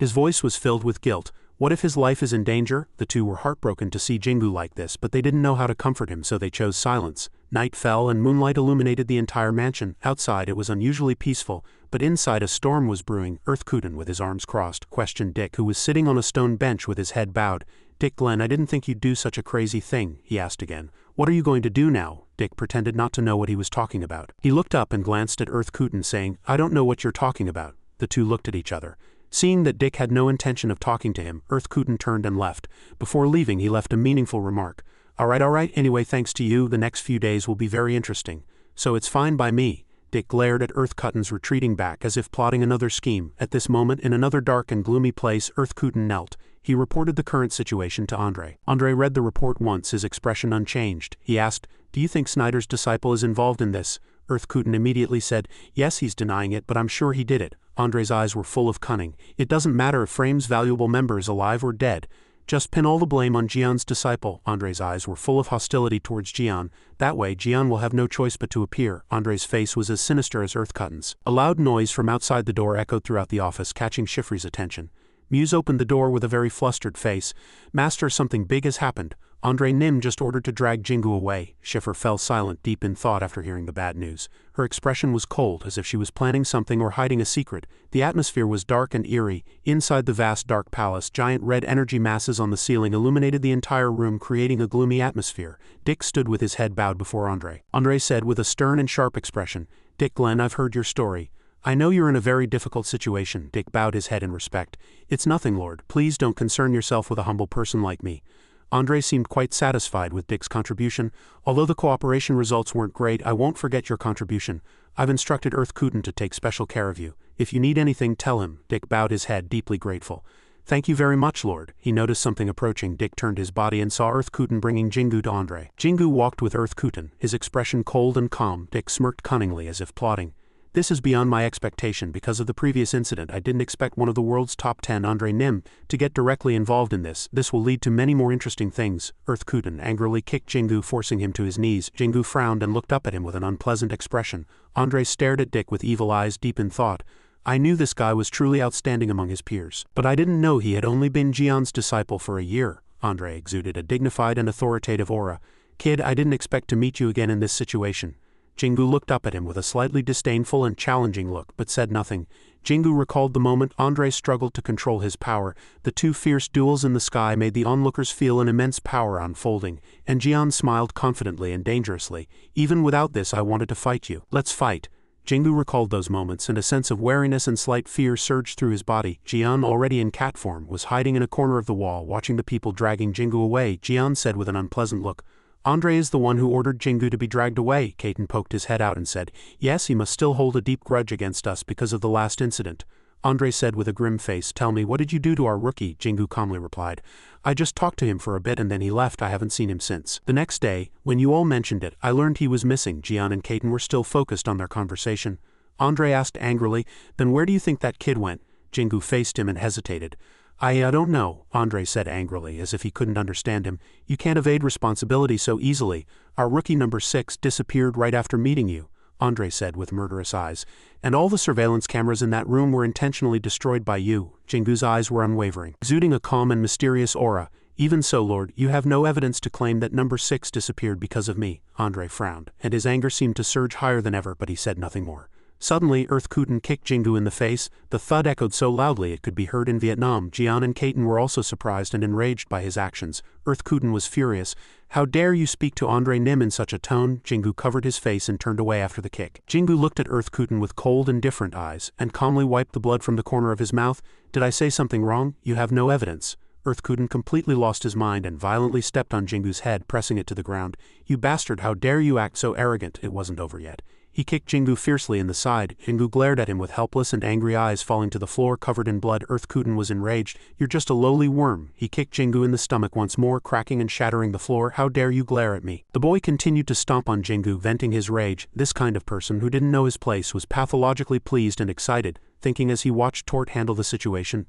His voice was filled with guilt. What if his life is in danger? The two were heartbroken to see Jingu like this, but they didn't know how to comfort him, so they chose silence. Night fell and moonlight illuminated the entire mansion. Outside it was unusually peaceful, but inside a storm was brewing. Earthkuden, with his arms crossed, questioned Dick, who was sitting on a stone bench with his head bowed. Dick Glenn, I didn't think you'd do such a crazy thing, he asked again. What are you going to do now? Dick pretended not to know what he was talking about. He looked up and glanced at Earthkuden, saying, I don't know what you're talking about. The two looked at each other. Seeing that Dick had no intention of talking to him, Earthkuden turned and left. Before leaving, he left a meaningful remark. All right, anyway, thanks to you, the next few days will be very interesting. So it's fine by me. Dick glared at Earthkuden's retreating back as if plotting another scheme. At this moment, in another dark and gloomy place, Earthkuden knelt. He reported the current situation to Andre. Andre read the report once, his expression unchanged. He asked, Do you think Snyder's disciple is involved in this? Earthkuden immediately said, Yes, he's denying it, but I'm sure he did it. Andre's eyes were full of cunning. It doesn't matter if Frame's valuable member is alive or dead. Just pin all the blame on Jian's disciple. Andre's eyes were full of hostility towards Jian. That way, Jian will have no choice but to appear. Andre's face was as sinister as Earthkuden's. A loud noise from outside the door echoed throughout the office, catching Shifri's attention. Muse opened the door with a very flustered face. Master, something big has happened. Andre Nim just ordered to drag Jingu away. Schiffer fell silent, deep in thought after hearing the bad news. Her expression was cold, as if she was planning something or hiding a secret. The atmosphere was dark and eerie. Inside the vast dark palace, giant red energy masses on the ceiling illuminated the entire room, creating a gloomy atmosphere. Dick stood with his head bowed before Andre. Andre said with a stern and sharp expression, Dick Glenn, I've heard your story. I know you're in a very difficult situation. Dick bowed his head in respect. It's nothing, Lord. Please don't concern yourself with a humble person like me. Andre seemed quite satisfied with Dick's contribution. Although the cooperation results weren't great, I won't forget your contribution. I've instructed Earthkuden to take special care of you. If you need anything, tell him. Dick bowed his head, deeply grateful. Thank you very much, Lord. He noticed something approaching. Dick turned his body and saw Earthkuden bringing Jingu to Andre. Jingu walked with Earthkuden, his expression cold and calm. Dick smirked cunningly as if plotting. This is beyond my expectation. Because of the previous incident, I didn't expect one of the world's top 10, Andre Nim, to get directly involved in this. This will lead to many more interesting things. Earthkuden angrily kicked Jingu, forcing him to his knees. Jingu frowned and looked up at him with an unpleasant expression. Andre stared at Dick with evil eyes, deep in thought. I knew this guy was truly outstanding among his peers, but I didn't know he had only been Jian's disciple for a year. Andre exuded a dignified and authoritative aura. Kid, I didn't expect to meet you again in this situation. Jingu looked up at him with a slightly disdainful and challenging look, but said nothing. Jingu recalled the moment Andre struggled to control his power. The two fierce duels in the sky made the onlookers feel an immense power unfolding, and Jian smiled confidently and dangerously. Even without this, I wanted to fight you. Let's fight. Jingu recalled those moments, and a sense of wariness and slight fear surged through his body. Jian, already in cat form, was hiding in a corner of the wall, watching the people dragging Jingu away. Jian said with an unpleasant look, Andre is the one who ordered Jingu to be dragged away. Caton poked his head out and said, Yes, he must still hold a deep grudge against us because of the last incident. Andre said with a grim face, Tell me, what did you do to our rookie? Jingu calmly replied, I just talked to him for a bit and then he left. I haven't seen him since. The next day, when you all mentioned it, I learned he was missing. Jian and Caton were still focused on their conversation. Andre asked angrily, Then where do you think that kid went? Jingu faced him and hesitated. I don't know, Andre said angrily, as if he couldn't understand him. You can't evade responsibility so easily. Our rookie number 6 disappeared right after meeting you, Andre said with murderous eyes. And all the surveillance cameras in that room were intentionally destroyed by you. Jingu's eyes were unwavering, exuding a calm and mysterious aura. Even so, Lord, you have no evidence to claim that number 6 disappeared because of me. Andre frowned, and his anger seemed to surge higher than ever, but he said nothing more. Suddenly, Earthkuden kicked Jingu in the face. The thud echoed so loudly it could be heard in Vietnam. Jian and Caton were also surprised and enraged by his actions. Earthkuden was furious. How dare you speak to Andre Nim in such a tone? Jingu covered his face and turned away after the kick. Jingu looked at Earthkuden with cold, indifferent eyes, and calmly wiped the blood from the corner of his mouth. Did I say something wrong? You have no evidence. Earthkuden completely lost his mind and violently stepped on Jingu's head, pressing it to the ground. You bastard, how dare you act so arrogant? It wasn't over yet. He kicked Jingu fiercely in the side. Jingu glared at him with helpless and angry eyes falling to the floor covered in blood. Earthkuden was enraged. You're just a lowly worm. He kicked Jingu in the stomach once more, cracking and shattering the floor. How dare you glare at me? The boy continued to stomp on Jingu, venting his rage. This kind of person who didn't know his place was pathologically pleased and excited, thinking as he watched Tort handle the situation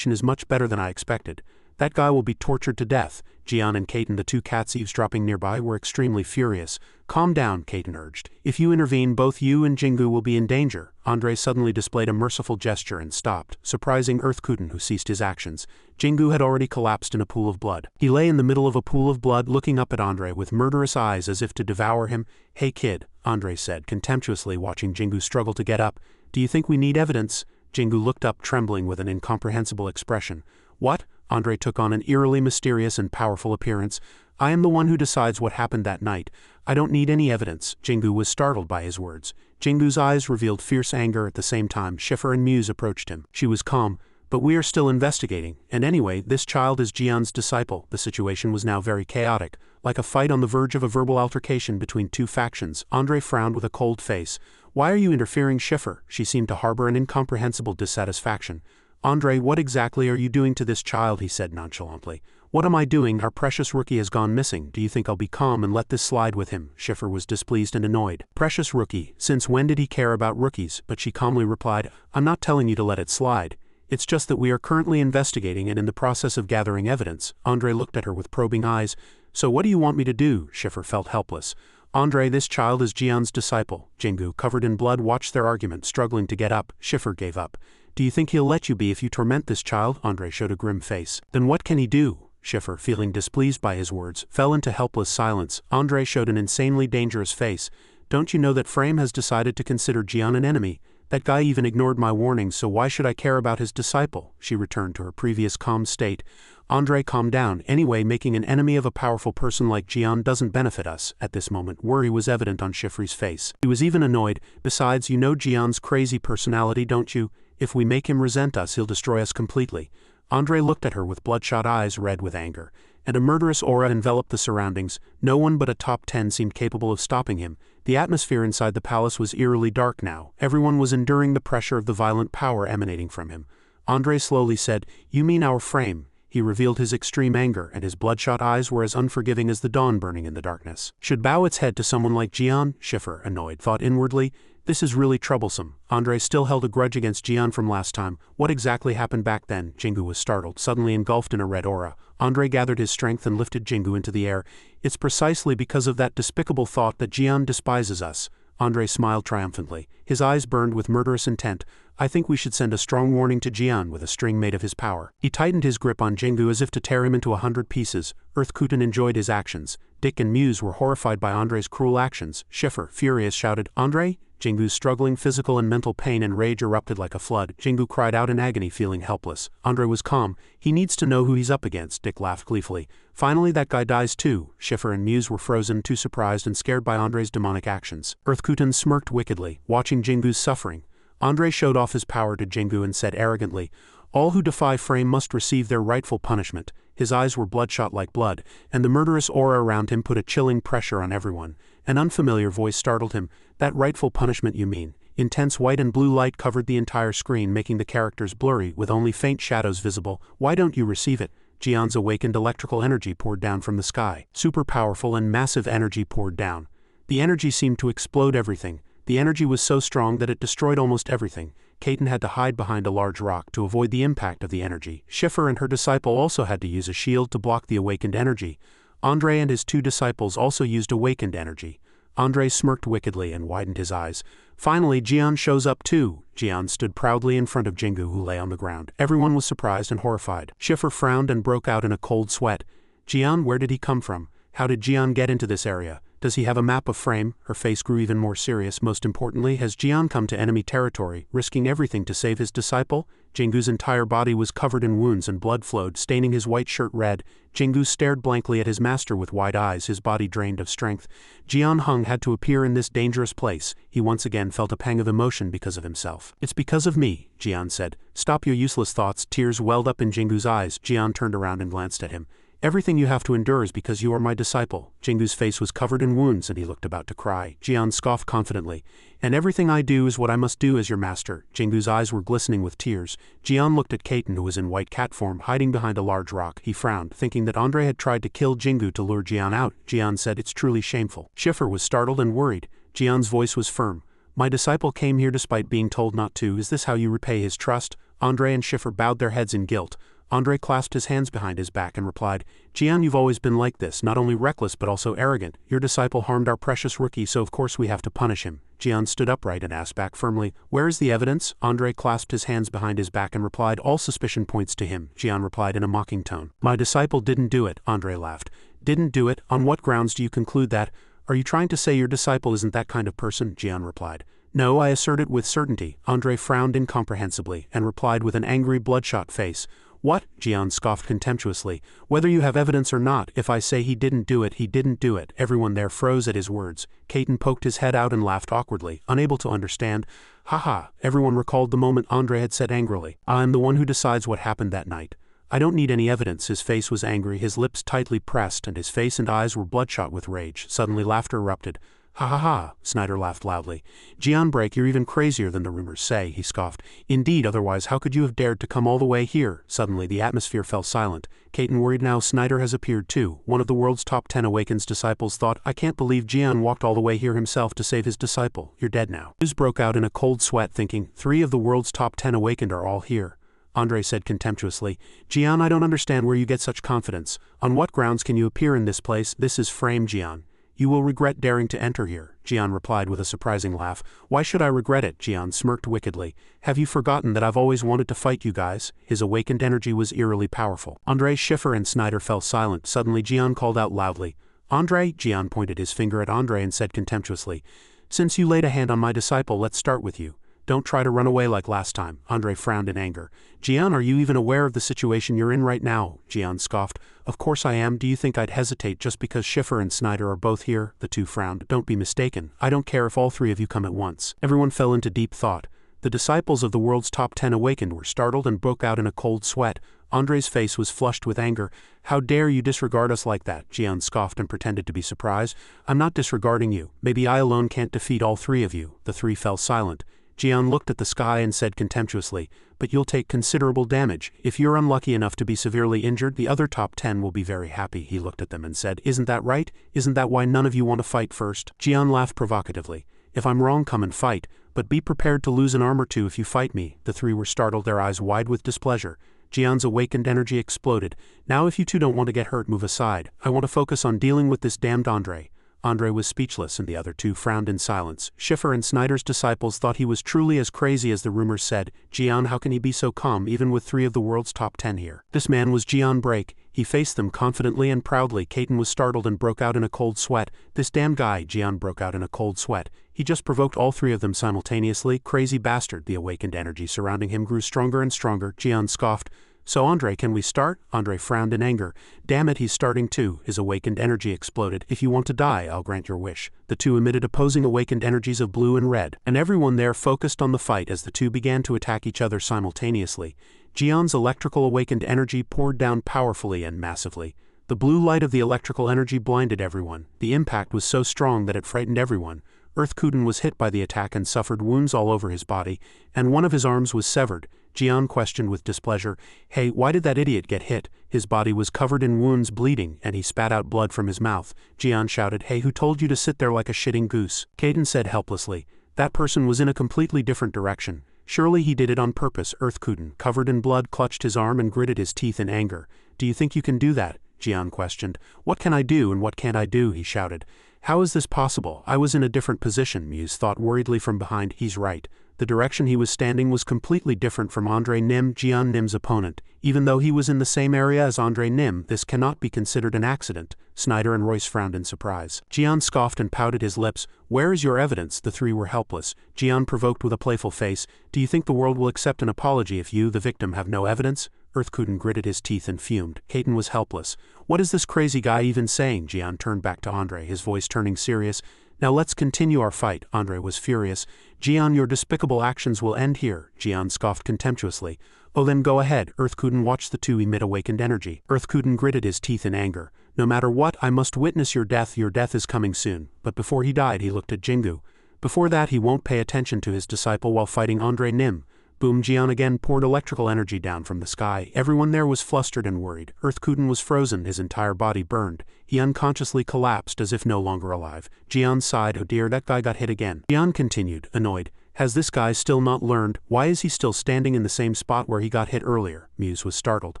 is much better than I expected. That guy will be tortured to death. Jian and Kaiten, the two cats eavesdropping nearby, were extremely furious. Calm down, Kaiten urged. If you intervene, both you and Jingu will be in danger. Andre suddenly displayed a merciful gesture and stopped, surprising Earth-Kuten, who ceased his actions. Jingu had already collapsed in a pool of blood. He lay in the middle of a pool of blood, looking up at Andre with murderous eyes as if to devour him. Hey kid, Andre said, contemptuously, watching Jingu struggle to get up. Do you think we need evidence? Jingu looked up, trembling with an incomprehensible expression. What? Andre took on an eerily mysterious and powerful appearance. I am the one who decides what happened that night. I don't need any evidence. Jingu was startled by his words. Jingu's eyes revealed fierce anger. At the same time, Schiffer and Muse approached him. She was calm. But we are still investigating, and anyway, this child is Jian's disciple. The situation was now very chaotic, like a fight on the verge of a verbal altercation between two factions. Andre frowned with a cold face. Why are you interfering, Schiffer? She seemed to harbor an incomprehensible dissatisfaction. Andre, what exactly are you doing to this child? He said nonchalantly. What am I doing? Our precious rookie has gone missing. Do you think I'll be calm and let this slide with him? Schiffer was displeased and annoyed. Precious rookie, since when did he care about rookies? But she calmly replied, I'm not telling you to let it slide. It's just that we are currently investigating and in the process of gathering evidence. Andre looked at her with probing eyes. So what do you want me to do? Schiffer felt helpless. Andre, this child is Jian's disciple. Jingu, covered in blood, watched their argument, struggling to get up. Schiffer gave up. Do you think he'll let you be if you torment this child? Andre showed a grim face. Then what can he do? Schiffer, feeling displeased by his words, fell into helpless silence. Andre showed an insanely dangerous face. Don't you know that Frame has decided to consider Jian an enemy? That guy even ignored my warnings, so why should I care about his disciple? She returned to her previous calm state. Andre, calm down. Anyway, making an enemy of a powerful person like Jian doesn't benefit us. At this moment, worry was evident on Schiffer's face. He was even annoyed. Besides, you know Jian's crazy personality, don't you? If we make him resent us, he'll destroy us completely. Andre looked at her with bloodshot eyes red with anger, and a murderous aura enveloped the surroundings. No one but a top 10 seemed capable of stopping him. The atmosphere inside the palace was eerily dark now. Everyone was enduring the pressure of the violent power emanating from him. Andre slowly said, You mean our Frame? He revealed his extreme anger, and his bloodshot eyes were as unforgiving as the dawn burning in the darkness. Should bow its head to someone like Jian? Schiffer, annoyed, thought inwardly. This is really troublesome. Andre still held a grudge against Jian from last time. What exactly happened back then? Jingu was startled, suddenly engulfed in a red aura. Andre gathered his strength and lifted Jingu into the air. It's precisely because of that despicable thought that Jian despises us. Andre smiled triumphantly. His eyes burned with murderous intent. I think we should send a strong warning to Jian with a string made of his power. He tightened his grip on Jingu as if to tear him into 100 pieces. Earth-Kuten enjoyed his actions. Dick and Muse were horrified by Andre's cruel actions. Schiffer, furious, shouted, Andre? Jingu's struggling physical and mental pain and rage erupted like a flood. Jingu cried out in agony, feeling helpless. Andre was calm. He needs to know who he's up against, Dick laughed gleefully. Finally, that guy dies too. Schiffer and Muse were frozen, too surprised and scared by Andre's demonic actions. Earth-Kuten smirked wickedly, watching Jingu's suffering. Andre showed off his power to Jingu and said arrogantly, All who defy Frame must receive their rightful punishment. His eyes were bloodshot like blood, and the murderous aura around him put a chilling pressure on everyone. An unfamiliar voice startled him. That rightful punishment, you mean? Intense white and blue light covered the entire screen, making the characters blurry, with only faint shadows visible. Why don't you receive it? Jian's awakened electrical energy poured down from the sky. Super powerful and massive energy poured down. The energy seemed to explode everything. The energy was so strong that it destroyed almost everything. Kaiten had to hide behind a large rock to avoid the impact of the energy. Schiffer and her disciple also had to use a shield to block the awakened energy. Andre and his two disciples also used awakened energy. Andre smirked wickedly and widened his eyes. Finally, Jian shows up too. Jian stood proudly in front of Jingu, who lay on the ground. Everyone was surprised and horrified. Schiffer frowned and broke out in a cold sweat. Jian, where did he come from? How did Jian get into this area? Does he have a map of Frame? Her face grew even more serious. Most importantly, has Jian come to enemy territory, risking everything to save his disciple? Jingu's entire body was covered in wounds and blood flowed, staining his white shirt red. Jingu stared blankly at his master with wide eyes, his body drained of strength. Jian Heng had to appear in this dangerous place. He once again felt a pang of emotion because of himself. It's because of me, Jian said. Stop your useless thoughts. Tears welled up in Jingu's eyes. Jian turned around and glanced at him. Everything you have to endure is because you are my disciple. Jingu's face was covered in wounds and he looked about to cry. Jian scoffed confidently. And everything I do is what I must do as your master. Jingu's eyes were glistening with tears. Jian looked at Kaiten, who was in white cat form, hiding behind a large rock. He frowned, thinking that Andre had tried to kill Jingu to lure Jian out. Jian said, It's truly shameful. Schiffer was startled and worried. Jian's voice was firm. My disciple came here despite being told not to. Is this how you repay his trust? Andre and Schiffer bowed their heads in guilt. Andre clasped his hands behind his back and replied, Jian, you've always been like this, not only reckless but also arrogant. Your disciple harmed our precious rookie, so of course we have to punish him. Jian stood upright and asked back firmly, where is the evidence? Andre clasped his hands behind his back and replied, all suspicion points to him. Jian replied in a mocking tone. My disciple didn't do it, Andre laughed. Didn't do it? On what grounds do you conclude that? Are you trying to say your disciple isn't that kind of person? Jian replied. No, I assert it with certainty. Andre frowned incomprehensibly and replied with an angry, bloodshot face. What? Jian scoffed contemptuously. Whether you have evidence or not, if I say he didn't do it, he didn't do it. Everyone there froze at his words. Caton poked his head out and laughed awkwardly, unable to understand. Ha ha. Everyone recalled the moment Andre had said angrily, I'm the one who decides what happened that night. I don't need any evidence. His face was angry, his lips tightly pressed, and his face and eyes were bloodshot with rage. Suddenly laughter erupted. Ha ha ha, Snyder laughed loudly. Jian Break, you're even crazier than the rumors say, he scoffed. Indeed, otherwise how could you have dared to come all the way here? Suddenly the atmosphere fell silent. Caton worried now. Snyder has appeared too. One of the world's top 10 Awakens disciples thought, I can't believe Jian walked all the way here himself to save his disciple. You're dead now. News broke out in a cold sweat, thinking, 3 of the world's top 10 Awakened are all here. Andre said contemptuously, Jian, I don't understand where you get such confidence. On what grounds can you appear in this place? This is frame, Jian. You will regret daring to enter here, Jian replied with a surprising laugh. Why should I regret it? Jian smirked wickedly. Have you forgotten that I've always wanted to fight you guys? His awakened energy was eerily powerful. Andre, Schiffer, and Snyder fell silent. Suddenly Jian called out loudly. Andre? Jian pointed his finger at Andre and said contemptuously, Since you laid a hand on my disciple, let's start with you. Don't try to run away like last time. Andre frowned in anger. Jian, are you even aware of the situation you're in right now? Jian scoffed. Of course I am. Do you think I'd hesitate just because Schiffer and Snyder are both here? The two frowned. Don't be mistaken. I don't care if all 3 of you come at once. Everyone fell into deep thought. The disciples of the world's top 10 Awakened were startled and broke out in a cold sweat. Andre's face was flushed with anger. How dare you disregard us like that? Jian scoffed and pretended to be surprised. I'm not disregarding you. Maybe I alone can't defeat all 3 of you. The 3 fell silent. Jian looked at the sky and said contemptuously, but you'll take considerable damage. If you're unlucky enough to be severely injured, the other top 10 will be very happy. He looked at them and said, Isn't that right? Isn't that why none of you want to fight first? Jian laughed provocatively. If I'm wrong, come and fight, but be prepared to lose an arm or 2 if you fight me. The 3 were startled, their eyes wide with displeasure. Jian's awakened energy exploded. Now if you 2 don't want to get hurt, move aside. I want to focus on dealing with this damned Andre. Andre was speechless and the other 2 frowned in silence. Schiffer and Snyder's disciples thought he was truly as crazy as the rumors said. Jian, how can he be so calm even with 3 of the world's top 10 here? This man was Jian Break. He faced them confidently and proudly. Caton was startled and broke out in a cold sweat. This damn guy, Jian broke out in a cold sweat. He just provoked all 3 of them simultaneously. Crazy bastard. The awakened energy surrounding him grew stronger and stronger. Jian scoffed. So Andre, can we start? Andre frowned in anger. Damn it, he's starting too. His awakened energy exploded. If you want to die, I'll grant your wish. The 2 emitted opposing awakened energies of blue and red, and everyone there focused on the fight as the 2 began to attack each other simultaneously. Jian's electrical awakened energy poured down powerfully and massively. The blue light of the electrical energy blinded everyone. The impact was so strong that it frightened everyone. Earth-Kuden was hit by the attack and suffered wounds all over his body, and one of his arms was severed. Jian questioned with displeasure, Hey, why did that idiot get hit? His body was covered in wounds, bleeding, and he spat out blood from his mouth. Jian shouted, Hey, who told you to sit there like a shitting goose? Caden said helplessly, That person was in a completely different direction. Surely he did it on purpose. Earth-Kuden, covered in blood, clutched his arm and gritted his teeth in anger. Do you think you can do that? Jian questioned. What can I do and what can't I do? He shouted. How is this possible? I was in a different position, Muse thought worriedly from behind. He's right. The direction he was standing was completely different from Andre Nim, Jian Nim's opponent. Even though he was in the same area as Andre Nim, this cannot be considered an accident. Snyder and Royce frowned in surprise. Jian scoffed and pouted his lips. Where is your evidence? The 3 were helpless. Jian provoked with a playful face. Do you think the world will accept an apology if you, the victim, have no evidence? Earth-Kuden gritted his teeth and fumed. Caton was helpless. What is this crazy guy even saying? Jian turned back to Andre, his voice turning serious. Now let's continue our fight. Andre was furious. Jian, your despicable actions will end here. Jian scoffed contemptuously. Oh, then go ahead. Earth-Kuden watched the 2 emit awakened energy. Earth-Kuden gritted his teeth in anger. No matter what, I must witness your death. Your death is coming soon. But before he died, he looked at Jingu. Before that, he won't pay attention to his disciple while fighting Andre Nim. Boom! Jian again poured electrical energy down from the sky. Everyone there was flustered and worried. Earth-Kuden was frozen, his entire body burned. He unconsciously collapsed as if no longer alive. Jian sighed. Oh dear, that guy got hit again. Jian continued, annoyed. Has this guy still not learned? Why is he still standing in the same spot where he got hit earlier? Muse was startled.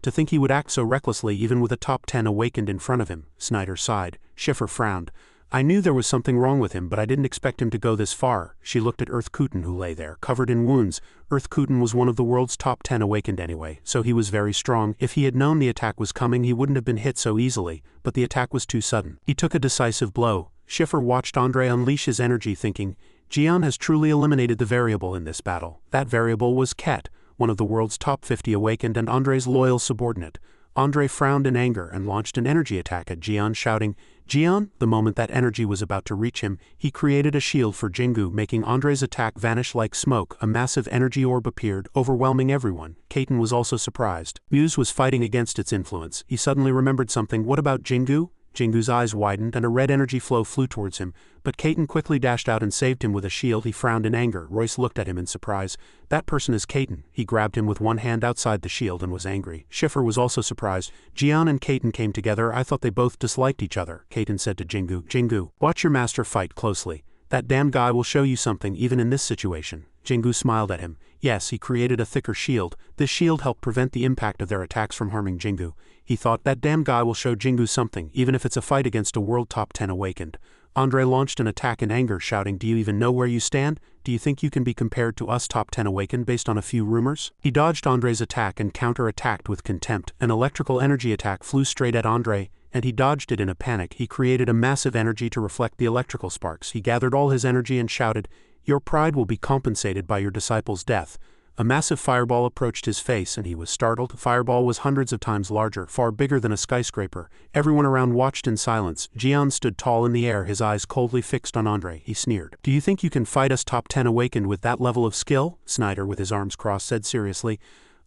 To think he would act so recklessly even with a top 10 awakened in front of him. Snyder sighed. Schiffer frowned. I knew there was something wrong with him, but I didn't expect him to go this far. She looked at Earth Kuten, who lay there, covered in wounds. Earth Kuten was one of the world's top 10 awakened anyway, so he was very strong. If he had known the attack was coming, he wouldn't have been hit so easily, but the attack was too sudden. He took a decisive blow. Schiffer watched Andre unleash his energy, thinking, Jian has truly eliminated the variable in this battle. That variable was Ket, one of the world's top 50 awakened and Andre's loyal subordinate. Andre frowned in anger and launched an energy attack at Jian, shouting, Jian! The moment that energy was about to reach him, he created a shield for Jingu, making Andre's attack vanish like smoke. A massive energy orb appeared, overwhelming everyone. Kaiten was also surprised. Muse was fighting against its influence. He suddenly remembered something. What about Jingu? Jingu's eyes widened and a red energy flow flew towards him, but Kaiten quickly dashed out and saved him with a shield. He frowned in anger. Royce looked at him in surprise. That person is Kaiten. He grabbed him with one hand outside the shield and was angry. Schiffer was also surprised. Jian and Kaiten came together. I thought they both disliked each other. Kaiten said to Jingu, Jingu, watch your master fight closely. That damn guy will show you something even in this situation. Jingu smiled at him. Yes, he created a thicker shield. This shield helped prevent the impact of their attacks from harming Jingu. He thought, that damn guy will show Jingu something, even if it's a fight against a world top 10 awakened. Andre launched an attack in anger, shouting, do you even know where you stand? Do you think you can be compared to us top 10 awakened based on a few rumors? He dodged Andre's attack and counter-attacked with contempt. An electrical energy attack flew straight at Andre, and he dodged it in a panic. He created a massive energy to reflect the electrical sparks. He gathered all his energy and shouted, your pride will be compensated by your disciple's death. A massive fireball approached his face and he was startled. The fireball was hundreds of times larger, far bigger than a skyscraper. Everyone around watched in silence. Jian stood tall in the air, his eyes coldly fixed on Andre. He sneered. Do you think you can fight us top 10 awakened with that level of skill? Snyder, with his arms crossed, said seriously.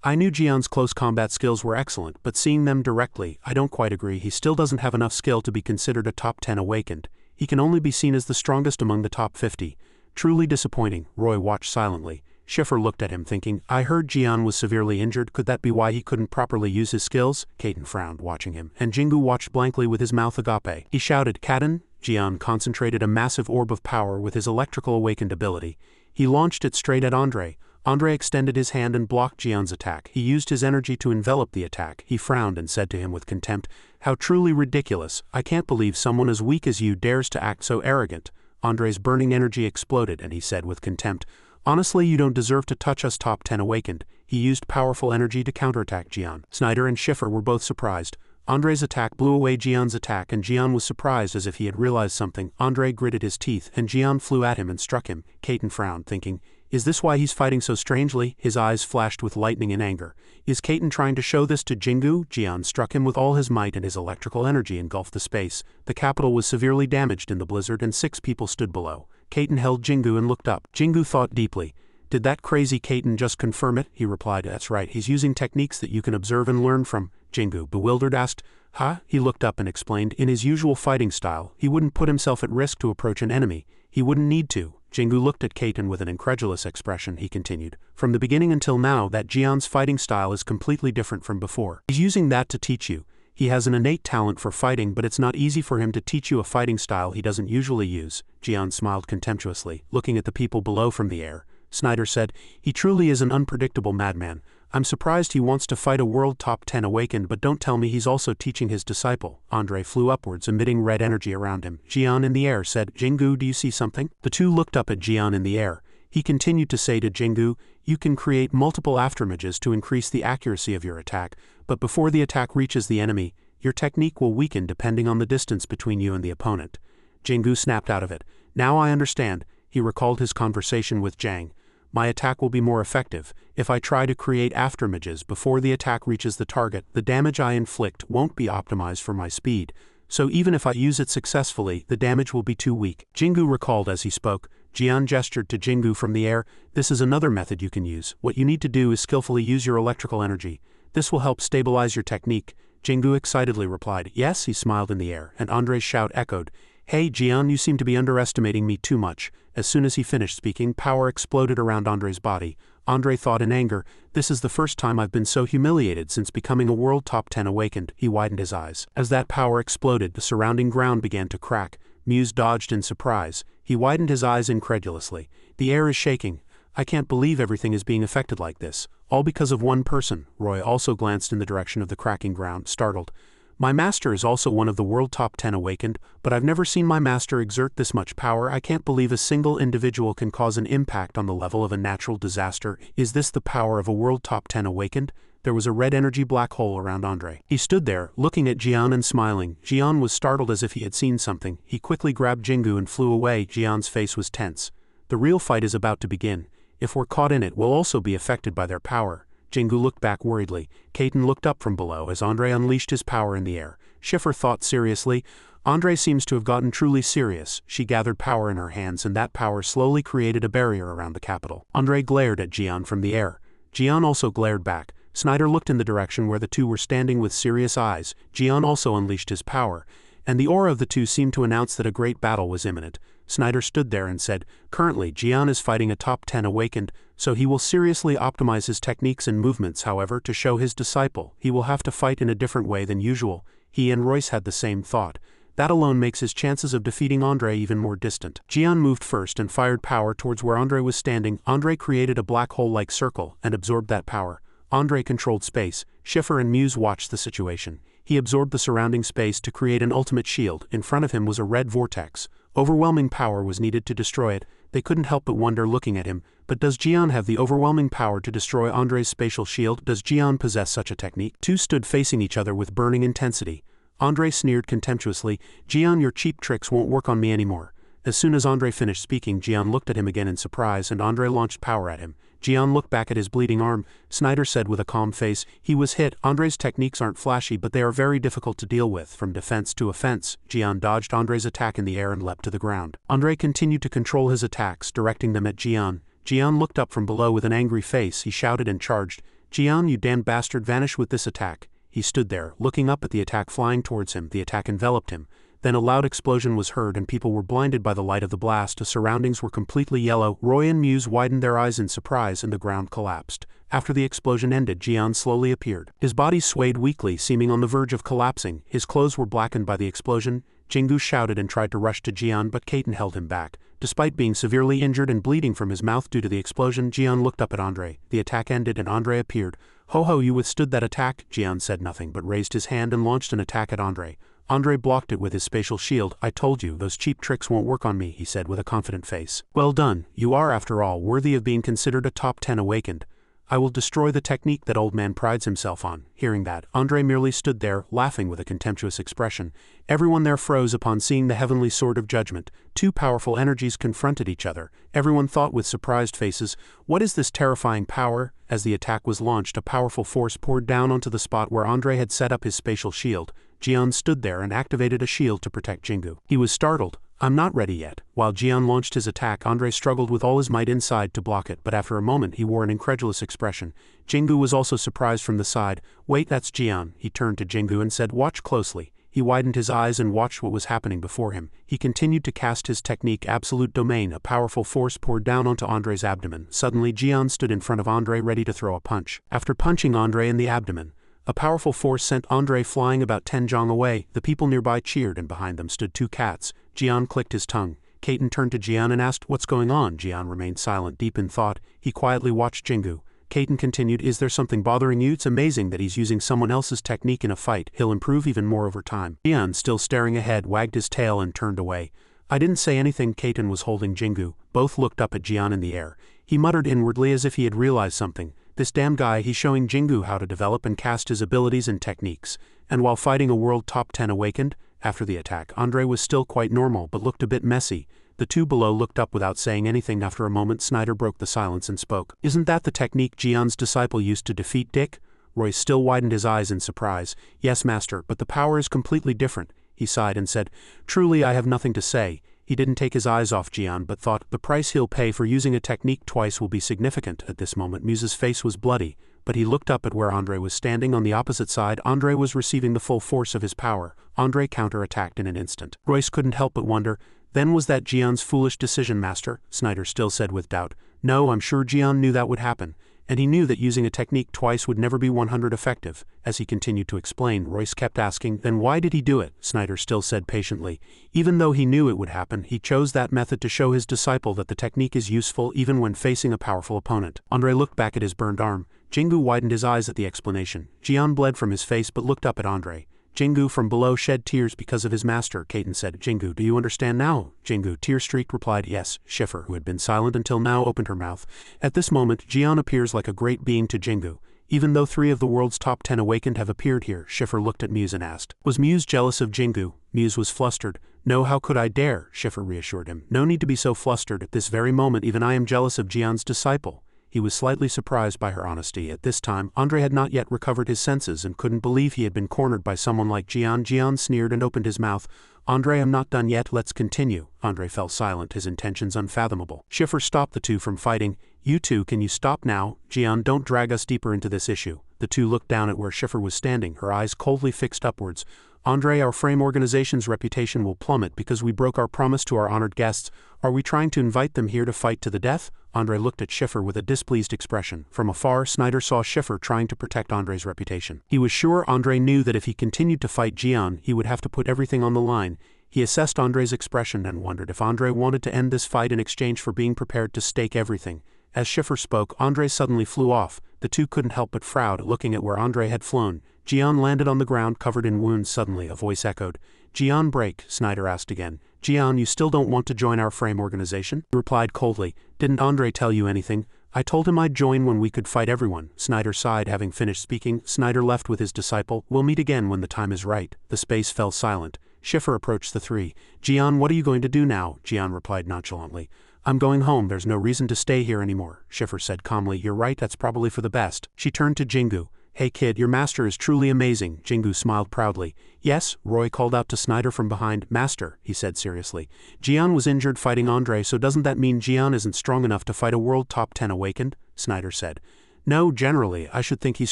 I knew Jian's close combat skills were excellent, but seeing them directly, I don't quite agree. He still doesn't have enough skill to be considered a top 10 awakened. He can only be seen as the strongest among the top 50. Truly disappointing. Roy watched silently. Schiffer looked at him, thinking, I heard Jian was severely injured. Could that be why he couldn't properly use his skills? Kaiten frowned, watching him, and Jingu watched blankly with his mouth agape. He shouted, Katen! Jian concentrated a massive orb of power with his electrical awakened ability. He launched it straight at Andre. Andre extended his hand and blocked Jian's attack. He used his energy to envelop the attack. He frowned and said to him with contempt, how truly ridiculous. I can't believe someone as weak as you dares to act so arrogant. Andre's burning energy exploded and he said with contempt, honestly, you don't deserve to touch us top 10 awakened. He used powerful energy to counterattack Jian. Snyder and Schiffer were both surprised. Andre's attack blew away Jian's attack and Jian was surprised as if he had realized something. Andre gritted his teeth and Jian flew at him and struck him. Kaiten frowned, thinking, is this why he's fighting so strangely? His eyes flashed with lightning and anger. Is Kaiten trying to show this to Jingu? Jian struck him with all his might and his electrical energy engulfed the space. The capital was severely damaged in the blizzard and 6 people stood below. Kaiten held Jingu and looked up. Jingu thought deeply. Did that crazy Kaiten just confirm it? He replied, that's right, he's using techniques that you can observe and learn from. Jingu, bewildered, asked, huh? He looked up and explained, in his usual fighting style, he wouldn't put himself at risk to approach an enemy. He wouldn't need to. Jingu looked at Kaiten with an incredulous expression. He continued, from the beginning until now, that Jian's fighting style is completely different from before. He's using that to teach you. He has an innate talent for fighting, but it's not easy for him to teach you a fighting style he doesn't usually use. Jian smiled contemptuously, looking at the people below from the air. Snyder said, he truly is an unpredictable madman. I'm surprised he wants to fight a world top 10 awakened, but don't tell me he's also teaching his disciple. Andre flew upwards, emitting red energy around him. Jian in the air said, Jingu, do you see something? The two looked up at Jian in the air. He continued to say to Jingu, you can create multiple afterimages to increase the accuracy of your attack, but before the attack reaches the enemy, your technique will weaken depending on the distance between you and the opponent. Jingu snapped out of it. Now I understand. He recalled his conversation with Zhang. My attack will be more effective. If I try to create afterimages before the attack reaches the target, the damage I inflict won't be optimized for my speed. So even if I use it successfully, the damage will be too weak. Jingu recalled as he spoke. Jian gestured to Jingu from the air. This is another method you can use. What you need to do is skillfully use your electrical energy. This will help stabilize your technique. Jingu excitedly replied, yes, he smiled in the air, and Andre's shout echoed. Hey Jian, you seem to be underestimating me too much. As soon as he finished speaking, power exploded around Andre's body. Andre thought in anger, this is the first time I've been so humiliated since becoming a world top 10 awakened. He widened his eyes. As that power exploded, the surrounding ground began to crack. Muse dodged in surprise. He widened his eyes incredulously. The air is shaking. I can't believe everything is being affected like this. All because of one person. Roy also glanced in the direction of the cracking ground, startled. My master is also one of the world top 10 awakened, but I've never seen my master exert this much power. I can't believe a single individual can cause an impact on the level of a natural disaster. Is this the power of a world top 10 awakened? There was a red energy black hole around Andre. He stood there, looking at Jian and smiling. Jian was startled as if he had seen something. He quickly grabbed Jingu and flew away. Jian's face was tense. The real fight is about to begin. If we're caught in it, we'll also be affected by their power. Jingu looked back worriedly. Kaiten looked up from below as Andre unleashed his power in the air. Schiffer thought seriously. Andre seems to have gotten truly serious. She gathered power in her hands, and that power slowly created a barrier around the capital. Andre glared at Jian from the air. Jian also glared back. Snyder looked in the direction where the two were standing with serious eyes. Jian also unleashed his power, and the aura of the two seemed to announce that a great battle was imminent. Snyder stood there and said, "Currently, Jian is fighting a top 10 awakened, so he will seriously optimize his techniques and movements. However, to show his disciple, he will have to fight in a different way than usual." He and Royce had the same thought. That alone makes his chances of defeating Andre even more distant. Jian moved first and fired power towards where Andre was standing. Andre created a black hole-like circle and absorbed that power. Andre controlled space. Schiffer and Muse watched the situation. He absorbed the surrounding space to create an ultimate shield. In front of him was a red vortex. Overwhelming power was needed to destroy it. They couldn't help but wonder looking at him. But does Jian have the overwhelming power to destroy Andre's spatial shield? Does Jian possess such a technique? Two stood facing each other with burning intensity. Andre sneered contemptuously. "Jian, your cheap tricks won't work on me anymore." As soon as Andre finished speaking, Jian looked at him again in surprise, and Andre launched power at him. Jian looked back at his bleeding arm. Snyder said with a calm face, "He was hit. Andre's techniques aren't flashy, but they are very difficult to deal with, from defense to offense." Jian dodged Andre's attack in the air and leapt to the ground. Andre continued to control his attacks, directing them at Jian. Jian looked up from below with an angry face. He shouted and charged. "Jian, you damned bastard, vanish with this attack." He stood there, looking up at the attack flying towards him. The attack enveloped him. Then a loud explosion was heard and people were blinded by the light of the blast. The surroundings were completely yellow. Roy and Muse widened their eyes in surprise and the ground collapsed. After the explosion ended, Jian slowly appeared. His body swayed weakly, seeming on the verge of collapsing. His clothes were blackened by the explosion. Jingu shouted and tried to rush to Jian, but Kaiten held him back. Despite being severely injured and bleeding from his mouth due to the explosion, Jian looked up at Andre. The attack ended and Andre appeared. "Ho, you withstood that attack?" Jian said nothing but raised his hand and launched an attack at Andre. Andre blocked it with his spatial shield. "I told you, those cheap tricks won't work on me," he said with a confident face. "Well done. You are, after all, worthy of being considered a top 10 awakened. I will destroy the technique that old man prides himself on." Hearing that, Andre merely stood there, laughing with a contemptuous expression. Everyone there froze upon seeing the heavenly sword of judgment. Two powerful energies confronted each other. Everyone thought with surprised faces, "What is this terrifying power?" As the attack was launched, a powerful force poured down onto the spot where Andre had set up his spatial shield. Jian stood there and activated a shield to protect Jingu. He was startled. "I'm not ready yet." While Jian launched his attack, Andre struggled with all his might inside to block it, but after a moment he wore an incredulous expression. Jingu was also surprised from the side. "Wait, that's Jian." He turned to Jingu and said, "Watch closely." He widened his eyes and watched what was happening before him. He continued to cast his technique Absolute Domain. A powerful force poured down onto Andre's abdomen. Suddenly Jian stood in front of Andre ready to throw a punch. After punching Andre in the abdomen, a powerful force sent Andre flying about 10 jong away. The people nearby cheered and behind them stood two cats. Jian clicked his tongue. Kaiten turned to Jian and asked, "What's going on?" Jian remained silent, deep in thought. He quietly watched Jingu. Kaiten continued, "Is there something bothering you? It's amazing that he's using someone else's technique in a fight. He'll improve even more over time." Jian, still staring ahead, wagged his tail and turned away. "I didn't say anything." Kaiten was holding Jingu. Both looked up at Jian in the air. He muttered inwardly as if he had realized something. "This damn guy, he's showing Jingu how to develop and cast his abilities and techniques." And while fighting a world top 10 awakened, after the attack, Andre was still quite normal but looked a bit messy. The two below looked up without saying anything. After a moment, Snyder broke the silence and spoke. "Isn't that the technique Jian's disciple used to defeat Dick?" Roy still widened his eyes in surprise. "Yes, master, but the power is completely different." He sighed and said, "Truly, I have nothing to say." He didn't take his eyes off Jian but thought, the price he'll pay for using a technique twice will be significant. At this moment Muse's face was bloody, but he looked up at where Andre was standing on the opposite side. Andre was receiving the full force of his power. Andre counterattacked in an instant. Royce couldn't help but wonder, "Then was that Jian's foolish decision, master?" Snyder still said with doubt, "No, I'm sure Jian knew that would happen. and he knew that using a technique twice would never be 100 effective. As he continued to explain, Royce kept asking, "Then why did he do it?" Snyder still said patiently. Even though he knew it would happen, he chose that method to show his disciple that the technique is useful even when facing a powerful opponent. Andre looked back at his burned arm. Jingu widened his eyes at the explanation. Jian bled from his face but looked up at Andre. Jingu from below shed tears because of his master, Kaiten said. "Jingu, do you understand now?" Jingu, tear-streaked, replied, "Yes." Schiffer, who had been silent until now, opened her mouth. At this moment, Jian appears like a great being to Jingu. Even though 3 of the world's top 10 awakened have appeared here, Schiffer looked at Muse and asked, "Was Muse jealous of Jingu?" Muse was flustered. "No, how could I dare?" Schiffer reassured him. "No need to be so flustered. At this very moment, even I am jealous of Jian's disciple." He was slightly surprised by her honesty. At this time, Andre had not yet recovered his senses and couldn't believe he had been cornered by someone like Jian. Jian sneered and opened his mouth. "Andre, I'm not done yet, let's continue." Andre fell silent, his intentions unfathomable. Schiffer stopped the two from fighting. "You two, can you stop now? Jian, don't drag us deeper into this issue." The two looked down at where Schiffer was standing, her eyes coldly fixed upwards. "Andre, our frame organization's reputation will plummet because we broke our promise to our honored guests. Are we trying to invite them here to fight to the death?" Andre looked at Schiffer with a displeased expression. From afar, Snyder saw Schiffer trying to protect Andre's reputation. He was sure Andre knew that if he continued to fight Jian, he would have to put everything on the line. He assessed Andre's expression and wondered if Andre wanted to end this fight in exchange for being prepared to stake everything. As Schiffer spoke, Andre suddenly flew off. The two couldn't help but frown, looking at where Andre had flown. Jian landed on the ground covered in wounds. Suddenly, a voice echoed. "Jian, break," Snyder asked again. "Jian, you still don't want to join our frame organization?" He replied coldly. "Didn't Andre tell you anything?" "I told him I'd join when we could fight everyone." Snyder sighed. Having finished speaking, Snyder left with his disciple. "We'll meet again when the time is right." The space fell silent. Schiffer approached the three. "Jian, what are you going to do now?" Jian replied nonchalantly. "I'm going home, there's no reason to stay here anymore." Schiffer said calmly. "You're right, that's probably for the best." She turned to Jingu. "Hey kid, your master is truly amazing." Jingu smiled proudly. "Yes," Roy called out to Snyder from behind. "Master," he said seriously. "Jian was injured fighting Andre, so doesn't that mean Jian isn't strong enough to fight a world top 10 awakened?" Snyder said. "No, generally, I should think he's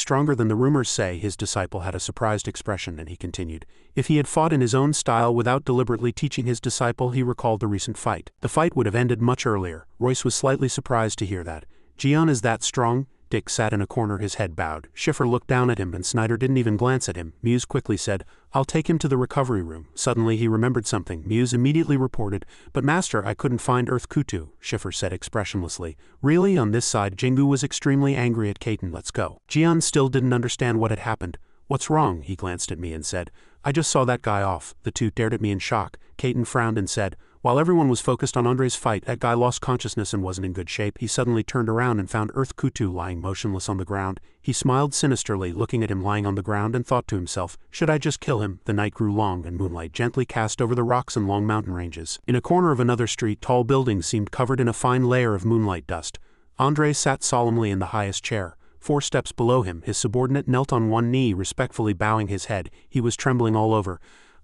stronger than the rumors say." His disciple had a surprised expression, and he continued. If he had fought in his own style without deliberately teaching his disciple, he recalled the recent fight. The fight would have ended much earlier. Royce was slightly surprised to hear that. "Jian is that strong?" Dick sat in a corner, his head bowed. Schiffer looked down at him, and Snyder didn't even glance at him. Muse quickly said, "I'll take him to the recovery room." Suddenly he remembered something. Muse immediately reported, "But master, I couldn't find Earth Kutu." Schiffer said expressionlessly. "Really?" On this side, Jingu was extremely angry at Kaiten. "Let's go." Jian still didn't understand what had happened. "What's wrong?" He glanced at me and said, "I just saw that guy off." The two stared at me in shock. Kaiten frowned and said, "While everyone was focused on Andre's fight, that guy lost consciousness and wasn't in good shape." He suddenly turned around and found Earth Kutu lying motionless on the ground. He smiled sinisterly, looking at him lying on the ground, and thought to himself, "Should I just kill him?" The night grew long, and moonlight gently cast over the rocks and long mountain ranges. In a corner of another street, tall buildings seemed covered in a fine layer of moonlight dust. Andre sat solemnly in the highest chair. 4 steps below him, his subordinate knelt on one knee, respectfully bowing his head. He was trembling all over.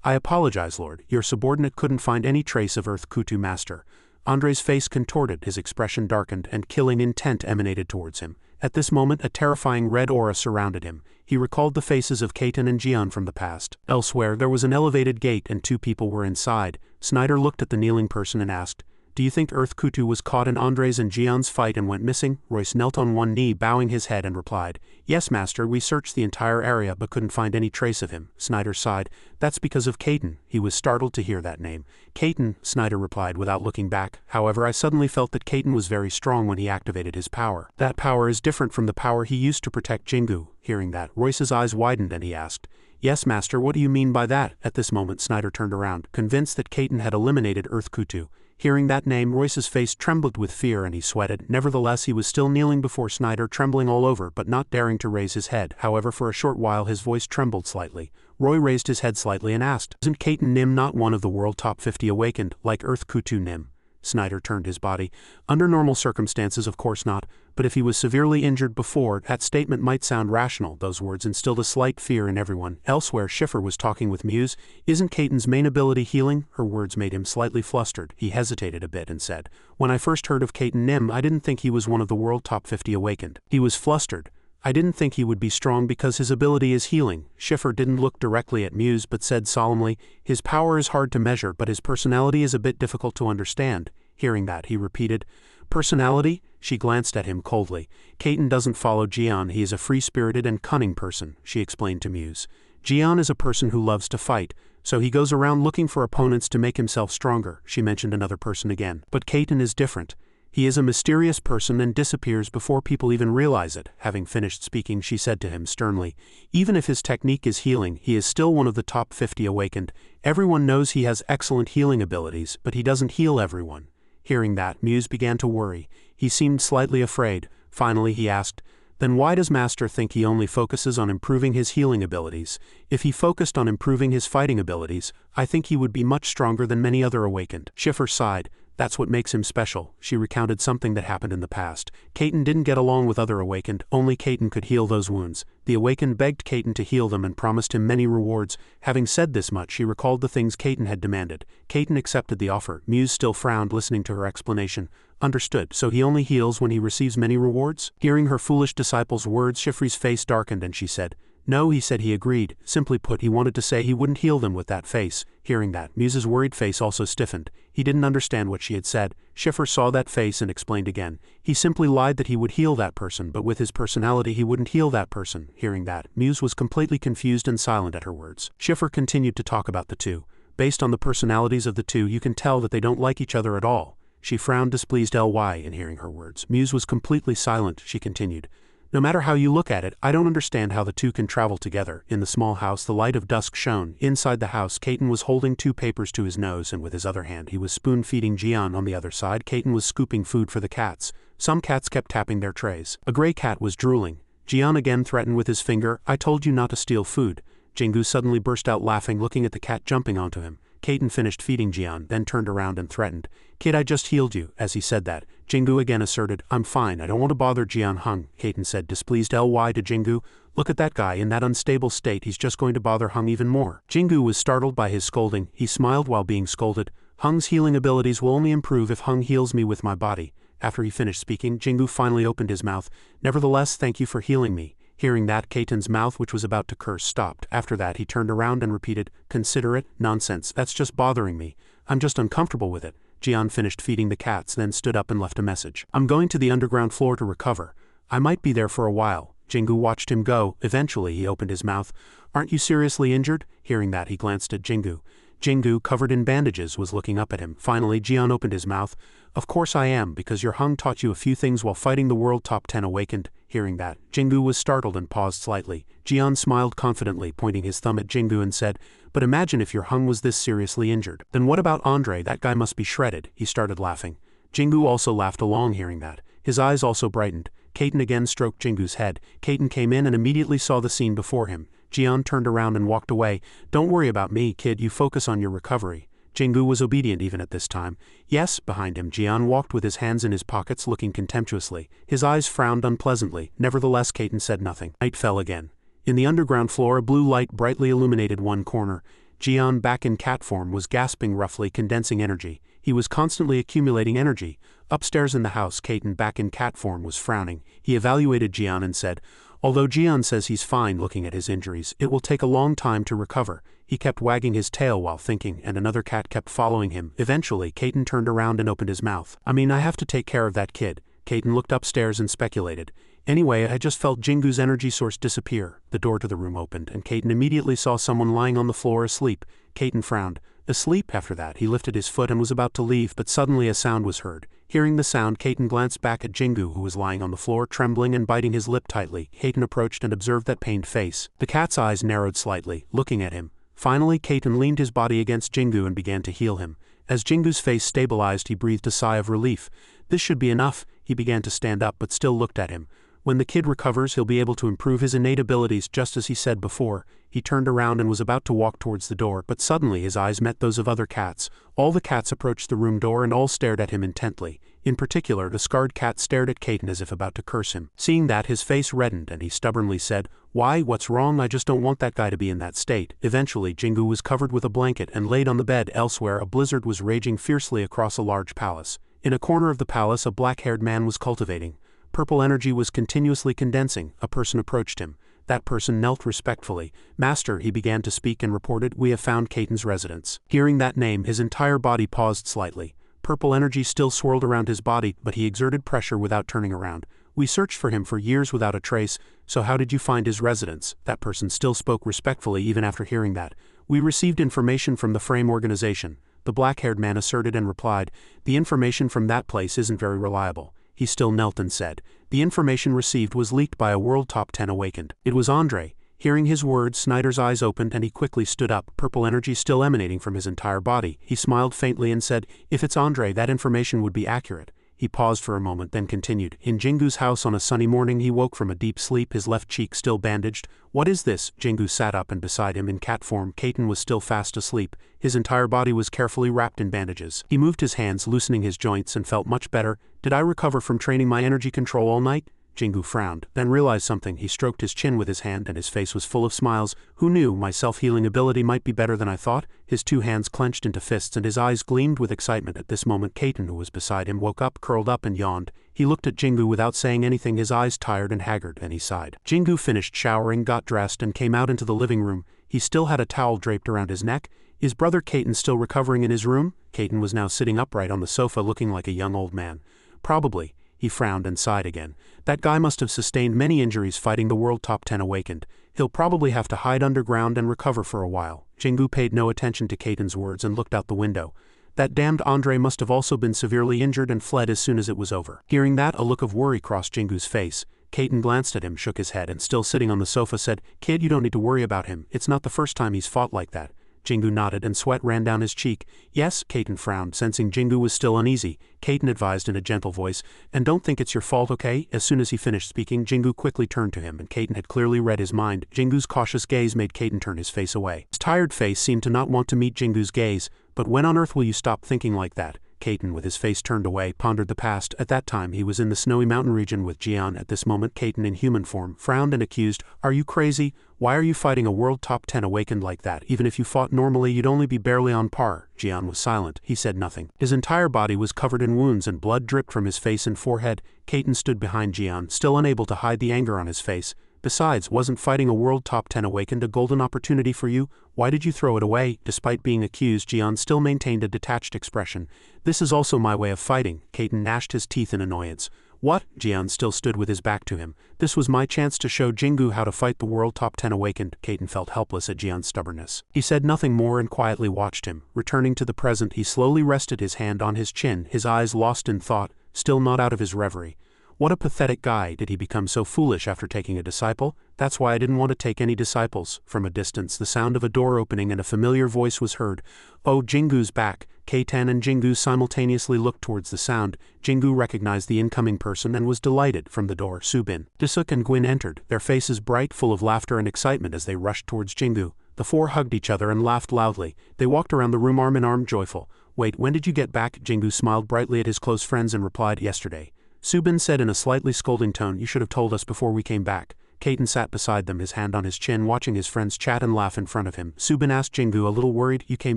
"I apologize, Lord. Your subordinate couldn't find any trace of Earth Kutu, master." Andre's face contorted, his expression darkened, and killing intent emanated towards him. At this moment, a terrifying red aura surrounded him. He recalled the faces of Kaiten and Jian from the past. Elsewhere, there was an elevated gate and 2 people were inside. Snyder looked at the kneeling person and asked, "Do you think Earth Kutu was caught in Andre's and Jian's fight and went missing?" Royce knelt on one knee, bowing his head, and replied, "Yes, master, we searched the entire area but couldn't find any trace of him." Snyder sighed. "That's because of Kaiten." He was startled to hear that name. "Kaiten," Snyder replied without looking back. "However, I suddenly felt that Kaiten was very strong when he activated his power. That power is different from the power he used to protect Jingu." Hearing that, Royce's eyes widened and he asked, "Yes, master, what do you mean by that?" At this moment, Snyder turned around, convinced that Kaiten had eliminated Earth Kutu. Hearing that name, Royce's face trembled with fear and he sweated. Nevertheless, he was still kneeling before Snyder, trembling all over, but not daring to raise his head. However, for a short while his voice trembled slightly. Roy raised his head slightly and asked, "Isn't Kaiten Nim not one of the world top 50 awakened, like Earth Kutu Nim?" Snyder turned his body. "Under normal circumstances, of course not, but if he was severely injured before, that statement might sound rational." Those words instilled a slight fear in everyone. Elsewhere, Schiffer was talking with Muse. "Isn't Kaiten's main ability healing?" Her words made him slightly flustered. He hesitated a bit and said, "When I first heard of Kaiten Nim, I didn't think he was one of the world top 50 awakened." He was flustered. "I didn't think he would be strong because his ability is healing." Schiffer didn't look directly at Muse but said solemnly, "His power is hard to measure, but his personality is a bit difficult to understand." Hearing that, he repeated, Personality? She glanced at him coldly. Kaiten doesn't follow Jian, he is a free-spirited and cunning person, she explained to Muse. Jian is a person who loves to fight, so he goes around looking for opponents to make himself stronger, she mentioned another person again. But Kaiten is different. He is a mysterious person and disappears before people even realize it. Having finished speaking, she said to him sternly, even if his technique is healing, he is still one of the top 50 awakened. Everyone knows he has excellent healing abilities, but he doesn't heal everyone. Hearing that, Muse began to worry. He seemed slightly afraid. Finally he asked, then why does Master think he only focuses on improving his healing abilities? If he focused on improving his fighting abilities, I think he would be much stronger than many other awakened. Schiffer sighed. That's what makes him special. She recounted something that happened in the past. Kaiten didn't get along with other awakened, only Kaiten could heal those wounds. The awakened begged Kaiten to heal them and promised him many rewards. Having said this much, she recalled the things Kaiten had demanded. Kaiten accepted the offer. Muse still frowned listening to her explanation. Understood, so he only heals when he receives many rewards? Hearing her foolish disciple's words, Schiffer's face darkened and she said, no, he said he agreed. Simply put, he wanted to say he wouldn't heal them with that face. Hearing that, Muse's worried face also stiffened. He didn't understand what she had said. Schiffer saw that face and explained again. He simply lied that he would heal that person, but with his personality he wouldn't heal that person. Hearing that, Muse was completely confused and silent at her words. Schiffer continued to talk about the two. Based on the personalities of the two, you can tell that they don't like each other at all. She frowned displeased in hearing her words. Muse was completely silent. She continued. No matter how you look at it, I don't understand how the two can travel together. In the small house, the light of dusk shone. Inside the house, Kaiten was holding 2 papers to his nose, and with his other hand he was spoon-feeding Jian. On the other side, Kaiten was scooping food for the cats. Some cats kept tapping their trays. A gray cat was drooling. Jian again threatened with his finger, I told you not to steal food. Jingu suddenly burst out laughing, looking at the cat jumping onto him. Kaiten finished feeding Jian, then turned around and threatened. Kid, I just healed you. As he said that, Jingu again asserted, I'm fine, I don't want to bother Jian Hung. Kaiten said displeased to Jingu, look at that guy in that unstable state, he's just going to bother Hung even more. Jingu was startled by his scolding. He smiled while being scolded. Hung's healing abilities will only improve if Hung heals me with my body. After he finished speaking, Jingu finally opened his mouth. Nevertheless, thank you for healing me. Hearing that, Kaiten's mouth, which was about to curse, stopped. After that, he turned around and repeated, consider it, nonsense, that's just bothering me. I'm just uncomfortable with it. Jian finished feeding the cats, then stood up and left a message. I'm going to the underground floor to recover. I might be there for a while. Jingu watched him go. Eventually, he opened his mouth. Aren't you seriously injured? Hearing that, he glanced at Jingu. Jingu, covered in bandages, was looking up at him. Finally, Jian opened his mouth. Of course I am, because your Hung taught you a few things while fighting the world top 10 awakened. Hearing that, Jingu was startled and paused slightly. Jian smiled confidently, pointing his thumb at Jingu and said, but imagine if your Hung was this seriously injured. Then what about Andre? That guy must be shredded. He started laughing. Jingu also laughed along. Hearing that, his eyes also brightened. Kaiten again stroked Jingu's head. Kaiten came in and immediately saw the scene before him. Jian turned around and walked away. Don't worry about me, kid, you focus on your recovery. Jingu was obedient even at this time. Yes, behind him, Jian walked with his hands in his pockets, looking contemptuously. His eyes frowned unpleasantly. Nevertheless, Kaiten said nothing. Night fell again. In the underground floor, a blue light brightly illuminated one corner. Jian, back in cat form, was gasping roughly, condensing energy. He was constantly accumulating energy. Upstairs in the house, Kaiten, back in cat form, was frowning. He evaluated Jian and said, although Jian says he's fine looking at his injuries, it will take a long time to recover. He kept wagging his tail while thinking, and another cat kept following him. Eventually, Kaiten turned around and opened his mouth. I mean, I have to take care of that kid. Kaiten looked upstairs and speculated. Anyway, I just felt Jingu's energy source disappear. The door to the room opened, and Kaiten immediately saw someone lying on the floor asleep. Kaiten frowned. Asleep? After that, he lifted his foot and was about to leave, but suddenly a sound was heard. Hearing the sound, Kaiten glanced back at Jingu, who was lying on the floor, trembling and biting his lip tightly. Kaiten approached and observed that pained face. The cat's eyes narrowed slightly, looking at him. Finally, Kaiten leaned his body against Jingu and began to heal him. As Jingu's face stabilized, he breathed a sigh of relief. This should be enough. He began to stand up but still looked at him. When the kid recovers, he'll be able to improve his innate abilities just as he said before. He turned around and was about to walk towards the door, but suddenly his eyes met those of other cats. All the cats approached the room door and all stared at him intently. In particular, the scarred cat stared at Kaiten as if about to curse him. Seeing that, his face reddened and he stubbornly said, why, what's wrong? I just don't want that guy to be in that state. Eventually, Jingu was covered with a blanket and laid on the bed. Elsewhere, a blizzard was raging fiercely across a large palace. In a corner of the palace, a black-haired man was cultivating. Purple energy was continuously condensing. A person approached him. That person knelt respectfully. Master, he began to speak and reported, we have found Kaiten's residence. Hearing that name, his entire body paused slightly. Purple energy still swirled around his body, but he exerted pressure without turning around. We searched for him for years without a trace, so how did you find his residence? That person still spoke respectfully even after hearing that. We received information from the Frame organization, the black-haired man asserted and replied. The information from that place isn't very reliable. He still knelt and said, the information received was leaked by a world top 10 awakened. It was Andre. Hearing his words, Snyder's eyes opened and he quickly stood up, purple energy still emanating from his entire body. He smiled faintly and said, if it's Andre, that information would be accurate. He paused for a moment, then continued. In Jingu's house on a sunny morning he woke from a deep sleep, his left cheek still bandaged. What is this? Jingu sat up and beside him in cat form, Kaiten was still fast asleep. His entire body was carefully wrapped in bandages. He moved his hands, loosening his joints, and felt much better. Did I recover from training my energy control all night? Jingu frowned, then realized something. He stroked his chin with his hand and his face was full of smiles. Who knew my self-healing ability might be better than I thought? His two hands clenched into fists and his eyes gleamed with excitement. At this moment Kaiten, who was beside him, woke up, curled up and yawned. He looked at Jingu without saying anything, his eyes tired and haggard, and he sighed. Jingu finished showering, got dressed and came out into the living room. He still had a towel draped around his neck. Is brother Kaiten still recovering in his room? Kaiten was now sitting upright on the sofa looking like a young old man. Probably. He frowned and sighed again. That guy must have sustained many injuries fighting the world top 10 awakened. He'll probably have to hide underground and recover for a while. Jingu paid no attention to Kaiten's words and looked out the window. That damned Andre must have also been severely injured and fled as soon as it was over. Hearing that, a look of worry crossed Jingu's face. Kaiten glanced at him, shook his head, and still sitting on the sofa said, Kid, you don't need to worry about him. It's not the first time he's fought like that. Jingu nodded and sweat ran down his cheek. Yes, Kaiten frowned, sensing Jingu was still uneasy. Kaiten advised in a gentle voice, and don't think it's your fault, okay? As soon as he finished speaking, Jingu quickly turned to him and Kaiten had clearly read his mind. Jingu's cautious gaze made Kaiten turn his face away. His tired face seemed to not want to meet Jingu's gaze. But when on earth will you stop thinking like that? Kaiten, with his face turned away, pondered the past. At that time he was in the snowy mountain region with Jian. At this moment Kaiten, in human form, frowned and accused, Are you crazy? Why are you fighting a world top 10 awakened like that? Even if you fought normally you'd only be barely on par. Jian was silent. He said nothing. His entire body was covered in wounds and blood dripped from his face and forehead. Kaiten stood behind Jian, still unable to hide the anger on his face. Besides, wasn't fighting a world top 10 awakened a golden opportunity for you? Why did you throw it away? Despite being accused, Jian still maintained a detached expression. This is also my way of fighting. Kaiten gnashed his teeth in annoyance. What? Jian still stood with his back to him. This was my chance to show Jingu how to fight the world top 10 awakened. Kaiten felt helpless at Jian's stubbornness. He said nothing more and quietly watched him. Returning to the present, he slowly rested his hand on his chin, his eyes lost in thought, still not out of his reverie. What a pathetic guy. Did he become so foolish after taking a disciple? That's why I didn't want to take any disciples. From a distance, the sound of a door opening and a familiar voice was heard. Oh, Jingu's back. Kaiten and Jingu simultaneously looked towards the sound. Jingu recognized the incoming person and was delighted. From the door, Subin, Disuk and Gwyn entered, their faces bright, full of laughter and excitement as they rushed towards Jingu. The four hugged each other and laughed loudly. They walked around the room arm in arm, joyful. Wait, when did you get back? Jingu smiled brightly at his close friends and replied, Yesterday. Subin said in a slightly scolding tone, You should have told us before we came back. Kaiten sat beside them, his hand on his chin, watching his friends chat and laugh in front of him. Subin asked Jingu, a little worried, You came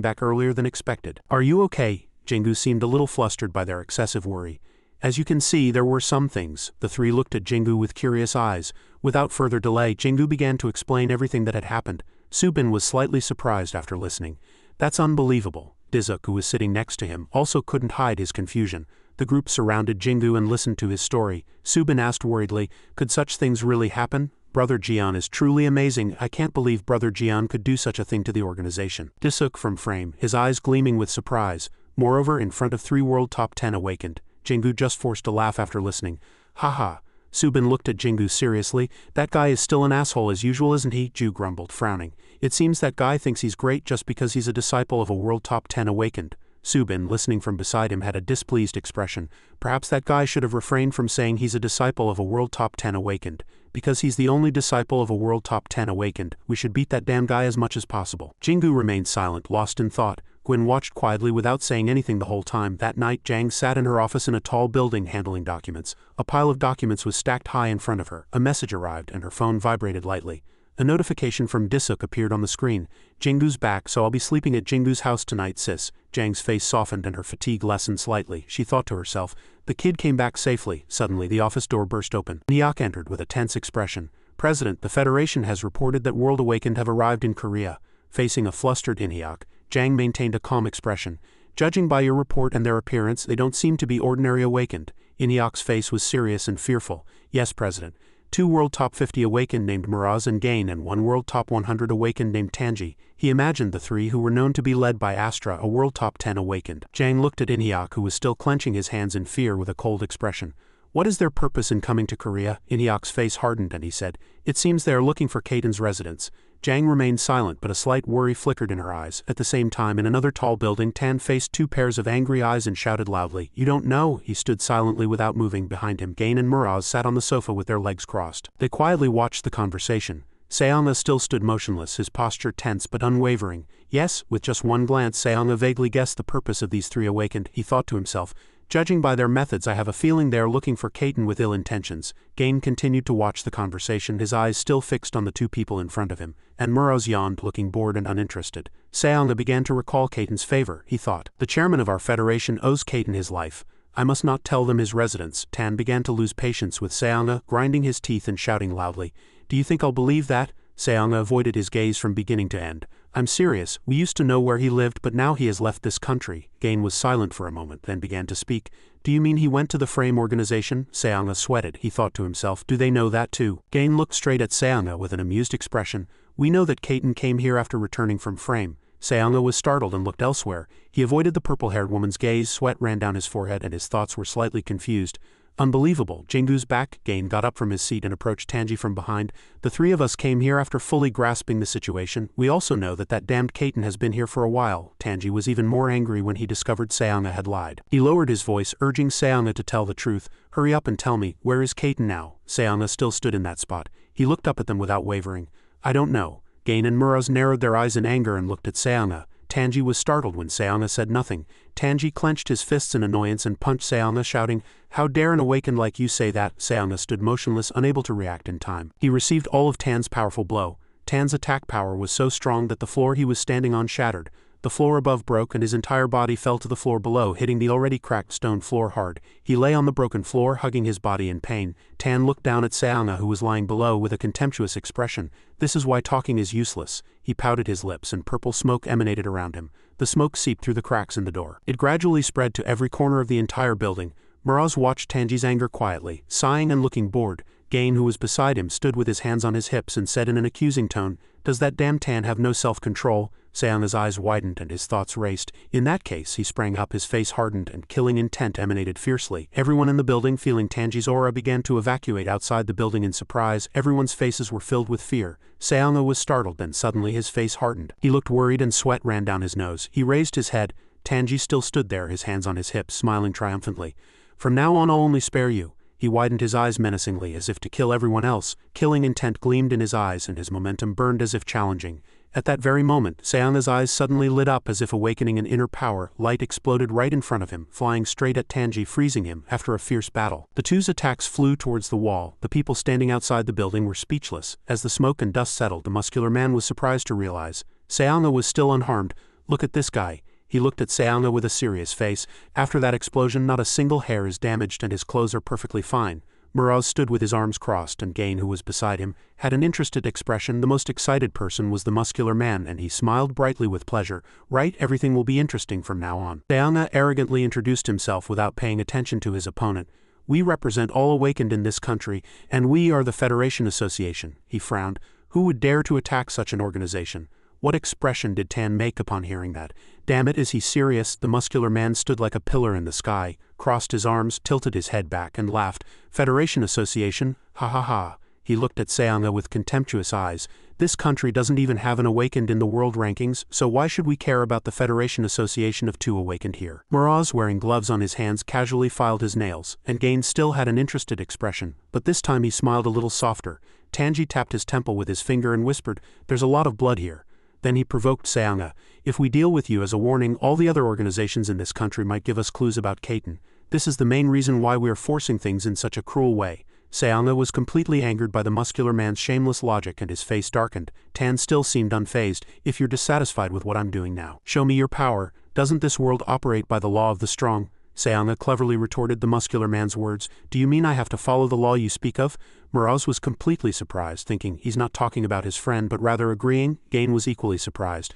back earlier than expected. Are you okay? Jingu seemed a little flustered by their excessive worry. As you can see, there were some things. The three looked at Jingu with curious eyes. Without further delay, Jingu began to explain everything that had happened. Subin was slightly surprised after listening. That's unbelievable. Disuk, who was sitting next to him, also couldn't hide his confusion. The group surrounded Jingu and listened to his story. Subin asked worriedly, Could such things really happen? Brother Jian is truly amazing. I can't believe Brother Jian could do such a thing to the organization. Disuk from frame, his eyes gleaming with surprise. Moreover, in front of 3 world top 10 awakened. Jingu just forced a laugh after listening. Haha. Subin looked at Jingu seriously. That guy is still an asshole as usual, isn't he? Ju grumbled, frowning. It seems that guy thinks he's great just because he's a disciple of a world top 10 awakened. Subin, listening from beside him, had a displeased expression. Perhaps that guy should have refrained from saying he's a disciple of a world top 10 awakened. Because he's the only disciple of a world top 10 awakened, we should beat that damn guy as much as possible. Jingu remained silent, lost in thought. Gwyn watched quietly without saying anything the whole time. That night, Jang sat in her office in a tall building handling documents. A pile of documents was stacked high in front of her. A message arrived and her phone vibrated lightly. A notification from Disuk appeared on the screen. Jingu's back, so I'll be sleeping at Jingu's house tonight, sis. Jang's face softened and her fatigue lessened slightly. She thought to herself, the kid came back safely. Suddenly, the office door burst open. Nyak entered with a tense expression. President, the Federation has reported that World Awakened have arrived in Korea. Facing a flustered Inhyuk, Jang maintained a calm expression. Judging by your report and their appearance, they don't seem to be ordinary awakened. Inhyok's face was serious and fearful. Yes, President. 2 World Top 50 awakened named Miraz and Gain and 1 World Top 100 awakened named Tanji. He imagined the 3 who were known to be led by Astra, a World Top 10 awakened. Jang looked at Inhyok, who was still clenching his hands in fear, with a cold expression. What is their purpose in coming to Korea? Inhyok's face hardened and he said, It seems they are looking for Kaiten's residence. Jang remained silent, but a slight worry flickered in her eyes. At the same time, in another tall building, Tan faced 2 pairs of angry eyes and shouted loudly, You don't know! He stood silently without moving. Behind him, Gain and Miraz sat on the sofa with their legs crossed. They quietly watched the conversation. Seonga still stood motionless, his posture tense but unwavering. Yes, with just one glance, Seonga vaguely guessed the purpose of these 3 awakened. He thought to himself, Judging by their methods, I have a feeling they are looking for Kaiten with ill intentions. Gain continued to watch the conversation, his eyes still fixed on the 2 people in front of him, and Miraz yawned, looking bored and uninterested. Seonga began to recall Kaiten's favor, he thought. The chairman of our federation owes Kaiten his life. I must not tell them his residence. Tan began to lose patience with Seonga, grinding his teeth and shouting loudly, Do you think I'll believe that? Seonga avoided his gaze from beginning to end. I'm serious, we used to know where he lived, but now he has left this country. Gain was silent for a moment, then began to speak. Do you mean he went to the Frame organization? Seonga sweated. He thought to himself, Do they know that too? Gain looked straight at Seonga with an amused expression. We know that Kaiten came here after returning from Frame. Seonga was startled and looked elsewhere. He avoided the purple-haired woman's gaze, sweat ran down his forehead and his thoughts were slightly confused. Unbelievable. Jingu's back. Gain got up from his seat and approached Tanji from behind. The 3 of us came here after fully grasping the situation. We also know that damned Kaiten has been here for a while. Tanji was even more angry when he discovered Seonga had lied. He lowered his voice, urging Seonga to tell the truth. Hurry up and tell me, where is Kaiten now? Seonga still stood in that spot. He looked up at them without wavering. I don't know. Gain and Miraz narrowed their eyes in anger and looked at Seonga. Tanji was startled when Seonga said nothing. Tanji clenched his fists in annoyance and punched Seonga, shouting, How dare an awakened like you say that? Seonga stood motionless, unable to react in time. He received all of Tan's powerful blow. Tan's attack power was so strong that the floor he was standing on shattered. The floor above broke and his entire body fell to the floor below, hitting the already cracked stone floor hard. He lay on the broken floor, hugging his body in pain. Tan looked down at Seonga, who was lying below, with a contemptuous expression. This is why talking is useless. He pouted his lips and purple smoke emanated around him. The smoke seeped through the cracks in the door. It gradually spread to every corner of the entire building. Miraz watched Tanji's anger quietly, sighing and looking bored. Gain, who was beside him, stood with his hands on his hips and said in an accusing tone, Does that damn Tan have no self-control? Seonga's eyes widened and his thoughts raced. In that case, he sprang up, his face hardened and killing intent emanated fiercely. Everyone in the building, feeling Tanji's aura, began to evacuate outside the building in surprise. Everyone's faces were filled with fear. Seonga was startled, then suddenly his face hardened. He looked worried and sweat ran down his nose. He raised his head. Tanji still stood there, his hands on his hips, smiling triumphantly. From now on I'll only spare you. He widened his eyes menacingly as if to kill everyone else. Killing intent gleamed in his eyes and his momentum burned as if challenging. At that very moment, Seonga's eyes suddenly lit up as if awakening an inner power. Light exploded right in front of him, flying straight at Tanji, freezing him after a fierce battle. The 2's attacks flew towards the wall. The people standing outside the building were speechless. As the smoke and dust settled, the muscular man was surprised to realize Seonga was still unharmed. Look at this guy. He looked at Seonga with a serious face. After that explosion, not a single hair is damaged and his clothes are perfectly fine. Miraz stood with his arms crossed, and Gain, who was beside him, had an interested expression. The most excited person was the muscular man, and he smiled brightly with pleasure. Right, everything will be interesting from now on. Seonga arrogantly introduced himself without paying attention to his opponent. We represent all awakened in this country, and we are the Federation Association. He frowned. Who would dare to attack such an organization? What expression did Tan make upon hearing that? Damn it, is he serious? The muscular man stood like a pillar in the sky, crossed his arms, tilted his head back, and laughed. Federation Association? Ha ha ha. He looked at Seonga with contemptuous eyes. This country doesn't even have an awakened in the world rankings, so why should we care about the Federation Association of 2 awakened here? Miraz, wearing gloves on his hands, casually filed his nails, and Gain still had an interested expression, but this time he smiled a little softer. Tanji tapped his temple with his finger and whispered, There's a lot of blood here. Then he provoked Seonga. If we deal with you as a warning, all the other organizations in this country might give us clues about Kaiten. This is the main reason why we are forcing things in such a cruel way. Seonga was completely angered by the muscular man's shameless logic and his face darkened. Tan still seemed unfazed. If you're dissatisfied with what I'm doing now, show me your power. Doesn't this world operate by the law of the strong? Seonga cleverly retorted the muscular man's words. Do you mean I have to follow the law you speak of? Miraz was completely surprised, thinking he's not talking about his friend but rather agreeing. Gain was equally surprised.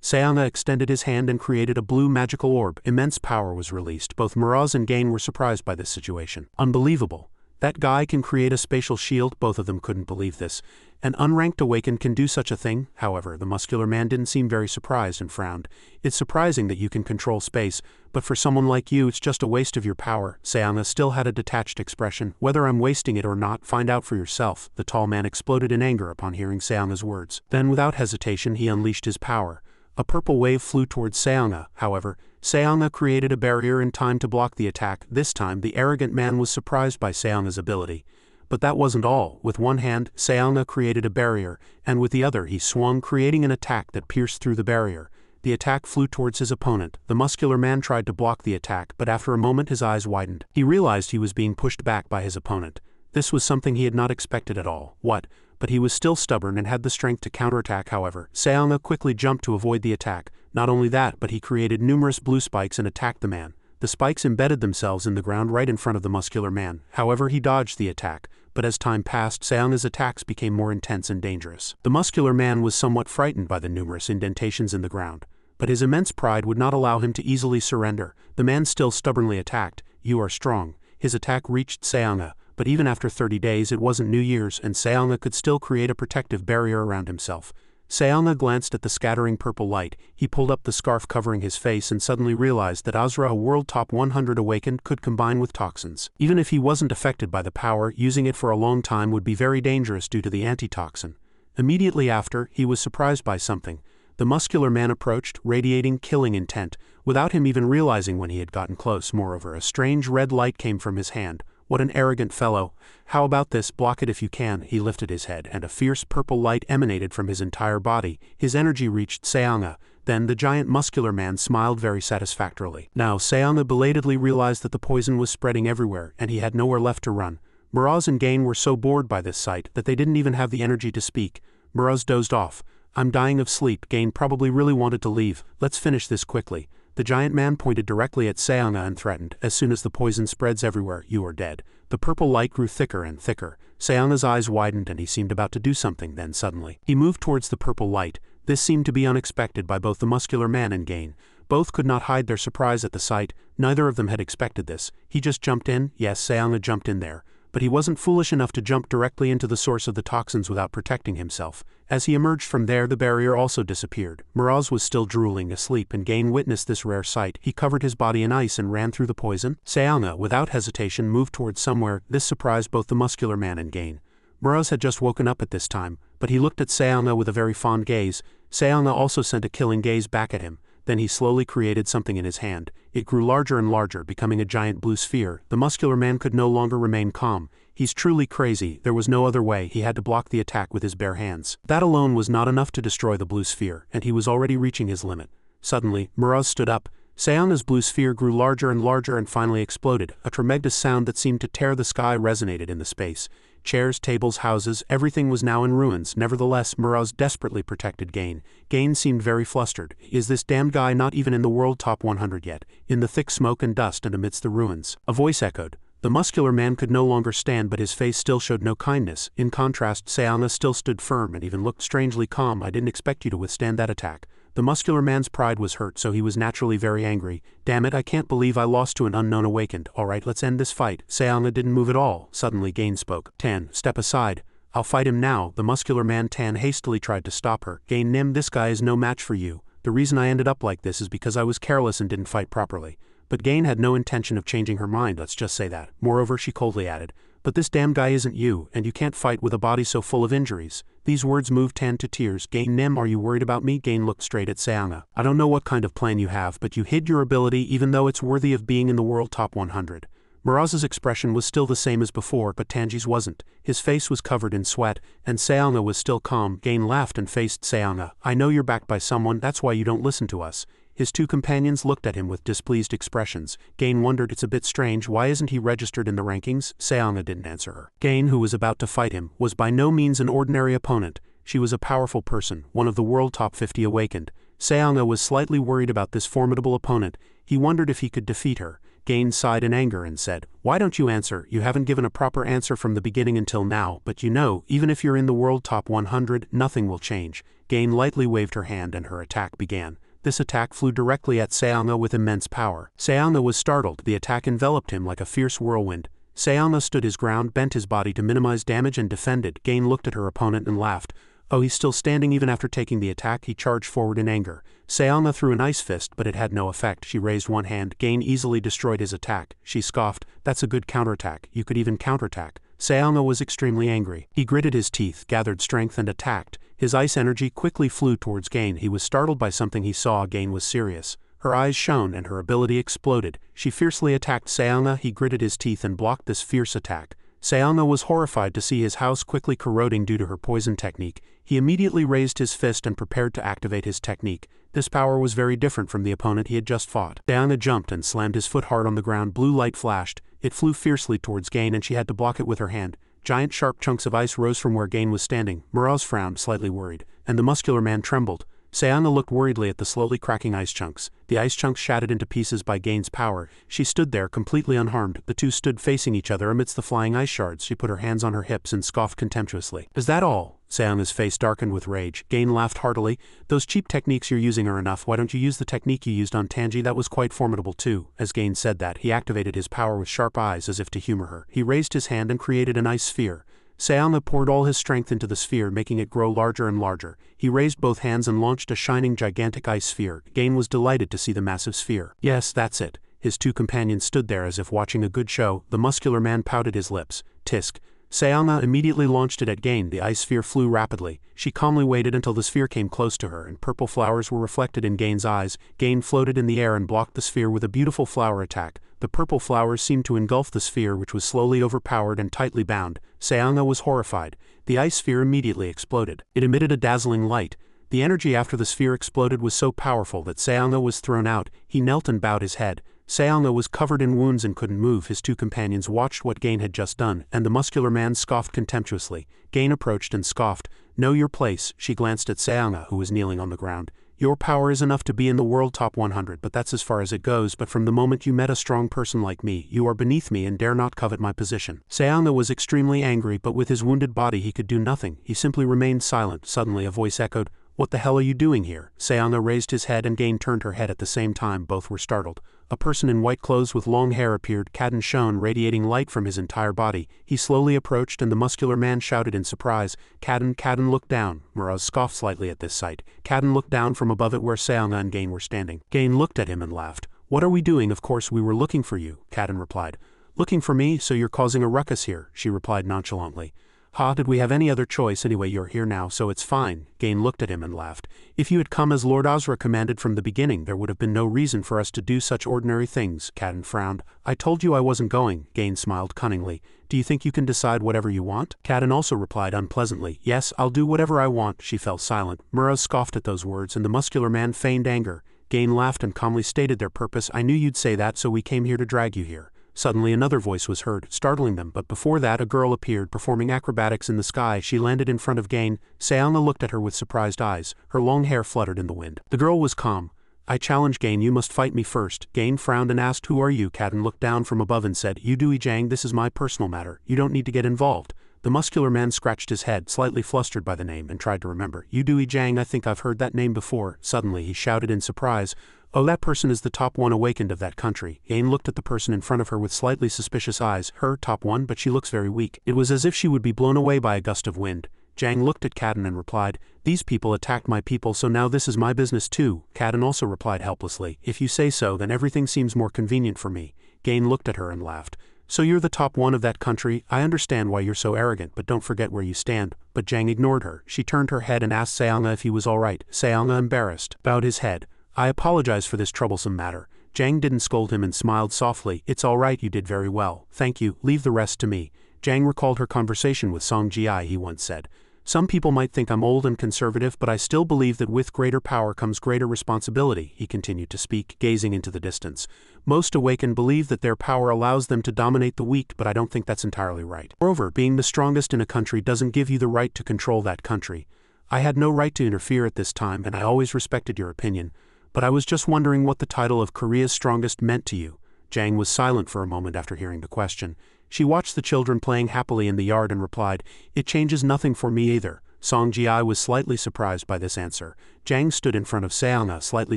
Seanga extended his hand and created a blue magical orb. Immense power was released. Both Miraz and Gain were surprised by this situation. Unbelievable. That guy can create a spatial shield. Both of them couldn't believe this. An unranked awakened can do such a thing. However, the muscular man didn't seem very surprised and frowned. It's surprising that you can control space, but for someone like you it's just a waste of your power. Seanga still had a detached expression. Whether I'm wasting it or not, find out for yourself. The tall man exploded in anger upon hearing Seanga's words. Then without hesitation he unleashed his power. A purple wave flew towards Seanga. However, Seanga created a barrier in time to block the attack. This time the arrogant man was surprised by Seanga's ability. But that wasn't all. With one hand, Seanga created a barrier, and with the other he swung, creating an attack that pierced through the barrier. The attack flew towards his opponent. The muscular man tried to block the attack, but after a moment his eyes widened. He realized he was being pushed back by his opponent. This was something he had not expected at all. What? But he was still stubborn and had the strength to counterattack. However, Seanga quickly jumped to avoid the attack. Not only that, but he created numerous blue spikes and attacked the man. The spikes embedded themselves in the ground right in front of the muscular man. However, he dodged the attack, but as time passed, Seanga's attacks became more intense and dangerous. The muscular man was somewhat frightened by the numerous indentations in the ground, but his immense pride would not allow him to easily surrender. The man still stubbornly attacked. You are strong. His attack reached Seanga, but even after 30 days it wasn't New Year's and Seanga could still create a protective barrier around himself. Seanga glanced at the scattering purple light. He pulled up the scarf covering his face and suddenly realized that Azra, a world top 100 awakened, could combine with toxins. Even if he wasn't affected by the power, using it for a long time would be very dangerous due to the antitoxin. Immediately after, he was surprised by something. The muscular man approached, radiating killing intent, without him even realizing when he had gotten close. Moreover, a strange red light came from his hand. What an arrogant fellow. How about this? Block it if you can. He lifted his head, and a fierce purple light emanated from his entire body. His energy reached Seanga. Then the giant muscular man smiled very satisfactorily. Now Seanga belatedly realized that the poison was spreading everywhere, and he had nowhere left to run. Miraz and Gain were so bored by this sight that they didn't even have the energy to speak. Miraz dozed off. I'm dying of sleep. Gain probably really wanted to leave. Let's finish this quickly. The giant man pointed directly at Seanga and threatened, as soon as the poison spreads everywhere, you are dead. The purple light grew thicker and thicker. Seanga's eyes widened and he seemed about to do something. Then suddenly, he moved towards the purple light. This seemed to be unexpected by both the muscular man and Gain. Both could not hide their surprise at the sight. Neither of them had expected this. He just jumped in. Yes, Seanga jumped in there. But he wasn't foolish enough to jump directly into the source of the toxins without protecting himself. As he emerged from there, the barrier also disappeared. Miraz was still drooling, asleep, and Gain witnessed this rare sight. He covered his body in ice and ran through the poison. Seanga, without hesitation, moved towards somewhere. This surprised both the muscular man and Gain. Miraz had just woken up at this time, but he looked at Seanga with a very fond gaze. Seanga also sent a killing gaze back at him. Then he slowly created something in his hand. It grew larger and larger, becoming a giant blue sphere. The muscular man could no longer remain calm. He's truly crazy. There was no other way. He had to block the attack with his bare hands. That alone was not enough to destroy the blue sphere, and he was already reaching his limit. Suddenly, Miraz stood up. Seanga's blue sphere grew larger and finally exploded. A tremendous sound that seemed to tear the sky resonated in the space. Chairs, tables, houses, everything was now in ruins. Nevertheless, Miraz desperately protected Gain. Gain seemed very flustered. Is this damned guy not even in the world top 100 yet? In the thick smoke and dust and amidst the ruins, a voice echoed. The muscular man could no longer stand, but his face still showed no kindness. In contrast, Seanga still stood firm and even looked strangely calm. I didn't expect you to withstand that attack. The muscular man's pride was hurt, so he was naturally very angry. Damn it, I can't believe I lost to an unknown awakened. Alright, let's end this fight. Seanga didn't move at all. Suddenly Gain spoke. Tan, step aside. I'll fight him now. The muscular man Tan hastily tried to stop her. Gain, Nim, this guy is no match for you. The reason I ended up like this is because I was careless and didn't fight properly. But Gain had no intention of changing her mind, let's just say that. Moreover, she coldly added, but this damn guy isn't you, and you can't fight with a body so full of injuries. These words moved Tan to tears. Gain, Nim, are you worried about me? Gain looked straight at Seanga. I don't know what kind of plan you have, but you hid your ability even though it's worthy of being in the world top 100. Miraz's expression was still the same as before, but Tanji's wasn't. His face was covered in sweat, and Seanga was still calm. Gain laughed and faced Seanga. I know you're backed by someone, that's why you don't listen to us. His two companions looked at him with displeased expressions. Gain wondered, it's a bit strange, why isn't he registered in the rankings? Seanga didn't answer her. Gain, who was about to fight him, was by no means an ordinary opponent. She was a powerful person, one of the world top 50 awakened. Seanga was slightly worried about this formidable opponent. He wondered if he could defeat her. Gain sighed in anger and said, "Why don't you answer? You haven't given a proper answer from the beginning until now, but you know, even if you're in the world top 100, nothing will change." Gain lightly waved her hand and her attack began. This attack flew directly at Seonga with immense power. Seonga was startled. The attack enveloped him like a fierce whirlwind. Seonga stood his ground, bent his body to minimize damage and defended. Gain looked at her opponent and laughed. Oh, he's still standing even after taking the attack. He charged forward in anger. Seonga threw an ice fist, but it had no effect. She raised one hand. Gain easily destroyed his attack. She scoffed, "That's a good counterattack. You could even counterattack." Seonga was extremely angry. He gritted his teeth, gathered strength and attacked. His ice energy quickly flew towards Gain. He was startled by something he saw. Gain was serious. Her eyes shone and her ability exploded. She fiercely attacked Seonga. He gritted his teeth and blocked this fierce attack. Seonga was horrified to see his house quickly corroding due to her poison technique. He immediately raised his fist and prepared to activate his technique. This power was very different from the opponent he had just fought. Seonga jumped and slammed his foot hard on the ground. Blue light flashed. It flew fiercely towards Gain and she had to block it with her hand. Giant sharp chunks of ice rose from where Gain was standing. Muraz frowned, slightly worried, and the muscular man trembled. Seonga looked worriedly at the slowly cracking ice chunks. The ice chunks shattered into pieces by Gain's power. She stood there, completely unharmed. The two stood facing each other amidst the flying ice shards. She put her hands on her hips and scoffed contemptuously. "Is that all?" Seonga's face darkened with rage. Gain laughed heartily. "Those cheap techniques you're using are enough. Why don't you use the technique you used on Tanji? That was quite formidable too." As Gain said that, he activated his power with sharp eyes as if to humor her. He raised his hand and created an ice sphere. Seonga poured all his strength into the sphere, making it grow larger and larger. He raised both hands and launched a shining, gigantic ice sphere. Gain was delighted to see the massive sphere. "Yes, that's it." His two companions stood there as if watching a good show. The muscular man pouted his lips. "Tisk." Seonga immediately launched it at Gain. The ice sphere flew rapidly. She calmly waited until the sphere came close to her and purple flowers were reflected in Gain's eyes. Gain floated in the air and blocked the sphere with a beautiful flower attack. The purple flowers seemed to engulf the sphere, which was slowly overpowered and tightly bound. Seonga was horrified. The ice sphere immediately exploded. It emitted a dazzling light. The energy after the sphere exploded was so powerful that Seonga was thrown out. He knelt and bowed his head. Seonga was covered in wounds and couldn't move. His two companions watched what Gain had just done, and the muscular man scoffed contemptuously. Gain approached and scoffed. "Know your place." She glanced at Seonga, who was kneeling on the ground. "Your power is enough to be in the world top 100, but that's as far as it goes. But from the moment you met a strong person like me, you are beneath me and dare not covet my position." Seonga was extremely angry, but with his wounded body he could do nothing. He simply remained silent. Suddenly a voice echoed, "What the hell are you doing here?" Seonga raised his head and Gain turned her head at the same time. Both were startled. A person in white clothes with long hair appeared. Kadin shone, radiating light from his entire body. He slowly approached and the muscular man shouted in surprise, "Kadin!" Kadin looked down. Muraz scoffed slightly at this sight. Kadin looked down from above it where Seonga and Gain were standing. Gain looked at him and laughed. "What are we doing? Of course we were looking for you," Kadin replied. "Looking for me? So you're causing a ruckus here," she replied nonchalantly. "Ha, did we have any other choice? Anyway, you're here now, so it's fine." Gain looked at him and laughed. "If you had come as Lord Asra commanded from the beginning, there would have been no reason for us to do such ordinary things." Kadin frowned. "I told you I wasn't going." Gain smiled cunningly. "Do you think you can decide whatever you want?" Kadin also replied unpleasantly. "Yes, I'll do whatever I want." She fell silent. Muraz scoffed at those words, and the muscular man feigned anger. Gain laughed and calmly stated their purpose. "I knew you'd say that, so we came here to drag you here." Suddenly another voice was heard, startling them, but before that a girl appeared, performing acrobatics in the sky. She landed in front of Gain. Seonga looked at her with surprised eyes. Her long hair fluttered in the wind. The girl was calm. "I challenge Gain, you must fight me first." Gain frowned and asked, "Who are you?" Kadin looked down from above and said, "Yudui Jang, this is my personal matter. You don't need to get involved." The muscular man scratched his head, slightly flustered by the name, and tried to remember. "Yudui Jang, I think I've heard that name before." Suddenly he shouted in surprise, "Oh, that person is the top one awakened of that country." Gain looked at the person in front of her with slightly suspicious eyes. "Her, top one, but she looks very weak." It was as if she would be blown away by a gust of wind. Jang looked at Kadin and replied, "These people attacked my people, so now this is my business too." Kadin also replied helplessly, "If you say so, then everything seems more convenient for me." Gain looked at her and laughed. "So you're the top one of that country? I understand why you're so arrogant, but don't forget where you stand." But Jang ignored her. She turned her head and asked Seonga if he was all right. Seonga, embarrassed, bowed his head. "I apologize for this troublesome matter." Jang didn't scold him and smiled softly. "It's all right, you did very well. Thank you, leave the rest to me." Jang recalled her conversation with Song Ji. He once said, "Some people might think I'm old and conservative, but I still believe that with greater power comes greater responsibility." He continued to speak, gazing into the distance. "Most awakened believe that their power allows them to dominate the weak, but I don't think that's entirely right. Moreover, being the strongest in a country doesn't give you the right to control that country. I had no right to interfere at this time, and I always respected your opinion. But I was just wondering what the title of Korea's strongest meant to you." Jang was silent for a moment after hearing the question. She watched the children playing happily in the yard and replied, "It changes nothing for me either." Song Ji was slightly surprised by this answer. Jang stood in front of Seanga, slightly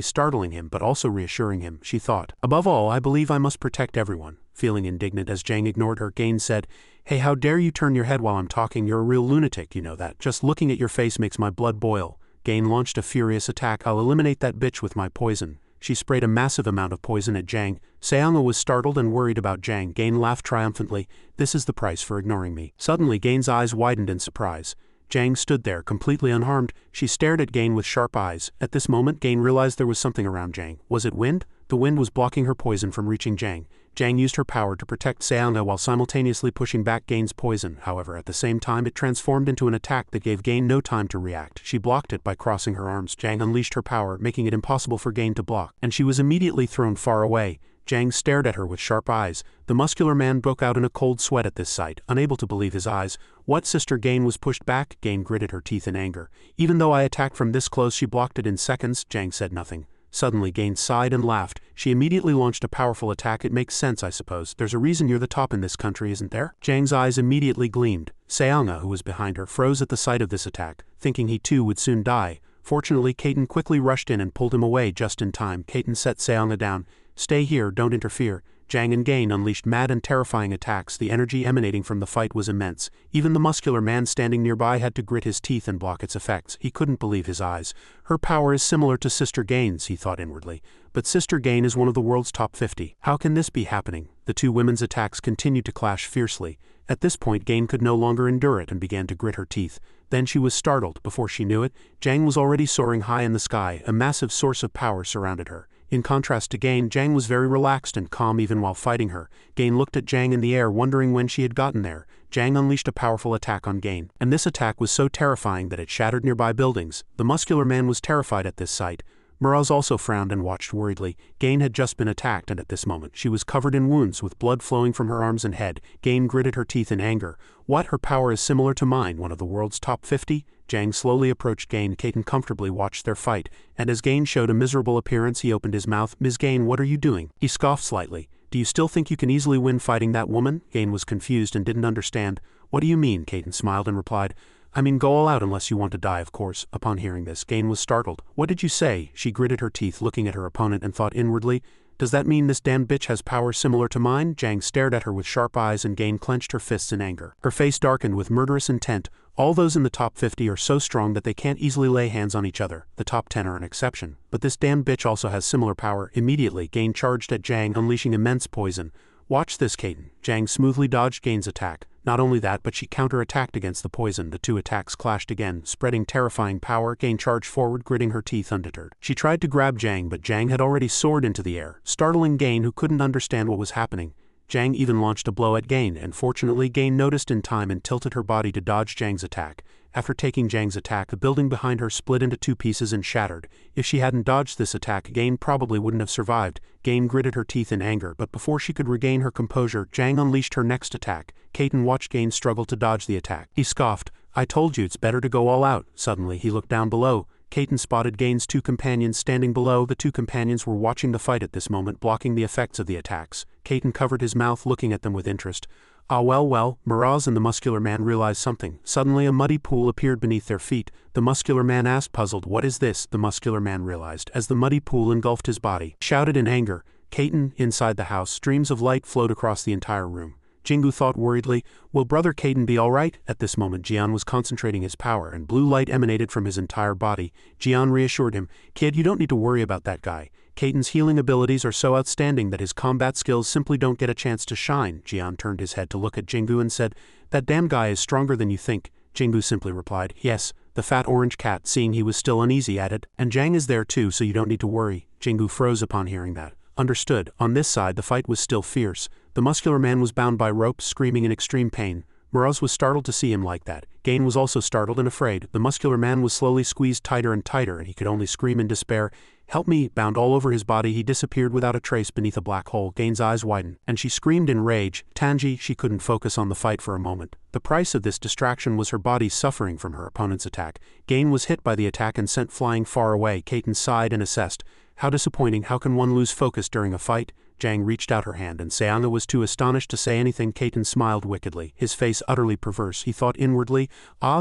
startling him but also reassuring him, she thought. "Above all, I believe I must protect everyone." Feeling indignant as Jang ignored her, Gain said, "Hey, how dare you turn your head while I'm talking? You're a real lunatic, you know that. Just looking at your face makes my blood boil." Gain launched a furious attack. "I'll eliminate that bitch with my poison." She sprayed a massive amount of poison at Jang. Seanga was startled and worried about Jang. Gain laughed triumphantly. "This is the price for ignoring me." Suddenly, Gain's eyes widened in surprise. Jang stood there, completely unharmed. She stared at Gain with sharp eyes. At this moment, Gain realized there was something around Jang. Was it wind? The wind was blocking her poison from reaching Jang. Jang used her power to protect Seanga while simultaneously pushing back Gain's poison. However, at the same time, it transformed into an attack that gave Gain no time to react. She blocked it by crossing her arms. Jang unleashed her power, making it impossible for Gain to block, and she was immediately thrown far away. Jang stared at her with sharp eyes. The muscular man broke out in a cold sweat at this sight, unable to believe his eyes. "What, sister?" Gain was pushed back. Gain gritted her teeth in anger. "Even though I attacked from this close, she blocked it in seconds." Jang said nothing. Suddenly, Gain sighed and laughed. She immediately launched a powerful attack. "It makes sense, I suppose. There's a reason you're the top in this country, isn't there?" Jang's eyes immediately gleamed. Seanga, who was behind her, froze at the sight of this attack, thinking he too would soon die. Fortunately, Kaiten quickly rushed in and pulled him away just in time. Kaiten set Seanga down. "Stay here, don't interfere." Jang and Gain unleashed mad and terrifying attacks. The energy emanating from the fight was immense. Even the muscular man standing nearby had to grit his teeth and block its effects. He couldn't believe his eyes. Her power is similar to Sister Gain's, he thought inwardly. But Sister Gain is one of the world's top 50. How can this be happening? The two women's attacks continued to clash fiercely. At this point, Gain could no longer endure it and began to grit her teeth. Then she was startled. Before she knew it, Jang was already soaring high in the sky. A massive source of power surrounded her. In contrast to Gain, Jang was very relaxed and calm even while fighting her. Gain looked at Jang in the air, wondering when she had gotten there. Jang unleashed a powerful attack on Gain, and this attack was so terrifying that it shattered nearby buildings. The muscular man was terrified at this sight. Miraz also frowned and watched worriedly. Gain had just been attacked, and at this moment she was covered in wounds with blood flowing from her arms and head. Gain gritted her teeth in anger. "What? Her power is similar to mine, one of the world's top 50? Jang slowly approached Gain. Kaiten comfortably watched their fight, and as Gain showed a miserable appearance, he opened his mouth. "Ms. Gain, what are you doing?" He scoffed slightly. "Do you still think you can easily win fighting that woman?" Gain was confused and didn't understand. "What do you mean?" Kaiten smiled and replied. "I mean, go all out unless you want to die, of course." Upon hearing this, Gain was startled. "What did you say?" She gritted her teeth, looking at her opponent, and thought inwardly, "Does that mean this damn bitch has power similar to mine?" Jang stared at her with sharp eyes, and Gain clenched her fists in anger. Her face darkened with murderous intent. "All those in the top 50 are so strong that they can't easily lay hands on each other. The top 10 are an exception. But this damn bitch also has similar power." Immediately, Gain charged at Jang, unleashing immense poison. "Watch this, Kaiten." Jang smoothly dodged Gain's attack. Not only that, but she counter-attacked against the poison. The two attacks clashed again, spreading terrifying power. Gain charged forward, gritting her teeth undeterred. She tried to grab Jang, but Jang had already soared into the air, startling Gain, who couldn't understand what was happening. Jang even launched a blow at Gain, and fortunately Gain noticed in time and tilted her body to dodge Jang's attack. After taking Jang's attack, the building behind her split into two pieces and shattered. If she hadn't dodged this attack, Gain probably wouldn't have survived. Gain gritted her teeth in anger, but before she could regain her composure, Jang unleashed her next attack. Kaiten watched Gain struggle to dodge the attack. He scoffed. "I told you it's better to go all out." Suddenly, he looked down below. Kaiten spotted Gain's two companions standing below. The two companions were watching the fight at this moment, blocking the effects of the attacks. Kaiten covered his mouth, looking at them with interest. "Ah, well, Miraz and the muscular man realized something. Suddenly a muddy pool appeared beneath their feet. The muscular man asked, puzzled, "What is this?" The muscular man realized, as the muddy pool engulfed his body, shouted in anger. "Kaiten!" Inside the house, streams of light flowed across the entire room. Jingu thought worriedly, "Will Brother Kaiten be alright?" At this moment Jian was concentrating his power, and blue light emanated from his entire body. Jian reassured him, "Kid, you don't need to worry about that guy. Kaiten's healing abilities are so outstanding that his combat skills simply don't get a chance to shine." Jian turned his head to look at Jingu and said, "That damn guy is stronger than you think." Jingu simply replied, "Yes." The fat orange cat, seeing he was still uneasy, added, "And Jang is there too, so you don't need to worry." Jingu froze upon hearing that. Understood. On this side, the fight was still fierce. The muscular man was bound by ropes, screaming in extreme pain. Miraz was startled to see him like that. Gain was also startled and afraid. The muscular man was slowly squeezed tighter and tighter, and he could only scream in despair. "Help me!" Bound all over his body, he disappeared without a trace beneath a black hole. Gain's eyes widened, and she screamed in rage. Tanji, she couldn't focus on the fight for a moment. The price of this distraction was her body suffering from her opponent's attack. Gain was hit by the attack and sent flying far away. Kaiten sighed and assessed. "How disappointing. How can one lose focus during a fight?" Jang reached out her hand and Seanga was too astonished to say anything. Kaiten smiled wickedly, his face utterly perverse. He thought inwardly,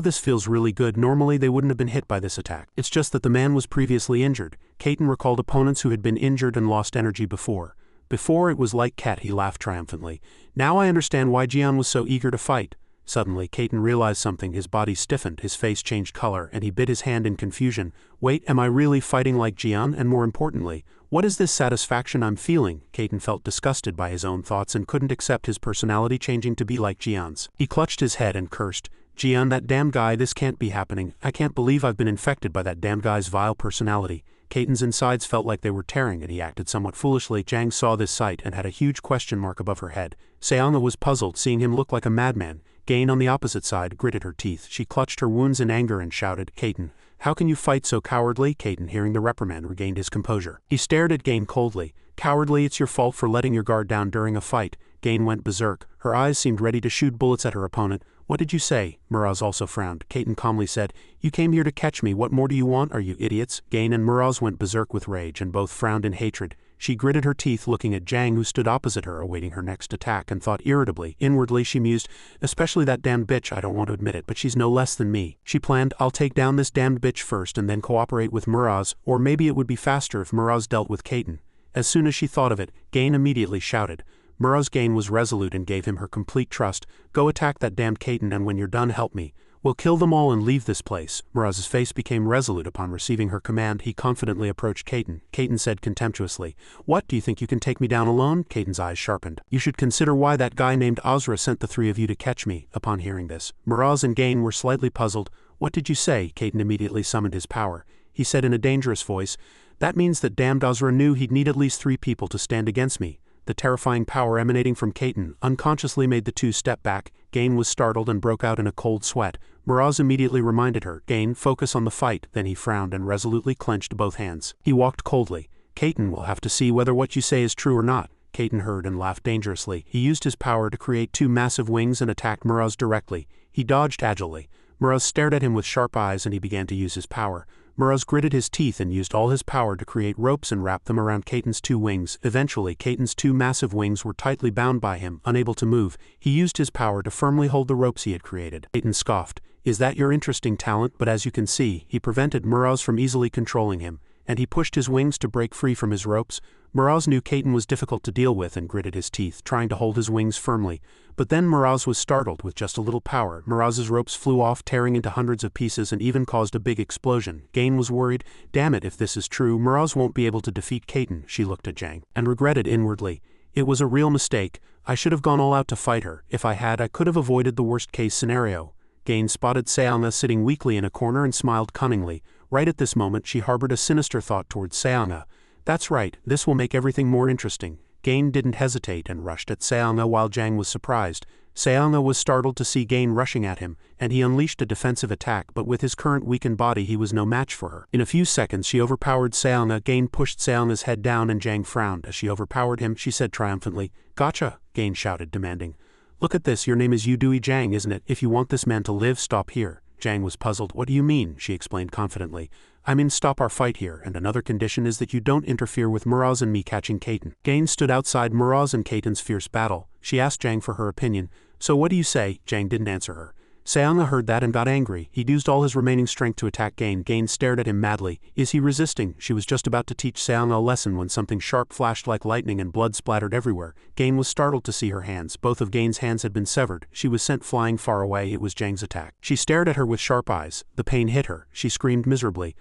this feels really good. Normally they wouldn't have been hit by this attack. It's just that the man was previously injured. Kaiten recalled opponents who had been injured and lost energy before. Before it was like Ket, he laughed triumphantly. Now I understand why Jian was so eager to fight. Suddenly, Kaiten realized something. His body stiffened, his face changed color, and he bit his hand in confusion. Wait, am I really fighting like Jian? And more importantly, what is this satisfaction I'm feeling? Kaiten felt disgusted by his own thoughts and couldn't accept his personality changing to be like Jian's. He clutched his head and cursed. Jian, that damn guy, this can't be happening. I can't believe I've been infected by that damn guy's vile personality. Kaiten's insides felt like they were tearing and he acted somewhat foolishly. Jang saw this sight and had a huge question mark above her head. Seanga was puzzled, seeing him look like a madman. Gain on the opposite side gritted her teeth. She clutched her wounds in anger and shouted, Kaiten, how can you fight so cowardly? Kaiten, hearing the reprimand, regained his composure. He stared at Gain coldly. Cowardly, it's your fault for letting your guard down during a fight. Gain went berserk. Her eyes seemed ready to shoot bullets at her opponent. What did you say? Muraz also frowned. Kaiten calmly said, you came here to catch me. What more do you want? Are you idiots? Gain and Muraz went berserk with rage and both frowned in hatred. She gritted her teeth looking at Jang, who stood opposite her awaiting her next attack, and thought irritably. Inwardly she mused, especially that damned bitch. I don't want to admit it, but she's no less than me. She planned, I'll take down this damned bitch first and then cooperate with Muraz, or maybe it would be faster if Muraz dealt with Kaiten. As soon as she thought of it, Gain immediately shouted. Muraz. Gain was resolute and gave him her complete trust. Go attack that damned Kaiten, and when you're done help me. We'll kill them all and leave this place. Muraz's face became resolute upon receiving her command. He confidently approached Kaiten. Kaiten said contemptuously, what, do you think you can take me down alone? Kaiten's eyes sharpened. You should consider why that guy named Azra sent the three of you to catch me. Upon hearing this, Muraz and Gain were slightly puzzled. What did you say? Kaiten immediately summoned his power. He said in a dangerous voice, that means that damned Azra knew he'd need at least 3 people to stand against me. The terrifying power emanating from Kaiten unconsciously made the two step back. Gain was startled and broke out in a cold sweat. Muraz immediately reminded her, Gain, focus on the fight. Then he frowned and resolutely clenched both hands. He walked coldly. Kaiten, will have to see whether what you say is true or not. Kaiten heard and laughed dangerously. He used his power to create 2 massive wings and attacked Muraz directly. He dodged agilely. Muraz stared at him with sharp eyes and he began to use his power. Muraz gritted his teeth and used all his power to create ropes and wrap them around Kaiten's 2 wings. Eventually, Kaiten's 2 massive wings were tightly bound by him, unable to move. He used his power to firmly hold the ropes he had created. Kaiten scoffed. Is that your interesting talent? But as you can see, he prevented Muraz from easily controlling him, and he pushed his wings to break free from his ropes. Muraz knew Kaiten was difficult to deal with and gritted his teeth, trying to hold his wings firmly. But then Muraz was startled. With just a little power, Muraz's ropes flew off, tearing into hundreds of pieces and even caused a big explosion. Gain was worried. Damn it, if this is true, Muraz won't be able to defeat Kaiten. She looked at Jang and regretted inwardly. It was a real mistake. I should have gone all out to fight her. If I had, I could have avoided the worst-case scenario. Gain spotted Seanga sitting weakly in a corner and smiled cunningly. Right at this moment, she harbored a sinister thought towards Seanga. That's right, this will make everything more interesting. Gain didn't hesitate and rushed at Seanga while Jang was surprised. Seanga was startled to see Gain rushing at him, and he unleashed a defensive attack, but with his current weakened body he was no match for her. In a few seconds she overpowered Seanga. Gain pushed Seanga's head down and Jang frowned. As she overpowered him, she said triumphantly, Gotcha, Gain shouted, demanding. Look at this, your name is Yudui Jang, isn't it? If you want this man to live, stop here. Jang was puzzled. What do you mean? She explained confidently. I mean stop our fight here, and another condition is that you don't interfere with Muraz and me catching Kaiten. Gain stood outside Muraz and Kaiten's fierce battle. She asked Jang for her opinion. So what do you say? Jang didn't answer her. Seanga heard that and got angry. He used all his remaining strength to attack Gain. Gain stared at him madly. Is he resisting? She was just about to teach Seanga a lesson when something sharp flashed like lightning and blood splattered everywhere. Gain was startled to see her hands. Both of Gain's hands had been severed. She was sent flying far away. It was Jang's attack. She stared at her with sharp eyes. The pain hit her. She screamed miserably.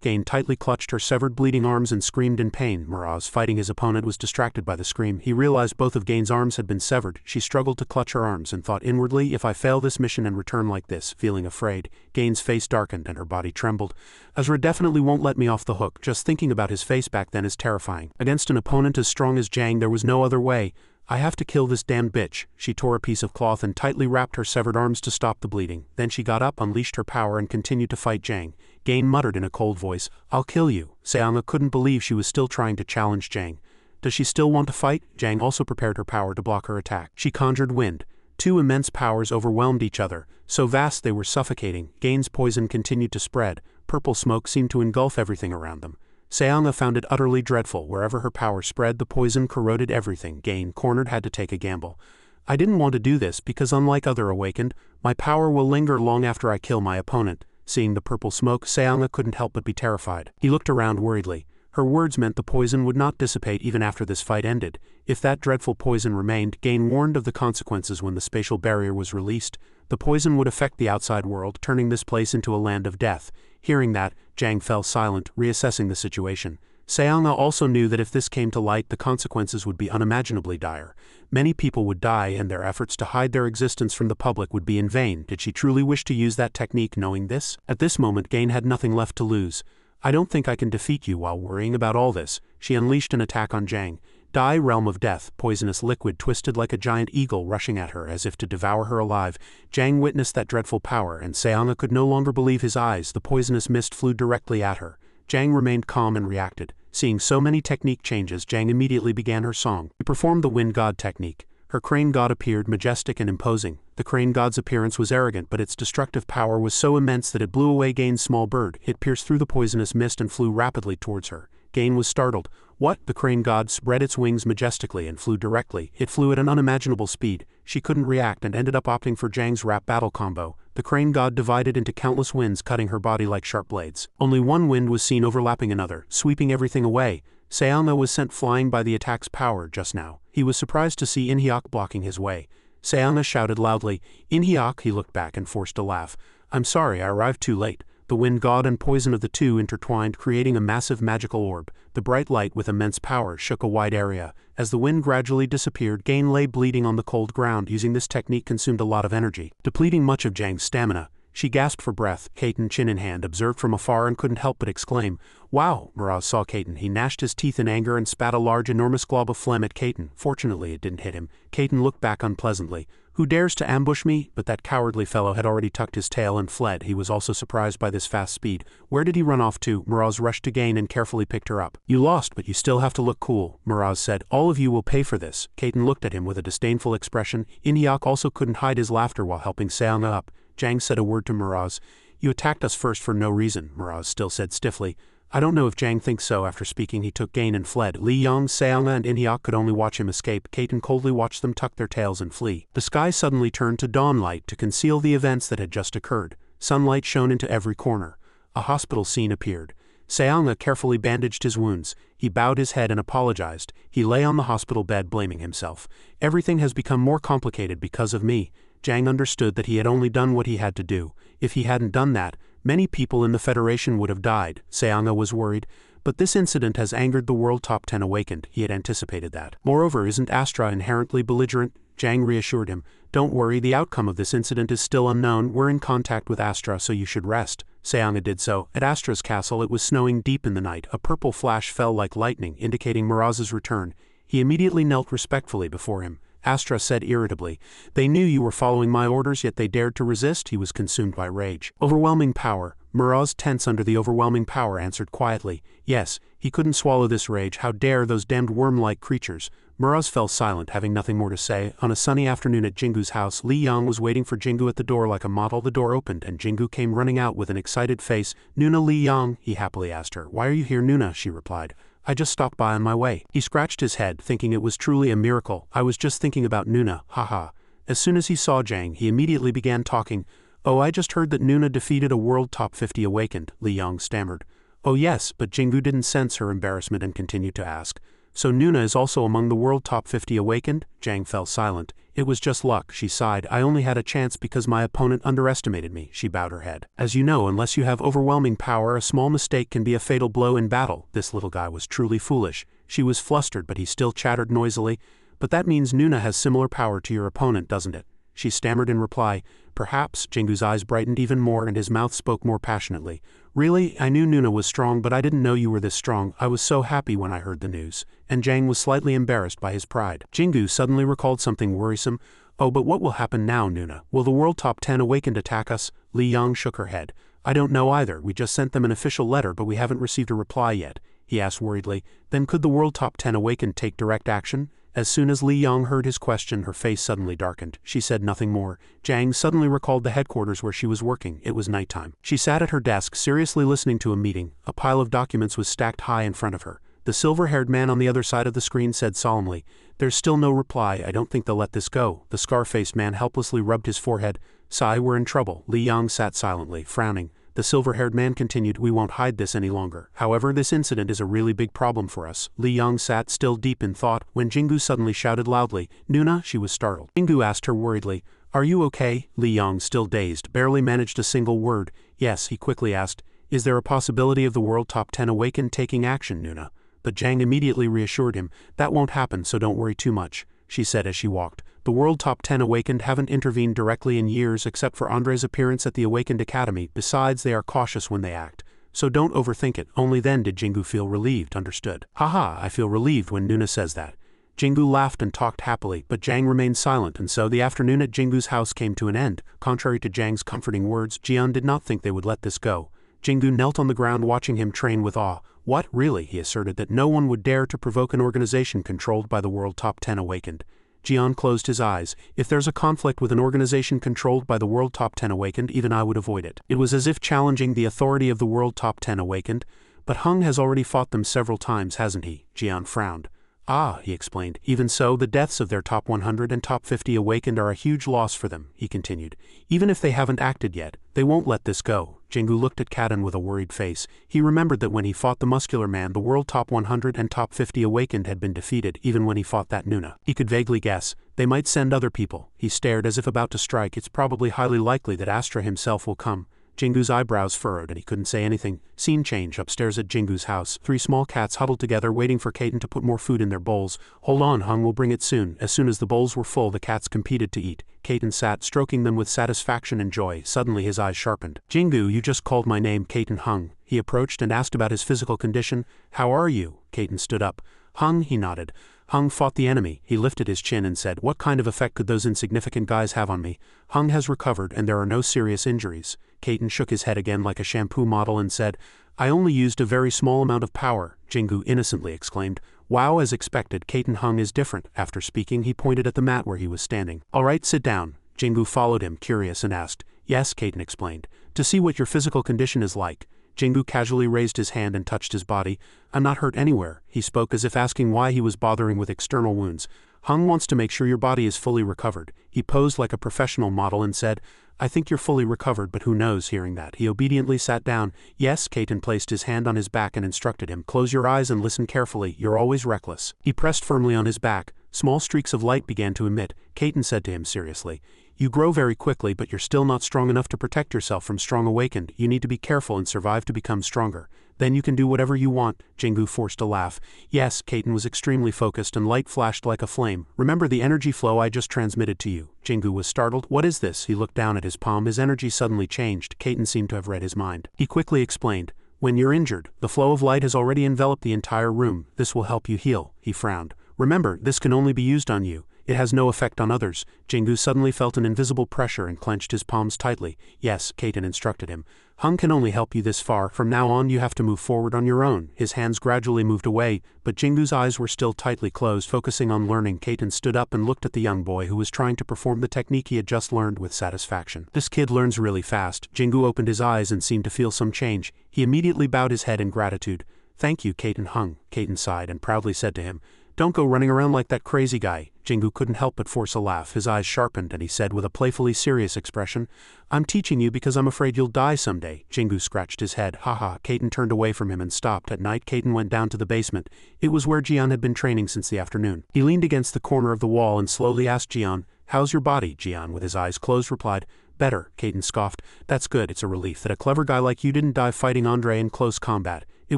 Gain tightly clutched her severed bleeding arms and screamed in pain. Muraz, fighting his opponent, was distracted by the scream. He realized both of Gain's arms had been severed. She struggled to clutch her arms and thought inwardly, if I fail this mission and return like this. Feeling afraid, Gain's face darkened and her body trembled. Azra definitely won't let me off the hook. Just thinking about his face back then is terrifying. Against an opponent as strong as Jang there was no other way. I have to kill this damned bitch. She tore a piece of cloth and tightly wrapped her severed arms to stop the bleeding. Then she got up, unleashed her power and continued to fight Jang. Gain muttered in a cold voice, I'll kill you. Seanga couldn't believe she was still trying to challenge Jang. Does she still want to fight? Jang also prepared her power to block her attack. She conjured wind. 2 immense powers overwhelmed each other, so vast they were suffocating. Gain's poison continued to spread. Purple smoke seemed to engulf everything around them. Seonga found it utterly dreadful. Wherever her power spread, the poison corroded everything. Gain, cornered, had to take a gamble. I didn't want to do this because unlike other awakened, my power will linger long after I kill my opponent. Seeing the purple smoke, Seonga couldn't help but be terrified. He looked around worriedly. Her words meant the poison would not dissipate even after this fight ended. If that dreadful poison remained, Gain warned of the consequences when the spatial barrier was released. The poison would affect the outside world, turning this place into a land of death. Hearing that, Jang fell silent, reassessing the situation. Seonga also knew that if this came to light, the consequences would be unimaginably dire. Many people would die, and their efforts to hide their existence from the public would be in vain. Did she truly wish to use that technique knowing this? At this moment, Gain had nothing left to lose. I don't think I can defeat you while worrying about all this. She unleashed an attack on Jang. Die, realm of death, poisonous liquid twisted like a giant eagle rushing at her as if to devour her alive. Jang witnessed that dreadful power, and Seonga could no longer believe his eyes. The poisonous mist flew directly at her. Jang remained calm and reacted. Seeing so many technique changes, Jang immediately began her song. She performed the wind god technique. Her crane god appeared majestic and imposing. The crane god's appearance was arrogant, but its destructive power was so immense that it blew away Gain's small bird. It pierced through the poisonous mist and flew rapidly towards her. Gain was startled. What? The crane god spread its wings majestically and flew directly. It flew at an unimaginable speed. She couldn't react and ended up opting for Jang's rap battle combo. The crane god divided into countless winds, cutting her body like sharp blades. Only one wind was seen overlapping another, sweeping everything away. Seonga was sent flying by the attack's power just now. He was surprised to see In-hyuk blocking his way. Seonga shouted loudly, "In-hyuk!" He looked back and forced a laugh. "I'm sorry, I arrived too late." The wind god and poison of the two intertwined, creating a massive magical orb. The bright light with immense power shook a wide area. As the wind gradually disappeared, Gain lay bleeding on the cold ground. Using this technique consumed a lot of energy, depleting much of Jang's stamina. She gasped for breath. Kaiten, chin in hand, observed from afar and couldn't help but exclaim, "Wow!" Miraz saw Kaiten. He gnashed his teeth in anger and spat a large, enormous glob of phlegm at Kaiten. Fortunately, it didn't hit him. Kaiten looked back unpleasantly. "Who dares to ambush me?" But that cowardly fellow had already tucked his tail and fled. He was also surprised by this fast speed. Where did he run off to? Miraz rushed to Gain and carefully picked her up. "You lost, but you still have to look cool," Miraz said. "All of you will pay for this." Kaiten looked at him with a disdainful expression. In-hyuk also couldn't hide his laughter while helping Seonga up. Jang said a word to Miraz. "You attacked us first for no reason," Miraz still said stiffly. "I don't know if Jang thinks so." After speaking, he took Gain and fled. Lee Young, Seonga, and In-hyuk could only watch him escape. Kaiten coldly watched them tuck their tails and flee. The sky suddenly turned to dawn light to conceal the events that had just occurred. Sunlight shone into every corner. A hospital scene appeared. Seonga carefully bandaged his wounds. He bowed his head and apologized. He lay on the hospital bed blaming himself. "Everything has become more complicated because of me." Jang understood that he had only done what he had to do. If he hadn't done that, many people in the Federation would have died. Seonga was worried. But this incident has angered the World Top 10 awakened. He had anticipated that. Moreover, isn't Astra inherently belligerent? Jang reassured him. "Don't worry, the outcome of this incident is still unknown. We're in contact with Astra, so you should rest." Seonga did so. At Astra's castle, it was snowing deep in the night. A purple flash fell like lightning, indicating Miraz's return. He immediately knelt respectfully before him. Astra said irritably, "They knew you were following my orders, yet they dared to resist." He was consumed by rage. "Overwhelming power." Miraz, tense under the overwhelming power, answered quietly, "Yes." He couldn't swallow this rage. How dare those damned worm-like creatures? Miraz fell silent, having nothing more to say. On a sunny afternoon at Jingu's house, Lee Young was waiting for Jingu at the door like a model. The door opened, and Jingu came running out with an excited face. "Nuna, Lee Young?" he happily asked her. "Why are you here, Nuna?" she replied. "I just stopped by on my way." He scratched his head, thinking it was truly a miracle. "I was just thinking about Nuna, haha." As soon as he saw Jang, he immediately began talking. "Oh, I just heard that Nuna defeated a World Top 50 awakened," Lee Young stammered. "Oh yes," but Jingu didn't sense her embarrassment and continued to ask. "So Nuna is also among the World Top 50 awakened?" Jang fell silent. "It was just luck," she sighed. "I only had a chance because my opponent underestimated me." She bowed her head. "As you know, unless you have overwhelming power, a small mistake can be a fatal blow in battle." This little guy was truly foolish. She was flustered, but he still chattered noisily. "But that means Nuna has similar power to your opponent, doesn't it?" She stammered in reply. "Perhaps." Jingu's eyes brightened even more and his mouth spoke more passionately. "Really, I knew Nuna was strong, but I didn't know you were this strong. I was so happy when I heard the news." And Jang was slightly embarrassed by his pride. Jingu suddenly recalled something worrisome. "Oh, but what will happen now, Nuna? Will the World Top 10 awakened attack us?" Lee Young shook her head. "I don't know either. We just sent them an official letter, but we haven't received a reply yet." He asked worriedly, "Then could the World Top 10 awakened take direct action?" As soon as Li Yong heard his question, her face suddenly darkened. She said nothing more. Jang suddenly recalled the headquarters where she was working. It was nighttime. She sat at her desk, seriously listening to a meeting. A pile of documents was stacked high in front of her. The silver-haired man on the other side of the screen said solemnly, "There's still no reply. I don't think they'll let this go." The scar-faced man helplessly rubbed his forehead. "Sigh, we're in trouble." Li Yong sat silently, frowning. The silver-haired man continued, "We won't hide this any longer. However, this incident is a really big problem for us." Li Yong sat still deep in thought when Jingu suddenly shouted loudly, "Nuna!" She was startled. Jingu asked her worriedly, "Are you okay?" Li Yong, still dazed, barely managed a single word. "Yes," he quickly asked, "Is there a possibility of the world top 10 awakened taking action, Nuna?" But Jang immediately reassured him, "That won't happen, so don't worry too much," she said as she walked. "The world top 10 awakened haven't intervened directly in years except for Andre's appearance at the Awakened Academy. Besides, they are cautious when they act. So don't overthink it." Only then did Jingu feel relieved. Understood. "Haha, I feel relieved when Nuna says that." Jingu laughed and talked happily, but Jang remained silent, and so the afternoon at Jingu's house came to an end. Contrary to Jang's comforting words, Jian did not think they would let this go. Jingu knelt on the ground watching him train with awe. "What, really?" he asserted, "that no one would dare to provoke an organization controlled by the world top 10 awakened." Jian closed his eyes. "If there's a conflict with an organization controlled by the world top 10 awakened, even I would avoid it." It was as if challenging the authority of the world top 10 awakened. "But Hung has already fought them several times, hasn't he?" Jian frowned. "Ah," he explained. "Even so, the deaths of their top 100 and top 50 awakened are a huge loss for them," he continued. "Even if they haven't acted yet, they won't let this go." Jingu looked at Kaden with a worried face. He remembered that when he fought the muscular man, the world top 100 and top 50 awakened had been defeated, even when he fought that Nuna. He could vaguely guess. They might send other people. He stared as if about to strike. "It's probably highly likely that Astra himself will come." Jingu's eyebrows furrowed and he couldn't say anything. Scene change upstairs at Jingu's house. 3 small cats huddled together waiting for Kaden to put more food in their bowls. "Hold on, Hung will bring it soon." As soon as the bowls were full, the cats competed to eat. Kaden sat, stroking them with satisfaction and joy. Suddenly his eyes sharpened. "Jingu, you just called my name." Kaden Hung. He approached and asked about his physical condition. "How are you?" Kaden stood up. "Hung," he nodded. Hung fought the enemy. He lifted his chin and said, "What kind of effect could those insignificant guys have on me?" "Hung has recovered and there are no serious injuries." Kaden shook his head again like a shampoo model and said, "I only used a very small amount of power." Jingu innocently exclaimed, "Wow." As expected, Kaden Hung is different. After speaking, he pointed at the mat where he was standing. "All right, sit down." Jingu followed him, curious, and asked, "Yes," Kaden explained, "to see what your physical condition is like." Jingu casually raised his hand and touched his body. "I'm not hurt anywhere." He spoke as if asking why he was bothering with external wounds. "Hung wants to make sure your body is fully recovered." He posed like a professional model and said, "I think you're fully recovered, but who knows?" Hearing that, he obediently sat down. "Yes." Kaden placed his hand on his back and instructed him, "Close your eyes and listen carefully. You're always reckless." He pressed firmly on his back. Small streaks of light began to emit. Kaden said to him seriously, "You grow very quickly, but you're still not strong enough to protect yourself from strong awakened. You need to be careful and survive to become stronger. Then you can do whatever you want." Jingu forced a laugh. "Yes." Kaden was extremely focused and light flashed like a flame. "Remember the energy flow I just transmitted to you?" Jingu was startled. "What is this?" He looked down at his palm. His energy suddenly changed. Kaden seemed to have read his mind. He quickly explained, "When you're injured, the flow of light has already enveloped the entire room. This will help you heal." He frowned. "Remember, this can only be used on you. It has no effect on others." Jingu suddenly felt an invisible pressure and clenched his palms tightly. "Yes," Kaden instructed him. "Hung can only help you this far. From now on you have to move forward on your own." His hands gradually moved away, but Jingu's eyes were still tightly closed, focusing on learning. Kaden stood up and looked at the young boy who was trying to perform the technique he had just learned with satisfaction. "This kid learns really fast." Jingu opened his eyes and seemed to feel some change. He immediately bowed his head in gratitude. "Thank you, Kaden Hung." Kaden sighed and proudly said to him, "Don't go running around like that crazy guy." Jingu couldn't help but force a laugh. His eyes sharpened and he said with a playfully serious expression, "I'm teaching you because I'm afraid you'll die someday." Jingu scratched his head. "Haha." Kaden turned away from him and stopped. At night, Kaden went down to the basement. It was where Jian had been training since the afternoon. He leaned against the corner of the wall and slowly asked Jian, "How's your body?" Jian, with his eyes closed, replied, "Better." Kaden scoffed. "That's good. It's a relief that a clever guy like you didn't die fighting Andre in close combat. It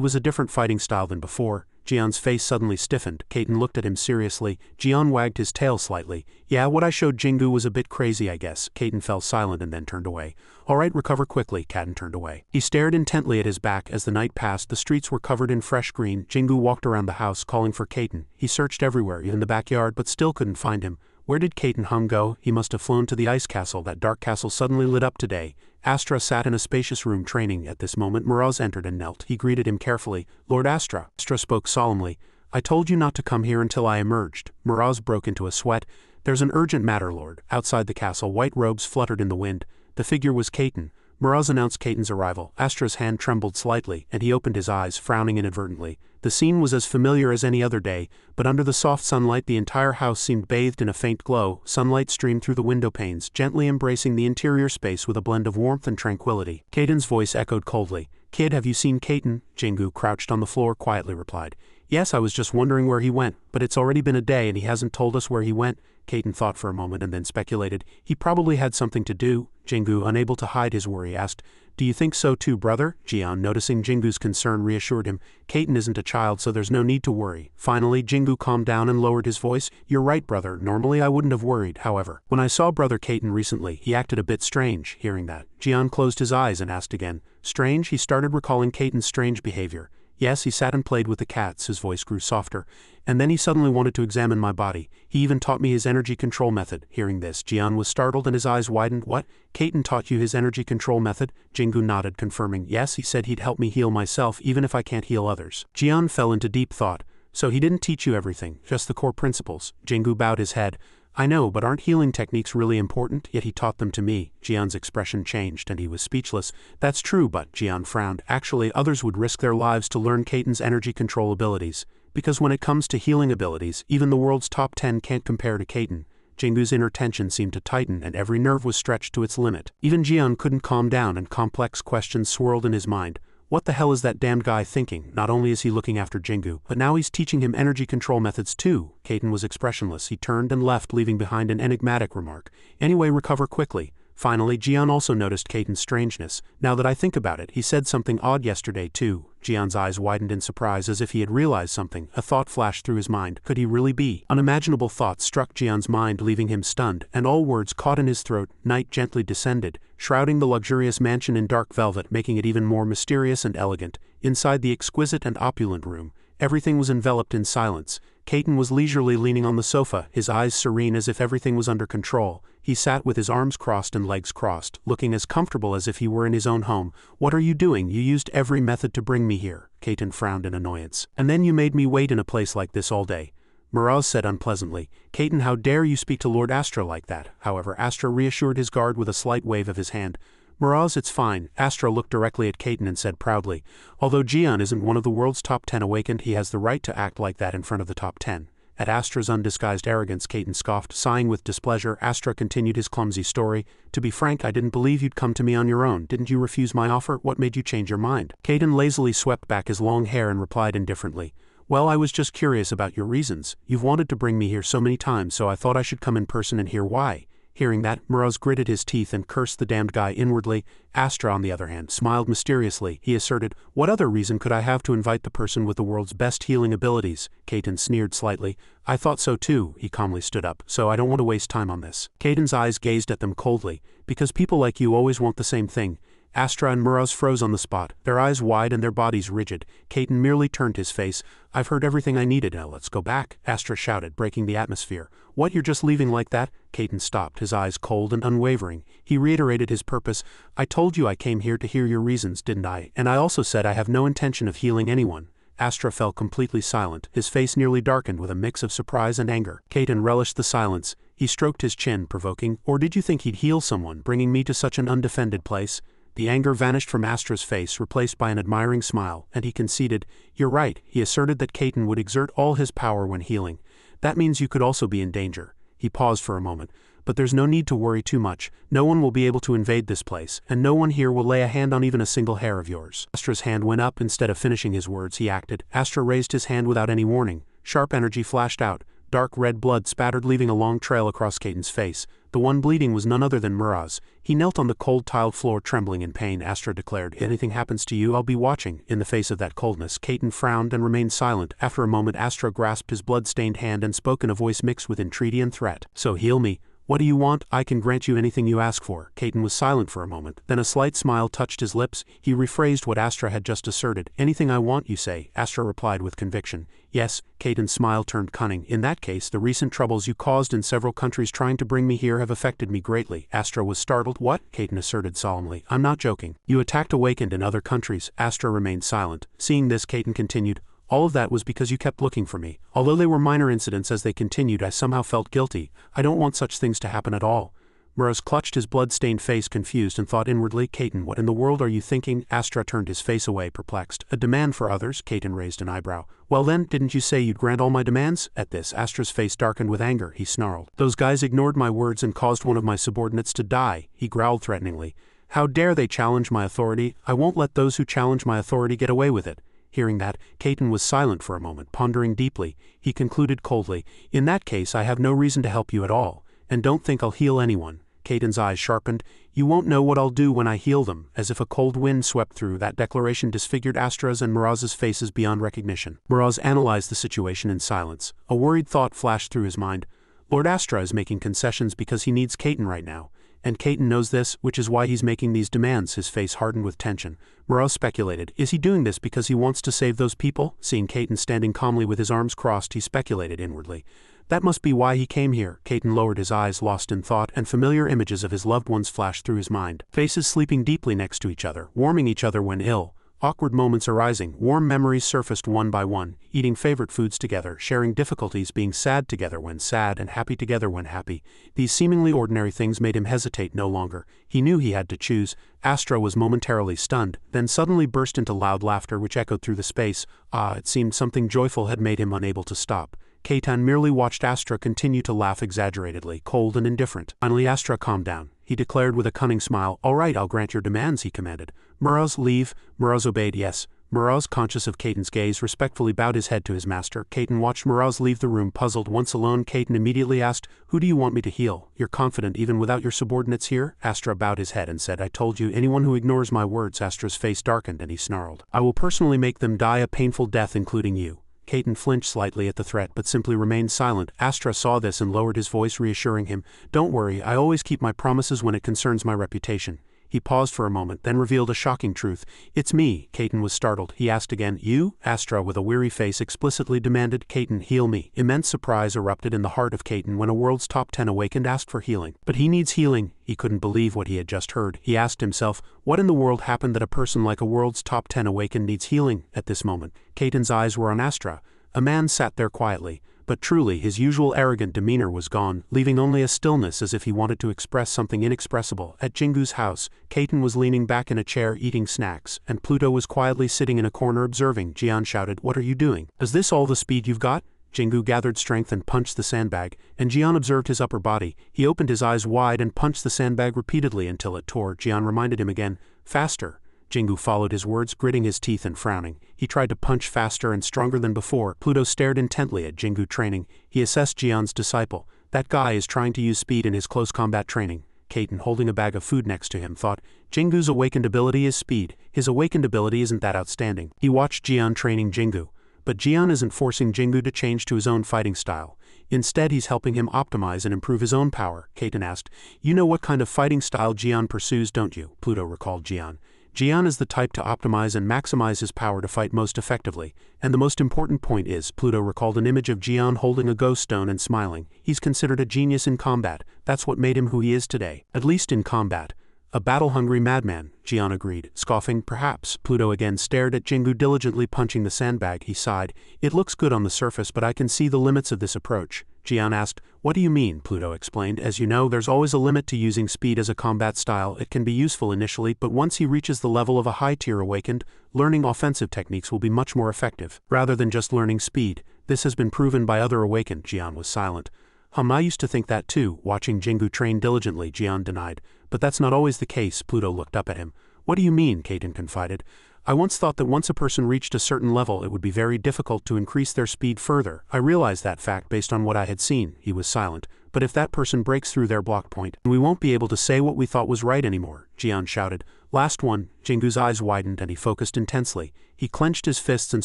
was a different fighting style than before." Jian's face suddenly stiffened. Kaden looked at him seriously. Jian wagged his tail slightly. "Yeah, what I showed Jingu was a bit crazy, I guess." Kaden fell silent and then turned away. "All right, recover quickly." Kaden turned away. He stared intently at his back. As the night passed, the streets were covered in fresh green. Jingu walked around the house calling for Kaden. He searched everywhere, even the backyard, but still couldn't find him. Where did Kaden Hung go? He must have flown to the ice castle. That dark castle suddenly lit up today. Astra sat in a spacious room training. At this moment, Miraz entered and knelt. He greeted him carefully. "Lord Astra." Astra spoke solemnly. I told you not to come here until I emerged. Miraz broke into a sweat. There's an urgent matter, Lord. Outside the castle, white robes fluttered in the wind. The figure was Caton. Miraz announced Caton's arrival. Astra's hand trembled slightly, and he opened his eyes, frowning inadvertently. The scene was as familiar as any other day, but under the soft sunlight the entire house seemed bathed in a faint glow. Sunlight streamed through the window panes, gently embracing the interior space with a blend of warmth and tranquility. Caton's voice echoed coldly. Kid, have you seen Caton? Jingu, crouched on the floor, quietly replied. Yes, I was just wondering where he went, but it's already been a day and he hasn't told us where he went. Caton thought for a moment and then speculated. He probably had something to do. Jingu, unable to hide his worry, asked, Do you think so too, brother? Jian, noticing Jingu's concern, reassured him. Caton isn't a child, so there's no need to worry. Finally, Jingu calmed down and lowered his voice. You're right, brother. Normally I wouldn't have worried, however. When I saw brother Caton recently, he acted a bit strange. Hearing that, Jian closed his eyes and asked again. Strange? He started recalling Caton's strange behavior. Yes, he sat and played with the cats, his voice grew softer. And then he suddenly wanted to examine my body. He even taught me his energy control method. Hearing this, Jian was startled and his eyes widened. What? Caton taught you his energy control method? Jingu nodded, confirming. Yes, he said he'd help me heal myself, even if I can't heal others. Jian fell into deep thought. So he didn't teach you everything, just the core principles. Jingu bowed his head. I know, but aren't healing techniques really important? Yet he taught them to me. Jian's expression changed and he was speechless. That's true, but, Jian frowned, actually others would risk their lives to learn Caton's energy control abilities. Because when it comes to healing abilities, even the world's top 10 can't compare to Caton. Jingu's inner tension seemed to tighten and every nerve was stretched to its limit. Even Jian couldn't calm down and complex questions swirled in his mind. What the hell is that damned guy thinking? Not only is he looking after Jingu, but now he's teaching him energy control methods too. Caton was expressionless. He turned and left, leaving behind an enigmatic remark. Anyway, recover quickly. Finally, Jian also noticed Caton's strangeness. Now that I think about it, he said something odd yesterday too. Jian's eyes widened in surprise as if he had realized something. A thought flashed through his mind. Could he really be? Unimaginable thoughts struck Jian's mind, leaving him stunned, and all words caught in his throat. Night gently descended, shrouding the luxurious mansion in dark velvet, making it even more mysterious and elegant. Inside the exquisite and opulent room, everything was enveloped in silence. Caton was leisurely leaning on the sofa, his eyes serene as if everything was under control. He sat with his arms crossed and legs crossed, looking as comfortable as if he were in his own home. What are you doing? You used every method to bring me here. Caton frowned in annoyance. And then you made me wait in a place like this all day. Miraz said unpleasantly. Caton, how dare you speak to Lord Astra like that? However, Astra reassured his guard with a slight wave of his hand. Miraz, it's fine. Astra looked directly at Caton and said proudly, although Jian isn't one of the world's top 10 awakened, he has the right to act like that in front of the top 10. At Astra's undisguised arrogance, Caton scoffed, sighing with displeasure. Astra continued his clumsy story. To be frank, I didn't believe you'd come to me on your own. Didn't you refuse my offer? What made you change your mind? Caton lazily swept back his long hair and replied indifferently. Well, I was just curious about your reasons. You've wanted to bring me here so many times, so I thought I should come in person and hear why. Hearing that, Miraz gritted his teeth and cursed the damned guy inwardly. Astra, on the other hand, smiled mysteriously. He asserted, What other reason could I have to invite the person with the world's best healing abilities? Caton sneered slightly. I thought so too. He calmly stood up. So I don't want to waste time on this. Caton's eyes gazed at them coldly. Because people like you always want the same thing. Astra and Miraz froze on the spot, their eyes wide and their bodies rigid. Caton merely turned his face. I've heard everything I needed, now let's go back, Astra shouted, breaking the atmosphere. What, you're just leaving like that? Caton stopped, his eyes cold and unwavering. He reiterated his purpose. I told you I came here to hear your reasons, didn't I? And I also said I have no intention of healing anyone. Astra fell completely silent, his face nearly darkened with a mix of surprise and anger. Caton relished the silence. He stroked his chin, provoking, Or did you think he'd heal someone, bringing me to such an undefended place? The anger vanished from Astra's face, replaced by an admiring smile, and he conceded, You're right. He asserted that Caton would exert all his power when healing. That means you could also be in danger. He paused for a moment. But there's no need to worry too much. No one will be able to invade this place, and no one here will lay a hand on even a single hair of yours. Astra's hand went up. Instead of finishing his words, he acted. Astra raised his hand without any warning. Sharp energy flashed out. Dark red blood spattered, leaving a long trail across Caton's face. The one bleeding was none other than Miraz. He knelt on the cold tiled floor, trembling in pain. Astra declared, If anything happens to you, I'll be watching. In the face of that coldness, Caton frowned and remained silent. After a moment, Astra grasped his blood-stained hand and spoke in a voice mixed with entreaty and threat. So heal me. What do you want? I can grant you anything you ask for. Caton was silent for a moment, then a slight smile touched his lips. He rephrased what Astra had just asserted. Anything I want, you say? Astra replied with conviction. Yes. Caton's smile turned cunning. In that case, the recent troubles you caused in several countries trying to bring me here have affected me greatly. Astra was startled. What? Caton asserted solemnly. I'm not joking. You attacked awakened in other countries. Astra remained silent. Seeing this, Caton continued. All of that was because you kept looking for me. Although they were minor incidents as they continued, I somehow felt guilty. I don't want such things to happen at all. Moroz clutched his blood-stained face confused and thought inwardly, Kaiten, what in the world are you thinking? Astra turned his face away perplexed. A demand for others? Kaiten raised an eyebrow. Well then, didn't you say you'd grant all my demands? At this, Astra's face darkened with anger. He snarled. Those guys ignored my words and caused one of my subordinates to die, he growled threateningly. How dare they challenge my authority? I won't let those who challenge my authority get away with it. Hearing that, Kaiten was silent for a moment, pondering deeply. He concluded coldly, in that case I have no reason to help you at all, and don't think I'll heal anyone. Kaiten's eyes sharpened. You won't know what I'll do when I heal them. As if a cold wind swept through, that declaration disfigured Astra's and Moroz's faces beyond recognition. Moroz analyzed the situation in silence. A worried thought flashed through his mind. Lord Astra is making concessions because he needs Kaiten right now. And Kaiten knows this, which is why he's making these demands. His face hardened with tension. Moroz speculated, is he doing this because he wants to save those people? Seeing Kaiten standing calmly with his arms crossed, he speculated inwardly. That must be why he came here. Kaiten lowered his eyes, lost in thought, and familiar images of his loved ones flashed through his mind. Faces sleeping deeply next to each other, warming each other when ill. Awkward moments arising, warm memories surfaced one by one, eating favorite foods together, sharing difficulties, being sad together when sad, and happy together when happy. These seemingly ordinary things made him hesitate no longer. He knew he had to choose. Astra was momentarily stunned, then suddenly burst into loud laughter which echoed through the space. It seemed something joyful had made him unable to stop. Kaiten merely watched Astra continue to laugh exaggeratedly, cold and indifferent. Finally Astra calmed down. He declared with a cunning smile, all right, I'll grant your demands, he commanded. Moroz, leave. Moroz obeyed, yes. Moroz, conscious of Kaiten's gaze, respectfully bowed his head to his master. Kaiten watched Moroz leave the room, puzzled. Once alone, Kaiten immediately asked, who do you want me to heal? You're confident even without your subordinates here? Astra bowed his head and said, I told you, anyone who ignores my words. Astra's face darkened and he snarled. I will personally make them die a painful death, including you. Kaiten flinched slightly at the threat but simply remained silent. Astra saw this and lowered his voice, reassuring him, don't worry, I always keep my promises when it concerns my reputation. He paused for a moment, then revealed a shocking truth. It's me. Kaiten was startled. He asked again, you? Astra, with a weary face, explicitly demanded, Kaiten, heal me. Immense surprise erupted in the heart of Kaiten when a world's top 10 awakened asked for healing. But he needs healing. He couldn't believe what he had just heard. He asked himself, what in the world happened that a person like a world's top 10 awakened needs healing? At this moment, Kaiten's eyes were on Astra. A man sat there quietly, but truly his usual arrogant demeanor was gone, leaving only a stillness as if he wanted to express something inexpressible. At Jingu's house, Kaiten was leaning back in a chair eating snacks, and Pluto was quietly sitting in a corner observing. Jian shouted, what are you doing? Is this all the speed you've got? Jingu gathered strength and punched the sandbag, and Jian observed his upper body. He opened his eyes wide and punched the sandbag repeatedly until it tore. Jian reminded him again, faster. Jingu followed his words, gritting his teeth and frowning. He tried to punch faster and stronger than before. Pluto stared intently at Jingu training. He assessed Jian's disciple. That guy is trying to use speed in his close combat training. Kaiten, holding a bag of food next to him, thought, Jingu's awakened ability is speed. His awakened ability isn't that outstanding. He watched Jian training Jingu. But Jian isn't forcing Jingu to change to his own fighting style. Instead, he's helping him optimize and improve his own power. Kaiten asked, you know what kind of fighting style Jian pursues, don't you? Pluto recalled Jian. Jian is the type to optimize and maximize his power to fight most effectively, and the most important point is, Pluto recalled an image of Jian holding a ghost stone and smiling. He's considered a genius in combat. That's what made him who he is today, at least in combat. A battle-hungry madman, Jian agreed, scoffing, perhaps. Pluto again stared at Jingu diligently punching the sandbag. He sighed. It looks good on the surface, but I can see the limits of this approach. Jian asked, what do you mean? Pluto explained, as you know, there's always a limit to using speed as a combat style. It can be useful initially, but once he reaches the level of a high-tier awakened, learning offensive techniques will be much more effective, rather than just learning speed. This has been proven by other awakened. Jian was silent. I used to think that too. Watching Jingu train diligently, Jian denied. But that's not always the case. Pluto looked up at him. What do you mean? Kaiten confided. I once thought that once a person reached a certain level it would be very difficult to increase their speed further. I realized that fact based on what I had seen. He was silent. But if that person breaks through their block point, we won't be able to say what we thought was right anymore. Jian shouted. Last one. Jingu's eyes widened and he focused intensely. He clenched his fists and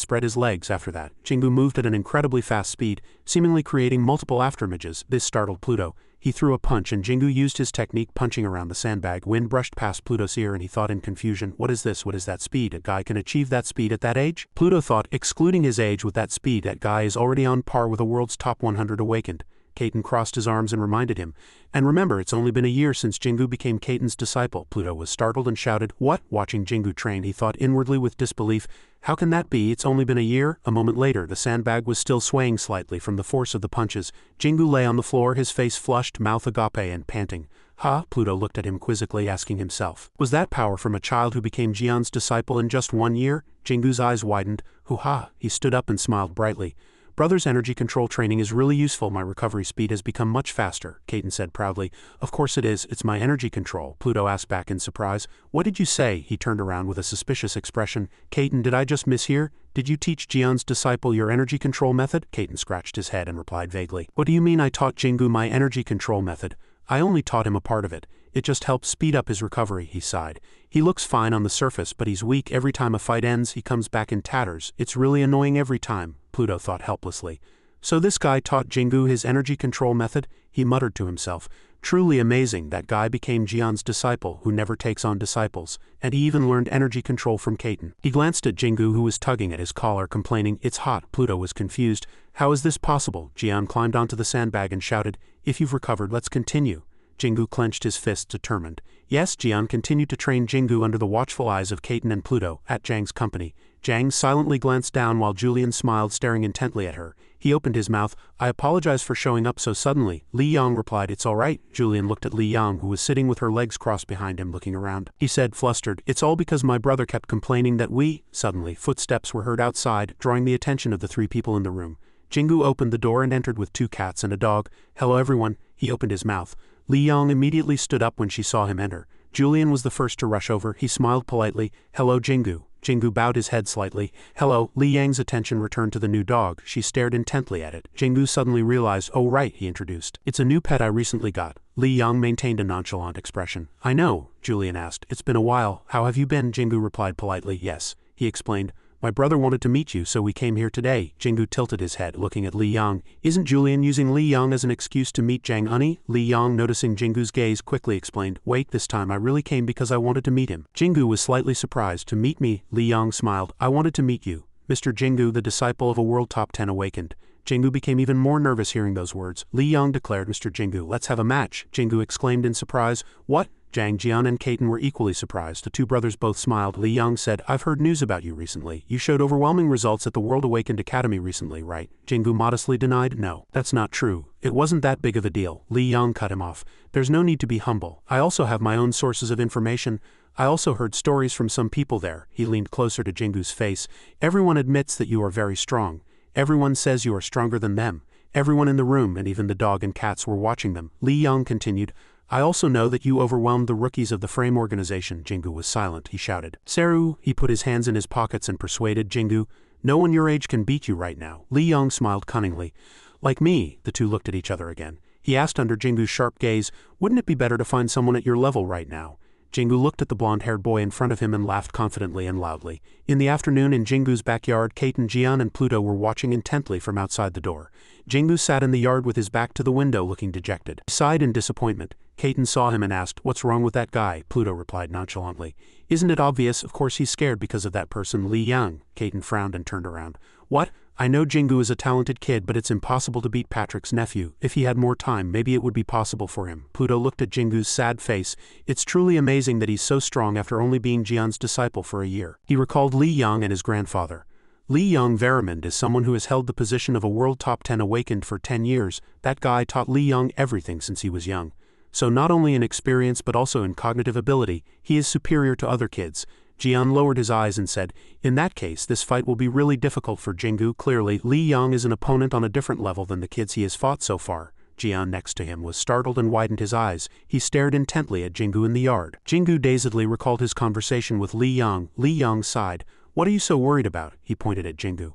spread his legs after that. Jingu moved at an incredibly fast speed, seemingly creating multiple afterimages. This startled Pluto. He threw a punch and Jingu used his technique punching around the sandbag. Wind brushed past Pluto's ear and he thought in confusion, what is this? What is that speed? A guy can achieve that speed at that age? Pluto thought, excluding his age with that speed, that guy is already on par with the world's top 100 awakened. Kaiten crossed his arms and reminded him. And remember, it's only been a year since Jingu became Kaiten's disciple. Pluto was startled and shouted, what? Watching Jingu train, he thought inwardly with disbelief. How can that be? It's only been a year. A moment later, the sandbag was still swaying slightly from the force of the punches. Jingu lay on the floor, his face flushed, mouth agape and panting. Huh? Pluto looked at him quizzically, asking himself. Was that power from a child who became Jian's disciple in just 1 year? Jingu's eyes widened. Hoo-ha! He stood up and smiled brightly. Brother's energy control training is really useful. My recovery speed has become much faster, Caden said proudly. Of course it is, it's my energy control, Pluto asked back in surprise. What did you say? He turned around with a suspicious expression. Caden, did I just mishear? Did you teach Jian's disciple your energy control method? Caden scratched his head and replied vaguely. What do you mean I taught Jingu my energy control method? I only taught him a part of it. It just helps speed up his recovery, he sighed. He looks fine on the surface, but he's weak. Every time a fight ends, he comes back in tatters. It's really annoying every time, Pluto thought helplessly. So this guy taught Jingu his energy control method? He muttered to himself. Truly amazing, that guy became Jian's disciple, who never takes on disciples, and he even learned energy control from Caden. He glanced at Jingu, who was tugging at his collar, complaining, It's hot. Pluto was confused. How is this possible? Jian climbed onto the sandbag and shouted, If you've recovered, let's continue. Jingu clenched his fists, determined. Yes, Jian continued to train Jingu under the watchful eyes of Caden and Pluto, at Zhang's company. Zhang silently glanced down while Julian smiled, staring intently at her. He opened his mouth. I apologize for showing up so suddenly. Li Yang replied, It's all right. Julian looked at Li Yang, who was sitting with her legs crossed behind him, looking around. He said, flustered, It's all because my brother kept complaining that we… Suddenly, footsteps were heard outside, drawing the attention of the 3 people in the room. Jingu opened the door and entered with 2 cats and a dog. Hello everyone. He opened his mouth. Li Yang immediately stood up when she saw him enter. Julian was the first to rush over. He smiled politely. Hello Jingu. Jingu bowed his head slightly. Hello. Li Yang's attention returned to the new dog. She stared intently at it. Jingu suddenly realized, Oh right, he introduced. It's a new pet I recently got. Li Yang maintained a nonchalant expression. I know, Julian asked. It's been a while. How have you been? Jingu replied politely. Yes, he explained. My brother wanted to meet you, so we came here today. Jingu tilted his head, looking at Li Yang. Isn't Julian using Li Yang as an excuse to meet Zhang Uni? Li Yang, noticing Jingu's gaze, quickly explained, Wait, this time I really came because I wanted to meet him. Jingu was slightly surprised. To meet me? Li Yang smiled. I wanted to meet you. Mr. Jingu, the disciple of a world top 10 awakened. Jingu became even more nervous hearing those words. Li Yang declared, Mr. Jingu, let's have a match. Jingu exclaimed in surprise. What? Zhang, Jian and Caden were equally surprised. The 2 brothers both smiled. Li Yang said, I've heard news about you recently. You showed overwhelming results at the World Awakened Academy recently, right? Jingu modestly denied, No, that's not true. It wasn't that big of a deal. Li Yang cut him off. There's no need to be humble. I also have my own sources of information. I also heard stories from some people there. He leaned closer to Jingu's face. Everyone admits that you are very strong. Everyone says you are stronger than them. Everyone in the room, and even the dog and cats, were watching them. Li Yang continued, I also know that you overwhelmed the rookies of the Frame organization. Jingu was silent. He shouted. Seru, he put his hands in his pockets and persuaded Jingu. No one your age can beat you right now. Li Yang smiled cunningly. Like me, the 2 looked at each other again. He asked under Jingu's sharp gaze, Wouldn't it be better to find someone at your level right now? Jingu looked at the blonde-haired boy in front of him and laughed confidently and loudly. In the afternoon in Jingu's backyard, Caden, Jian and Pluto were watching intently from outside the door. Jingu sat in the yard with his back to the window, looking dejected. He sighed in disappointment. Caden saw him and asked, What's wrong with that guy? Pluto replied nonchalantly. Isn't it obvious? Of course he's scared because of that person, Li Yang. Caden frowned and turned around. What? I know Jingu is a talented kid, but it's impossible to beat Patrick's nephew. If he had more time, maybe it would be possible for him. Pluto looked at Jingu's sad face. It's truly amazing that he's so strong after only being Jian's disciple for a year. He recalled Li Yang and his grandfather. Li Yang Verimond is someone who has held the position of a world top 10 awakened for 10 years. That guy taught Li Yang everything since he was young. So not only in experience but also in cognitive ability, he is superior to other kids. Jian lowered his eyes and said, In that case, this fight will be really difficult for Jingu. Clearly, Li Yang is an opponent on a different level than the kids he has fought so far. Jian next to him was startled and widened his eyes. He stared intently at Jingu in the yard. Jingu dazedly recalled his conversation with Li Yang. Li Yang sighed. What are you so worried about? He pointed at Jingu.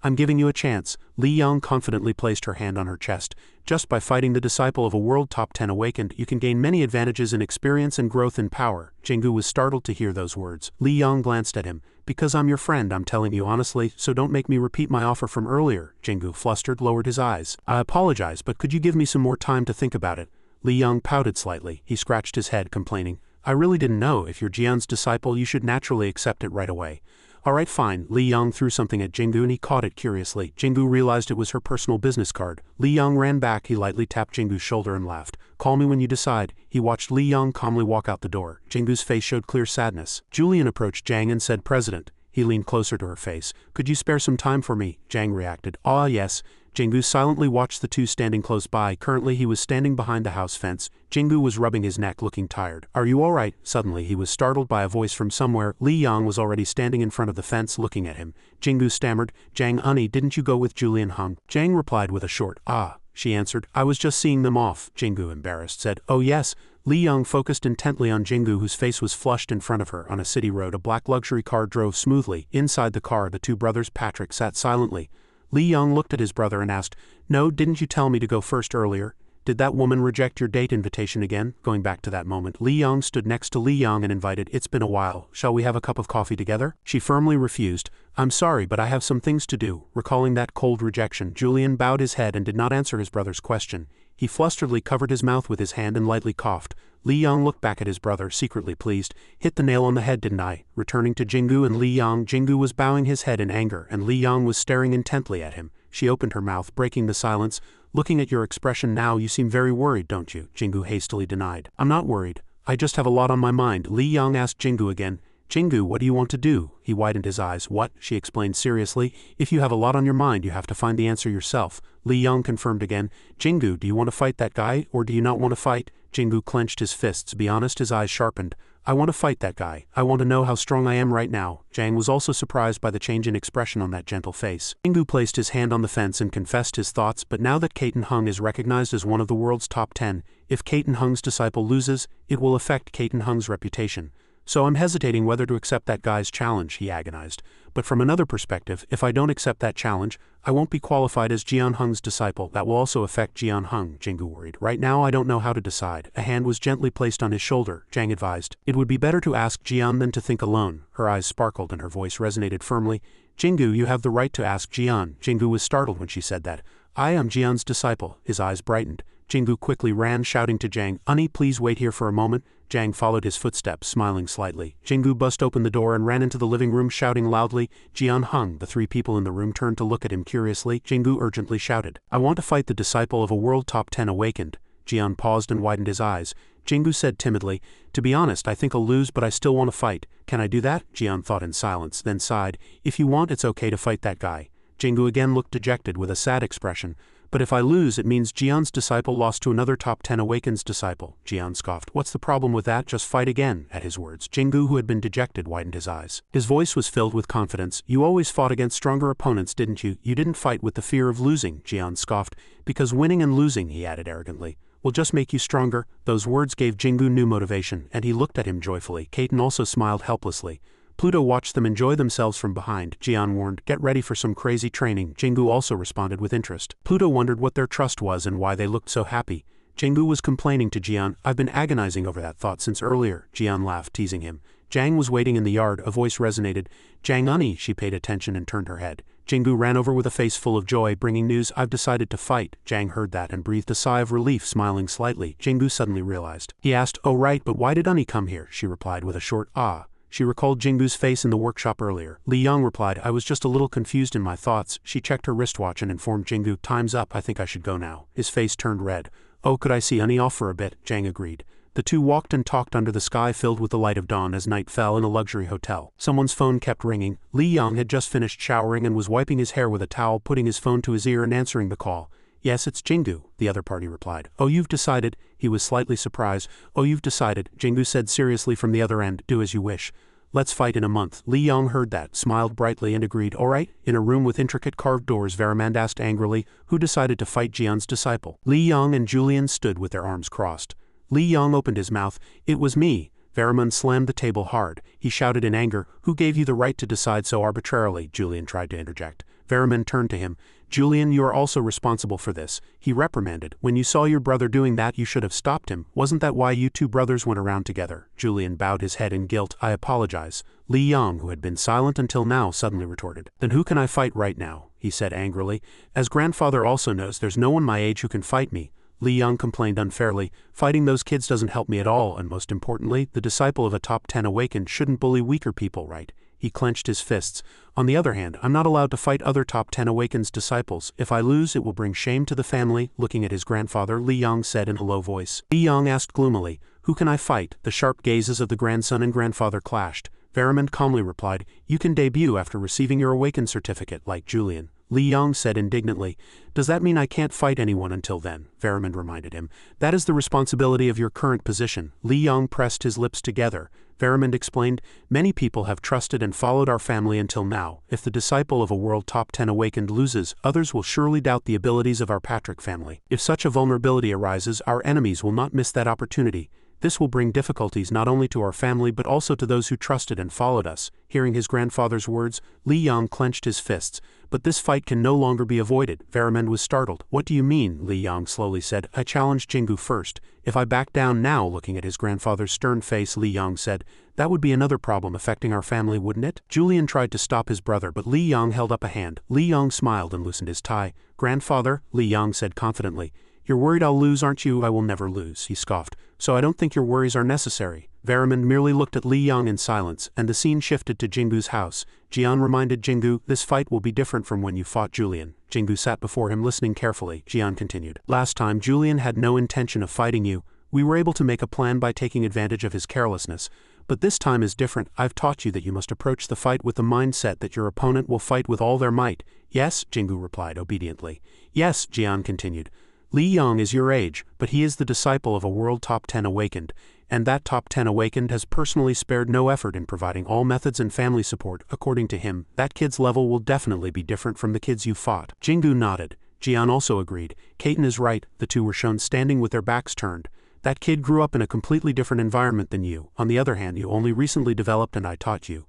I'm giving you a chance. Li Yang confidently placed her hand on her chest. Just by fighting the disciple of a world top 10 awakened, you can gain many advantages in experience and growth in power. Jingu was startled to hear those words. Li Yang glanced at him. Because I'm your friend, I'm telling you honestly, so don't make me repeat my offer from earlier. Jingu, flustered, lowered his eyes. I apologize, but could you give me some more time to think about it? Li Yang pouted slightly. He scratched his head, complaining. I really didn't know. If you're Jian's disciple, you should naturally accept it right away. Alright, fine. Li Yang threw something at Jingu and he caught it curiously. Jingu realized it was her personal business card. Li Yang ran back. He lightly tapped Jingu's shoulder and laughed. Call me when you decide. He watched Li Yang calmly walk out the door. Jingu's face showed clear sadness. Julian approached Zhang and said, President, He leaned closer to her face. Could you spare some time for me? Jang reacted. Ah, yes. Jingu silently watched the two standing close by. Currently he was standing behind the house fence. Jingu was rubbing his neck, looking tired. Are you alright? Suddenly he was startled by a voice from somewhere. Li Yang was already standing in front of the fence looking at him. Jingu stammered, Jang honey, didn't you go with Julian Hung? Jang replied with a short, ah. She answered, I was just seeing them off. Jingu, embarrassed, said, oh yes. Li Yang focused intently on Jingu, whose face was flushed in front of her. On a city road, a black luxury car drove smoothly. Inside the car, the two brothers Patrick sat silently. Li Yang looked at his brother and asked, no, didn't you tell me to go first earlier? Did that woman reject your date invitation again? Going back to that moment, Li Yang stood next to Li Yang and invited, it's been a while, shall we have a cup of coffee together? She firmly refused. I'm sorry, but I have some things to do. Recalling that cold rejection, Julian bowed his head and did not answer his brother's question. He flusteredly covered his mouth with his hand and lightly coughed. Li Yang looked back at his brother, secretly pleased. Hit the nail on the head, didn't I? Returning to Jingu and Li Yang, Jingu was bowing his head in anger and Li Yang was staring intently at him. She opened her mouth, breaking the silence. Looking at your expression now, you seem very worried, don't you? Jingu hastily denied. I'm not worried. I just have a lot on my mind. Li Yang asked Jingu again. Jingu, what do you want to do? He widened his eyes. What? She explained seriously. If you have a lot on your mind, you have to find the answer yourself. Li Yang confirmed again. Jingu, do you want to fight that guy, or do you not want to fight? Jingu clenched his fists. Be honest, his eyes sharpened. I want to fight that guy. I want to know how strong I am right now. Jang was also surprised by the change in expression on that gentle face. Jingu placed his hand on the fence and confessed his thoughts, but now that Kaiten Hung is recognized as one of the world's top 10, if Kaiten Hung's disciple loses, it will affect Kaiten Hung's reputation. So I'm hesitating whether to accept that guy's challenge, he agonized. But from another perspective, if I don't accept that challenge, I won't be qualified as Jian Hung's disciple. That will also affect Jian Hung, Jingu worried. Right now I don't know how to decide. A hand was gently placed on his shoulder, Jang advised. It would be better to ask Jian than to think alone. Her eyes sparkled and her voice resonated firmly. Jingu, you have the right to ask Jian. Jingu was startled when she said that. I am Jian's disciple. His eyes brightened. Jingu quickly ran, shouting to Jang, Honey, please wait here for a moment. Jang followed his footsteps, smiling slightly. Jingu bust open the door and ran into the living room, shouting loudly, Jian Hung. The three people in the room turned to look at him curiously. Jingu urgently shouted, I want to fight the disciple of a world top 10 awakened. Jian paused and widened his eyes. Jingu said timidly, to be honest, I think I'll lose, but I still want to fight. Can I do that? Jian thought in silence, then sighed. If you want, it's okay to fight that guy. Jingu again looked dejected with a sad expression. But if I lose, it means Jian's disciple lost to another top 10 awakens disciple. Jian scoffed. What's the problem with that? Just fight again. At his words, Jingu, who had been dejected, widened his eyes. His voice was filled with confidence. You always fought against stronger opponents, didn't you? You didn't fight with the fear of losing, Jian scoffed. Because winning and losing, he added arrogantly, will just make you stronger. Those words gave Jingu new motivation, and he looked at him joyfully. Kaiten also smiled helplessly. Pluto watched them enjoy themselves from behind. Jian warned, get ready for some crazy training. Jingu also responded with interest. Pluto wondered what their trust was and why they looked so happy. Jingu was complaining to Jian, I've been agonizing over that thought since earlier. Jian laughed, teasing him. Jang was waiting in the yard. A voice resonated. Jang Unni. She paid attention and turned her head. Jingu ran over with a face full of joy, bringing news. I've decided to fight. Jang heard that and breathed a sigh of relief, smiling slightly. Jingu suddenly realized. He asked, oh right, but why did Unni come here? She replied with a short, ah. She recalled Jingu's face in the workshop earlier. Li Yang replied, I was just a little confused in my thoughts. She checked her wristwatch and informed Jingu, time's up, I think I should go now. His face turned red. Oh, could I see Unni off for a bit? Jang agreed. The two walked and talked under the sky filled with the light of dawn as night fell in a luxury hotel. Someone's phone kept ringing. Li Yang had just finished showering and was wiping his hair with a towel, putting his phone to his ear and answering the call. Yes, it's Jingu, the other party replied. Oh, you've decided? He was slightly surprised. Oh, you've decided, Jingu said seriously from the other end. Do as you wish. Let's fight in a month. Li Yang heard that, smiled brightly and agreed. All right. In a room with intricate carved doors, Veramand asked angrily, who decided to fight Jian's disciple? Li Yang and Julian stood with their arms crossed. Li Yang opened his mouth. It was me. Veramand slammed the table hard. He shouted in anger, who gave you the right to decide so arbitrarily? Julian tried to interject. Veramand turned to him. Julian, you are also responsible for this. He reprimanded. When you saw your brother doing that, you should have stopped him. Wasn't that why you two brothers went around together? Julian bowed his head in guilt. I apologize. Li Yang, who had been silent until now, suddenly retorted. Then who can I fight right now? He said angrily. As grandfather also knows, there's no one my age who can fight me. Li Yang complained unfairly. Fighting those kids doesn't help me at all, and most importantly, the disciple of a top 10 awakened shouldn't bully weaker people, right? He clenched his fists. On the other hand, I'm not allowed to fight other top 10 awakens disciples. If I lose, it will bring shame to the family. Looking at his grandfather, Li Yang said in a low voice. Li Yang asked gloomily, who can I fight? The sharp gazes of the grandson and grandfather clashed. Varamond calmly replied, "You can debut after receiving your awakened certificate, like Julian." Li Yong said indignantly. "Does that mean I can't fight anyone until then?" Varamond reminded him. "That is the responsibility of your current position." Li Yong pressed his lips together. Varamond explained, "Many people have trusted and followed our family until now. If the disciple of a world top 10 awakened loses, others will surely doubt the abilities of our Patrick family. If such a vulnerability arises, our enemies will not miss that opportunity. This will bring difficulties not only to our family but also to those who trusted and followed us." Hearing his grandfather's words, Li Yong clenched his fists. "But this fight can no longer be avoided." Varamond was startled. "What do you mean?" Li Yong slowly said. "I challenged Jingu first. If I back down now," looking at his grandfather's stern face, Li Yong said, "that would be another problem affecting our family, wouldn't it?" Julian tried to stop his brother, but Li Yong held up a hand. Li Yong smiled and loosened his tie. "Grandfather," Li Yong said confidently, "you're worried I'll lose, aren't you?" "I will never lose," he scoffed. "So I don't think your worries are necessary." Varamond merely looked at Li Yong in silence, and the scene shifted to Jingu's house. Jian reminded Jingu, "This fight will be different from when you fought Julian." Jingu sat before him listening carefully. Jian continued, "Last time Julian had no intention of fighting you. We were able to make a plan by taking advantage of his carelessness. But this time is different. I've taught you that you must approach the fight with the mindset that your opponent will fight with all their might." "Yes," Jingu replied obediently. "Yes," Jian continued. "Li Yong is your age, but he is the disciple of a world top 10 awakened, and that top 10 awakened has personally spared no effort in providing all methods and family support. According to him, that kid's level will definitely be different from the kids you fought." Jingu nodded. Jian also agreed. "Kaiten is right." The two were shown standing with their backs turned. "That kid grew up in a completely different environment than you. On the other hand, you only recently developed and I taught you.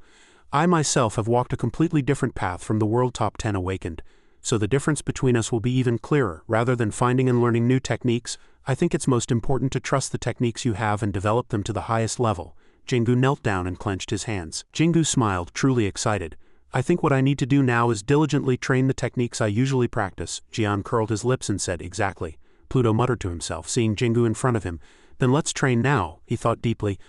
I myself have walked a completely different path from the world top 10 awakened. So the difference between us will be even clearer. Rather than finding and learning new techniques, I think it's most important to trust the techniques you have and develop them to the highest level." Jingu knelt down and clenched his hands. Jingu smiled, truly excited. "I think what I need to do now is diligently train the techniques I usually practice." Jian curled his lips and said, "Exactly." Pluto muttered to himself, seeing Jingu in front of him. "Then let's train now," he thought deeply.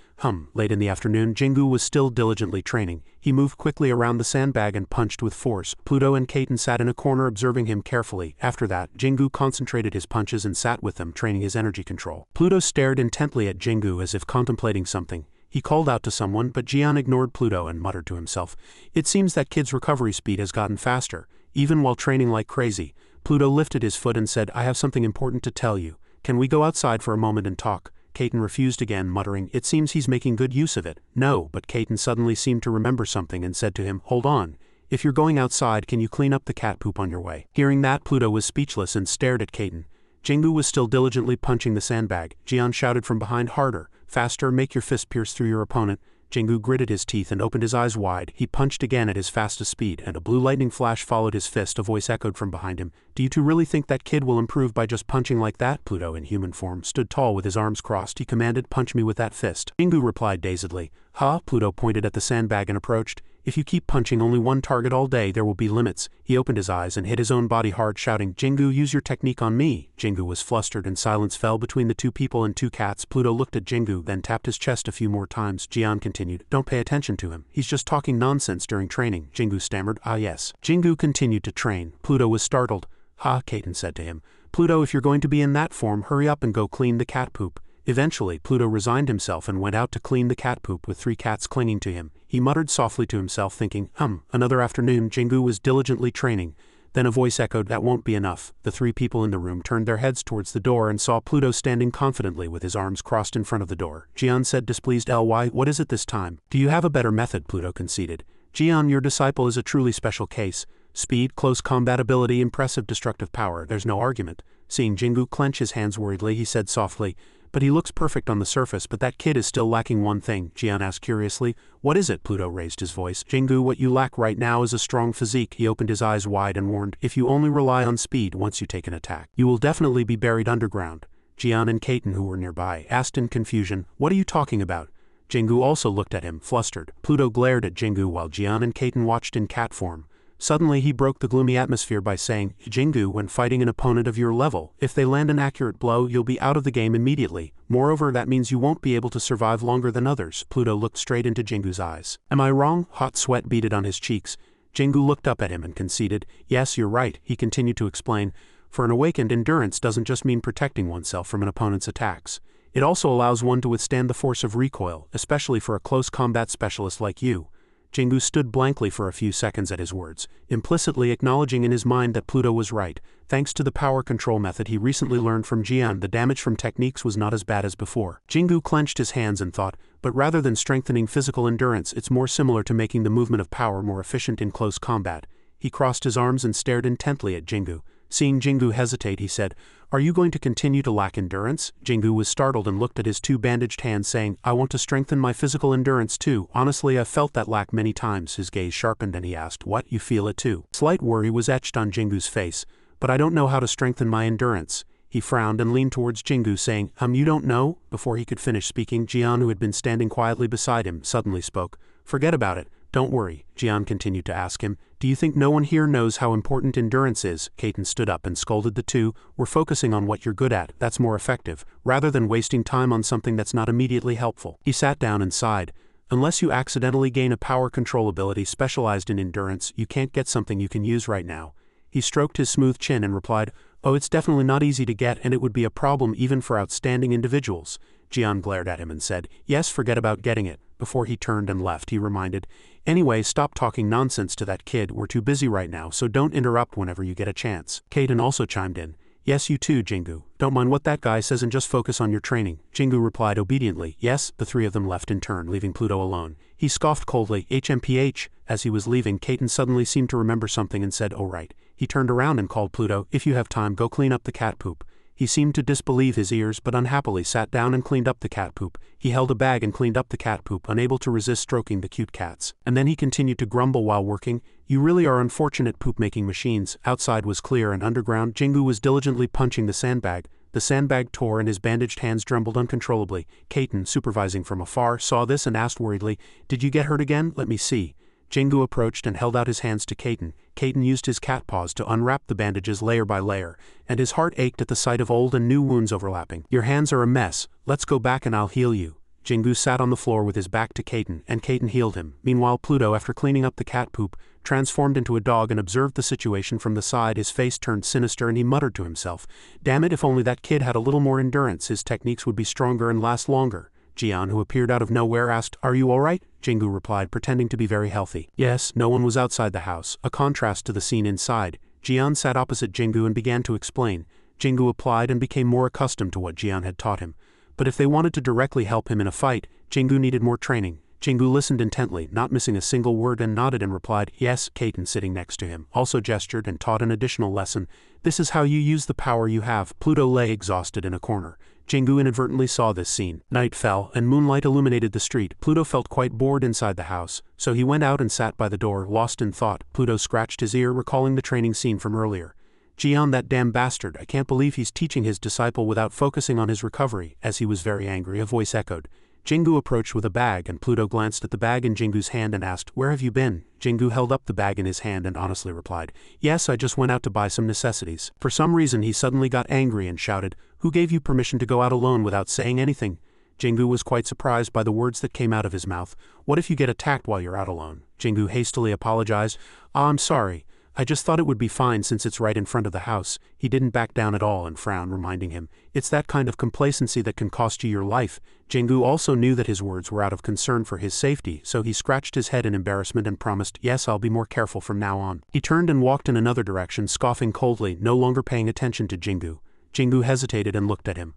Late in the afternoon, Jingu was still diligently training. He moved quickly around the sandbag and punched with force. Pluto and Kaiten sat in a corner observing him carefully. After that, Jingu concentrated his punches and sat with them, training his energy control. Pluto stared intently at Jingu as if contemplating something. He called out to someone, but Jian ignored Pluto and muttered to himself, "It seems that kid's recovery speed has gotten faster, even while training like crazy." Pluto lifted his foot and said, "I have something important to tell you. Can we go outside for a moment and talk?" Kaiten refused again, muttering, "It seems he's making good use of it." "No," but Kaiten suddenly seemed to remember something and said to him, "Hold on. If you're going outside, can you clean up the cat poop on your way?" Hearing that, Pluto was speechless and stared at Kaiten. Jingu was still diligently punching the sandbag. Jian shouted from behind, "Harder, faster, make your fist pierce through your opponent." Jingu gritted his teeth and opened his eyes wide. He punched again at his fastest speed, and a blue lightning flash followed his fist. A voice echoed from behind him. "Do you two really think that kid will improve by just punching like that?" Pluto, in human form, stood tall with his arms crossed. He commanded, "Punch me with that fist." Jingu replied dazedly. "Huh?" Pluto pointed at the sandbag and approached. "If you keep punching only one target all day, there will be limits." He opened his eyes and hit his own body hard, shouting, "Jingu, use your technique on me." Jingu was flustered and silence fell between the two people and two cats. Pluto looked at Jingu, then tapped his chest a few more times. Jian continued, "Don't pay attention to him. He's just talking nonsense during training." Jingu stammered, "Ah yes." Jingu continued to train. Pluto was startled. "Ha," Kaiten said to him. "Pluto, if you're going to be in that form, hurry up and go clean the cat poop." Eventually, Pluto resigned himself and went out to clean the cat poop with 3 cats clinging to him. He muttered softly to himself, thinking, Another afternoon, Jingu was diligently training. Then a voice echoed, "That won't be enough." The 3 people in the room turned their heads towards the door and saw Pluto standing confidently with his arms crossed in front of the door. Jian said, displeased, "Ly, what is it this time?" "Do you have a better method?" Pluto conceded. "Jian, your disciple is a truly special case. Speed, close combat ability, impressive destructive power. There's no argument." Seeing Jingu clench his hands worriedly, he said softly, "But he looks perfect on the surface, but that kid is still lacking one thing." Jian asked curiously. "What is it?" Pluto raised his voice. "Jingu, what you lack right now is a strong physique." He opened his eyes wide and warned, "If you only rely on speed once you take an attack, you will definitely be buried underground." Jian and Kaiten, who were nearby, asked in confusion, "What are you talking about?" Jingu also looked at him, flustered. Pluto glared at Jingu while Jian and Kaiten watched in cat form. Suddenly he broke the gloomy atmosphere by saying, "Jingu, when fighting an opponent of your level, if they land an accurate blow, you'll be out of the game immediately. Moreover, that means you won't be able to survive longer than others." Pluto looked straight into Jingu's eyes. "Am I wrong?" Hot sweat beaded on his cheeks. Jingu looked up at him and conceded, "Yes, you're right." He continued to explain, "For an awakened, endurance doesn't just mean protecting oneself from an opponent's attacks. It also allows one to withstand the force of recoil, especially for a close combat specialist like you. Jingu stood blankly for a few seconds at his words, implicitly acknowledging in his mind that Pluto was right. Thanks to the power control method he recently learned from Jian, the damage from techniques was not as bad as before. Jingu clenched his hands and thought, but rather than strengthening physical endurance, it's more similar to making the movement of power more efficient in close combat. He crossed his arms and stared intently at Jingu. Seeing Jingu hesitate, he said, "Are you going to continue to lack endurance?" Jingu was startled and looked at his two bandaged hands, saying, "I want to strengthen my physical endurance too. Honestly, I've felt that lack many times." His gaze sharpened and he asked, "What, you feel it too?" Slight worry was etched on Jingu's face. "But I don't know how to strengthen my endurance." He frowned and leaned towards Jingu, saying, You don't know?" Before he could finish speaking, Jian, who had been standing quietly beside him, suddenly spoke. "Forget about it. Don't worry." Jian continued to ask him, "Do you think no one here knows how important endurance is?" Caton stood up and scolded the two. "We're focusing on what you're good at, that's more effective, rather than wasting time on something that's not immediately helpful." He sat down and sighed. "Unless you accidentally gain a power control ability specialized in endurance, you can't get something you can use right now." He stroked his smooth chin and replied, "Oh, it's definitely not easy to get, and it would be a problem even for outstanding individuals." Jian glared at him and said, "Yes, forget about getting it." Before he turned and left, he reminded, "Anyway, stop talking nonsense to that kid. We're too busy right now, so don't interrupt whenever you get a chance." Caton also chimed in. "Yes, you too, Jingu. Don't mind what that guy says and just focus on your training." Jingu replied obediently, "Yes." The three of them left in turn, leaving Pluto alone. He scoffed coldly, "HMPH." As he was leaving, Caton suddenly seemed to remember something and said, "Oh right." He turned around and called Pluto, "If you have time, go clean up the cat poop." He seemed to disbelieve his ears but unhappily sat down and cleaned up the cat poop. He held a bag and cleaned up the cat poop, unable to resist stroking the cute cats. And then he continued to grumble while working, "You really are unfortunate poop-making machines." Outside was clear and underground. Jingu was diligently punching the sandbag. The sandbag tore and his bandaged hands trembled uncontrollably. Caton, supervising from afar, saw this and asked worriedly, "Did you get hurt again? Let me see." Jingu approached and held out his hands to Caton. Caton used his cat paws to unwrap the bandages layer by layer, and his heart ached at the sight of old and new wounds overlapping. "Your hands are a mess. Let's go back and I'll heal you." Jingu sat on the floor with his back to Caton, and Caton healed him. Meanwhile, Pluto, after cleaning up the cat poop, transformed into a dog and observed the situation from the side. His face turned sinister and he muttered to himself, "Damn it, if only that kid had a little more endurance, his techniques would be stronger and last longer." Jian, who appeared out of nowhere, asked, "Are you all right?" Jingu replied, pretending to be very healthy. Yes, no one was outside the house, a contrast to the scene inside. Jian sat opposite Jingu and began to explain. Jingu applied and became more accustomed to what Jian had taught him. But if they wanted to directly help him in a fight, Jingu needed more training. Jingu listened intently, not missing a single word, and nodded and replied, "Yes." Caton, sitting next to him, also gestured and taught an additional lesson. "This is how you use the power you have." Pluto lay exhausted in a corner. Jingu inadvertently saw this scene. Night fell, and moonlight illuminated the street. Pluto felt quite bored inside the house, so he went out and sat by the door, lost in thought. Pluto scratched his ear, recalling the training scene from earlier. "Jian, that damn bastard, I can't believe he's teaching his disciple without focusing on his recovery." As he was very angry, a voice echoed. Jingu approached with a bag, and Pluto glanced at the bag in Jingu's hand and asked, "Where have you been?" Jingu held up the bag in his hand and honestly replied, "Yes, I just went out to buy some necessities." For some reason he suddenly got angry and shouted, "Who gave you permission to go out alone without saying anything?" Jingu was quite surprised by the words that came out of his mouth. "What if you get attacked while you're out alone?" Jingu hastily apologized. "I'm sorry. I just thought it would be fine since it's right in front of the house." He didn't back down at all and frowned, reminding him, "It's that kind of complacency that can cost you your life." Jingu also knew that his words were out of concern for his safety, so he scratched his head in embarrassment and promised, "Yes, I'll be more careful from now on." He turned and walked in another direction, scoffing coldly, no longer paying attention to Jingu. Jingu hesitated and looked at him.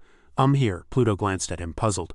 Here." Pluto glanced at him, puzzled.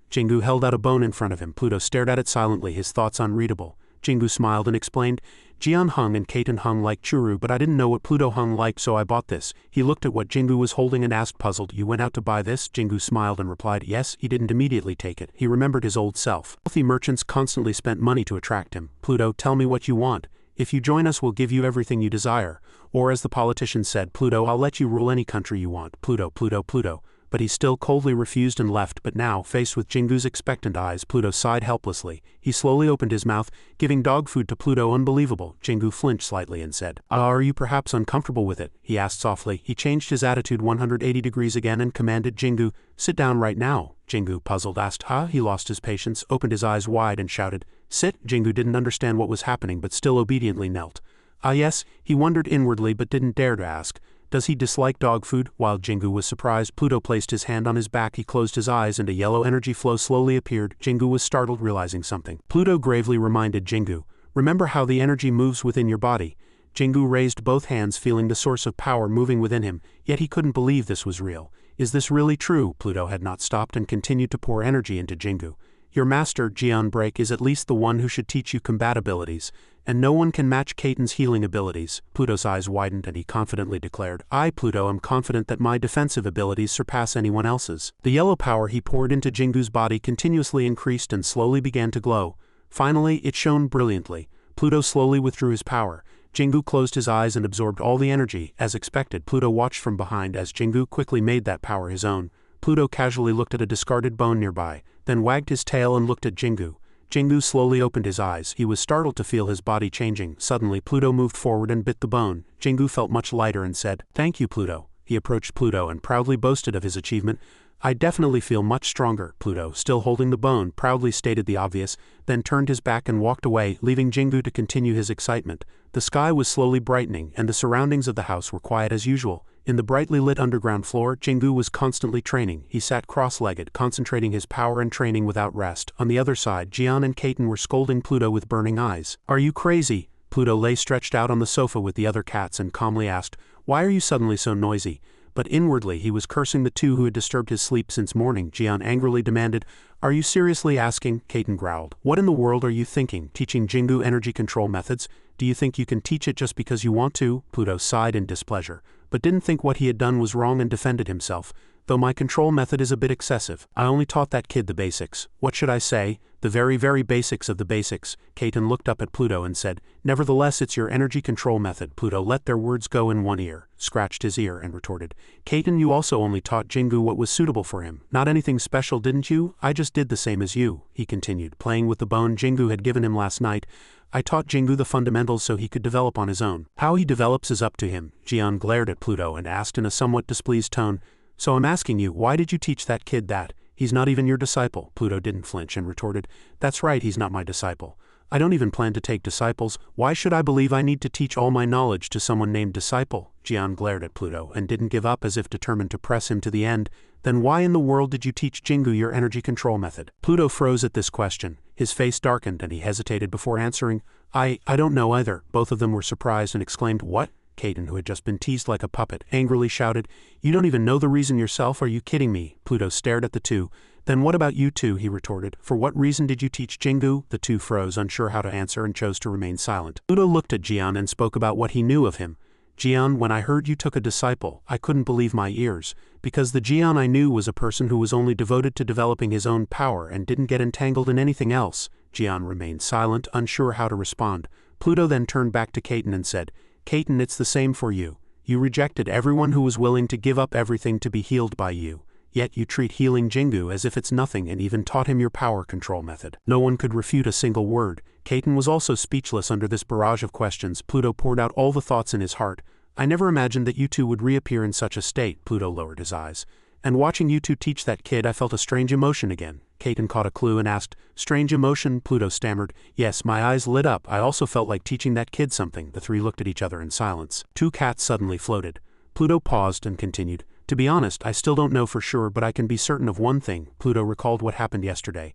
Jingu held out a bone in front of him. Pluto stared at it silently, his thoughts unreadable. Jingu smiled and explained, "Jian hung and Caton hung like churu, but I didn't know what Pluto hung like, so I bought this." He looked at what Jingu was holding and asked, puzzled, "You went out to buy this?" Jingu smiled and replied, "Yes." He didn't immediately take it. He remembered his old self. Wealthy merchants constantly spent money to attract him. "Pluto, tell me what you want. If you join us, we'll give you everything you desire." Or as the politician said, "Pluto, I'll let you rule any country you want." Pluto, Pluto, Pluto. But he still coldly refused and left. But now, faced with Jingu's expectant eyes, Pluto sighed helplessly. He slowly opened his mouth, giving dog food to Pluto. Unbelievable. Jingu flinched slightly and said, "Are you perhaps uncomfortable with it?" he asked softly. He changed his attitude 180 degrees again and commanded Jingu, "Sit down right now." Jingu, puzzled, asked, "Huh?" He lost his patience, opened his eyes wide and shouted, "Sit." Jingu didn't understand what was happening but still obediently knelt. Yes, he wondered inwardly but didn't dare to ask. Does he dislike dog food? While Jingu was surprised, Pluto placed his hand on his back. He closed his eyes and a yellow energy flow slowly appeared. Jingu was startled, realizing something. Pluto gravely reminded Jingu, "Remember how the energy moves within your body." Jingu raised both hands, feeling the source of power moving within him, yet he couldn't believe this was real. Is this really true? Pluto had not stopped and continued to pour energy into Jingu. Your master, Jian Break, is at least the one who should teach you combat abilities, and no one can match Caton's healing abilities. Pluto's eyes widened and he confidently declared, "I, Pluto, am confident that my defensive abilities surpass anyone else's." The yellow power he poured into Jingu's body continuously increased and slowly began to glow. Finally, it shone brilliantly. Pluto slowly withdrew his power. Jingu closed his eyes and absorbed all the energy. As expected, Pluto watched from behind as Jingu quickly made that power his own. Pluto casually looked at a discarded bone nearby, then wagged his tail and looked at Jingu. Jingu slowly opened his eyes. He was startled to feel his body changing. Suddenly, Pluto moved forward and bit the bone. Jingu felt much lighter and said, "Thank you, Pluto." He approached Pluto and proudly boasted of his achievement. "I definitely feel much stronger." Pluto, still holding the bone, proudly stated the obvious, then turned his back and walked away, leaving Jingu to continue his excitement. The sky was slowly brightening, and the surroundings of the house were quiet as usual. In the brightly lit underground floor, Jingu was constantly training. He sat cross-legged, concentrating his power and training without rest. On the other side, Jian and Caton were scolding Pluto with burning eyes. "Are you crazy?" Pluto lay stretched out on the sofa with the other cats and calmly asked, "Why are you suddenly so noisy?" But inwardly he was cursing the two who had disturbed his sleep since morning. Jian angrily demanded, "Are you seriously asking?" Caton growled, "What in the world are you thinking? Teaching Jingu energy control methods? Do you think you can teach it just because you want to?" Pluto sighed in displeasure, but didn't think what he had done was wrong and defended himself. "Though my control method is a bit excessive. I only taught that kid the basics. What should I say? The very, very basics of the basics." Caton looked up at Pluto and said, "Nevertheless, it's your energy control method." Pluto let their words go in one ear, scratched his ear, and retorted, "Caton, you also only taught Jingu what was suitable for him. Not anything special, didn't you? I just did the same as you," he continued, playing with the bone Jingu had given him last night. "I taught Jingu the fundamentals so he could develop on his own. How he develops is up to him." Jian glared at Pluto and asked in a somewhat displeased tone, "So I'm asking you, why did you teach that kid that? He's not even your disciple." Pluto didn't flinch and retorted, "That's right, he's not my disciple. I don't even plan to take disciples. Why should I believe I need to teach all my knowledge to someone named disciple?" Jian glared at Pluto and didn't give up, as if determined to press him to the end. "Then why in the world did you teach Jingu your energy control method?" Pluto froze at this question. His face darkened and he hesitated before answering, I don't know either." Both of them were surprised and exclaimed, "What?" Caton, who had just been teased like a puppet, angrily shouted, "You don't even know the reason yourself? Are you kidding me?" Pluto stared at the two. "Then what about you two?" he retorted. "For what reason did you teach Jingu?" The two froze, unsure how to answer, and chose to remain silent. Pluto looked at Jian and spoke about what he knew of him. "Jian, when I heard you took a disciple, I couldn't believe my ears, because the Jian I knew was a person who was only devoted to developing his own power and didn't get entangled in anything else." Jian remained silent, unsure how to respond. Pluto then turned back to Caton and said, "Caton, it's the same for you. You rejected everyone who was willing to give up everything to be healed by you. Yet you treat healing Jingu as if it's nothing and even taught him your power control method." No one could refute a single word. Caton was also speechless under this barrage of questions. Pluto poured out all the thoughts in his heart. "I never imagined that you two would reappear in such a state." Pluto lowered his eyes. "And watching you two teach that kid, I felt a strange emotion again." Caton caught a clue and asked, "Strange emotion?" Pluto stammered, "Yes." My eyes lit up. "I also felt like teaching that kid something." The three looked at each other in silence. Two cats suddenly floated. Pluto paused and continued, "To be honest, I still don't know for sure, but I can be certain of one thing." Pluto recalled what happened yesterday.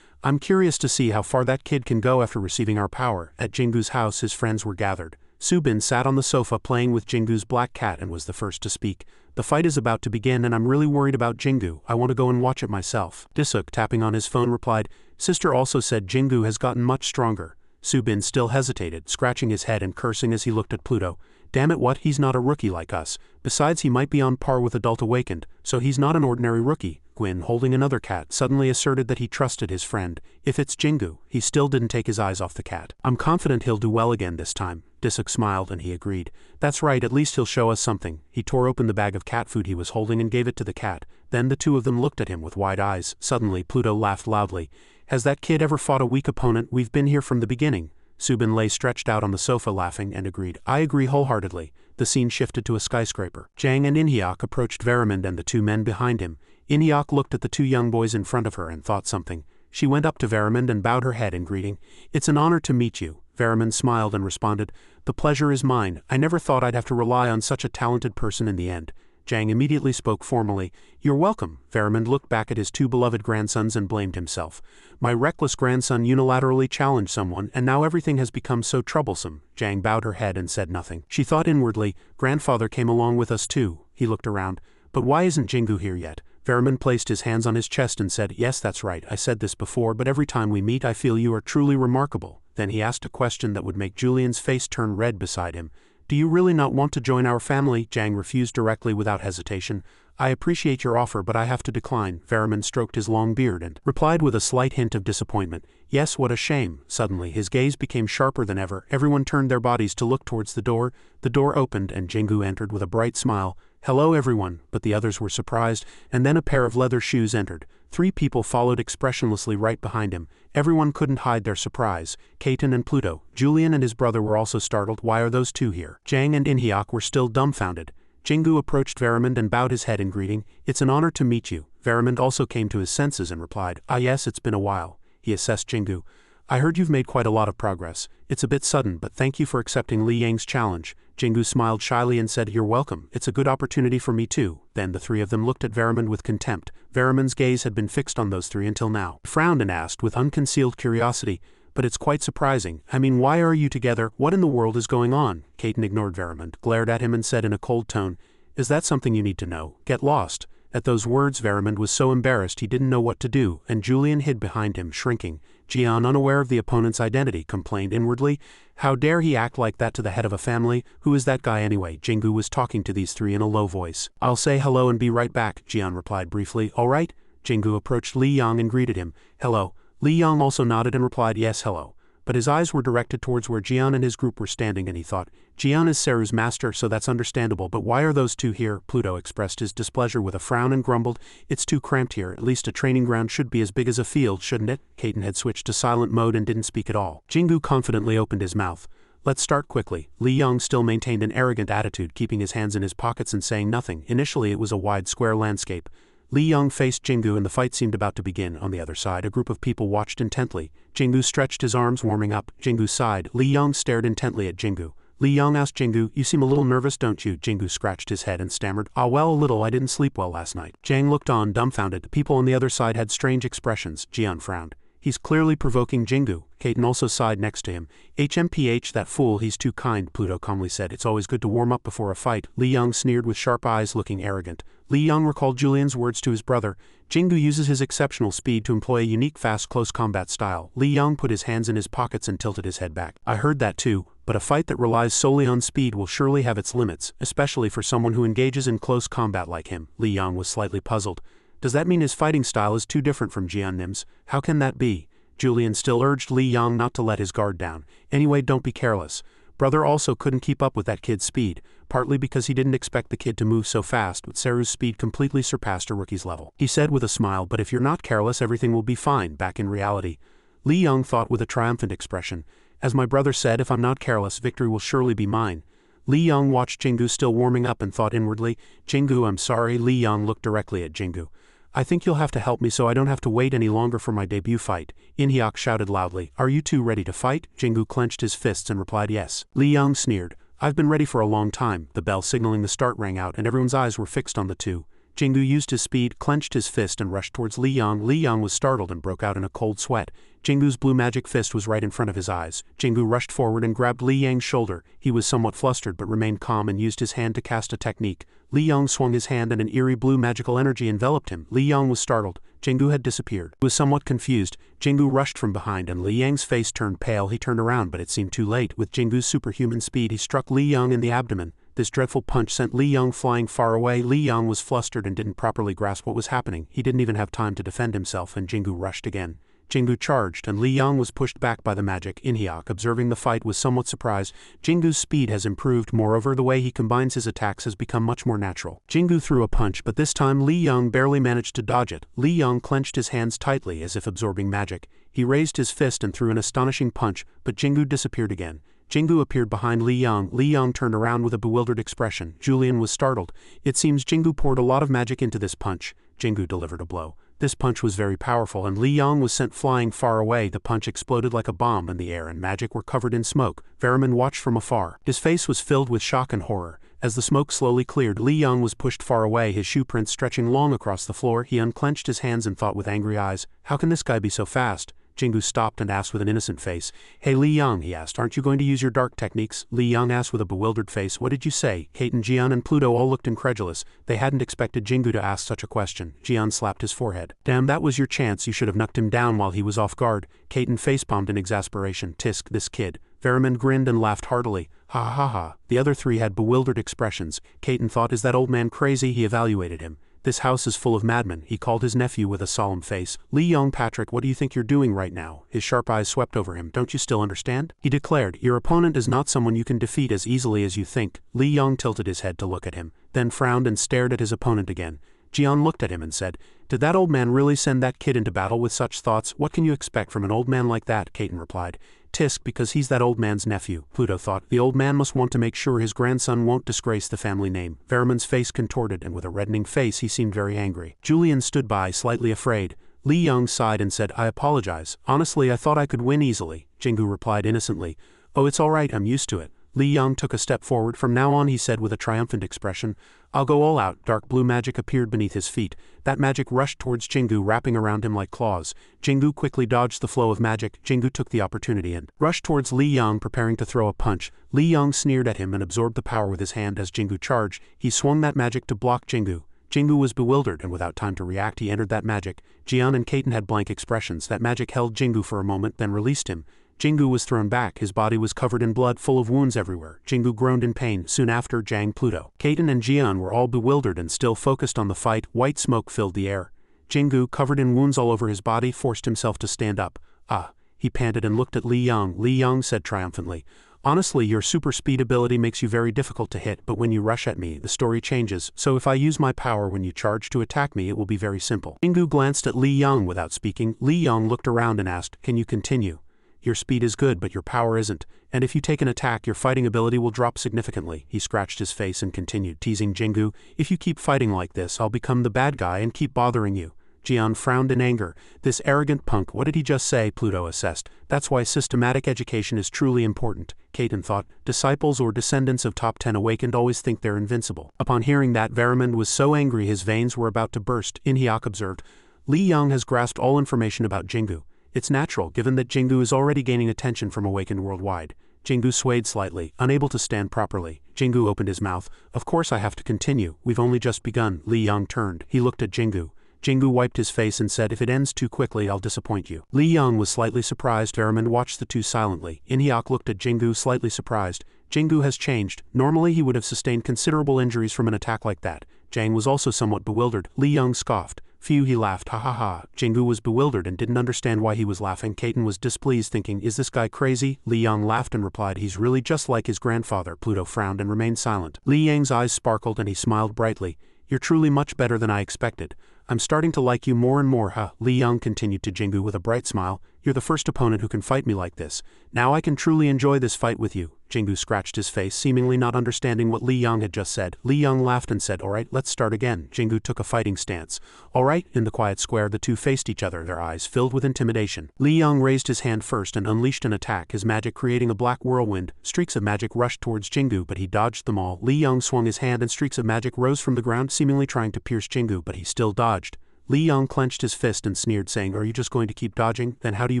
"I'm curious to see how far that kid can go after receiving our power." At Jingu's house, his friends were gathered. Subin sat on the sofa playing with Jingu's black cat and was the first to speak. "The fight is about to begin and I'm really worried about Jingu. I want to go and watch it myself." Disuk, tapping on his phone, replied, "Sister also said Jingu has gotten much stronger." Subin still hesitated, scratching his head and cursing as he looked at Pluto. "Damn it, what? He's not a rookie like us. Besides, he might be on par with Adult Awakened, so he's not an ordinary rookie." Gwyn, holding another cat, suddenly asserted that he trusted his friend. "If it's Jingu." He still didn't take his eyes off the cat. "I'm confident he'll do well again this time." Disuk smiled and he agreed. "That's right, at least he'll show us something." He tore open the bag of cat food he was holding and gave it to the cat. Then the two of them looked at him with wide eyes. Suddenly, Pluto laughed loudly. "Has that kid ever fought a weak opponent? We've been here from the beginning." Subin lay stretched out on the sofa laughing and agreed. "I agree wholeheartedly." The scene shifted to a skyscraper. Jang and Inhyuk approached Verimund and the two men behind him. Inhyuk looked at the two young boys in front of her and thought something. She went up to Verimund and bowed her head in greeting. "It's an honor to meet you." Variman smiled and responded, "The pleasure is mine. I never thought I'd have to rely on such a talented person in the end." Jang immediately spoke formally. "You're welcome." Variman looked back at his two beloved grandsons and blamed himself. "My reckless grandson unilaterally challenged someone, and now everything has become so troublesome." Jang bowed her head and said nothing. She thought inwardly, "Grandfather came along with us too." He looked around. "But why isn't Jingu here yet?" Variman placed his hands on his chest and said, "Yes, that's right. I said this before, but every time we meet I feel you are truly remarkable." Then he asked a question that would make Julian's face turn red beside him. "Do you really not want to join our family?" Jang refused directly without hesitation. "I appreciate your offer, but I have to decline." Variman stroked his long beard and replied with a slight hint of disappointment, "Yes, what a shame." Suddenly his gaze became sharper than ever. Everyone turned their bodies to look towards the door. The door opened and Jingu entered with a bright smile. "Hello everyone," but the others were surprised, and then a pair of leather shoes entered. 3 people followed expressionlessly right behind him. Everyone couldn't hide their surprise. Kaiten and Pluto. Julian and his brother were also startled. Why are those two here? Jang and Inhyuk were still dumbfounded. Jingu approached Variman and bowed his head in greeting. "It's an honor to meet you." Variman also came to his senses and replied, "Ah yes, it's been a while." He assessed Jingu. "I heard you've made quite a lot of progress. It's a bit sudden, but thank you for accepting Li Yang's challenge." Jingu smiled shyly and said, "You're welcome. It's a good opportunity for me too." Then the 3 of them looked at Variman with contempt. Variman's gaze had been fixed on those 3 until now. He frowned and asked with unconcealed curiosity, "But it's quite surprising. I mean, why are you together? What in the world is going on?" Kaiten ignored Variman, glared at him and said in a cold tone, "Is that something you need to know? Get lost." At those words Variman was so embarrassed he didn't know what to do, and Julian hid behind him, shrinking. Jian, unaware of the opponent's identity, complained inwardly, "How dare he act like that to the head of a family? Who is that guy anyway?" Jingu was talking to these 3 in a low voice. "I'll say hello and be right back," Jian replied briefly. "All right?" Jingu approached Li Yang and greeted him. "Hello." Li Yang also nodded and replied, "Yes, hello." But his eyes were directed towards where Jian and his group were standing, and he thought, "Jian is Seru's master, so that's understandable, but why are those 2 here?" Pluto expressed his displeasure with a frown and grumbled, "It's too cramped here. At least a training ground should be as big as a field, shouldn't it?" Kaiten had switched to silent mode and didn't speak at all. Jingu confidently opened his mouth. "Let's start quickly." Li Yang still maintained an arrogant attitude, keeping his hands in his pockets and saying nothing. Initially it was a wide square landscape. Li Yang faced Jingu and the fight seemed about to begin. On the other side, a group of people watched intently. Jingu stretched his arms, warming up. Jingu sighed. Li Yang stared intently at Jingu. Li Yang asked Jingu, "You seem a little nervous, don't you?" Jingu scratched his head and stammered, "Ah well, a little. I didn't sleep well last night." Jang looked on, dumbfounded. The people on the other side had strange expressions. Jian frowned. "He's clearly provoking Jingu." Kaiten also sighed next to him. "HMPH, that fool, he's too kind," Pluto calmly said. "It's always good to warm up before a fight." Li Yang sneered with sharp eyes, looking arrogant. Li Yang recalled Julian's words to his brother. Jingu uses his exceptional speed to employ a unique fast close combat style. Li Yang put his hands in his pockets and tilted his head back. "I heard that too, but a fight that relies solely on speed will surely have its limits, especially for someone who engages in close combat like him." Li Yang was slightly puzzled. "Does that mean his fighting style is too different from Jian Nim's? How can that be?" Julian still urged Li Yang not to let his guard down. "Anyway, don't be careless." Brother also couldn't keep up with that kid's speed, partly because he didn't expect the kid to move so fast, but Seru's speed completely surpassed a rookie's level. He said with a smile, "But if you're not careless, everything will be fine." Back in reality, Li Yang thought with a triumphant expression, "As my brother said, if I'm not careless, victory will surely be mine." Li Yang watched Jingu still warming up and thought inwardly, "Jingu, I'm sorry." Li Yang looked directly at Jingu. "I think you'll have to help me so I don't have to wait any longer for my debut fight." Inhyuk shouted loudly, "Are you two ready to fight?" Jingu clenched his fists and replied yes. Li Yang sneered, "I've been ready for a long time." The bell signaling the start rang out and everyone's eyes were fixed on the two. Jingu used his speed, clenched his fist and rushed towards Li Yang. Li Yang was startled and broke out in a cold sweat. Jingu's blue magic fist was right in front of his eyes. Jingu rushed forward and grabbed Li Yang's shoulder. He was somewhat flustered but remained calm and used his hand to cast a technique. Li Yang swung his hand and an eerie blue magical energy enveloped him. Li Yang was startled. Jingu had disappeared. He was somewhat confused. Jingu rushed from behind and Li Yang's face turned pale. He turned around but it seemed too late. With Jingu's superhuman speed he struck Li Yang in the abdomen. This dreadful punch sent Li Yang flying far away. Li Yang was flustered and didn't properly grasp what was happening. He didn't even have time to defend himself and Jingu rushed again. Jingu charged and Li Yang was pushed back by the magic. Inhyuk, observing the fight, was somewhat surprised. Jingu's speed has improved, moreover the way he combines his attacks has become much more natural. Jingu threw a punch but this time Li Yang barely managed to dodge it. Li Yang clenched his hands tightly as if absorbing magic. He raised his fist and threw an astonishing punch, but Jingu disappeared again. Jingu appeared behind Li Yang. Li Yang turned around with a bewildered expression. Julian was startled. It seems Jingu poured a lot of magic into this punch. Jingu delivered a blow. This punch was very powerful, and Li Yong was sent flying far away. The punch exploded like a bomb in the air, and magic were covered in smoke. Variman watched from afar. His face was filled with shock and horror. As the smoke slowly cleared, Li Yong was pushed far away, his shoe prints stretching long across the floor. He unclenched his hands and thought with angry eyes, "How can this guy be so fast?" Jingu stopped and asked with an innocent face. "Hey Li Yong," he asked, "aren't you going to use your dark techniques?" Li Yong asked with a bewildered face. "What did you say?" Kate and Jian and Pluto all looked incredulous. They hadn't expected Jingu to ask such a question. Jian slapped his forehead. "Damn, that was your chance. You should have knocked him down while he was off guard." Kate facepalmed in exasperation. "Tisk, this kid." Variman grinned and laughed heartily. "Ha ha ha." The other three had bewildered expressions. Caton thought, "Is that old man crazy?" He evaluated him. "This house is full of madmen," he called his nephew with a solemn face. "Li Yong, Patrick, what do you think you're doing right now?" His sharp eyes swept over him. "Don't you still understand?" He declared, "Your opponent is not someone you can defeat as easily as you think." Li Yong tilted his head to look at him, then frowned and stared at his opponent again. Jian looked at him and said, "Did that old man really send that kid into battle with such thoughts? What can you expect from an old man like that?" Caton replied. "Tisk, because he's that old man's nephew." Pluto thought, "The old man must want to make sure his grandson won't disgrace the family name." Variman's face contorted, and with a reddening face he seemed very angry. Julian stood by, slightly afraid. Li Yong sighed and said, "I apologize. Honestly, I thought I could win easily." Jingu replied innocently, "Oh, it's all right, I'm used to it." Li Yong took a step forward. "From now on," he said with a triumphant expression, "I'll go all out." Dark blue magic appeared beneath his feet. That magic rushed towards Jingu, wrapping around him like claws. Jingu quickly dodged the flow of magic. Jingu took the opportunity and rushed towards Li Yong, preparing to throw a punch. Li Yong sneered at him and absorbed the power with his hand. As Jingu charged, he swung that magic to block Jingu. Jingu was bewildered, and without time to react, he entered that magic. Jian and Caton had blank expressions. That magic held Jingu for a moment, then released him. Jingu was thrown back. His body was covered in blood, full of wounds everywhere. Jingu groaned in pain. Soon after, Jang, Pluto, Caton and Jian were all bewildered and still focused on the fight. White smoke filled the air. Jingu, covered in wounds all over his body, forced himself to stand up. "Ah," he panted and looked at Li Yong. Li Yong said triumphantly, "Honestly, your super speed ability makes you very difficult to hit, but when you rush at me, the story changes, so if I use my power when you charge to attack me, it will be very simple." Jingu glanced at Li Yong without speaking. Li Yong looked around and asked, "Can you continue? Your speed is good, but your power isn't, and if you take an attack, your fighting ability will drop significantly." He scratched his face and continued, teasing Jingu, "If you keep fighting like this, I'll become the bad guy and keep bothering you." Jian frowned in anger. "This arrogant punk, what did he just say?" Pluto assessed. "That's why systematic education is truly important." Caton thought, "Disciples or descendants of top 10 awakened always think they're invincible." Upon hearing that, Variman was so angry his veins were about to burst. Inhyuk observed, "Li Yong has grasped all information about Jingu. It's natural, given that Jingu is already gaining attention from awakened worldwide." Jingu swayed slightly, unable to stand properly. Jingu opened his mouth. "Of course I have to continue. We've only just begun." Li Yong turned. He looked at Jingu. Jingu wiped his face and said, "If it ends too quickly, I'll disappoint you." Li Yong was slightly surprised. Variman watched the two silently. Inhyuk looked at Jingu, slightly surprised. Jingu has changed. Normally he would have sustained considerable injuries from an attack like that. Jang was also somewhat bewildered. Li Yong scoffed. "Phew," he laughed, "ha ha ha." Jingu was bewildered and didn't understand why he was laughing. Caton was displeased, thinking, "Is this guy crazy?" Li Yong laughed and replied, "He's really just like his grandfather." Pluto frowned and remained silent. Li Yang's eyes sparkled and he smiled brightly. "You're truly much better than I expected. I'm starting to like you more and more, huh?" Li Yong continued to Jingu with a bright smile. "You're the first opponent who can fight me like this. Now I can truly enjoy this fight with you." Jingu scratched his face, seemingly not understanding what Li Yong had just said. Li Yong laughed and said, "All right, let's start again." Jingu took a fighting stance. "All right." In the quiet square, the two faced each other, their eyes filled with intimidation. Li Yong raised his hand first and unleashed an attack, his magic creating a black whirlwind. Streaks of magic rushed towards Jingu, but he dodged them all. Li Yong swung his hand and streaks of magic rose from the ground, seemingly trying to pierce Jingu, but he still dodged. Li Yong clenched his fist and sneered, saying, "Are you just going to keep dodging? Then how do you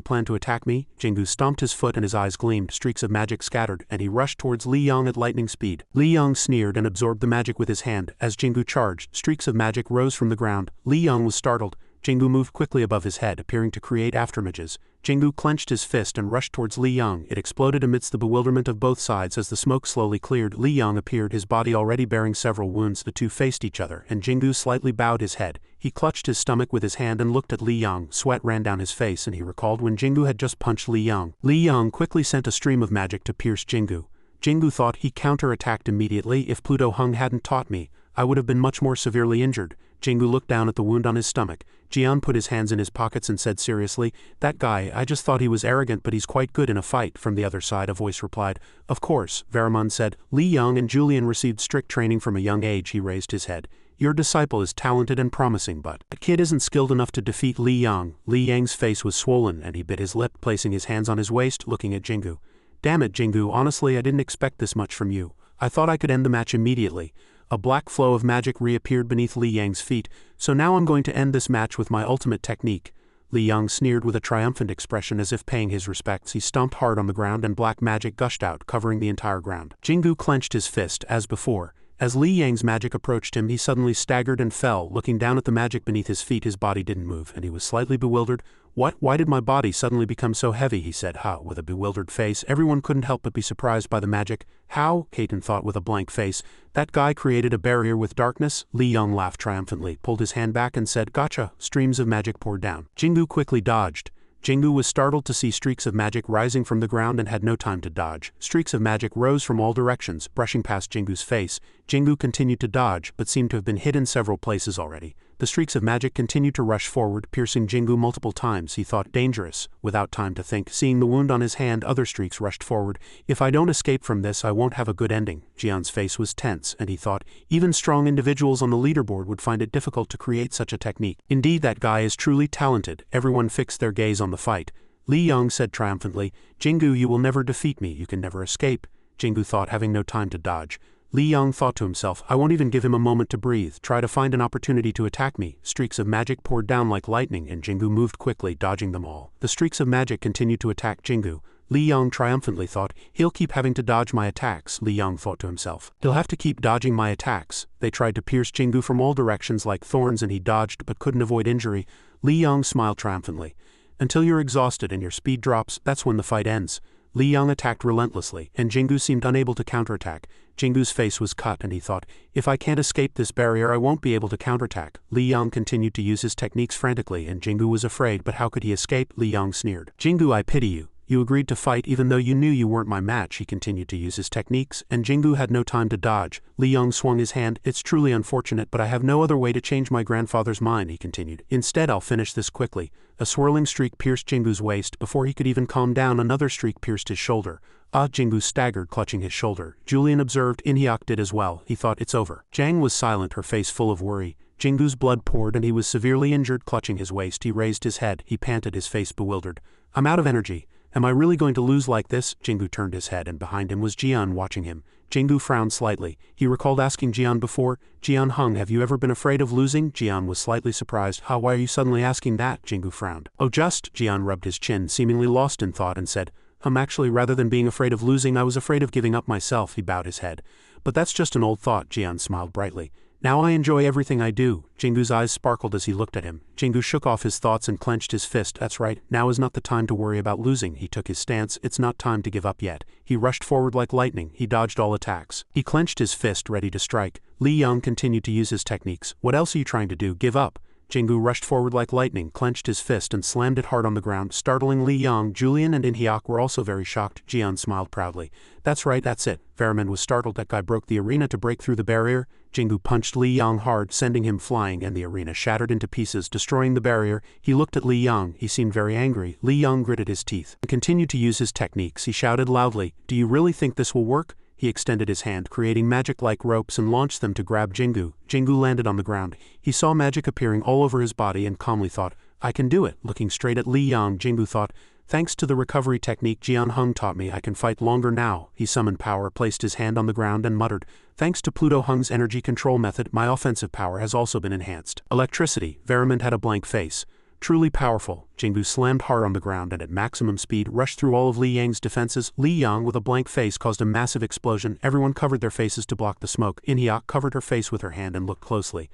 plan to attack me?" Jingu stomped his foot and his eyes gleamed. Streaks of magic scattered, and he rushed towards Li Yong at lightning speed. Li Yong sneered and absorbed the magic with his hand. As Jingu charged, streaks of magic rose from the ground. Li Yong was startled. Jingu moved quickly above his head, appearing to create afterimages. Jingu clenched his fist and rushed towards Li Yong. It exploded amidst the bewilderment of both sides. As the smoke slowly cleared, Li Yong appeared, his body already bearing several wounds. The two faced each other, and Jingu slightly bowed his head. He clutched his stomach with his hand and looked at Li Yong. Sweat ran down his face, and he recalled when Jingu had just punched Li Yong. Li Yong quickly sent a stream of magic to pierce Jingu. Jingu thought he counter-attacked immediately. "If Pluto Hung hadn't taught me, I would have been much more severely injured." Jingu looked down at the wound on his stomach. Jian put his hands in his pockets and said seriously, "That guy, I just thought he was arrogant but he's quite good in a fight." From the other side a voice replied, "Of course," Varamon said. "Li Yang and Julian received strict training from a young age." He raised his head. "Your disciple is talented and promising, but the kid isn't skilled enough to defeat Li Yang." Li Yang's face was swollen and he bit his lip, placing his hands on his waist, looking at Jingu. "Damn it, Jingu, honestly I didn't expect this much from you. I thought I could end the match immediately." A black flow of magic reappeared beneath Li Yang's feet. "So now I'm going to end this match with my ultimate technique." Li Yang sneered with a triumphant expression as if paying his respects. He stomped hard on the ground and black magic gushed out, covering the entire ground. Jingu clenched his fist, as before. As Li Yang's magic approached him, he suddenly staggered and fell. Looking down at the magic beneath his feet, his body didn't move, and he was slightly bewildered. "What? Why did my body suddenly become so heavy?" he said, with a bewildered face. Everyone couldn't help but be surprised by the magic. "How?" Kaiten thought with a blank face. "That guy created a barrier with darkness?" Li Yang laughed triumphantly, pulled his hand back and said, "Gotcha." Streams of magic poured down. Jingu quickly dodged. Jingu was startled to see streaks of magic rising from the ground and had no time to dodge. Streaks of magic rose from all directions, brushing past Jingu's face. Jingu continued to dodge, but seemed to have been hit in several places already. The streaks of magic continued to rush forward, piercing Jingu multiple times. He thought, dangerous. Without time to think, seeing the wound on his hand, other streaks rushed forward. "If I don't escape from this, I won't have a good ending." Jian's face was tense, and he thought, even strong individuals on the leaderboard would find it difficult to create such a technique. Indeed, that guy is truly talented. Everyone fixed their gaze on the fight. Li Yang said triumphantly, "Jingu, you will never defeat me. You can never escape." Jingu thought, having no time to dodge. Li Yang thought to himself, "I won't even give him a moment to breathe. Try to find an opportunity to attack me." Streaks of magic poured down like lightning, and Jingu moved quickly, dodging them all. The streaks of magic continued to attack Jingu. Li Yang triumphantly thought, "He'll keep having to dodge my attacks." Li Yang thought to himself, "He'll have to keep dodging my attacks." They tried to pierce Jingu from all directions like thorns, and he dodged but couldn't avoid injury. Li Yang smiled triumphantly. "Until you're exhausted and your speed drops, that's when the fight ends." Li Yang attacked relentlessly, and Jingu seemed unable to counterattack. Jingu's face was cut, and he thought, "If I can't escape this barrier, I won't be able to counterattack." Li Yang continued to use his techniques frantically, and Jingu was afraid, but how could he escape? Li Yang sneered. "Jingu, I pity you. You agreed to fight even though you knew you weren't my match." He continued to use his techniques, and Jingu had no time to dodge. Li Yang swung his hand. "It's truly unfortunate, but I have no other way to change my grandfather's mind," he continued. "Instead, I'll finish this quickly." A swirling streak pierced Jingu's waist. Before he could even calm down, another streak pierced his shoulder. Jingu staggered, clutching his shoulder. Julian observed. Inhyuk did as well. He thought, "It's over." Jang was silent, her face full of worry. Jingu's blood poured and he was severely injured, clutching his waist. He raised his head. He panted, his face bewildered. "I'm out of energy. Am I really going to lose like this?" Jingu turned his head, and behind him was Jian watching him. Jingu frowned slightly. He recalled asking Jian before, "Jian Hung, have you ever been afraid of losing?" Jian was slightly surprised. Why are you suddenly asking that?" Jingu frowned. "Oh, just," Jian rubbed his chin, seemingly lost in thought, and said, Actually, rather than being afraid of losing, I was afraid of giving up myself." He bowed his head. "But that's just an old thought." Jian smiled brightly. "Now I enjoy everything I do." Jingu's eyes sparkled as he looked at him. Jingu shook off his thoughts and clenched his fist. "That's right, now is not the time to worry about losing." He took his stance. "It's not time to give up yet." He rushed forward like lightning. He dodged all attacks. He clenched his fist, ready to strike. Li Yang continued to use his techniques. "What else are you trying to do? Give up." Jingu rushed forward like lightning, clenched his fist and slammed it hard on the ground, startling Li Yang. Julian and Inhyuk were also very shocked. Jian smiled proudly. "That's right, that's it." Varamon was startled. "That guy broke the arena to break through the barrier." Jingu punched Li Yang hard, sending him flying, and the arena shattered into pieces, destroying the barrier. He looked at Li Yang. He seemed very angry. Li Yang gritted his teeth and continued to use his techniques. He shouted loudly, "Do you really think this will work?" He extended his hand, creating magic-like ropes, and launched them to grab Jingu. Jingu landed on the ground. He saw magic appearing all over his body and calmly thought, "I can do it." Looking straight at Li Yang, Jingu thought, "Thanks to the recovery technique Jian Hung taught me, I can fight longer now." He summoned power, placed his hand on the ground, and muttered, "Thanks to Pluto Hung's energy control method, my offensive power has also been enhanced." Electricity. Varamon had a blank face. Truly powerful. Jingu slammed hard on the ground and at maximum speed rushed through all of Li Yang's defenses. Li Yang, with a blank face, caused a massive explosion. Everyone covered their faces to block the smoke. Inhyuk covered her face with her hand and looked closely.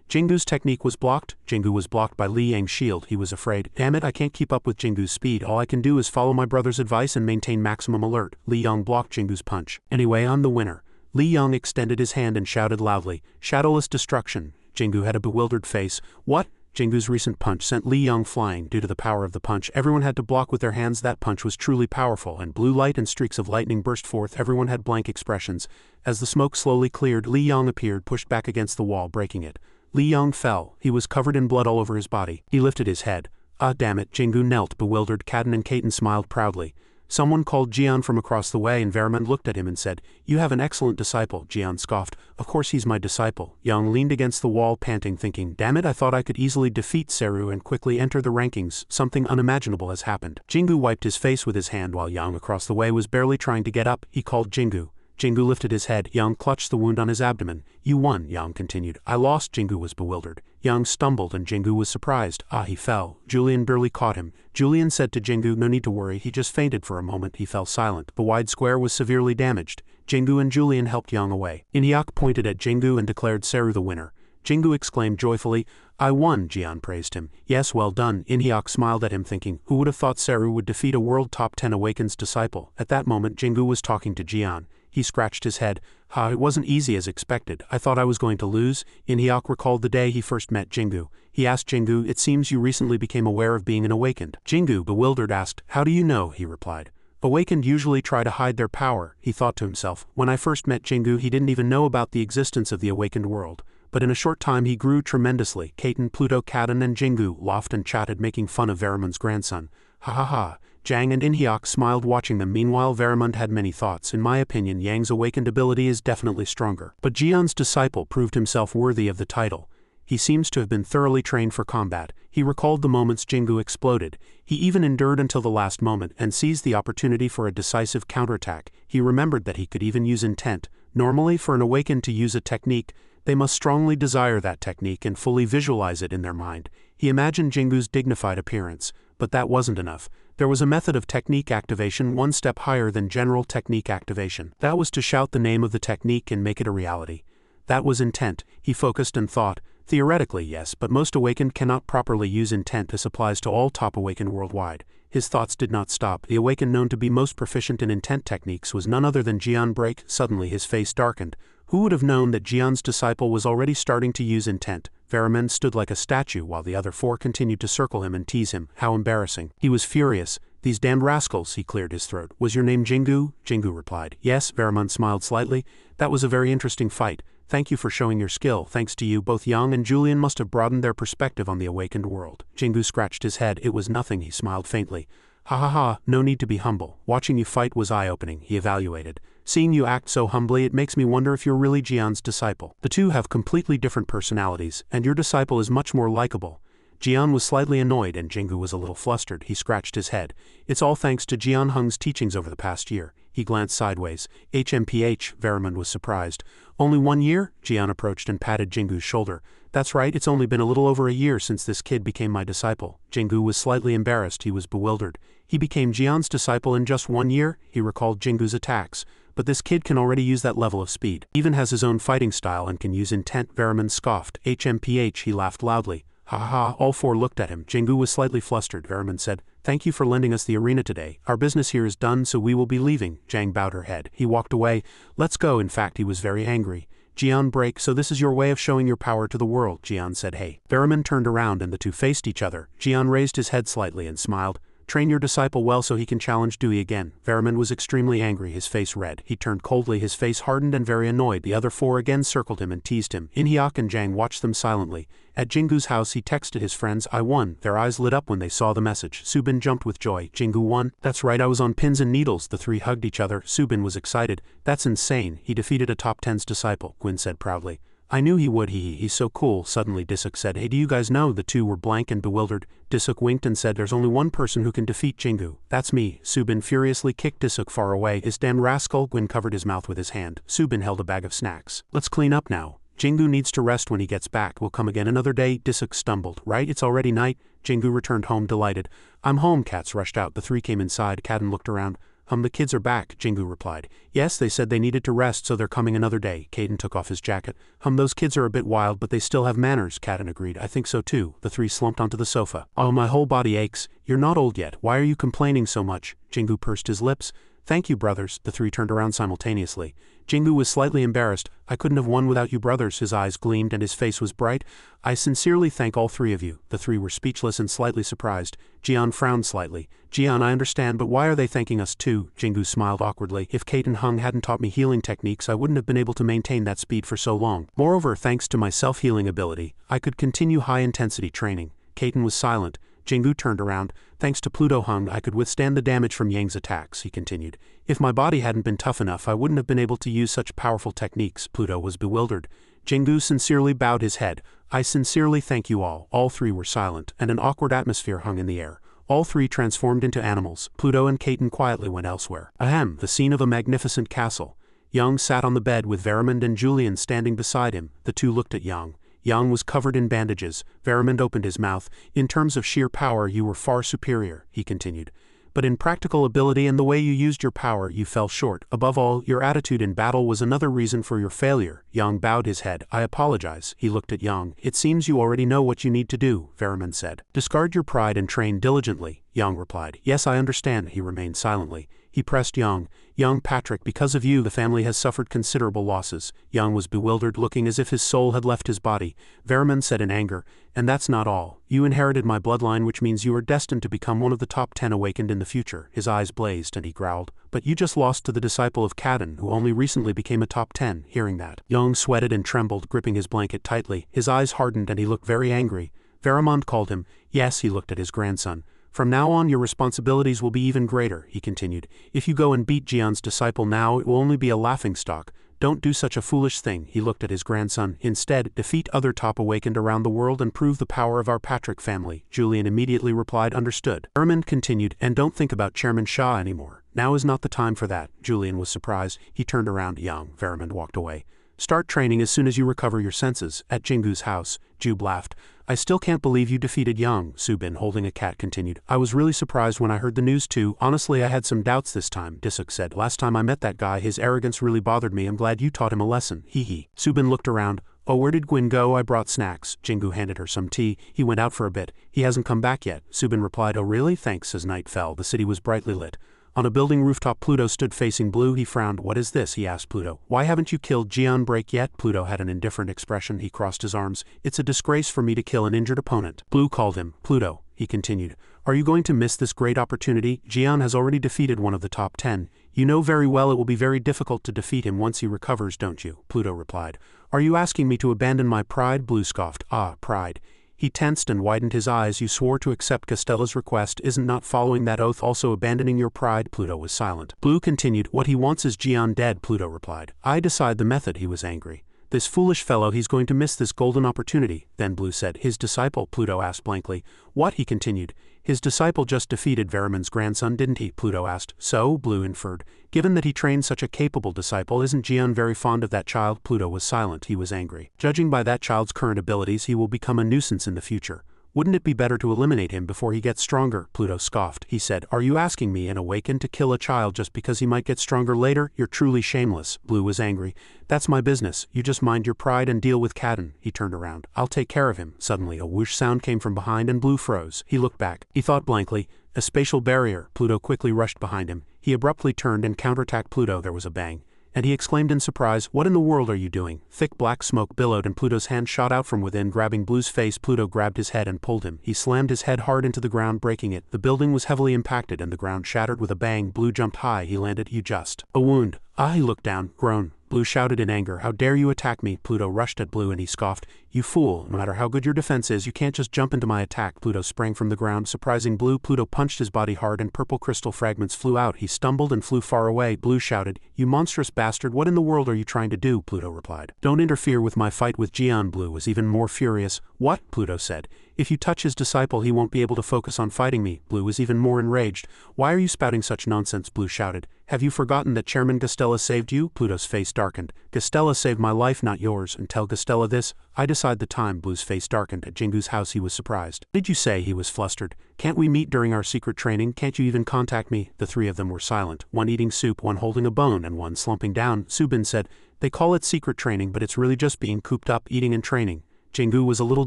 Jingu's technique was blocked. Jingu was blocked by Li Yang's shield. He was afraid. "Damn it, I can't keep up with Jingu's speed. All I can do is follow my brother's advice and maintain maximum alert." Li Yang blocked Jingu's punch. "Anyway, I'm the winner." Li Yang extended his hand and shouted loudly, "Shadowless destruction." Jingu had a bewildered face. "What?" Jingu's recent punch sent Li Yang flying. Due to the power of the punch, everyone had to block with their hands. That punch was truly powerful, and blue light and streaks of lightning burst forth. Everyone had blank expressions. As the smoke slowly cleared, Li Yang appeared, pushed back against the wall, breaking it. Li Yang fell. He was covered in blood all over his body. He lifted his head. Ah, damn it, Jingu knelt, bewildered. Kaden and Kaiten smiled proudly. Someone called Jian from across the way and Vermin looked at him and said, "You have an excellent disciple." Jian scoffed. "Of course he's my disciple." Yang leaned against the wall panting, thinking, "Damn it, I thought I could easily defeat Seru and quickly enter the rankings. Something unimaginable has happened." Jingu wiped his face with his hand while Yang across the way was barely trying to get up. He called Jingu. Jingu lifted his head. Yang clutched the wound on his abdomen. "You won," Yang continued. "I lost." Jingu was bewildered. Yang stumbled and Jingu was surprised. Ah, he fell. Julian barely caught him. Julian said to Jingu, "No need to worry, he just fainted for a moment." He fell silent. The wide square was severely damaged. Jingu and Julian helped Yang away. Inhyuk pointed at Jingu and declared Seru the winner. Jingu exclaimed joyfully, "I won." Jian praised him. "Yes, well done." Inhyuk smiled at him thinking, who would have thought Seru would defeat a world top 10 Awakens disciple? At that moment Jingu was talking to Jian. He scratched his head. It wasn't easy as expected. I thought I was going to lose." Inhyuk recalled the day he first met Jingu. He asked Jingu, "It seems you recently became aware of being an awakened." Jingu, bewildered, asked, "How do you know?" He replied, "Awakened usually try to hide their power." He thought to himself, when I first met Jingu he didn't even know about the existence of the awakened world. But in a short time he grew tremendously. Kaiten, Pluto, Kaden and Jingu laughed and chatted, making fun of Variman's grandson. Ha ha ha. Jang and Inhyuk smiled watching them. Meanwhile Varamund had many thoughts. In my opinion Yang's awakened ability is definitely stronger. But Jian's disciple proved himself worthy of the title. He seems to have been thoroughly trained for combat. He recalled the moments Jingu exploded. He even endured until the last moment and seized the opportunity for a decisive counterattack. He remembered that he could even use intent. Normally for an awakened to use a technique, they must strongly desire that technique and fully visualize it in their mind. He imagined Jingu's dignified appearance, but that wasn't enough. There was a method of technique activation one step higher than general technique activation. That was to shout the name of the technique and make it a reality. That was intent. He focused and thought. Theoretically, yes, but most awakened cannot properly use intent. This applies to all top awakened worldwide. His thoughts did not stop. The awakened known to be most proficient in intent techniques was none other than Jian Break. Suddenly his face darkened. Who would have known that Jian's disciple was already starting to use intent? Varaman stood like a statue while the other four continued to circle him and tease him. How embarrassing. He was furious. "These damned rascals," he cleared his throat. "Was your name Jingu?" Jingu replied. "Yes." Varaman smiled slightly. "That was a very interesting fight. Thank you for showing your skill. Thanks to you, both Yang and Julian must have broadened their perspective on the awakened world." Jingu scratched his head. "It was nothing." He smiled faintly. "Ha ha ha, no need to be humble. Watching you fight was eye-opening," he evaluated. "Seeing you act so humbly, it makes me wonder if you're really Jian's disciple. The two have completely different personalities, and your disciple is much more likable." Jian was slightly annoyed and Jingu was a little flustered. He scratched his head. "It's all thanks to Jian Heng's teachings over the past year." He glanced sideways. "HMPH, Varamund was surprised. "Only 1 year?" Jian approached and patted Jingu's shoulder. "That's right, it's only been a little over a year since this kid became my disciple." Jingu was slightly embarrassed. He was bewildered. He became Jian's disciple in just 1 year? He recalled Jingu's attacks. But this kid can already use that level of speed. Even has his own fighting style and can use intent. Varamund scoffed. "HMPH, he laughed loudly. "Ha ha ha." All four looked at him. Jingu was slightly flustered. Varamund said, "Thank you for lending us the arena today. Our business here is done, so we will be leaving." Jang bowed her head. He walked away. "Let's go." In fact, he was very angry. Jian Break, so this is your way of showing your power to the world. Jian said, "Hey." Varamund turned around and the two faced each other. Jian raised his head slightly and smiled. "Train your disciple well so he can challenge Dewey again." Varamund was extremely angry, his face red. He turned coldly, his face hardened and very annoyed. The other four again circled him and teased him. Inhyuk and Jang watched them silently. At Jingu's house he texted his friends, "I won." Their eyes lit up when they saw the message. Subin jumped with joy. "Jingu won?" "That's right, I was on pins and needles." The three hugged each other. Subin was excited. "That's insane. He defeated a top 10's disciple," Gwyn said proudly. "I knew he would, he's so cool." Suddenly Disuk said, "Hey, do you guys know?" The two were blank and bewildered. Disuk winked and said, "There's only one person who can defeat Jingu. That's me." Subin furiously kicked Disuk far away. "This damn rascal." Gwyn covered his mouth with his hand. Subin held a bag of snacks. "Let's clean up now. Jingu needs to rest when he gets back. We'll come again another day." Disuk stumbled. "Right, it's already night." Jingu returned home delighted. "I'm home." Cats rushed out. The three came inside. Kaden looked around. The kids are back," Jingu replied. "Yes, they said they needed to rest, so they're coming another day." Kaden took off his jacket. Those kids are a bit wild, but they still have manners." Kaden agreed. "I think so too." The three slumped onto the sofa. "Oh, my whole body aches." "You're not old yet. Why are you complaining so much?" Jingu pursed his lips. "Thank you, brothers." The three turned around simultaneously. Jingu was slightly embarrassed. I couldn't have won without you brothers. His eyes gleamed and his face was bright. I sincerely thank all three of you. The three were speechless and slightly surprised. Jian frowned slightly. Jian, I understand, but why are they thanking us too? Jingu smiled awkwardly. If Kate and Hung hadn't taught me healing techniques, I wouldn't have been able to maintain that speed for so long. Moreover, thanks to my self-healing ability, I could continue high-intensity training. Caden was silent. Jingu turned around. Thanks to Pluto Hung, I could withstand the damage from Yang's attacks, he continued. If my body hadn't been tough enough, I wouldn't have been able to use such powerful techniques. Pluto was bewildered. Jingu sincerely bowed his head. I sincerely thank you all. All three were silent, and an awkward atmosphere hung in the air. All three transformed into animals. Pluto and Caden quietly went elsewhere. Ahem, the scene of a magnificent castle. Yang sat on the bed with Verimond and Julian standing beside him. The two looked at Yang. Yang was covered in bandages. Verimond opened his mouth. In terms of sheer power, you were far superior, he continued. But in practical ability and the way you used your power, you fell short. Above all, your attitude in battle was another reason for your failure. Yang bowed his head. I apologize. He looked at Yang. It seems you already know what you need to do, Verimond said. Discard your pride and train diligently, Yang replied. Yes, I understand. He remained silently. He pressed Yang. Young Patrick, because of you, the family has suffered considerable losses. Yang was bewildered, looking as if his soul had left his body. Verimond said in anger, and that's not all. You inherited my bloodline, which means you are destined to become one of the top 10 awakened in the future. His eyes blazed and he growled. But you just lost to the disciple of Kadin, who only recently became a top 10. Hearing that, Yang sweated and trembled, gripping his blanket tightly. His eyes hardened and he looked very angry. Verimond called him. Yes, he looked at his grandson. From now on your responsibilities will be even greater, he continued. If you go and beat Jian's disciple now, it will only be a laughingstock. Don't do such a foolish thing, he looked at his grandson. Instead, defeat other top awakened around the world and prove the power of our Patrick family. Julian immediately replied, understood. Verimond continued, and don't think about Chairman Shah anymore. Now is not the time for that. Julian was surprised. He turned around. Young. Verimond walked away. Start training as soon as you recover your senses. At Jingu's house, Jube laughed. I still can't believe you defeated Yang, Subin, holding a cat, continued. I was really surprised when I heard the news too. Honestly, I had some doubts this time, Disuk said. Last time I met that guy, his arrogance really bothered me. I'm glad you taught him a lesson. Hee hee. Subin looked around. Oh, where did Gwyn go? I brought snacks. Jingu handed her some tea. He went out for a bit. He hasn't come back yet. Subin replied, oh really? Thanks. As night fell, the city was brightly lit. On a building rooftop, Pluto stood facing Blue. He frowned. What is this? He asked Pluto. Why haven't you killed Jian Break yet? Pluto had an indifferent expression. He crossed his arms. It's a disgrace for me to kill an injured opponent. Blue called him. Pluto, he continued. Are you going to miss this great opportunity? Jian has already defeated one of the top 10. You know very well it will be very difficult to defeat him once he recovers, don't you? Pluto replied. Are you asking me to abandon my pride? Blue scoffed. Ah, pride. He tensed and widened his eyes. You swore to accept Castella's request. Isn't not following that oath also abandoning your pride? Pluto was silent. Blue continued. What he wants is Jian dead, Pluto replied. I decide the method. He was angry. This foolish fellow, he's going to miss this golden opportunity. Then Blue said. His disciple? Pluto asked blankly. What? He continued. His disciple just defeated Verimond's grandson, didn't he? Pluto asked. So? Blue inferred. Given that he trained such a capable disciple, isn't Jian very fond of that child? Pluto was silent. He was angry. Judging by that child's current abilities, he will become a nuisance in the future. Wouldn't it be better to eliminate him before he gets stronger? Pluto scoffed. He said, are you asking me, an awakened, to kill a child just because he might get stronger later? You're truly shameless. Blue was angry. That's my business. You just mind your pride and deal with Kadin. He turned around. I'll take care of him. Suddenly, a whoosh sound came from behind and Blue froze. He looked back. He thought blankly. A spatial barrier. Pluto quickly rushed behind him. He abruptly turned and counterattacked Pluto. There was a bang. And he exclaimed in surprise, what in the world are you doing? Thick black smoke billowed and Pluto's hand shot out from within, grabbing Blue's face. Pluto grabbed his head and pulled him. He slammed his head hard into the ground, breaking it. The building was heavily impacted and the ground shattered with a bang. Blue jumped high. He landed. You just. A wound. Ah, he looked down, groaned. Blue shouted in anger, how dare you attack me? Pluto rushed at Blue and he scoffed, you fool, no matter how good your defense is, you can't just jump into my attack. Pluto sprang from the ground, surprising Blue. Pluto punched his body hard and purple crystal fragments flew out. He stumbled and flew far away. Blue shouted, you monstrous bastard, what in the world are you trying to do? Pluto replied, don't interfere with my fight with Jian. Blue was even more furious. What? Pluto said. If you touch his disciple, he won't be able to focus on fighting me. Blue was even more enraged. Why are you spouting such nonsense? Blue shouted. Have you forgotten that Chairman Castella saved you? Pluto's face darkened. Castella saved my life, not yours, and tell Castella this. I decide the time. Blue's face darkened. At Jingu's house he was surprised. Did you say? He was flustered. Can't we meet during our secret training? Can't you even contact me? The three of them were silent, one eating soup, one holding a bone, and one slumping down. Subin said, they call it secret training, but it's really just being cooped up, eating and training. Jingu was a little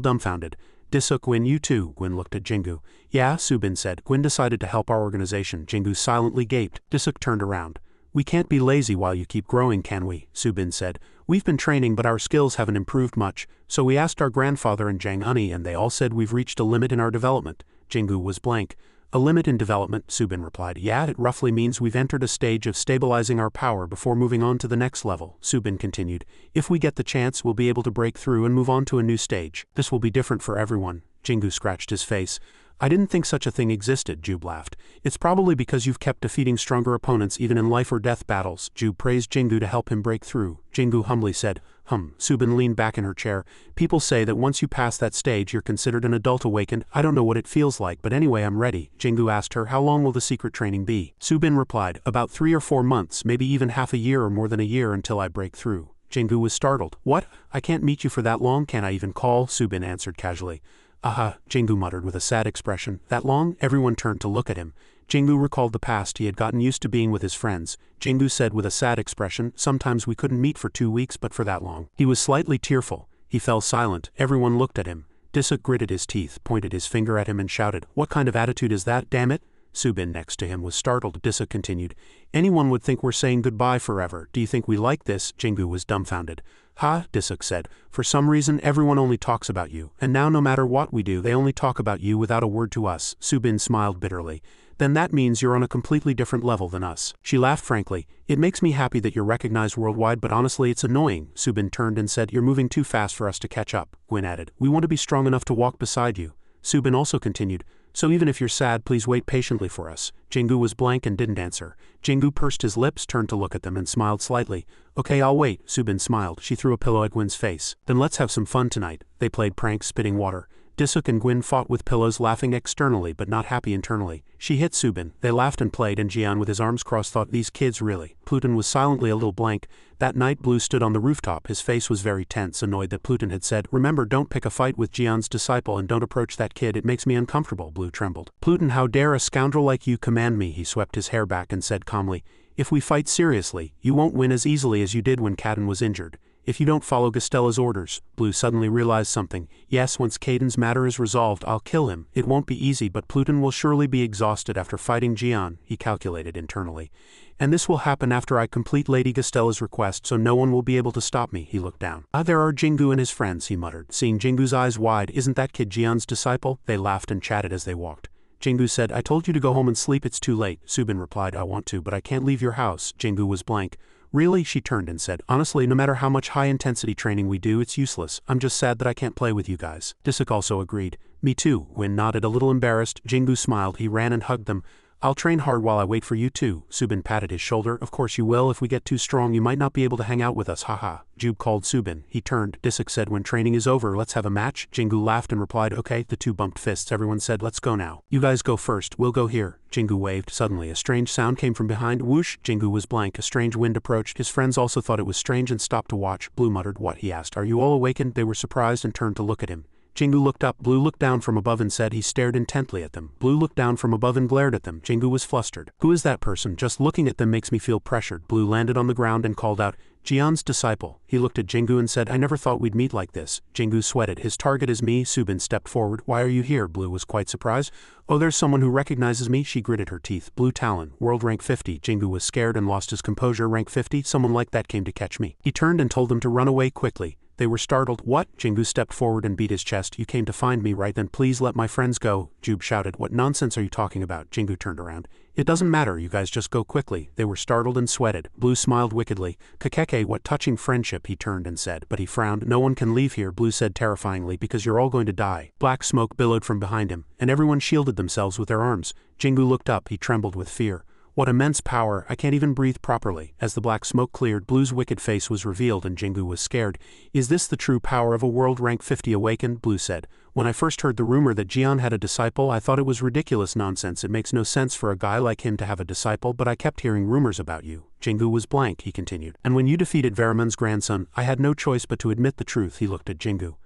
dumbfounded. Disuk, Gwyn, you too. Gwyn looked at Jingu. Yeah, Subin said. Gwyn decided to help our organization. Jingu silently gaped. Disuk turned around. We can't be lazy while you keep growing, can we? Subin said. We've been training but our skills haven't improved much, so we asked our grandfather and Jang Uni and they all said we've reached a limit in our development. Jingu was blank. A limit in development, Subin replied. Yeah, it roughly means we've entered a stage of stabilizing our power before moving on to the next level, Subin continued. If we get the chance, we'll be able to break through and move on to a new stage. This will be different for everyone. Jingu scratched his face. I didn't think such a thing existed, Jube laughed. It's probably because you've kept defeating stronger opponents even in life or death battles. Jube praised Jingu to help him break through. Jingu humbly said, Subin leaned back in her chair. People say that once you pass that stage you're considered an adult awakened. I don't know what it feels like, but anyway I'm ready. Jingu asked her, how long will the secret training be? Subin replied, about 3 or 4 months, maybe even half a year or more than a year until I break through. Jingu was startled. What? I can't meet you for that long, can I even call? Subin answered casually. Aha, Jingu muttered with a sad expression. That long? Everyone turned to look at him. Jingu recalled the past. He had gotten used to being with his friends. Jingu said with a sad expression, sometimes we couldn't meet for 2 weeks but for that long. He was slightly tearful. He fell silent. Everyone looked at him. Disuk gritted his teeth, pointed his finger at him and shouted, what kind of attitude is that, damn it? Subin next to him was startled. Disuk continued, anyone would think we're saying goodbye forever. Do you think we like this? Jingu was dumbfounded. Ha, Disuk said. For some reason everyone only talks about you, and now no matter what we do they only talk about you without a word to us. Subin smiled bitterly. Then that means you're on a completely different level than us. She laughed frankly. It makes me happy that you're recognized worldwide, but honestly it's annoying. Subin turned and said, you're moving too fast for us to catch up. Gwyn added, we want to be strong enough to walk beside you. Subin also continued, so even if you're sad, please wait patiently for us. Jingu was blank and didn't answer. Jingu pursed his lips, turned to look at them and smiled slightly. Okay, I'll wait. Subin smiled. She threw a pillow at Gwyn's face. Then let's have some fun tonight. They played pranks, spitting water. Disuk and Gwyn fought with pillows, laughing externally but not happy internally. She hit Subin. They laughed and played, and Jian with his arms crossed thought, these kids really. Pluton was silently a little blank. That night Blue stood on the rooftop. His face was very tense, annoyed that Pluton had said, remember, don't pick a fight with Jian's disciple and don't approach that kid, it makes me uncomfortable. Blue trembled. Pluton, how dare a scoundrel like you command me? He swept his hair back and said calmly, if we fight seriously, you won't win as easily as you did when Caden was injured. If you don't follow Gastella's orders. Blue suddenly realized something. Yes, once Caden's matter is resolved, I'll kill him. It won't be easy, but Pluton will surely be exhausted after fighting Jian, he calculated internally. And this will happen after I complete Lady Gastella's request, so no one will be able to stop me. He looked down. Ah, there are Jingu and his friends, he muttered, seeing Jingu's eyes wide. Isn't that kid Jian's disciple? They laughed and chatted as they walked. Jingu said, I told you to go home and sleep, it's too late. Subin replied, I want to, but I can't leave your house. Jingu was blank. Really? She turned and said, honestly, no matter how much high-intensity training we do, it's useless. I'm just sad that I can't play with you guys. Disuk also agreed. Me too. Gwyn nodded, a little embarrassed. Jingu smiled. He ran and hugged them. I'll train hard while I wait for you too. Subin patted his shoulder. Of course you will. If we get too strong you might not be able to hang out with us, haha. Jube called Subin. He turned. Disuk said, when training is over, let's have a match. Jingu laughed and replied, okay. The two bumped fists. Everyone said, let's go now. You guys go first. We'll go here. Jingu waved. Suddenly a strange sound came from behind. Whoosh. Jingu was blank. A strange wind approached. His friends also thought it was strange and stopped to watch. Blue muttered, what? He asked. Are you all awakened? They were surprised and turned to look at him. Jingu looked up. Blue looked down from above and said. He stared intently at them. Blue looked down from above and glared at them. Jingu was flustered. Who is that person? Just looking at them makes me feel pressured. Blue landed on the ground and called out, Jian's disciple. He looked at Jingu and said, I never thought we'd meet like this. Jingu sweated. His target is me. Subin stepped forward. Why are you here? Blue was quite surprised. Oh, there's someone who recognizes me. She gritted her teeth. Blue Talon, world rank 50. Jingu was scared and lost his composure. Rank 50? Someone like that came to catch me. He turned and told them to run away quickly. They were startled. What? Jingu stepped forward and beat his chest. You came to find me, right? Then please let my friends go. Jube shouted. What nonsense are you talking about? Jingu turned around. It doesn't matter, you guys just go quickly. They were startled and sweated. Blue smiled wickedly. Kakeke, what touching friendship, he turned and said, but he frowned. No one can leave here, Blue said terrifyingly, because you're all going to die. Black smoke billowed from behind him, and everyone shielded themselves with their arms. Jingu looked up. He trembled with fear. What immense power, I can't even breathe properly. As the black smoke cleared, Blue's wicked face was revealed and Jingu was scared. Is this the true power of a world rank 50 awakened? Blue said. When I first heard the rumor that Jian had a disciple, I thought it was ridiculous nonsense. It makes no sense for a guy like him to have a disciple, but I kept hearing rumors about you. Jingu was blank, he continued. And when you defeated Varaman's grandson, I had no choice but to admit the truth. He looked at Jingu.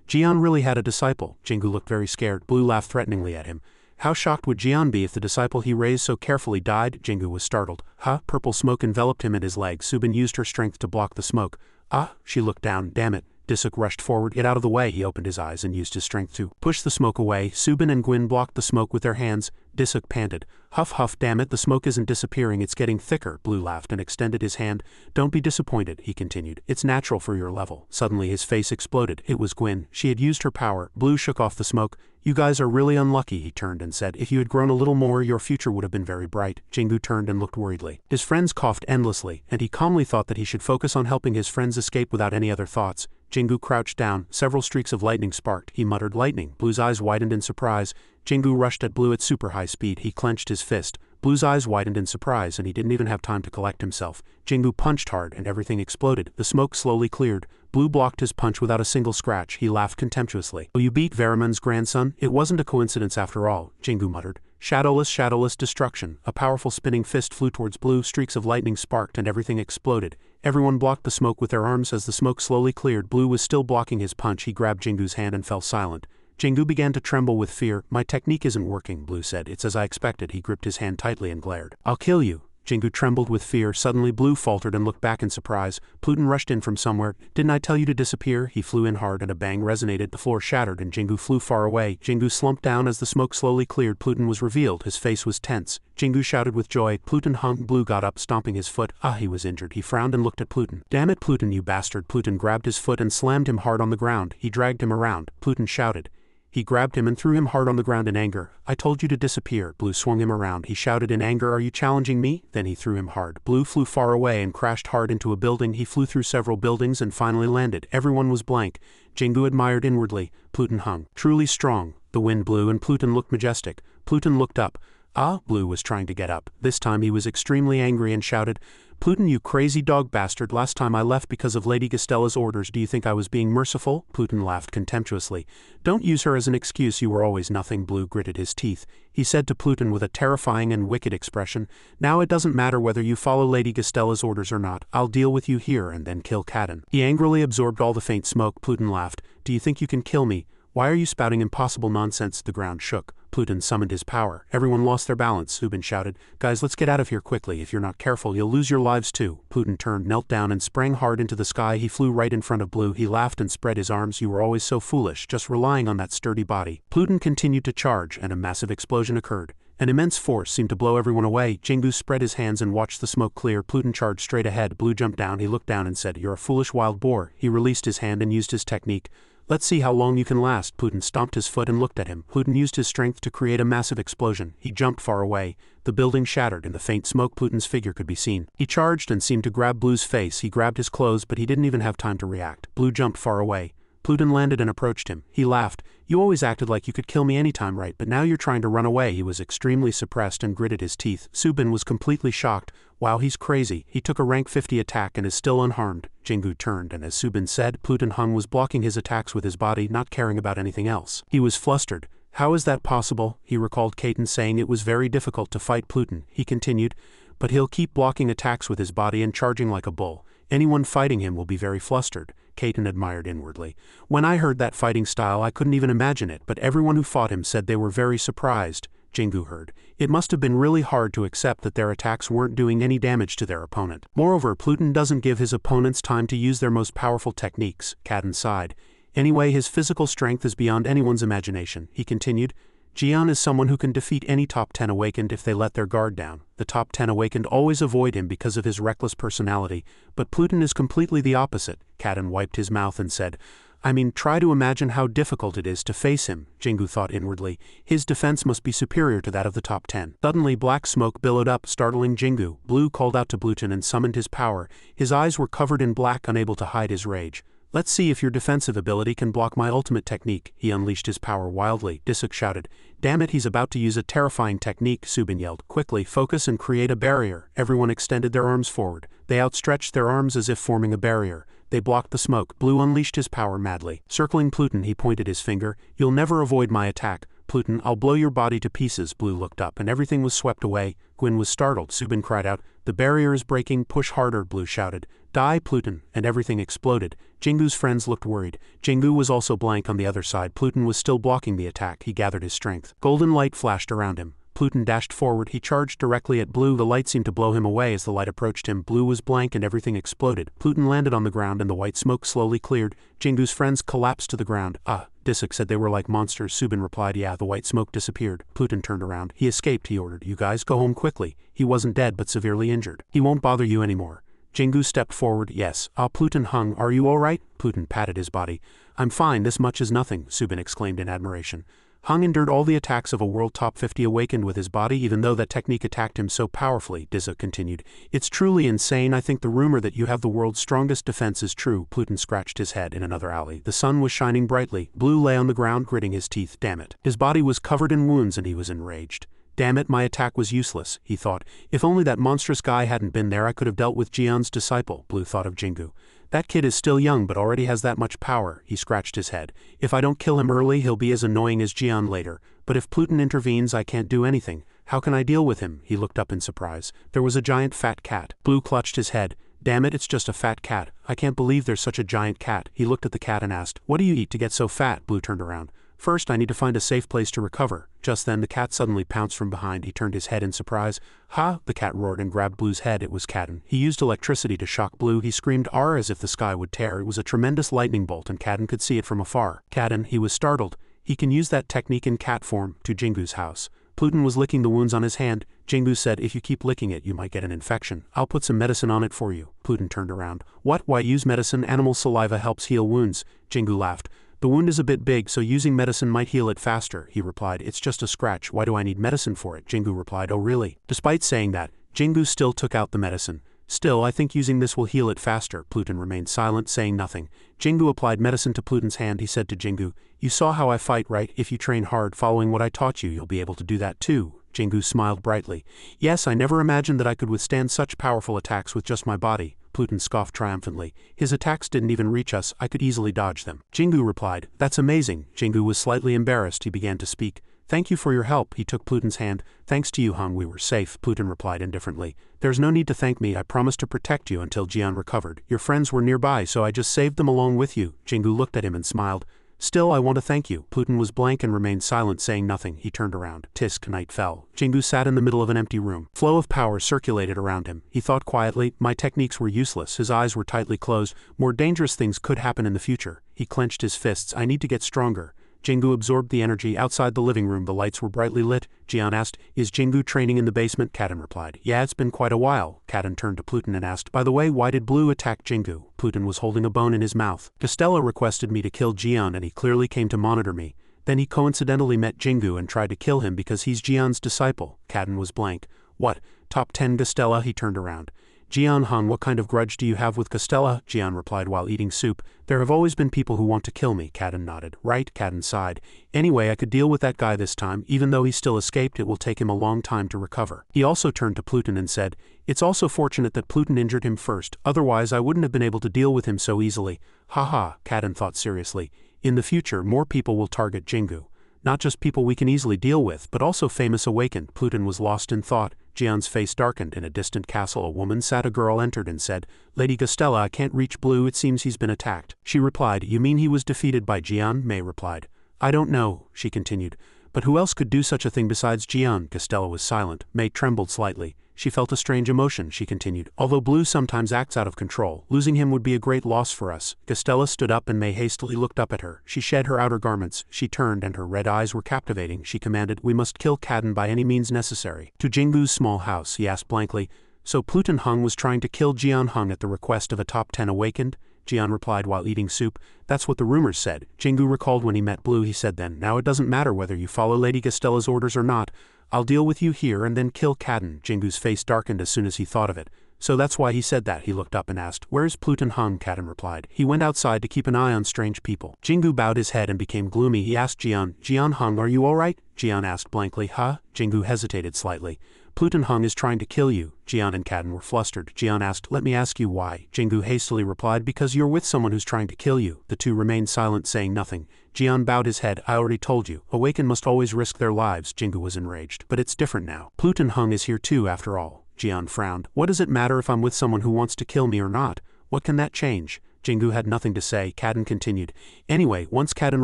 Jian really had a disciple. Jingu looked very scared. Blue laughed threateningly at him. How shocked would Jian be if the disciple he raised so carefully died? Jingu was startled. Huh? Purple smoke enveloped him and his legs. Subin used her strength to block the smoke. Ah, she looked down. Damn it. Disuk rushed forward. Get out of the way. He opened his eyes and used his strength to push the smoke away. Subin and Gwyn blocked the smoke with their hands. Disuk panted. Huff huff, damn it, the smoke isn't disappearing, it's getting thicker. Blue laughed and extended his hand. Don't be disappointed, he continued. It's natural for your level. Suddenly his face exploded. It was Gwyn. She had used her power. Blue shook off the smoke. You guys are really unlucky, he turned and said. If you had grown a little more, your future would have been very bright. Jingu turned and looked worriedly. His friends coughed endlessly, and he calmly thought that he should focus on helping his friends escape without any other thoughts. Jingu crouched down. Several streaks of lightning sparked. He muttered, lightning. Blue's eyes widened in surprise. Jingu rushed at Blue at super high speed. He clenched his fist. Blue's eyes widened in surprise, and he didn't even have time to collect himself. Jingu punched hard, and everything exploded. The smoke slowly cleared. Blue blocked his punch without a single scratch. He laughed contemptuously. Oh, you beat Variman's grandson? It wasn't a coincidence after all, Jingu muttered. Shadowless destruction. A powerful spinning fist flew towards Blue. Streaks of lightning sparked, and everything exploded. Everyone blocked the smoke with their arms. As the smoke slowly cleared, Blue was still blocking his punch. He grabbed Jingu's hand and fell silent. Jingu began to tremble with fear. My technique isn't working, Blue said. It's as I expected. He gripped his hand tightly and glared. I'll kill you. Jingu trembled with fear. Suddenly Blue faltered and looked back in surprise. Pluton rushed in from somewhere. Didn't I tell you to disappear? He flew in hard and a bang resonated. The floor shattered and Jingu flew far away. Jingu slumped down as the smoke slowly cleared. Pluton was revealed. His face was tense. Jingu shouted with joy. Pluton hung. Blue got up, stomping his foot. Ah, he was injured. He frowned and looked at Pluton. Damn it, Pluton, you bastard. Pluton grabbed his foot and slammed him hard on the ground. He dragged him around. Pluton shouted. He grabbed him and threw him hard on the ground in anger. I told you to disappear. Blue swung him around. He shouted in anger, are you challenging me? Then he threw him hard. Blue flew far away and crashed hard into a building. He flew through several buildings and finally landed. Everyone was blank. Jingu admired inwardly. Pluton hung. Truly strong. The wind blew and Pluton looked majestic. Pluton looked up. Ah, Blue was trying to get up. This time he was extremely angry and shouted, Pluton, you crazy dog bastard, last time I left because of Lady Gastella's orders. Do you think I was being merciful? Pluton laughed contemptuously. Don't use her as an excuse, you were always nothing. Blue gritted his teeth. He said to Pluton with a terrifying and wicked expression, now it doesn't matter whether you follow Lady Gastella's orders or not. I'll deal with you here and then kill Cadden. He angrily absorbed all the faint smoke. Pluton laughed. Do you think you can kill me? Why are you spouting impossible nonsense? The ground shook. Pluton summoned his power. Everyone lost their balance. Subin shouted, guys, let's get out of here quickly. If you're not careful, you'll lose your lives too. Pluton turned, knelt down, and sprang hard into the sky. He flew right in front of Blue. He laughed and spread his arms. You were always so foolish, just relying on that sturdy body. Pluton continued to charge, and a massive explosion occurred. An immense force seemed to blow everyone away. Jingu spread his hands and watched the smoke clear. Pluton charged straight ahead. Blue jumped down. He looked down and said, you're a foolish wild boar. He released his hand and used his technique. Let's see how long you can last. Pluton stomped his foot and looked at him. Pluton used his strength to create a massive explosion. He jumped far away. The building shattered. In the faint smoke, Pluton's figure could be seen. He charged and seemed to grab Blue's face. He grabbed his clothes, but he didn't even have time to react. Blue jumped far away. Pluton landed and approached him. He laughed. You always acted like you could kill me anytime, right? But now you're trying to run away. He was extremely suppressed and gritted his teeth. Subin was completely shocked. Wow, he's crazy. He took a rank 50 attack and is still unharmed. Jingu turned, and as Subin said, Pluton hung was blocking his attacks with his body, not caring about anything else. He was flustered. How is that possible? He recalled Kaiten saying it was very difficult to fight Pluton. He continued, but he'll keep blocking attacks with his body and charging like a bull. Anyone fighting him will be very flustered. Kaiten admired inwardly. When I heard that fighting style, I couldn't even imagine it, but everyone who fought him said they were very surprised. Jingu heard. It must have been really hard to accept that their attacks weren't doing any damage to their opponent. Moreover, Pluton doesn't give his opponents time to use their most powerful techniques. Cadden sighed. Anyway, his physical strength is beyond anyone's imagination. He continued. Jian is someone who can defeat any top 10 awakened if they let their guard down. The top 10 awakened always avoid him because of his reckless personality, but Pluton is completely the opposite. Cadden wiped his mouth and said, I mean, try to imagine how difficult it is to face him. Jingu thought inwardly. His defense must be superior to that of the top 10. Suddenly, black smoke billowed up, startling Jingu. Blue called out to Pluton and summoned his power. His eyes were covered in black, unable to hide his rage. Let's see if your defensive ability can block my ultimate technique. He unleashed his power wildly. Disuk shouted. Damn it, he's about to use a terrifying technique. Subin yelled. Quickly, focus and create a barrier. Everyone extended their arms forward. They outstretched their arms as if forming a barrier. They blocked the smoke. Blue unleashed his power madly. Circling Pluton, he pointed his finger. You'll never avoid my attack. Pluton, I'll blow your body to pieces. Blue looked up and everything was swept away. Gwyn was startled. Subin cried out. The barrier is breaking. Push harder, Blue shouted. Die, Pluton, and everything exploded. Jingu's friends looked worried. Jingu was also blank on the other side. Pluton was still blocking the attack. He gathered his strength. Golden light flashed around him. Pluton dashed forward. He charged directly at Blue. The light seemed to blow him away as the light approached him. Blue was blank and everything exploded. Pluton landed on the ground and the white smoke slowly cleared. Jingu's friends collapsed to the ground. Disick said they were like monsters. Subin replied, yeah. The white smoke disappeared. Pluton turned around. He escaped, he ordered. You guys go home quickly. He wasn't dead but severely injured. He won't bother you anymore. Jingu stepped forward. Yes. Pluton hung. Are you all right? Pluton patted his body. I'm fine. This much is nothing, Subin exclaimed in admiration. Hung endured all the attacks of a world top 50 awakened with his body even though that technique attacked him so powerfully, Disick continued. It's truly insane. I think the rumor that you have the world's strongest defense is true. Pluton scratched his head in another alley. The sun was shining brightly. Blue lay on the ground gritting his teeth. Damn it. His body was covered in wounds and he was enraged. Damn it, my attack was useless, he thought. If only that monstrous guy hadn't been there I could have dealt with Jian's disciple. Blue thought of Jingu. That kid is still young but already has that much power. He scratched his head. If I don't kill him early he'll be as annoying as Jian later. But if Pluton intervenes I can't do anything. How can I deal with him? He looked up in surprise. There was a giant fat cat. Blue clutched his head. Damn it, it's just a fat cat. I can't believe there's such a giant cat. He looked at the cat and asked, what do you eat to get so fat? Blue turned around. First I need to find a safe place to recover. Just then the cat suddenly pounced from behind. He turned his head in surprise. Ha! The cat roared and grabbed Blue's head. It was Cadden. He used electricity to shock Blue. He screamed "Arr!" as if the sky would tear. It was a tremendous lightning bolt and Cadden could see it from afar. Cadden, he was startled. He can use that technique in cat form. To Jingu's house. Pluton was licking the wounds on his hand. Jingu said, if you keep licking it you might get an infection. I'll put some medicine on it for you. Pluton turned around. What? Why use medicine? Animal saliva helps heal wounds. Jingu laughed. The wound is a bit big so using medicine might heal it faster, he replied. It's just a scratch. Why do I need medicine for it? Jingu replied. Oh really? Despite saying that, Jingu still took out the medicine. Still, I think using this will heal it faster. Pluton remained silent, saying nothing. Jingu applied medicine to Pluton's hand. He said to Jingu, you saw how I fight, right? If you train hard following what I taught you, you'll be able to do that too. Jingu smiled brightly. Yes, I never imagined that I could withstand such powerful attacks with just my body. Pluton scoffed triumphantly. His attacks didn't even reach us. I could easily dodge them. Jingu replied. That's amazing. Jingu was slightly embarrassed. He began to speak. Thank you for your help. He took Pluton's hand. Thanks to you, Hung, we were safe. Pluton replied indifferently. There's no need to thank me. I promised to protect you until Jian recovered. Your friends were nearby so I just saved them along with you. Jingu looked at him and smiled. Still, I want to thank you. Pluton was blank and remained silent, saying nothing. He turned around. Tisk, night fell. Jingu sat in the middle of an empty room. Flow of power circulated around him. He thought quietly, my techniques were useless. His eyes were tightly closed. More dangerous things could happen in the future. He clenched his fists. I need to get stronger. Jingu absorbed the energy. Outside the living room the lights were brightly lit. Jian asked, is Jingu training in the basement? Cadden replied, yeah, it's been quite a while. Cadden turned to Pluton and asked, by the way, why did Blue attack Jingu? Pluton was holding a bone in his mouth. Costella requested me to kill Jian and he clearly came to monitor me. Then he coincidentally met Jingu and tried to kill him because he's Jian's disciple. Cadden was blank. What? Top 10 Costella? He turned around. Jian Hung, what kind of grudge do you have with Costella? Jian replied while eating soup. There have always been people who want to kill me. Cadden nodded. Right? Cadden sighed. Anyway, I could deal with that guy this time. Even though he still escaped, it will take him a long time to recover. He also turned to Pluton and said, it's also fortunate that Pluton injured him first, otherwise I wouldn't have been able to deal with him so easily. Haha, Cadden thought seriously. In the future, more people will target Jingu. Not just people we can easily deal with, but also famous awakened. Pluton was lost in thought. Jian's face darkened. In a distant castle a woman sat. A girl entered and said, Lady Costella, I can't reach Blue. It seems he's been attacked. She replied, you mean he was defeated by Jian? Mei replied. I don't know, she continued. But who else could do such a thing besides Jian? Costella was silent. Mei trembled slightly. She felt a strange emotion, she continued. Although Blue sometimes acts out of control, losing him would be a great loss for us. Costella stood up and Mei hastily looked up at her. She shed her outer garments. She turned and her red eyes were captivating. She commanded, we must kill Cadden by any means necessary. To Jingu's small house, he asked blankly, so Pluton Hung was trying to kill Jian Hung at the request of a top 10 awakened? Jian replied while eating soup. That's what the rumors said. Jingu recalled when he met Blue. He said then, now it doesn't matter whether you follow Lady Costella's orders or not. I'll deal with you here and then kill Cadden. Jingu's face darkened as soon as he thought of it. So that's why he said that. He looked up and asked, where's Pluton Hung? Cadden replied. He went outside to keep an eye on strange people. Jingu bowed his head and became gloomy. He asked Jian Hung, are you alright? Jian asked blankly, huh? Jingu hesitated slightly. Pluton Hung is trying to kill you. Jian and Cadden were flustered. Jian asked, let me ask you why. Jingu hastily replied, because you're with someone who's trying to kill you. The two remained silent, saying nothing. Jian bowed his head. I already told you. Awakened must always risk their lives. Jingu was enraged. But it's different now. Pluton Hung is here too, after all. Jian frowned. What does it matter if I'm with someone who wants to kill me or not? What can that change? Jingu had nothing to say. Kadin continued. Anyway, once Kadin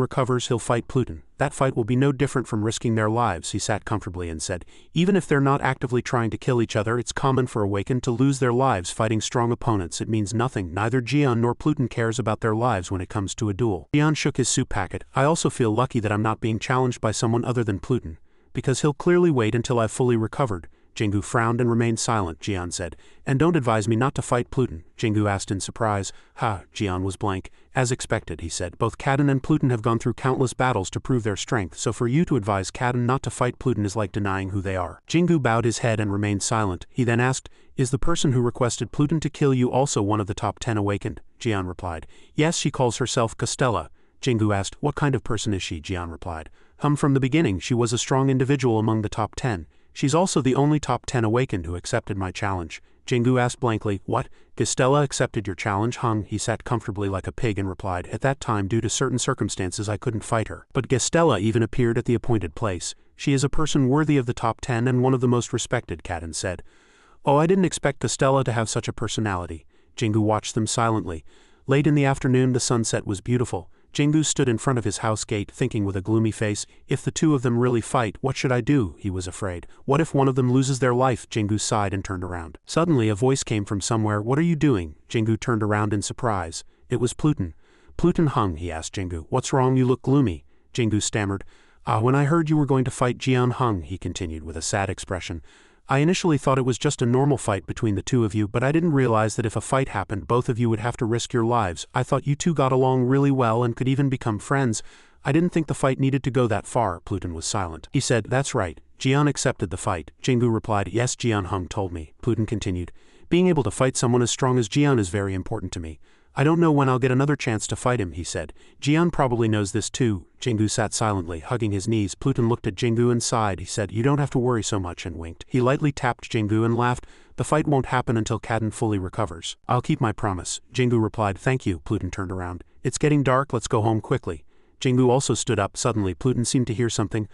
recovers, he'll fight Pluton. That fight will be no different from risking their lives. He sat comfortably and said, even if they're not actively trying to kill each other, it's common for Awakened to lose their lives fighting strong opponents. It means nothing. Neither Jian nor Pluton cares about their lives when it comes to a duel. Jian shook his soup packet. I also feel lucky that I'm not being challenged by someone other than Pluton, because he'll clearly wait until I've fully recovered. Jingu frowned and remained silent. Jian said, and don't advise me not to fight Pluton? Jingu asked in surprise. Jian was blank. As expected, he said, both Kadin and Pluton have gone through countless battles to prove their strength, so for you to advise Kadin not to fight Pluton is like denying who they are. Jingu bowed his head and remained silent. He then asked, is the person who requested Pluton to kill you also one of the top 10 Awakened? Jian replied, yes, she calls herself Costella. Jingu asked, what kind of person is she? Jian replied, from the beginning she was a strong individual among the top 10. She's also the only top 10 Awakened who accepted my challenge. Jingu asked blankly, what? Costella accepted your challenge? He sat comfortably like a pig and replied, at that time due to certain circumstances I couldn't fight her. But Costella even appeared at the appointed place. She is a person worthy of the top 10 and one of the most respected, Kadin said. Oh, I didn't expect Costella to have such a personality. Jingu watched them silently. Late in the afternoon the sunset was beautiful. Jingu stood in front of his house gate thinking with a gloomy face, if the two of them really fight, what should I do? He was afraid. What if one of them loses their life? Jingu sighed and turned around. Suddenly a voice came from somewhere. What are you doing? Jingu turned around in surprise. It was Pluton. Pluton, he asked Jingu. What's wrong? You look gloomy. Jingu stammered. When I heard you were going to fight Jian, he continued with a sad expression. I initially thought it was just a normal fight between the two of you, but I didn't realize that if a fight happened, both of you would have to risk your lives. I thought you two got along really well and could even become friends. I didn't think the fight needed to go that far. Pluton was silent. He said, that's right. Jian accepted the fight. Jingu replied, yes, Jian told me. Pluton continued, being able to fight someone as strong as Jian is very important to me. I don't know when I'll get another chance to fight him, he said. Jian probably knows this too. Jingu sat silently, hugging his knees. Pluton looked at Jingu and sighed. He said, you don't have to worry so much, and winked. He lightly tapped Jingu and laughed. The fight won't happen until Kadin fully recovers. I'll keep my promise. Jingu replied, thank you. Pluton turned around. It's getting dark, let's go home quickly. Jingu also stood up. Suddenly Pluton seemed to hear something.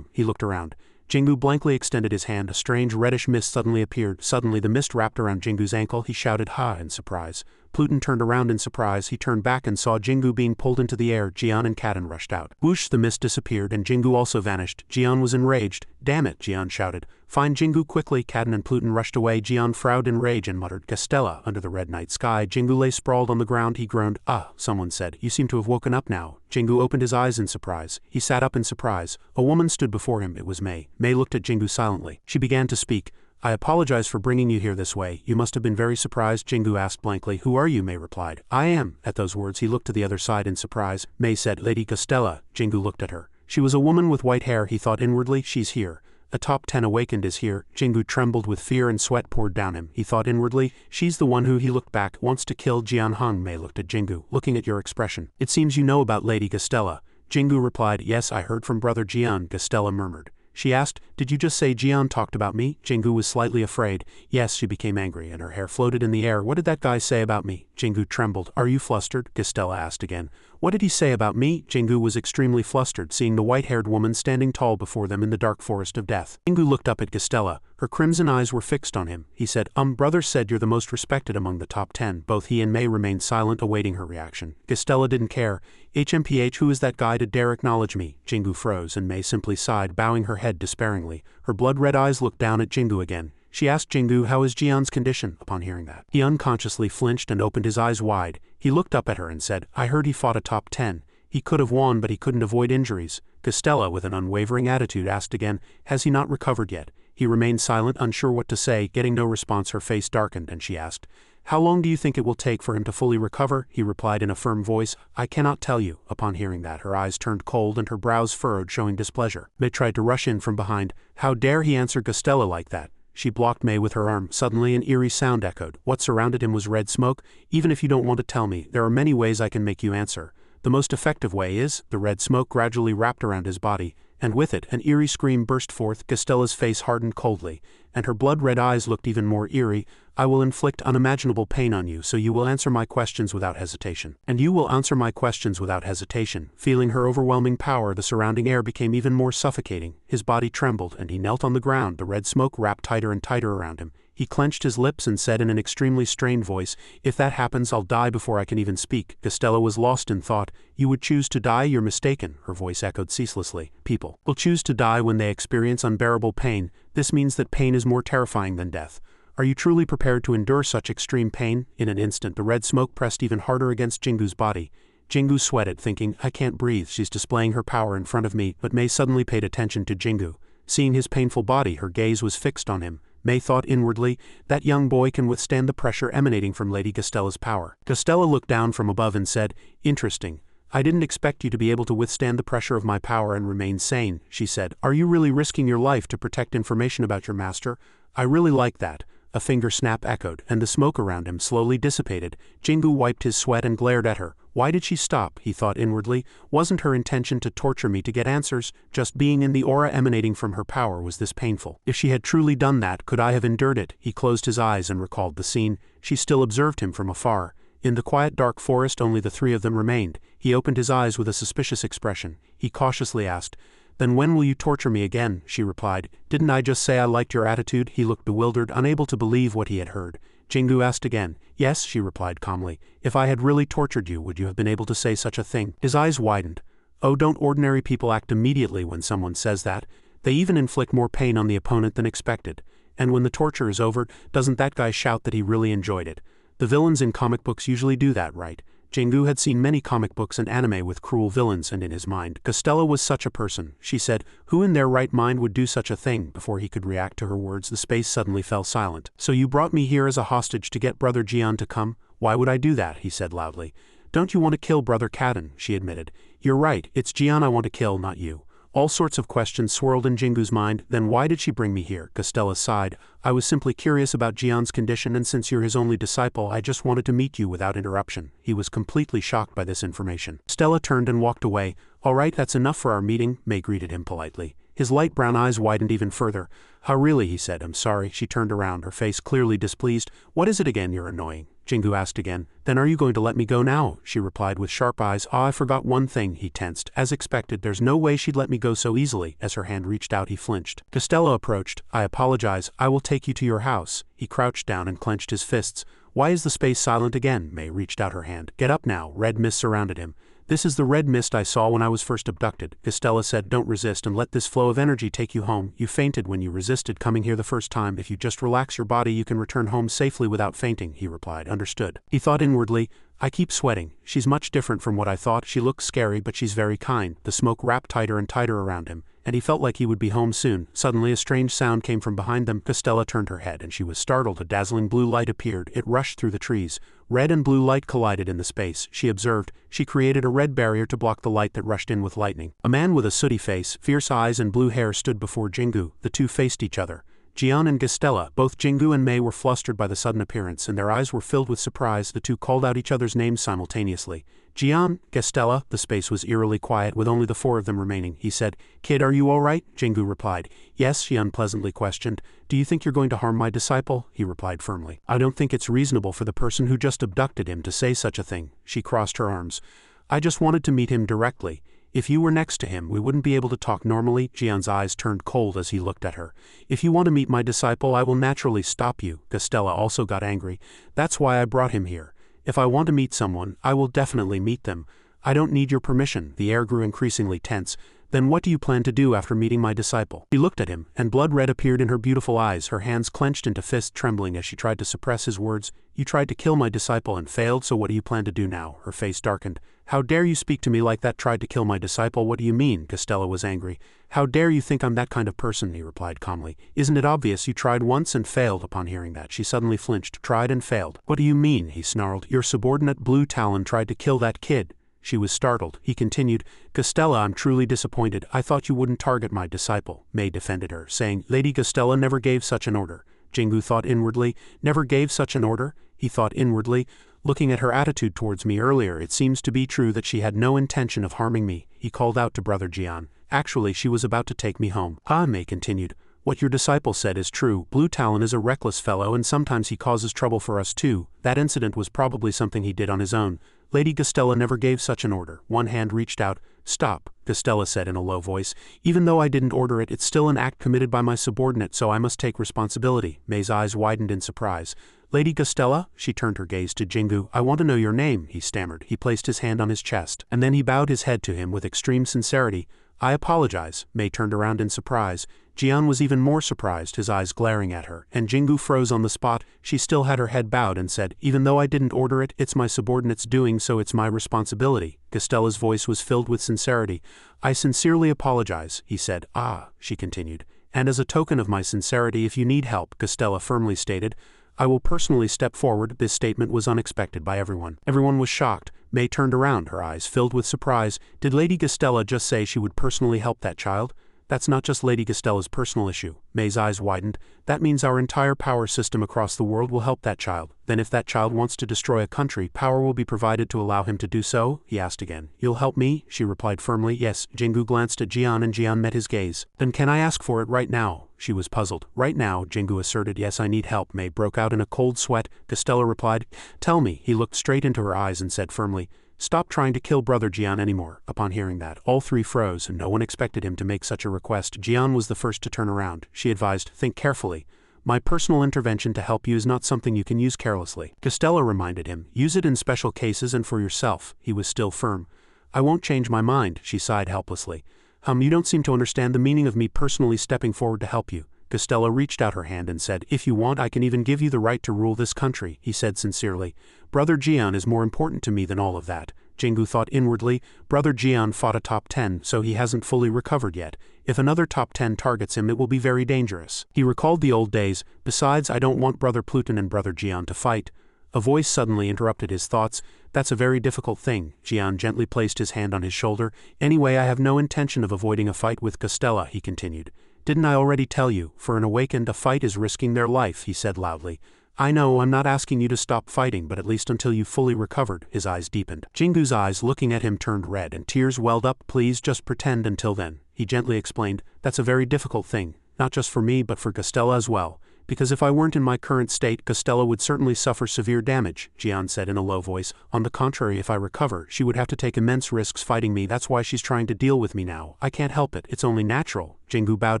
He looked around. Jingu blankly extended his hand. A strange reddish mist suddenly appeared. Suddenly the mist wrapped around Jingu's ankle. He shouted, in surprise. Pluton turned around in surprise. He turned back and saw Jingu being pulled into the air. Jian and Kadin rushed out. Whoosh, the mist disappeared and Jingu also vanished. Jian was enraged. Damn it, Jian shouted. Find Jingu quickly. Kadin and Pluton rushed away. Jian frowned in rage and muttered, Costella. Under the red night sky, Jingu lay sprawled on the ground. He groaned. Someone said, you seem to have woken up now. Jingu opened his eyes in surprise. He sat up in surprise. A woman stood before him. It was Mei. Mei looked at Jingu silently. She began to speak. I apologize for bringing you here this way. You must have been very surprised. Jingu asked blankly. Who are you? Mei replied. I am. At those words he looked to the other side in surprise. Mei said, Lady Costella. Jingu looked at her. She was a woman with white hair. He thought inwardly, she's here. A top 10 Awakened is here. Jingu trembled with fear and sweat poured down him. He thought inwardly, she's the one who, he looked back, wants to kill Jian. Mei looked at Jingu, looking at your expression. It seems you know about Lady Costella. Jingu replied, yes, I heard from brother Jian. Costella murmured. She asked, did you just say Jian talked about me? Jingu was slightly afraid. Yes, she became angry and her hair floated in the air. What did that guy say about me? Jingu trembled. Are you flustered? Costella asked again. What did he say about me? Jingu was extremely flustered, seeing the white-haired woman standing tall before them in the dark forest of death. Jingu looked up at Costella. Her crimson eyes were fixed on him. He said, brother said you're the most respected among the top 10. Both he and Mei remained silent, awaiting her reaction. Costella didn't care. HMPH, who is that guy to dare acknowledge me? Jingu froze and Mei simply sighed, bowing her head despairingly. Her blood-red eyes looked down at Jingu again. She asked Jingu, how is Jian's condition? Upon hearing that, he unconsciously flinched and opened his eyes wide. He looked up at her and said, I heard he fought a top 10. He could have won, but he couldn't avoid injuries. Costella, with an unwavering attitude, asked again, has he not recovered yet? He remained silent, unsure what to say. Getting no response, her face darkened, and she asked, how long do you think it will take for him to fully recover? He replied in a firm voice, I cannot tell you. Upon hearing that, her eyes turned cold and her brows furrowed, showing displeasure. Mei tried to rush in from behind. How dare he answer Costella like that? She blocked Mei with her arm. Suddenly an eerie sound echoed. What surrounded him was red smoke. Even if you don't want to tell me, there are many ways I can make you answer. The most effective way is, the red smoke gradually wrapped around his body, and with it an eerie scream burst forth. Costella's face hardened coldly, and her blood-red eyes looked even more eerie. I will inflict unimaginable pain on you, so you will answer my questions without hesitation. And you will answer my questions without hesitation. Feeling her overwhelming power, the surrounding air became even more suffocating. His body trembled, and he knelt on the ground. The red smoke wrapped tighter and tighter around him. He clenched his lips and said in an extremely strained voice, "If that happens, I'll die before I can even speak." Gastella was lost in thought. "You would choose to die? You're mistaken," her voice echoed ceaselessly. "People will choose to die when they experience unbearable pain. This means that pain is more terrifying than death. Are you truly prepared to endure such extreme pain?" In an instant, the red smoke pressed even harder against Jingu's body. Jingu sweated, thinking, "I can't breathe, she's displaying her power in front of me." But Mei suddenly paid attention to Jingu. Seeing his painful body, her gaze was fixed on him. Mei thought inwardly, "That young boy can withstand the pressure emanating from Lady Gastella's power." Gastella looked down from above and said, "Interesting. I didn't expect you to be able to withstand the pressure of my power and remain sane," she said. "Are you really risking your life to protect information about your master? I really like that." A finger snap echoed, and the smoke around him slowly dissipated. Jingu wiped his sweat and glared at her. Why did she stop? He thought inwardly. Wasn't her intention to torture me to get answers? Just being in the aura emanating from her power was this painful. If she had truly done that, could I have endured it? He closed his eyes and recalled the scene. She still observed him from afar. In the quiet dark forest, only the three of them remained. He opened his eyes with a suspicious expression. He cautiously asked, "Then when will you torture me again?" She replied, "Didn't I just say I liked your attitude?" He looked bewildered, unable to believe what he had heard. Jingu asked again. "Yes," she replied calmly. "If I had really tortured you, would you have been able to say such a thing?" His eyes widened. "Oh, don't ordinary people act immediately when someone says that? They even inflict more pain on the opponent than expected. And when the torture is over, doesn't that guy shout that he really enjoyed it? The villains in comic books usually do that, right?" Jingu had seen many comic books and anime with cruel villains, and in his mind, Gastella was such a person. She said, "Who in their right mind would do such a thing?" Before he could react to her words, the space suddenly fell silent. "So you brought me here as a hostage to get Brother Jian to come? Why would I do that?" he said loudly. "Don't you want to kill Brother Kaden?" she admitted. "You're right, it's Jian I want to kill, not you." All sorts of questions swirled in Jingu's mind. "Then why did she bring me here?" Gastella sighed. "I was simply curious about Jian's condition, and since you're his only disciple, I just wanted to meet you without interruption." He was completely shocked by this information. Stella turned and walked away. "All right, that's enough for our meeting," Mei greeted him politely. His light brown eyes widened even further. "How really?" he said. "I'm sorry." She turned around, her face clearly displeased. "What is it again? You're annoying." Jingu asked again. "Then are you going to let me go now?" She replied with sharp eyes. "Ah, I forgot one thing." He tensed. As expected, there's no way she'd let me go so easily. As her hand reached out, he flinched. Gastella approached. "I apologize. I will take you to your house." He crouched down and clenched his fists. "Why is the space silent again?" Mei reached out her hand. "Get up now." Red mist surrounded him. "This is the red mist I saw when I was first abducted." Gastella said, "Don't resist and let this flow of energy take you home. You fainted when you resisted coming here the first time. If you just relax your body, you can return home safely without fainting." He replied, "Understood." He thought inwardly, "I keep sweating. She's much different from what I thought. She looks scary, but she's very kind." The smoke wrapped tighter and tighter around him, and he felt like he would be home soon. Suddenly a strange sound came from behind them. Gastella turned her head, and she was startled. A dazzling blue light appeared. It rushed through the trees. Red and blue light collided in the space. She observed. She created a red barrier to block the light that rushed in with lightning. A man with a sooty face, fierce eyes and blue hair stood before Jingu. The two faced each other. Jian and Gastella, both Jingu and Mei were flustered by the sudden appearance, and their eyes were filled with surprise. The two called out each other's names simultaneously. "Jian, Gastella." The space was eerily quiet, with only the four of them remaining. He said, "Kid, are you all right?" Jingu replied, "Yes." She unpleasantly questioned, "Do you think you're going to harm my disciple?" He replied firmly, "I don't think it's reasonable for the person who just abducted him to say such a thing." She crossed her arms. "I just wanted to meet him directly. If you were next to him, we wouldn't be able to talk normally." Jian's eyes turned cold as he looked at her. "If you want to meet my disciple, I will naturally stop you." Gastella also got angry. "That's why I brought him here. If I want to meet someone, I will definitely meet them. I don't need your permission." The air grew increasingly tense. "Then what do you plan to do after meeting my disciple?" She looked at him, and blood red appeared in her beautiful eyes, her hands clenched into fists, trembling as she tried to suppress his words. "You tried to kill my disciple and failed, so what do you plan to do now?" Her face darkened. "How dare you speak to me like that? Tried to kill my disciple? What do you mean?" Gastella was angry. "How dare you think I'm that kind of person?" he replied calmly. "Isn't it obvious? You tried once and failed." Upon hearing that, she suddenly flinched. "Tried and failed? What do you mean?" he snarled. "Your subordinate Blue Talon tried to kill that kid." She was startled. He continued, "Gastella, I'm truly disappointed. I thought you wouldn't target my disciple." Mei defended her, saying, "Lady Gastella never gave such an order." Jingu thought inwardly, "Never gave such an order?" He thought inwardly, "Looking at her attitude towards me earlier, it seems to be true that she had no intention of harming me." He called out to Brother Jian. "Actually, she was about to take me home." Mei continued, "What your disciple said is true. Blue Talon is a reckless fellow, and sometimes he causes trouble for us too. That incident was probably something he did on his own. Lady Gastella never gave such an order." One hand reached out. Stop, Costella said in a low voice. Even though I didn't order it, it's still an act committed by my subordinate, so I must take responsibility. May's eyes widened in surprise. Lady Costella? She turned her gaze to Jingu. I want to know your name, he stammered. He placed his hand on his chest, and then he bowed his head to him with extreme sincerity. I apologize. May turned around in surprise. Jian was even more surprised, his eyes glaring at her, and Jingu froze on the spot. She still had her head bowed and said, even though I didn't order it, it's my subordinate's doing, so it's my responsibility. Costella's voice was filled with sincerity. I sincerely apologize, he said. Ah, she continued. And as a token of my sincerity, if you need help, Costella firmly stated, I will personally step forward. This statement was unexpected by everyone. Everyone was shocked. May turned around, her eyes filled with surprise. Did Lady Costella just say she would personally help that child? That's not just Lady Costella's personal issue. May's eyes widened. That means our entire power system across the world will help that child. Then if that child wants to destroy a country, power will be provided to allow him to do so? He asked again. You'll help me? She replied firmly. Yes. Jingu glanced at Jian and Jian met his gaze. Then can I ask for it right now? She was puzzled. Right now, Jingu asserted. Yes, I need help. May broke out in a cold sweat. Costella replied. Tell me. He looked straight into her eyes and said firmly, Stop trying to kill Brother Jian anymore. Upon hearing that, all three froze, and no one expected him to make such a request. Jian was the first to turn around. She advised, think carefully. My personal intervention to help you is not something you can use carelessly. Costella reminded him, use it in special cases and for yourself. He was still firm. I won't change my mind, she sighed helplessly. You don't seem to understand the meaning of me personally stepping forward to help you. Costella reached out her hand and said, if you want, I can even give you the right to rule this country, he said sincerely. Brother Jian is more important to me than all of that. Jingu thought inwardly. Brother Jian fought a top 10, so he hasn't fully recovered yet. If another top 10 targets him, it will be very dangerous. He recalled the old days. Besides, I don't want Brother Pluton and Brother Jian to fight. A voice suddenly interrupted his thoughts. That's a very difficult thing. Jian gently placed his hand on his shoulder. Anyway, I have no intention of avoiding a fight with Costella, he continued. Didn't I already tell you? For an awakened, a fight is risking their life, he said loudly. I know, I'm not asking you to stop fighting, but at least until you've fully recovered. His eyes deepened. Jingu's eyes looking at him turned red and tears welled up. Please just pretend until then, he gently explained. That's a very difficult thing, not just for me but for Costella as well. Because if I weren't in my current state, Costella would certainly suffer severe damage, Jian said in a low voice. On the contrary, if I recover, she would have to take immense risks fighting me. That's why she's trying to deal with me now. I can't help it. It's only natural. Jingu bowed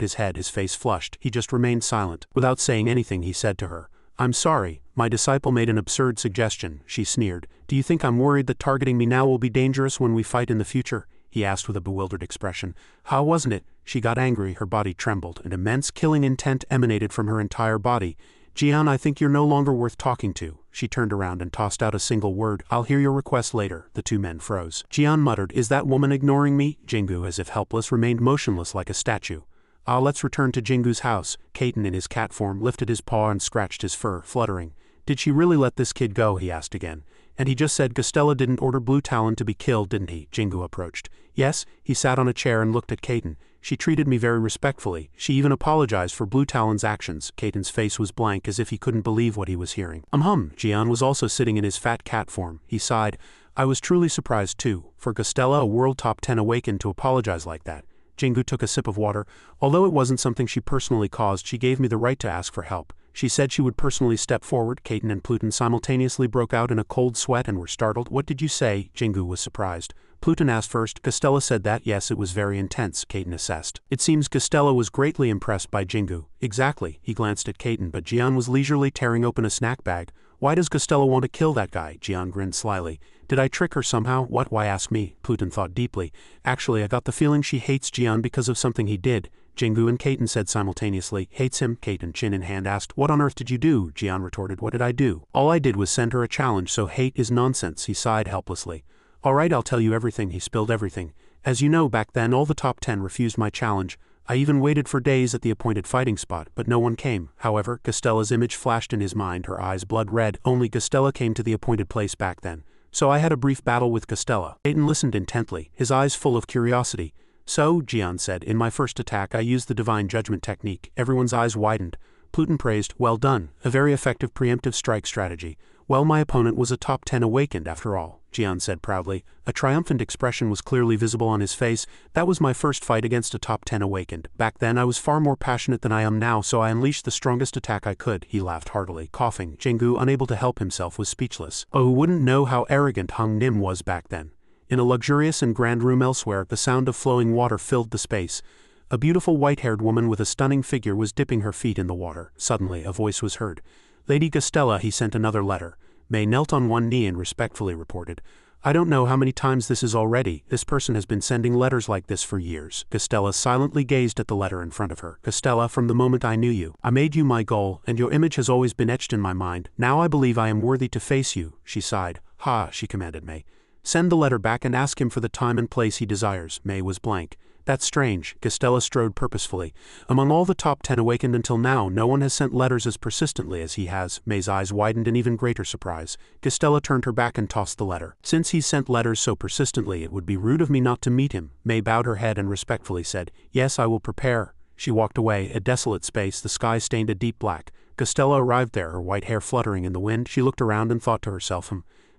his head, his face flushed. He just remained silent. Without saying anything, he said to her, I'm sorry. My disciple made an absurd suggestion, she sneered. Do you think I'm worried that targeting me now will be dangerous when we fight in the future? He asked with a bewildered expression. How wasn't it? She got angry, her body trembled, and immense killing intent emanated from her entire body. Jian, I think you're no longer worth talking to. She turned around and tossed out a single word. I'll hear your request later. The two men froze. Jian muttered, Is that woman ignoring me? Jingu, as if helpless, remained motionless like a statue. Let's return to Jingu's house. Caton, in his cat form, lifted his paw and scratched his fur, fluttering. Did she really let this kid go? He asked again. And he just said Costella didn't order Blue Talon to be killed, didn't he? Jingu approached. Yes, he sat on a chair and looked at Caton. She treated me very respectfully. She even apologized for Blue Talon's actions. Caton's face was blank as if he couldn't believe what he was hearing. Jian was also sitting in his fat cat form. He sighed. I was truly surprised too. For Costella, a world top 10 awakened, to apologize like that. Jingu took a sip of water. Although it wasn't something she personally caused, she gave me the right to ask for help. She said she would personally step forward. Caton and Pluton simultaneously broke out in a cold sweat and were startled. What did you say? Jingu was surprised. Pluton asked first. Costella said that. Yes, it was very intense, Caton assessed. It seems Costella was greatly impressed by Jingu. Exactly. He glanced at Caton, but Jian was leisurely tearing open a snack bag. Why does Costella want to kill that guy? Jian grinned slyly. Did I trick her somehow? What? Why ask me? Pluton thought deeply. Actually, I got the feeling she hates Jian because of something he did. Jingu and Caton said simultaneously. Hates him? Caton, chin in hand, asked. What on earth did you do? Jian retorted. What did I do? All I did was send her a challenge, so hate is nonsense. He sighed helplessly. All right, I'll tell you everything. He spilled everything. As you know, back then all the top 10 refused my challenge. I even waited for days at the appointed fighting spot, but no one came. However, Costella's image flashed in his mind, her eyes blood red. Only Costella came to the appointed place back then. So I had a brief battle with Costella. Caton listened intently, his eyes full of curiosity. So, Jian said, in my first attack I used the divine judgment technique. Everyone's eyes widened. Pluton praised, well done, a very effective preemptive strike strategy. Well, my opponent was a top 10 awakened after all, Jian said proudly. A triumphant expression was clearly visible on his face. That was my first fight against a top 10 awakened. Back then I was far more passionate than I am now, so I unleashed the strongest attack I could. He laughed heartily, coughing. Jingu, unable to help himself, was speechless. Oh, who wouldn't know how arrogant Hung Nim was back then? In a luxurious and grand room elsewhere, the sound of flowing water filled the space. A beautiful white-haired woman with a stunning figure was dipping her feet in the water. Suddenly, a voice was heard. "Lady Gastella, he sent another letter." May knelt on one knee and respectfully reported. "I don't know how many times this is already. This person has been sending letters like this for years." Gastella silently gazed at the letter in front of her. "Gastella, from the moment I knew you, I made you my goal, and your image has always been etched in my mind. Now I believe I am worthy to face you." She sighed. "Ha," she commanded May. "Send the letter back and ask him for the time and place he desires." May was blank. "That's strange." Gastella strode purposefully. "Among all the top 10 awakened until now, no one has sent letters as persistently as he has." May's eyes widened in even greater surprise. Gastella turned her back and tossed the letter. "Since he sent letters so persistently, it would be rude of me not to meet him." May bowed her head and respectfully said, "Yes, I will prepare." She walked away, a desolate space, the sky stained a deep black. Gastella arrived there, her white hair fluttering in the wind. She looked around and thought to herself,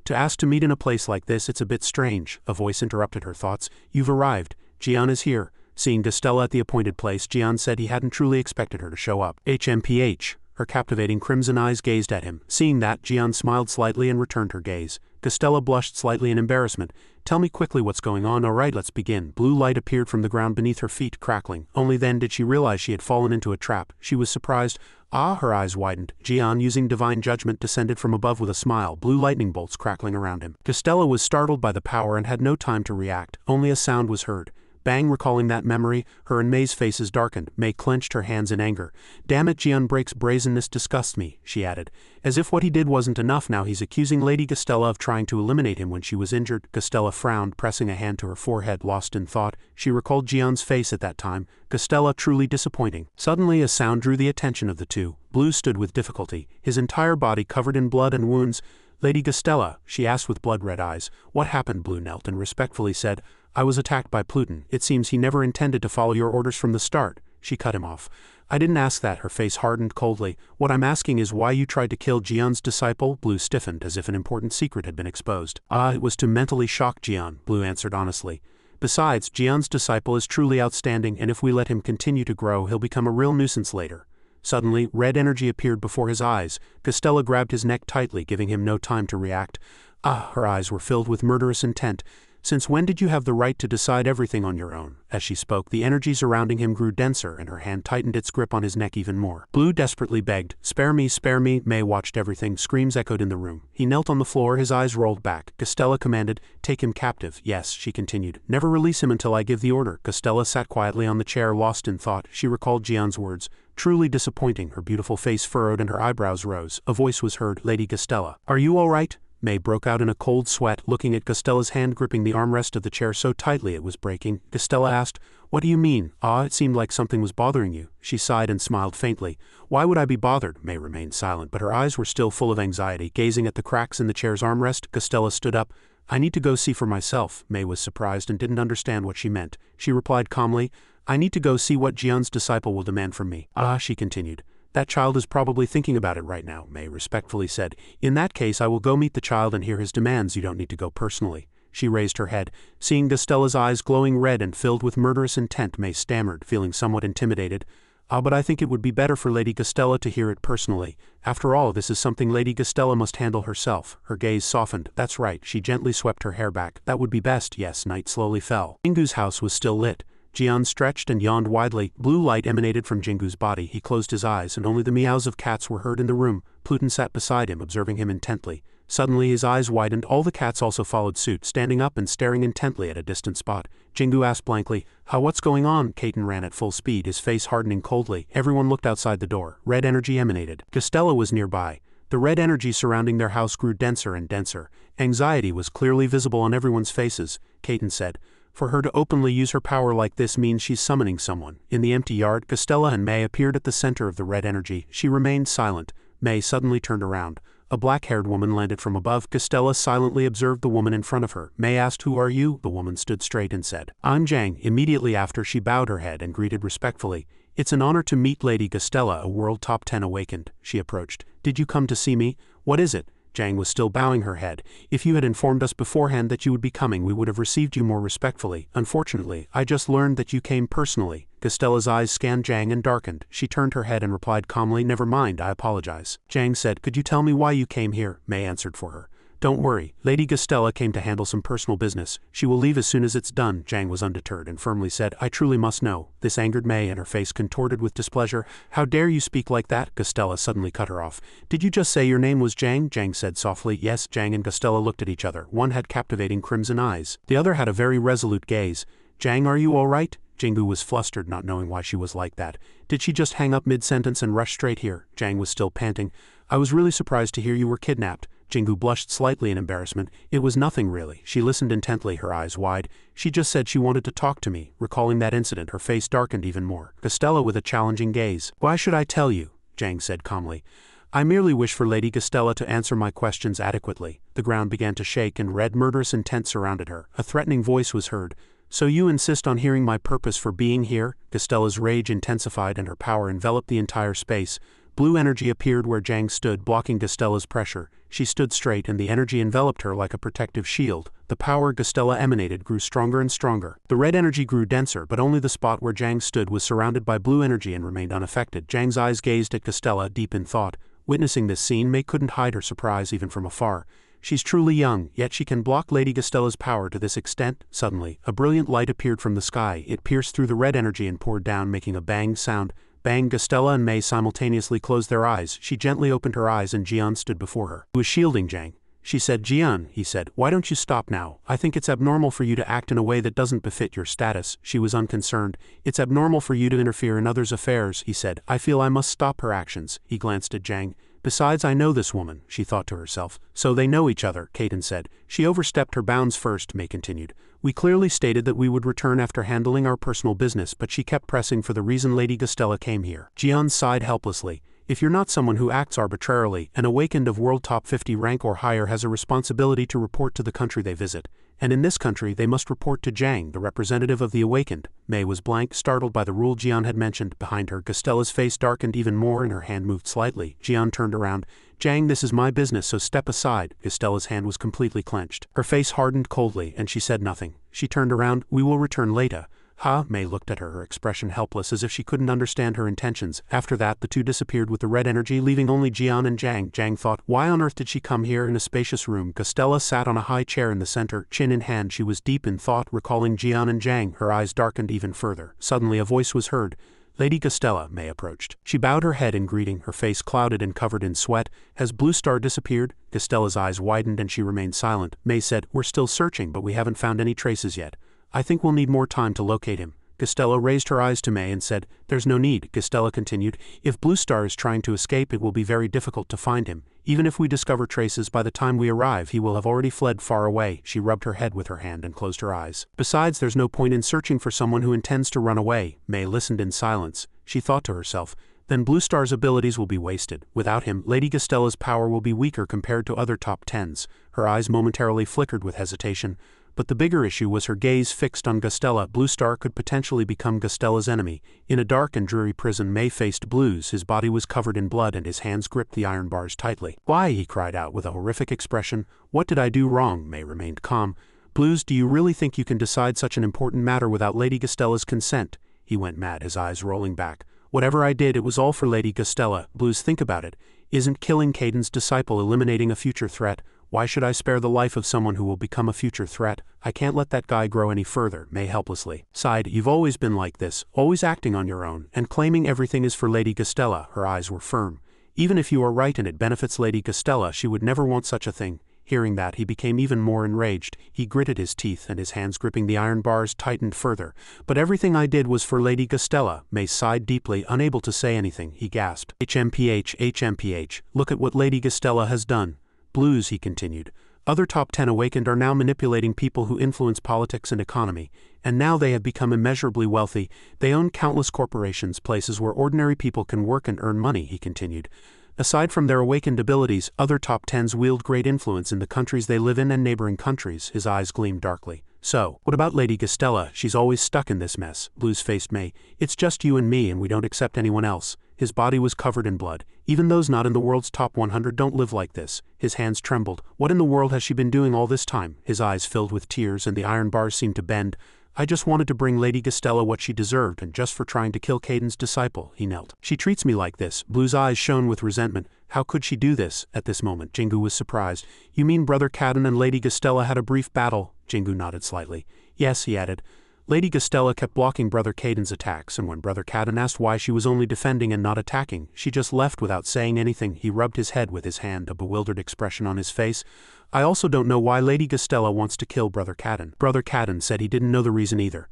To ask to meet in a place like this, it's a bit strange." A voice interrupted her thoughts. "You've arrived. Jian is here." Seeing Gastella at the appointed place, Jian said he hadn't truly expected her to show up. HMPH. Her captivating crimson eyes gazed at him. Seeing that, Jian smiled slightly and returned her gaze. Gastella blushed slightly in embarrassment. "Tell me quickly what's going on." "All right, let's begin." Blue light appeared from the ground beneath her feet, crackling. Only then did she realize she had fallen into a trap. She was surprised. "Ah!" Her eyes widened. Jian, using divine judgment, descended from above with a smile, blue lightning bolts crackling around him. Gastella was startled by the power and had no time to react. Only a sound was heard. Bang! Recalling that memory, her and May's faces darkened. May clenched her hands in anger. "Damn it, Jian Break's brazenness disgusts me," she added. As if what he did wasn't enough, now he's accusing Lady Gastella of trying to eliminate him when she was injured. Gastella frowned, pressing a hand to her forehead, lost in thought. She recalled Jian's face at that time. Gastella truly disappointing. Suddenly a sound drew the attention of the two. Blue stood with difficulty, his entire body covered in blood and wounds. "Lady Gastella," she asked with blood-red eyes. "What happened?" Blue knelt and respectfully said, "I was attacked by Pluton. It seems he never intended to follow your orders from the start." She cut him off. "I didn't ask that." Her face hardened coldly. "What I'm asking is why you tried to kill Jian's disciple." Blue stiffened as if an important secret had been exposed. "Ah, it was to mentally shock Jian," Blue answered honestly. "Besides, Jian's disciple is truly outstanding, and if we let him continue to grow, he'll become a real nuisance later." Suddenly, red energy appeared before his eyes. Gastella grabbed his neck tightly, giving him no time to react. "Ah!" Her eyes were filled with murderous intent. "Since when did you have the right to decide everything on your own?" As she spoke, the energy surrounding him grew denser, and her hand tightened its grip on his neck even more. Blue desperately begged, "Spare me, spare me." May watched everything. Screams echoed in the room. He knelt on the floor, his eyes rolled back. Gastella commanded, "Take him captive." "Yes," she continued. "Never release him until I give the order." Gastella sat quietly on the chair, lost in thought. She recalled Jian's words. Truly disappointing. Her beautiful face furrowed and her eyebrows rose. A voice was heard. "Lady Gastella, are you all right?" May broke out in a cold sweat, looking at Gastella's hand gripping the armrest of the chair so tightly it was breaking. Gastella asked, "What do you mean?" "Ah, it seemed like something was bothering you." She sighed and smiled faintly. "Why would I be bothered?" May remained silent, but her eyes were still full of anxiety. Gazing at the cracks in the chair's armrest, Gastella stood up. "I need to go see for myself." May was surprised and didn't understand what she meant. She replied calmly, "I need to go see what Jian's disciple will demand from me." "Ah," she continued. "That child is probably thinking about it right now," May respectfully said. "In that case, I will go meet the child and hear his demands. You don't need to go personally." She raised her head. Seeing Gastella's eyes glowing red and filled with murderous intent, May stammered, feeling somewhat intimidated. "Ah, but I think it would be better for Lady Gastella to hear it personally. After all, this is something Lady Gastella must handle herself." Her gaze softened. "That's right." She gently swept her hair back. "That would be best." Yes. Night slowly fell. Jingu's house was still lit. Jian stretched and yawned widely. Blue light emanated from Jingu's body. He closed his eyes, and only the meows of cats were heard in the room. Pluton sat beside him, observing him intently. Suddenly his eyes widened. All the cats also followed suit, standing up and staring intently at a distant spot. Jingu asked blankly, What's going on?" Caton ran at full speed, his face hardening coldly. Everyone looked outside the door. Red energy emanated. Gastella was nearby. The red energy surrounding their house grew denser and denser. Anxiety was clearly visible on everyone's faces. Caton said, "For her to openly use her power like this means she's summoning someone." In the empty yard, Gastella and May appeared at the center of the red energy. She remained silent. May suddenly turned around. A black-haired woman landed from above. Gastella silently observed the woman in front of her. May asked, "Who are you?" The woman stood straight and said, "I'm Zhang." Immediately after, she bowed her head and greeted respectfully. "It's an honor to meet Lady Gastella, a world top 10 awakened." She approached. "Did you come to see me? What is it?" Zhang was still bowing her head. "If you had informed us beforehand that you would be coming, we would have received you more respectfully. Unfortunately, I just learned that you came personally." Gastella's eyes scanned Zhang and darkened. She turned her head and replied calmly, "Never mind, I apologize." Zhang said, "Could you tell me why you came here?" May answered for her. Don't worry, Lady Gastella came to handle some personal business. She will leave as soon as it's done. Jang was undeterred and firmly said, I truly must know. This angered May and her face contorted with displeasure. How dare you speak like that? Gastella suddenly cut her off. Did you just say your name was Jang? Jang said softly. Yes. Jang and Gastella looked at each other. One had captivating crimson eyes. The other had a very resolute gaze. Jang, are you all right? Jingu was flustered, not knowing why she was like that. Did she just hang up mid-sentence and rush straight here? Jang was still panting. I was really surprised to hear you were kidnapped. Jingu blushed slightly in embarrassment. It was nothing really. She listened intently, her eyes wide. She just said she wanted to talk to me. Recalling that incident, her face darkened even more. Gastella with a challenging gaze. Why should I tell you? Jang said calmly. I merely wish for Lady Gastella to answer my questions adequately. The ground began to shake and red murderous intent surrounded her. A threatening voice was heard. So you insist on hearing my purpose for being here? Gastella's rage intensified and her power enveloped the entire space. Blue energy appeared where Jang stood, blocking Gastella's pressure. She stood straight and the energy enveloped her like a protective shield. The power Gastella emanated grew stronger and stronger. The red energy grew denser, but only the spot where Jang stood was surrounded by blue energy and remained unaffected. Jang's eyes gazed at Gastella, deep in thought. Witnessing this scene, May couldn't hide her surprise even from afar. She's truly young, yet she can block Lady Gastella's power to this extent. Suddenly, a brilliant light appeared from the sky. It pierced through the red energy and poured down, making a bang sound. Bang! Gastella and May simultaneously closed their eyes. She gently opened her eyes and Jian stood before her. He was shielding Jang. She said, Jian, he said, why don't you stop now? I think it's abnormal for you to act in a way that doesn't befit your status. She was unconcerned. It's abnormal for you to interfere in others' affairs, he said. I feel I must stop her actions. He glanced at Jang. Besides, I know this woman, she thought to herself. So they know each other, Kaden said. She overstepped her bounds first, May continued. We clearly stated that we would return after handling our personal business, but she kept pressing for the reason Lady Gastella came here. Jian sighed helplessly. If you're not someone who acts arbitrarily, an awakened of world top 50 rank or higher has a responsibility to report to the country they visit. And in this country they must report to Jang, the representative of the awakened. May was blank, startled by the rule Jian had mentioned. Behind her, Gastella's face darkened even more and her hand moved slightly. Jian turned around. Jang, this is my business, so step aside. Gastella's hand was completely clenched. Her face hardened coldly, and she said nothing. She turned around. We will return later. Ha! May looked at her, her expression helpless as if she couldn't understand her intentions. After that, the two disappeared with the red energy, leaving only Jian and Jang. Jang thought, why on earth did she come here in a spacious room? Gastella sat on a high chair in the center, chin in hand. She was deep in thought, recalling Jian and Jang. Her eyes darkened even further. Suddenly a voice was heard. Lady Gastella, May approached. She bowed her head in greeting, her face clouded and covered in sweat. Has Blue Star disappeared? Gastella's eyes widened and she remained silent. May said, we're still searching, but we haven't found any traces yet. I think we'll need more time to locate him. Gastella raised her eyes to May and said, there's no need. Gastella continued, if Blue Star is trying to escape, it will be very difficult to find him. Even if we discover traces, by the time we arrive, he will have already fled far away. She rubbed her head with her hand and closed her eyes. Besides, there's no point in searching for someone who intends to run away. May listened in silence. She thought to herself, then Blue Star's abilities will be wasted. Without him, Lady Gastella's power will be weaker compared to other top 10s. Her eyes momentarily flickered with hesitation. But the bigger issue was her gaze fixed on Gastella. Blue Star could potentially become Gastella's enemy. In a dark and dreary prison, May faced Blues. His body was covered in blood and his hands gripped the iron bars tightly. Why? He cried out with a horrific expression. What did I do wrong? May remained calm. Blues, do you really think you can decide such an important matter without Lady Gastella's consent? He went mad, his eyes rolling back. Whatever I did, it was all for Lady Gastella. Blues, think about it. Isn't killing Caden's disciple eliminating a future threat? Why should I spare the life of someone who will become a future threat? I can't let that guy grow any further. May helplessly sighed. You've always been like this, always acting on your own, and claiming everything is for Lady Gastella. Her eyes were firm. Even if you are right and it benefits Lady Gastella, she would never want such a thing. Hearing that, he became even more enraged. He gritted his teeth and his hands gripping the iron bars tightened further. But everything I did was for Lady Gastella. May sighed deeply, unable to say anything. He gasped. HMPH, look at what Lady Gastella has done. Blues, he continued. Other top 10 awakened are now manipulating people who influence politics and economy, and now they have become immeasurably wealthy. They own countless corporations, places where ordinary people can work and earn money, he continued. Aside from their awakened abilities, other top 10s wield great influence in the countries they live in and neighboring countries. His eyes gleamed darkly. So, what about Lady Gastella? She's always stuck in this mess. Blues faced May. It's just you and me, and we don't accept anyone else. His body was covered in blood. Even those not in the world's top 100 don't live like this. His hands trembled. What in the world has she been doing all this time? His eyes filled with tears and the iron bars seemed to bend. I just wanted to bring Lady Gastella what she deserved and just for trying to kill Caden's disciple, he knelt. She treats me like this. Blue's eyes shone with resentment. How could she do this? At this moment, Jingu was surprised. You mean Brother Caden and Lady Gastella had a brief battle? Jingu nodded slightly. Yes, he added. Lady Gastella kept blocking Brother Caden's attacks, and when Brother Caden asked why she was only defending and not attacking, she just left without saying anything. He rubbed his head with his hand, a bewildered expression on his face. I also don't know why Lady Gastella wants to kill Brother Caden. Brother Caden said he didn't know the reason either.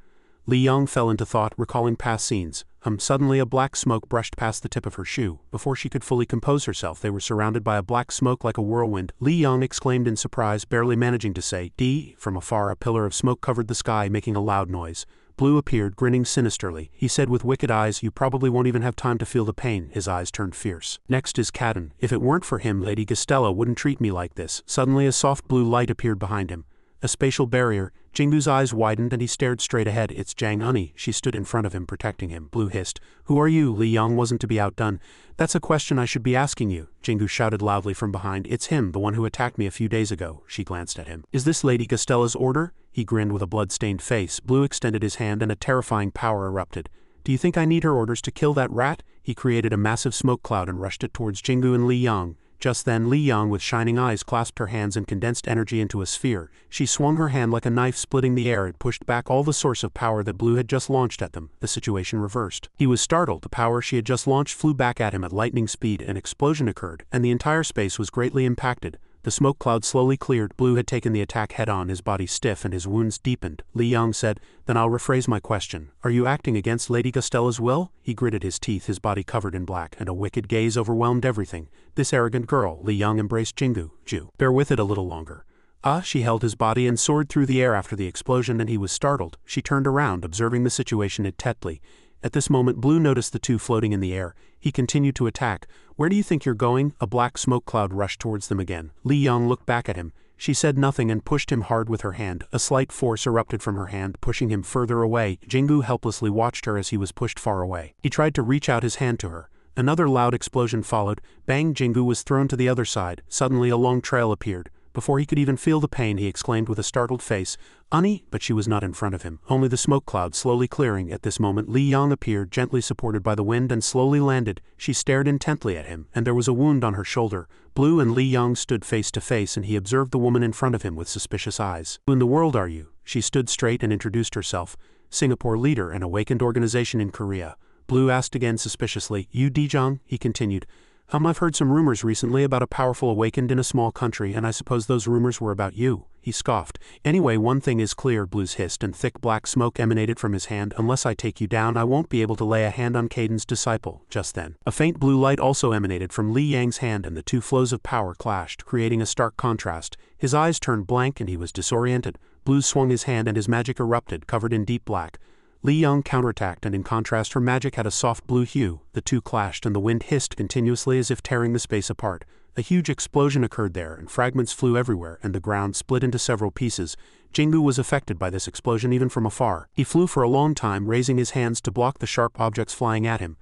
Li Yong fell into thought, recalling past scenes. Suddenly a black smoke brushed past the tip of her shoe. Before she could fully compose herself, they were surrounded by a black smoke like a whirlwind. Li Yong exclaimed in surprise, barely managing to say, "D." From afar, a pillar of smoke covered the sky, making a loud noise. Blue appeared, grinning sinisterly. He said with wicked eyes, "You probably won't even have time to feel the pain." His eyes turned fierce. Next is Caden. If it weren't for him, Lady Gastella wouldn't treat me like this. Suddenly a soft blue light appeared behind him. A spatial barrier. Jingu's eyes widened and he stared straight ahead. It's Jang Uni. She stood in front of him, protecting him. Blue hissed. Who are you? Li Yong wasn't to be outdone. That's a question I should be asking you. Jingu shouted loudly from behind. It's him, the one who attacked me a few days ago. She glanced at him. Is this Lady Gastella's order? He grinned with a blood-stained face. Blue extended his hand and a terrifying power erupted. Do you think I need her orders to kill that rat? He created a massive smoke cloud and rushed it towards Jingu and Li Yong. Just then, Li Yong with shining eyes clasped her hands and condensed energy into a sphere. She swung her hand like a knife splitting the air. It pushed back all the source of power that Blue had just launched at them. The situation reversed. He was startled. The power she had just launched flew back at him at lightning speed. An explosion occurred, and the entire space was greatly impacted. The smoke cloud slowly cleared. Blue had taken the attack head-on, his body stiff and his wounds deepened. Li Yong said, Then I'll rephrase my question. Are you acting against Lady Gastella's will? He gritted his teeth, his body covered in black, and a wicked gaze overwhelmed everything. This arrogant girl. Li Yong embraced Jingu. Bear with it a little longer. She held his body and soared through the air after the explosion, and he was startled. She turned around, observing the situation intently. At this moment, Blue noticed the two floating in the air. He continued to attack. Where do you think you're going? A black smoke cloud rushed towards them again. Li Yong looked back at him. She said nothing and pushed him hard with her hand. A slight force erupted from her hand, pushing him further away. Jingu helplessly watched her as he was pushed far away. He tried to reach out his hand to her. Another loud explosion followed. Bang! Jingu was thrown to the other side. Suddenly a long trail appeared. Before he could even feel the pain, he exclaimed with a startled face, Uni! But she was not in front of him, only the smoke cloud slowly clearing. At this moment, Li Yong appeared, gently supported by the wind, and slowly landed. She stared intently at him, and there was a wound on her shoulder. Blue and Li Yong stood face to face, and he observed the woman in front of him with suspicious eyes. Who in the world are you? She stood straight and introduced herself. Singapore leader, an awakened organization in Korea. Blue asked again suspiciously. You Dijong? He continued. I've heard some rumors recently about a powerful awakened in a small country, and I suppose those rumors were about you. He scoffed. Anyway, one thing is clear, Blue's hissed, and thick black smoke emanated from his hand. Unless I take you down, I won't be able to lay a hand on Caden's disciple. Just then, a faint blue light also emanated from Li Yang's hand, and the two flows of power clashed, creating a stark contrast. His eyes turned blank and he was disoriented. Blue swung his hand and his magic erupted, covered in deep black. Li Yong counterattacked, and in contrast her magic had a soft blue hue. The two clashed and the wind hissed continuously as if tearing the space apart. A huge explosion occurred there, and fragments flew everywhere, and the ground split into several pieces. Jingu was affected by this explosion even from afar. He flew for a long time, raising his hands to block the sharp objects flying at him.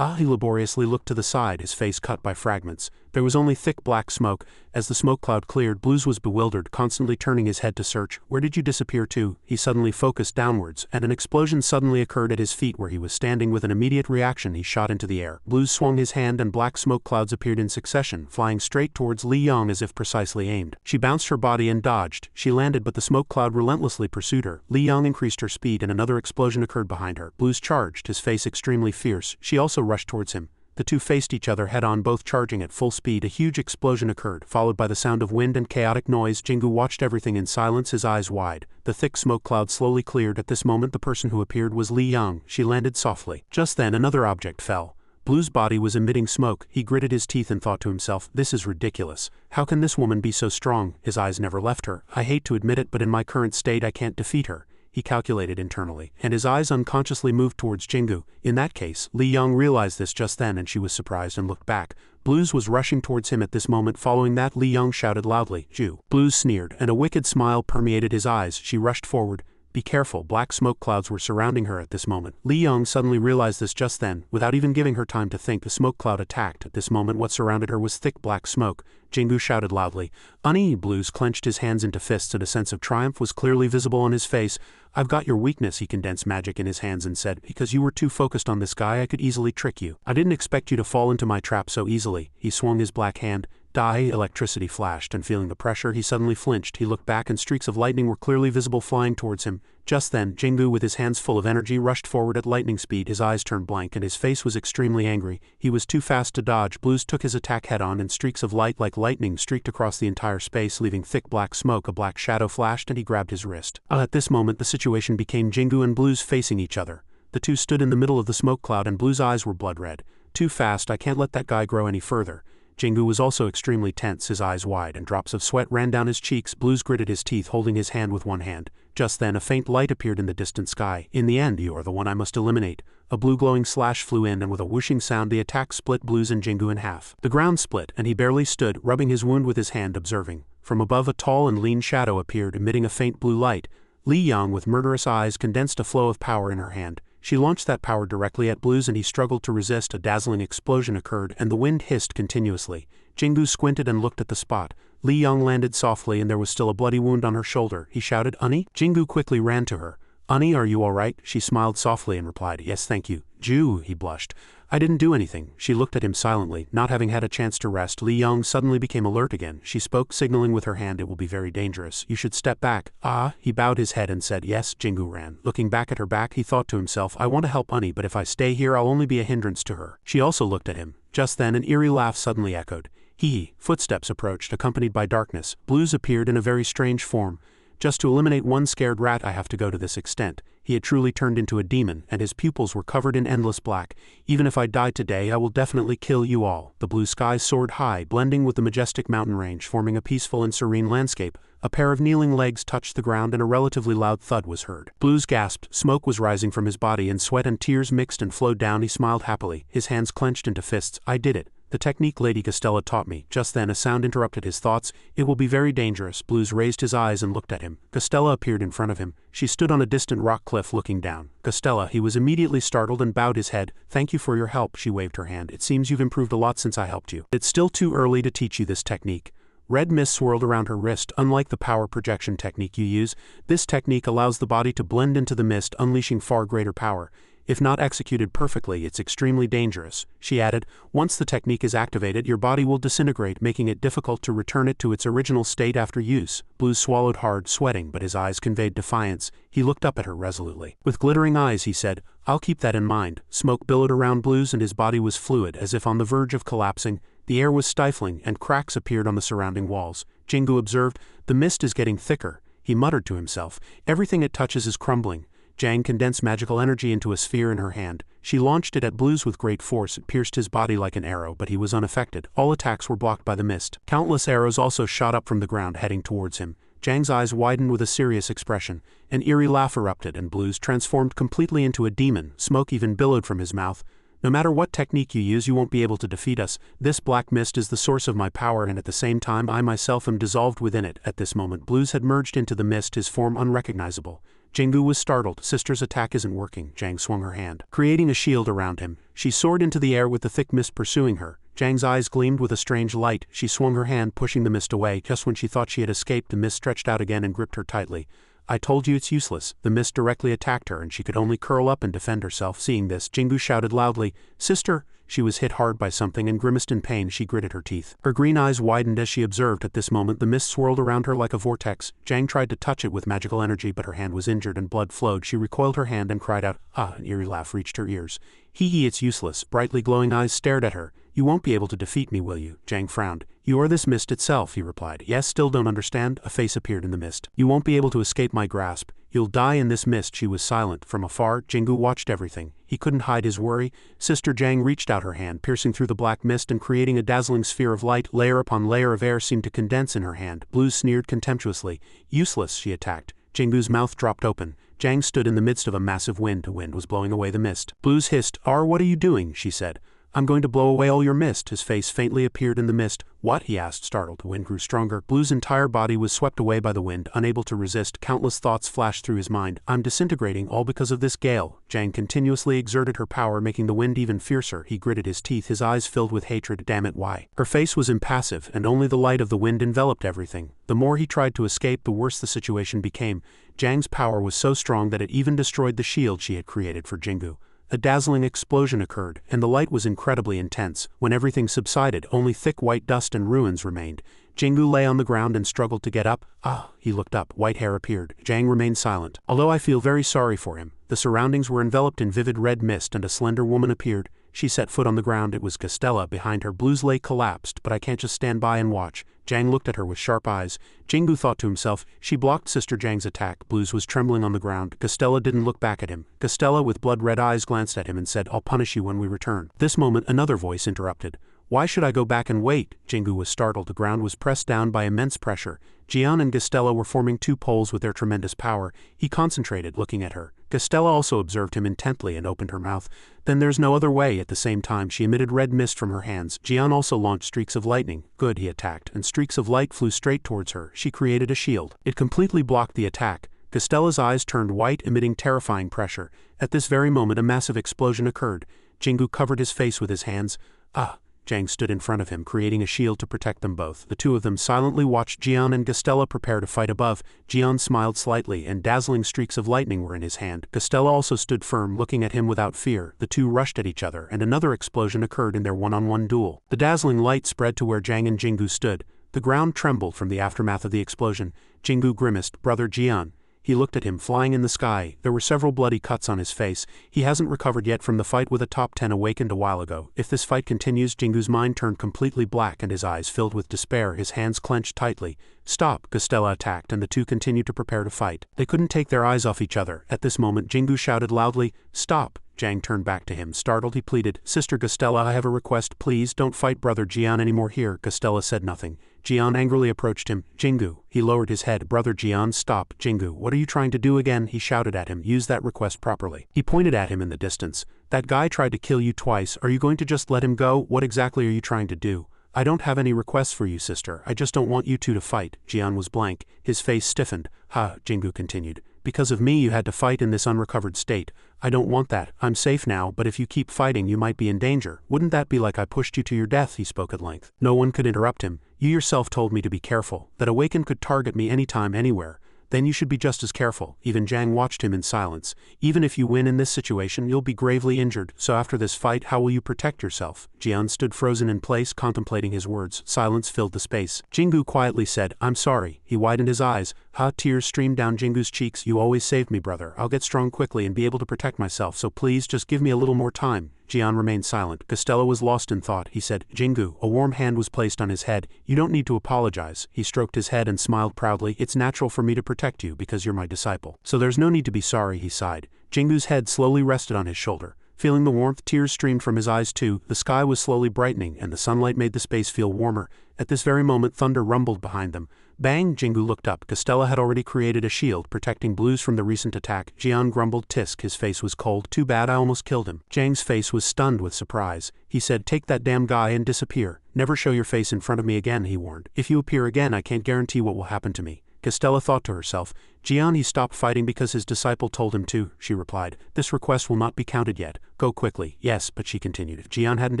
He laboriously looked to the side, his face cut by fragments. There was only thick black smoke. As the smoke cloud cleared, Blues was bewildered, constantly turning his head to search. Where did you disappear to? He suddenly focused downwards, and an explosion suddenly occurred at his feet where he was standing. With an immediate reaction, he shot into the air. Blues swung his hand and black smoke clouds appeared in succession, flying straight towards Li Yong as if precisely aimed. She bounced her body and dodged. She landed, but the smoke cloud relentlessly pursued her. Li Yong increased her speed and another explosion occurred behind her. Blues charged, his face extremely fierce. She also rushed towards him. The two faced each other head-on, both charging at full speed. A huge explosion occurred, followed by the sound of wind and chaotic noise. Jingu watched everything in silence, his eyes wide. The thick smoke cloud slowly cleared. At this moment the person who appeared was Li Yong. She landed softly. Just then another object fell. Blue's body was emitting smoke. He gritted his teeth and thought to himself, this is ridiculous. How can this woman be so strong? His eyes never left her. I hate to admit it, but in my current state I can't defeat her. He calculated internally, and his eyes unconsciously moved towards Jingu. In that case, Li Yong realized this just then, and she was surprised and looked back. Blues was rushing towards him at this moment. Following that, Li Yong shouted loudly, Ju. Blues sneered, and a wicked smile permeated his eyes. She rushed forward. Be careful, black smoke clouds were surrounding her at this moment. Li Yong suddenly realized this just then. Without even giving her time to think, the smoke cloud attacked. At this moment what surrounded her was thick black smoke. Jingu shouted loudly. "Unnie!" Blues clenched his hands into fists and a sense of triumph was clearly visible on his face. "I've got your weakness," he condensed magic in his hands and said, "because you were too focused on this guy I could easily trick you. I didn't expect you to fall into my trap so easily." He swung his black hand. Electricity flashed, and feeling the pressure he suddenly flinched. He looked back and streaks of lightning were clearly visible flying towards him. Just then, Jingu with his hands full of energy rushed forward at lightning speed. His eyes turned blank and his face was extremely angry. He was too fast to dodge. Blues took his attack head-on and streaks of light like lightning streaked across the entire space, leaving thick black smoke. A black shadow flashed and he grabbed his wrist. At this moment the situation became Jingu and Blues facing each other. The two stood in the middle of the smoke cloud and Blue's eyes were blood red. "Too fast, I can't let that guy grow any further." Jingu was also extremely tense, his eyes wide, and drops of sweat ran down his cheeks. Blues gritted his teeth, holding his hand with one hand. Just then a faint light appeared in the distant sky. "In the end, you are the one I must eliminate." A blue glowing slash flew in and with a whooshing sound the attack split Blues and Jingu in half. The ground split and he barely stood, rubbing his wound with his hand, observing. From above a tall and lean shadow appeared, emitting a faint blue light. Li Yang with murderous eyes condensed a flow of power in her hand. She launched that power directly at Blues and he struggled to resist. A dazzling explosion occurred and the wind hissed continuously. Jingu squinted and looked at the spot. Li Yang landed softly and there was still a bloody wound on her shoulder. He shouted, "Unnie?" Jingu quickly ran to her. "Unnie, are you all right?" She smiled softly and replied, "Yes, thank you." "Ju," he blushed. "I didn't do anything." She looked at him silently, not having had a chance to rest. Li Yang suddenly became alert again. She spoke, signaling with her hand, "It will be very dangerous. You should step back." "Ah," he bowed his head and said, "Yes." Jingu ran. Looking back at her back, he thought to himself, "I want to help Unnie, but if I stay here I'll only be a hindrance to her." She also looked at him. Just then an eerie laugh suddenly echoed. Hee. Footsteps approached, accompanied by darkness. Blues appeared in a very strange form. "Just to eliminate one scared rat I have to go to this extent." He had truly turned into a demon, and his pupils were covered in endless black. "Even if I die today I will definitely kill you all." The blue sky soared high, blending with the majestic mountain range, forming a peaceful and serene landscape. A pair of kneeling legs touched the ground and a relatively loud thud was heard. Blues gasped. Smoke was rising from his body and sweat and tears mixed and flowed down. He smiled happily, his hands clenched into fists. "I did it. The technique Lady Costella taught me." Just then a sound interrupted his thoughts. "It will be very dangerous." Blues raised his eyes and looked at him. Costella appeared in front of him. She stood on a distant rock cliff looking down. "Costella," he was immediately startled and bowed his head. "Thank you for your help." She waved her hand. "It seems you've improved a lot since I helped you. It's still too early to teach you this technique." Red mist swirled around her wrist. "Unlike the power projection technique you use, this technique allows the body to blend into the mist, unleashing far greater power. If not executed perfectly, it's extremely dangerous." She added, "Once the technique is activated, your body will disintegrate, making it difficult to return it to its original state after use." Blues swallowed hard, sweating, but his eyes conveyed defiance. He looked up at her resolutely. With glittering eyes he said, "I'll keep that in mind." Smoke billowed around Blues and his body was fluid, as if on the verge of collapsing. The air was stifling, and cracks appeared on the surrounding walls. Jingu observed, "The mist is getting thicker." He muttered to himself, "Everything it touches is crumbling." Jang condensed magical energy into a sphere in her hand. She launched it at Blues with great force. It pierced his body like an arrow, but he was unaffected. All attacks were blocked by the mist. Countless arrows also shot up from the ground, heading towards him. Jang's eyes widened with a serious expression. An eerie laugh erupted, and Blues transformed completely into a demon. Smoke even billowed from his mouth. "No matter what technique you use, you won't be able to defeat us. This black mist is the source of my power, and at the same time I myself am dissolved within it." At this moment Blues had merged into the mist, his form unrecognizable. Jingu was startled. "Sister's attack isn't working." Jang swung her hand, creating a shield around him. She soared into the air with the thick mist pursuing her. Jang's eyes gleamed with a strange light. She swung her hand, pushing the mist away. Just when she thought she had escaped, the mist stretched out again and gripped her tightly. "I told you it's useless." The mist directly attacked her and she could only curl up and defend herself. Seeing this, Jingu shouted loudly, "Sister!" She was hit hard by something and grimaced in pain. She gritted her teeth. Her green eyes widened as she observed. At this moment the mist swirled around her like a vortex. Jang tried to touch it with magical energy, but her hand was injured and blood flowed. She recoiled her hand and cried out, "Ah!" An eerie laugh reached her ears. "Hee, it's useless." Brightly glowing eyes stared at her. "You won't be able to defeat me, will you?" Jang frowned. "You are this mist itself," he replied. "Yes, still don't understand?" A face appeared in the mist. "You won't be able to escape my grasp. You'll die in this mist." She was silent. From afar, Jingu watched everything. He couldn't hide his worry. Sister Jang reached out her hand, piercing through the black mist and creating a dazzling sphere of light. Layer upon layer of air seemed to condense in her hand. Blues sneered contemptuously. "Useless," she attacked. Jingu's mouth dropped open. Jang stood in the midst of a massive wind. The wind was blowing away the mist. Blues hissed. "What are you doing?" she said. I'm going to blow away all your mist. His face faintly appeared in the mist. What? He asked, startled. The wind grew stronger. Blue's entire body was swept away by the wind. Unable to resist, countless thoughts flashed through his mind. I'm disintegrating, all because of this gale. Jang continuously exerted her power, making the wind even fiercer. He gritted his teeth, his eyes filled with hatred. Damn it, why? Her face was impassive, and only the light of the wind enveloped everything. The more he tried to escape, the worse the situation became. Jang's power was so strong that it even destroyed the shield she had created for Jingu. A dazzling explosion occurred, and the light was incredibly intense. When everything subsided, only thick white dust and ruins remained. Jingu lay on the ground and struggled to get up. Ah, he looked up. White hair appeared. Jang remained silent. Although I feel very sorry for him. The surroundings were enveloped in vivid red mist, and a slender woman appeared. She set foot on the ground. It was Castella. Behind her, Blue's lake collapsed, but I can't just stand by and watch. Jang looked at her with sharp eyes. Jingu thought to himself, she blocked Sister Jang's attack. Blues was trembling on the ground. Castella didn't look back at him. Castella, with blood-red eyes, glanced at him and said, I'll punish you when we return. This moment, another voice interrupted. Why should I go back and wait? Jingu was startled. The ground was pressed down by immense pressure. Jian and Castella were forming two poles with their tremendous power. He concentrated, looking at her. Castella also observed him intently and opened her mouth. Then there's no other way. At the same time, she emitted red mist from her hands. Jian also launched streaks of lightning. Good, he attacked, and streaks of light flew straight towards her. She created a shield. It completely blocked the attack. Castella's eyes turned white, emitting terrifying pressure. At this very moment, a massive explosion occurred. Jingu covered his face with his hands. Ah! Jang stood in front of him, creating a shield to protect them both. The two of them silently watched Jian and Castella prepare to fight above. Jian smiled slightly, and dazzling streaks of lightning were in his hand. Castella also stood firm, looking at him without fear. The two rushed at each other, and another explosion occurred in their one-on-one duel. The dazzling light spread to where Jang and Jingu stood. The ground trembled from the aftermath of the explosion. Jingu grimaced. Brother Jian. He looked at him, flying in the sky. There were several bloody cuts on his face. He hasn't recovered yet from the fight with a top 10 awakened a while ago. If this fight continues, Jingu's mind turned completely black and his eyes filled with despair. His hands clenched tightly. Stop! Castella attacked, and the two continued to prepare to fight. They couldn't take their eyes off each other. At this moment, Jingu shouted loudly, Stop! Jang turned back to him. Startled, he pleaded, Sister Castella, I have a request. Please don't fight Brother Jian anymore here. Castella said nothing. Jian angrily approached him. Jingu. He lowered his head. Brother Jian, stop. Jingu, what are you trying to do again? He shouted at him. Use that request properly. He pointed at him in the distance. That guy tried to kill you twice. Are you going to just let him go? What exactly are you trying to do? I don't have any requests for you, sister. I just don't want you two to fight. Jian was blank. His face stiffened. Ha, Jingu continued. Because of me you had to fight in this unrecovered state. I don't want that. I'm safe now, but if you keep fighting you might be in danger. Wouldn't that be like I pushed you to your death? He spoke at length. No one could interrupt him. You yourself told me to be careful, that Awakened could target me anytime, anywhere. Then you should be just as careful. Even Jang watched him in silence. Even if you win in this situation, you'll be gravely injured. So after this fight, how will you protect yourself? Jian stood frozen in place, contemplating his words. Silence filled the space. Jingu quietly said, I'm sorry. He widened his eyes. Ha, tears streamed down Jingu's cheeks. You always saved me, brother. I'll get strong quickly and be able to protect myself, so please just give me a little more time. Jian remained silent. Castella was lost in thought. He said, Jingu. A warm hand was placed on his head. You don't need to apologize. He stroked his head and smiled proudly. It's natural for me to protect you because you're my disciple. So there's no need to be sorry, he sighed. Jingu's head slowly rested on his shoulder. Feeling the warmth, tears streamed from his eyes too. The sky was slowly brightening, and the sunlight made the space feel warmer. At this very moment, thunder rumbled behind them. Bang! Jingu looked up. Castella had already created a shield, protecting Blues from the recent attack. Jian grumbled. Tisk, his face was cold. Too bad I almost killed him. Jang's face was stunned with surprise. He said, take that damn guy and disappear. Never show your face in front of me again, he warned. If you appear again, I can't guarantee what will happen to me. Castella thought to herself. Jian, he stopped fighting because his disciple told him to, she replied. This request will not be counted yet. Go quickly. Yes, but she continued. If Jian hadn't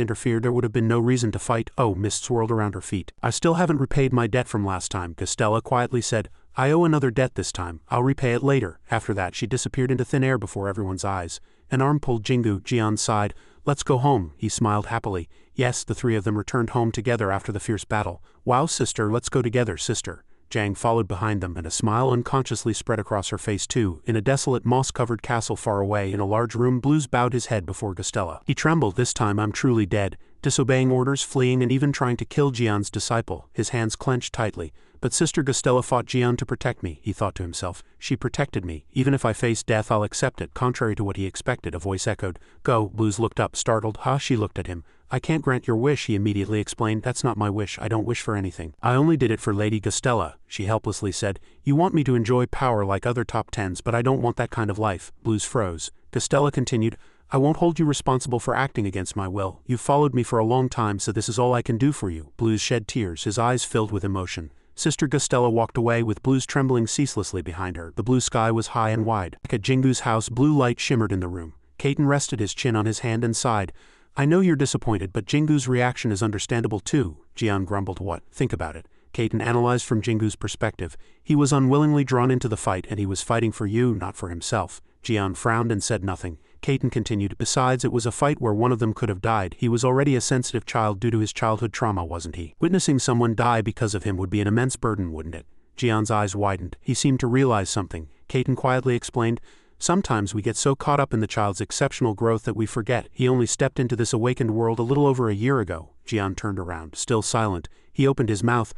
interfered, there would have been no reason to fight. Oh, mist swirled around her feet. I still haven't repaid my debt from last time, Castella quietly said. I owe another debt this time. I'll repay it later. After that, she disappeared into thin air before everyone's eyes. An arm pulled Jingu. Jian sighed. Let's go home. He smiled happily. Yes, the three of them returned home together after the fierce battle. Wow, sister, let's go together, sister. Jang followed behind them, and a smile unconsciously spread across her face too. In a desolate, moss-covered castle far away, in a large room, Blues bowed his head before Castella. He trembled. This time I'm truly dead. Disobeying orders, fleeing, and even trying to kill Jian's disciple. His hands clenched tightly. But Sister Castella fought Jian to protect me, he thought to himself. She protected me. Even if I face death, I'll accept it. Contrary to what he expected, a voice echoed. Go. Blues looked up, startled. Ha, she looked at him. I can't grant your wish, he immediately explained. That's not my wish. I don't wish for anything. I only did it for Lady Castella, she helplessly said. You want me to enjoy power like other top 10s, but I don't want that kind of life. Blues froze. Castella continued. I won't hold you responsible for acting against my will. You've followed me for a long time, so this is all I can do for you." Blues shed tears, his eyes filled with emotion. Sister Gustella walked away with Blues trembling ceaselessly behind her. The blue sky was high and wide. Like at Jingu's house, blue light shimmered in the room. Kaiten rested his chin on his hand and sighed. "I know you're disappointed, but Jingu's reaction is understandable too," Jian grumbled. "What? Think about it." Kaiten analyzed from Jingu's perspective. He was unwillingly drawn into the fight, and he was fighting for you, not for himself. Jian frowned and said nothing. Kaiten continued, "Besides, it was a fight where one of them could have died. He was already a sensitive child due to his childhood trauma, wasn't he? Witnessing someone die because of him would be an immense burden, wouldn't it?" Jian's eyes widened. He seemed to realize something. Kaiten quietly explained, "Sometimes we get so caught up in the child's exceptional growth that we forget he only stepped into this awakened world a little over a year ago." Jian turned around, still silent. He opened his mouth.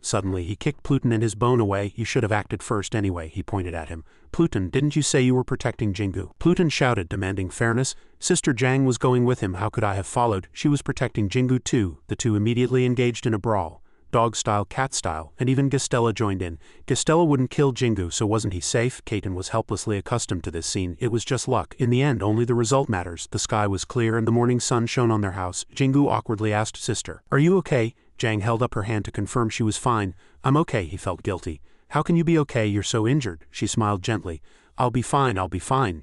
Suddenly he kicked Pluton and his bone away. "You should have acted first anyway," he pointed at him. "Pluton, didn't you say you were protecting Jingu?" Pluton shouted, demanding fairness. "Sister Jang was going with him, how could I have followed? She was protecting Jingu too." The two immediately engaged in a brawl. Dog style, cat style, and even Gustella joined in. Gustella wouldn't kill Jingu, so wasn't he safe? Kaiten was helplessly accustomed to this scene. It was just luck. In the end, only the result matters. The sky was clear and the morning sun shone on their house. Jingu awkwardly asked, "Sister, are you okay?" Jang held up her hand to confirm she was fine. "I'm okay," he felt guilty. "How can you be okay? You're so injured." She smiled gently. I'll be fine,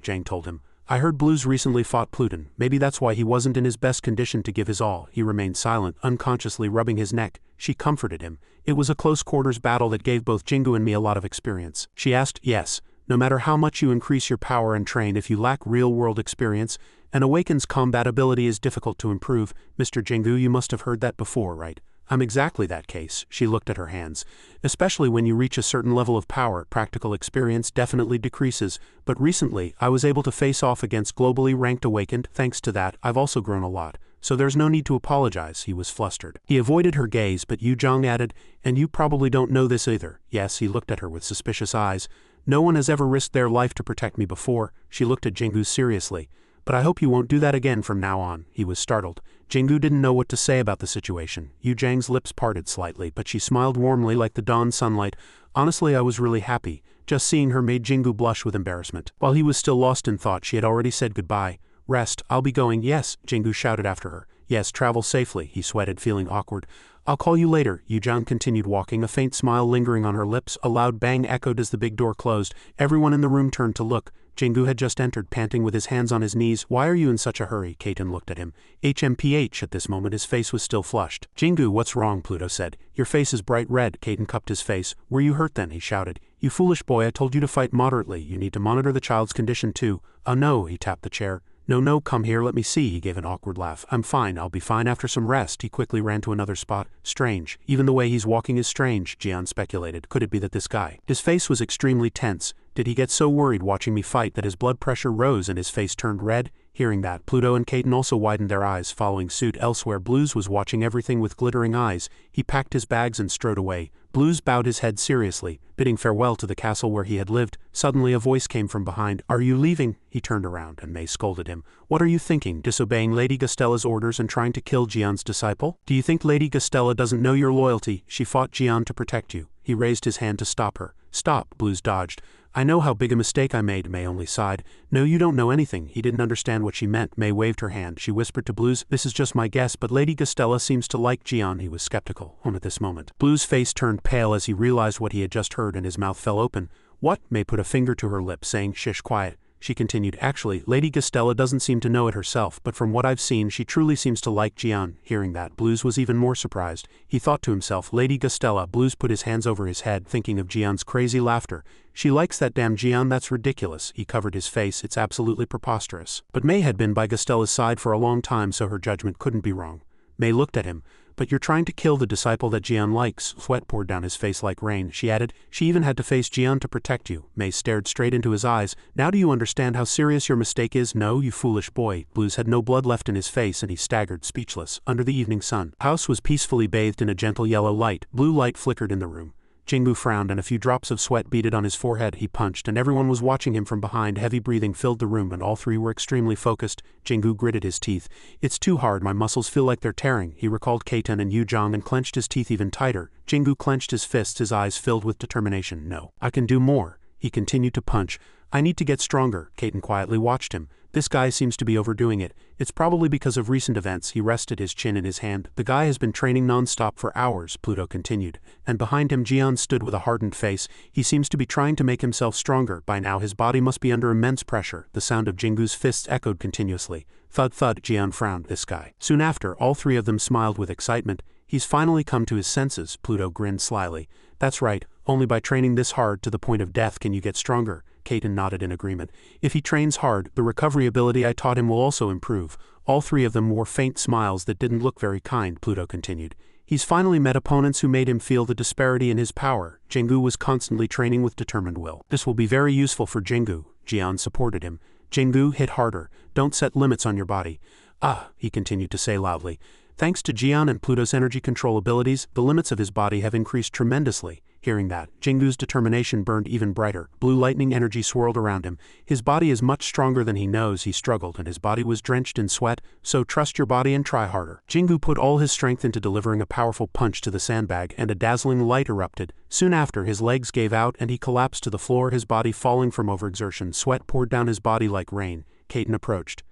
Jang told him. "I heard Blues recently fought Pluton. Maybe that's why he wasn't in his best condition to give his all." He remained silent, unconsciously rubbing his neck. She comforted him. "It was a close quarters battle that gave both Jingu and me a lot of experience." She asked, "Yes. No matter how much you increase your power and train, if you lack real-world experience, an awakened's combat ability is difficult to improve. Mr. Jingu, you must have heard that before, right?" "I'm exactly that case." She looked at her hands. "Especially when you reach a certain level of power, practical experience definitely decreases. But recently, I was able to face off against globally ranked awakened. Thanks to that, I've also grown a lot. So there's no need to apologize." He was flustered. He avoided her gaze, but Yu Zhang added, "And you probably don't know this either." "Yes." He looked at her with suspicious eyes. "No one has ever risked their life to protect me before." She looked at Jingu seriously. "But I hope you won't do that again from now on." He was startled. Jingu didn't know what to say about the situation. Yu Zhang's lips parted slightly, but she smiled warmly like the dawn sunlight. "Honestly, I was really happy. Just seeing her made Jingu blush with embarrassment." While he was still lost in thought, she had already said goodbye. "Rest, I'll be going." "Yes," Jingu shouted after her. "Yes, travel safely." He sweated, feeling awkward. "I'll call you later." Yu Zhang continued walking, a faint smile lingering on her lips. A loud bang echoed as the big door closed. Everyone in the room turned to look. Jingu had just entered, panting with his hands on his knees. "Why are you in such a hurry?" Kaiten looked at him. HMPH. At this moment his face was still flushed. "Jingu, what's wrong?" Pluto said. "Your face is bright red." Kaiten cupped his face. "Were you hurt then?" he shouted. "You foolish boy, I told you to fight moderately. You need to monitor the child's condition too." "Oh no," he tapped the chair. No, come here, let me see." He gave an awkward laugh. "I'm fine, I'll be fine after some rest." He quickly ran to another spot. "Strange. Even the way he's walking is strange," Jian speculated. "Could it be that this guy?" His face was extremely tense. "Did he get so worried watching me fight that his blood pressure rose and his face turned red?" Hearing that, Pluto and Kaiten also widened their eyes, following suit. Elsewhere, Blues was watching everything with glittering eyes. He packed his bags and strode away. Blues bowed his head seriously, bidding farewell to the castle where he had lived. Suddenly a voice came from behind. "Are you leaving?" He turned around, and Mei scolded him. "What are you thinking, disobeying Lady Gustella's orders and trying to kill Jian's disciple? Do you think Lady Gustella doesn't know your loyalty? She fought Jian to protect you." He raised his hand to stop her. "Stop," Blues dodged. "I know how big a mistake I made," Mei only sighed. "No, you don't know anything." He didn't understand what she meant. Mei waved her hand. She whispered to Blues, "This is just my guess, but Lady Gustella seems to like Jian." He was skeptical. At this moment, Blues' face turned pale as he realized what he had just heard, and his mouth fell open. "What?" Mei put a finger to her lip, saying, "Shish, quiet." She continued, "Actually, Lady Gustella doesn't seem to know it herself, but from what I've seen, she truly seems to like Jian." Hearing that, Blues was even more surprised. He thought to himself, "Lady Gustella." Blues put his hands over his head, thinking of Jian's crazy laughter. "She likes that damn Jian, that's ridiculous." He covered his face. "It's absolutely preposterous." But Mei had been by Gustella's side for a long time, so her judgment couldn't be wrong. Mei looked at him. "But you're trying to kill the disciple that Jian likes." Sweat poured down his face like rain. She added, "She even had to face Jian to protect you." Mei stared straight into his eyes. "Now do you understand how serious your mistake is?" "No, you foolish boy." Blues had no blood left in his face and he staggered, speechless, under the evening sun. The house was peacefully bathed in a gentle yellow light. Blue light flickered in the room. Jingu frowned and a few drops of sweat beaded on his forehead. He punched, and everyone was watching him from behind. Heavy breathing filled the room, and all three were extremely focused. Jingu gritted his teeth. "It's too hard, my muscles feel like they're tearing." He recalled Kaiten and Yu Zhang and clenched his teeth even tighter. Jingu clenched his fists, his eyes filled with determination. "No, I can do more." He continued to punch. I need to get stronger. Caden quietly watched him. This guy seems to be overdoing it. It's probably because of recent events. He rested his chin in his hand. The guy has been training non-stop for hours, Pluto continued. And behind him Jian stood with a hardened face. He seems to be trying to make himself stronger. By now his body must be under immense pressure. The sound of Jingu's fists echoed continuously. Thud thud, Jian frowned. This guy. Soon after, all three of them smiled with excitement. He's finally come to his senses, Pluto grinned slyly. That's right, only by training this hard to the point of death can you get stronger. Caden nodded in agreement. If he trains hard, the recovery ability I taught him will also improve. All three of them wore faint smiles that didn't look very kind, Pluto continued. He's finally met opponents who made him feel the disparity in his power. Jingu was constantly training with determined will. This will be very useful for Jingu. Jian supported him. Jingu, hit harder. Don't set limits on your body. Ah, he continued to say loudly. Thanks to Jian and Pluto's energy control abilities, the limits of his body have increased tremendously. Hearing that, Jingu's determination burned even brighter. Blue lightning energy swirled around him. His body is much stronger than he knows. He struggled, and his body was drenched in sweat, so trust your body and try harder. Jingu put all his strength into delivering a powerful punch to the sandbag, and a dazzling light erupted. Soon after, his legs gave out and he collapsed to the floor, his body falling from overexertion. Sweat poured down his body like rain. Caden approached.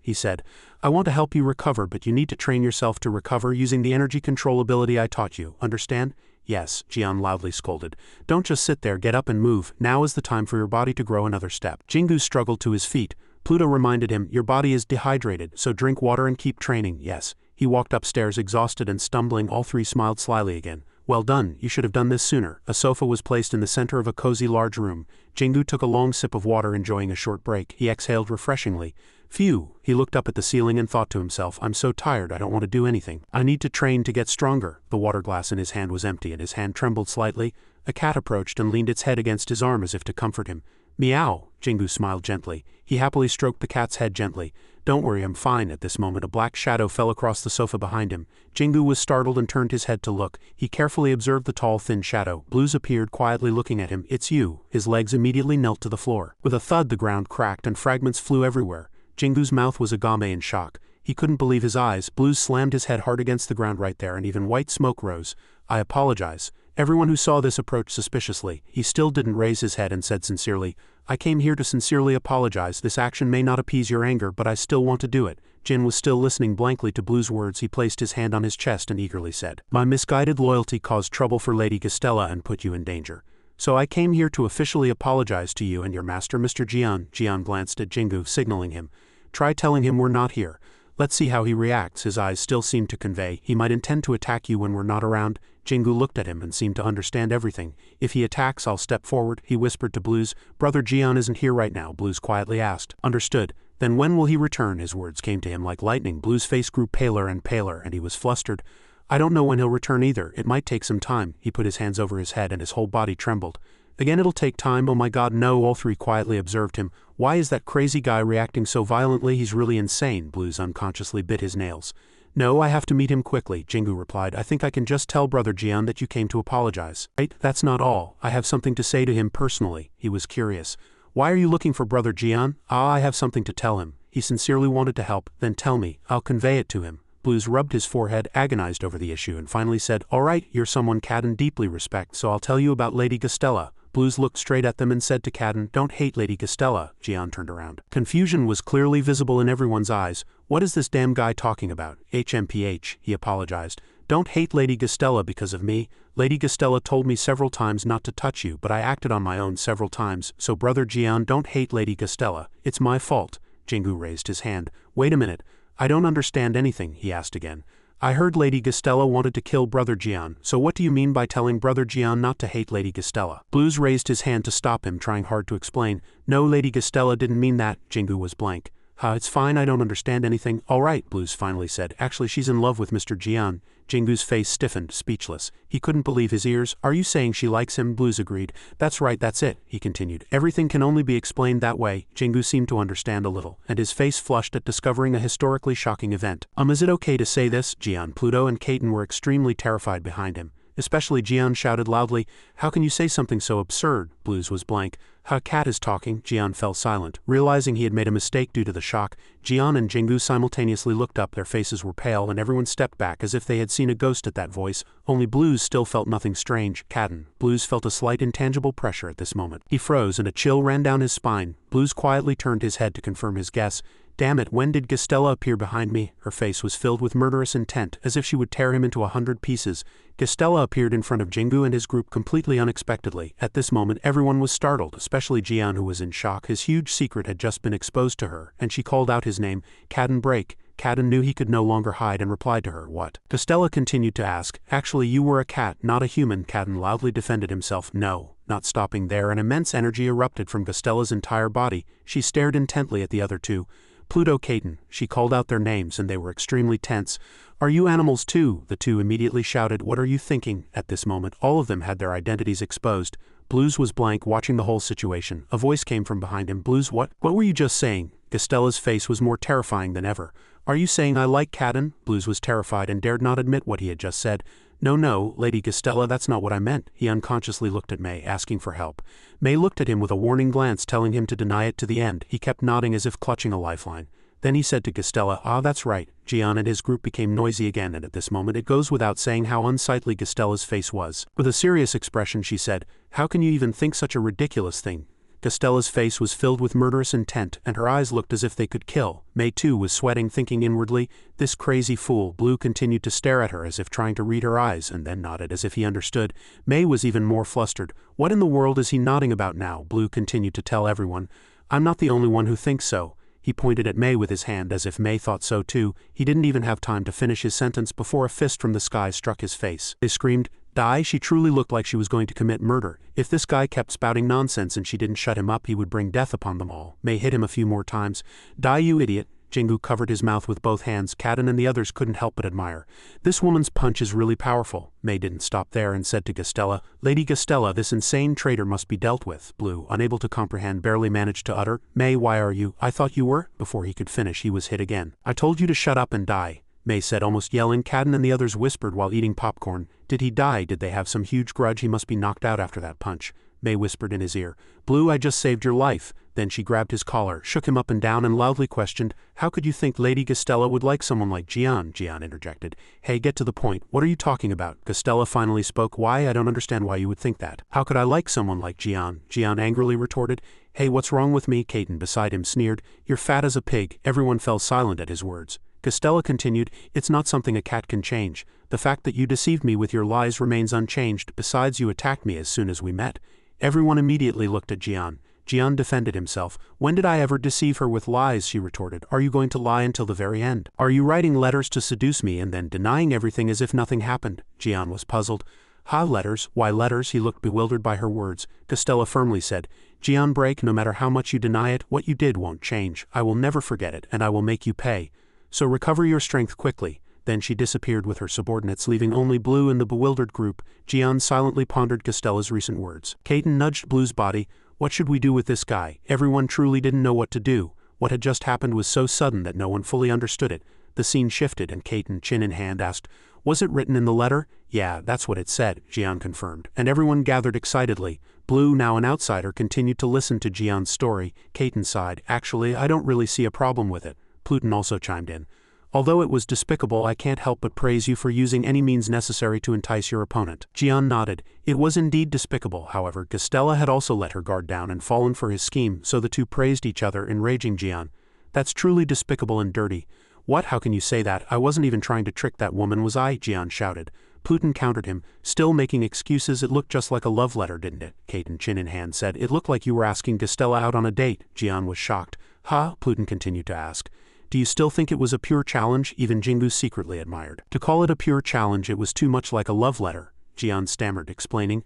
He said. I want to help you recover, but you need to train yourself to recover using the energy control ability I taught you. Understand? Yes, Jian loudly scolded. Don't just sit there, get up and move. Now is the time for your body to grow another step. Jingu struggled to his feet. Pluto reminded him, your body is dehydrated, so drink water and keep training. Yes. He walked upstairs exhausted and stumbling. All three smiled slyly again. Well done, you should have done this sooner. A sofa was placed in the center of a cozy large room. Jingu took a long sip of water, enjoying a short break. He exhaled refreshingly. Phew, he looked up at the ceiling and thought to himself, I'm so tired I don't want to do anything. I need to train to get stronger. The water glass in his hand was empty and his hand trembled slightly. A cat approached and leaned its head against his arm as if to comfort him. Meow, Jingu smiled gently. He happily stroked the cat's head gently. Don't worry, I'm fine. At this moment a black shadow fell across the sofa behind him. Jingu was startled and turned his head to look. He carefully observed the tall thin shadow. Blues appeared quietly looking at him. It's you. His legs immediately knelt to the floor. With a thud the ground cracked and fragments flew everywhere. Jingu's mouth was agame in shock. He couldn't believe his eyes. Blues slammed his head hard against the ground right there, and even white smoke rose. I apologize. Everyone who saw this approached suspiciously. He still didn't raise his head and said sincerely, I came here to sincerely apologize. This action may not appease your anger, but I still want to do it. Jin was still listening blankly to Blue's words. He placed his hand on his chest and eagerly said, My misguided loyalty caused trouble for Lady Gastella and put you in danger. So I came here to officially apologize to you and your master, Mr. Jian. Jian glanced at Jingu, signaling him. Try telling him we're not here. Let's see how he reacts. His eyes still seemed to convey, he might intend to attack you when we're not around. Jingu looked at him and seemed to understand everything. If he attacks, I'll step forward, he whispered to Blues. Brother Jian isn't here right now, Blues quietly asked. Understood. Then when will he return? His words came to him like lightning. Blue's face grew paler and paler, and he was flustered. I don't know when he'll return either. It might take some time. He put his hands over his head and his whole body trembled. Again, it'll take time. Oh my God, no. All three quietly observed him. Why is that crazy guy reacting so violently? He's really insane. Blues unconsciously bit his nails. No, I have to meet him quickly, Jingu replied. I think I can just tell Brother Jian that you came to apologize. Right, that's not all. I have something to say to him personally. He was curious. Why are you looking for Brother Jian? I have something to tell him. He sincerely wanted to help. Then tell me. I'll convey it to him. Blues rubbed his forehead, agonized over the issue, and finally said, All right, you're someone Cadden deeply respects, so I'll tell you about Lady Gastella. Blues looked straight at them and said to Cadden, Don't hate Lady Gastella. Jian turned around. Confusion was clearly visible in everyone's eyes. What is this damn guy talking about? HMPH, he apologized. Don't hate Lady Gastella because of me. Lady Gastella told me several times not to touch you, but I acted on my own several times, so Brother Jian, don't hate Lady Gastella. It's my fault. Jingu raised his hand. Wait a minute. I don't understand anything, he asked again. I heard Lady Gastella wanted to kill Brother Jian, so what do you mean by telling Brother Jian not to hate Lady Gastella? Blues raised his hand to stop him, trying hard to explain. No, Lady Gastella didn't mean that. Jingu was blank. It's fine, I don't understand anything. All right, Blues finally said. Actually, she's in love with Mr. Jian. Jingu's face stiffened, speechless. He couldn't believe his ears. Are you saying she likes him? Blues agreed. That's right, that's it, he continued. Everything can only be explained that way. Jingu seemed to understand a little, and his face flushed at discovering a historically shocking event. Is it okay to say this? Jian, Pluto, and Caden were extremely terrified behind him. Especially Jian shouted loudly, How can you say something so absurd? Blues was blank. "Ha, cat is talking." Jian fell silent. Realizing he had made a mistake due to the shock, Jian and Jingu simultaneously looked up. Their faces were pale and everyone stepped back as if they had seen a ghost at that voice. Only Blues still felt nothing strange. "Caden." Blues felt a slight intangible pressure at this moment. He froze and a chill ran down his spine. Blues quietly turned his head to confirm his guess. "Damn it, when did Gastella appear behind me?" Her face was filled with murderous intent, as if she would tear him into 100 pieces. Gastella appeared in front of Jingu and his group completely unexpectedly. At this moment everyone was startled, especially Jian, who was in shock. His huge secret had just been exposed to her, and she called out his name. "Caden, break." Caden knew he could no longer hide and replied to her, "What?" Gastella continued to ask. "Actually, you were a cat, not a human." Caden loudly defended himself. "No." Not stopping there, an immense energy erupted from Gastella's entire body. She stared intently at the other two. "Pluto, Caden." She called out their names and they were extremely tense. "Are you animals too?" The two immediately shouted. "What are you thinking?" At this moment, all of them had their identities exposed. Blues was blank, watching the whole situation. A voice came from behind him. "Blues, what were you just saying?" Gastella's face was more terrifying than ever. "Are you saying I like Caden?" Blues was terrified and dared not admit what he had just said. No, Lady Gastella, that's not what I meant." He unconsciously looked at May, asking for help. May looked at him with a warning glance, telling him to deny it to the end. He kept nodding as if clutching a lifeline. Then he said to Gastella, "Ah, that's right." Jian and his group became noisy again, and at this moment it goes without saying how unsightly Gastella's face was. With a serious expression she said, "How can you even think such a ridiculous thing?" Gastella's face was filled with murderous intent, and her eyes looked as if they could kill. May too was sweating, thinking inwardly, "This crazy fool." Blue continued to stare at her as if trying to read her eyes, and then nodded as if he understood. May was even more flustered. "What in the world is he nodding about now?" Blue continued to tell everyone. "I'm not the only one who thinks so." He pointed at May with his hand as if May thought so too. He didn't even have time to finish his sentence before a fist from the sky struck his face. They screamed, "Die!" She truly looked like she was going to commit murder. If this guy kept spouting nonsense and she didn't shut him up, he would bring death upon them all. May hit him a few more times. "Die, you idiot." Jingu covered his mouth with both hands. Caden and the others couldn't help but admire. "This woman's punch is really powerful." May didn't stop there and said to Gastella, "Lady Gastella, this insane traitor must be dealt with." Blue, unable to comprehend, barely managed to utter, "May, why are you?" "I thought you were." Before he could finish, he was hit again. "I told you to shut up and die," May said, almost yelling. Caden and the others whispered while eating popcorn. "Did he die? Did they have some huge grudge? He must be knocked out after that punch." May whispered in his ear, "Blue, I just saved your life." Then she grabbed his collar, shook him up and down, and loudly questioned, "How could you think Lady Gastella would like someone like Jian?" Jian interjected, "Hey, get to the point. What are you talking about?" Gastella finally spoke. "Why? I don't understand why you would think that." "How could I like someone like Jian?" Jian angrily retorted. "Hey, what's wrong with me?" Caden beside him sneered. "You're fat as a pig." Everyone fell silent at his words. Gastella continued, "It's not something a cat can change. The fact that you deceived me with your lies remains unchanged. Besides, you attacked me as soon as we met." Everyone immediately looked at Jian. Jian defended himself. "When did I ever deceive her with lies?" she retorted. "Are you going to lie until the very end? Are you writing letters to seduce me and then denying everything as if nothing happened?" Jian was puzzled. "Ha, letters? Why letters?" He looked bewildered by her words. Gastella firmly said, "Jian, break. No matter how much you deny it, what you did won't change. I will never forget it, and I will make you pay. So recover your strength quickly." Then she disappeared with her subordinates, leaving only Blue and the bewildered group. Jian silently pondered Gastella's recent words. Caden nudged Blue's body. "What should we do with this guy?" Everyone truly didn't know what to do. What had just happened was so sudden that no one fully understood it. The scene shifted and Caden, chin in hand, asked, "Was it written in the letter?" "Yeah, that's what it said," Jian confirmed, and everyone gathered excitedly. Blue, now an outsider, continued to listen to Jian's story. Caden sighed. "Actually, I don't really see a problem with it." Pluton also chimed in. "Although it was despicable, I can't help but praise you for using any means necessary to entice your opponent." Jian nodded. It was indeed despicable, however. Gastella had also let her guard down and fallen for his scheme, so the two praised each other, enraging Jian. "That's truly despicable and dirty." "What? How can you say that? I wasn't even trying to trick that woman, was I?" Jian shouted. Pluton countered him, still making excuses. "It looked just like a love letter, didn't it?" Caden, chin in hand, said. "It looked like you were asking Gastella out on a date." Jian was shocked. "Ha?" Pluton continued to ask. "Do you still think it was a pure challenge?" Even Jingu secretly admired. "To call it a pure challenge, it was too much like a love letter," Jian stammered, explaining.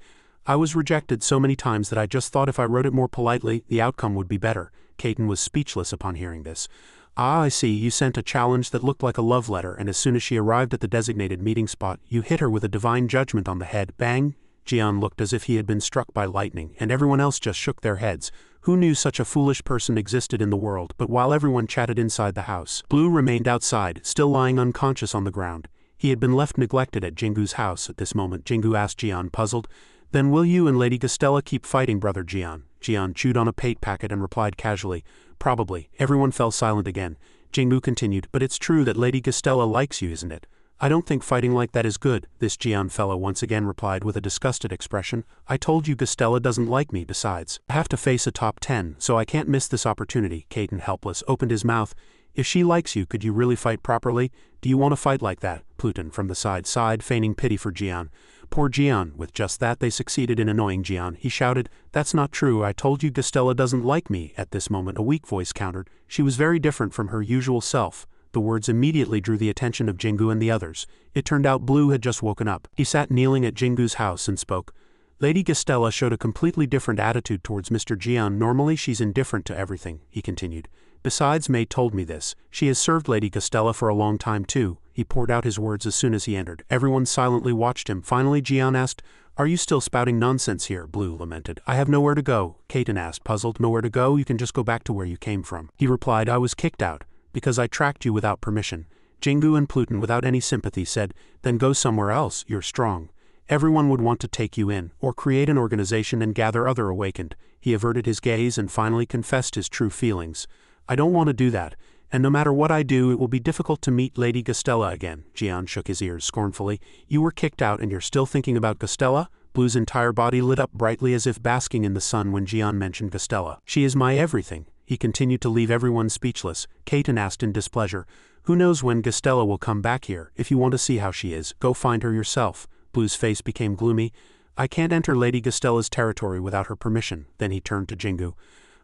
"I was rejected so many times that I just thought if I wrote it more politely, the outcome would be better." Caden was speechless upon hearing this. "Ah, I see, you sent a challenge that looked like a love letter, and as soon as she arrived at the designated meeting spot, you hit her with a divine judgment on the head. Bang!" Jian looked as if he had been struck by lightning, and everyone else just shook their heads. Who knew such a foolish person existed in the world? But while everyone chatted inside the house, Blue remained outside, still lying unconscious on the ground. He had been left neglected at Jingu's house. At this moment, Jingu asked Jian, puzzled, "Then will you and Lady Gastella keep fighting, brother Jian?" Jian chewed on a pate packet and replied casually. Probably. Everyone fell silent again. Jinggu continued, but it's true that Lady Gastella likes you, isn't it? I don't think fighting like that is good, this Jian fellow once again replied with a disgusted expression. I told you Gastella doesn't like me. Besides, I have to face a top 10, so I can't miss this opportunity. Caden, helpless, opened his mouth. If she likes you, could you really fight properly? Do you want to fight like that? Pluton from the side sighed, feigning pity for Jian. Poor Jian. With just that they succeeded in annoying Jian. He shouted, That's not true, I told you Gastella doesn't like me. At this moment a weak voice countered. She was very different from her usual self. The words immediately drew the attention of Jinggu and the others. It turned out Blue had just woken up. He sat kneeling at Jingu's house and spoke. Lady Gastella showed a completely different attitude towards Mr. Jian. Normally she's indifferent to everything, he continued. Besides, May told me this. She has served Lady Gastella for a long time too. He poured out his words as soon as he entered. Everyone silently watched him. Finally Jian asked, Are you still spouting nonsense here? Blue lamented. I have nowhere to go. Caden asked, puzzled. Nowhere to go? You can just go back to where you came from. He replied, I was kicked out. Because I tracked you without permission. Jingu and Pluton, without any sympathy, said, Then go somewhere else, you're strong. Everyone would want to take you in, or create an organization and gather other awakened. He averted his gaze and finally confessed his true feelings. I don't want to do that, and no matter what I do it will be difficult to meet Lady Gastella again. Jian shook his ears scornfully. You were kicked out and you're still thinking about Gastella? Blue's entire body lit up brightly as if basking in the sun when Jian mentioned Gastella. She is my everything. He continued to leave everyone speechless. Caden asked in displeasure, Who knows when Gastella will come back here? If you want to see how she is, go find her yourself. Blue's face became gloomy. I can't enter Lady Gastella's territory without her permission. Then he turned to Jingu.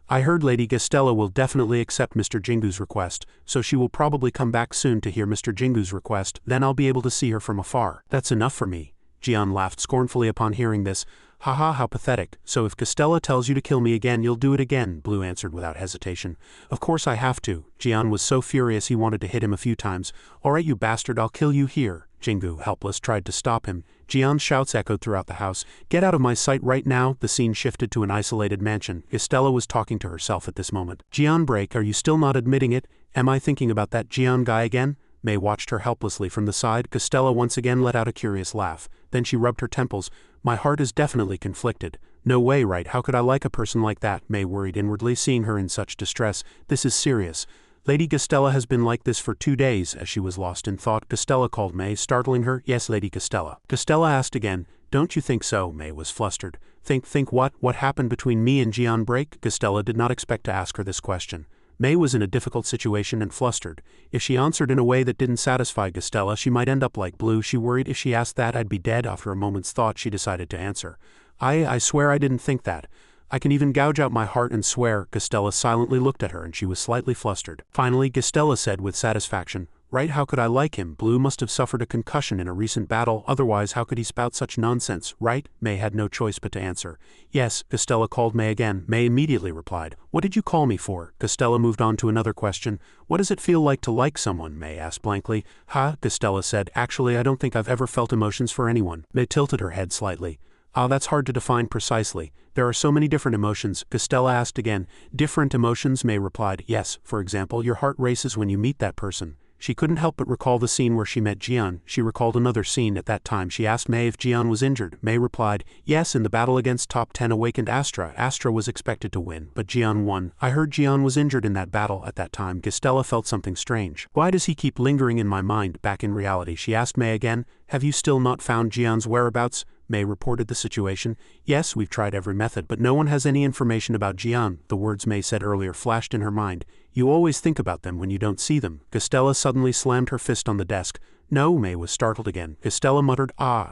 I heard Lady Gastella will definitely accept Mr. Jingu's request, so she will probably come back soon to hear Mr. Jingu's request, then I'll be able to see her from afar. That's enough for me. Jian laughed scornfully upon hearing this. Haha, how pathetic. So if Gastella tells you to kill me again, you'll do it again, Blue answered without hesitation. Of course I have to. Jian was so furious he wanted to hit him a few times. All right, you bastard, I'll kill you here. Jingu, helpless, tried to stop him. Jian's shouts echoed throughout the house. Get out of my sight right now. The scene shifted to an isolated mansion. Gastella was talking to herself at this moment. Jian, break, are you still not admitting it? Am I thinking about that Jian guy again? May watched her helplessly from the side. Gastella once again let out a curious laugh. Then she rubbed her temples. My heart is definitely conflicted. No way, right? How could I like a person like that? May worried inwardly, seeing her in such distress. This is serious. Lady Gastella has been like this for 2 days. As she was lost in thought, Gastella called May, startling her. Yes, Lady Gastella. Gastella asked again. Don't you think so? May was flustered. Think what? What happened between me and Jian Break? Gastella did not expect to ask her this question. May was in a difficult situation and flustered. If she answered in a way that didn't satisfy Gastella, she might end up like Blue. She worried if she asked that I'd be dead. After a moment's thought, she decided to answer. I swear I didn't think that. I can even gouge out my heart and swear. Gastella silently looked at her and she was slightly flustered. Finally, Gastella said with satisfaction, Right, how could I like him? Blue must have suffered a concussion in a recent battle, otherwise how could he spout such nonsense, right? May had no choice but to answer. Yes, Gastella called May again. May immediately replied. What did you call me for? Gastella moved on to another question. What does it feel like to like someone? May asked blankly. Gastella said. Actually, I don't think I've ever felt emotions for anyone. May tilted her head slightly. That's hard to define precisely. There are so many different emotions. Gastella asked again. Different emotions? May replied. Yes, for example, your heart races when you meet that person. She couldn't help but recall the scene where she met Jian. She recalled another scene at that time. She asked May if Jian was injured. May replied, Yes, in the battle against top 10 awakened Astra. Astra was expected to win, but Jian won. I heard Jian was injured in that battle at that time. Gastella felt something strange. Why does he keep lingering in my mind? Back in reality, she asked May again, Have you still not found Jian's whereabouts? May reported the situation. Yes, we've tried every method, but no one has any information about Jian. The words May said earlier flashed in her mind. You always think about them when you don't see them. Gastella suddenly slammed her fist on the desk. No, May was startled again. Gastella muttered,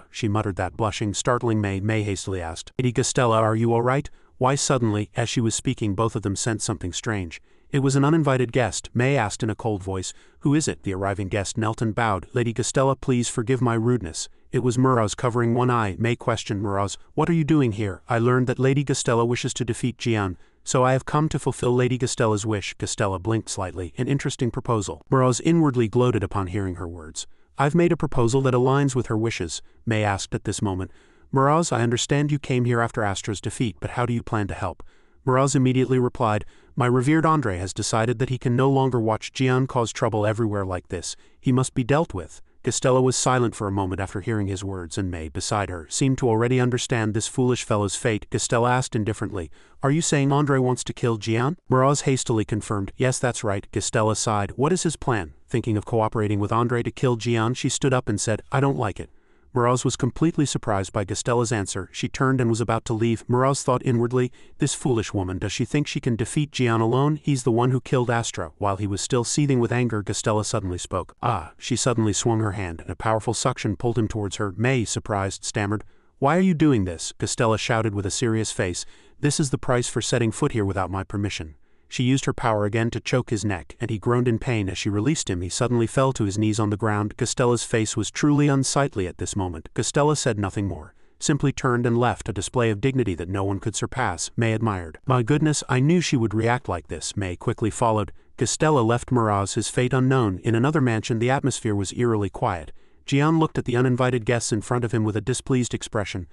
She muttered that, blushing, startling May. May hastily asked, Lady Gastella, are you all right? Why suddenly, as she was speaking, both of them sensed something strange. It was an uninvited guest. May asked in a cold voice. Who is it? The arriving guest knelt and bowed. Lady Gastella, please forgive my rudeness. It was Muraz covering one eye. May questioned Muraz. What are you doing here? I learned that Lady Gastella wishes to defeat Jian, so I have come to fulfill Lady Gastella's wish. Gastella blinked slightly. An interesting proposal. Muraz inwardly gloated upon hearing her words. I've made a proposal that aligns with her wishes. May asked at this moment. Muraz, I understand you came here after Astra's defeat, but how do you plan to help? Muraz immediately replied, My revered Andre has decided that he can no longer watch Jian cause trouble everywhere like this. He must be dealt with. Gastella was silent for a moment after hearing his words, and May, beside her, seemed to already understand this foolish fellow's fate. Gastella asked indifferently, "Are you saying Andre wants to kill Jian?" Miraz hastily confirmed, "Yes, that's right." Gastella sighed. "What is his plan?" Thinking of cooperating with Andre to kill Jian, she stood up and said, "I don't like it." Miraz was completely surprised by Gastella's answer. She turned and was about to leave. Miraz thought inwardly, "This foolish woman, does she think she can defeat Jian alone? He's the one who killed Astra." While he was still seething with anger, Gastella suddenly spoke. "Ah!" She suddenly swung her hand, and a powerful suction pulled him towards her. May, surprised, stammered, "Why are you doing this?" Gastella shouted with a serious face, "This is the price for setting foot here without my permission." She used her power again to choke his neck, and he groaned in pain. As she released him, he suddenly fell to his knees on the ground. Gastella's face was truly unsightly at this moment. Gastella said nothing more, simply turned and left, a display of dignity that no one could surpass. May admired. "My goodness, I knew she would react like this." May quickly followed. Gastella left Miraz, his fate unknown. In another mansion, the atmosphere was eerily quiet. Jian looked at the uninvited guests in front of him with a displeased expression.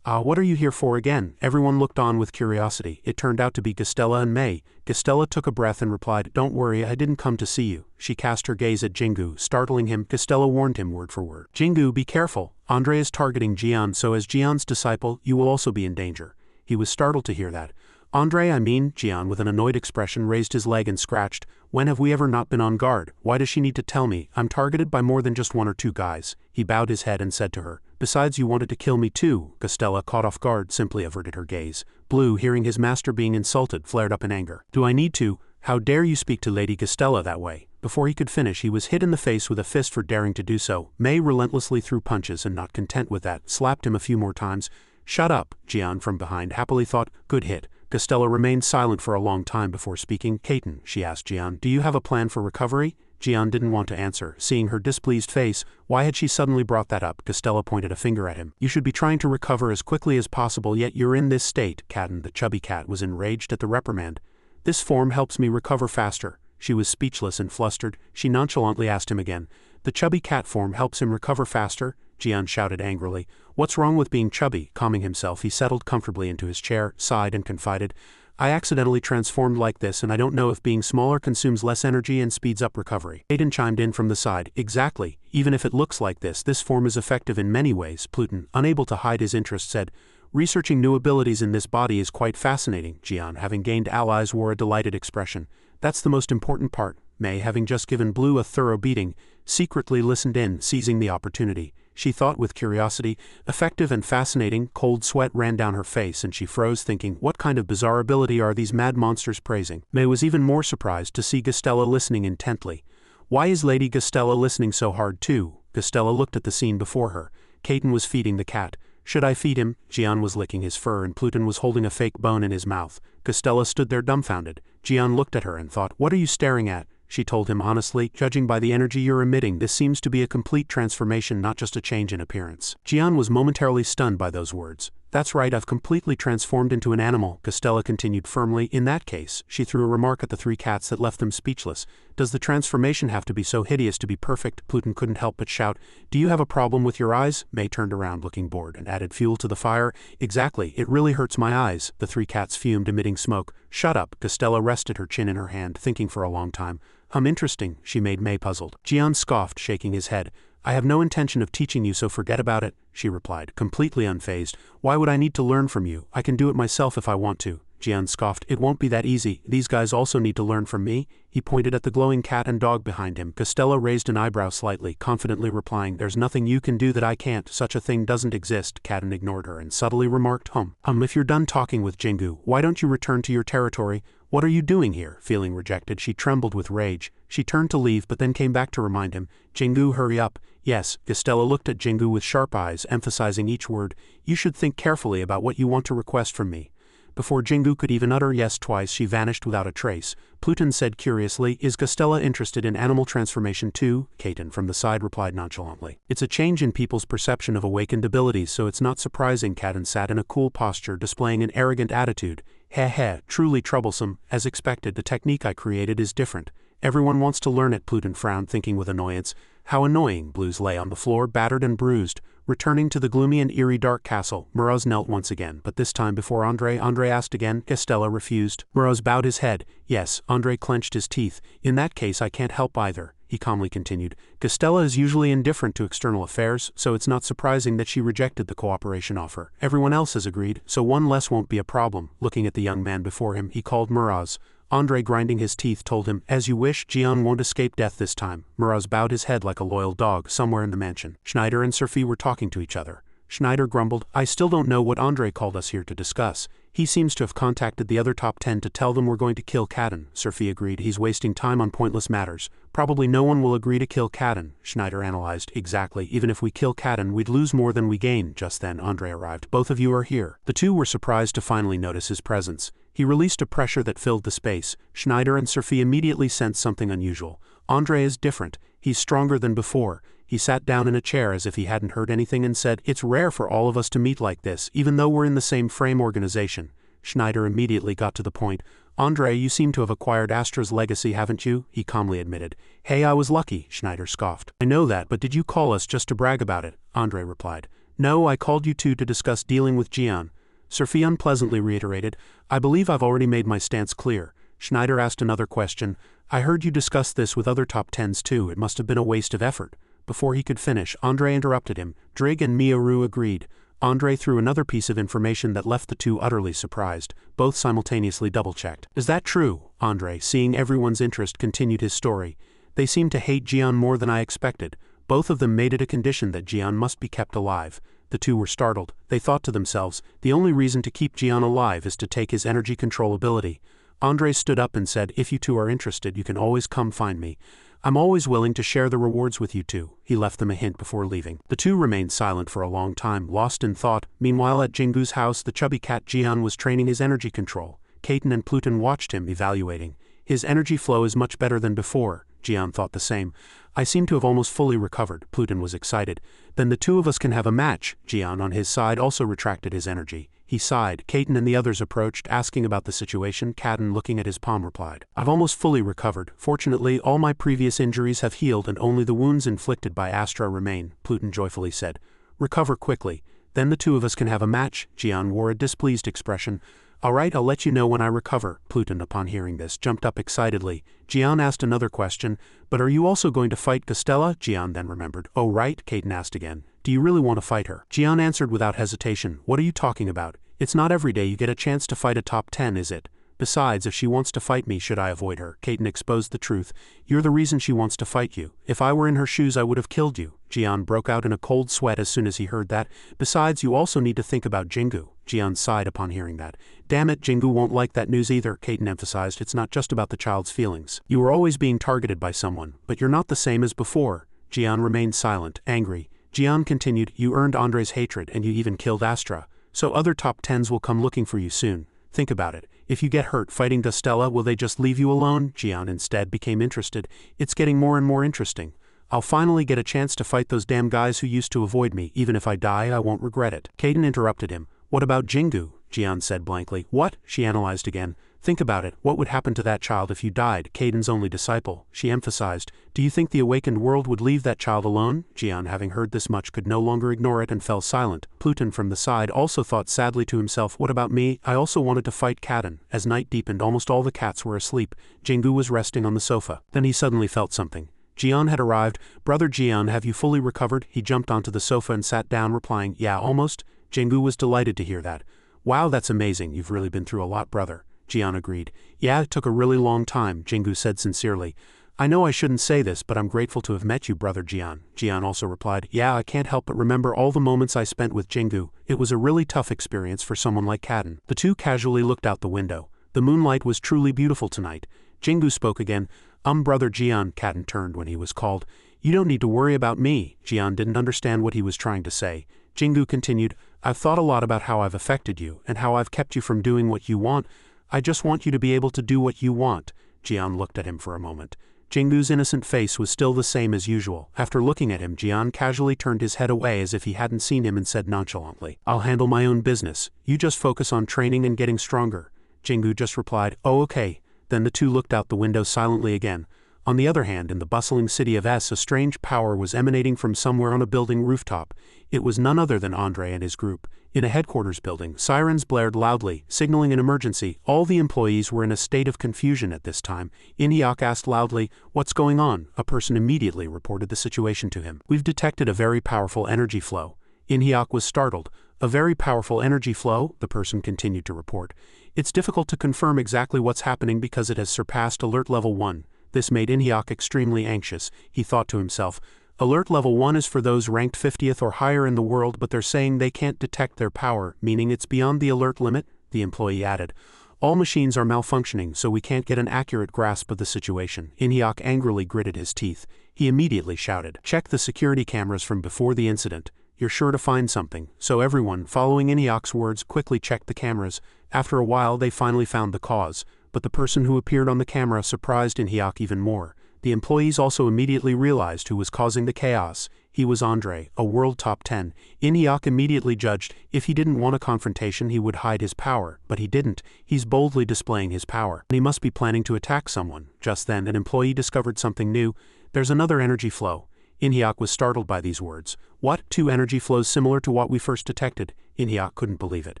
"Ah, what are you here for again?" Everyone looked on with curiosity. It turned out to be Gastella and May. Gastella took a breath and replied, "Don't worry, I didn't come to see you." She cast her gaze at Jingu, startling him. Gastella warned him word for word. "Jingu, be careful. Andre is targeting Jian, so as Jian's disciple, you will also be in danger." He was startled to hear that. "Andre, I mean," Jian with an annoyed expression raised his leg and scratched. "When have we ever not been on guard? Why does she need to tell me? I'm targeted by more than just one or two guys." He bowed his head and said to her, "Besides, you wanted to kill me too." Gastella, caught off guard, simply averted her gaze. Blue, hearing his master being insulted, flared up in anger. "Do I need to? How dare you speak to Lady Gastella that way?" Before he could finish, he was hit in the face with a fist for daring to do so. May relentlessly threw punches, and not content with that, slapped him a few more times. "Shut up," Jian from behind happily thought. "Good hit." Gastella remained silent for a long time before speaking. "Kaiten," she asked Jian, "do you have a plan for recovery?" Jian didn't want to answer. Seeing her displeased face, why had she suddenly brought that up? Gastella pointed a finger at him. "You should be trying to recover as quickly as possible, yet you're in this state." Kaiten, the chubby cat, was enraged at the reprimand. "This form helps me recover faster." She was speechless and flustered. She nonchalantly asked him again. "The chubby cat form helps him recover faster?" Jian shouted angrily. "What's wrong with being chubby?" Calming himself, he settled comfortably into his chair, sighed and confided, "I accidentally transformed like this, and I don't know if being smaller consumes less energy and speeds up recovery." Aiden chimed in from the side. "Exactly. Even if it looks like this form is effective in many ways." Pluton, unable to hide his interest, said, "Researching new abilities in this body is quite fascinating." Jian, having gained allies, wore a delighted expression. "That's the most important part." May, having just given Blue a thorough beating, secretly listened in, seizing the opportunity. She thought with curiosity, effective and fascinating. Cold sweat ran down her face and she froze, thinking, what kind of bizarre ability are these mad monsters praising? May was even more surprised to see Gastella listening intently. Why is Lady Gastella listening so hard too? Gastella looked at the scene before her. Kaiten was feeding the cat. "Should I feed him?" Jian was licking his fur and Pluton was holding a fake bone in his mouth. Gastella stood there dumbfounded. Jian looked at her and thought, "What are you staring at?" She told him honestly, "Judging by the energy you're emitting, this seems to be a complete transformation, not just a change in appearance." Jian was momentarily stunned by those words. "That's right, I've completely transformed into an animal," Gastella continued firmly. "In that case," she threw a remark at the three cats that left them speechless, "does the transformation have to be so hideous to be perfect?" Pluton couldn't help but shout, "Do you have a problem with your eyes?" May turned around looking bored and added fuel to the fire. "Exactly, it really hurts my eyes." The three cats fumed, emitting smoke. "Shut up." Gastella rested her chin in her hand, thinking for a long time. Interesting," she made May puzzled. Jian scoffed, shaking his head. "I have no intention of teaching you, so forget about it," she replied, completely unfazed. "Why would I need to learn from you? I can do it myself if I want to." Jian scoffed. "It won't be that easy. These guys also need to learn from me." He pointed at the glowing cat and dog behind him. Gastella raised an eyebrow slightly, confidently replying, "There's nothing you can do that I can't. Such a thing doesn't exist." Katen ignored her and subtly remarked, If you're done talking with Jingu, why don't you return to your territory?" "What are you doing here?" Feeling rejected, she trembled with rage. She turned to leave but then came back to remind him, "Jingu, hurry up." "Yes." Gastella looked at Jingu with sharp eyes, emphasizing each word. "You should think carefully about what you want to request from me." Before Jingu could even utter yes twice, she vanished without a trace. Pluton said curiously, "Is Gastella interested in animal transformation too?" Kaiten from the side replied nonchalantly, "It's a change in people's perception of awakened abilities, so it's not surprising." Kaiten sat in a cool posture, displaying an arrogant attitude. "Heh, truly troublesome. As expected, the technique I created is different. Everyone wants to learn it." Pluton frowned, thinking with annoyance. How annoying. Blues lay on the floor, battered and bruised. Returning to the gloomy and eerie dark castle, Miraz knelt once again, but this time before Andre asked again. Gastella refused. Miraz bowed his head. "Yes." Andre clenched his teeth. "In that case I can't help either." he calmly continued. Castella is usually indifferent to external affairs, so it's not surprising that she rejected the cooperation offer. Everyone else has agreed, so one less won't be a problem. Looking at the young man before him, he called Muraz. Andre, grinding his teeth, told him, "As you wish, Jian won't escape death this time." Muraz bowed his head like a loyal dog. Somewhere in the mansion, Schneider and Sophie were talking to each other. Schneider grumbled, "I still don't know what Andre called us here to discuss. He seems to have contacted the other top 10 to tell them we're going to kill Cadden." Sophie agreed, "He's wasting time on pointless matters. Probably no one will agree to kill Cadden." Schneider analyzed, "Exactly, even if we kill Cadden, we'd lose more than we gain." Just then Andre arrived. "Both of you are here." The two were surprised to finally notice his presence. He released a pressure that filled the space. Schneider and Sophie immediately sensed something unusual. Andre is different. He's stronger than before. He sat down in a chair as if he hadn't heard anything and said, "It's rare for all of us to meet like this, even though we're in the same frame organization." Schneider immediately got to the point. "Andre, you seem to have acquired Astra's legacy, haven't you?" he calmly admitted. "Hey, I was lucky," Schneider scoffed. "I know that, but did you call us just to brag about it?" Andre replied. "No, I called you two to discuss dealing with Jian." Sophie unpleasantly reiterated, "I believe I've already made my stance clear." Schneider asked another question. "I heard you discuss this with other top 10s too. It must have been a waste of effort." Before he could finish, Andre interrupted him. Drig and Miaru agreed. Andre threw another piece of information that left the two utterly surprised. Both simultaneously double-checked. "Is that true?" Andre, seeing everyone's interest, continued his story. "They seem to hate Jian more than I expected. Both of them made it a condition that Jian must be kept alive." The two were startled. They thought to themselves, the only reason to keep Jian alive is to take his energy control ability. Andre stood up and said, "If you two are interested, you can always come find me. I'm always willing to share the rewards with you two." He left them a hint before leaving. The two remained silent for a long time, lost in thought. Meanwhile at Jingu's house, the chubby cat Jian was training his energy control. Kaiten and Pluton watched him, evaluating. His energy flow is much better than before. Jian thought the same. "I seem to have almost fully recovered." Pluton was excited. "Then the two of us can have a match." Jian on his side also retracted his energy. He sighed. Kaiten and the others approached, asking about the situation. Cadden, looking at his palm, replied, "I've almost fully recovered. Fortunately, all my previous injuries have healed and only the wounds inflicted by Astra remain," Pluton joyfully said. "Recover quickly. Then the two of us can have a match." Jian wore a displeased expression. "All right, I'll let you know when I recover." Pluton, upon hearing this, jumped up excitedly. Jian asked another question. "But are you also going to fight Castella?" Jian then remembered. "Oh right," Kaiten asked again. "Do you really want to fight her?" Jian answered without hesitation. "What are you talking about? It's not every day you get a chance to fight a top 10, is it? Besides, if she wants to fight me, should I avoid her?" Kaiten exposed the truth. "You're the reason she wants to fight you. If I were in her shoes, I would have killed you." Jian broke out in a cold sweat as soon as he heard that. "Besides, you also need to think about Jingu." Jian sighed upon hearing that. "Damn it, Jingu won't like that news either," Kaiten emphasized. "It's not just about the child's feelings. You are always being targeted by someone, but you're not the same as before." Jian remained silent, angry. Jian continued, "You earned Andre's hatred and you even killed Astra. So other top 10s will come looking for you soon. Think about it. If you get hurt fighting Castella, will they just leave you alone?" Jian instead became interested. "It's getting more and more interesting. I'll finally get a chance to fight those damn guys who used to avoid me. Even if I die, I won't regret it." Kaiten interrupted him. "What about Jingu?" Jian said blankly. "What?" She analyzed again. "Think about it. What would happen to that child if you died? Kaiden's only disciple." She emphasized. "Do you think the awakened world would leave that child alone?" Jian, having heard this much, could no longer ignore it and fell silent. Pluton from the side also thought sadly to himself, "What about me? I also wanted to fight Cadden." As night deepened, almost all the cats were asleep. Jingu was resting on the sofa. Then he suddenly felt something. Jian had arrived. "Brother Jian, have you fully recovered?" He jumped onto the sofa and sat down, replying, "Yeah, almost." Jingu was delighted to hear that. "Wow, that's amazing. You've really been through a lot, brother." Jian agreed. "Yeah, it took a really long time," Jingu said sincerely. "I know I shouldn't say this, but I'm grateful to have met you, brother Jian." Jian also replied, "Yeah, I can't help but remember all the moments I spent with Jingu. It was a really tough experience for someone like Cadden." The two casually looked out the window. The moonlight was truly beautiful tonight. Jingu spoke again. Brother Jian," Cadden turned when he was called. "You don't need to worry about me." Jian didn't understand what he was trying to say. Jingu continued, "I've thought a lot about how I've affected you, and how I've kept you from doing what you want. I just want you to be able to do what you want." Jian looked at him for a moment. Jingu's innocent face was still the same as usual. After looking at him, Jian casually turned his head away as if he hadn't seen him and said nonchalantly, "I'll handle my own business. You just focus on training and getting stronger." Jingu just replied, "Oh okay." Then the two looked out the window silently again. On the other hand, in the bustling city of S, a strange power was emanating from somewhere on a building rooftop. It was none other than Andre and his group. In a headquarters building, sirens blared loudly, signaling an emergency. All the employees were in a state of confusion at this time. In-hyuk asked loudly, "What's going on?" A person immediately reported the situation to him. "We've detected a very powerful energy flow." In-hyuk was startled. "A very powerful energy flow?" the person continued to report. "It's difficult to confirm exactly what's happening because it has surpassed alert level 1. This made In-hyuk extremely anxious. He thought to himself, "Alert level 1 is for those ranked 50th or higher in the world, but they're saying they can't detect their power, meaning it's beyond the alert limit?" The employee added. "All machines are malfunctioning, so we can't get an accurate grasp of the situation." In-hyuk angrily gritted his teeth. He immediately shouted, "Check the security cameras from before the incident. You're sure to find something." So everyone, following In-hyuk's words, quickly checked the cameras. After a while they finally found the cause, but the person who appeared on the camera surprised In-hyuk even more. The employees also immediately realized who was causing the chaos. He was Andre, a world top 10. In-hyuk immediately judged if he didn't want a confrontation he would hide his power, but he didn't. He's boldly displaying his power. He must be planning to attack someone. Just then an employee discovered something new. "There's another energy flow." In-hyuk was startled by these words. "What? 2 energy flows similar to what we first detected?" In-hyuk couldn't believe it.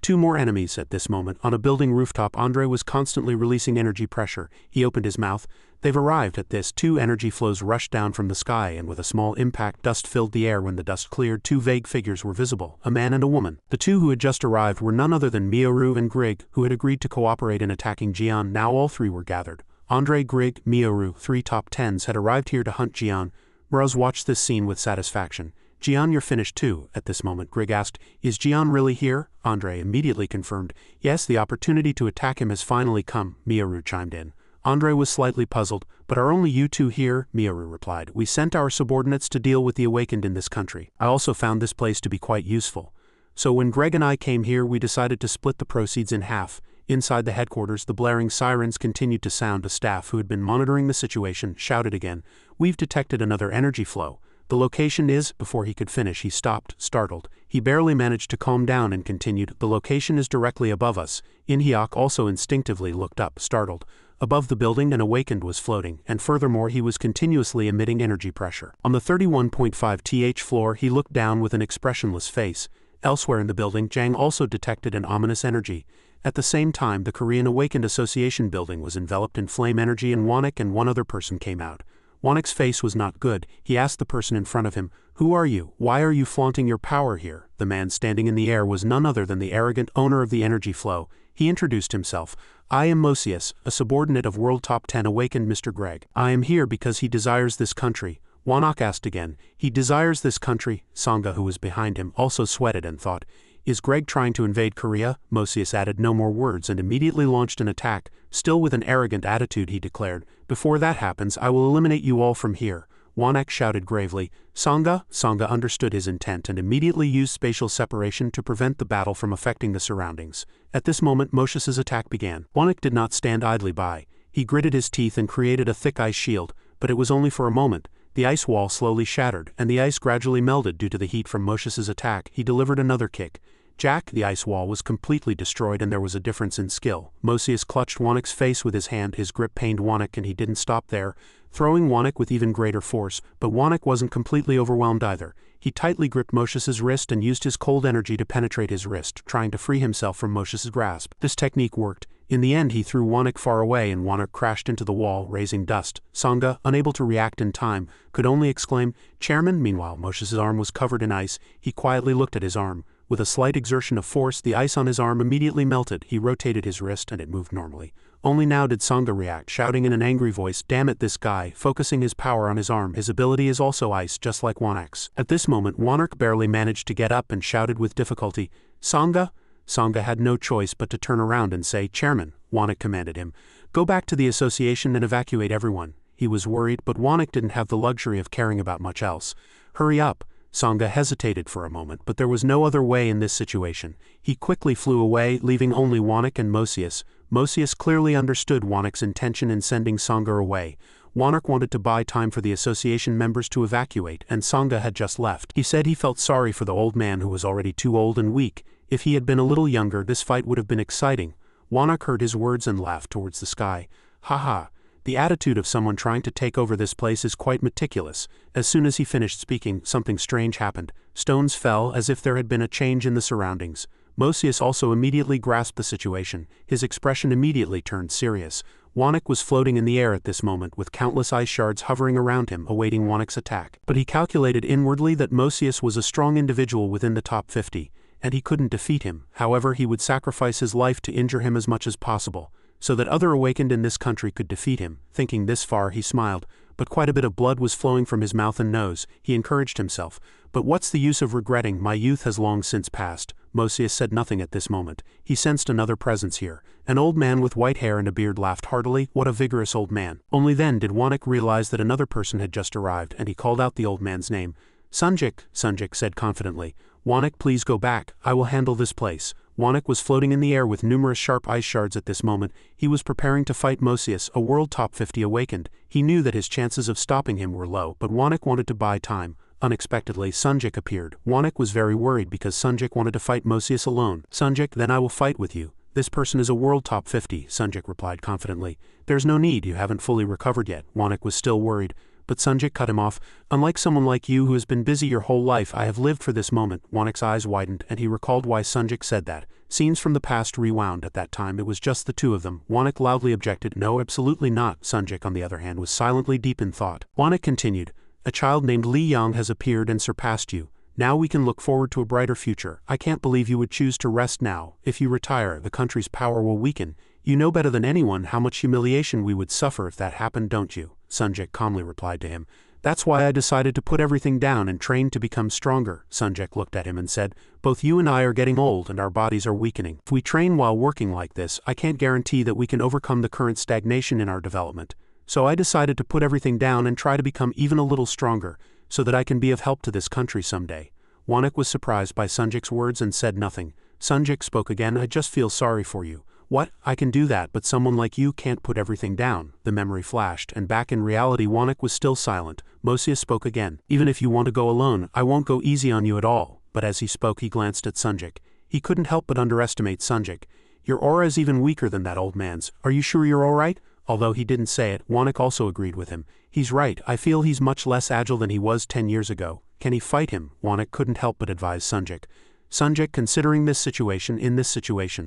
2 more enemies at this moment. On a building rooftop, Andre was constantly releasing energy pressure. He opened his mouth. "They've arrived." At this, 2 energy flows rushed down from the sky, and with a small impact, dust filled the air. When the dust cleared, 2 vague figures were visible, a man and a woman. The 2 who had just arrived were none other than Mioru and Grig, who had agreed to cooperate in attacking Jian. Now all 3 were gathered. Andre, Grig, Mioru, 3 top 10s, had arrived here to hunt Jian. Mraz watched this scene with satisfaction. "Jian, you're finished too." At this moment, Grig asked, "Is Jian really here?" Andre immediately confirmed, "Yes, the opportunity to attack him has finally come." Mioru chimed in. Andre was slightly puzzled. "But are only you 2 here?" Mioru replied. "We sent our subordinates to deal with the awakened in this country. I also found this place to be quite useful. So when Greg and I came here, we decided to split the proceeds in half." Inside the headquarters, the blaring sirens continued to sound. A staff who had been monitoring the situation shouted again, "We've detected another energy flow. The location is..." Before he could finish, he stopped, startled. He barely managed to calm down and continued, "The location is directly above us." In-hyuk also instinctively looked up, startled. Above the building, an awakened was floating, and furthermore he was continuously emitting energy pressure. On the 31.5th floor, he looked down with an expressionless face. Elsewhere in the building, Jang also detected an ominous energy. At the same time, the Korean Awakened Association building was enveloped in flame energy, and Wanik and one other person came out. Wanik's face was not good. He asked the person in front of him, "Who are you? Why are you flaunting your power here?" The man standing in the air was none other than the arrogant owner of the energy flow. He introduced himself. "I am Mosius, a subordinate of World Top 10 Awakened Mr. Greg. I am here because he desires this country." Wanak asked again, "He desires this country?" Sangha, who was behind him, also sweated and thought, "Is Greg trying to invade Korea?" Mosius added no more words and immediately launched an attack. Still with an arrogant attitude, he declared, "Before that happens, I will eliminate you all from here." Wanak shouted gravely, "Sangha!" Sangha understood his intent and immediately used spatial separation to prevent the battle from affecting the surroundings. At this moment, Mosius's attack began. Wanak did not stand idly by. He gritted his teeth and created a thick ice shield, but it was only for a moment. The ice wall slowly shattered, and the ice gradually melted due to the heat from Mosius's attack. He delivered another kick. Jack, the ice wall was completely destroyed, and there was a difference in skill. Mosius clutched Wanak's face with his hand. His grip pained Wanak, and he didn't stop there, throwing Wanak with even greater force. But Wanak wasn't completely overwhelmed either. He tightly gripped Mosius's wrist and used his cold energy to penetrate his wrist, trying to free himself from Mosius's grasp. This technique worked. In the end, he threw Wanak far away, and Wanak crashed into the wall, raising dust. Sangha, unable to react in time, could only exclaim, "Chairman!" Meanwhile, Mosius's arm was covered in ice. He quietly looked at his arm. With a slight exertion of force, the ice on his arm immediately melted. He rotated his wrist, and it moved normally. Only now did Sangha react, shouting in an angry voice, "Damn it, this guy," focusing his power on his arm. His ability is also ice, just like Wanak's. At this moment, Wanak barely managed to get up and shouted with difficulty, "Sangha!" Sangha had no choice but to turn around and say, "Chairman," Wanak commanded him, "go back to the association and evacuate everyone." He was worried, but Wanak didn't have the luxury of caring about much else. "Hurry up." Sangha hesitated for a moment, but there was no other way in this situation. He quickly flew away, leaving only Wanak and Mosius. Mosius clearly understood Wanak's intention in sending Sangha away. Wanak wanted to buy time for the association members to evacuate, and Sangha had just left. He said he felt sorry for the old man, who was already too old and weak. If he had been a little younger, this fight would have been exciting. Wanak heard his words and laughed towards the sky. "Ha ha! The attitude of someone trying to take over this place is quite meticulous. As soon as he finished speaking, something strange happened. Stones fell as if there had been a change in the surroundings. Mosius also immediately grasped the situation. His expression immediately turned serious. Wanek was floating in the air at this moment with countless ice shards hovering around him awaiting Wanek's attack. But he calculated inwardly that Mosius was a strong individual within the top 50, and he couldn't defeat him. However, he would sacrifice his life to injure him as much as possible, so that other awakened in this country could defeat him. Thinking this far, he smiled, but quite a bit of blood was flowing from his mouth and nose. He encouraged himself. But what's the use of regretting? My youth has long since passed. Mosius said nothing at this moment. He sensed another presence here. An old man with white hair and a beard laughed heartily. What a vigorous old man. Only then did Wanek realize that another person had just arrived, and he called out the old man's name. Sunjik, Sunjik said confidently. Wanek, please go back. I will handle this place. Wanek was floating in the air with numerous sharp ice shards at this moment. He was preparing to fight Mosius, a world top 50 awakened. He knew that his chances of stopping him were low, but Wanek wanted to buy time. Unexpectedly, Sunjik appeared. Wanek was very worried because Sunjik wanted to fight Mosius alone. Sunjik, then I will fight with you. This person is a world top 50, Sunjik replied confidently. There's no need, you haven't fully recovered yet. Wanek was still worried, but Sunjik cut him off. Unlike someone like you who has been busy your whole life, I have lived for this moment. Wanek's eyes widened, and he recalled why Sunjik said that. Scenes from the past rewound. At that time it was just the two of them. Wanek loudly objected. No, absolutely not. Sunjik, on the other hand, was silently deep in thought. Wanek continued. A child named Li Yang has appeared and surpassed you. Now we can look forward to a brighter future. I can't believe you would choose to rest now. If you retire, the country's power will weaken. You know better than anyone how much humiliation we would suffer if that happened, don't you? Sunjik calmly replied to him. That's why I decided to put everything down and train to become stronger. Sunjik looked at him and said, both you and I are getting old and our bodies are weakening. If we train while working like this, I can't guarantee that we can overcome the current stagnation in our development. So I decided to put everything down and try to become even a little stronger, so that I can be of help to this country someday. Wanek was surprised by Sunjik's words and said nothing. Sunjik spoke again. I just feel sorry for you. What? I can do that, but someone like you can't put everything down. The memory flashed, and back in reality Wanek was still silent. Mosius spoke again. Even if you want to go alone, I won't go easy on you at all. But as he spoke he glanced at Sunjik. He couldn't help but underestimate Sunjik. Your aura is even weaker than that old man's. Are you sure you're alright? Although he didn't say it, Wanek also agreed with him. He's right, I feel he's much less agile than he was 10 years ago. Can he fight him? Wanek couldn't help but advise Sunjik. Sunjik, considering this situation,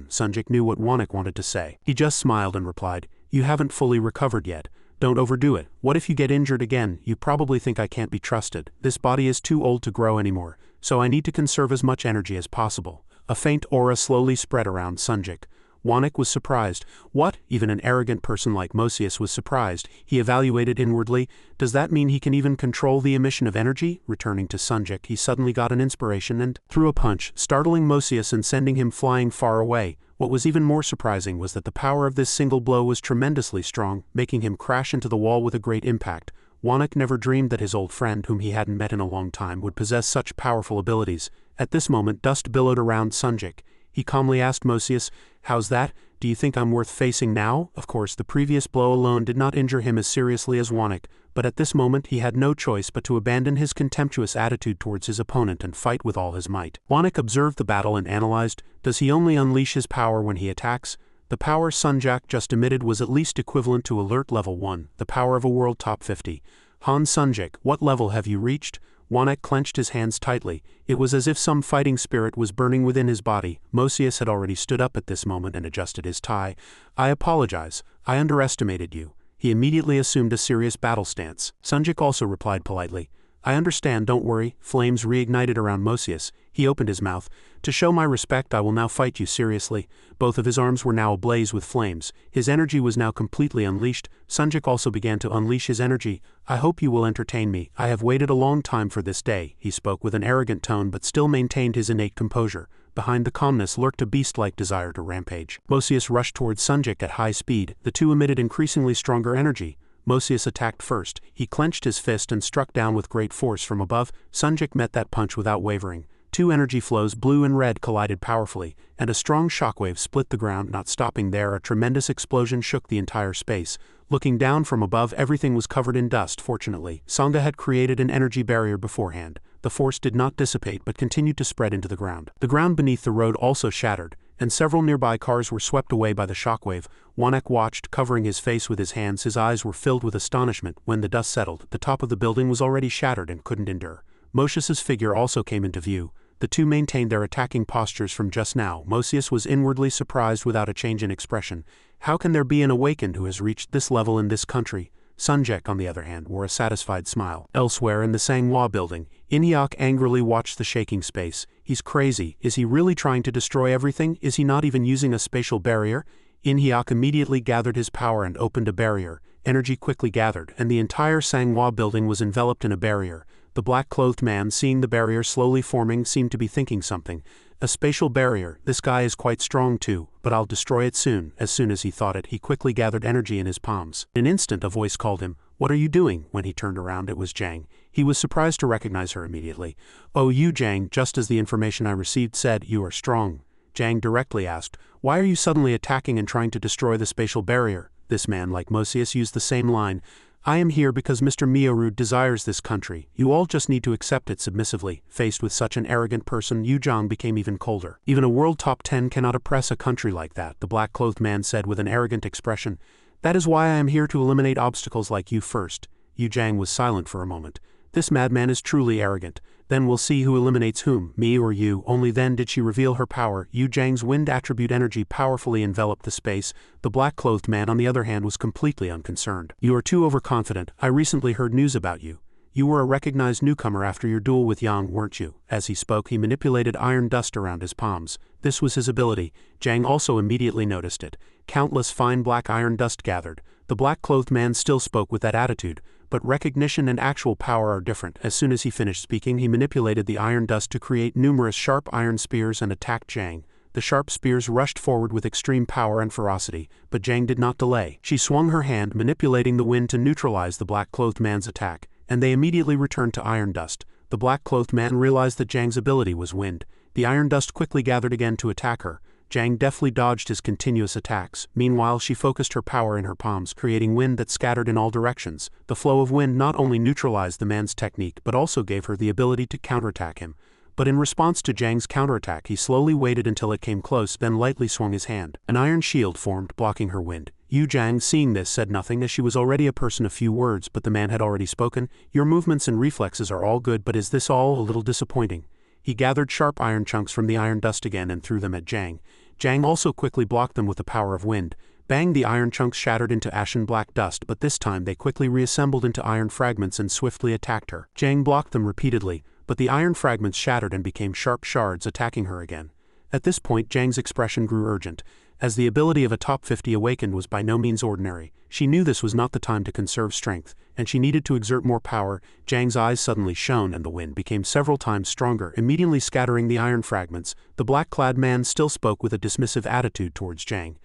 Sunjik knew what Wanek wanted to say. He just smiled and replied, you haven't fully recovered yet. Don't overdo it. What if you get injured again? You probably think I can't be trusted. This body is too old to grow anymore, so I need to conserve as much energy as possible. A faint aura slowly spread around Sunjik. Wanek was surprised. What? Even an arrogant person like Mosius was surprised. He evaluated inwardly. Does that mean he can even control the emission of energy? Returning to Sunjik, he suddenly got an inspiration and threw a punch, startling Mosius and sending him flying far away. What was even more surprising was that the power of this single blow was tremendously strong, making him crash into the wall with a great impact. Wanek never dreamed that his old friend, whom he hadn't met in a long time, would possess such powerful abilities. At this moment dust billowed around Sunjik. He calmly asked Mosius, how's that? Do you think I'm worth facing now? Of course, the previous blow alone did not injure him as seriously as Wanek, but at this moment he had no choice but to abandon his contemptuous attitude towards his opponent and fight with all his might. Wanek observed the battle and analyzed, does he only unleash his power when he attacks? The power Sunjik just emitted was at least equivalent to alert level 1, the power of a world top 50. Han Sunjik, what level have you reached? Wanek clenched his hands tightly. It was as if some fighting spirit was burning within his body. Mosius had already stood up at this moment and adjusted his tie. I apologize. I underestimated you. He immediately assumed a serious battle stance. Sunjik also replied politely. I understand, don't worry. Flames reignited around Mosius. He opened his mouth. To show my respect, I will now fight you seriously. Both of his arms were now ablaze with flames. His energy was now completely unleashed. Sunjik also began to unleash his energy. I hope you will entertain me. I have waited a long time for this day. He spoke with an arrogant tone but still maintained his innate composure. Behind the calmness lurked a beast-like desire to rampage. Mosius rushed towards Sunjik at high speed. The two emitted increasingly stronger energy. Mosius attacked first. He clenched his fist and struck down with great force from above. Sunjik met that punch without wavering. Two energy flows, blue and red, collided powerfully, and a strong shockwave split the ground. Not stopping there, a tremendous explosion shook the entire space. Looking down from above, everything was covered in dust. Fortunately, Sangha had created an energy barrier beforehand. The force did not dissipate but continued to spread into the ground. The ground beneath the road also shattered, and several nearby cars were swept away by the shockwave. Wanek watched, covering his face with his hands. His eyes were filled with astonishment. When the dust settled, the top of the building was already shattered and couldn't endure. Mosius's figure also came into view. The two maintained their attacking postures from just now. Mosius was inwardly surprised without a change in expression. How can there be an awakened who has reached this level in this country? Sunjek, on the other hand, wore a satisfied smile. Elsewhere in the Sanghua building, Inhyuk angrily watched the shaking space. He's crazy. Is he really trying to destroy everything? Is he not even using a spatial barrier? Inhyuk immediately gathered his power and opened a barrier. Energy quickly gathered, and the entire Sanghua building was enveloped in a barrier. The black-clothed man, seeing the barrier slowly forming, seemed to be thinking something. A spatial barrier. This guy is quite strong too, but I'll destroy it soon. As soon as he thought it, he quickly gathered energy in his palms. In an instant, a voice called him. What are you doing? When he turned around, it was Jang. He was surprised to recognize her immediately. Oh, you, Jang, just as the information I received said, you are strong. Jang directly asked, why are you suddenly attacking and trying to destroy the spatial barrier? This man, like Mosius, used the same line. I am here because Mr. Mioru desires this country. You all just need to accept it submissively. Faced with such an arrogant person, Yu Zhang became even colder. Even a world top 10 cannot oppress a country like that, the black-clothed man said with an arrogant expression. That is why I am here to eliminate obstacles like you first. Yu Zhang was silent for a moment. This madman is truly arrogant. Then we'll see who eliminates whom, me or you. Only then did she reveal her power. Yu Zhang's wind attribute energy powerfully enveloped the space. The black-clothed man, on the other hand, was completely unconcerned. You are too overconfident. I recently heard news about you. You were a recognized newcomer after your duel with Yang, weren't you? As he spoke, he manipulated iron dust around his palms. This was his ability. Jang also immediately noticed it. Countless fine black iron dust gathered. The black-clothed man still spoke with that attitude. But recognition and actual power are different. As soon as he finished speaking, he manipulated the iron dust to create numerous sharp iron spears and attacked Jang. The sharp spears rushed forward with extreme power and ferocity, but Jang did not delay. She swung her hand, manipulating the wind to neutralize the black-clothed man's attack, and they immediately returned to iron dust. The black-clothed man realized that Jang's ability was wind. The iron dust quickly gathered again to attack her. Jang deftly dodged his continuous attacks. Meanwhile, she focused her power in her palms, creating wind that scattered in all directions. The flow of wind not only neutralized the man's technique, but also gave her the ability to counterattack him. But in response to Jang's counterattack, he slowly waited until it came close, then lightly swung his hand. An iron shield formed, blocking her wind. Yu Zhang, seeing this, said nothing, as she was already a person of few words, but the man had already spoken. Your movements and reflexes are all good, but is this all a little disappointing? He gathered sharp iron chunks from the iron dust again and threw them at Jang. Jang also quickly blocked them with the power of wind. Bang, the iron chunks shattered into ashen black dust, but this time they quickly reassembled into iron fragments and swiftly attacked her. Jang blocked them repeatedly, but the iron fragments shattered and became sharp shards, attacking her again. At this point, Jang's expression grew urgent. As the ability of a top 50 awakened was by no means ordinary, she knew this was not the time to conserve strength, and she needed to exert more power. Jang's eyes suddenly shone and the wind became several times stronger, immediately scattering the iron fragments. The black-clad man still spoke with a dismissive attitude towards Jang.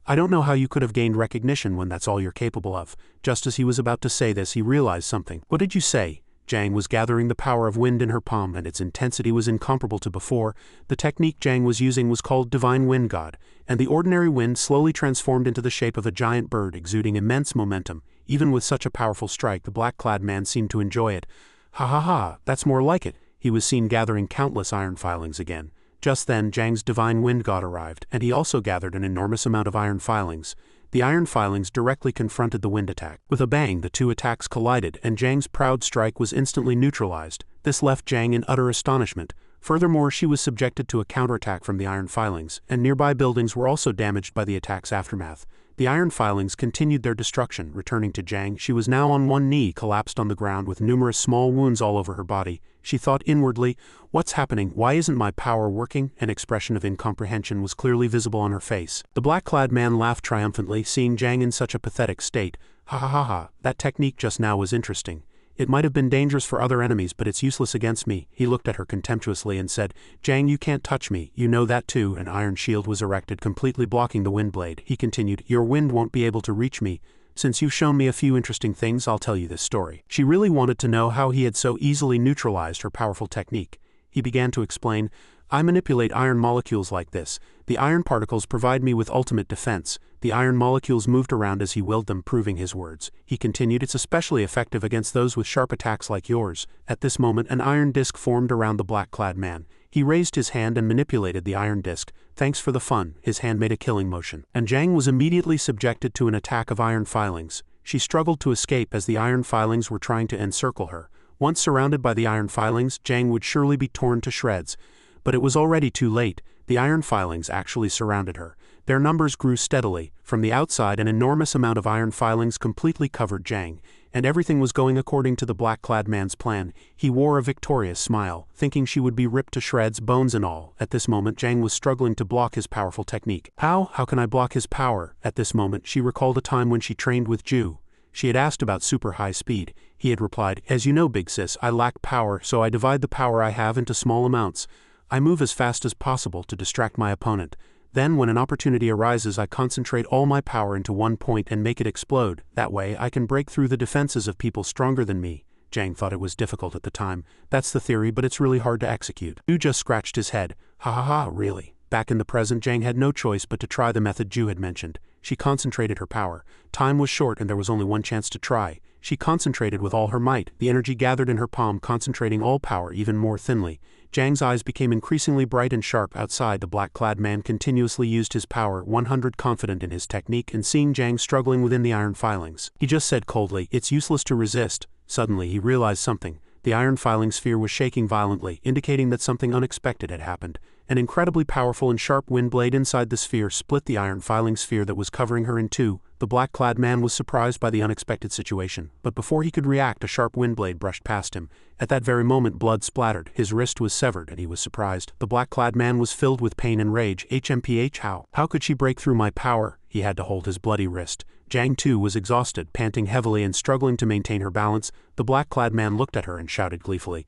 I don't know how you could have gained recognition when that's all you're capable of. Just as he was about to say this, he realized something. What did you say? Jang was gathering the power of wind in her palm, and its intensity was incomparable to before. The technique Jang was using was called Divine Wind God, and the ordinary wind slowly transformed into the shape of a giant bird, exuding immense momentum. Even with such a powerful strike, the black-clad man seemed to enjoy it. Ha ha ha, that's more like it. He was seen gathering countless iron filings again. Just then, Jang's Divine Wind God arrived, and he also gathered an enormous amount of iron filings. The iron filings directly confronted the wind attack. With a bang, the two attacks collided, and Jang's proud strike was instantly neutralized. This left Jang in utter astonishment. Furthermore, she was subjected to a counterattack from the iron filings, and nearby buildings were also damaged by the attack's aftermath. The iron filings continued their destruction. Returning to Jang, she was now on one knee, collapsed on the ground with numerous small wounds all over her body. She thought inwardly, what's happening? Why isn't my power working? An expression of incomprehension was clearly visible on her face. The black-clad man laughed triumphantly, seeing Jang in such a pathetic state. Ha ha ha ha, that technique just now was interesting. It might have been dangerous for other enemies, but it's useless against me. He looked at her contemptuously and said, Jang, you can't touch me. You know that too. An iron shield was erected, completely blocking the wind blade. He continued, your wind won't be able to reach me. Since you've shown me a few interesting things, I'll tell you this story. She really wanted to know how he had so easily neutralized her powerful technique. He began to explain, I manipulate iron molecules like this. The iron particles provide me with ultimate defense. The iron molecules moved around as he willed them, proving his words. He continued, it's especially effective against those with sharp attacks like yours. At this moment, an iron disc formed around the black-clad man. He raised his hand and manipulated the iron disc. Thanks for the fun. His hand made a killing motion. And Jang was immediately subjected to an attack of iron filings. She struggled to escape as the iron filings were trying to encircle her. Once surrounded by the iron filings, Jang would surely be torn to shreds. But it was already too late. The iron filings actually surrounded her. Their numbers grew steadily. From the outside, an enormous amount of iron filings completely covered Jang, and everything was going according to the black-clad man's plan. He wore a victorious smile, thinking she would be ripped to shreds, bones and all. At this moment, Jang was struggling to block his powerful technique. How can I block his power? At this moment, she recalled a time when she trained with Ju. She had asked about super high speed. He had replied, "As you know, big sis, I lack power, so I divide the power I have into small amounts. I move as fast as possible to distract my opponent. Then when an opportunity arises, I concentrate all my power into one point and make it explode. That way I can break through the defenses of people stronger than me." Jang thought it was difficult at the time. That's the theory, but it's really hard to execute. Ju just scratched his head. Ha ha ha, really? Back in the present, Jang had no choice but to try the method Ju had mentioned. She concentrated her power. Time was short and there was only one chance to try. She concentrated with all her might, the energy gathered in her palm concentrating all power even more thinly. Jang's eyes became increasingly bright and sharp. Outside, the black-clad man continuously used his power, 100 confident in his technique, and seeing Jang struggling within the iron filings, he just said coldly, "It's useless to resist." Suddenly he realized something. The iron filing sphere was shaking violently, indicating that something unexpected had happened. An incredibly powerful and sharp wind blade inside the sphere split the iron filing sphere that was covering her in two. The black-clad man was surprised by the unexpected situation, but before he could react, a sharp wind blade brushed past him. At that very moment, blood splattered, his wrist was severed, and he was surprised. The black-clad man was filled with pain and rage. HMPH, how could she break through my power? He had to hold his bloody wrist. Jang too was exhausted, panting heavily and struggling to maintain her balance. The black-clad man looked at her and shouted gleefully,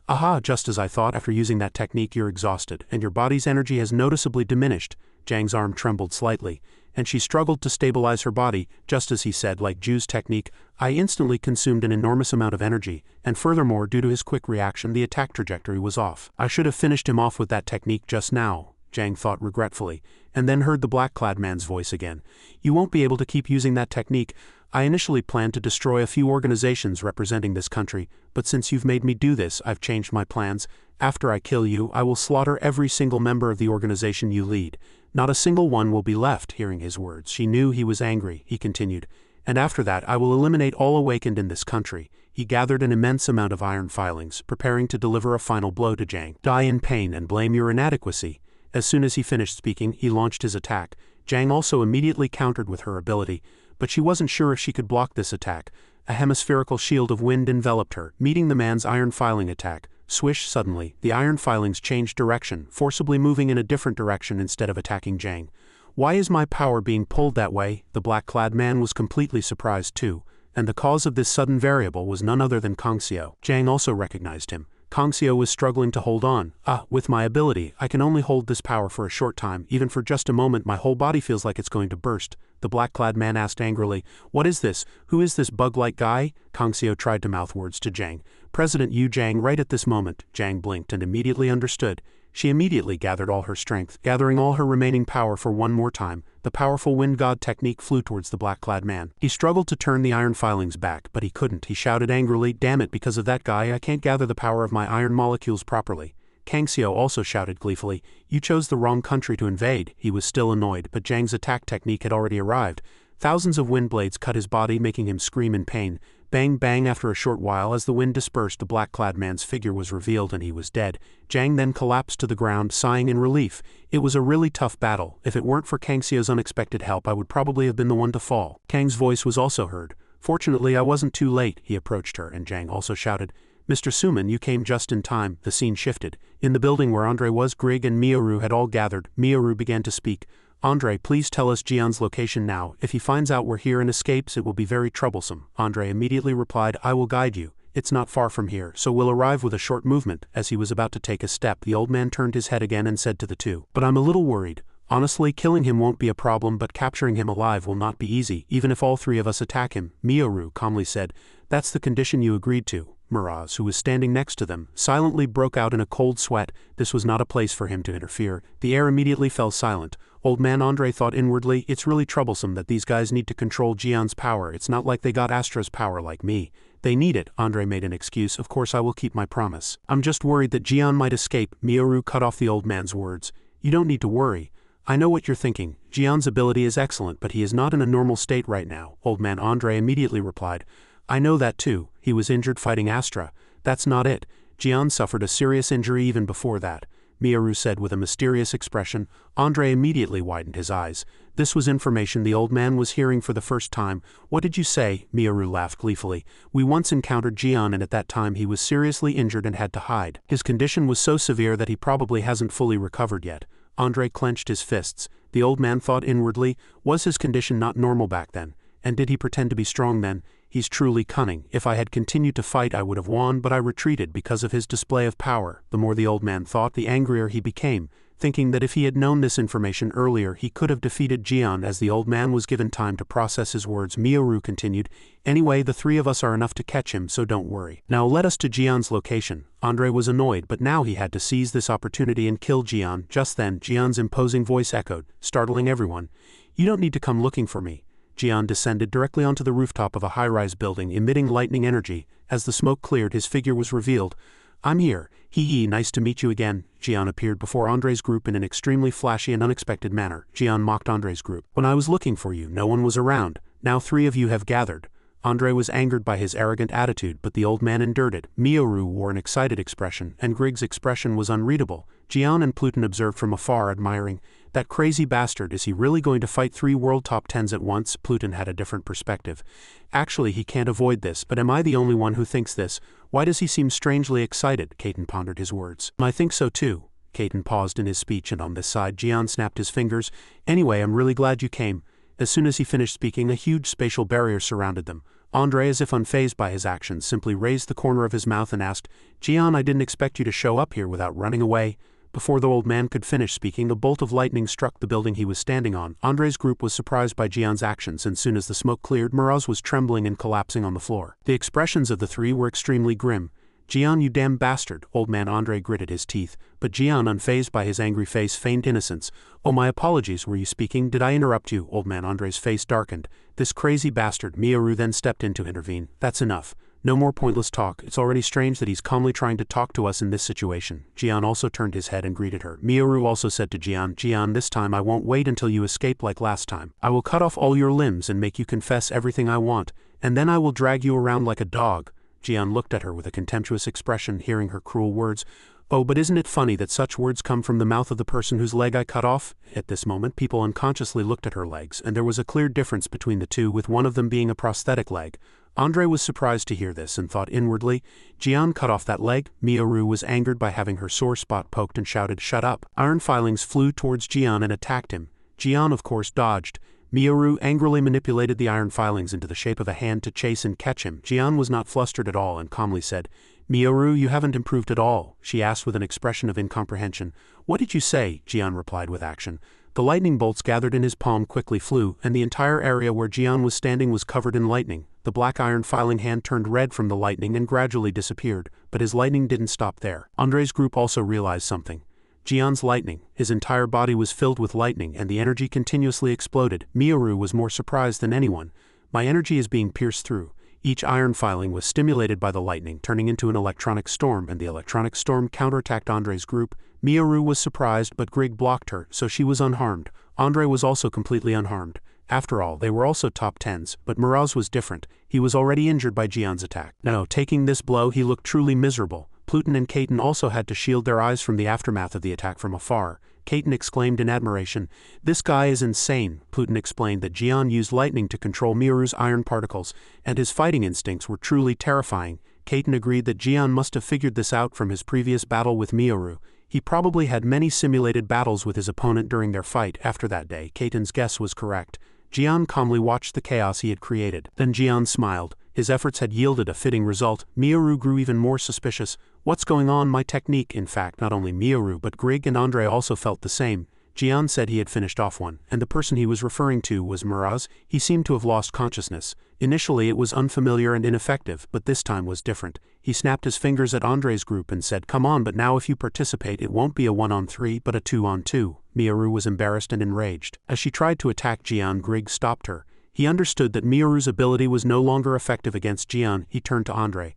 "Aha, just as I thought, after using that technique you're exhausted, and your body's energy has noticeably diminished." Jang's arm trembled slightly, and she struggled to stabilize her body. Just as he said, like Ju's technique, I instantly consumed an enormous amount of energy, and furthermore, due to his quick reaction, the attack trajectory was off. I should have finished him off with that technique just now, Jang thought regretfully, and then heard the black-clad man's voice again. You won't be able to keep using that technique. I initially planned to destroy a few organizations representing this country, but since you've made me do this, I've changed my plans. After I kill you, I will slaughter every single member of the organization you lead. Not a single one will be left." Hearing his words, she knew he was angry. He continued, "And after that, I will eliminate all awakened in this country." He gathered an immense amount of iron filings, preparing to deliver a final blow to Jang. "Die in pain and blame your inadequacy." As soon as he finished speaking, he launched his attack. Jang also immediately countered with her ability, but she wasn't sure if she could block this attack. A hemispherical shield of wind enveloped her, meeting the man's iron filing attack. Swish, suddenly, the iron filings changed direction, forcibly moving in a different direction instead of attacking Jang. "Why is my power being pulled that way?" The black-clad man was completely surprised too, and the cause of this sudden variable was none other than Kongxiao. Jang also recognized him. Kongxiao was struggling to hold on. With my ability, I can only hold this power for a short time. Even for just a moment, my whole body feels like it's going to burst." The black-clad man asked angrily, "What is this? Who is this bug-like guy?" Kongxiao tried to mouth words to Jang. "President Yu Jang." Right at this moment, Jang blinked and immediately understood. She immediately gathered all her strength, gathering all her remaining power for one more time. The powerful wind god technique flew towards the black-clad man. He struggled to turn the iron filings back, but he couldn't. He shouted angrily, "Damn it, because of that guy I can't gather the power of my iron molecules properly." Kongxiao also shouted gleefully, "You chose the wrong country to invade." He was still annoyed, but Jang's attack technique had already arrived. Thousands of wind blades cut his body, making him scream in pain. Bang bang. After a short while, as the wind dispersed, the black-clad man's figure was revealed and he was dead. Jang then collapsed to the ground, sighing in relief. It was a really tough battle. If it weren't for Kongxiao's unexpected help, I would probably have been the one to fall. Kang's voice was also heard. "Fortunately, I wasn't too late." He approached her, and Jang also shouted, "Mr. Suman, you came just in time." The scene shifted. In the building where Andre was, Grig and Mioru had all gathered. Mioru began to speak. "Andre, please tell us Jian's location now. If he finds out we're here and escapes, it will be very troublesome." Andre immediately replied, "I will guide you. It's not far from here, so we'll arrive with a short movement." As he was about to take a step, the old man turned his head again and said to the two, "But I'm a little worried. Honestly, killing him won't be a problem, but capturing him alive will not be easy, even if all three of us attack him." Mioru calmly said, "That's the condition you agreed to." Miraz, who was standing next to them, silently broke out in a cold sweat. This was not a place for him to interfere. The air immediately fell silent. Old man Andre thought inwardly, "It's really troublesome that these guys need to control Jian's power. It's not like they got Astra's power like me. They need it, Andre made an excuse. Of course I will keep my promise. I'm just worried that Jian might escape. Miyoru cut off the old man's words. You don't need to worry. I know what you're thinking. Jian's ability is excellent, but he is not in a normal state right now. Old man Andre immediately replied. I know that too. He was injured fighting Astra. That's not it. Jian suffered a serious injury even before that, Miyoru said with a mysterious expression. Andre immediately widened his eyes. This was information the old man was hearing for the first time. What did you say? Miyoru laughed gleefully. We once encountered Jian and at that time he was seriously injured and had to hide. His condition was so severe that he probably hasn't fully recovered yet. Andre clenched his fists. The old man thought inwardly, was his condition not normal back then? And did he pretend to be strong then? He's truly cunning. If I had continued to fight I would have won, but I retreated because of his display of power. The more the old man thought, the angrier he became, thinking that if he had known this information earlier he could have defeated Jian. As the old man was given time to process his words, Miyoru continued, Anyway, the three of us are enough to catch him, so don't worry. Now let us to Jian's location. Andre was annoyed, but now he had to seize this opportunity and kill Jian. Just then, Jian's imposing voice echoed, startling everyone. You don't need to come looking for me. Jian descended directly onto the rooftop of a high-rise building, emitting lightning energy. As the smoke cleared, his figure was revealed. I'm here. Hee, nice to meet you again. Jian appeared before Andre's group in an extremely flashy and unexpected manner. Jian mocked Andre's group. When I was looking for you, no one was around. Now three of you have gathered. Andre was angered by his arrogant attitude, but the old man endured it. Miyoru wore an excited expression, and Grig's expression was unreadable. Jian and Pluton observed from afar, admiring. That crazy bastard, is he really going to fight 3 world top 10s at once? Pluton had a different perspective. Actually, he can't avoid this, but am I the only one who thinks this? Why does he seem strangely excited? Caton pondered his words. I think so too. Caton paused in his speech, and on this side Jian snapped his fingers. Anyway, I'm really glad you came. As soon as he finished speaking, a huge spatial barrier surrounded them. Andre, as if unfazed by his actions, simply raised the corner of his mouth and asked, Jian, I didn't expect you to show up here without running away. Before the old man could finish speaking, a bolt of lightning struck the building he was standing on. Andre's group was surprised by Jian's actions, and soon as the smoke cleared, Miraz was trembling and collapsing on the floor. The expressions of the three were extremely grim. Jian, you damn bastard, old man Andre gritted his teeth, but Jian, unfazed by his angry face, feigned innocence. Oh, my apologies, were you speaking? Did I interrupt you? Old man Andre's face darkened. This crazy bastard. Miyoru then stepped in to intervene. That's enough. No more pointless talk. It's already strange that he's calmly trying to talk to us in this situation. Jian also turned his head and greeted her. Miyoru also said to Jian, Jian, this time I won't wait until you escape like last time. I will cut off all your limbs and make you confess everything I want, and then I will drag you around like a dog. Jian looked at her with a contemptuous expression, hearing her cruel words. Oh, but isn't it funny that such words come from the mouth of the person whose leg I cut off? At this moment, people unconsciously looked at her legs, and there was a clear difference between the two, with one of them being a prosthetic leg. Andre was surprised to hear this and thought inwardly, Jian cut off that leg. Miyoru was angered by having her sore spot poked and shouted, shut up. Iron filings flew towards Jian and attacked him. Jian of course dodged. Miyoru angrily manipulated the iron filings into the shape of a hand to chase and catch him. Jian was not flustered at all and calmly said, Miyoru, you haven't improved at all, she asked with an expression of incomprehension. What did you say? Jian replied with action. The lightning bolts gathered in his palm quickly flew, and the entire area where Jian was standing was covered in lightning. The black iron filing hand turned red from the lightning and gradually disappeared, but his lightning didn't stop there. Andre's group also realized something. Jian's lightning, his entire body was filled with lightning and the energy continuously exploded. Miyoru was more surprised than anyone. My energy is being pierced through. Each iron filing was stimulated by the lightning, turning into an electronic storm, and the electronic storm counterattacked Andre's group. Miyoru was surprised, but Grig blocked her, so she was unharmed. Andre was also completely unharmed. After all, they were also top 10s, but Miraz was different. He was already injured by Jian's attack. Now, taking this blow, he looked truly miserable. Pluton and Caton also had to shield their eyes from the aftermath of the attack from afar. Caton exclaimed in admiration, This guy is insane. Pluton explained that Jian used lightning to control Miyoru's iron particles, and his fighting instincts were truly terrifying. Caton agreed that Jian must have figured this out from his previous battle with Miyoru. He probably had many simulated battles with his opponent during their fight. After that day, Caton's guess was correct. Jian calmly watched the chaos he had created. Then Jian smiled. His efforts had yielded a fitting result. Miyoru grew even more suspicious. What's going on? My technique. In fact, not only Miyoru but Grig and Andre also felt the same. Jian said he had finished off one, and the person he was referring to was Miraz. He seemed to have lost consciousness. Initially it was unfamiliar and ineffective, but this time was different. He snapped his fingers at Andre's group and said, Come on, but now if you participate it won't be a 1-on-3 but a 2-on-2. Miyoru was embarrassed and enraged. As she tried to attack Jian, Grig stopped her. He understood that Miyoru's ability was no longer effective against Jian. He turned to Andre.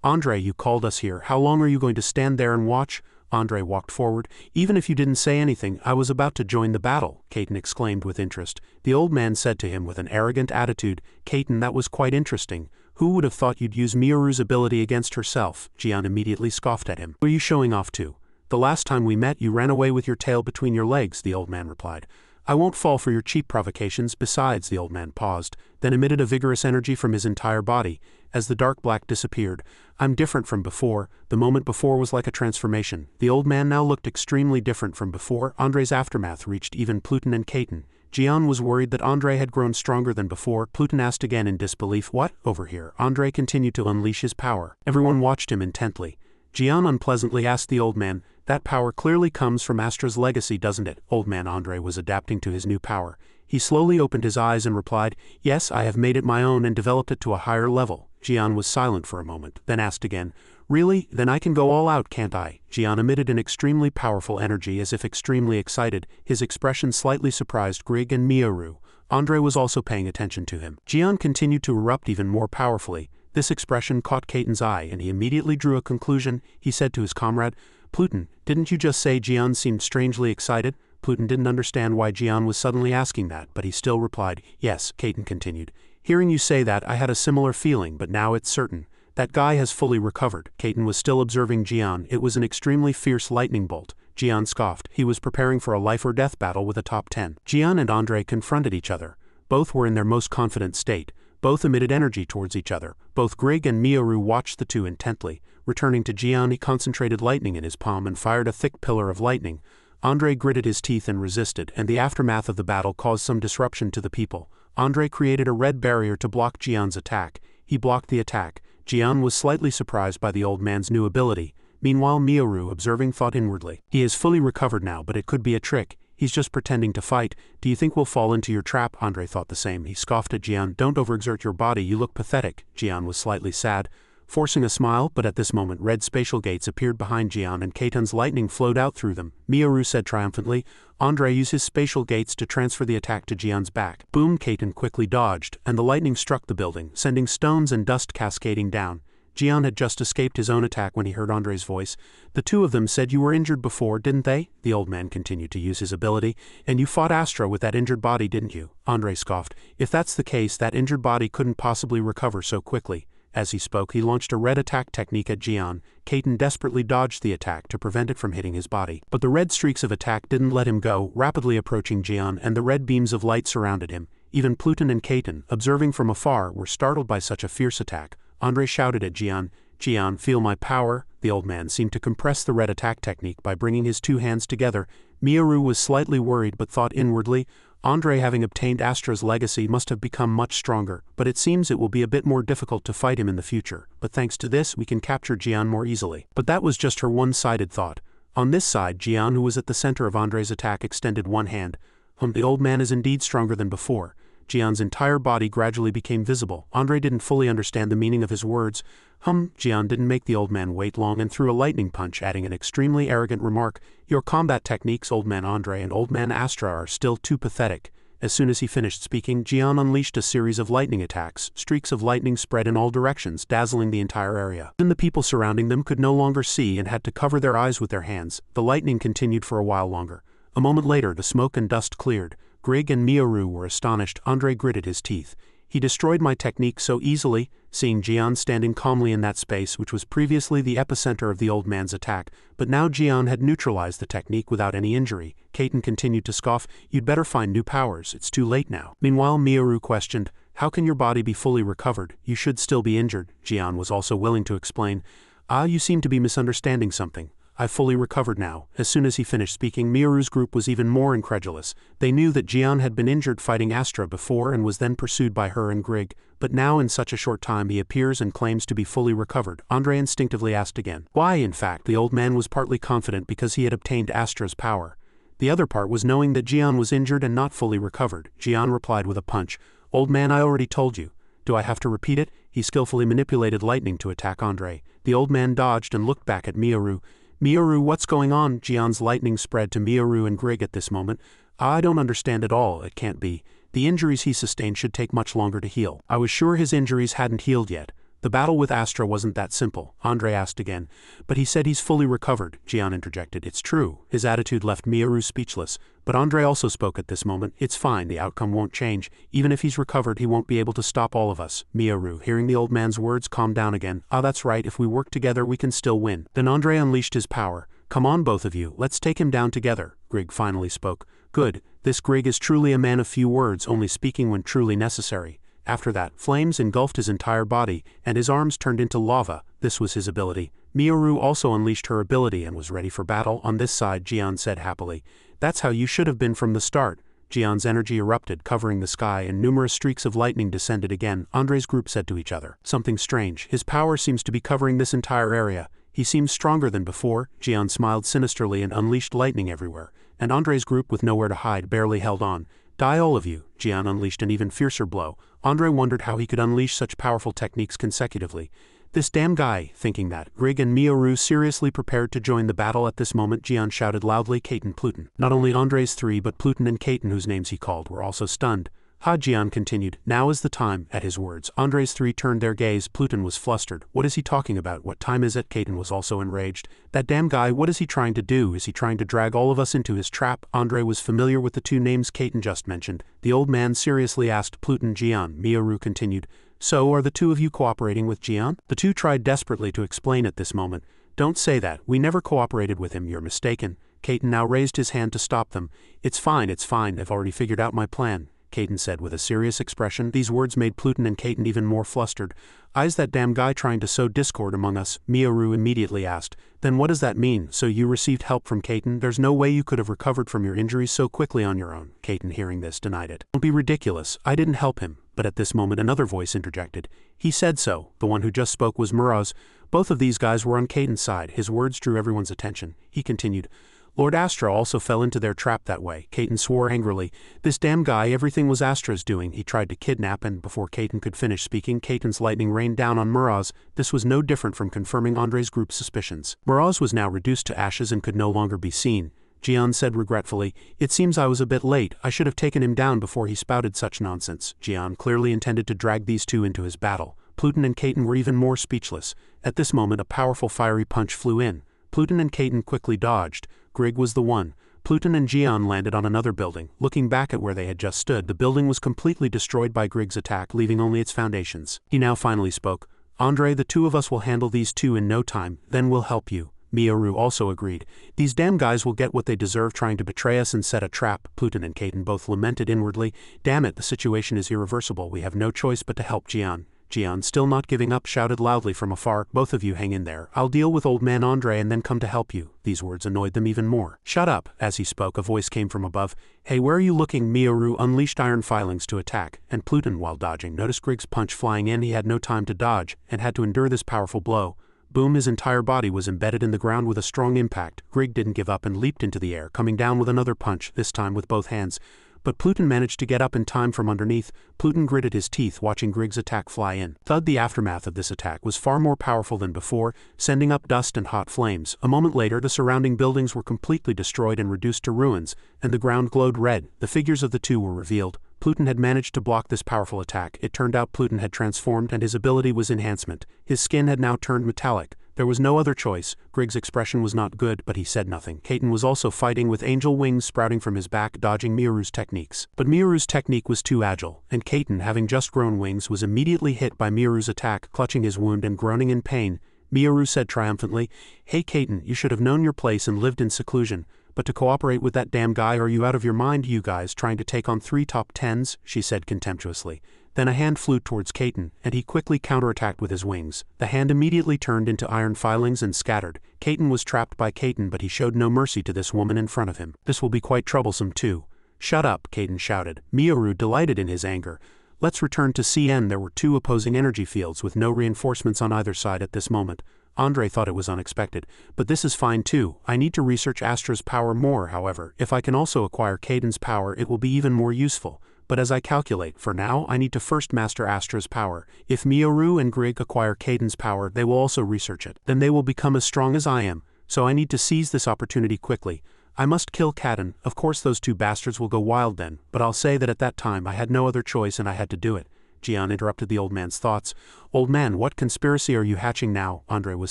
Andre, you called us here. How long are you going to stand there and watch? Andre walked forward. Even if you didn't say anything, I was about to join the battle, Caton exclaimed with interest. The old man said to him with an arrogant attitude, Caton, that was quite interesting. Who would have thought you'd use Miyoru's ability against herself? Jian immediately scoffed at him. Who are you showing off to? The last time we met you ran away with your tail between your legs, the old man replied. I won't fall for your cheap provocations. Besides, the old man paused, then emitted a vigorous energy from his entire body. As the dark black disappeared, I'm different from before. The moment before was like a transformation. The old man now looked extremely different from before. Andre's aftermath reached even Pluton and Caton. Jian was worried that Andre had grown stronger than before. Pluton asked again in disbelief, what? Over here. Andre continued to unleash his power. Everyone watched him intently. Jian unpleasantly asked the old man, that power clearly comes from Astra's legacy, doesn't it? Old man Andre was adapting to his new power. He slowly opened his eyes and replied, yes, I have made it my own and developed it to a higher level. Jian was silent for a moment, then asked again, really? Then I can go all out, can't I? Jian emitted an extremely powerful energy as if extremely excited. His expression slightly surprised Grig and Miyoru. Andre was also paying attention to him. Jian continued to erupt even more powerfully. This expression caught Caton's eye and he immediately drew a conclusion. He said to his comrade, Pluton, didn't you just say Jian seemed strangely excited? Pluton didn't understand why Jian was suddenly asking that, but he still replied, yes, Caton continued. Hearing you say that, I had a similar feeling, but now it's certain. That guy has fully recovered. Caton was still observing Jian. It was an extremely fierce lightning bolt. Jian scoffed. He was preparing for a life or death battle with a top 10. Jian and Andre confronted each other. Both were in their most confident state. Both emitted energy towards each other. Both Grig and Miyoru watched the two intently. Returning to Jian, he concentrated lightning in his palm and fired a thick pillar of lightning. Andre gritted his teeth and resisted, and the aftermath of the battle caused some disruption to the people. Andre created a red barrier to block Jian's attack. He blocked the attack. Jian was slightly surprised by the old man's new ability. Meanwhile, Miyoru, observing, thought inwardly. He is fully recovered now, but it could be a trick. He's just pretending to fight. Do you think we'll fall into your trap? Andre thought the same. He scoffed at Jian. Don't overexert your body, you look pathetic. Jian was slightly sad, forcing a smile, but at this moment red spatial gates appeared behind Jian and Caton's lightning flowed out through them. Miyoru said triumphantly, Andre used his spatial gates to transfer the attack to Jian's back. Boom! Caton quickly dodged, and the lightning struck the building, sending stones and dust cascading down. Jian had just escaped his own attack when he heard Andre's voice. The two of them said you were injured before, didn't they? The old man continued to use his ability. And you fought Astra with that injured body, didn't you? Andre scoffed. If that's the case, that injured body couldn't possibly recover so quickly. As he spoke, he launched a red attack technique at Jian. Caton desperately dodged the attack to prevent it from hitting his body. But the red streaks of attack didn't let him go, rapidly approaching Jian, and the red beams of light surrounded him. Even Pluton and Caton, observing from afar, were startled by such a fierce attack. Andre shouted at Jian, Jian, feel my power? The old man seemed to compress the red attack technique by bringing his two hands together. Miyoru was slightly worried but thought inwardly, Andre, having obtained Astra's legacy, must have become much stronger, but it seems it will be a bit more difficult to fight him in the future. But thanks to this, we can capture Jian more easily. But that was just her one-sided thought. On this side, Jian, who was at the center of Andre's attack, extended one hand. The old man is indeed stronger than before. Jian's entire body gradually became visible. Andre didn't fully understand the meaning of his words. Jian didn't make the old man wait long and threw a lightning punch, adding an extremely arrogant remark. Your combat techniques, old man Andre and old man Astra, are still too pathetic. As soon as he finished speaking, Jian unleashed a series of lightning attacks. Streaks of lightning spread in all directions, dazzling the entire area. Even the people surrounding them could no longer see and had to cover their eyes with their hands. The lightning continued for a while longer. A moment later, the smoke and dust cleared. Grig and Miyoru were astonished. Andre gritted his teeth. He destroyed my technique so easily. Seeing Jian standing calmly in that space, which was previously the epicenter of the old man's attack, but now Jian had neutralized the technique without any injury. Caton continued to scoff, you'd better find new powers, it's too late now. Meanwhile, Miyoru questioned, how can your body be fully recovered? You should still be injured. Jian was also willing to explain. You seem to be misunderstanding something. I've fully recovered now. As soon as he finished speaking, Miyoru's group was even more incredulous. They knew that Jian had been injured fighting Astra before and was then pursued by her and Grig, but now in such a short time he appears and claims to be fully recovered. Andre instinctively asked again. Why, in fact, the old man was partly confident because he had obtained Astra's power. The other part was knowing that Jian was injured and not fully recovered. Jian replied with a punch. Old man, I already told you. Do I have to repeat it? He skillfully manipulated lightning to attack Andre. The old man dodged and looked back at Miyoru. Miyoru, what's going on? Jian's lightning spread to Miyoru and Grig at this moment. I don't understand at all, it can't be. The injuries he sustained should take much longer to heal. I was sure his injuries hadn't healed yet. The battle with Astra wasn't that simple, Andre asked again. But he said he's fully recovered, Jian interjected. It's true. His attitude left Miyaru speechless. But Andre also spoke at this moment. It's fine, the outcome won't change. Even if he's recovered, he won't be able to stop all of us. Miyaru, hearing the old man's words, calmed down again. Ah, that's right, if we work together we can still win. Then Andre unleashed his power. Come on both of you, let's take him down together, Grig finally spoke. Good, this Grig is truly a man of few words, only speaking when truly necessary. After that, flames engulfed his entire body, and his arms turned into lava. This was his ability. Miyaru also unleashed her ability and was ready for battle. On this side, Jian said happily. That's how you should have been from the start. Jian's energy erupted, covering the sky, and numerous streaks of lightning descended again. Andre's group said to each other, something strange. His power seems to be covering this entire area. He seems stronger than before. Jian smiled sinisterly and unleashed lightning everywhere. And Andre's group, with nowhere to hide, barely held on. Die all of you. Jian unleashed an even fiercer blow. Andre wondered how he could unleash such powerful techniques consecutively. This damn guy, thinking that, Grig and Miyaru seriously prepared to join the battle. At this moment, Jian shouted loudly, Kaiten, Pluton. Not only Andre's three but Pluton and Kaiten, whose names he called, were also stunned. Ha, Jian continued, now is the time. At his words, Andre's three turned their gaze. Pluton was flustered. What is he talking about? What time is it? Kaiten was also enraged. That damn guy, what is he trying to do? Is he trying to drag all of us into his trap? Andre was familiar with the two names Kaiten just mentioned. The old man seriously asked Pluton. Jian, Miyaru continued. So, are the two of you cooperating with Jian? The two tried desperately to explain at this moment. Don't say that. We never cooperated with him. You're mistaken. Kaiten now raised his hand to stop them. It's fine, I've already figured out my plan, Kaiten said with a serious expression. These words made Pluton and Kaiten even more flustered. Is that damn guy trying to sow discord among us? Miyaru immediately asked. Then what does that mean? So you received help from Kaiten? There's no way you could have recovered from your injuries so quickly on your own. Kaiten, hearing this, denied it. Don't be ridiculous. I didn't help him. But at this moment another voice interjected. He said so. The one who just spoke was Muraz. Both of these guys were on Kaiten's side. His words drew everyone's attention. He continued. Lord Astra also fell into their trap that way. Kaiten swore angrily. This damn guy, everything was Astra's doing. He tried to kidnap, and before Kaiten could finish speaking, Kaiten's lightning rained down on Muraz. This was no different from confirming Andre's group's suspicions. Muraz was now reduced to ashes and could no longer be seen. Jian said regretfully, it seems I was a bit late. I should have taken him down before he spouted such nonsense. Jian clearly intended to drag these two into his battle. Pluton and Kaiten were even more speechless. At this moment a powerful fiery punch flew in. Pluton and Kaiten quickly dodged. Grig was the one. Pluton and Jian landed on another building. Looking back at where they had just stood, the building was completely destroyed by Grig's attack, leaving only its foundations. He now finally spoke. Andre, the two of us will handle these two in no time, then we'll help you. Miyaru also agreed. These damn guys will get what they deserve, trying to betray us and set a trap. Pluton and Kaiten both lamented inwardly. Damn it, the situation is irreversible. We have no choice but to help Jian. Jian, still not giving up, shouted loudly from afar, both of you hang in there. I'll deal with old man Andre and then come to help you. These words annoyed them even more. Shut up. As he spoke, a voice came from above. Hey, where are you looking? Miyaru unleashed iron filings to attack, and Pluton, while dodging, noticed Grig's punch flying in. He had no time to dodge, and had to endure this powerful blow. Boom, his entire body was embedded in the ground with a strong impact. Grig didn't give up and leaped into the air, coming down with another punch, this time with both hands. But Pluton managed to get up in time from underneath. Pluton gritted his teeth, watching Grig's attack fly in. Thud, the aftermath of this attack was far more powerful than before, sending up dust and hot flames. A moment later, the surrounding buildings were completely destroyed and reduced to ruins, and the ground glowed red. The figures of the two were revealed. Pluton had managed to block this powerful attack. It turned out Pluton had transformed, and his ability was enhancement. His skin had now turned metallic. There was no other choice. Grig's expression was not good, but he said nothing. Kaiten was also fighting, with angel wings sprouting from his back, dodging Miyaru's techniques. But Miyaru's technique was too agile, and Kaiten, having just grown wings, was immediately hit by Miyaru's attack, clutching his wound and groaning in pain. Miyaru said triumphantly, Hey Kaiten, you should have known your place and lived in seclusion. But to cooperate with that damn guy, are you out of your mind? You guys trying to take on 3 top 10s? She said contemptuously. Then a hand flew towards Kaiten, and he quickly counterattacked with his wings. The hand immediately turned into iron filings and scattered. Kaiten was trapped by Kaiten, but he showed no mercy to this woman in front of him. This will be quite troublesome too. Shut up, Kaiten shouted. Miyaru delighted in his anger. Let's return to CN. There were 2 opposing energy fields with no reinforcements on either side at this moment. Andre thought it was unexpected, but this is fine too. I need to research Astra's power more, however. If I can also acquire Kaiten's power, it will be even more useful. But as I calculate, for now, I need to first master Astra's power. If Miyaru and Grig acquire Kaiten's power, they will also research it. Then they will become as strong as I am. So I need to seize this opportunity quickly. I must kill Kaden. Of course those two bastards will go wild then, but I'll say that at that time I had no other choice and I had to do it. Jian interrupted the old man's thoughts. Old man, what conspiracy are you hatching now? Andre was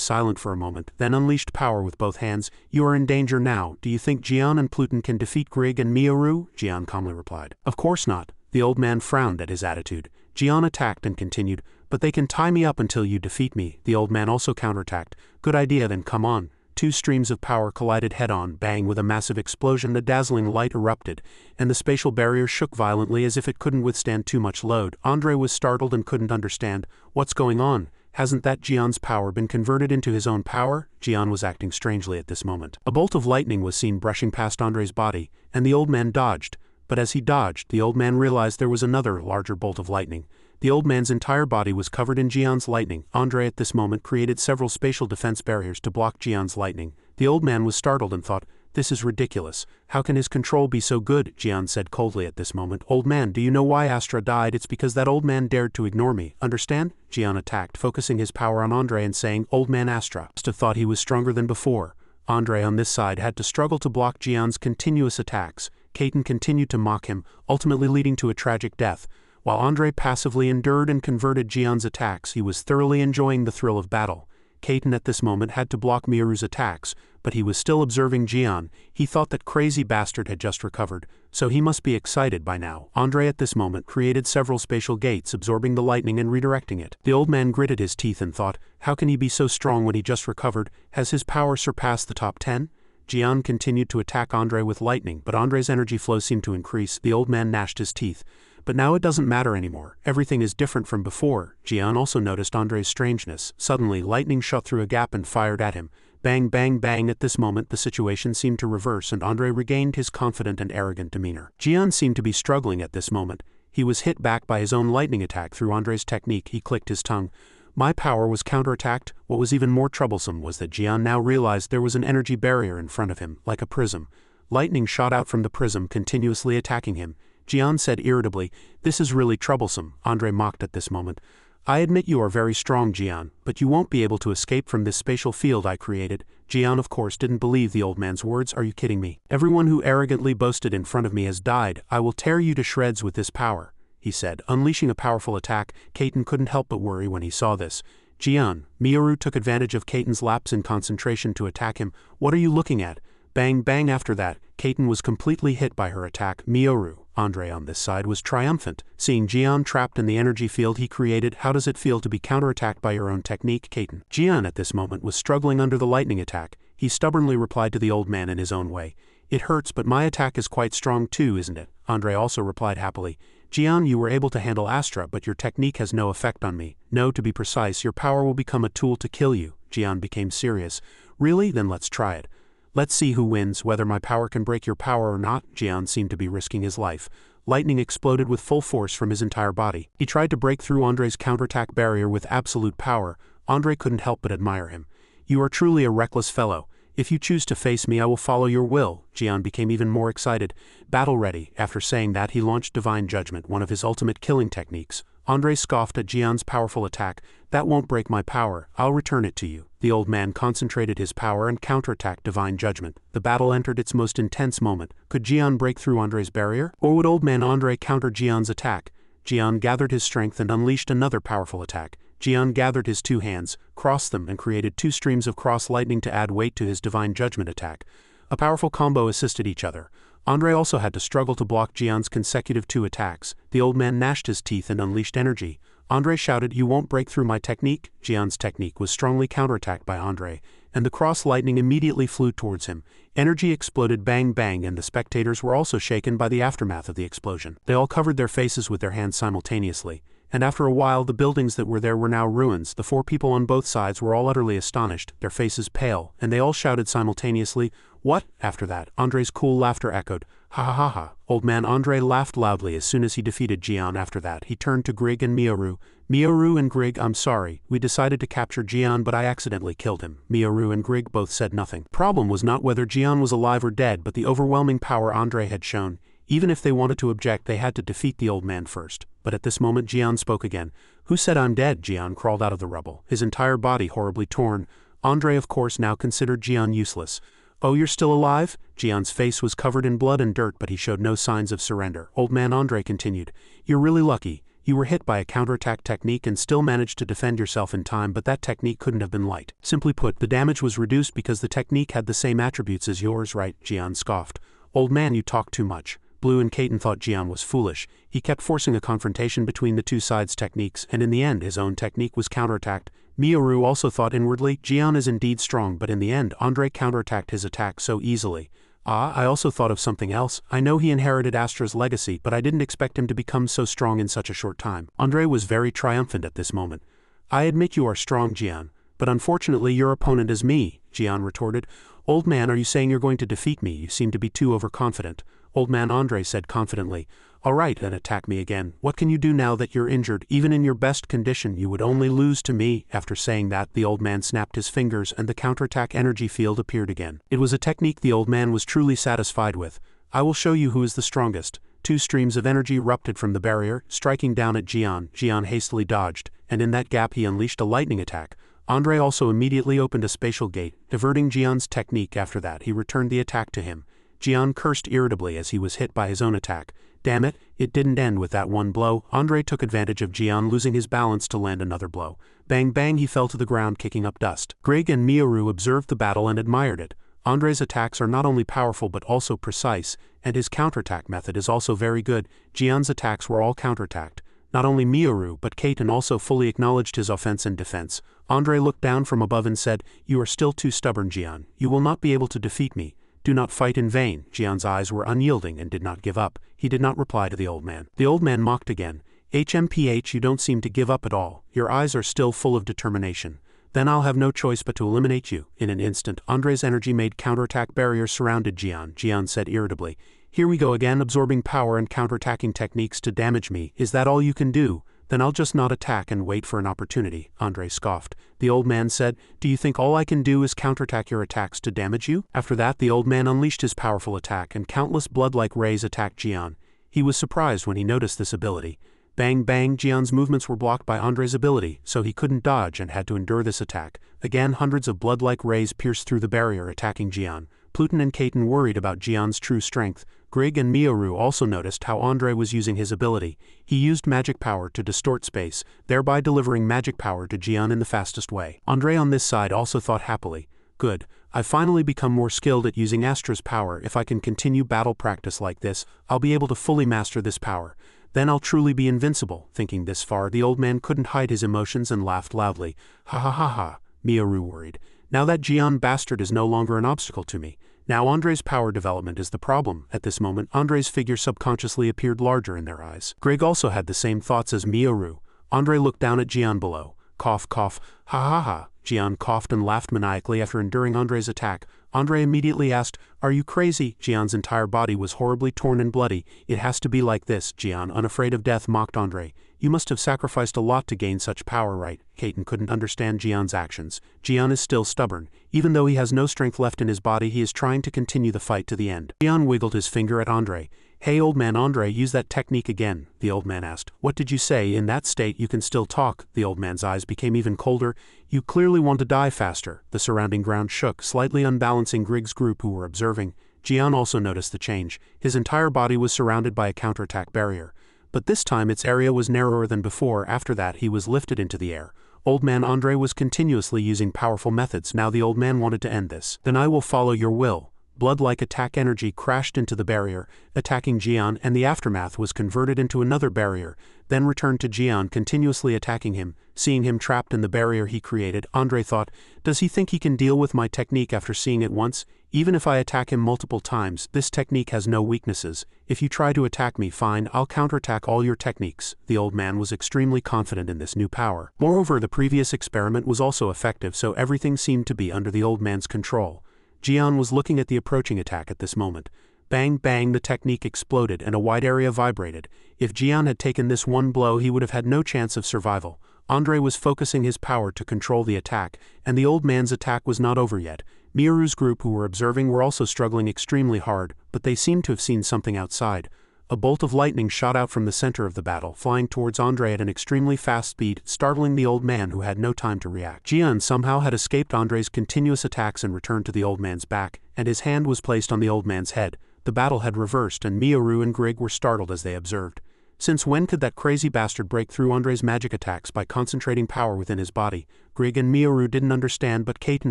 silent for a moment, then unleashed power with both hands. You are in danger now. Do you think Jian and Pluton can defeat Grig and Miaru? Jian calmly replied. Of course not. The old man frowned at his attitude. Jian attacked and continued, but they can tie me up until you defeat me. The old man also counterattacked. Good idea then, come on. Two streams of power collided head-on, bang, with a massive explosion. A dazzling light erupted, and the spatial barrier shook violently as if it couldn't withstand too much load. Andre was startled and couldn't understand. What's going on? Hasn't that Jian's power been converted into his own power? Jian was acting strangely at this moment. A bolt of lightning was seen brushing past Andre's body, and the old man dodged. But as he dodged, the old man realized there was another, larger bolt of lightning. The old man's entire body was covered in Jian's lightning. Andre at this moment created several spatial defense barriers to block Jian's lightning. The old man was startled and thought, this is ridiculous. How can his control be so good? Jian said coldly at this moment. Old man, do you know why Astra died? It's because that old man dared to ignore me. Understand? Jian attacked, focusing his power on Andre and saying, Old man Astra must have thought he was stronger than before. Andre on this side had to struggle to block Jian's continuous attacks. Kaiten continued to mock him, ultimately leading to a tragic death. While Andre passively endured and converted Jian's attacks, he was thoroughly enjoying the thrill of battle. Kaiten at this moment had to block Miaru's attacks, but he was still observing Jian. He thought that crazy bastard had just recovered, so he must be excited by now. Andre at this moment created several spatial gates, absorbing the lightning and redirecting it. The old man gritted his teeth and thought, how can he be so strong when he just recovered? Has his power surpassed the top 10? Jian continued to attack Andre with lightning, but Andre's energy flow seemed to increase. The old man gnashed his teeth. But now it doesn't matter anymore. Everything is different from before. Jian also noticed Andre's strangeness. Suddenly, lightning shot through a gap and fired at him. Bang, bang, bang. At this moment, the situation seemed to reverse and Andre regained his confident and arrogant demeanor. Jian seemed to be struggling at this moment. He was hit back by his own lightning attack through Andre's technique. He clicked his tongue. My power was counterattacked. What was even more troublesome was that Jian now realized there was an energy barrier in front of him, like a prism. Lightning shot out from the prism, continuously attacking him. Jian said irritably, this is really troublesome. Andre mocked at this moment. I admit you are very strong, Jian, but you won't be able to escape from this spatial field I created. Jian of course didn't believe the old man's words. Are you kidding me? Everyone who arrogantly boasted in front of me has died. I will tear you to shreds with this power, he said, unleashing a powerful attack. Kaiten couldn't help but worry when he saw this. Jian, Miaru took advantage of Kaiten's lapse in concentration to attack him. What are you looking at? Bang, bang. After that, Kaiten was completely hit by her attack. Miaru, Andre on this side, was triumphant. Seeing Jian trapped in the energy field he created, how does it feel to be counterattacked by your own technique, Kaiten? Jian at this moment was struggling under the lightning attack. He stubbornly replied to the old man in his own way. It hurts, but my attack is quite strong too, isn't it? Andre also replied happily. Jian, you were able to handle Astra, but your technique has no effect on me. No, to be precise, your power will become a tool to kill you. Jian became serious. Really? Then let's try it. Let's see who wins, whether my power can break your power or not. Jian seemed to be risking his life. Lightning exploded with full force from his entire body. He tried to break through Andre's counterattack barrier with absolute power. Andre couldn't help but admire him. You are truly a reckless fellow. If you choose to face me, I will follow your will. Jian became even more excited. Battle ready. After saying that, he launched Divine Judgment, one of his ultimate killing techniques. Andre scoffed at Jian's powerful attack. That won't break my power. I'll return it to you. The old man concentrated his power and counterattacked Divine Judgment. The battle entered its most intense moment. Could Jian break through Andre's barrier? Or would old man Andre counter Jian's attack? Jian gathered his strength and unleashed another powerful attack. Jian gathered his two hands, crossed them, and created two streams of cross lightning to add weight to his Divine Judgment attack. A powerful combo assisted each other. Andre also had to struggle to block Jian's consecutive two attacks. The old man gnashed his teeth and unleashed energy. Andre shouted, you won't break through my technique? Jian's technique was strongly counterattacked by Andre, and the cross lightning immediately flew towards him. Energy exploded bang bang, and the spectators were also shaken by the aftermath of the explosion. They all covered their faces with their hands simultaneously, and after a while the buildings that were there were now ruins. The four people on both sides were all utterly astonished, their faces pale, and they all shouted simultaneously, what? After that, Andre's cool laughter echoed. Ha ha ha ha. Old man Andre laughed loudly as soon as he defeated Jian. After that, he turned to Grig and Miaru. Miaru and Grig, I'm sorry. We decided to capture Jian, but I accidentally killed him. Miaru and Grig both said nothing. Problem was not whether Jian was alive or dead, but the overwhelming power Andre had shown. Even if they wanted to object, they had to defeat the old man first. But at this moment Jian spoke again. Who said I'm dead? Jian crawled out of the rubble, his entire body horribly torn. Andre of course now considered Jian useless. Oh, you're still alive? Jian's face was covered in blood and dirt, but he showed no signs of surrender. Old man Andre continued. You're really lucky. You were hit by a counterattack technique and still managed to defend yourself in time, but that technique couldn't have been light. Simply put, the damage was reduced because the technique had the same attributes as yours, right? Jian scoffed. Old man, you talk too much. Blue and Kaiten thought Jian was foolish. He kept forcing a confrontation between the two sides' techniques, and in the end his own technique was counterattacked. Miyoru also thought inwardly, Jian is indeed strong, but in the end Andre counterattacked his attack so easily. I also thought of something else. I know he inherited Astra's legacy, but I didn't expect him to become so strong in such a short time. Andre was very triumphant at this moment. I admit you are strong, Jian, but unfortunately your opponent is me, Jian retorted. Old man, are you saying you're going to defeat me? You seem to be too overconfident. Old man Andre said confidently. All right, then attack me again. What can you do now that you're injured? Even in your best condition, you would only lose to me. After saying that, the old man snapped his fingers and the counterattack energy field appeared again. It was a technique the old man was truly satisfied with. I will show you who is the strongest. Two streams of energy erupted from the barrier, striking down at Jian. Jian hastily dodged, and in that gap he unleashed a lightning attack. Andre also immediately opened a spatial gate, diverting Jian's technique. After that, he returned the attack to him. Jian cursed irritably as he was hit by his own attack. Damn it, it didn't end with that one blow. Andre took advantage of Jian losing his balance to land another blow. Bang bang, he fell to the ground kicking up dust. Greg and Miyoru observed the battle and admired it. Andre's attacks are not only powerful but also precise, and his counterattack method is also very good. Jian's attacks were all counterattacked. Not only Miyoru but Kaiten also fully acknowledged his offense and defense. Andre looked down from above and said, You are still too stubborn, Jian. You will not be able to defeat me. Do not fight in vain. Jian's eyes were unyielding and did not give up. He did not reply to the old man. The old man mocked again. HMPH, you don't seem to give up at all. Your eyes are still full of determination. Then I'll have no choice but to eliminate you. In an instant, Andre's energy made counterattack barriers surrounded Jian. Jian said irritably, Here we go again, absorbing power and counterattacking techniques to damage me. Is that all you can do? Then I'll just not attack and wait for an opportunity. Andre scoffed. The old man said, Do you think all I can do is counterattack your attacks to damage you? After that, the old man unleashed his powerful attack and countless blood-like rays attacked Jian. He was surprised when he noticed this ability. Bang bang, Jian's movements were blocked by Andre's ability, so he couldn't dodge and had to endure this attack. Again, hundreds of blood-like rays pierced through the barrier attacking Jian. Pluton and Kaiten worried about Jian's true strength. Grig and Miyoru also noticed how Andre was using his ability. He used magic power to distort space, thereby delivering magic power to Jian in the fastest way. Andre on this side also thought happily, Good, I've finally become more skilled at using Astra's power. If I can continue battle practice like this, I'll be able to fully master this power. Then I'll truly be invincible. Thinking this far, the old man couldn't hide his emotions and laughed loudly. Ha ha ha ha, Miyoru worried. Now that Jian bastard is no longer an obstacle to me. Now Andre's power development is the problem. At this moment, Andre's figure subconsciously appeared larger in their eyes. Greg also had the same thoughts as Miyoru. Andre looked down at Jian below. Cough cough, ha ha ha. Jian coughed and laughed maniacally after enduring Andre's attack. Andre immediately asked, Are you crazy? Jian's entire body was horribly torn and bloody. It has to be like this. Jian, unafraid of death, mocked Andre. You must have sacrificed a lot to gain such power, right? Kaiten couldn't understand Jian's actions. Jian is still stubborn. Even though he has no strength left in his body, he is trying to continue the fight to the end. Jian wiggled his finger at Andre. Hey old man Andre, use that technique again, the old man asked. What did you say? In that state you can still talk. The old man's eyes became even colder. You clearly want to die faster. The surrounding ground shook, slightly unbalancing Grig's group who were observing. Jian also noticed the change. His entire body was surrounded by a counterattack barrier. But this time its area was narrower than before. After that he was lifted into the air. Old man Andre was continuously using powerful methods. Now the old man wanted to end this. Then I will follow your will. Blood-like attack energy crashed into the barrier, attacking Jian, and the aftermath was converted into another barrier, then returned to Jian, continuously attacking him. Seeing him trapped in the barrier he created, Andre thought, Does he think he can deal with my technique after seeing it once? Even if I attack him multiple times, this technique has no weaknesses. If you try to attack me, fine, I'll counterattack all your techniques. The old man was extremely confident in this new power. Moreover, the previous experiment was also effective, so everything seemed to be under the old man's control. Jian was looking at the approaching attack at this moment. Bang bang, the technique exploded and a wide area vibrated. If Jian had taken this one blow, he would have had no chance of survival. Andre was focusing his power to control the attack, and the old man's attack was not over yet. Miyoru's group who were observing were also struggling extremely hard, but they seemed to have seen something outside. A bolt of lightning shot out from the center of the battle, flying towards Andre at an extremely fast speed, startling the old man who had no time to react. Jian somehow had escaped Andre's continuous attacks and returned to the old man's back, and his hand was placed on the old man's head. The battle had reversed, and Miyoru and Grig were startled as they observed. Since when could that crazy bastard break through Andre's magic attacks by concentrating power within his body? Grig and Miyoru didn't understand, but Kaiten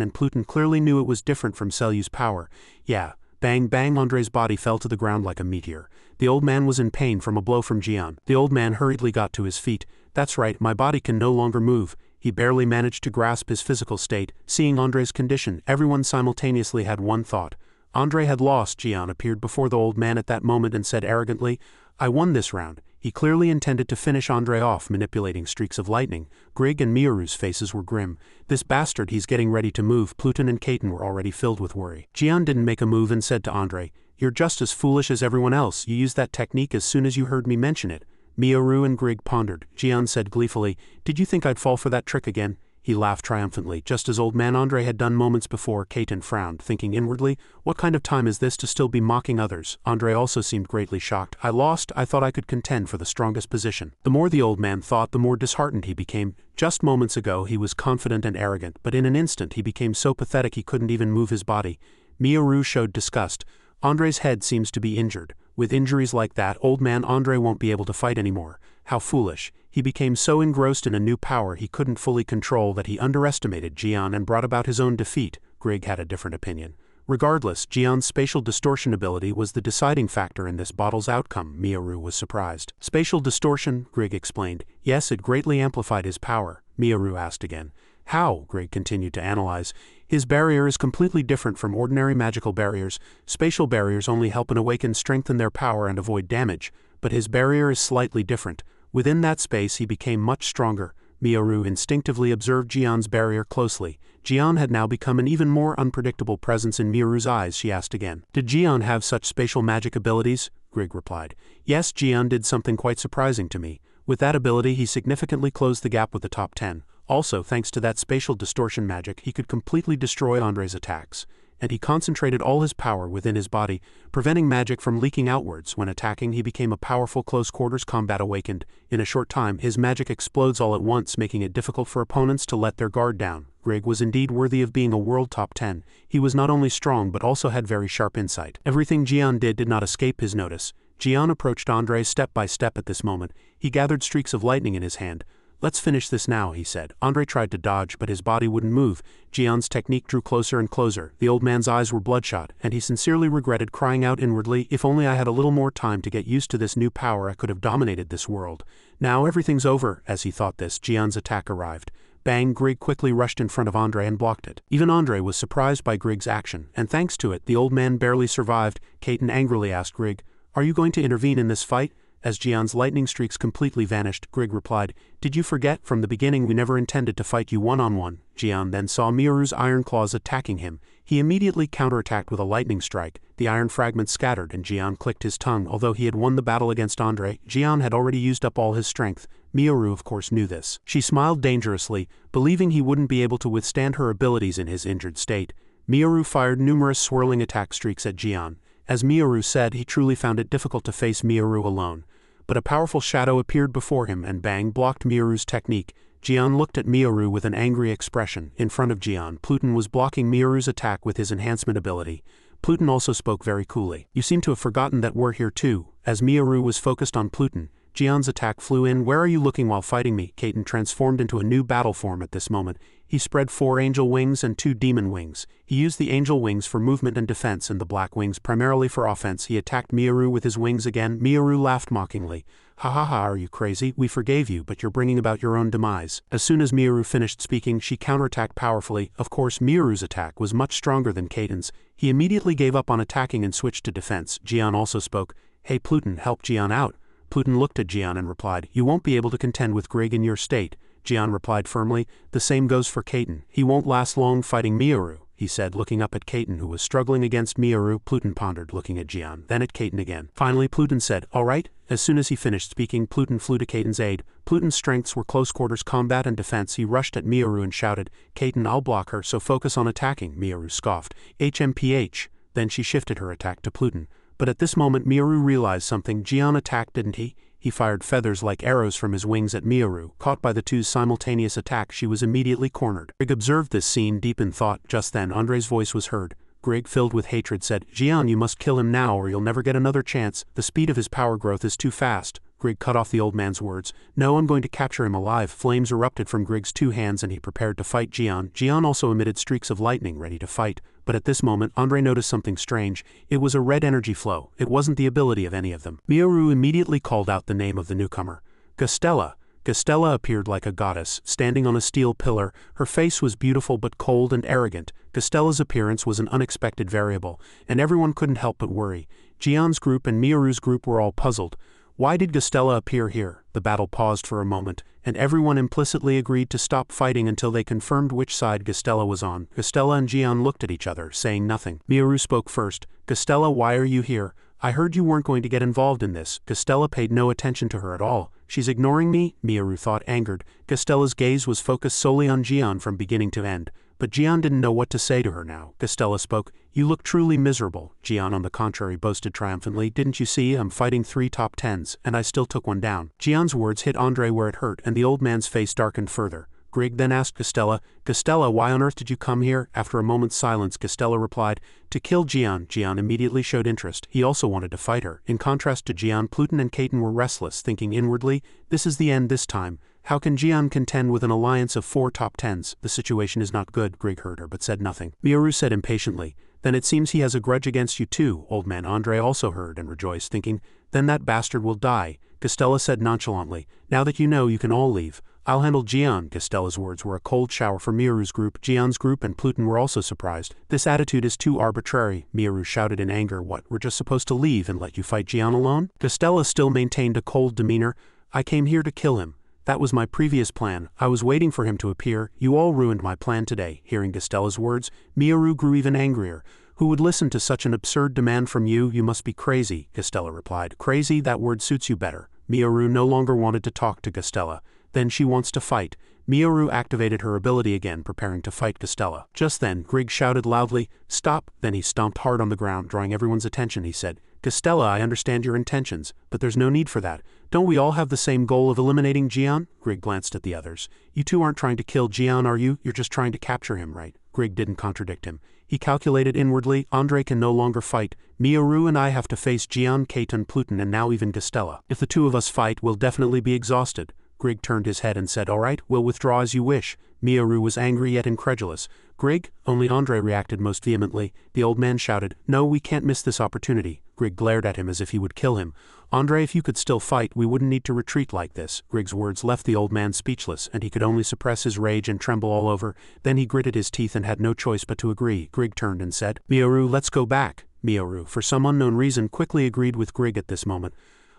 and Pluton clearly knew it was different from Selyu's power. Yeah. Bang bang, Andre's body fell to the ground like a meteor. The old man was in pain from a blow from Jian. The old man hurriedly got to his feet. That's right, my body can no longer move. He barely managed to grasp his physical state. Seeing Andre's condition, everyone simultaneously had one thought. Andre had lost. Jian appeared before the old man at that moment and said arrogantly, I won this round. He clearly intended to finish Andre off, manipulating streaks of lightning. Grig and Miyoru's faces were grim. This bastard, he's getting ready to move. Pluton and Kaiten were already filled with worry. Jian didn't make a move and said to Andre, You're just as foolish as everyone else. You used that technique as soon as you heard me mention it. Miyoru and Grig pondered. Jian said gleefully, Did you think I'd fall for that trick again? He laughed triumphantly, just as old man Andre had done moments before. Kaiten frowned, thinking inwardly, what kind of time is this to still be mocking others? Andre also seemed greatly shocked. I lost. I thought I could contend for the strongest position. The more the old man thought, the more disheartened he became. Just moments ago he was confident and arrogant, but in an instant he became so pathetic he couldn't even move his body. Miyoru showed disgust. Andre's head seems to be injured. With injuries like that, old man Andre won't be able to fight anymore. How foolish. He became so engrossed in a new power he couldn't fully control that he underestimated Jian and brought about his own defeat. Grig had a different opinion. Regardless, Jian's spatial distortion ability was the deciding factor in this battle's outcome. Miyoru was surprised. Spatial distortion, Grig explained. Yes, it greatly amplified his power. Miyoru asked again. How? Grig continued to analyze. His barrier is completely different from ordinary magical barriers. Spatial barriers only help an awakened strengthen their power and avoid damage, but his barrier is slightly different. Within that space he became much stronger. Miyoru instinctively observed Jian's barrier closely. Jian had now become an even more unpredictable presence in Miyoru's eyes. She asked again. Did Jian have such spatial magic abilities? Grig replied. Yes, Jian did something quite surprising to me. With that ability he significantly closed the gap with the top 10. Also, thanks to that spatial distortion magic, he could completely destroy Andre's attacks. And he concentrated all his power within his body, preventing magic from leaking outwards. When attacking, he became a powerful close-quarters combat awakened. In a short time, his magic explodes all at once, making it difficult for opponents to let their guard down. Grig was indeed worthy of being a world top 10. He was not only strong but also had very sharp insight. Everything Jian did not escape his notice. Jian approached Andre step by step at this moment. He gathered streaks of lightning in his hand. Let's finish this now, he said. Andre tried to dodge, but his body wouldn't move. Jian's technique drew closer and closer. The old man's eyes were bloodshot, and he sincerely regretted, crying out inwardly, if only I had a little more time to get used to this new power, I could have dominated this world. Now everything's over. As he thought this, Jian's attack arrived. Bang! Grig quickly rushed in front of Andre and blocked it. Even Andre was surprised by Grig's action, and thanks to it, the old man barely survived. Kaiten angrily asked Grig, Are you going to intervene in this fight? As Jian's lightning streaks completely vanished, Grig replied, Did you forget? From the beginning we never intended to fight you one-on-one. Jian then saw Miyoru's iron claws attacking him. He immediately counterattacked with a lightning strike. The iron fragments scattered and Jian clicked his tongue. Although he had won the battle against Andre, Jian had already used up all his strength. Miyoru of course knew this. She smiled dangerously, believing he wouldn't be able to withstand her abilities in his injured state. Miyoru fired numerous swirling attack streaks at Jian. As Miyoru said, he truly found it difficult to face Miyoru alone. But a powerful shadow appeared before him and bang blocked Miyoru's technique. Jian looked at Miyoru with an angry expression. In front of Jian, Pluton was blocking Miyoru's attack with his enhancement ability. Pluton also spoke very coolly. You seem to have forgotten that we're here too. As Miyoru was focused on Pluton, Jian's attack flew in. Where are you looking while fighting me? Kaiten transformed into a new battle form at this moment. He spread 4 angel wings and 2 demon wings. He used the angel wings for movement and defense and the black wings primarily for offense. He attacked Miyoru with his wings again. Miyoru laughed mockingly. Ha ha ha, are you crazy? We forgave you, but you're bringing about your own demise. As soon as Miyoru finished speaking, she counterattacked powerfully. Of course, Miyoru's attack was much stronger than Kaiten's. He immediately gave up on attacking and switched to defense. Jian also spoke. Hey Pluton, help Jian out. Pluton looked at Jian and replied, You won't be able to contend with Grig in your state. Jian replied firmly, The same goes for Kaiten. He won't last long fighting Miyoru, he said, looking up at Kaiten who was struggling against Miyoru. Pluton pondered, looking at Jian, then at Kaiten again. Finally Pluton said, All right. As soon as he finished speaking, Pluton flew to Kaiten's aid. Pluton's strengths were close quarters combat and defense. He rushed at Miyoru and shouted, Kaiten, I'll block her, so focus on attacking. Miyoru scoffed. HMPH. Then she shifted her attack to Pluton. But at this moment Miyoru realized something. Jian attacked, didn't he? He fired feathers like arrows from his wings at Miyoru. Caught by the two's simultaneous attack, she was immediately cornered. Grig observed this scene deep in thought. Just then Andre's voice was heard. Grig, filled with hatred, said, Jian, you must kill him now or you'll never get another chance. The speed of his power growth is too fast. Grig cut off the old man's words. No, I'm going to capture him alive. Flames erupted from Grig's two hands and he prepared to fight Jian. Jian also emitted streaks of lightning, ready to fight. But at this moment, Andre noticed something strange. It was a red energy flow. It wasn't the ability of any of them. Miyoru immediately called out the name of the newcomer. Gastella. Gastella appeared like a goddess, standing on a steel pillar. Her face was beautiful but cold and arrogant. Gastella's appearance was an unexpected variable, and everyone couldn't help but worry. Jian's group and Miyoru's group were all puzzled. Why did Gastella appear here? The battle paused for a moment, and everyone implicitly agreed to stop fighting until they confirmed which side Gastella was on. Gastella and Jian looked at each other, saying nothing. Miyoru spoke first. Gastella, why are you here? I heard you weren't going to get involved in this. Gastella paid no attention to her at all. She's ignoring me? Miyoru thought, angered. Gastella's gaze was focused solely on Jian from beginning to end. But Jian didn't know what to say to her now. Gastella spoke. You look truly miserable. Jian, on the contrary, boasted triumphantly. Didn't you see, I'm fighting 3 top 10s, and I still took one down. Jian's words hit Andre where it hurt, and the old man's face darkened further. Grig then asked Gastella, Gastella, why on earth did you come here? After a moment's silence, Gastella replied, to kill Jian. Jian immediately showed interest. He also wanted to fight her. In contrast to Jian, Pluton and Kaiten were restless, thinking inwardly, this is the end this time. How can Jian contend with an alliance of 4 top 10s? The situation is not good. Grig heard her but said nothing. Miyoru said impatiently, then it seems he has a grudge against you too. Old man Andre also heard and rejoiced, thinking, then that bastard will die. Gastella said nonchalantly, now that you know, you can all leave. I'll handle Jian. Gastella's words were a cold shower for Miyoru's group. Jian's group and Pluton were also surprised. This attitude is too arbitrary. Miyoru shouted in anger. What, we're just supposed to leave and let you fight Jian alone? Gastella still maintained a cold demeanor. I came here to kill him. That was my previous plan. I was waiting for him to appear. You all ruined my plan today. Hearing Gastella's words, Miyoru grew even angrier. Who would listen to such an absurd demand from you? You must be crazy, Gastella replied. Crazy, that word suits you better. Miyoru no longer wanted to talk to Gastella. Then she wants to fight. Miyoru activated her ability again, preparing to fight Gastella. Just then, Grig shouted loudly, stop. Then he stomped hard on the ground, drawing everyone's attention. He said, Gastella, I understand your intentions, but there's no need for that. Don't we all have the same goal of eliminating Jian? Grig glanced at the others. You two aren't trying to kill Jian, are you? You're just trying to capture him, right? Grig didn't contradict him. He calculated inwardly, Andre can no longer fight. Miyoru and I have to face Jian, Kaiten, Pluton, and now even Gastella. If the two of us fight, we'll definitely be exhausted. Grig turned his head and said, all right, we'll withdraw as you wish. Miyoru was angry yet incredulous. Grig? Only Andre reacted most vehemently. The old man shouted, no, we can't miss this opportunity. Grig glared at him as if he would kill him. Andre, if you could still fight, we wouldn't need to retreat like this. Grig's words left the old man speechless, and he could only suppress his rage and tremble all over. Then he gritted his teeth and had no choice but to agree. Grig turned and said, Miyoru, let's go back. Miyoru, for some unknown reason, quickly agreed with Grig at this moment.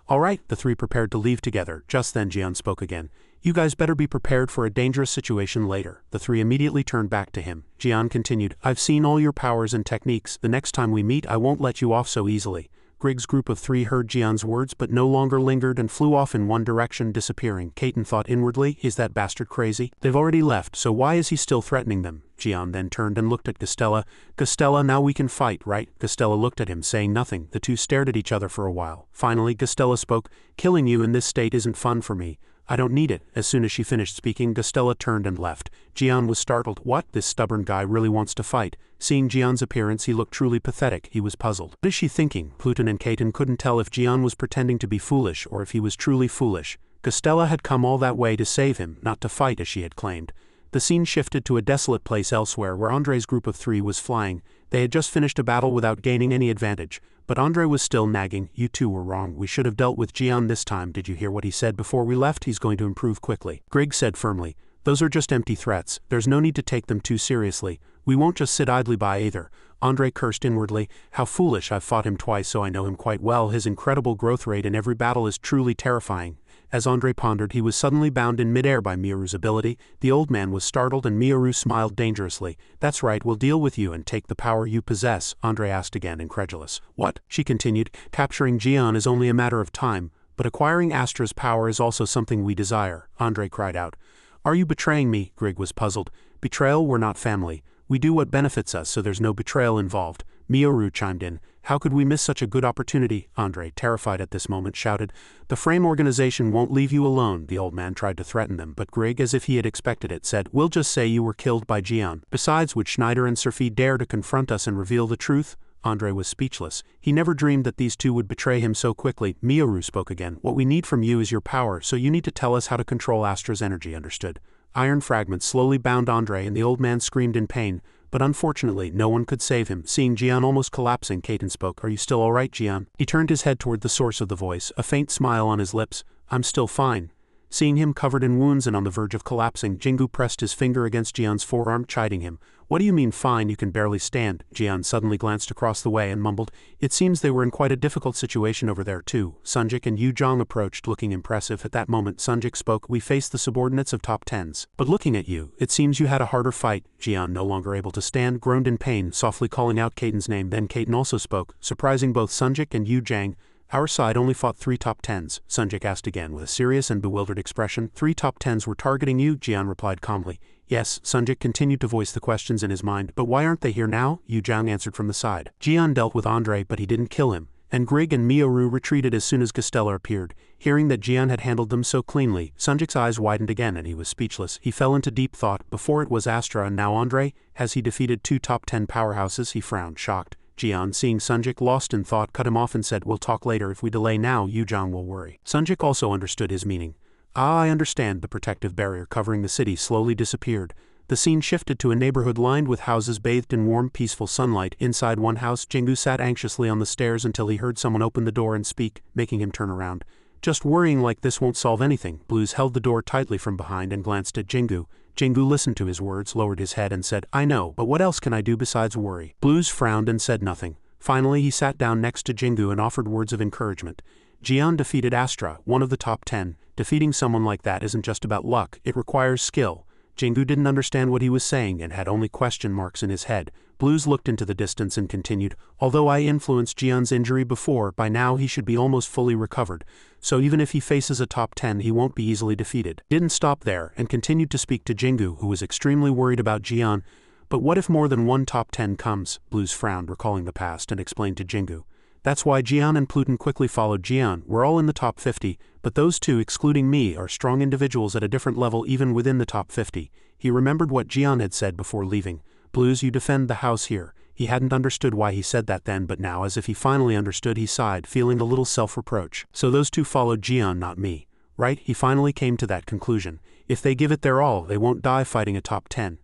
All right, the three prepared to leave together. Just then Jian spoke again. You guys better be prepared for a dangerous situation later. The three immediately turned back to him. Jian continued, I've seen all your powers and techniques. The next time we meet, I won't let you off so easily. Grig's group of 3 heard Jian's words but no longer lingered and flew off in one direction, disappearing. Kaiten thought inwardly, is that bastard crazy? They've already left, so why is he still threatening them? Jian then turned and looked at Gastella. Gastella, now we can fight, right? Gastella looked at him, saying nothing. The two stared at each other for a while. Finally, Gastella spoke, killing you in this state isn't fun for me. I don't need it. As soon as she finished speaking, Gastella turned and left. Jian was startled. What? This stubborn guy really wants to fight. Seeing Jian's appearance, he looked truly pathetic. He was puzzled. What is she thinking? Pluton and Kaiten couldn't tell if Jian was pretending to be foolish or if he was truly foolish. Gastella had come all that way to save him, not to fight as she had claimed. The scene shifted to a desolate place elsewhere where Andre's group of 3 was flying. They had just finished a battle without gaining any advantage. But Andre was still nagging. You two were wrong. We should have dealt with Jian this time. Did you hear what he said before we left? He's going to improve quickly. Grig said firmly. Those are just empty threats. There's no need to take them too seriously. We won't just sit idly by either. Andre cursed inwardly. How foolish. I've fought him twice, so I know him quite well. His incredible growth rate in every battle is truly terrifying. As Andre pondered, he was suddenly bound in midair by Miyoru's ability. The old man was startled and Miyoru smiled dangerously. That's right, we'll deal with you and take the power you possess, Andre asked again, incredulous. What? She continued. Capturing Jian is only a matter of time, but acquiring Astra's power is also something we desire, Andre cried out. Are you betraying me? Grig was puzzled. Betrayal? We're not family. We do what benefits us, so there's no betrayal involved. Miyoru chimed in. How could we miss such a good opportunity? Andre, terrified at this moment, shouted. The frame organization won't leave you alone. The old man tried to threaten them, but Greg, as if he had expected it, said, We'll just say you were killed by Jian. Besides, would Schneider and Serfi dare to confront us and reveal the truth? Andre was speechless. He never dreamed that these two would betray him so quickly. Miyoru spoke again. What we need from you is your power, so you need to tell us how to control Astra's energy, understood? Iron fragments slowly bound Andre and the old man screamed in pain, but unfortunately no one could save him. Seeing Jian almost collapsing, Kaiten spoke. Are you still alright, Jian? He turned his head toward the source of the voice, a faint smile on his lips. I'm still fine. Seeing him covered in wounds and on the verge of collapsing, Jingu pressed his finger against Jian's forearm, chiding him. What do you mean fine? You can barely stand. Jian suddenly glanced across the way and mumbled. It seems they were in quite a difficult situation over there too. Sunjik and Yu Zhang approached, looking impressive. At that moment Sunjik spoke. We faced the subordinates of top 10s. But looking at you, it seems you had a harder fight. Jian, no longer able to stand, groaned in pain, softly calling out Kaiten's name. Then Kaiten also spoke, surprising both Sunjik and Yu Zhang. Our side only fought 3 top 10s, Sunjik asked again with a serious and bewildered expression. 3 top 10s were targeting you, Jian replied calmly. Yes, Sunjik continued to voice the questions in his mind. But why aren't they here now? Yu Zhang answered from the side. Jian dealt with Andre, but he didn't kill him. And Grig and Miyoru retreated as soon as Gastella appeared. Hearing that Jian had handled them so cleanly, Sunjik's eyes widened again and he was speechless. He fell into deep thought. Before it was Astra and now Andre. Has he defeated 2 top 10 powerhouses? He frowned, shocked. Jian, seeing Sunjik lost in thought, cut him off and said, We'll talk later. If we delay now, Yu Zhang will worry. Sunjik also understood his meaning. Ah, I understand. The protective barrier covering the city slowly disappeared. The scene shifted to a neighborhood lined with houses bathed in warm, peaceful sunlight. Inside one house, Jingu sat anxiously on the stairs until he heard someone open the door and speak, making him turn around. Just worrying like this won't solve anything. Blues held the door tightly from behind and glanced at Jingu. Jingu listened to his words, lowered his head and said, I know, but what else can I do besides worry? Blues frowned and said nothing. Finally he sat down next to Jingu and offered words of encouragement. Jian defeated Astra, one of the top 10. Defeating someone like that isn't just about luck, it requires skill. Jingu didn't understand what he was saying and had only question marks in his head. Blues looked into the distance and continued, although I influenced Jian's injury before, by now he should be almost fully recovered. So even if he faces a top 10 he won't be easily defeated. Didn't stop there and continued to speak to Jingu, who was extremely worried about Jian. But what if more than one top 10 comes? Blues frowned, recalling the past, and explained to Jingu. That's why Jian and Pluton quickly followed Jian. We're all in the top 50, but those 2, excluding me, are strong individuals at a different level even within the top 50. He remembered what Jian had said before leaving. Blues, you defend the house here. He hadn't understood why he said that then, but now, as if he finally understood, he sighed, feeling a little self-reproach. So those 2 followed Jian, not me. Right? He finally came to that conclusion. If they give it their all, they won't die fighting a top 10.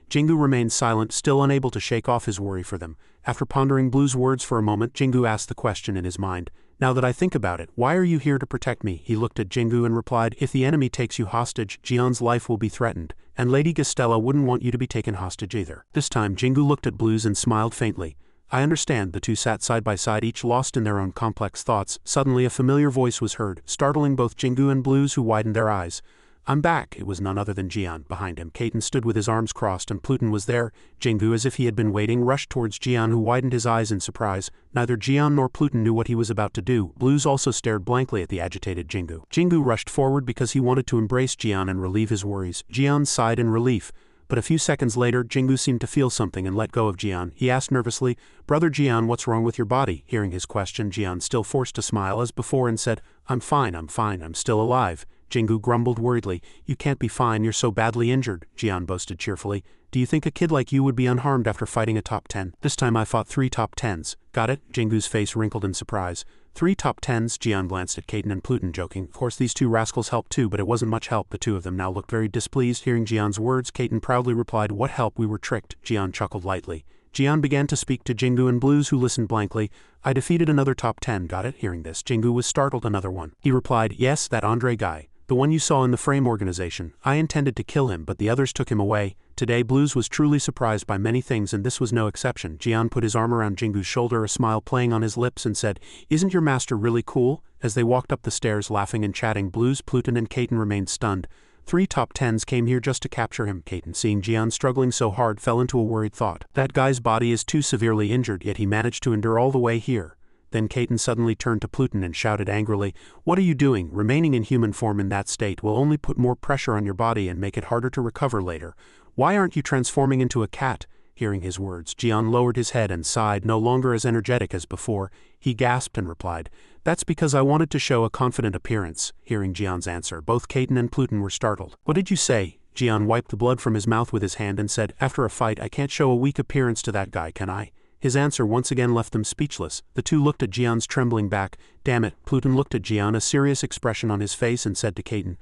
Jingu remained silent, still unable to shake off his worry for them. After pondering Blue's words for a moment, Jingu asked the question in his mind. Now that I think about it, why are you here to protect me? He looked at Jingu and replied, If the enemy takes you hostage, Jian's life will be threatened, and Lady Gastella wouldn't want you to be taken hostage either. This time Jingu looked at Blues and smiled faintly. I understand. The 2 sat side by side, each lost in their own complex thoughts. Suddenly a familiar voice was heard, startling both Jingu and Blues, who widened their eyes. I'm back. It was none other than Jian. Behind him, Kaiten stood with his arms crossed and Pluton was there. Jingu, as if he had been waiting, rushed towards Jian, who widened his eyes in surprise. Neither Jian nor Pluton knew what he was about to do. Blues also stared blankly at the agitated Jingu. Jingu rushed forward because he wanted to embrace Jian and relieve his worries. Jian sighed in relief. But a few seconds later, Jingu seemed to feel something and let go of Jian. He asked nervously, Brother Jian, what's wrong with your body? Hearing his question, Jian still forced to smile as before and said, I'm fine, I'm still alive. Jingu grumbled worriedly. You can't be fine, you're so badly injured, Jian boasted cheerfully. Do you think a kid like you would be unharmed after fighting a top 10? This time I fought 3 top 10s. Got it? Jingu's face wrinkled in surprise. 3 top 10s? Jian glanced at Kaiten and Pluton, joking. Of course these 2 rascals helped too, but it wasn't much help. The 2 of them now looked very displeased. Hearing Jian's words, Kaiten proudly replied, What help? We were tricked. Jian chuckled lightly. Jian began to speak to Jingu and Blues, who listened blankly. I defeated another top 10. Got it? Hearing this, Jingu was startled. Another one. He replied, Yes, that Andre guy. The one you saw in the frame organization. I intended to kill him, but the others took him away. Today Blues was truly surprised by many things, and this was no exception. Jian put his arm around Jingu's shoulder, a smile playing on his lips, and said, Isn't your master really cool? As they walked up the stairs laughing and chatting, Blues, Pluton and Kaiten remained stunned. 3 top 10s came here just to capture him. Kaiten, seeing Jian struggling so hard, fell into a worried thought. That guy's body is too severely injured, yet he managed to endure all the way here. Then Kaiten suddenly turned to Pluton and shouted angrily, What are you doing? Remaining in human form in that state will only put more pressure on your body and make it harder to recover later. Why aren't you transforming into a cat? Hearing his words, Jian lowered his head and sighed, no longer as energetic as before. He gasped and replied, "That's because I wanted to show a confident appearance." Hearing Jian's answer, both Caton and Pluton were startled. "What did you say?" Jian wiped the blood from his mouth with his hand and said, "After a fight I can't show a weak appearance to that guy, can I?" His answer once again left them speechless. The two looked at Jian's trembling back. "Damn it." Pluton looked at Jian, a serious expression on his face, and said to Caton,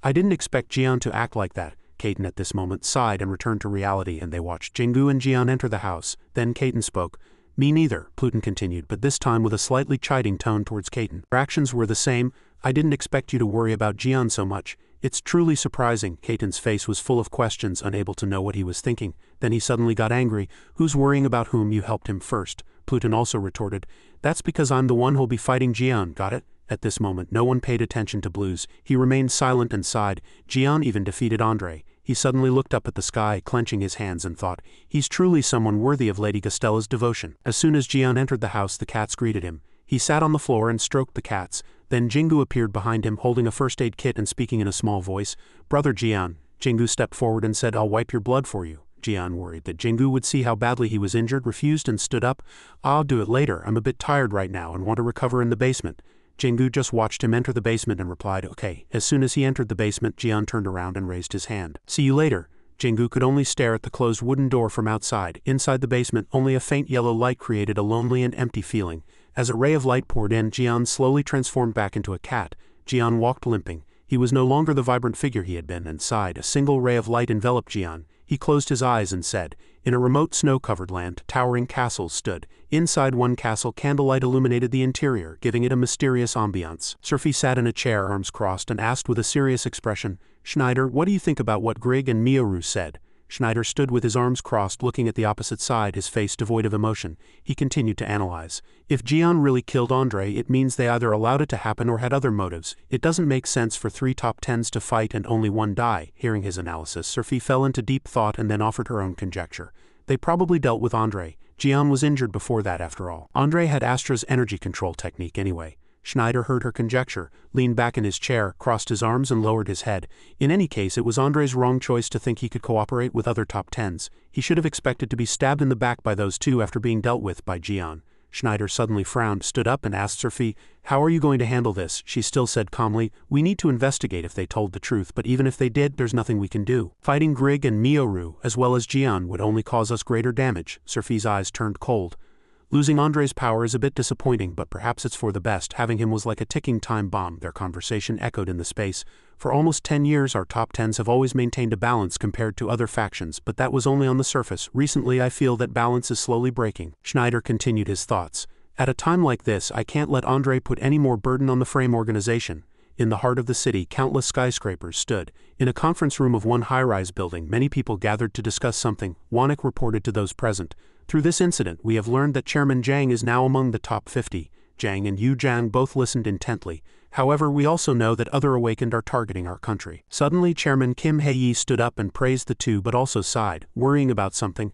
"I didn't expect Jian to act like that." Caton at this moment sighed and returned to reality, and they watched Jingu and Jian enter the house. Then Caton spoke. "Me neither," Pluton continued, but this time with a slightly chiding tone towards Caton. "Our actions were the same. I didn't expect you to worry about Jian so much. It's truly surprising." Caton's face was full of questions, unable to know what he was thinking. Then he suddenly got angry. "Who's worrying about whom? You helped him first." Pluton also retorted, "That's because I'm the one who'll be fighting Jian, got it?" At this moment no one paid attention to Blues. He remained silent and sighed. Jian even defeated Andre. He suddenly looked up at the sky, clenching his hands, and thought, "He's truly someone worthy of Lady Gastella's devotion." As soon as Jian entered the house, the cats greeted him. He sat on the floor and stroked the cats. Then Jingu appeared behind him, holding a first aid kit and speaking in a small voice. "Brother Jian." Jingu stepped forward and said, "I'll wipe your blood for you." Jian, worried that Jingu would see how badly he was injured, refused and stood up. "I'll do it later. I'm a bit tired right now and want to recover in the basement." Jingu just watched him enter the basement and replied, "Okay." As soon as he entered the basement, Jian turned around and raised his hand. "See you later." Jingu could only stare at the closed wooden door from outside. Inside the basement, only a faint yellow light created a lonely and empty feeling. As a ray of light poured in, Jian slowly transformed back into a cat. Jian walked limping. He was no longer the vibrant figure he had been, and sighed. A single ray of light enveloped Jian. He closed his eyes and said, "In a remote snow-covered land, towering castles stood. Inside one castle, candlelight illuminated the interior, giving it a mysterious ambiance." Surfi sat in a chair, arms crossed, and asked with a serious expression, "Schneider, what do you think about what Grigg and Mioru said?" Schneider stood with his arms crossed, looking at the opposite side, his face devoid of emotion. He continued to analyze. "If Jian really killed Andre, it means they either allowed it to happen or had other motives. It doesn't make sense for 3 top 10s to fight and only one die." Hearing his analysis, Surfi fell into deep thought and then offered her own conjecture. "They probably dealt with Andre. Jian was injured before that, after all. Andre had Astra's energy control technique anyway." Schneider heard her conjecture, leaned back in his chair, crossed his arms and lowered his head. In any case, it was Andre's wrong choice to think he could cooperate with other top 10s. He should have expected to be stabbed in the back by those two after being dealt with by Jian. Schneider suddenly frowned, stood up and asked Surfi, "How are you going to handle this?" She still said calmly, "We need to investigate if they told the truth, but even if they did, there's nothing we can do. Fighting Grigg and Mioru, as well as Jian, would only cause us greater damage." Surfi's eyes turned cold. "Losing Andre's power is a bit disappointing, but perhaps it's for the best. Having him was like a ticking time bomb." Their conversation echoed in the space. "For almost 10 years our top 10s have always maintained a balance compared to other factions, but that was only on the surface. Recently I feel that balance is slowly breaking." Schneider continued his thoughts. "At a time like this, I can't let Andre put any more burden on the frame organization." In the heart of the city, countless skyscrapers stood. In a conference room of one high-rise building, many people gathered to discuss something. Wanik reported to those present, "Through this incident, we have learned that Chairman Zhang is now among the top 50. Zhang and Yu Zhang both listened intently. "However, we also know that other awakened are targeting our country." Suddenly, Chairman Kim Hei-yi stood up and praised the two but also sighed, worrying about something.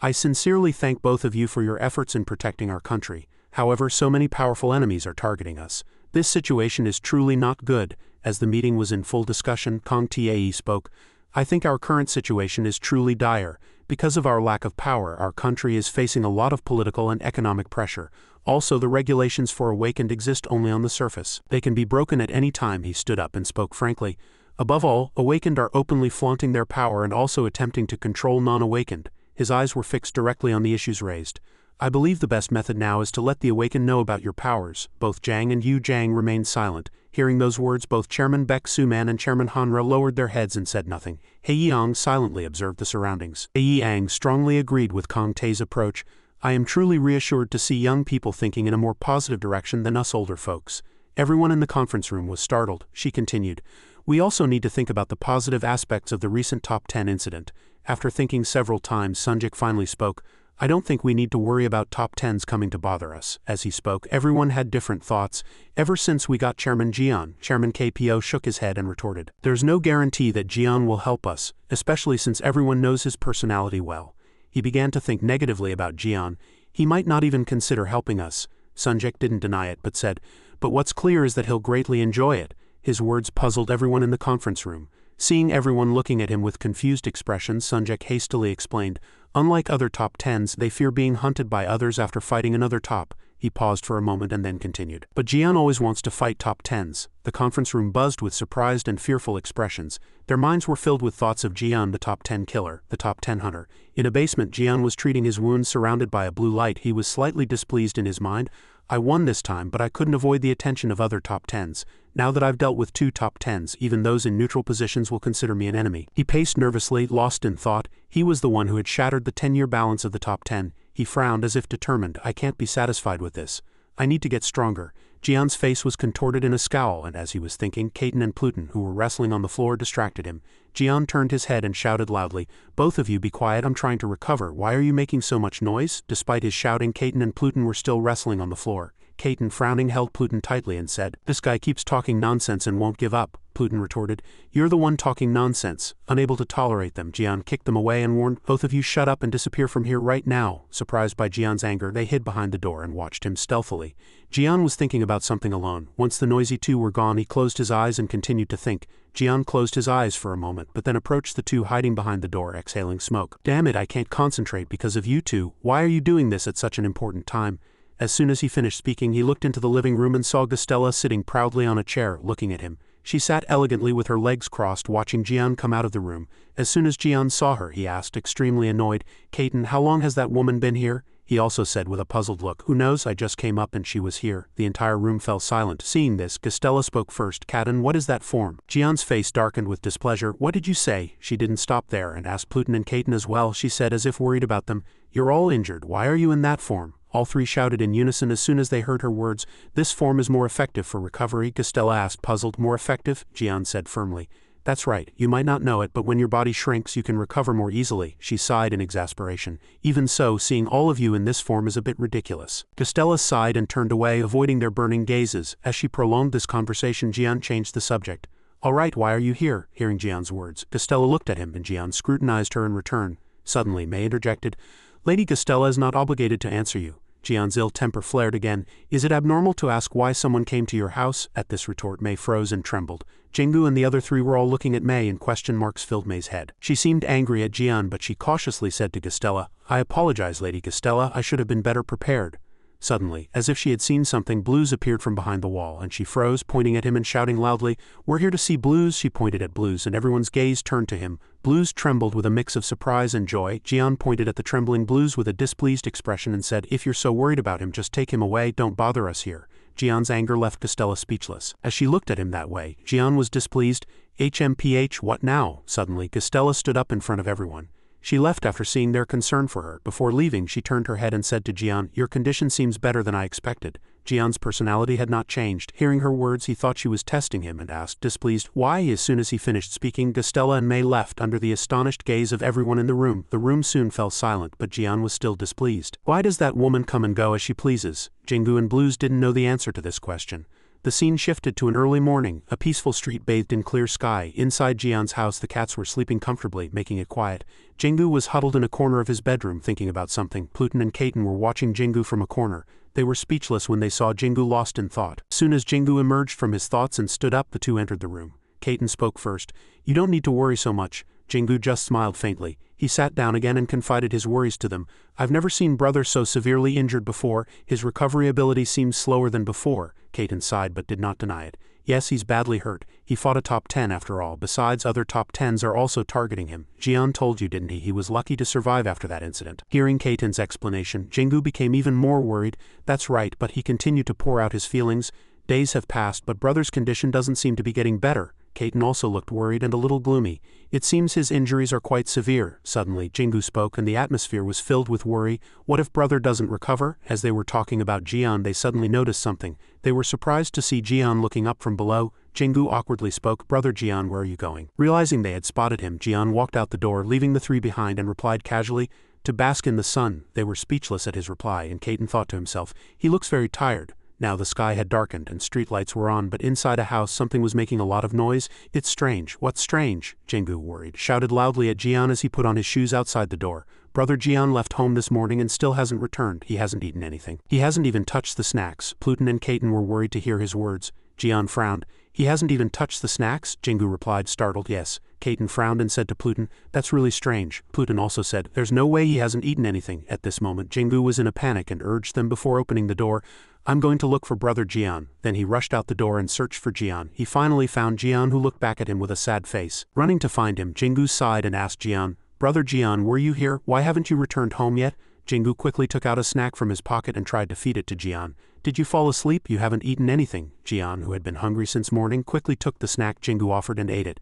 "I sincerely thank both of you for your efforts in protecting our country. However, so many powerful enemies are targeting us. This situation is truly not good." As the meeting was in full discussion, Kong Tae spoke, "I think our current situation is truly dire. Because of our lack of power, our country is facing a lot of political and economic pressure. Also, the regulations for awakened exist only on the surface. They can be broken at any time." He stood up and spoke frankly. "Above all, awakened are openly flaunting their power and also attempting to control non-awakened." His eyes were fixed directly on the issues raised. "I believe the best method now is to let the awakened know about your powers." Both Zhang and Yu Zhang remained silent. Hearing those words, both Chairman Baek Suman and Chairman Hanra lowered their heads and said nothing. Hei Yang silently observed the surroundings. Hei Yang strongly agreed with Kong Tae's approach. "I am truly reassured to see young people thinking in a more positive direction than us older folks." Everyone in the conference room was startled. She continued, "We also need to think about the positive aspects of the recent top 10 incident." After thinking several times, Sunjik finally spoke, "I don't think we need to worry about top 10s coming to bother us." As he spoke, everyone had different thoughts. "Ever since we got Chairman Jian," Chairman KPO shook his head and retorted, "There's no guarantee that Jian will help us, especially since everyone knows his personality well." He began to think negatively about Jian. "He might not even consider helping us." Sunjik didn't deny it but said, "But what's clear is that he'll greatly enjoy it." His words puzzled everyone in the conference room. Seeing everyone looking at him with confused expressions, Sunjik hastily explained, Unlike other top 10s, they fear being hunted by others after fighting another top. He paused for a moment and then continued. But Jian always wants to fight top 10s. The conference room buzzed with surprised and fearful expressions. Their minds were filled with thoughts of Jian, the top 10 killer, the top 10 hunter. In a basement, Jian was treating his wounds surrounded by a blue light. He was slightly displeased in his mind. I won this time, but I couldn't avoid the attention of other top 10s. Now that I've dealt with 2 top 10s, even those in neutral positions will consider me an enemy. He paced nervously, lost in thought. He was the one who had shattered the 10-year balance of the top 10. He frowned as if determined. I can't be satisfied with this. I need to get stronger. Jian's face was contorted in a scowl, and as he was thinking, Caton and Pluton, who were wrestling on the floor, distracted him. Jian turned his head and shouted loudly, "Both of you be quiet, I'm trying to recover. Why are you making so much noise?" Despite his shouting, Caton and Pluton were still wrestling on the floor. Caton, frowning, held Pluton tightly and said, "This guy keeps talking nonsense and won't give up." Pluton retorted, "You're the one talking nonsense." Unable to tolerate them, Jian kicked them away and warned, "Both of you shut up and disappear from here right now." Surprised by Jian's anger, they hid behind the door and watched him stealthily. Jian was thinking about something alone. Once the noisy two were gone, he closed his eyes and continued to think. Jian closed his eyes for a moment, but then approached the two hiding behind the door, exhaling smoke. "Damn it, I can't concentrate because of you two. Why are you doing this at such an important time?" As soon as he finished speaking, he looked into the living room and saw Gastella sitting proudly on a chair, looking at him. She sat elegantly with her legs crossed, watching Jian come out of the room. As soon as Jian saw her, he asked, extremely annoyed, "Caton, how long has that woman been here?" He also said with a puzzled look, "Who knows, I just came up and she was here." The entire room fell silent. Seeing this, Gastella spoke first. "Caton, what is that form?" Jian's face darkened with displeasure. "What did you say?" She didn't stop there and asked Pluton and Caton as well. She said as if worried about them, "You're all injured. Why are you in that form?" All three shouted in unison as soon as they heard her words. "This form is more effective for recovery," Gastella asked, puzzled. "More effective?" Jian said firmly. "That's right. You might not know it, but when your body shrinks you can recover more easily." She sighed in exasperation. "Even so, seeing all of you in this form is a bit ridiculous." Gastella sighed and turned away, avoiding their burning gazes. As she prolonged this conversation, Jian changed the subject. "All right, why are you here?" Hearing Jian's words, Gastella looked at him and Jian scrutinized her in return. Suddenly, Mei interjected, "Lady Gastella is not obligated to answer you." Jian's ill temper flared again. "Is it abnormal to ask why someone came to your house?" At this retort, Mei froze and trembled. Jingu and the other three were all looking at Mei, and question marks filled Mei's head. She seemed angry at Jian, but she cautiously said to Gastella, "I apologize, Lady Gastella, I should have been better prepared." Suddenly, as if she had seen something, Blues appeared from behind the wall, and she froze, pointing at him and shouting loudly, "We're here to see Blues." She pointed at Blues, and everyone's gaze turned to him. Blues trembled with a mix of surprise and joy. Jian pointed at the trembling Blues with a displeased expression and said, "If you're so worried about him, just take him away, don't bother us here." Jian's anger left Gastella speechless. As she looked at him that way, Jian was displeased. "HMPH, what now?" Suddenly, Gastella stood up in front of everyone. She left after seeing their concern for her. Before leaving, she turned her head and said to Jian, "Your condition seems better than I expected." Jian's personality had not changed. Hearing her words, he thought she was testing him and asked, displeased, "Why?" As soon as he finished speaking, Gastella and Mei left under the astonished gaze of everyone in the room. The room soon fell silent, but Jian was still displeased. "Why does that woman come and go as she pleases?" Jingu and Blues didn't know the answer to this question. The scene shifted to an early morning, a peaceful street bathed in clear sky. Inside Jian's house, the cats were sleeping comfortably, making it quiet. Jingu was huddled in a corner of his bedroom thinking about something. Pluton and Caton were watching Jingu from a corner. They were speechless when they saw Jingu lost in thought. As soon as Jingu emerged from his thoughts and stood up, the two entered the room. Caton spoke first. "You don't need to worry so much." Jingu just smiled faintly. He sat down again and confided his worries to them. "I've never seen brother so severely injured before. His recovery ability seems slower than before." Caton sighed but did not deny it. "Yes, he's badly hurt. He fought a top 10 after all. Besides, other top 10s are also targeting him. Jian told you, didn't he? He was lucky to survive after that incident." Hearing Caton's explanation, Jingu became even more worried. "That's right, but he continued to pour out his feelings. Days have passed, but brother's condition doesn't seem to be getting better." Caton also looked worried and a little gloomy. "It seems his injuries are quite severe." Suddenly, Jingu spoke and the atmosphere was filled with worry. "What if brother doesn't recover?" As they were talking about Jian, they suddenly noticed something. They were surprised to see Jian looking up from below. Jingu awkwardly spoke, "Brother Jian, where are you going?" Realizing they had spotted him, Jian walked out the door, leaving the three behind, and replied casually, "To bask in the sun." They were speechless at his reply, and Caton thought to himself, "He looks very tired." Now the sky had darkened and streetlights were on, but inside a house something was making a lot of noise. "It's strange." "What's strange?" Jingu, worried, shouted loudly at Jian as he put on his shoes outside the door. "Brother Jian left home this morning and still hasn't returned. He hasn't eaten anything. He hasn't even touched the snacks." Pluton and Caton were worried to hear his words. Jian frowned. He hasn't even touched the snacks? Jingu replied, startled. Yes. Kaiten frowned and said to Pluton, that's really strange. Pluton also said, there's no way he hasn't eaten anything. At this moment Jingu was in a panic and urged them before opening the door, I'm going to look for Brother Jian. Then he rushed out the door and searched for Jian. He finally found Jian, who looked back at him with a sad face. Running to find him, Jingu sighed and asked Jian, Brother Jian, were you here? Why haven't you returned home yet? Jingu quickly took out a snack from his pocket and tried to feed it to Jian. Did you fall asleep? You haven't eaten anything. Jian, who had been hungry since morning, quickly took the snack Jingu offered and ate it.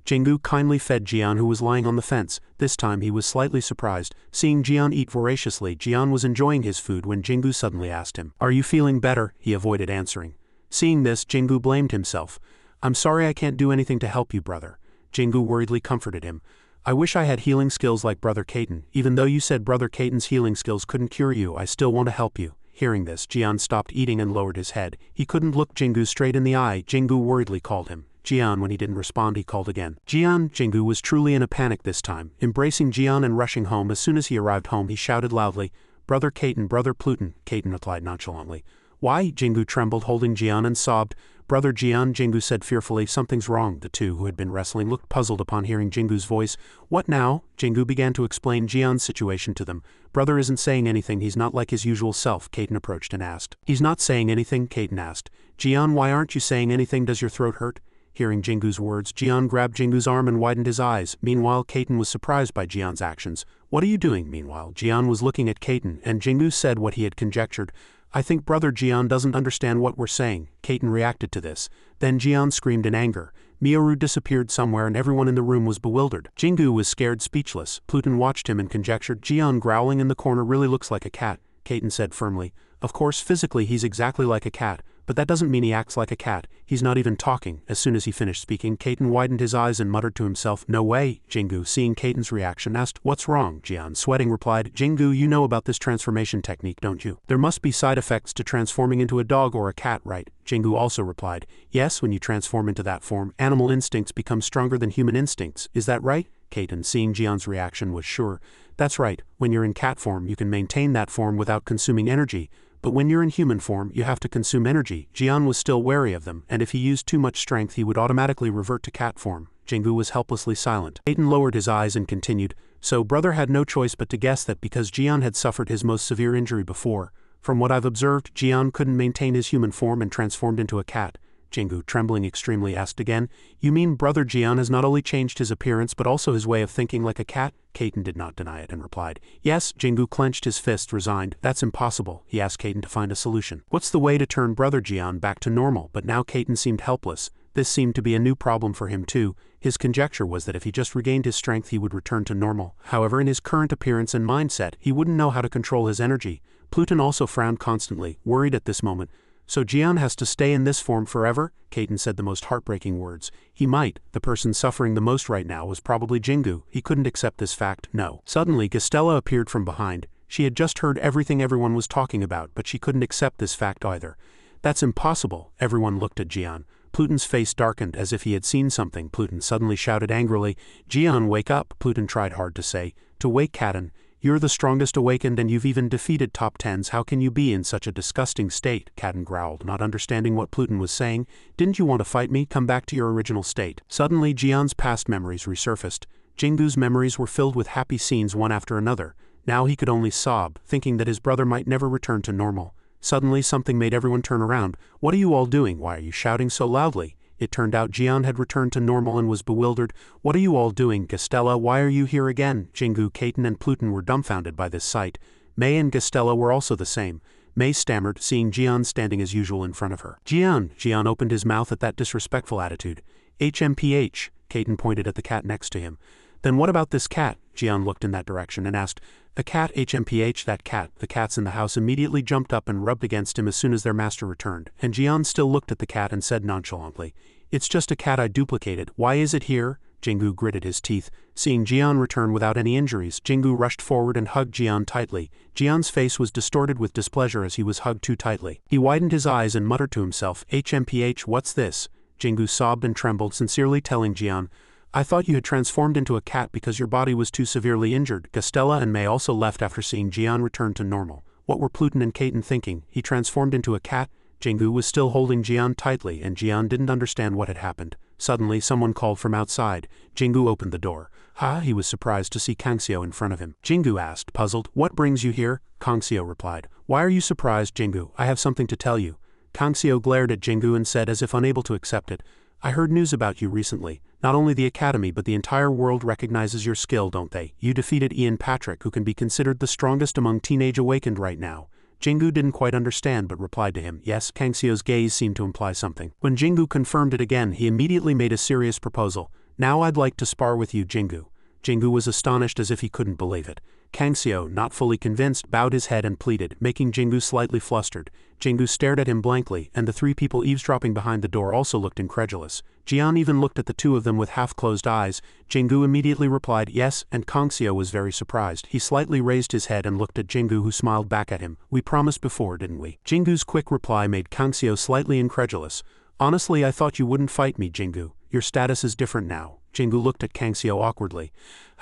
Jingu kindly fed Jian, who was lying on the fence. This time he was slightly surprised. Seeing Jian eat voraciously, Jian was enjoying his food when Jingu suddenly asked him, Are you feeling better? He avoided answering. Seeing this, Jingu blamed himself. I'm sorry I can't do anything to help you, brother. Jingu worriedly comforted him. I wish I had healing skills like Brother Kaiten. Even though you said Brother Kaiten's healing skills couldn't cure you, I still want to help you. Hearing this, Jian stopped eating and lowered his head. He couldn't look Jingu straight in the eye. Jingu worriedly called him. Jian. When he didn't respond, he called again. Jian. Jingu was truly in a panic this time. Embracing Jian and rushing home, as soon as he arrived home, he shouted loudly, Brother Kaiten, Brother Pluton. Kaiten replied nonchalantly. Why? Jingu trembled, holding Jian, and sobbed. Brother Jian, Jingu said fearfully, something's wrong. The two who had been wrestling looked puzzled upon hearing Jingu's voice. What now? Jingu began to explain Jian's situation to them. Brother isn't saying anything, he's not like his usual self, Kaiten approached and asked. He's not saying anything? Kaiten asked. Jian, why aren't you saying anything? Does your throat hurt? Hearing Jingu's words, Jian grabbed Jingu's arm and widened his eyes. Meanwhile, Kaiten was surprised by Jian's actions. What are you doing? Meanwhile, Jian was looking at Kaiten, and Jingu said what he had conjectured. I think Brother Jian doesn't understand what we're saying. Kaiten reacted to this. Then Jian screamed in anger. Mioru disappeared somewhere and everyone in the room was bewildered. Jingu was scared speechless. Pluton watched him and conjectured, Jian growling in the corner really looks like a cat. Kaiten said firmly. Of course, physically he's exactly like a cat, but that doesn't mean he acts like a cat. He's not even talking. As soon as he finished speaking, Kaiten widened his eyes and muttered to himself, No way. Jingu, seeing Kaiten's reaction, asked, What's wrong? Jian, sweating, replied, Jingu, you know about this transformation technique, don't you? There must be side effects to transforming into a dog or a cat, right? Jingu also replied, Yes, when you transform into that form, animal instincts become stronger than human instincts. Is that right? Kaiten, seeing Jian's reaction, was sure. That's right. When you're in cat form, you can maintain that form without consuming energy. But when you're in human form, you have to consume energy. Jian was still wary of them, and if he used too much strength he would automatically revert to cat form. Jingu was helplessly silent. Kaiten lowered his eyes and continued, So brother had no choice but to guess that because Jian had suffered his most severe injury before. From what I've observed, Jian couldn't maintain his human form and transformed into a cat. Jingu, trembling extremely, asked again, You mean Brother Jian has not only changed his appearance but also his way of thinking like a cat? Kaiten did not deny it and replied, Yes. Jingu clenched his fist, resigned. That's impossible. He asked Kaiten to find a solution. What's the way to turn Brother Jian back to normal? But now Kaiten seemed helpless. This seemed to be a new problem for him too. His conjecture was that if he just regained his strength he would return to normal. However, in his current appearance and mindset, he wouldn't know how to control his energy. Pluton also frowned constantly, worried at this moment. So Jian has to stay in this form forever? Kaiten said the most heartbreaking words. He might. The person suffering the most right now was probably Jingu. He couldn't accept this fact, no. Suddenly, Gastella appeared from behind. She had just heard everything everyone was talking about, but she couldn't accept this fact either. That's impossible. Everyone looked at Jian. Pluton's face darkened as if he had seen something. Pluton suddenly shouted angrily, Jian, wake up. Pluton tried hard to say, To wake Kaiten. You're the strongest awakened and you've even defeated top 10s. How can you be in such a disgusting state? Kaiten growled, not understanding what Pluton was saying. Didn't you want to fight me? Come back to your original state. Suddenly, Jian's past memories resurfaced. Jingu's memories were filled with happy scenes one after another. Now he could only sob, thinking that his brother might never return to normal. Suddenly, something made everyone turn around. What are you all doing? Why are you shouting so loudly? It turned out Jian had returned to normal and was bewildered. What are you all doing? Gastella, why are you here again? Jingu, Kaiten, and Pluton were dumbfounded by this sight. May and Gastella were also the same. May stammered, seeing Jian standing as usual in front of her. Jian opened his mouth at that disrespectful attitude. HMPH, Kaiten pointed at the cat next to him. Then what about this cat? Jian looked in that direction and asked, A cat? HMPH, that cat. The cats in the house immediately jumped up and rubbed against him as soon as their master returned, and Jian still looked at the cat and said nonchalantly, It's just a cat I duplicated. Why is it here? Jingu gritted his teeth. Seeing Jian return without any injuries, Jingu rushed forward and hugged Jian tightly. Jian's face was distorted with displeasure as he was hugged too tightly. He widened his eyes and muttered to himself, HMPH, what's this? Jingu sobbed and trembled, sincerely telling Jian, I thought you had transformed into a cat because your body was too severely injured. Gastella and May also left after seeing Jian return to normal. What were Pluton and Kaiten thinking? He transformed into a cat? Jingu was still holding Jian tightly and Jian didn't understand what had happened. Suddenly someone called from outside. Jingu opened the door. He was surprised to see Kangxiu in front of him. Jingu asked, puzzled, "What brings you here?" Kangxiu replied, "Why are you surprised, Jingu? I have something to tell you." Kangxiu glared at Jingu and said as if unable to accept it, "I heard news about you recently. Not only the academy but the entire world recognizes your skill, don't they? You defeated Ian Patrick, who can be considered the strongest among teenage awakened right now." Jingu didn't quite understand but replied to him, "Yes." Kangxiu's gaze seemed to imply something. When Jingu confirmed it again, he immediately made a serious proposal. "Now I'd like to spar with you, Jingu." Jingu was astonished as if he couldn't believe it. Kangxiu, not fully convinced, bowed his head and pleaded, making Jingu slightly flustered. Jingu stared at him blankly, and the three people eavesdropping behind the door also looked incredulous. Jian even looked at the two of them with half-closed eyes. Jingu immediately replied yes, and Kangxiu was very surprised. He slightly raised his head and looked at Jingu, who smiled back at him. "We promised before, didn't we?" Jingu's quick reply made Kangxiu slightly incredulous. "Honestly, I thought you wouldn't fight me, Jingu. Your status is different now." Jingu looked at Kangxiu awkwardly.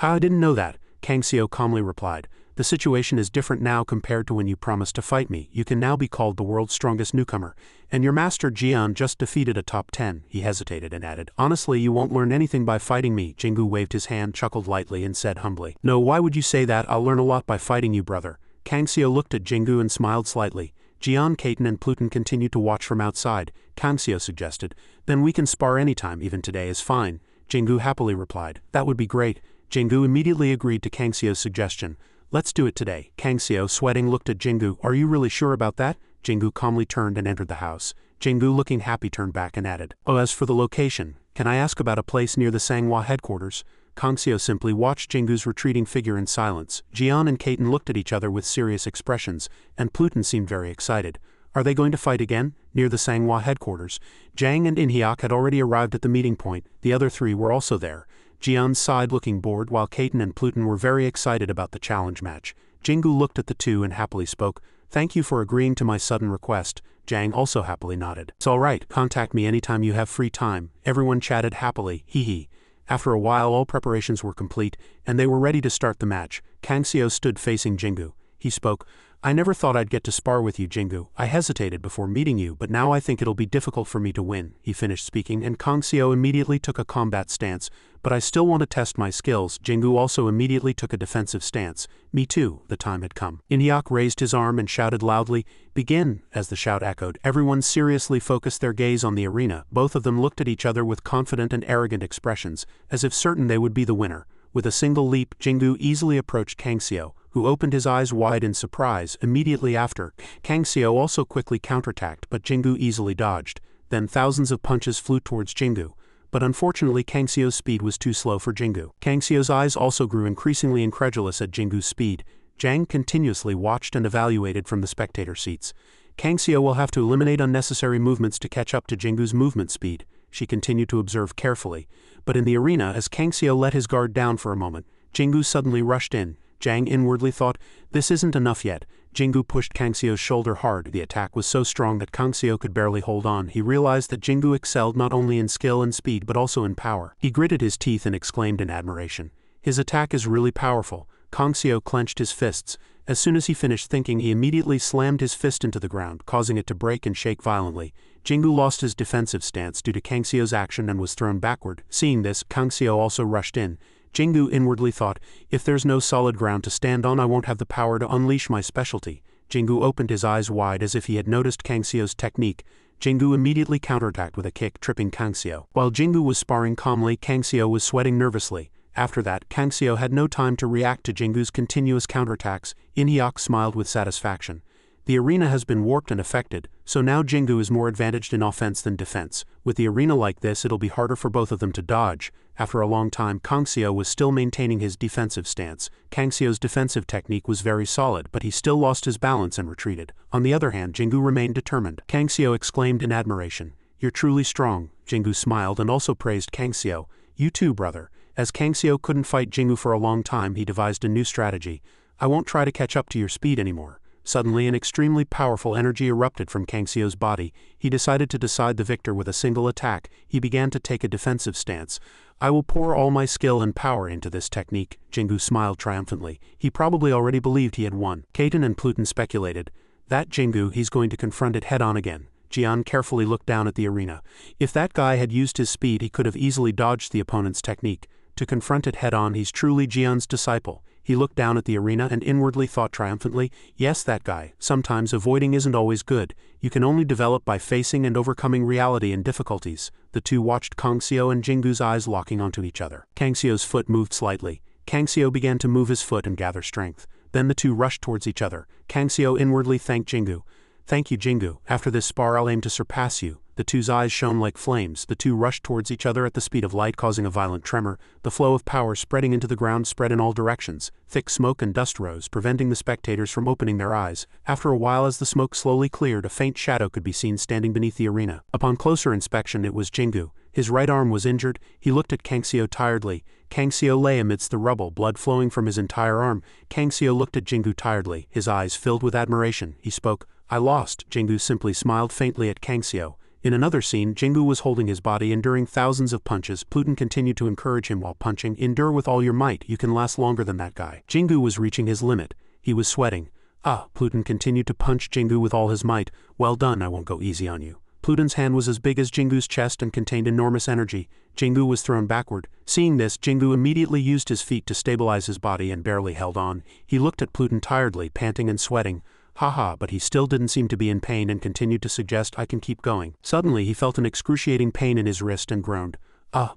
"I didn't know that," Kangxiu calmly replied. "The situation is different now compared to when you promised to fight me. You can now be called the world's strongest newcomer. And your master Jian just defeated a top 10. He hesitated and added, "Honestly, you won't learn anything by fighting me." Jingu waved his hand, chuckled lightly, and said humbly, "No, why would you say that? I'll learn a lot by fighting you, brother." Kangxiu looked at Jingu and smiled slightly. Jian, Kaiten and Pluton continued to watch from outside. Kangxiu suggested, "Then we can spar anytime, even today is fine." Jingu happily replied, "That would be great." Jingu immediately agreed to Kangxiu's suggestion. "Let's do it today." Kangxiu, sweating, looked at Jingu. "Are you really sure about that?" Jingu calmly turned and entered the house. Jingu, looking happy, turned back and added, "Oh, as for the location, can I ask about a place near the Manhwa headquarters?" Kangxiu simply watched Jingu's retreating figure in silence. Jian and Kaiten looked at each other with serious expressions, and Pluton seemed very excited. Are they going to fight again? Near the Manhwa headquarters. Jang and Inhyuk had already arrived at the meeting point. The other three were also there. Jian sighed, looking bored, while Kaiten and Pluton were very excited about the challenge match. Jingu looked at the two and happily spoke, "Thank you for agreeing to my sudden request." Jang also happily nodded. "It's all right. Contact me anytime you have free time." Everyone chatted happily. Hee. After a while, all preparations were complete, and they were ready to start the match. Kangxiu stood facing Jingu. He spoke, "I never thought I'd get to spar with you, Jingu. I hesitated before meeting you, but now I think it'll be difficult for me to win." He finished speaking, and Kangxiu immediately took a combat stance. "But I still want to test my skills." Jingu also immediately took a defensive stance. "Me too." The time had come. Inhyuk raised his arm and shouted loudly, "Begin!" As the shout echoed, everyone seriously focused their gaze on the arena. Both of them looked at each other with confident and arrogant expressions, as if certain they would be the winner. With a single leap, Jingu easily approached Kangxiu, who opened his eyes wide in surprise. Immediately after, Kangxiu also quickly counterattacked, but Jingu easily dodged. Then thousands of punches flew towards Jingu. But unfortunately, Kangxiu's speed was too slow for Jingu. Kangxiu's eyes also grew increasingly incredulous at Jingu's speed. Jang continuously watched and evaluated from the spectator seats. Kangxiu will have to eliminate unnecessary movements to catch up to Jingu's movement speed. She continued to observe carefully. But in the arena, as Kangxiu let his guard down for a moment, Jingu suddenly rushed in. Jang inwardly thought, "This isn't enough yet." Jingu pushed Kangxiu's shoulder hard. The attack was so strong that Kangxiu could barely hold on. He realized that Jingu excelled not only in skill and speed but also in power. He gritted his teeth and exclaimed in admiration, "His attack is really powerful." Kangxiu clenched his fists. As soon as he finished thinking, he immediately slammed his fist into the ground, causing it to break and shake violently. Jingu lost his defensive stance due to Kangxiu's action and was thrown backward. Seeing this, Kangxiu also rushed in. Jingu inwardly thought, "If there's no solid ground to stand on, I won't have the power to unleash my specialty." Jingu opened his eyes wide as if he had noticed Kangxiu's technique. Jingu immediately counterattacked with a kick, tripping Kangxiu. While Jingu was sparring calmly, Kangxiu was sweating nervously. After that, Kangxiu had no time to react to Jingu's continuous counterattacks. Inhyuk smiled with satisfaction. The arena has been warped and affected, so now Jingu is more advantaged in offense than defense. With the arena like this, it'll be harder for both of them to dodge. After a long time, Kangxiu was still maintaining his defensive stance. Kangxiu's defensive technique was very solid, but he still lost his balance and retreated. On the other hand, Jingu remained determined. Kangxiu exclaimed in admiration, "You're truly strong." Jingu smiled and also praised Kangxiu. "You too, brother." As Kangxiu couldn't fight Jingu for a long time, he devised a new strategy. "I won't try to catch up to your speed anymore." Suddenly, an extremely powerful energy erupted from Kangxiu's body. He decided to decide the victor with a single attack. He began to take a defensive stance. "I will pour all my skill and power into this technique." Jingu smiled triumphantly. He probably already believed he had won. Kaiten and Pluton speculated, "That Jingu, he's going to confront it head-on again." Jian carefully looked down at the arena. If that guy had used his speed, he could have easily dodged the opponent's technique. To confront it head-on, he's truly Jian's disciple. He looked down at the arena and inwardly thought triumphantly, yes, that guy. Sometimes avoiding isn't always good. You can only develop by facing and overcoming reality and difficulties. The two watched Kangxiu and Jinggu's eyes locking onto each other. Kangxiu's foot moved slightly. Kangxiu began to move his foot and gather strength. Then the two rushed towards each other. Kangxiu inwardly thanked Jinggu. Thank you, Jinggu. After this spar I'll aim to surpass you. The two's eyes shone like flames. The two rushed towards each other at the speed of light, causing a violent tremor. The flow of power spreading into the ground spread in all directions. Thick smoke and dust rose, preventing the spectators from opening their eyes. After a while, as the smoke slowly cleared, a faint shadow could be seen standing beneath the arena. Upon closer inspection, it was Jinggu. His right arm was injured. He looked at Kangxiu tiredly. Kangxiu lay amidst the rubble, blood flowing from his entire arm. Kangxiu looked at Jinggu tiredly, his eyes filled with admiration. He spoke. I lost. Jinggu simply smiled faintly at Kangxiu. In another scene, Jinggu was holding his body, enduring thousands of punches. Pluton continued to encourage him while punching. Endure with all your might. You can last longer than that guy. Jinggu was reaching his limit. He was sweating. Pluton continued to punch Jinggu with all his might. Well done, I won't go easy on you. Pluton's hand was as big as Jinggu's chest and contained enormous energy. Jinggu was thrown backward. Seeing this, Jinggu immediately used his feet to stabilize his body and barely held on. He looked at Pluton tiredly, panting and sweating. But he still didn't seem to be in pain and continued to suggest, I can keep going. Suddenly he felt an excruciating pain in his wrist and groaned.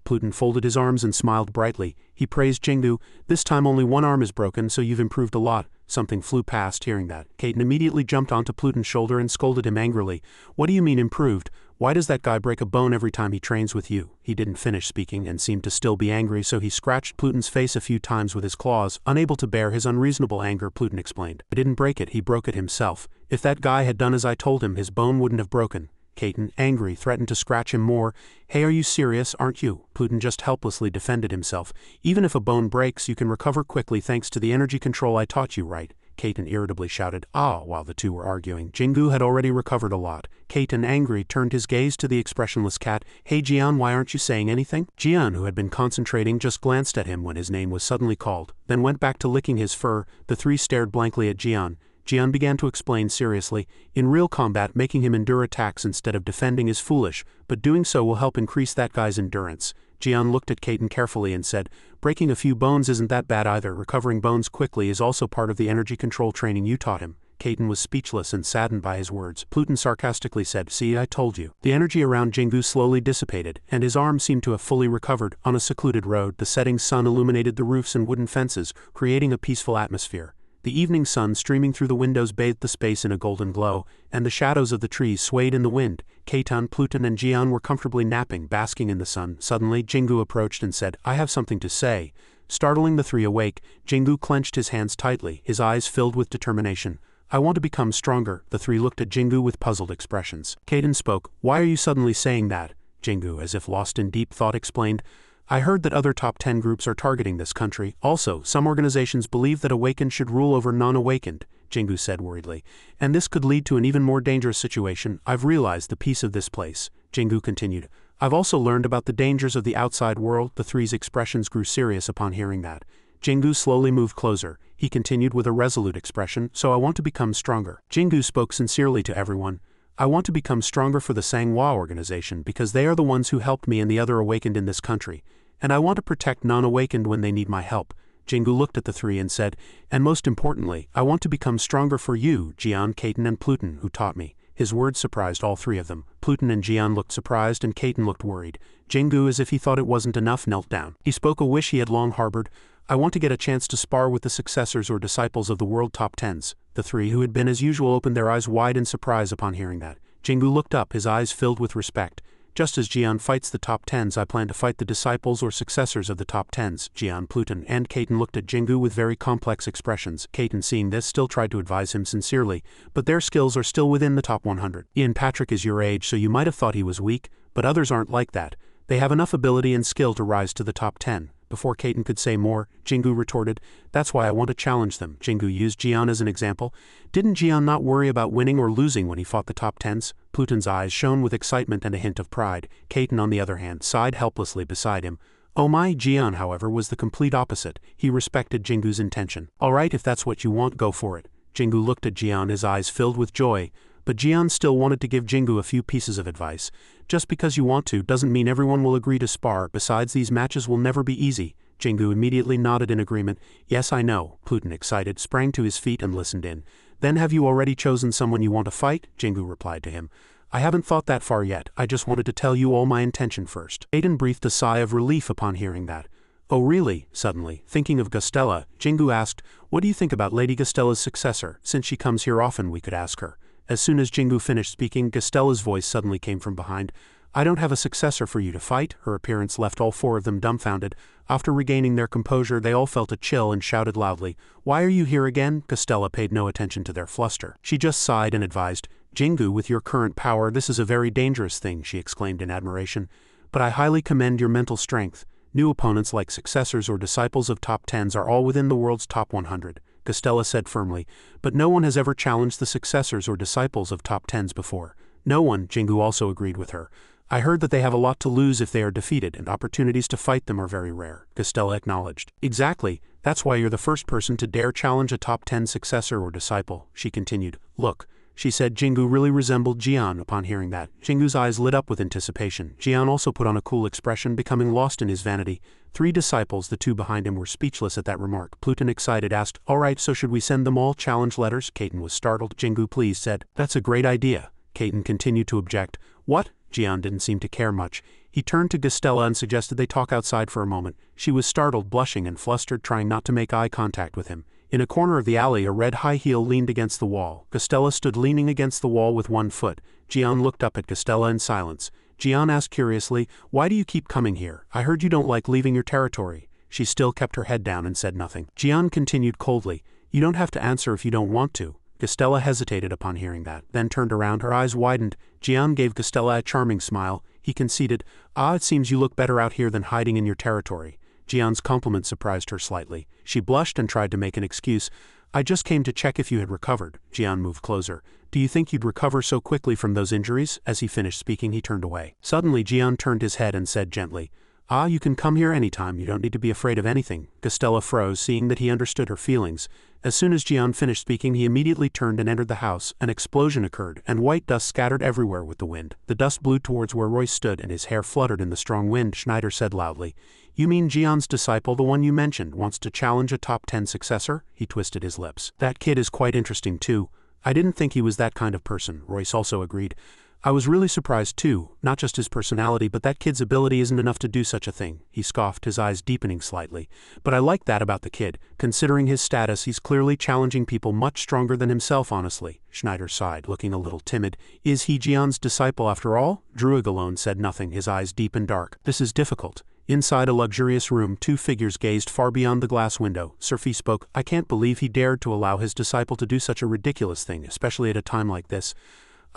Pluton folded his arms and smiled brightly. He praised Jinggu. This time only one arm is broken, so you've improved a lot. Something flew past. Hearing that, Kaiten immediately jumped onto Pluton's shoulder and scolded him angrily. What do you mean improved? Why does that guy break a bone every time he trains with you? He didn't finish speaking and seemed to still be angry, so he scratched Pluton's face a few times with his claws. Unable to bear his unreasonable anger, Pluton explained. I didn't break it, he broke it himself. If that guy had done as I told him, his bone wouldn't have broken. Kaiten, angry, threatened to scratch him more. Hey, are you serious, aren't you? Pluton just helplessly defended himself. Even if a bone breaks, you can recover quickly thanks to the energy control I taught you, right? Kaiten irritably shouted, while the two were arguing. Jinggu had already recovered a lot. Kaiten, angry, turned his gaze to the expressionless cat. Hey Jian, why aren't you saying anything? Jian, who had been concentrating, just glanced at him when his name was suddenly called, then went back to licking his fur. The three stared blankly at Jian. Jian began to explain seriously. In real combat, making him endure attacks instead of defending is foolish, but doing so will help increase that guy's endurance. Jian looked at Kaiten carefully and said, breaking a few bones isn't that bad either. Recovering bones quickly is also part of the energy control training you taught him. Kaiten was speechless and saddened by his words. Pluton sarcastically said, see, I told you. The energy around Jinggu slowly dissipated, and his arm seemed to have fully recovered. On a secluded road, the setting sun illuminated the roofs and wooden fences, creating a peaceful atmosphere. The evening sun streaming through the windows bathed the space in a golden glow, and the shadows of the trees swayed in the wind. Kaiten, Pluton, and Jian were comfortably napping, basking in the sun. Suddenly, Jinggu approached and said, I have something to say. Startling the three awake, Jinggu clenched his hands tightly, his eyes filled with determination. I want to become stronger. The three looked at Jinggu with puzzled expressions. Kaiten spoke. Why are you suddenly saying that? Jinggu, as if lost in deep thought, explained. I heard that other top 10 groups are targeting this country. Also, some organizations believe that awakened should rule over non-awakened, Jinggu said worriedly. And this could lead to an even more dangerous situation. I've realized the peace of this place, Jinggu continued. I've also learned about the dangers of the outside world. The three's expressions grew serious upon hearing that. Jinggu slowly moved closer. He continued with a resolute expression, so I want to become stronger. Jinggu spoke sincerely to everyone. I want to become stronger for the Manhwa organization because they are the ones who helped me and the other awakened in this country. And I want to protect non-awakened when they need my help. Jinggu looked at the three and said, and most importantly, I want to become stronger for you, Jian, Kaiten, and Pluton, who taught me. His words surprised all three of them. Pluton and Jian looked surprised and Kaiten looked worried. Jinggu, as if he thought it wasn't enough, knelt down. He spoke a wish he had long harbored. I want to get a chance to spar with the successors or disciples of the world top 10s. The three, who had been as usual, opened their eyes wide in surprise upon hearing that. Jinggu looked up, his eyes filled with respect. Just as Jian fights the top 10s, I plan to fight the disciples or successors of the top 10s. Jian, Pluton, and Kaiten looked at Jinggu with very complex expressions. Kaiten, seeing this, still tried to advise him sincerely, but their skills are still within the top 100. Ian Patrick is your age, so you might have thought he was weak, but others aren't like that. They have enough ability and skill to rise to the top 10. Before Kaiten could say more, Jinggu retorted, that's why I want to challenge them. Jinggu used Jian as an example. Didn't Jian not worry about winning or losing when he fought the top 10s? Pluton's eyes shone with excitement and a hint of pride. Kaiten, on the other hand, sighed helplessly beside him. Oh my, Jian, however, was the complete opposite. He respected Jingu's intention. All right, if that's what you want, go for it. Jinggu looked at Jian, his eyes filled with joy. but Jian still wanted to give Jingu a few pieces of advice. Just because you want to doesn't mean everyone will agree to spar, besides these matches will never be easy. Jingu immediately nodded in agreement. Yes, I know. Pluton, excited, sprang to his feet and listened in. Then have you already chosen someone you want to fight? Jingu replied to him. I haven't thought that far yet, I just wanted to tell you all my intention first. Aiden breathed a sigh of relief upon hearing that. Oh really? Suddenly, thinking of Gustella, Jingu asked, what do you think about Lady Gustella's successor? Since she comes here often, we could ask her. As soon as Jingu finished speaking, Gustella's voice suddenly came from behind. I don't have a successor for you to fight. Her appearance left all four of them dumbfounded. After regaining their composure, they all felt a chill and shouted loudly, Why are you here again? Gustella paid no attention to their fluster. She just sighed and advised, Jingu, with your current power, this is a very dangerous thing, she exclaimed in admiration. But I highly commend your mental strength. New opponents like successors or disciples of top 10s are all within the world's top 100, Gustella said firmly, but no one has ever challenged the successors or disciples of top 10s before. No one, Jingu also agreed with her. I heard that they have a lot to lose if they are defeated, and opportunities to fight them are very rare, Gustella acknowledged. Exactly, that's why you're the first person to dare challenge a top 10 successor or disciple, she continued. Look, she said. Jingu really resembled Jian upon hearing that. Jingu's eyes lit up with anticipation. Jian also put on a cool expression, becoming lost in his vanity. 3 disciples, the 2 behind him, were speechless at that remark. Pluton, excited, asked, All right, so should we send them all challenge letters? Kaiten was startled. Jingu, please, said. That's a great idea. Kaiten continued to object. What? Jian didn't seem to care much. He turned to Gustella and suggested they talk outside for a moment. She was startled, blushing and flustered, trying not to make eye contact with him. In a corner of the alley, a red high heel leaned against the wall. Gustella stood leaning against the wall with one foot. Jian looked up at Gustella in silence. Jian asked curiously, Why do you keep coming here? I heard you don't like leaving your territory. She still kept her head down and said nothing. Jian continued coldly, You don't have to answer if you don't want to. Gustella hesitated upon hearing that, then turned around. Her eyes widened. Jian gave Gustella a charming smile. He conceded, it seems you look better out here than hiding in your territory. Jian's compliment surprised her slightly. She blushed and tried to make an excuse. I just came to check if you had recovered. Jian moved closer. Do you think you'd recover so quickly from those injuries? As he finished speaking, he turned away. Suddenly, Jian turned his head and said gently, You can come here anytime. You don't need to be afraid of anything. Gustella froze, seeing that he understood her feelings. As soon as Jian finished speaking, he immediately turned and entered the house. An explosion occurred, and white dust scattered everywhere with the wind. The dust blew towards where Royce stood, and his hair fluttered in the strong wind. Schneider said loudly, You mean Jian's disciple, the one you mentioned, wants to challenge a top 10 successor? He twisted his lips. That kid is quite interesting too. I didn't think he was that kind of person, Royce also agreed. I was really surprised too, not just his personality, but that kid's ability isn't enough to do such a thing. He scoffed, his eyes deepening slightly. But I like that about the kid. Considering his status, he's clearly challenging people much stronger than himself, honestly. Schneider sighed, looking a little timid. Is he Jian's disciple after all? Druig alone said nothing, his eyes deep and dark. This is difficult. Inside a luxurious room, 2 figures gazed far beyond the glass window. Serphi spoke. I can't believe he dared to allow his disciple to do such a ridiculous thing, especially at a time like this.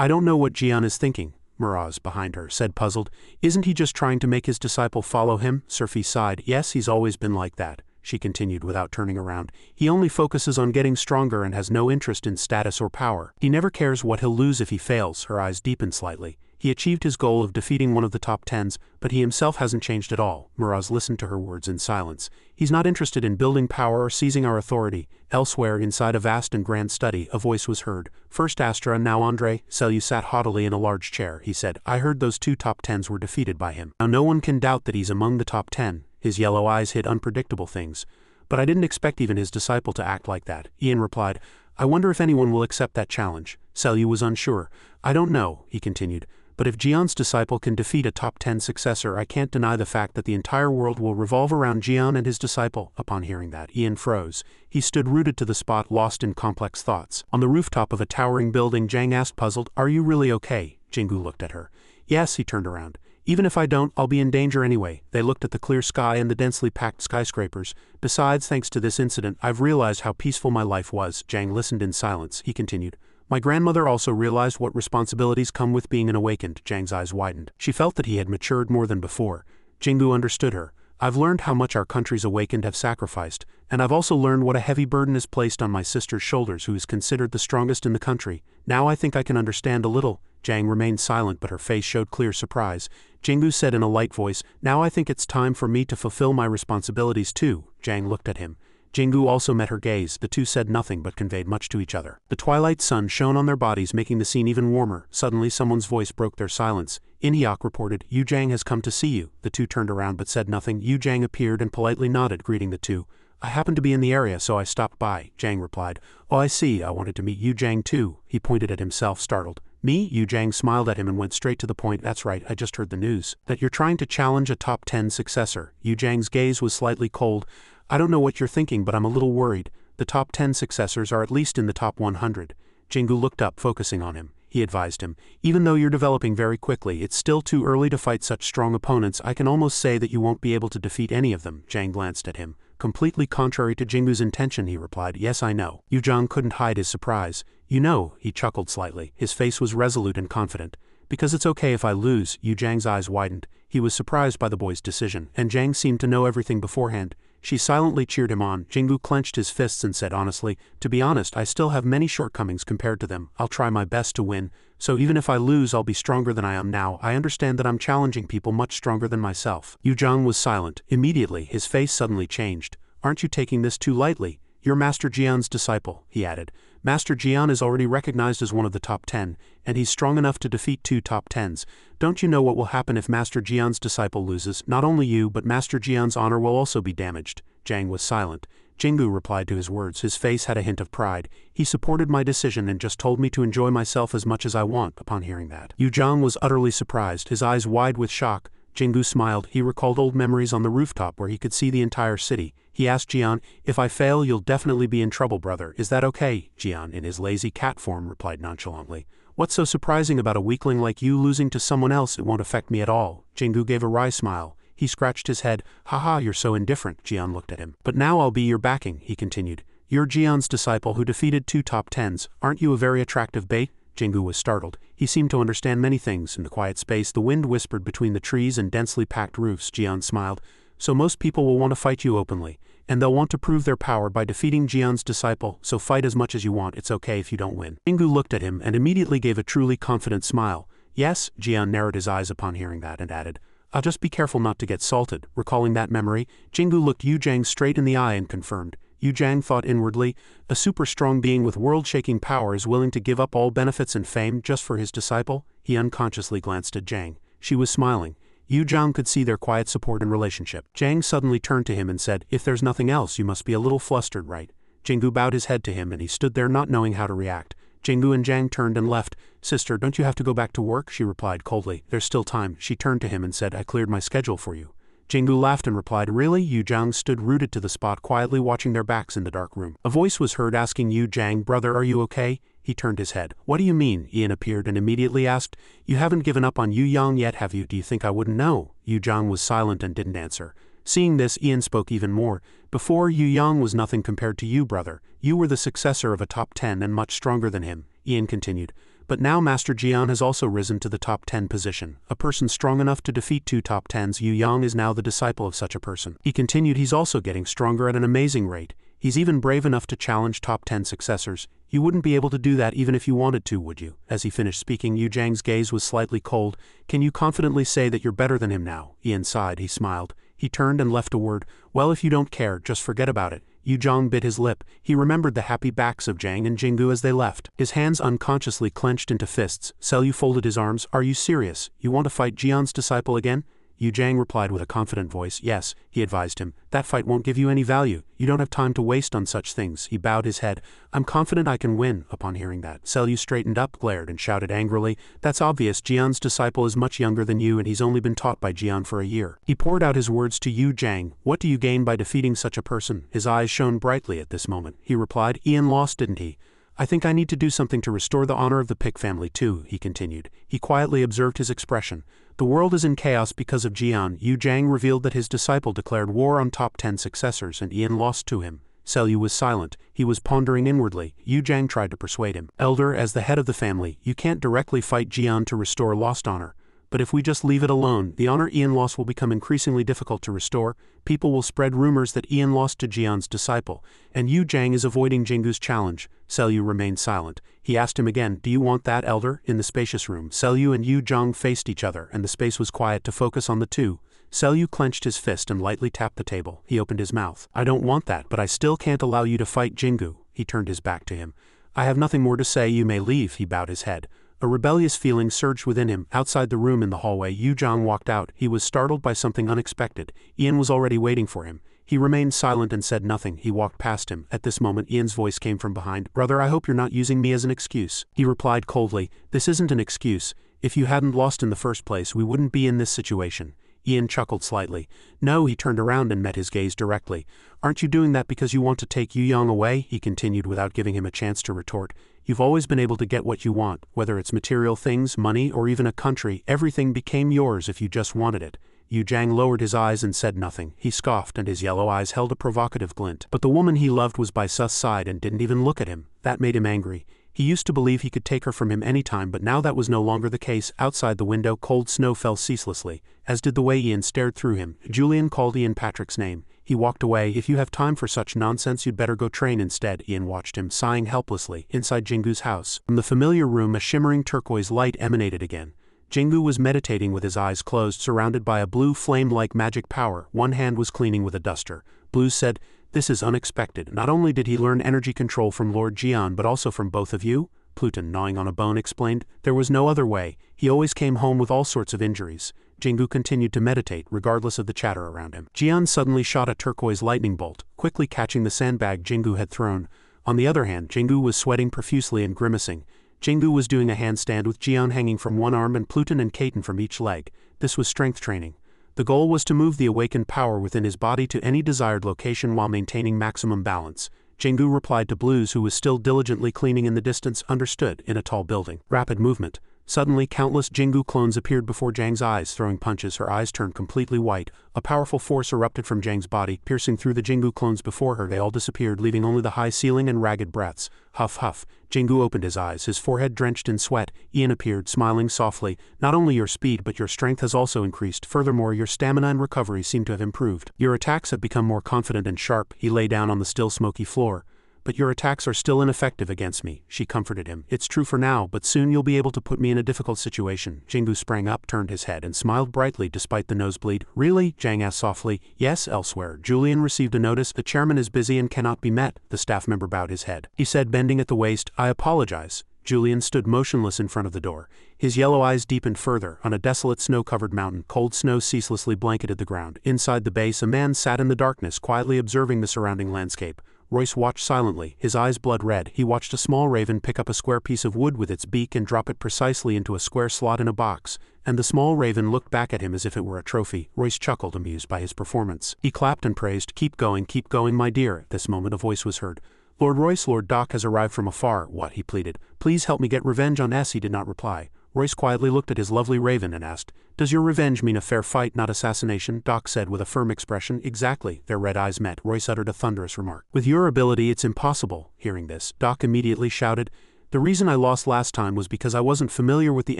I don't know what Jian is thinking, Miraz, behind her, said puzzled. Isn't he just trying to make his disciple follow him? Serphi sighed. Yes, he's always been like that, she continued without turning around. He only focuses on getting stronger and has no interest in status or power. He never cares what he'll lose if he fails. Her eyes deepened slightly. He achieved his goal of defeating one of the top 10s, but he himself hasn't changed at all. Miraz listened to her words in silence. He's not interested in building power or seizing our authority. Elsewhere, inside a vast and grand study, a voice was heard. First Astra and now Andre. Celyu sat haughtily in a large chair. He said, I heard those 2 top 10s were defeated by him. Now no one can doubt that he's among the top 10. His yellow eyes hid unpredictable things. But I didn't expect even his disciple to act like that. Ian replied, I wonder if anyone will accept that challenge. Celyu was unsure. I don't know, he continued. But if Jian's disciple can defeat a top 10 successor, I can't deny the fact that the entire world will revolve around Jian and his disciple. Upon hearing that, Ian froze. He stood rooted to the spot, lost in complex thoughts. On the rooftop of a towering building, Zhang asked puzzled, Are you really okay? Jingu looked at her. Yes, he turned around. Even if I don't, I'll be in danger anyway. They looked at the clear sky and the densely packed skyscrapers. Besides, thanks to this incident, I've realized how peaceful my life was. Zhang listened in silence. He continued. My grandmother also realized what responsibilities come with being an awakened. Zhang's eyes widened. She felt that he had matured more than before. Jingu understood her. I've learned how much our country's awakened have sacrificed, and I've also learned what a heavy burden is placed on my sister's shoulders, who is considered the strongest in the country. Now I think I can understand a little. Zhang remained silent, but her face showed clear surprise. Jingu said in a light voice, Now I think it's time for me to fulfill my responsibilities too. Zhang looked at him. Jingu also met her gaze. The two said nothing but conveyed much to each other. The twilight sun shone on their bodies, making the scene even warmer. Suddenly someone's voice broke their silence. In-hyuk reported, Yu Jang has come to see you. The two turned around but said nothing. Yu Jang appeared and politely nodded, greeting the two. I happened to be in the area, so I stopped by, Jang replied. Oh, I see, I wanted to meet Yu Jang too. He pointed at himself, startled. Me? Yu Jang smiled at him and went straight to the point. That's right, I just heard the news. That you're trying to challenge a top 10 successor. Yu Jang's gaze was slightly cold. I don't know what you're thinking, but I'm a little worried. The top 10 successors are at least in the top 100. Jingu looked up, focusing on him. He advised him, even though you're developing very quickly, it's still too early to fight such strong opponents. I can almost say that you won't be able to defeat any of them. Jang glanced at him. Completely contrary to Jingu's intention, he replied. Yes, I know. Yu Jang couldn't hide his surprise. You know, he chuckled slightly. His face was resolute and confident. Because it's okay if I lose. Yu Jang's eyes widened. He was surprised by the boy's decision, and Jang seemed to know everything beforehand. She silently cheered him on. Jingu clenched his fists and said honestly, to be honest, I still have many shortcomings compared to them. I'll try my best to win. So even if I lose, I'll be stronger than I am now. I understand that I'm challenging people much stronger than myself. Yu Jang was silent. Immediately, his face suddenly changed. Aren't you taking this too lightly? You're Master Jian's disciple, he added. Master Jian is already recognized as one of the top 10, and he's strong enough to defeat 2 top 10s. Don't you know what will happen if Master Jian's disciple loses? Not only you, but Master Jian's honor will also be damaged. Jang was silent. Jingu replied to his words. His face had a hint of pride. He supported my decision and just told me to enjoy myself as much as I want. Upon hearing that, Yu Jang was utterly surprised, his eyes wide with shock. Jingu smiled. He recalled old memories on the rooftop where he could see the entire city. He asked Jian, if I fail, you'll definitely be in trouble, brother. Is that okay? Jian, in his lazy cat form, replied nonchalantly. What's so surprising about a weakling like you losing to someone else? It won't affect me at all. Jingu gave a wry smile. He scratched his head. Haha, you're so indifferent. Jian looked at him. But now I'll be your backing, he continued. You're Jian's disciple who defeated 2 top 10s. Aren't you a very attractive bait? Jingu was startled. He seemed to understand many things. In the quiet space, the wind whispered between the trees and densely packed roofs. Jian smiled. So most people will want to fight you openly. And they'll want to prove their power by defeating Jian's disciple, so fight as much as you want. It's okay if you don't win. Jingu looked at him and immediately gave a truly confident smile. Yes, Jian narrowed his eyes upon hearing that and added, I'll just be careful not to get salted. Recalling that memory, Jingu looked Yu Jang straight in the eye and confirmed. Yu Jang thought inwardly, a super strong being with world-shaking power is willing to give up all benefits and fame just for his disciple? He unconsciously glanced at Jang. She was smiling. Yu Jang could see their quiet support and relationship. Jang suddenly turned to him and said, if there's nothing else, you must be a little flustered, right? Jingu bowed his head to him and he stood there not knowing how to react. Jingu and Jang turned and left. Sister, don't you have to go back to work? She replied coldly. There's still time. She turned to him and said, I cleared my schedule for you. Jingu laughed and replied, really? Yu Jang stood rooted to the spot, quietly watching their backs in the dark room. A voice was heard asking Yu Jang, brother, are you okay? He turned his head. What do you mean? Ian appeared and immediately asked, you haven't given up on Yu Yang yet, have you? Do you think I wouldn't know? Yu Jang was silent and didn't answer. Seeing this, Ian spoke even more. Before, Yu Yang was nothing compared to you, brother. You were the successor of a top 10 and much stronger than him. Ian continued. But now Master Jian has also risen to the top 10 position. A person strong enough to defeat 2 top 10s, Yu Yang is now the disciple of such a person. He continued, he's also getting stronger at an amazing rate. He's even brave enough to challenge top 10 successors. You wouldn't be able to do that even if you wanted to, would you? As he finished speaking, Yu Jang's gaze was slightly cold. Can you confidently say that you're better than him now? Ian sighed. He smiled. He turned and left a word. Well, if you don't care, just forget about it. Yu Jang bit his lip. He remembered the happy backs of Jang and Jingu as they left. His hands unconsciously clenched into fists. Selyu folded his arms. Are you serious? You want to fight Jian's disciple again? Yu Jang replied with a confident voice. Yes, he advised him. That fight won't give you any value. You don't have time to waste on such things. He bowed his head. I'm confident I can win. Upon hearing that, Selyu straightened up, glared, and shouted angrily, that's obvious. Jian's disciple is much younger than you and he's only been taught by Jian for a year. He poured out his words to Yu Jang. What do you gain by defeating such a person? His eyes shone brightly at this moment. He replied, Ian lost, didn't he? I think I need to do something to restore the honor of the Pick family too, he continued. He quietly observed his expression. The world is in chaos because of Jian. Yu Jang revealed that his disciple declared war on top 10 successors and Ian lost to him. Selyu was silent. He was pondering inwardly. Yu Jang tried to persuade him. Elder, as the head of the family, you can't directly fight Jian to restore lost honor. But if we just leave it alone, the honor Ian lost will become increasingly difficult to restore. People will spread rumors that Ian lost to Jian's disciple, and Yu Jang is avoiding Jingu's challenge. Selyu remained silent. He asked him again, do you want that, Elder? In the spacious room, Selyu and Yu Jang faced each other, and the space was quiet to focus on the two. Selyu clenched his fist and lightly tapped the table. He opened his mouth. I don't want that, but I still can't allow you to fight Jingu. He turned his back to him. I have nothing more to say, you may leave. He bowed his head. A rebellious feeling surged within him. Outside the room in the hallway, Yu Zhang walked out. He was startled by something unexpected. Ian was already waiting for him. He remained silent and said nothing. He walked past him. At this moment, Ian's voice came from behind. Brother, I hope you're not using me as an excuse. He replied coldly, this isn't an excuse. If you hadn't lost in the first place, we wouldn't be in this situation. Ian chuckled slightly. No, he turned around and met his gaze directly. Aren't you doing that because you want to take Yu Yang away? He continued without giving him a chance to retort. You've always been able to get what you want, whether it's material things, money, or even a country. Everything became yours if you just wanted it. Yu Zhang lowered his eyes and said nothing. He scoffed and his yellow eyes held a provocative glint. But the woman he loved was by Su's side and didn't even look at him. That made him angry. He used to believe he could take her from him anytime, but now that was no longer the case. Outside the window, cold snow fell ceaselessly, as did the way Ian stared through him. Julian called Ian Patrick's name. He walked away. If you have time for such nonsense, you'd better go train instead. Ian watched him, sighing helplessly. Inside Jingu's house, from the familiar room, a shimmering turquoise light emanated again. Jingu was meditating with his eyes closed, surrounded by a blue flame-like magic power. One hand was cleaning with a duster. Blue said, this is unexpected. Not only did he learn energy control from Lord Jian, but also from both of you? Pluton, gnawing on a bone, explained. There was no other way. He always came home with all sorts of injuries. Jingu continued to meditate, regardless of the chatter around him. Jian suddenly shot a turquoise lightning bolt, quickly catching the sandbag Jingu had thrown. On the other hand, Jingu was sweating profusely and grimacing. Jingu was doing a handstand with Jian hanging from one arm and Pluton and Kaiten from each leg. This was strength training. The goal was to move the awakened power within his body to any desired location while maintaining maximum balance. Jingu replied to Blues, who was still diligently cleaning in the distance. Understood. In a tall building. Rapid movement. Suddenly, countless Jingu clones appeared before Zhang's eyes, throwing punches. Her eyes turned completely white. A powerful force erupted from Zhang's body, piercing through the Jingu clones before her. They all disappeared, leaving only the high ceiling and ragged breaths. Huff, huff. Jingu opened his eyes, his forehead drenched in sweat. Ian appeared, smiling softly. Not only your speed, but your strength has also increased. Furthermore, your stamina and recovery seem to have improved. Your attacks have become more confident and sharp. He lay down on the still smoky floor. But your attacks are still ineffective against me, she comforted him. It's true for now, but soon you'll be able to put me in a difficult situation. Jingu sprang up, turned his head, and smiled brightly despite the nosebleed. Really? Zhang asked softly. Yes, elsewhere. Julian received a notice. The chairman is busy and cannot be met. The staff member bowed his head. He said, bending at the waist, I apologize. Julian stood motionless in front of the door. His yellow eyes deepened further. On a desolate snow-covered mountain, cold snow ceaselessly blanketed the ground. Inside the base, a man sat in the darkness, quietly observing the surrounding landscape. Royce watched silently, his eyes blood red. He watched a small raven pick up a square piece of wood with its beak and drop it precisely into a square slot in a box, and the small raven looked back at him as if it were a trophy. Royce chuckled, amused by his performance. He clapped and praised. Keep going, my dear. At this moment a voice was heard. Lord Royce, Lord Doc has arrived from afar. What? He pleaded. Please help me get revenge on S. He did not reply. Royce quietly looked at his lovely raven and asked, Does your revenge mean a fair fight, not assassination? Doc said with a firm expression. Exactly. Their red eyes met. Royce uttered a thunderous remark. With your ability, it's impossible. Hearing this, Doc immediately shouted, The reason I lost last time was because I wasn't familiar with the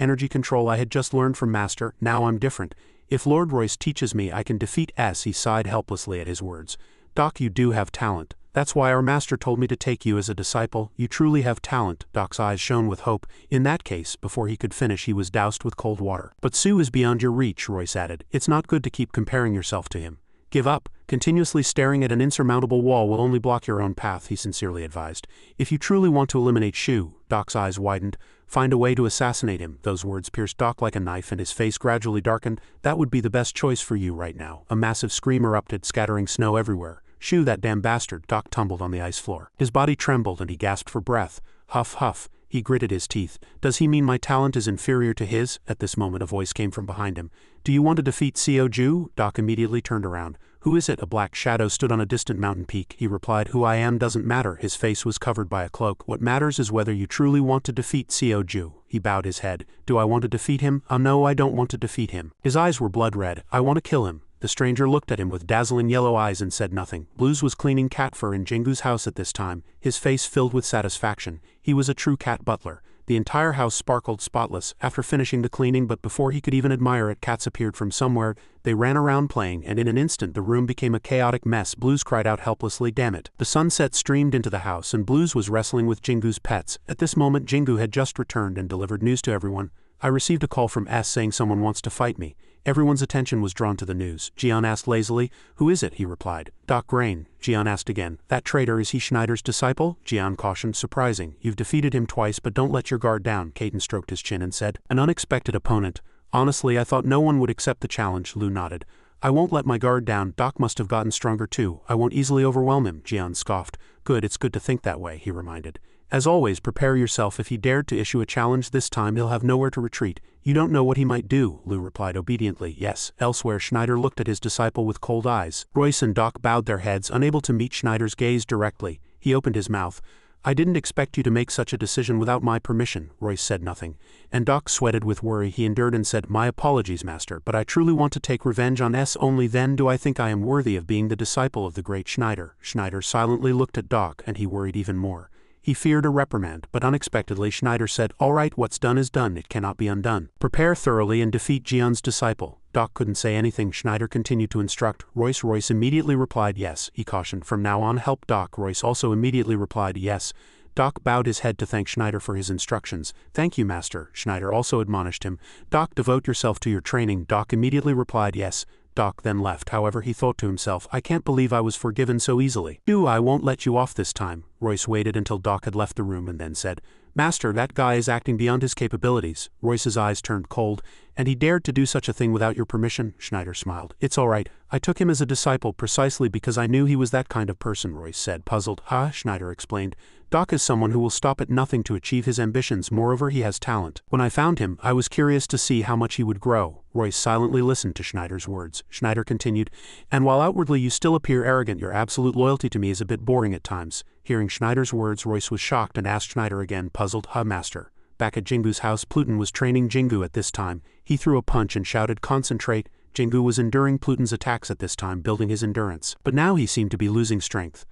energy control I had just learned from Master. Now I'm different. If Lord Royce teaches me, I can defeat S. He sighed helplessly at his words. Doc, you do have talent. That's why our master told me to take you as a disciple. You truly have talent. Doc's eyes shone with hope. In that case, before he could finish, he was doused with cold water. But Sue is beyond your reach, Royce added. It's not good to keep comparing yourself to him. Give up. Continuously staring at an insurmountable wall will only block your own path, he sincerely advised. If you truly want to eliminate Shu, Doc's eyes widened, find a way to assassinate him. Those words pierced Doc like a knife and his face gradually darkened. That would be the best choice for you right now. A massive scream erupted, scattering snow everywhere. Shoo, that damn bastard. Doc tumbled on the ice floor. His body trembled and he gasped for breath. Huff, huff. He gritted his teeth. Does he mean my talent is inferior to his? At this moment a voice came from behind him. Do you want to defeat Seo Ju? Doc immediately turned around. Who is it? A black shadow stood on a distant mountain peak. He replied, Who I am doesn't matter. His face was covered by a cloak. What matters is whether you truly want to defeat Seo Ju. He bowed his head. Do I want to defeat him? No, I don't want to defeat him. His eyes were blood red. I want to kill him. The stranger looked at him with dazzling yellow eyes and said nothing. Blues was cleaning cat fur in Jingu's house at this time, his face filled with satisfaction. He was a true cat butler. The entire house sparkled spotless after finishing the cleaning, but before he could even admire it, cats appeared from somewhere. They ran around playing, and in an instant the room became a chaotic mess. Blues cried out helplessly, Damn it. The sunset streamed into the house and Blues was wrestling with Jingu's pets. At this moment Jingu had just returned and delivered news to everyone. I received a call from S saying someone wants to fight me. Everyone's attention was drawn to the news. Jian asked lazily. Who is it? He replied. Doc Grain. Jian asked again. That traitor, is he Schneider's disciple? Jian cautioned. Surprising. You've defeated him twice, but don't let your guard down. Caden stroked his chin and said. An unexpected opponent. Honestly, I thought no one would accept the challenge. Lu nodded. I won't let my guard down. Doc must have gotten stronger too. I won't easily overwhelm him. Jian scoffed. Good, it's good to think that way, he reminded. As always, prepare yourself. If he dared to issue a challenge this time, he'll have nowhere to retreat. You don't know what he might do, Lu replied obediently. Yes. Elsewhere, Schneider looked at his disciple with cold eyes. Royce and Doc bowed their heads, unable to meet Schneider's gaze directly. He opened his mouth. I didn't expect you to make such a decision without my permission. Royce said nothing. And Doc sweated with worry. He endured and said, My apologies, master, but I truly want to take revenge on S. Only then do I think I am worthy of being the disciple of the great Schneider. Schneider silently looked at Doc, and he worried even more. He feared a reprimand, but unexpectedly Schneider said, All right, what's done is done, it cannot be undone. Prepare thoroughly and defeat Jian's disciple. Doc couldn't say anything. Schneider continued to instruct. Royce immediately replied yes. He cautioned, From now on, help Doc. Royce also immediately replied yes. Doc bowed his head to thank Schneider for his instructions. Thank you, master. Schneider also admonished him. Doc, devote yourself to your training. Doc immediately replied yes. Doc then left. However, he thought to himself, I can't believe I was forgiven so easily. I won't let you off this time. Royce waited until Doc had left the room and then said, Master, that guy is acting beyond his capabilities. Royce's eyes turned cold. And he dared to do such a thing without your permission? Schneider smiled. It's all right. I took him as a disciple precisely because I knew he was that kind of person, Royce said, puzzled. Schneider explained. Doc is someone who will stop at nothing to achieve his ambitions. Moreover, he has talent. When I found him, I was curious to see how much he would grow. Royce silently listened to Schneider's words. Schneider continued, And while outwardly you still appear arrogant, your absolute loyalty to me is a bit boring at times. Hearing Schneider's words, Royce was shocked and asked Schneider again, puzzled, Master. Back at Jingu's house, Pluton was training Jingu at this time. He threw a punch and shouted, Concentrate. Jingu was enduring Pluton's attacks at this time, building his endurance. But now he seemed to be losing strength.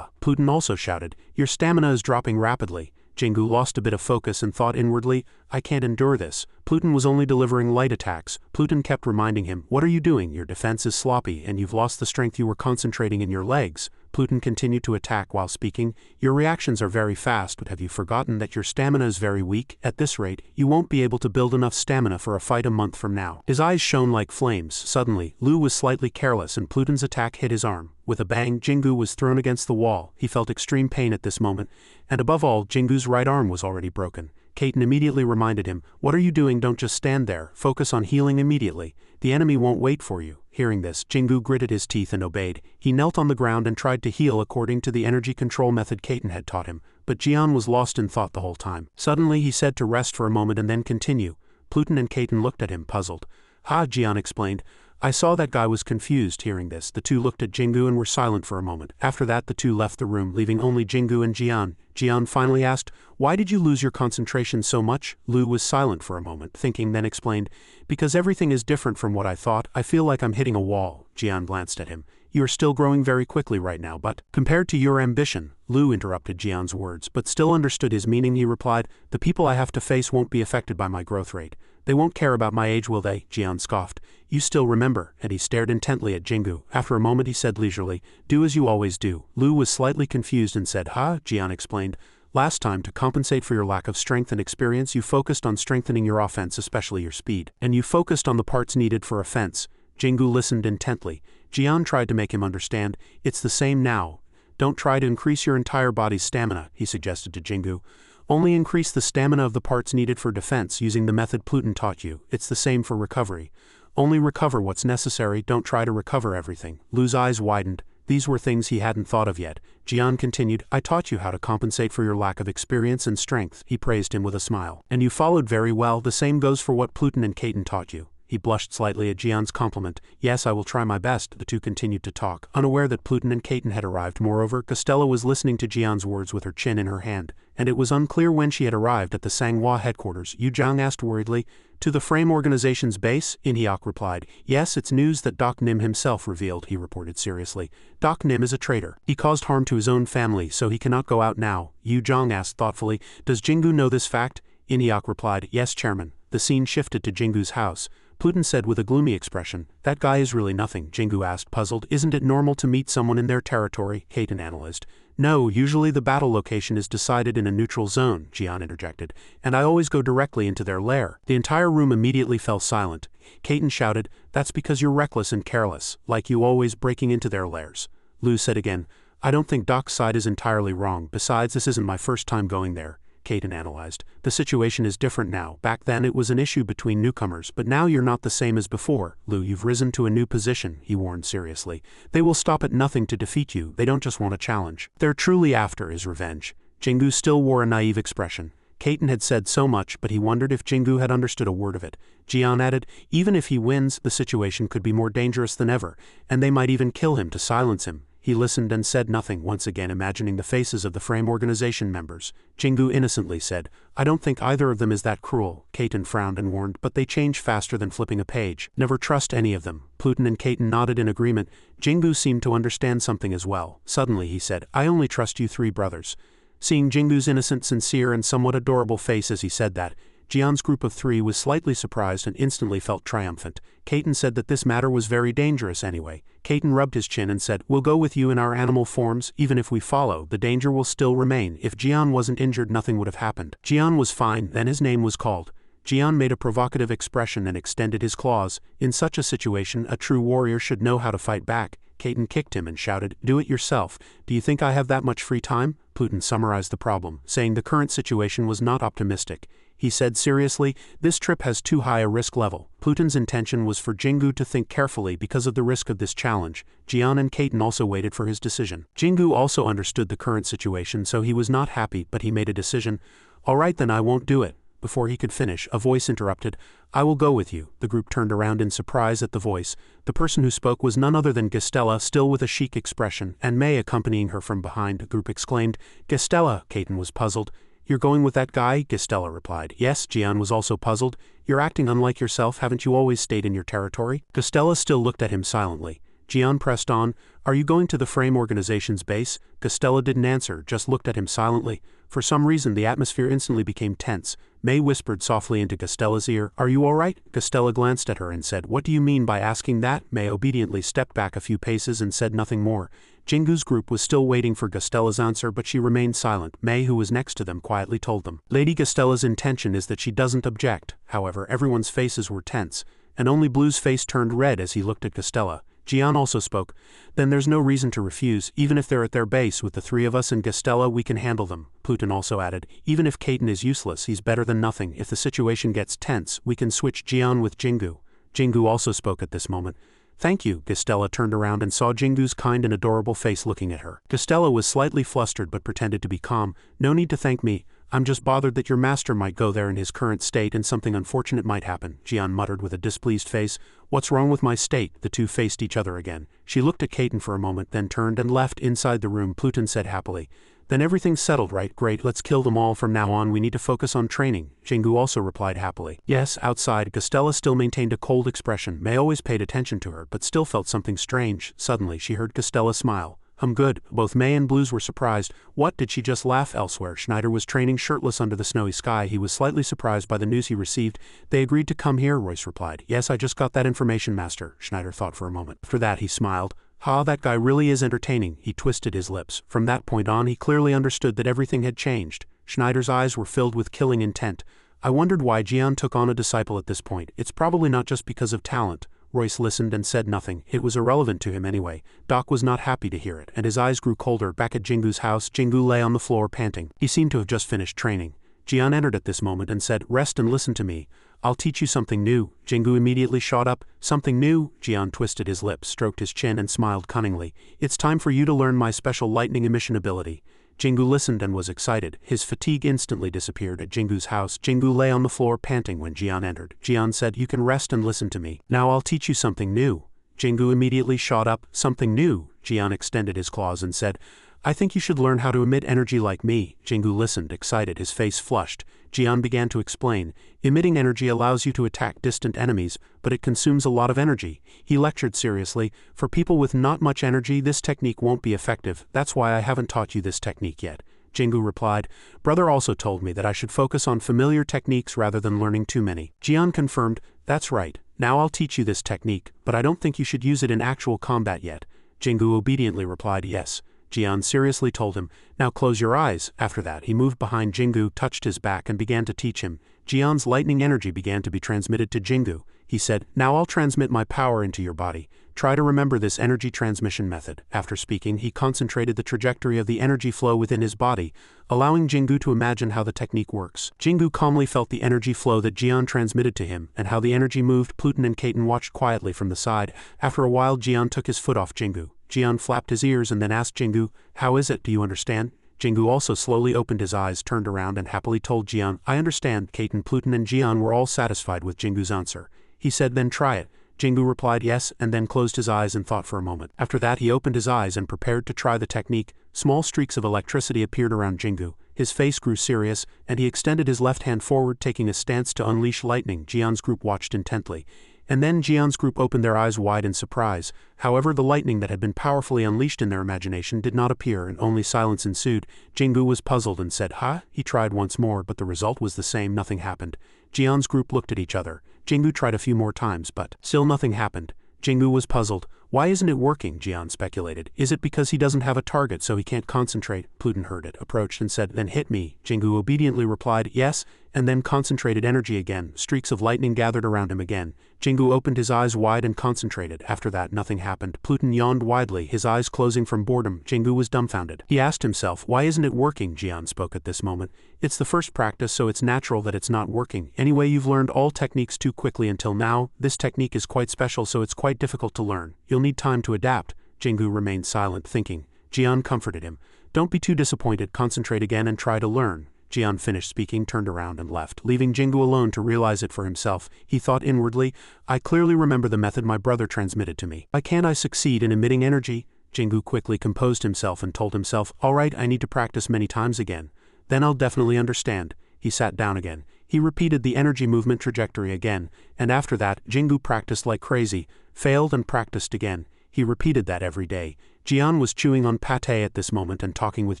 Pluton also shouted, Your stamina is dropping rapidly. Jingu lost a bit of focus and thought inwardly, I can't endure this. Pluton was only delivering light attacks. Pluton kept reminding him, What are you doing? Your defense is sloppy and you've lost the strength you were concentrating in your legs. Pluton continued to attack while speaking, Your reactions are very fast, but have you forgotten that your stamina is very weak? At this rate, you won't be able to build enough stamina for a fight a month from now. His eyes shone like flames. Suddenly, Lu was slightly careless and Pluton's attack hit his arm. With a bang, Jingu was thrown against the wall. He felt extreme pain at this moment, and above all, Jingu's right arm was already broken. Caden immediately reminded him, What are you doing? Don't just stand there. Focus on healing immediately. The enemy won't wait for you. Hearing this, Jingu gritted his teeth and obeyed. He knelt on the ground and tried to heal according to the energy control method Caden had taught him, but Jian was lost in thought the whole time. Suddenly he said to rest for a moment and then continue. Pluton and Caden looked at him, puzzled. Jian explained. I saw that guy was confused. Hearing this, the two looked at Jingu and were silent for a moment. After that, the two left the room, leaving only Jingu and Jian. Jian finally asked, Why did you lose your concentration so much? Lu was silent for a moment, thinking, then explained, Because everything is different from what I thought. I feel like I'm hitting a wall. Jian glanced at him. You are still growing very quickly right now, but compared to your ambition, Lu interrupted Jian's words, but still understood his meaning. He replied, The people I have to face won't be affected by my growth rate. They won't care about my age, will they? Jian scoffed. You still remember, and he stared intently at Jingu. After a moment he said leisurely, Do as you always do. Lu was slightly confused and said, Jian explained. Last time, to compensate for your lack of strength and experience, you focused on strengthening your offense, especially your speed. And you focused on the parts needed for offense. Jingu listened intently. Jian tried to make him understand. It's the same now. Don't try to increase your entire body's stamina, he suggested to Jingu. Only increase the stamina of the parts needed for defense using the method Pluton taught you. It's the same for recovery. Only recover what's necessary, don't try to recover everything. Lu's eyes widened. These were things he hadn't thought of yet. Jian continued, I taught you how to compensate for your lack of experience and strength. He praised him with a smile. And you followed very well. The same goes for what Pluton and Caden taught you. He blushed slightly at Jian's compliment. Yes, I will try my best. The two continued to talk, unaware that Pluton and Caden had arrived. Moreover, Costello was listening to Jian's words with her chin in her hand, and it was unclear when she had arrived at the Sanghua headquarters. Yu Zhang asked worriedly. To the Frame Organization's base? Inhyuk replied. Yes, it's news that Doc Nim himself revealed, he reported seriously. Doc Nim is a traitor. He caused harm to his own family, so he cannot go out now. Yu Zhang asked thoughtfully. Does Jingu know this fact? Inhyuk replied. Yes, Chairman. The scene shifted to Jingu's house. Pluton said with a gloomy expression, That guy is really nothing. Jingu asked, puzzled. Isn't it normal to meet someone in their territory? Caden analyzed. No, usually the battle location is decided in a neutral zone, Jian interjected, and I always go directly into their lair. The entire room immediately fell silent. Kaiten shouted, "That's because you're reckless and careless, like you always breaking into their lairs." Lu said again, "I don't think Doc's side is entirely wrong, besides this isn't my first time going there." Kaiten analyzed. "The situation is different now. Back then it was an issue between newcomers, but now you're not the same as before. Lu, you've risen to a new position," he warned seriously. "They will stop at nothing to defeat you. They don't just want a challenge. They're truly after is revenge." Jingu still wore a naive expression. Kaiten had said so much, but he wondered if Jingu had understood a word of it. Jian added, "Even if he wins, the situation could be more dangerous than ever, and they might even kill him to silence him." He listened and said nothing, once again imagining the faces of the Frame organization members. Jingu innocently said, "I don't think either of them is that cruel." Kaiten frowned and warned, "But they change faster than flipping a page. Never trust any of them." Pluton and Kaiten nodded in agreement. Jingu seemed to understand something as well. Suddenly he said, "I only trust you three brothers." Seeing Jingu's innocent, sincere, and somewhat adorable face as he said that, Jian's group of three was slightly surprised and instantly felt triumphant. Kaiten said that this matter was very dangerous anyway. Kaiten rubbed his chin and said, "We'll go with you in our animal forms. Even if we follow, the danger will still remain. If Jian wasn't injured, nothing would have happened." Jian was fine, then his name was called. Jian made a provocative expression and extended his claws. In such a situation, a true warrior should know how to fight back. Kaiten kicked him and shouted, "Do it yourself. Do you think I have that much free time?" Pluton summarized the problem, saying the current situation was not optimistic. He said seriously, "This trip has too high a risk level." Pluton's intention was for Jingu to think carefully because of the risk of this challenge. Jian and Kaiten also waited for his decision. Jingu also understood the current situation, so he was not happy, but he made a decision. "All right then, I won't do it." Before he could finish, a voice interrupted, "I will go with you." The group turned around in surprise at the voice. The person who spoke was none other than Gastella, still with a chic expression, and May accompanying her from behind. The group exclaimed, "Gastella!" Kaiten was puzzled. "You're going with that guy?" Gastella replied. "Yes." Jian was also puzzled. "You're acting unlike yourself. Haven't you always stayed in your territory?" Gastella still looked at him silently. Jian pressed on, "Are you going to the Frame organization's base?" Gastella didn't answer, just looked at him silently. For some reason the atmosphere instantly became tense. May whispered softly into Gastella's ear, "Are you all right?" Gastella glanced at her and said, "What do you mean by asking that?" May obediently stepped back a few paces and said nothing more. Jingu's group was still waiting for Gastella's answer, but she remained silent. May, who was next to them, quietly told them, "Lady Gastella's intention is that she doesn't object." However, everyone's faces were tense, and only Blue's face turned red as he looked at Gastella. Jian also spoke, "Then there's no reason to refuse. Even if they're at their base with the three of us and Gastella, we can handle them." Pluton also added, "Even if Kaiten is useless, he's better than nothing. If the situation gets tense, we can switch Jian with Jingu." Jingu also spoke at this moment. "Thank you." Gastella turned around and saw Jingu's kind and adorable face looking at her. Gastella was slightly flustered but pretended to be calm. "No need to thank me. I'm just bothered that your master might go there in his current state and something unfortunate might happen." Jian muttered with a displeased face, "What's wrong with my state?" The two faced each other again. She looked at Kaiten for a moment, then turned and left inside the room. Pluton said happily, "Then everything's settled, right? Great, let's kill them all from now on. We need to focus on training." Jingu also replied happily. Yes, outside, Gastella still maintained a cold expression. May always paid attention to her, but still felt something strange. Suddenly, she heard Gastella smile. Good." Both May and Blues were surprised. What, did she just laugh? Elsewhere, Schneider was training shirtless under the snowy sky. He was slightly surprised by the news he received. "They agreed to come here," Royce replied. "Yes, I just got that information, Master." Schneider thought for a moment. After that, he smiled. "Ha, that guy really is entertaining." He twisted his lips. From that point on, he clearly understood that everything had changed. Schneider's eyes were filled with killing intent. I wondered why Jian took on a disciple at this point. It's probably not just because of talent. Royce listened and said nothing. It was irrelevant to him anyway. Doc was not happy to hear it, and his eyes grew colder. Back at Jingu's house, Jingu lay on the floor panting. He seemed to have just finished training. Jian entered at this moment and said, "Rest and listen to me. I'll teach you something new." Jingu immediately shot up. "Something new?" Jian twisted his lips, stroked his chin, and smiled cunningly. "It's time for you to learn my special lightning emission ability." Jingu listened and was excited. His fatigue instantly disappeared. At Jingu's house, Jingu lay on the floor panting when Jian entered. Jian said, "You can rest and listen to me. Now I'll teach you something new." Jingu immediately shot up. "Something new?" Jian extended his claws and said, "I think you should learn how to emit energy like me." Jingu listened, excited, his face flushed. Jian began to explain, "Emitting energy allows you to attack distant enemies, but it consumes a lot of energy." He lectured seriously, "For people with not much energy, this technique won't be effective. That's why I haven't taught you this technique yet." Jingu replied, "Brother also told me that I should focus on familiar techniques rather than learning too many." Jian confirmed, "That's right. Now I'll teach you this technique, but I don't think you should use it in actual combat yet." Jingu obediently replied, "Yes." Jian seriously told him, "Now close your eyes." After that, he moved behind Jingu, touched his back, and began to teach him. Jian's lightning energy began to be transmitted to Jingu. He said, "Now I'll transmit my power into your body. Try to remember this energy transmission method." After speaking, he concentrated the trajectory of the energy flow within his body, allowing Jingu to imagine how the technique works. Jingu calmly felt the energy flow that Jian transmitted to him, and how the energy moved. Pluton and Kaiten watched quietly from the side. After a while, Jian took his foot off Jingu. Jian flapped his ears and then asked Jingu, "How is it? Do you understand?" Jingu also slowly opened his eyes, turned around and happily told Jian, "I understand." Kaiten, Pluton and Jian were all satisfied with Jingu's answer. He said, "Then try it." Jingu replied yes, and then closed his eyes and thought for a moment. After that he opened his eyes and prepared to try the technique. Small streaks of electricity appeared around Jingu. His face grew serious, and he extended his left hand forward, taking a stance to unleash lightning. Jian's group watched intently. And then Jian's group opened their eyes wide in surprise. However, the lightning that had been powerfully unleashed in their imagination did not appear, and only silence ensued. Jingu was puzzled and said, "Huh?" He tried once more, but the result was the same. Nothing happened. Jian's group looked at each other. Jingu tried a few more times, but still nothing happened. Jingu was puzzled. "Why isn't it working?" Jian speculated. "Is it because he doesn't have a target so he can't concentrate?" Pluton heard it, approached and said, "Then hit me." Jingu obediently replied, "Yes," and then concentrated energy again. Streaks of lightning gathered around him again. Jingu opened his eyes wide and concentrated. After that, nothing happened. Pluton yawned widely, his eyes closing from boredom. Jingu was dumbfounded. He asked himself, "Why isn't it working?" Jian spoke at this moment. "It's the first practice, so it's natural that it's not working. Anyway, you've learned all techniques too quickly until now. This technique is quite special, so it's quite difficult to learn. You'll need time to adapt." Jingu remained silent, thinking. Jian comforted him. "Don't be too disappointed, concentrate again and try to learn." Jian finished speaking, turned around and left, leaving Jingu alone to realize it for himself. He thought inwardly, "I clearly remember the method my brother transmitted to me. Why can't I succeed in emitting energy?" Jingu quickly composed himself and told himself, "All right, I need to practice many times again. Then I'll definitely understand." He sat down again. He repeated the energy movement trajectory again, and after that, Jingu practiced like crazy, failed and practiced again. He repeated that every day. Jian was chewing on pate at this moment and talking with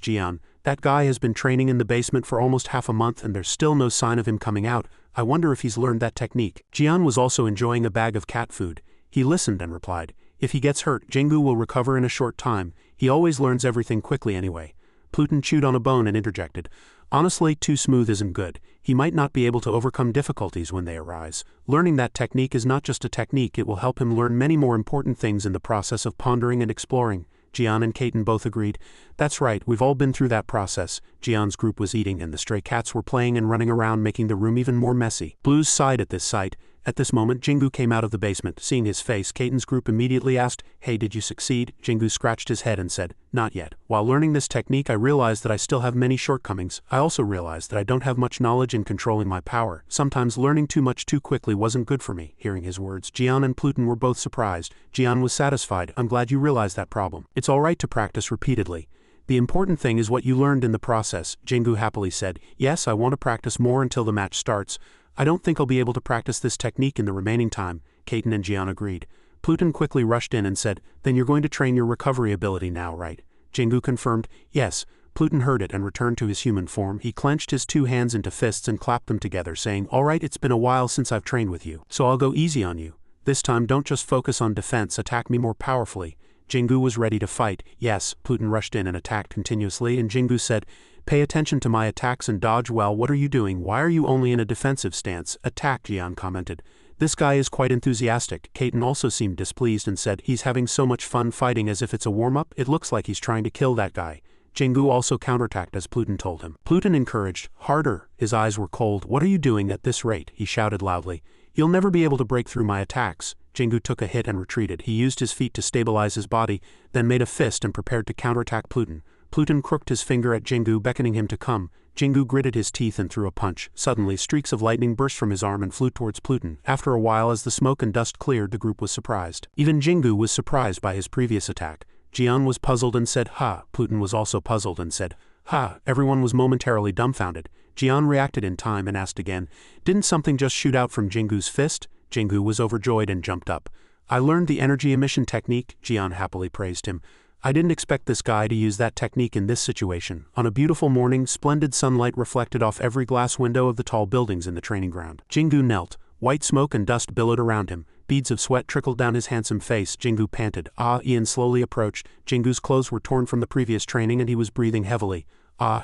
Jian. "That guy has been training in the basement for almost half a month and there's still no sign of him coming out. I wonder if he's learned that technique." Jian was also enjoying a bag of cat food. He listened and replied, "If he gets hurt, Jingu will recover in a short time. He always learns everything quickly anyway." Pluton chewed on a bone and interjected, "Honestly, too smooth isn't good. He might not be able to overcome difficulties when they arise. Learning that technique is not just a technique, it will help him learn many more important things in the process of pondering and exploring." Jian and Kaiten both agreed. "That's right, we've all been through that process." Jian's group was eating and the stray cats were playing and running around, making the room even more messy. Blues sighed at this sight. At this moment, Jingu came out of the basement. Seeing his face, Kaiten's group immediately asked, "Hey, did you succeed?" Jingu scratched his head and said, "Not yet. While learning this technique, I realized that I still have many shortcomings. I also realized that I don't have much knowledge in controlling my power. Sometimes learning too much too quickly wasn't good for me." Hearing his words, Jian and Pluton were both surprised. Jian was satisfied. "I'm glad you realized that problem. It's all right to practice repeatedly. The important thing is what you learned in the process." Jingu happily said, "Yes, I want to practice more until the match starts. I don't think I'll be able to practice this technique in the remaining time." Kaiten and Jian agreed. Pluton quickly rushed in and said, "Then you're going to train your recovery ability now, right?" Jingu confirmed, "Yes." Pluton heard it and returned to his human form. He clenched his two hands into fists and clapped them together, saying, "All right, it's been a while since I've trained with you, so I'll go easy on you. This time don't just focus on defense, attack me more powerfully." Jingu was ready to fight. "Yes." Pluton rushed in and attacked continuously, and Jingu said, "Pay attention to my attacks and dodge well. What are you doing? Why are you only in a defensive stance?" "Attack," Jian commented. "This guy is quite enthusiastic." Kaiten also seemed displeased and said, "He's having so much fun fighting as if it's a warm-up. It looks like he's trying to kill that guy." Jingu also counterattacked as Pluton told him. Pluton encouraged, "Harder." His eyes were cold. "What are you doing at this rate?" he shouted loudly. "You'll never be able to break through my attacks." Jingu took a hit and retreated. He used his feet to stabilize his body, then made a fist and prepared to counterattack Pluton. Pluton crooked his finger at Jingu, beckoning him to come. Jingu gritted his teeth and threw a punch. Suddenly, streaks of lightning burst from his arm and flew towards Pluton. After a while, as the smoke and dust cleared, the group was surprised. Even Jingu was surprised by his previous attack. Jian was puzzled and said, "Ha." Pluton was also puzzled and said, "Ha." Everyone was momentarily dumbfounded. Jian reacted in time and asked again, "Didn't something just shoot out from Jingu's fist?" Jingu was overjoyed and jumped up. "I learned the energy emission technique," Jian happily praised him. "I didn't expect this guy to use that technique in this situation." On a beautiful morning, splendid sunlight reflected off every glass window of the tall buildings in the training ground. Jingu knelt. White smoke and dust billowed around him. Beads of sweat trickled down his handsome face. Jingu panted. Ian slowly approached. Jingu's clothes were torn from the previous training and he was breathing heavily.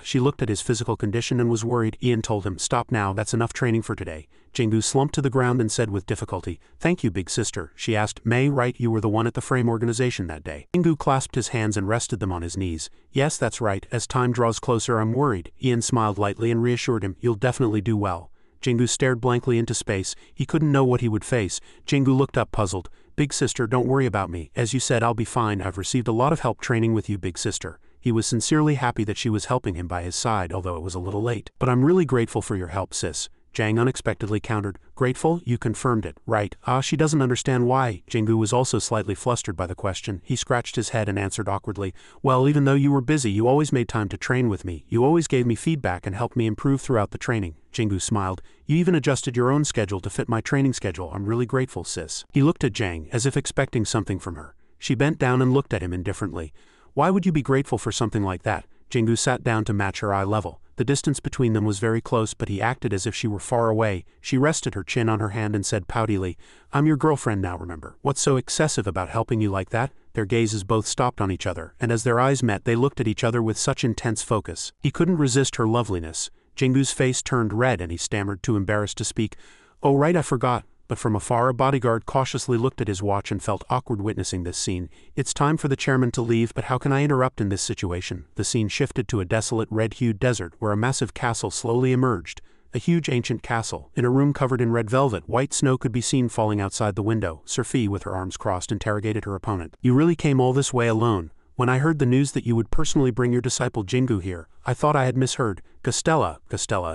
She looked at his physical condition and was worried. Ian told him, "Stop now, that's enough training for today." Jingu slumped to the ground and said with difficulty, "Thank you, big sister." She asked, "May, right, you were the one at the frame organization that day?" Jingu clasped his hands and rested them on his knees. "Yes, that's right. As time draws closer, I'm worried." Ian smiled lightly and reassured him, "You'll definitely do well." Jingu stared blankly into space. He couldn't know what he would face. Jingu looked up puzzled. "Big sister, don't worry about me. As you said, I'll be fine. I've received a lot of help training with you, big sister." He was sincerely happy that she was helping him by his side, although it was a little late. "But I'm really grateful for your help, sis." Jang unexpectedly countered. "Grateful? You confirmed it, right?" She doesn't understand why." Jingu was also slightly flustered by the question. He scratched his head and answered awkwardly, "Well, even though you were busy, you always made time to train with me. You always gave me feedback and helped me improve throughout the training." Jingu smiled. "You even adjusted your own schedule to fit my training schedule. I'm really grateful, sis." He looked at Jang, as if expecting something from her. She bent down and looked at him indifferently. "Why would you be grateful for something like that?" Jingu sat down to match her eye level. The distance between them was very close, but he acted as if she were far away. She rested her chin on her hand and said poutily, "I'm your girlfriend now, remember. What's so excessive about helping you like that?" Their gazes both stopped on each other, and as their eyes met they looked at each other with such intense focus. He couldn't resist her loveliness. Jingu's face turned red and he stammered, too embarrassed to speak. "Oh right, I forgot." But from afar a bodyguard cautiously looked at his watch and felt awkward witnessing this scene. "It's time for the chairman to leave, but how can I interrupt in this situation?" The scene shifted to a desolate red-hued desert where a massive castle slowly emerged. A huge ancient castle. In a room covered in red velvet, white snow could be seen falling outside the window. Surfi, with her arms crossed, interrogated her opponent. "You really came all this way alone? When I heard the news that you would personally bring your disciple Jingu here, I thought I had misheard." Gastella,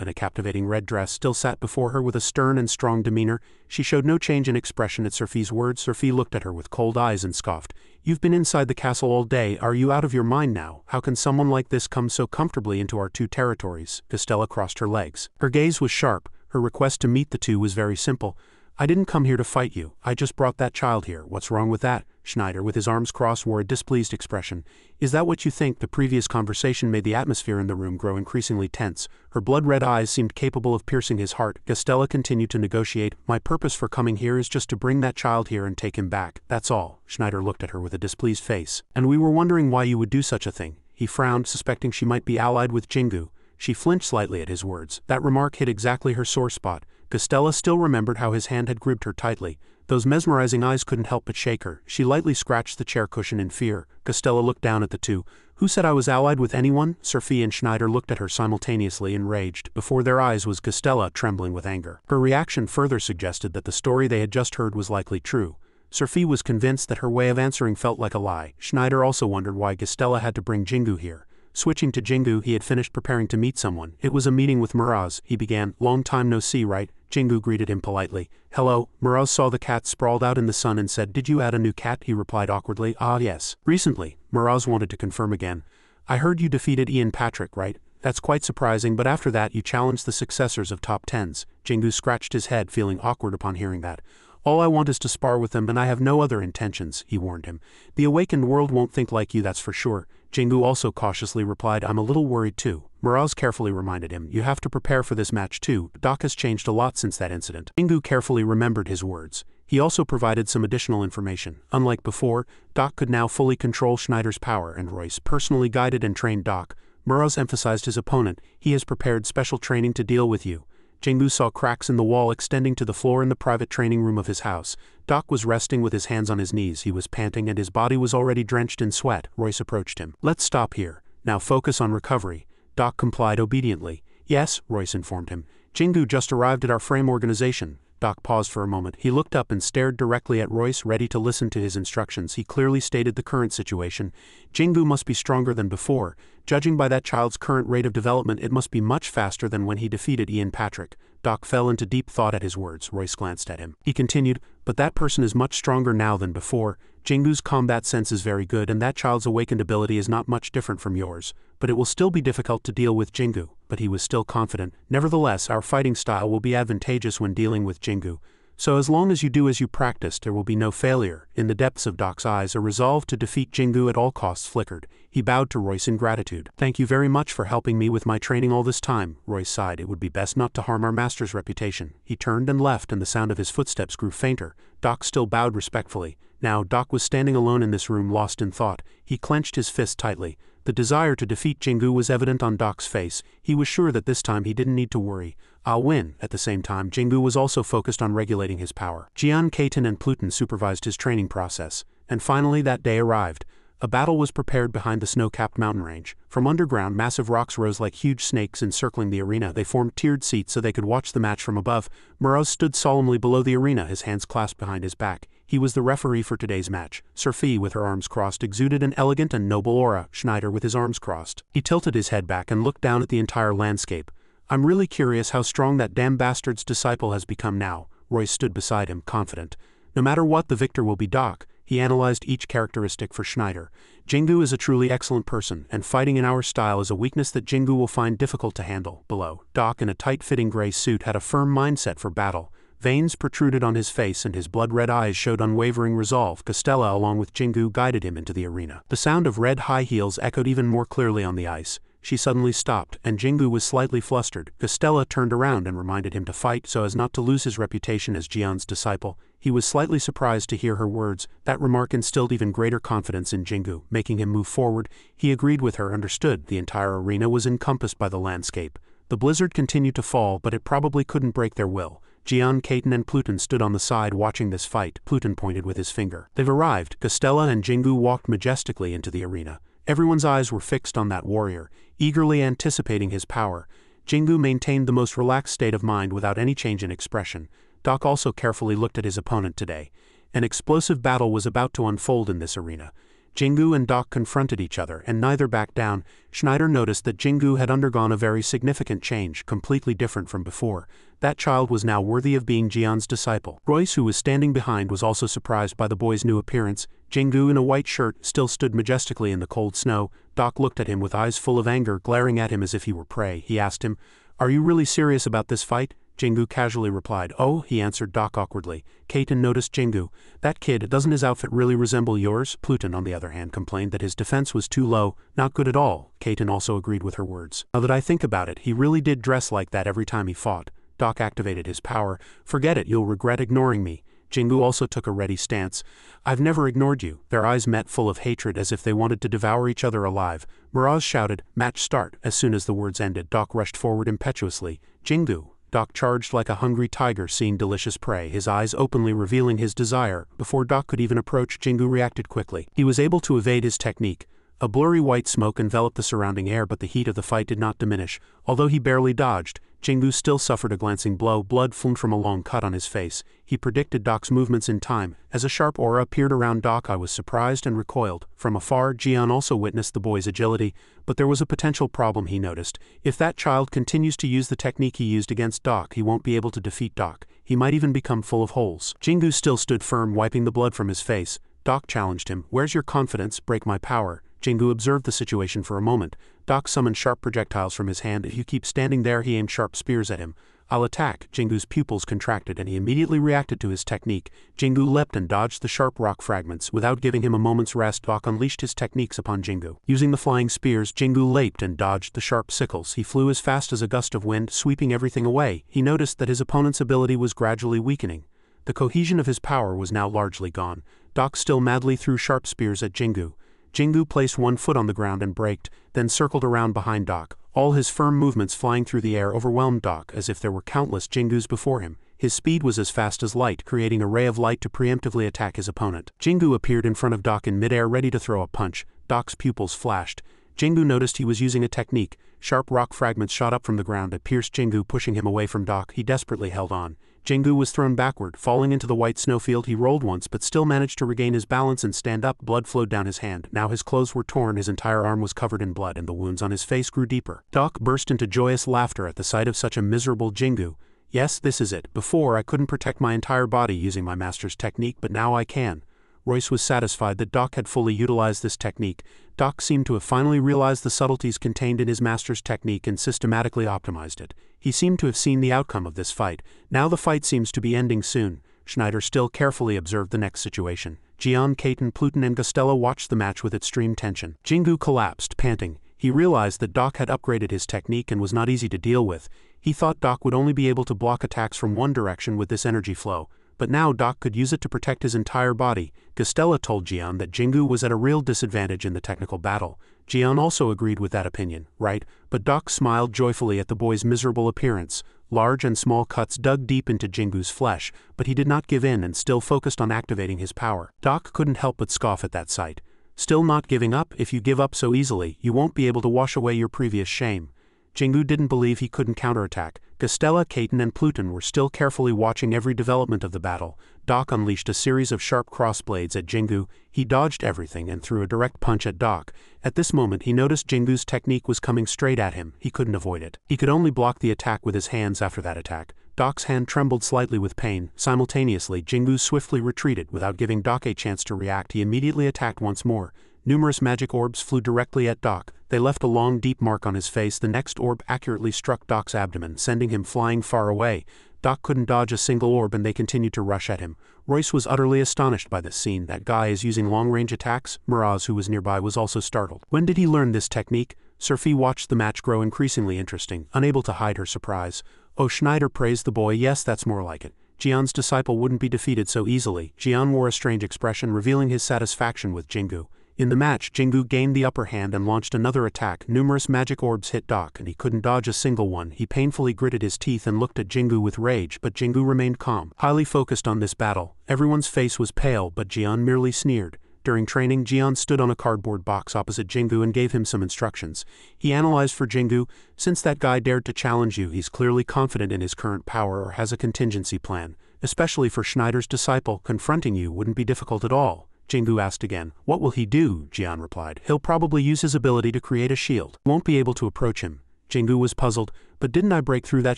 in a captivating red dress, still sat before her with a stern and strong demeanor. She showed no change in expression at Surfi's words. Surfi looked at her with cold eyes and scoffed. "You've been inside the castle all day. Are you out of your mind now? How can someone like this come so comfortably into our two territories?" Gastella crossed her legs. Her gaze was sharp. Her request to meet the two was very simple. "I didn't come here to fight you. I just brought that child here. What's wrong with that?" Schneider, with his arms crossed, wore a displeased expression. "Is that what you think?" The previous conversation made the atmosphere in the room grow increasingly tense. Her blood-red eyes seemed capable of piercing his heart. Gastella continued to negotiate. "My purpose for coming here is just to bring that child here and take him back. That's all." Schneider looked at her with a displeased face. "And we were wondering why you would do such a thing." He frowned, suspecting she might be allied with Jingu. She flinched slightly at his words. That remark hit exactly her sore spot. Gastella still remembered how his hand had gripped her tightly. Those mesmerizing eyes couldn't help but shake her. She lightly scratched the chair cushion in fear. Gastella looked down at the two. "Who said I was allied with anyone?" Surfi and Schneider looked at her simultaneously, enraged. Before their eyes was Gastella, trembling with anger. Her reaction further suggested that the story they had just heard was likely true. Surfi was convinced that her way of answering felt like a lie. Schneider also wondered why Gastella had to bring Jingu here. Switching to Jingu, he had finished preparing to meet someone. It was a meeting with Miraz. He began. "Long time no see, right?" Jingu greeted him politely. "Hello." Miraz saw the cat sprawled out in the sun and said, "Did you add a new cat?" He replied awkwardly, "Ah yes." "Recently." Miraz wanted to confirm again. "I heard you defeated Ian Patrick, right? That's quite surprising, but after that you challenged the successors of top 10s. Jingu scratched his head, feeling awkward upon hearing that. "All I want is to spar with them, and I have no other intentions," he warned him. "The awakened world won't think like you, that's for sure." Jingu also cautiously replied, "I'm a little worried too." Miraz carefully reminded him, "You have to prepare for this match too. Doc has changed a lot since that incident." Jingu carefully remembered his words. He also provided some additional information. Unlike before, Doc could now fully control Schneider's power, and Royce personally guided and trained Doc. Miraz emphasized his opponent. "He has prepared special training to deal with you." Jingu saw cracks in the wall extending to the floor in the private training room of his house. Doc was resting with his hands on his knees. He was panting and his body was already drenched in sweat. Royce approached him. "Let's stop here. Now focus on recovery." Doc complied obediently. "Yes," Royce informed him. "Jingu just arrived at our frame organization." Doc paused for a moment. He looked up and stared directly at Royce, ready to listen to his instructions. He clearly stated the current situation. Jingu must be stronger than before. Judging by that child's current rate of development, it must be much faster than when he defeated Ian Patrick. Doc fell into deep thought at his words. Royce glanced at him. He continued, "But that person is much stronger now than before. Jingu's combat sense is very good, and that child's awakened ability is not much different from yours. But it will still be difficult to deal with Jingu." But he was still confident. "Nevertheless, our fighting style will be advantageous when dealing with Jingu. So as long as you do as you practiced, there will be no failure." In the depths of Doc's eyes, a resolve to defeat Jingu at all costs flickered. He bowed to Royce in gratitude. "Thank you very much for helping me with my training all this time." Royce sighed. "It would be best not to harm our master's reputation." He turned and left, and the sound of his footsteps grew fainter. Doc still bowed respectfully. Now Doc was standing alone in this room, lost in thought. He clenched his fist tightly. The desire to defeat Jingu was evident on Doc's face. He was sure that this time he didn't need to worry. I'll win. At the same time, Jingu was also focused on regulating his power. Jian, Kaiten and Pluton supervised his training process. And finally that day arrived. A battle was prepared behind the snow-capped mountain range. From underground, massive rocks rose like huge snakes encircling the arena. They formed tiered seats so they could watch the match from above. Moroz stood solemnly below the arena, his hands clasped behind his back. He was the referee for today's match. Sophie, with her arms crossed, exuded an elegant and noble aura. Schneider, with his arms crossed, he tilted his head back and looked down at the entire landscape. I'm really curious how strong that damn bastard's disciple has become now. Royce stood beside him, confident. No matter what, the victor will be Doc. He analyzed each characteristic for Schneider. Jingu is a truly excellent person, and fighting in our style is a weakness that Jingu will find difficult to handle. Below, Doc, in a tight-fitting gray suit, had a firm mindset for battle. Veins protruded on his face and his blood-red eyes showed unwavering resolve. Costella, along with Jingu, guided him into the arena. The sound of red high heels echoed even more clearly on the ice. She suddenly stopped, and Jingu was slightly flustered. Costella turned around and reminded him to fight so as not to lose his reputation as Jian's disciple. He was slightly surprised to hear her words. That remark instilled even greater confidence in Jingu, making him move forward. He agreed with her, understood. The entire arena was encompassed by the landscape. The blizzard continued to fall, but it probably couldn't break their will. Jian, Kaiten and Pluton stood on the side watching this fight. Pluton pointed with his finger. They've arrived. Costella and Jingu walked majestically into the arena. Everyone's eyes were fixed on that warrior, eagerly anticipating his power. Jingu maintained the most relaxed state of mind without any change in expression. Doc also carefully looked at his opponent today. An explosive battle was about to unfold in this arena. Jingu and Doc confronted each other, and neither backed down. Schneider noticed that Jingu had undergone a very significant change, completely different from before. That child was now worthy of being Jian's disciple. Royce, who was standing behind, was also surprised by the boy's new appearance. Jingu, in a white shirt, still stood majestically in the cold snow. Doc looked at him with eyes full of anger, glaring at him as if he were prey. He asked him, "Are you really serious about this fight?" Jingu casually replied, "Oh," he answered Doc awkwardly. Kaiten noticed Jingu. "That kid, doesn't his outfit really resemble yours?" Pluton, on the other hand, complained that his defense was too low, not good at all. Kaiten also agreed with her words. "Now that I think about it, he really did dress like that every time he fought." Doc activated his power. "Forget it, you'll regret ignoring me." Jingu also took a ready stance. "I've never ignored you." Their eyes met, full of hatred, as if they wanted to devour each other alive. Moroz shouted, "Match start." As soon as the words ended, Doc rushed forward impetuously. "Jingu!" Doc charged like a hungry tiger seeing delicious prey, his eyes openly revealing his desire. Before Doc could even approach, Jingu reacted quickly. He was able to evade his technique. A blurry white smoke enveloped the surrounding air, but the heat of the fight did not diminish. Although he barely dodged, Jingu still suffered a glancing blow. Blood flowed from a long cut on his face. He predicted Doc's movements in time. As a sharp aura appeared around Doc, I was surprised and recoiled. From afar, Jian also witnessed the boy's agility, but there was a potential problem he noticed. If that child continues to use the technique he used against Doc, he won't be able to defeat Doc. He might even become full of holes. Jingu still stood firm, wiping the blood from his face. Doc challenged him. "Where's your confidence? Break my power." Jingu observed the situation for a moment. Doc summoned sharp projectiles from his hand. "If you keep standing there," he aimed sharp spears at him. "I'll attack." Jingu's pupils contracted and he immediately reacted to his technique. Jingu leapt and dodged the sharp rock fragments. Without giving him a moment's rest, Doc unleashed his techniques upon Jingu. Using the flying spears, Jingu leaped and dodged the sharp sickles. He flew as fast as a gust of wind, sweeping everything away. He noticed that his opponent's ability was gradually weakening. The cohesion of his power was now largely gone. Doc still madly threw sharp spears at Jingu. Jingu placed one foot on the ground and braked, then circled around behind Doc. All his firm movements flying through the air overwhelmed Doc as if there were countless Jingus before him. His speed was as fast as light, creating a ray of light to preemptively attack his opponent. Jingu appeared in front of Doc in midair, ready to throw a punch. Doc's pupils flashed. Jingu noticed he was using a technique. Sharp rock fragments shot up from the ground and pierced Jingu, pushing him away from Doc. He desperately held on. Jingu was thrown backward, falling into the white snowfield. He rolled once but still managed to regain his balance and stand up. Blood flowed down his hand. Now his clothes were torn, his entire arm was covered in blood, and the wounds on his face grew deeper. Doc burst into joyous laughter at the sight of such a miserable Jingu. "Yes, this is it. Before, I couldn't protect my entire body using my master's technique, but now I can." Royce was satisfied that Doc had fully utilized this technique. Doc seemed to have finally realized the subtleties contained in his master's technique and systematically optimized it. He seemed to have seen the outcome of this fight. Now the fight seems to be ending soon. Schneider still carefully observed the next situation. Jian, Kaiten, Pluton and Gostella watched the match with extreme tension. Jingu collapsed, panting. He realized that Doc had upgraded his technique and was not easy to deal with. He thought Doc would only be able to block attacks from one direction with this energy flow. but now Doc could use it to protect his entire body. Gastella told Jian that Jingu was at a real disadvantage in the technical battle. Jian also agreed with that opinion, right? But Doc smiled joyfully at the boy's miserable appearance. Large and small cuts dug deep into Jingu's flesh, but he did not give in and still focused on activating his power. Doc couldn't help but scoff at that sight. Still not giving up? If you give up so easily, you won't be able to wash away your previous shame. Jingu didn't believe he couldn't counterattack. Gastella, Caton and Pluton were still carefully watching every development of the battle. Doc unleashed a series of sharp crossblades at Jingu. He dodged everything and threw a direct punch at Doc. At this moment he noticed Jingu's technique was coming straight at him. He couldn't avoid it. He could only block the attack with his hands after that attack. Doc's hand trembled slightly with pain. Simultaneously, Jingu swiftly retreated. Without giving Doc a chance to react, he immediately attacked once more. Numerous magic orbs flew directly at Doc. They left a long, deep mark on his face. The next orb accurately struck Doc's abdomen, sending him flying far away. Doc couldn't dodge a single orb and they continued to rush at him. Royce was utterly astonished by this scene. That guy is using long-range attacks? Miraz, who was nearby, was also startled. When did he learn this technique? Sophie watched the match grow increasingly interesting, unable to hide her surprise. Oh, Schneider praised the boy. Yes, that's more like it. Jian's disciple wouldn't be defeated so easily. Jian wore a strange expression, revealing his satisfaction with Jingu. In the match, Jingu gained the upper hand and launched another attack. Numerous magic orbs hit Doc, and he couldn't dodge a single one. He painfully gritted his teeth and looked at Jingu with rage, but Jingu remained calm, highly focused on this battle. Everyone's face was pale, but Jian merely sneered. During training, Jian stood on a cardboard box opposite Jingu and gave him some instructions. He analyzed for Jingu. Since that guy dared to challenge you, he's clearly confident in his current power or has a contingency plan. Especially for Schneider's disciple, confronting you wouldn't be difficult at all. Jingu asked again. What will he do? Jian replied. He'll probably use his ability to create a shield. Won't be able to approach him. Jingu was puzzled. But didn't I break through that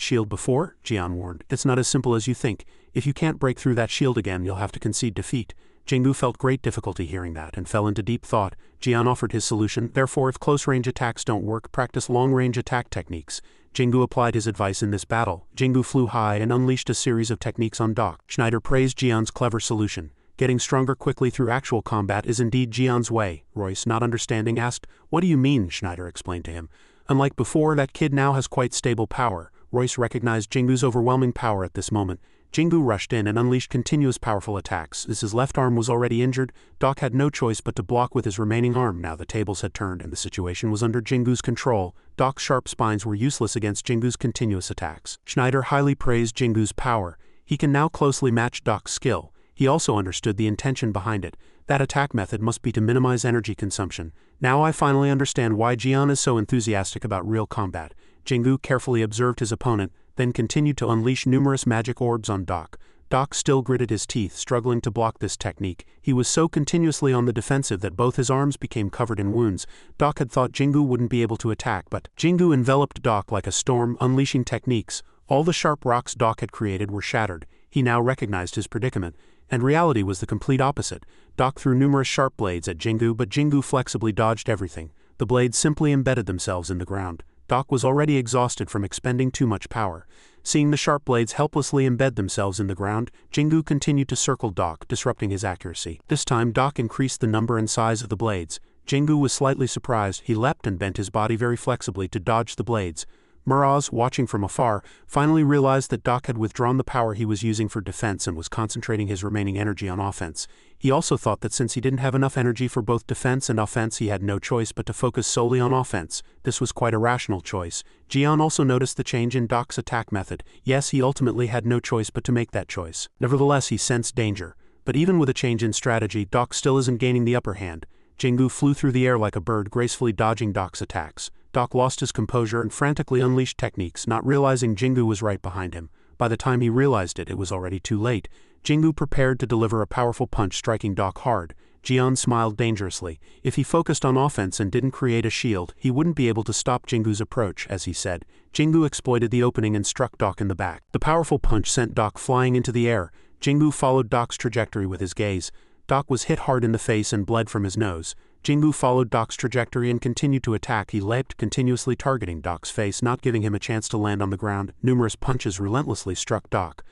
shield before? Jian warned. It's not as simple as you think. If you can't break through that shield again, you'll have to concede defeat. Jingu felt great difficulty hearing that and fell into deep thought. Jian offered his solution. Therefore, if close-range attacks don't work, practice long-range attack techniques. Jingu applied his advice in this battle. Jingu flew high and unleashed a series of techniques on Doc. Schneider praised Jian's clever solution. Getting stronger quickly through actual combat is indeed Jian's way. Royce, not understanding, asked. What do you mean? Schneider explained to him. Unlike before, that kid now has quite stable power. Royce recognized Jingu's overwhelming power at this moment. Jingu rushed in and unleashed continuous powerful attacks. As his left arm was already injured, Doc had no choice but to block with his remaining arm. Now the tables had turned and the situation was under Jingu's control. Doc's sharp spines were useless against Jingu's continuous attacks. Schneider highly praised Jingu's power. He can now closely match Doc's skill. He also understood the intention behind it. That attack method must be to minimize energy consumption. Now I finally understand why Jian is so enthusiastic about real combat. Jingu carefully observed his opponent, then continued to unleash numerous magic orbs on Doc. Doc still gritted his teeth, struggling to block this technique. He was so continuously on the defensive that both his arms became covered in wounds. Doc had thought Jingu wouldn't be able to attack, but Jingu enveloped Doc like a storm, unleashing techniques. All the sharp rocks Doc had created were shattered. He now recognized his predicament. And reality was the complete opposite. Doc threw numerous sharp blades at Jingu, but Jingu flexibly dodged everything. The blades simply embedded themselves in the ground. Doc was already exhausted from expending too much power. Seeing the sharp blades helplessly embed themselves in the ground, Jingu continued to circle Doc, disrupting his accuracy. This time, Doc increased the number and size of the blades. Jingu was slightly surprised. He leapt and bent his body very flexibly to dodge the blades. Miraz, watching from afar, finally realized that Doc had withdrawn the power he was using for defense and was concentrating his remaining energy on offense. He also thought that since he didn't have enough energy for both defense and offense, he had no choice but to focus solely on offense. This was quite a rational choice. Jian also noticed the change in Doc's attack method. Yes, he ultimately had no choice but to make that choice. Nevertheless, he sensed danger. But even with a change in strategy, Doc still isn't gaining the upper hand. Jingu flew through the air like a bird, gracefully dodging Doc's attacks. Doc lost his composure and frantically unleashed techniques, not realizing Jingu was right behind him. By the time he realized it, it was already too late. Jingu prepared to deliver a powerful punch, striking Doc hard. Jian smiled dangerously. If he focused on offense and didn't create a shield, he wouldn't be able to stop Jingu's approach, as he said. Jingu exploited the opening and struck Doc in the back. The powerful punch sent Doc flying into the air. Jingu followed Doc's trajectory with his gaze. Doc was hit hard in the face and bled from his nose. Jingu followed Doc's trajectory and continued to attack. He leapt, continuously targeting Doc's face, not giving him a chance to land on the ground. Numerous punches relentlessly struck Doc.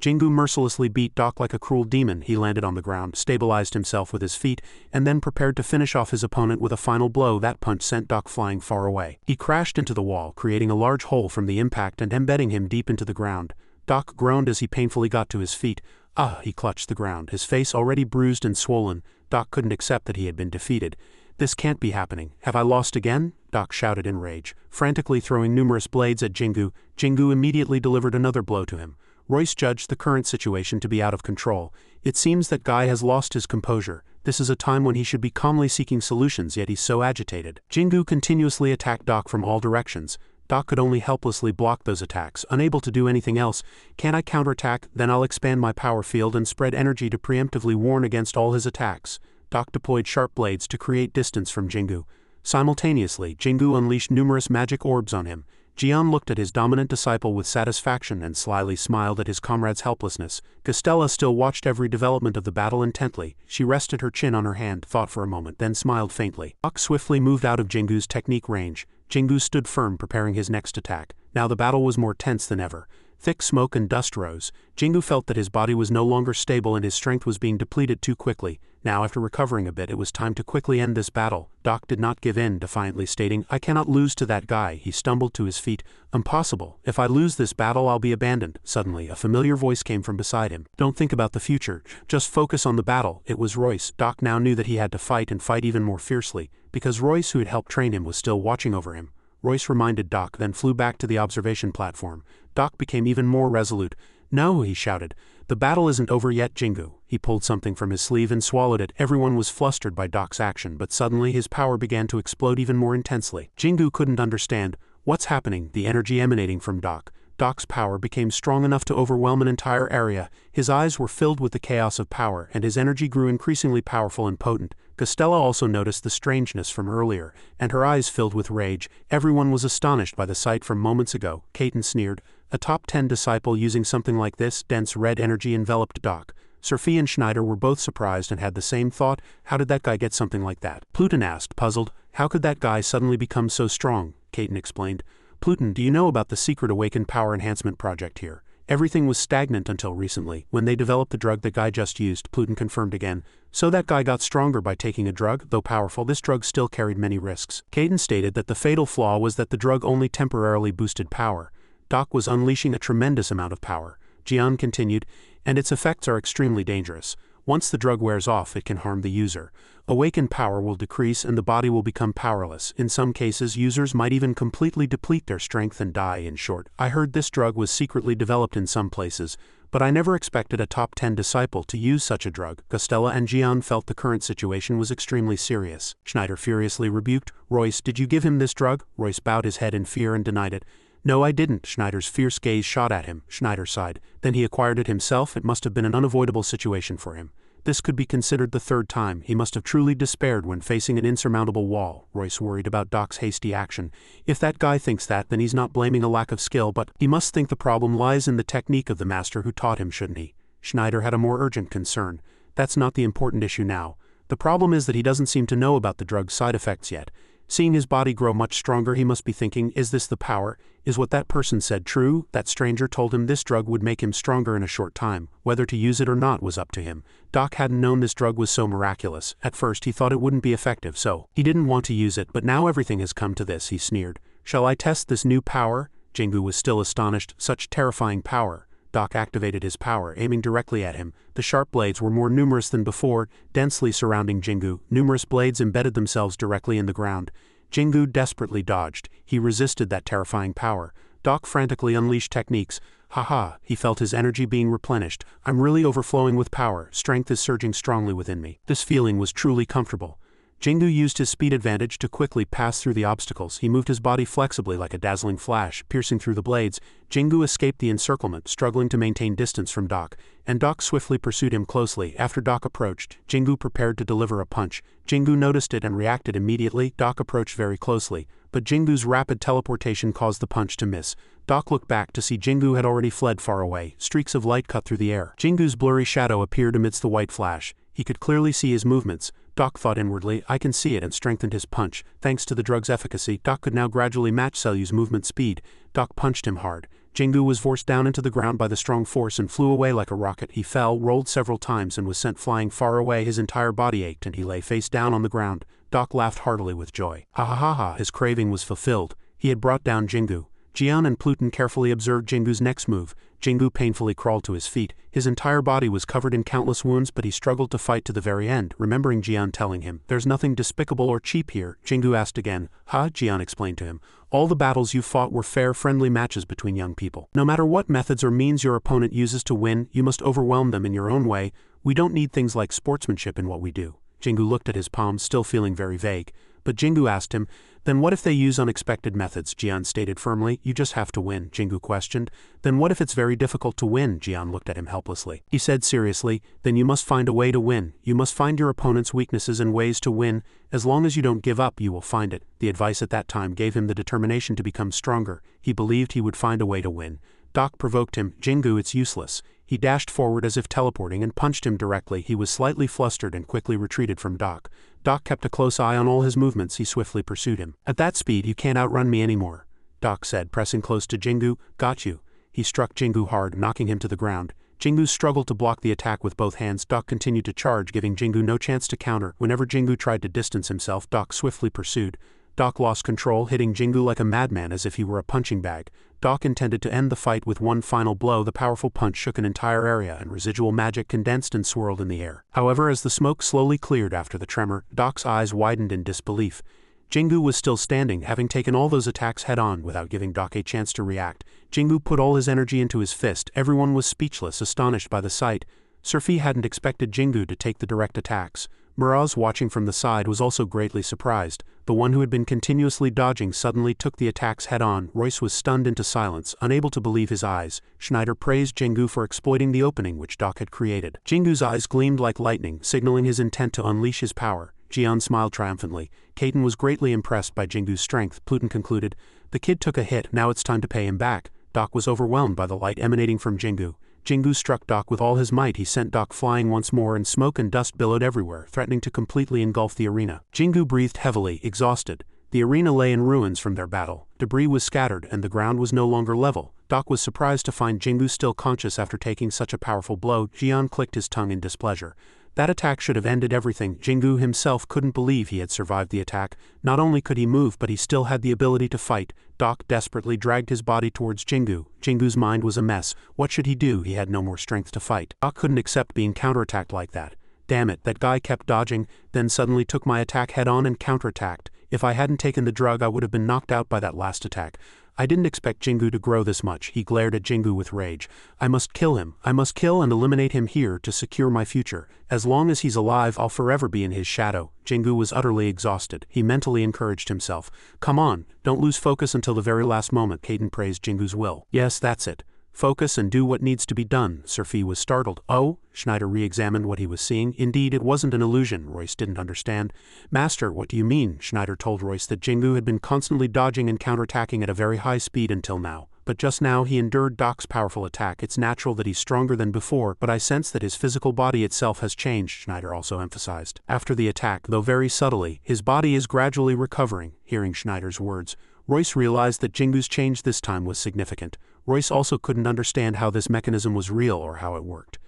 Jingu mercilessly beat Doc like a cruel demon. He landed on the ground, stabilized himself with his feet, and then prepared to finish off his opponent with a final blow. That punch sent Doc flying far away. He crashed into the wall, creating a large hole from the impact and embedding him deep into the ground. Doc groaned as he painfully got to his feet. Ah, he clutched the ground, his face already bruised and swollen. Doc couldn't accept that he had been defeated. This can't be happening. Have I lost again? Doc shouted in rage, frantically throwing numerous blades at Jingu. Jingu immediately delivered another blow to him. Royce judged the current situation to be out of control. It seems that Guy has lost his composure. This is a time when he should be calmly seeking solutions, yet he's so agitated. Jingu continuously attacked Doc from all directions. Doc could only helplessly block those attacks, unable to do anything else. Can I counterattack? Then I'll expand my power field and spread energy to preemptively warn against all his attacks. Doc deployed sharp blades to create distance from Jingu. Simultaneously, Jingu unleashed numerous magic orbs on him. Jian looked at his dominant disciple with satisfaction and slyly smiled at his comrade's helplessness. Costella still watched every development of the battle intently. She rested her chin on her hand, thought for a moment, then smiled faintly. Doc swiftly moved out of Jingu's technique range. Jingu stood firm, preparing his next attack. Now the battle was more tense than ever. Thick smoke and dust rose. Jingu felt that his body was no longer stable and his strength was being depleted too quickly. Now, after recovering a bit, it was time to quickly end this battle. Doc did not give in, defiantly stating, "I cannot lose to that guy." He stumbled to his feet. "Impossible. If I lose this battle, I'll be abandoned." Suddenly, a familiar voice came from beside him. "Don't think about the future. Just focus on the battle." It was Royce. Doc now knew that he had to fight and fight even more fiercely, because Royce, who had helped train him, was still watching over him. Royce reminded Doc, then flew back to the observation platform. Doc became even more resolute. "No," he shouted. "The battle isn't over yet, Jingu." He pulled something from his sleeve and swallowed it. Everyone was flustered by Doc's action, but suddenly his power began to explode even more intensely. Jingu couldn't understand. What's happening? The energy emanating from Doc. Doc's power became strong enough to overwhelm an entire area. His eyes were filled with the chaos of power, and his energy grew increasingly powerful and potent. Costella also noticed the strangeness from earlier, and her eyes filled with rage. Everyone was astonished by the sight from moments ago. Caton sneered. A top 10 disciple using something like this? Dense red energy enveloped Doc. Sophie and Schneider were both surprised and had the same thought. How did that guy get something like that? Pluton asked, puzzled. How could that guy suddenly become so strong? Caton explained. Pluton, do you know about the secret Awakened Power Enhancement project here? Everything was stagnant until recently, when they developed the drug the guy just used, Pluton confirmed again. So that guy got stronger by taking a drug? Though powerful, this drug still carried many risks. Caton stated that the fatal flaw was that the drug only temporarily boosted power. Doc was unleashing a tremendous amount of power. Jian continued, and its effects are extremely dangerous. Once the drug wears off, it can harm the user. Awakened power will decrease and the body will become powerless. In some cases, users might even completely deplete their strength and die. In short, I heard this drug was secretly developed in some places, but I never expected a top 10 disciple to use such a drug. Costella and Jian felt the current situation was extremely serious. Schneider furiously rebuked, "Royce, did you give him this drug?" Royce bowed his head in fear and denied it. "No, I didn't." Schneider's fierce gaze shot at him. Schneider sighed. "Then he acquired it himself? It must have been an unavoidable situation for him." This could be considered the third time. He must have truly despaired when facing an insurmountable wall. Royce worried about Doc's hasty action. If that guy thinks that, then he's not blaming a lack of skill, but he must think the problem lies in the technique of the master who taught him, shouldn't he? Schneider had a more urgent concern. That's not the important issue now. The problem is that he doesn't seem to know about the drug's side effects yet. Seeing his body grow much stronger, he must be thinking, is this the power? Is what that person said true? That stranger told him this drug would make him stronger in a short time. Whether to use it or not was up to him. Doc hadn't known this drug was so miraculous. At first he thought it wouldn't be effective, so he didn't want to use it, but now everything has come to this, he sneered. Shall I test this new power? Jingu was still astonished. Such terrifying power. Doc activated his power, aiming directly at him. The sharp blades were more numerous than before, densely surrounding Jingu. Numerous blades embedded themselves directly in the ground. Jingu desperately dodged. He resisted that terrifying power. Doc frantically unleashed techniques. Haha, he felt his energy being replenished. I'm really overflowing with power. Strength is surging strongly within me. This feeling was truly comfortable. Jingu used his speed advantage to quickly pass through the obstacles. He moved his body flexibly like a dazzling flash, piercing through the blades. Jingu escaped the encirclement, struggling to maintain distance from Doc, and Doc swiftly pursued him closely. After Doc approached, Jingu prepared to deliver a punch. Jingu noticed it and reacted immediately. Doc approached very closely, but Jingu's rapid teleportation caused the punch to miss. Doc looked back to see Jingu had already fled far away. Streaks of light cut through the air. Jingu's blurry shadow appeared amidst the white flash. He could clearly see his movements. Doc thought inwardly, I can see it, and strengthened his punch. Thanks to the drug's efficacy, Doc could now gradually match Selyu's movement speed. Doc punched him hard. Jingu was forced down into the ground by the strong force and flew away like a rocket. He fell, rolled several times, and was sent flying far away. His entire body ached, and he lay face down on the ground. Doc laughed heartily with joy. Ha ha ha ha, his craving was fulfilled. He had brought down Jingu. Jian and Pluton carefully observed Jingu's next move. Jingu painfully crawled to his feet. His entire body was covered in countless wounds, but he struggled to fight to the very end, remembering Jian telling him, "There's nothing despicable or cheap here." Jingu asked again. "Ha?" Jian explained to him. "All the battles you fought were fair, friendly matches between young people. No matter what methods or means your opponent uses to win, you must overwhelm them in your own way. We don't need things like sportsmanship in what we do." Jingu looked at his palms, still feeling very vague. But Jingu asked him, "Then what if they use unexpected methods?" Jian stated firmly. "You just have to win," Jingu questioned. "Then what if it's very difficult to win?" Jian looked at him helplessly. He said seriously, "Then you must find a way to win. You must find your opponent's weaknesses and ways to win. As long as you don't give up, you will find it." The advice at that time gave him the determination to become stronger. He believed he would find a way to win. Doc provoked him. "Jingu, it's useless." He dashed forward as if teleporting and punched him directly. He was slightly flustered and quickly retreated from Doc. Doc kept a close eye on all his movements. He swiftly pursued him. "At that speed, you can't outrun me anymore," Doc said, pressing close to Jingu. "Got you." He struck Jingu hard, knocking him to the ground. Jingu struggled to block the attack with both hands. Doc continued to charge, giving Jingu no chance to counter. Whenever Jingu tried to distance himself, Doc swiftly pursued. Doc lost control, hitting Jingu like a madman as if he were a punching bag. Doc intended to end the fight with one final blow. The powerful punch shook an entire area, and residual magic condensed and swirled in the air. However, as the smoke slowly cleared after the tremor, Doc's eyes widened in disbelief. Jingu was still standing, having taken all those attacks head-on without giving Doc a chance to react. Jingu put all his energy into his fist. Everyone was speechless, astonished by the sight. Surfi hadn't expected Jingu to take the direct attacks. Miraz, watching from the side, was also greatly surprised. The one who had been continuously dodging suddenly took the attacks head-on. Royce was stunned into silence, unable to believe his eyes. Schneider praised Jingu for exploiting the opening which Doc had created. Jingu's eyes gleamed like lightning, signaling his intent to unleash his power. Jian smiled triumphantly. Kaiten was greatly impressed by Jingu's strength. Pluton concluded, "The kid took a hit, now it's time to pay him back." Doc was overwhelmed by the light emanating from Jingu. Jingu struck Doc with all his might. He sent Doc flying once more, and smoke and dust billowed everywhere, threatening to completely engulf the arena. Jingu breathed heavily, exhausted. The arena lay in ruins from their battle. Debris was scattered, and the ground was no longer level. Doc was surprised to find Jingu still conscious after taking such a powerful blow. Jian clicked his tongue in displeasure. That attack should have ended everything. Jingu himself couldn't believe he had survived the attack. Not only could he move, but he still had the ability to fight. Doc desperately dragged his body towards Jingu. Jingu's mind was a mess. What should he do? He had no more strength to fight. Doc couldn't accept being counterattacked like that. Damn it, that guy kept dodging, then suddenly took my attack head-on and counterattacked. If I hadn't taken the drug, I would have been knocked out by that last attack. I didn't expect Jingu to grow this much. He glared at Jingu with rage. "I must kill him. I must kill and eliminate him here to secure my future. As long as he's alive, I'll forever be in his shadow." Jingu was utterly exhausted. He mentally encouraged himself. "Come on, don't lose focus until the very last moment." Kaiten praised Jingu's will. "Yes, that's it. Focus and do what needs to be done." Surfi was startled. "Oh?" Schneider re-examined what he was seeing. Indeed, it wasn't an illusion. Royce didn't understand. "Master, what do you mean?" Schneider told Royce that Jingu had been constantly dodging and counterattacking at a very high speed until now. But just now he endured Doc's powerful attack. It's natural that he's stronger than before, but I sense that his physical body itself has changed, Schneider also emphasized. After the attack, though very subtly, his body is gradually recovering. Hearing Schneider's words, Royce realized that Jingu's change this time was significant. Royce also couldn't understand how this mechanism was real or how it worked.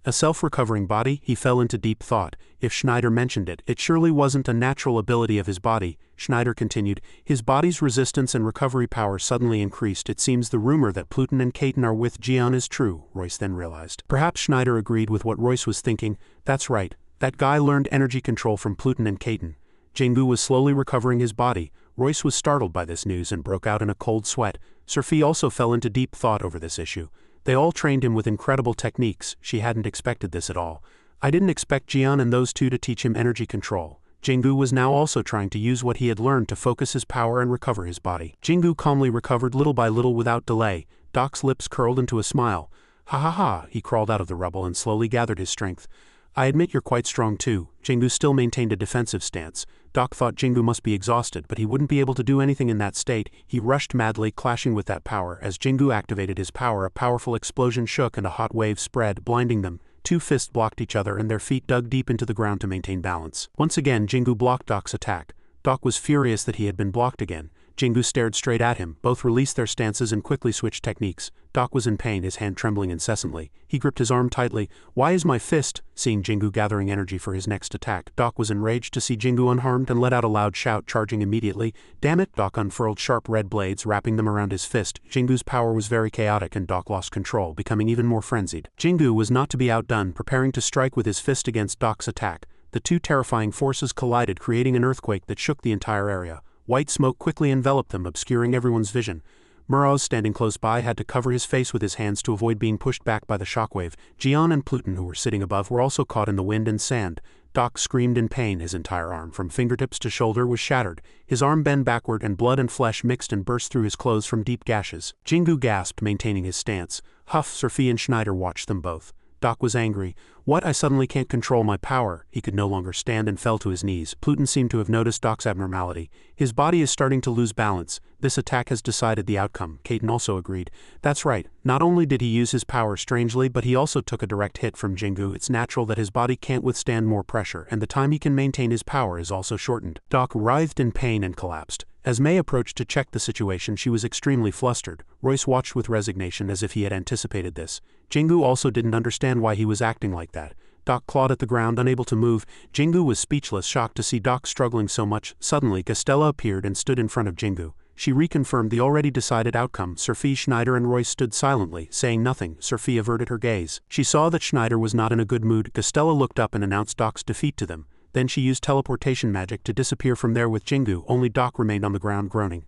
A self-recovering body? He fell into deep thought. If Schneider mentioned it, it surely wasn't a natural ability of his body. Schneider continued, "His body's resistance and recovery power suddenly increased. It seems the rumor that Pluton and Kaiten are with Jian is true," Royce then realized. Perhaps Schneider agreed with what Royce was thinking. That's right. That guy learned energy control from Pluton and Kaiten. Jingu was slowly recovering his body. Royce was startled by this news and broke out in a cold sweat. Surfi also fell into deep thought over this issue. They all trained him with incredible techniques. She hadn't expected this at all. I didn't expect Jian and those two to teach him energy control. Jingu was now also trying to use what he had learned to focus his power and recover his body. Jingu calmly recovered little by little without delay. Doc's lips curled into a smile. "Ha ha ha," he crawled out of the rubble and slowly gathered his strength. "I admit you're quite strong too." Jingu still maintained a defensive stance. Doc thought Jingu must be exhausted, but he wouldn't be able to do anything in that state. He rushed madly, clashing with that power. As Jingu activated his power, a powerful explosion shook and a hot wave spread, blinding them. Two fists blocked each other and their feet dug deep into the ground to maintain balance. Once again, Jingu blocked Doc's attack. Doc was furious that he had been blocked again. Jingu stared straight at him. Both released their stances and quickly switched techniques. Doc was in pain, his hand trembling incessantly. He gripped his arm tightly. "Why is my fist?" Seeing Jingu gathering energy for his next attack, Doc was enraged to see Jingu unharmed and let out a loud shout, charging immediately. "Damn it!" Doc unfurled sharp red blades, wrapping them around his fist. Jingu's power was very chaotic and Doc lost control, becoming even more frenzied. Jingu was not to be outdone, preparing to strike with his fist against Doc's attack. The two terrifying forces collided, creating an earthquake that shook the entire area. White smoke quickly enveloped them, obscuring everyone's vision. Muraz, standing close by, had to cover his face with his hands to avoid being pushed back by the shockwave. Jian and Pluton, who were sitting above, were also caught in the wind and sand. Doc screamed in pain. His entire arm, from fingertips to shoulder, was shattered. His arm bent backward and blood and flesh mixed and burst through his clothes from deep gashes. Jingu gasped, maintaining his stance. Huff, Surfi and Schneider watched them both. Doc was angry. "What? I suddenly can't control my power." He could no longer stand and fell to his knees. Pluton seemed to have noticed Doc's abnormality. "His body is starting to lose balance. This attack has decided the outcome." Caton also agreed. "That's right. Not only did he use his power strangely, but he also took a direct hit from Jingu. It's natural that his body can't withstand more pressure, and the time he can maintain his power is also shortened." Doc writhed in pain and collapsed. As May approached to check the situation, she was extremely flustered. Royce watched with resignation as if he had anticipated this. Jingu also didn't understand why he was acting like that. Doc clawed at the ground, unable to move. Jingu was speechless, shocked to see Doc struggling so much. Suddenly, Gastella appeared and stood in front of Jingu. She reconfirmed the already decided outcome. Surfi, Schneider and Royce stood silently, saying nothing. Surfi averted her gaze. She saw that Schneider was not in a good mood. Gastella looked up and announced Doc's defeat to them. Then she used teleportation magic to disappear from there with Jingu. Only Doc remained on the ground groaning.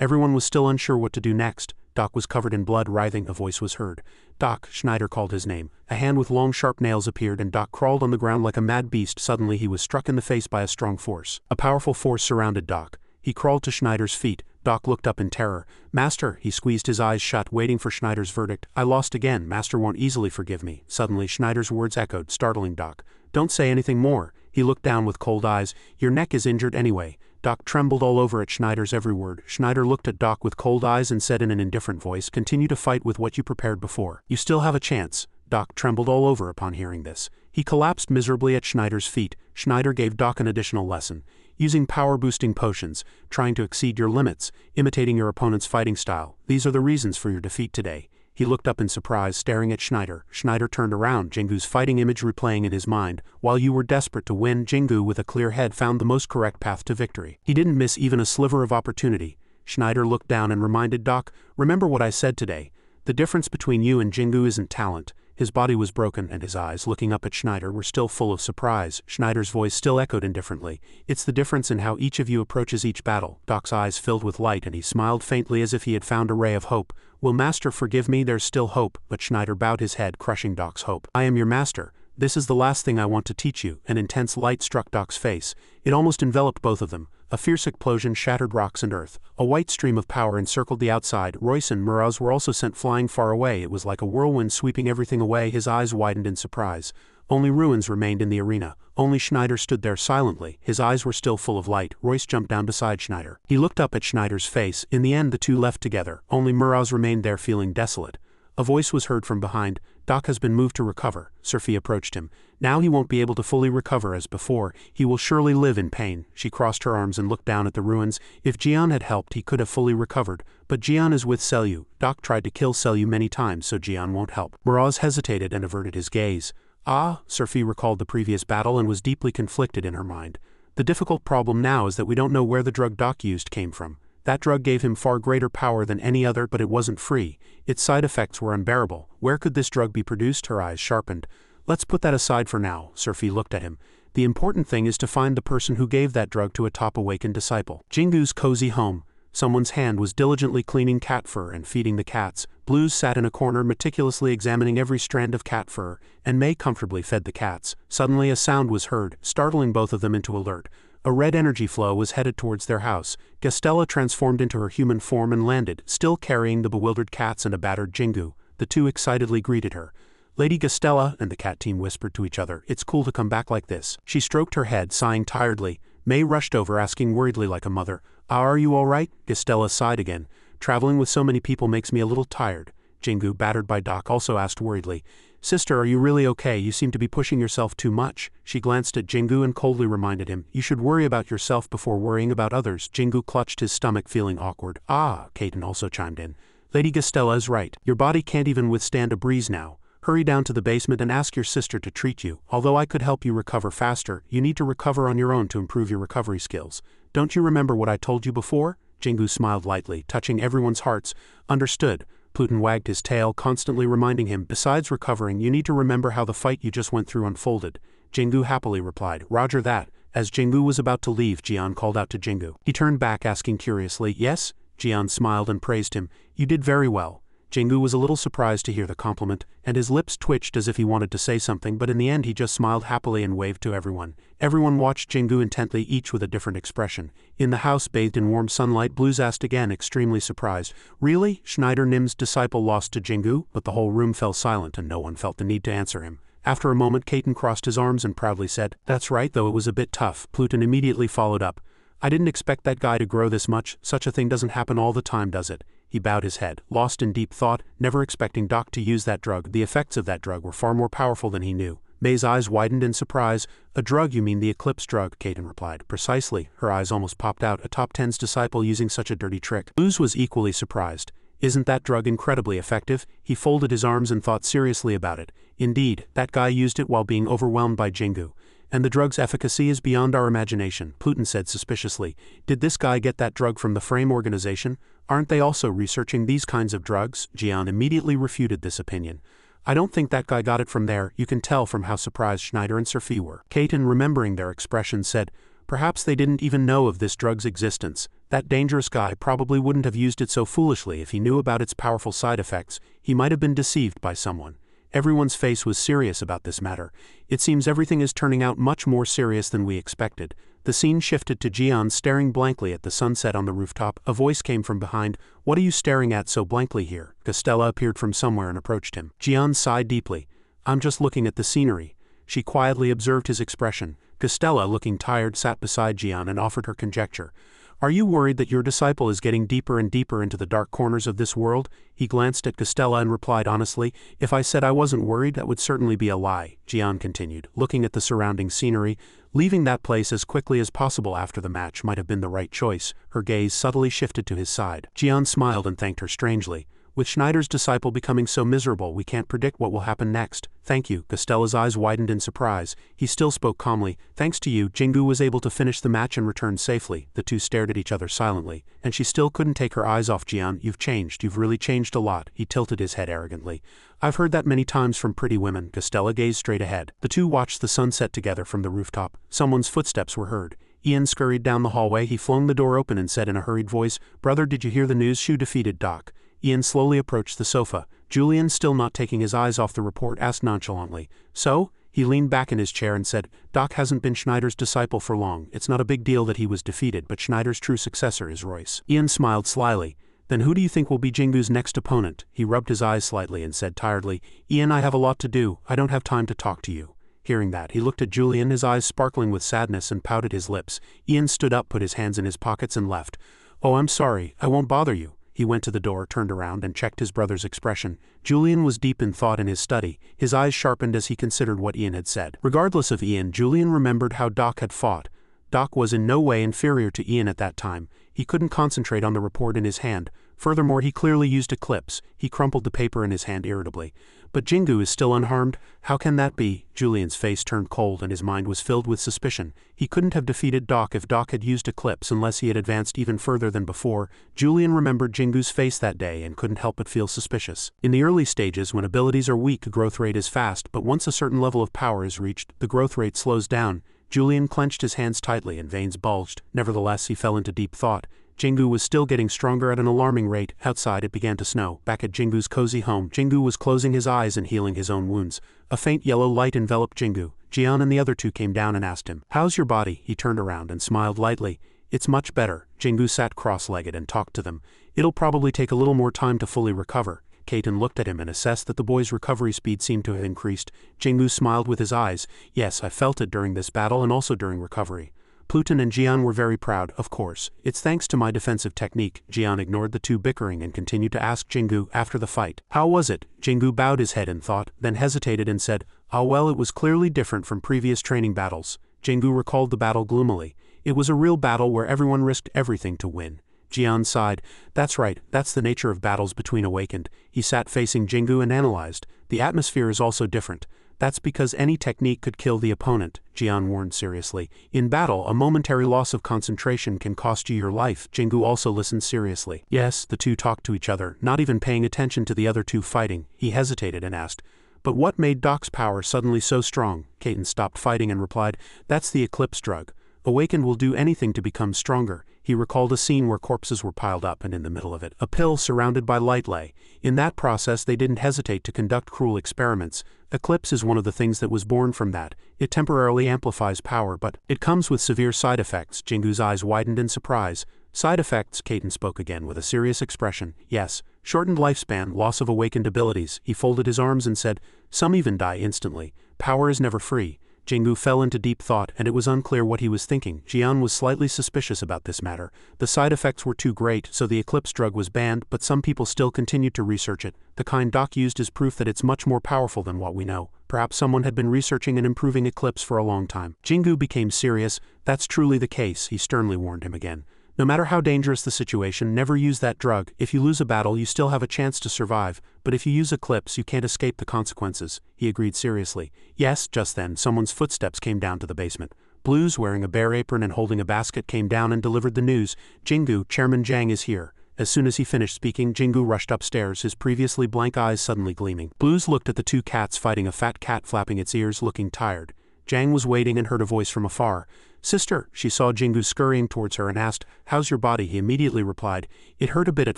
Everyone was still unsure what to do next. Doc was covered in blood, writhing. A voice was heard. "Doc," Schneider called his name. A hand with long sharp nails appeared and Doc crawled on the ground like a mad beast. Suddenly he was struck in the face by a strong force. A powerful force surrounded Doc. He crawled to Schneider's feet. Doc looked up in terror. "Master," he squeezed his eyes shut, waiting for Schneider's verdict. "I lost again. Master won't easily forgive me." Suddenly Schneider's words echoed, startling Doc. "Don't say anything more." He looked down with cold eyes. "Your neck is injured anyway." Doc trembled all over at Schneider's every word. Schneider looked at Doc with cold eyes and said in an indifferent voice, "Continue to fight with what you prepared before. You still have a chance." Doc trembled all over upon hearing this. He collapsed miserably at Schneider's feet. Schneider gave Doc an additional lesson. Using power-boosting potions, trying to exceed your limits, imitating your opponent's fighting style. These are the reasons for your defeat today. He looked up in surprise, staring at Schneider. Schneider turned around, Jingu's fighting image replaying in his mind. "While you were desperate to win, Jingu with a clear head found the most correct path to victory. He didn't miss even a sliver of opportunity." Schneider looked down and reminded Doc, "Remember what I said today. The difference between you and Jingu isn't talent." His body was broken and his eyes, looking up at Schneider, were still full of surprise. Schneider's voice still echoed indifferently. "It's the difference in how each of you approaches each battle." Doc's eyes filled with light and he smiled faintly as if he had found a ray of hope. "Will Master forgive me? There's still hope." But Schneider bowed his head, crushing Doc's hope. "I am your master. This is the last thing I want to teach you." An intense light struck Doc's face. It almost enveloped both of them. A fierce explosion shattered rocks and earth. A white stream of power encircled the outside. Royce and Muraz were also sent flying far away. It was like a whirlwind sweeping everything away. His eyes widened in surprise. Only ruins remained in the arena. Only Schneider stood there silently. His eyes were still full of light. Royce jumped down beside Schneider. He looked up at Schneider's face. In the end, the two left together. Only Muraz remained there feeling desolate. A voice was heard from behind. "Doc has been moved to recover." Surfi approached him. "Now he won't be able to fully recover as before. He will surely live in pain." She crossed her arms and looked down at the ruins. If Jian had helped, he could have fully recovered. But Jian is with Selyu. Doc tried to kill Selyu many times, so Jian won't help. Muraz hesitated and averted his gaze. Surfi recalled the previous battle and was deeply conflicted in her mind. The difficult problem now is that we don't know where the drug Doc used came from. That drug gave him far greater power than any other, but it wasn't free. Its side effects were unbearable. Where could this drug be produced? Her eyes sharpened. "Let's put that aside for now." Surfi looked at him. "The important thing is to find the person who gave that drug to a top-awakened disciple." Jingu's cozy home. Someone's hand was diligently cleaning cat fur and feeding the cats. Blues sat in a corner meticulously examining every strand of cat fur, and May comfortably fed the cats. Suddenly a sound was heard, startling both of them into alert. A red energy flow was headed towards their house. Gastella transformed into her human form and landed, still carrying the bewildered cats and a battered Jingu. The two excitedly greeted her. "Lady Gastella," and the cat team whispered to each other, "It's cool to come back like this." She stroked her head, sighing tiredly. May rushed over, asking worriedly like a mother, "Are you all right?" Gastella sighed again. "Traveling with so many people makes me a little tired." Jingu, battered by Doc, also asked worriedly, Sister, are you really okay? You seem to be pushing yourself too much. She glanced at Jingu and coldly reminded him, you should worry about yourself before worrying about others. Jingu clutched his stomach, feeling awkward. Ah, Kaiten also chimed in. Lady Gastella is right. Your body can't even withstand a breeze now. Hurry down to the basement and ask your sister to treat you. Although I could help you recover faster, you need to recover on your own to improve your recovery skills. Don't you remember what I told you before? Jingu smiled lightly, touching everyone's hearts. Understood. Pluton wagged his tail, constantly reminding him, besides recovering, you need to remember how the fight you just went through unfolded. Jingu happily replied, Roger that. As Jingu was about to leave, Jian called out to Jingu. He turned back, asking curiously, Yes? Jian smiled and praised him. You did very well. Jingu was a little surprised to hear the compliment, and his lips twitched as if he wanted to say something, but in the end he just smiled happily and waved to everyone. Everyone watched Jingu intently, each with a different expression. In the house, bathed in warm sunlight, Blues asked again, extremely surprised, Really? Schneider Nim's disciple lost to Jingu? But the whole room fell silent and no one felt the need to answer him. After a moment, Kaiten crossed his arms and proudly said, That's right, though it was a bit tough. Pluton immediately followed up. I didn't expect that guy to grow this much. Such a thing doesn't happen all the time, does it? He bowed his head, lost in deep thought, never expecting Doc to use that drug. The effects of that drug were far more powerful than he knew. May's eyes widened in surprise. A drug, you mean the Eclipse drug, Kaiten replied. Precisely. Her eyes almost popped out. A top 10's disciple using such a dirty trick. Blues was equally surprised. Isn't that drug incredibly effective? He folded his arms and thought seriously about it. Indeed, that guy used it while being overwhelmed by Jingu. And the drug's efficacy is beyond our imagination, Pluton said suspiciously. Did this guy get that drug from the Frame organization? Aren't they also researching these kinds of drugs? Jian immediately refuted this opinion. I don't think that guy got it from there. You can tell from how surprised Schneider and Serfi were. Kaiten, remembering their expressions, said, Perhaps they didn't even know of this drug's existence. That dangerous guy probably wouldn't have used it so foolishly if he knew about its powerful side effects. He might have been deceived by someone. Everyone's face was serious about this matter. It seems everything is turning out much more serious than we expected. The scene shifted to Jian staring blankly at the sunset on the rooftop. A voice came from behind. What are you staring at so blankly here? Gastella appeared from somewhere and approached him. Jian sighed deeply. I'm just looking at the scenery. She quietly observed his expression. Gastella, looking tired, sat beside Jian and offered her conjecture. Are you worried that your disciple is getting deeper and deeper into the dark corners of this world? He glanced at Gastella and replied honestly, If I said I wasn't worried, that would certainly be a lie. Jian continued, looking at the surrounding scenery. Leaving that place as quickly as possible after the match might have been the right choice. Her gaze subtly shifted to his side. Jian smiled and thanked her strangely. With Schneider's disciple becoming so miserable, we can't predict what will happen next. Thank you. Gastella's eyes widened in surprise. He still spoke calmly. Thanks to you, Jingu was able to finish the match and return safely. The two stared at each other silently, and she still couldn't take her eyes off Jian. You've changed. You've really changed a lot. He tilted his head arrogantly. I've heard that many times from pretty women. Gastella gazed straight ahead. The two watched the sunset together from the rooftop. Someone's footsteps were heard. Ian scurried down the hallway. He flung the door open and said in a hurried voice, Brother, did you hear the news? Shu defeated Doc. Ian slowly approached the sofa. Julian, still not taking his eyes off the report, asked nonchalantly, So? He leaned back in his chair and said, Doc hasn't been Schneider's disciple for long. It's not a big deal that he was defeated, but Schneider's true successor is Royce. Ian smiled slyly. Then who do you think will be Jingu's next opponent? He rubbed his eyes slightly and said tiredly, Ian, I have a lot to do. I don't have time to talk to you. Hearing that, he looked at Julian, his eyes sparkling with sadness, and pouted his lips. Ian stood up, put his hands in his pockets and left. Oh, I'm sorry. I won't bother you. He went to the door, turned around, and checked his brother's expression. Julian was deep in thought in his study, his eyes sharpened as he considered what Ian had said. Regardless of Ian, Julian remembered how Doc had fought. Doc was in no way inferior to Ian at that time. He couldn't concentrate on the report in his hand. Furthermore, he clearly used Eclipse. He crumpled the paper in his hand irritably. But Jingu is still unharmed? How can that be? Julian's face turned cold and his mind was filled with suspicion. He couldn't have defeated Doc if Doc had used Eclipse unless he had advanced even further than before. Julian remembered Jingu's face that day and couldn't help but feel suspicious. In the early stages, when abilities are weak, growth rate is fast, but once a certain level of power is reached, the growth rate slows down. Julian clenched his hands tightly and veins bulged. Nevertheless, he fell into deep thought. Jingu was still getting stronger at an alarming rate. Outside, it began to snow. Back at Jingu's cozy home, Jingu was closing his eyes and healing his own wounds. A faint yellow light enveloped Jingu. Jian and the other two came down and asked him, How's your body? He turned around and smiled lightly. It's much better. Jingu sat cross-legged and talked to them. It'll probably take a little more time to fully recover. Kaiten looked at him and assessed that the boy's recovery speed seemed to have increased. Jingu smiled with his eyes. Yes, I felt it during this battle and also during recovery. Pluton and Jian were very proud, of course. It's thanks to my defensive technique. Jian ignored the two bickering and continued to ask Jingu after the fight. How was it? Jingu bowed his head in thought, then hesitated and said, "Ah well, it was clearly different from previous training battles." Jingu recalled the battle gloomily. It was a real battle where everyone risked everything to win. Jian sighed. That's right, that's the nature of battles between awakened. He sat facing Jingu and analyzed. The atmosphere is also different. That's because any technique could kill the opponent, Jian warned seriously. In battle, a momentary loss of concentration can cost you your life. Jingu also listened seriously. Yes, the two talked to each other, not even paying attention to the other two fighting. He hesitated and asked, "But what made Doc's power suddenly so strong?" Kaiten stopped fighting and replied, "That's the eclipse drug. Awakened will do anything to become stronger." He recalled a scene where corpses were piled up and in the middle of it, a pill surrounded by light lay. In that process they didn't hesitate to conduct cruel experiments. Eclipse is one of the things that was born from that. It temporarily amplifies power, but it comes with severe side effects. Jingu's eyes widened in surprise. Side effects? Kaiten spoke again with a serious expression. Yes, shortened lifespan, loss of awakened abilities. He folded his arms and said, "Some even die instantly. Power is never free." Jingu fell into deep thought, and it was unclear what he was thinking. Jian was slightly suspicious about this matter. The side effects were too great, so the eclipse drug was banned, but some people still continued to research it. The kind Doc used is proof that it's much more powerful than what we know. Perhaps someone had been researching and improving eclipse for a long time. Jingu became serious. That's truly the case, he sternly warned him again. No matter how dangerous the situation, never use that drug. If you lose a battle, you still have a chance to survive, but if you use Eclipse, you can't escape the consequences. He agreed seriously. Yes, just then, someone's footsteps came down to the basement. Blues, wearing a bear apron and holding a basket, came down and delivered the news. Jingu, Chairman Zhang is here. As soon as he finished speaking, Jingu rushed upstairs, his previously blank eyes suddenly gleaming. Blues looked at the two cats fighting, a fat cat flapping its ears, looking tired. Zhang was waiting and heard a voice from afar. "Sister," she saw Jingu scurrying towards her and asked, "How's your body?" He immediately replied, "It hurt a bit at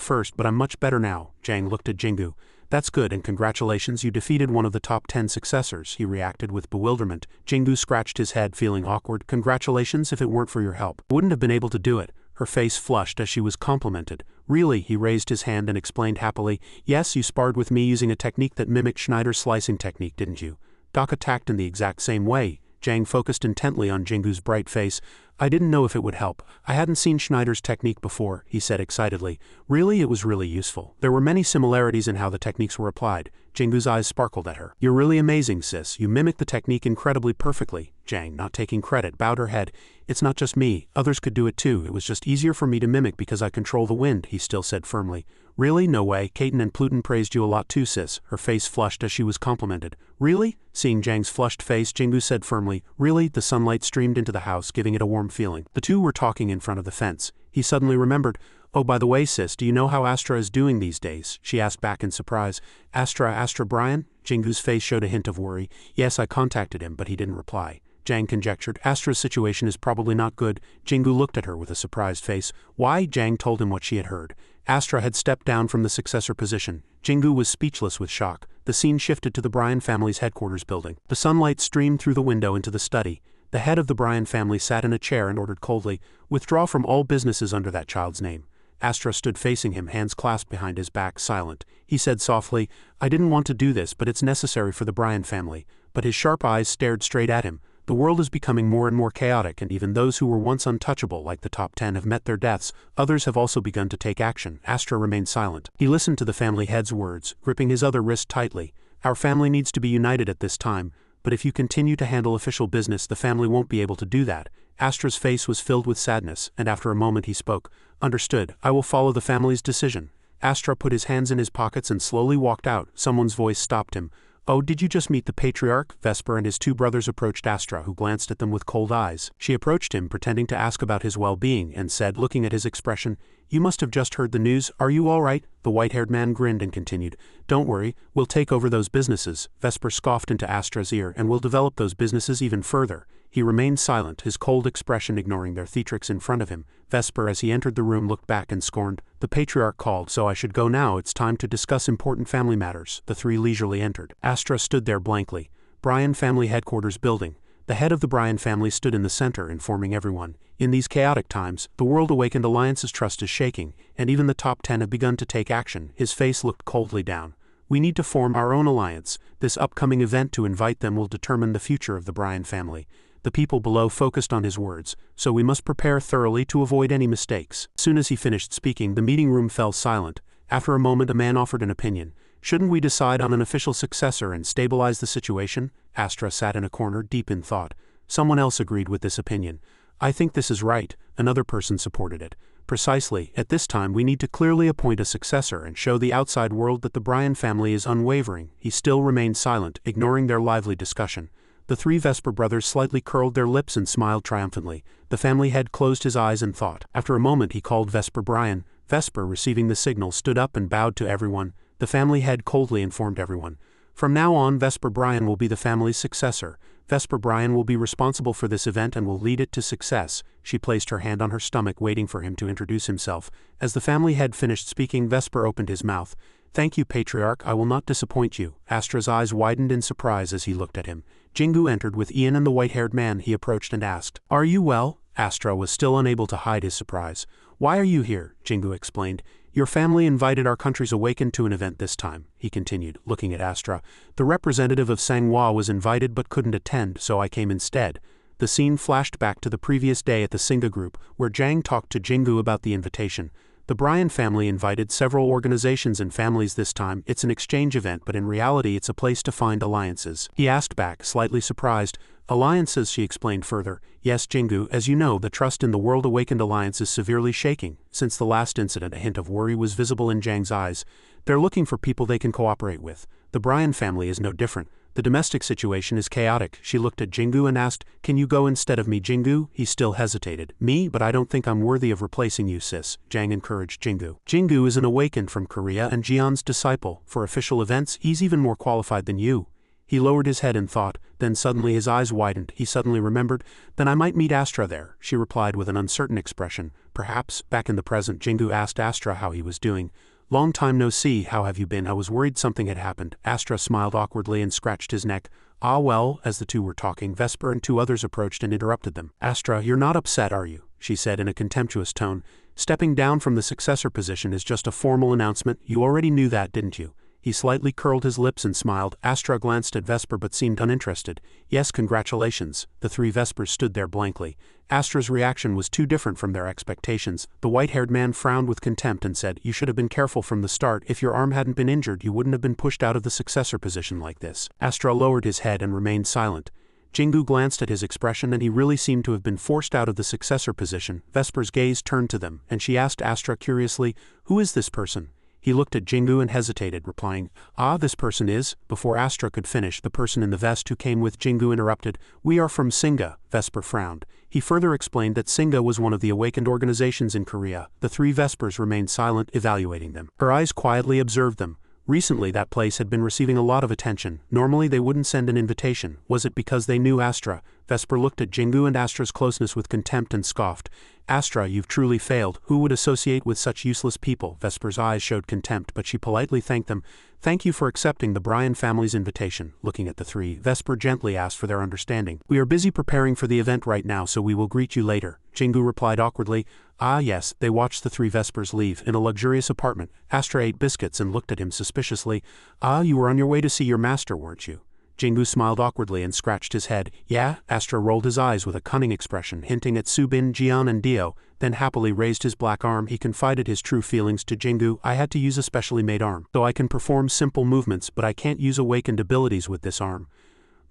first, but I'm much better now." Zhang looked at Jingu. "That's good, and congratulations, you defeated one of the top 10 successors." He reacted with bewilderment. Jingu scratched his head, feeling awkward. "Congratulations. If it weren't for your help, I wouldn't have been able to do it." Her face flushed as she was complimented. "Really?" He raised his hand and explained happily, "Yes, you sparred with me using a technique that mimicked Schneider's slicing technique, didn't you?" Doc attacked in the exact same way. Zhang focused intently on Jingu's bright face. "I didn't know if it would help. I hadn't seen Schneider's technique before," he said excitedly. "Really, it was really useful. There were many similarities in how the techniques were applied." Jingu's eyes sparkled at her. "You're really amazing, sis. You mimicked the technique incredibly perfectly." Zhang, not taking credit, bowed her head. "It's not just me. Others could do it too. It was just easier for me to mimic because I control the wind," he still said firmly. "Really? No way. Kaiten and Pluton praised you a lot too, sis." Her face flushed as she was complimented. "Really?" Seeing Zhang's flushed face, Jingu said firmly, "Really?" The sunlight streamed into the house, giving it a warm feeling. The two were talking in front of the fence. He suddenly remembered, "Oh, by the way, sis, do you know how Astra is doing these days?" She asked back in surprise. Astra Brian?" Jingu's face showed a hint of worry. "Yes, I contacted him, but he didn't reply." Zhang conjectured. "Astra's situation is probably not good." Jingu looked at her with a surprised face. "Why?" Zhang told him what she had heard. Astra had stepped down from the successor position. Jingu was speechless with shock. The scene shifted to the Bryan family's headquarters building. The sunlight streamed through the window into the study. The head of the Bryan family sat in a chair and ordered coldly, "Withdraw from all businesses under that child's name." Astra stood facing him, hands clasped behind his back, silent. He said softly, "I didn't want to do this, but it's necessary for the Bryan family." But his sharp eyes stared straight at him. The world is becoming more and more chaotic, and even those who were once untouchable, like the top 10, have met their deaths. Others have also begun to take action. Astra remained silent. He listened to the family head's words, gripping his other wrist tightly. "Our family needs to be united at this time, but if you continue to handle official business, the family won't be able to do that." Astra's face was filled with sadness, and after a moment he spoke. "Understood. I will follow the family's decision." Astra put his hands in his pockets and slowly walked out. Someone's voice stopped him. "Oh, did you just meet the patriarch?" Vesper and his two brothers approached Astra, who glanced at them with cold eyes. She approached him, pretending to ask about his well-being, and said, looking at his expression, "You must have just heard the news. Are you all right?" The white-haired man grinned and continued, "Don't worry, we'll take over those businesses." Vesper scoffed into Astra's ear, "And we'll develop those businesses even further." He remained silent, his cold expression ignoring their theatrics in front of him. Vesper, as he entered the room, looked back and scorned. "The patriarch called, so I should go now. It's time to discuss important family matters." The three leisurely entered. Astra stood there blankly. Bryan family headquarters building. The head of the Bryan family stood in the center, informing everyone. In these chaotic times, the World Awakened Alliance's trust is shaking, and even the top 10 have begun to take action. His face looked coldly down. "We need to form our own alliance. This upcoming event to invite them will determine the future of the Bryan family." The people below focused on his words, so we must prepare thoroughly to avoid any mistakes. As soon as he finished speaking, the meeting room fell silent. After a moment, a man offered an opinion. Shouldn't we decide on an official successor and stabilize the situation? Astra sat in a corner, deep in thought. Someone else agreed with this opinion. I think this is right. Another person supported it. Precisely, at this time we need to clearly appoint a successor and show the outside world that the Bryan family is unwavering. He still remained silent, ignoring their lively discussion. The three Vesper brothers slightly curled their lips and smiled triumphantly. The family head closed his eyes and thought. After a moment he called Vesper Bryan. Vesper, receiving the signal, stood up and bowed to everyone. The family head coldly informed everyone. From now on, Vesper Bryan will be the family's successor. Vesper Bryan will be responsible for this event and will lead it to success. She placed her hand on her stomach, waiting for him to introduce himself. As the family head finished speaking, Vesper opened his mouth. Thank you, Patriarch, I will not disappoint you. Astra's eyes widened in surprise as he looked at him. Jingu entered with Ian and the white-haired man. He approached and asked, Are you well? Astra was still unable to hide his surprise. Why are you here? Jingu explained. Your family invited our country's awakened to an event this time, he continued, looking at Astra. The representative of Manhwa was invited but couldn't attend, so I came instead. The scene flashed back to the previous day at the Singa group, where Jang talked to Jingu about the invitation. The Bryan family invited several organizations and families this time. It's an exchange event, but in reality it's a place to find alliances. He asked back, slightly surprised. Alliances, she explained further. Yes, Jingu, as you know, the trust in the World Awakened Alliance is severely shaking. Since the last incident, a hint of worry was visible in Jang's eyes. They're looking for people they can cooperate with. The Bryan family is no different. The domestic situation is chaotic. She looked at Jingu and asked, Can you go instead of me, Jingu? He still hesitated. Me? But I don't think I'm worthy of replacing you, sis. Jang encouraged Jingu. Jingu is an awakened from Korea and Jian's disciple. For official events, he's even more qualified than you. He lowered his head in thought, then suddenly his eyes widened. He suddenly remembered. Then I might meet Astra there, she replied with an uncertain expression. Perhaps, back in the present, Jingu asked Astra how he was doing. Long time no see, how have you been? I was worried something had happened. Astra smiled awkwardly and scratched his neck. Ah well, as the two were talking, Vesper and two others approached and interrupted them. Astra, you're not upset, are you? She said in a contemptuous tone. Stepping down from the successor position is just a formal announcement. You already knew that, didn't you? He slightly curled his lips and smiled. Astra glanced at Vesper but seemed uninterested. Yes, congratulations. The three Vespers stood there blankly. Astra's reaction was too different from their expectations. The white-haired man frowned with contempt and said, You should have been careful from the start. If your arm hadn't been injured, you wouldn't have been pushed out of the successor position like this. Astra lowered his head and remained silent. Jingu glanced at his expression and he really seemed to have been forced out of the successor position. Vesper's gaze turned to them, and she asked Astra curiously, Who is this person? He looked at Jingu and hesitated, replying, This person is. Before Astra could finish, the person in the vest who came with Jingu interrupted, We are from Singa. Vesper frowned. He further explained that Singa was one of the awakened organizations in Korea. The three Vespers remained silent, evaluating them. Her eyes quietly observed them. Recently that place had been receiving a lot of attention. Normally they wouldn't send an invitation. Was it because they knew Astra? Vesper looked at Jingu and Astra's closeness with contempt and scoffed. Astra, you've truly failed. Who would associate with such useless people? Vesper's eyes showed contempt, but she politely thanked them. Thank you for accepting the Bryan family's invitation. Looking at the three, Vesper gently asked for their understanding. We are busy preparing for the event right now, so we will greet you later. Jingu replied awkwardly. Yes. They watched the three Vespers leave. In a luxurious apartment, Astra ate biscuits and looked at him suspiciously. You were on your way to see your master, weren't you? Jingu smiled awkwardly and scratched his head. Yeah? Astra rolled his eyes with a cunning expression, hinting at Subin, Jian and Dio, then happily raised his black arm. He confided his true feelings to Jingu. I had to use a specially made arm. So I can perform simple movements, but I can't use awakened abilities with this arm.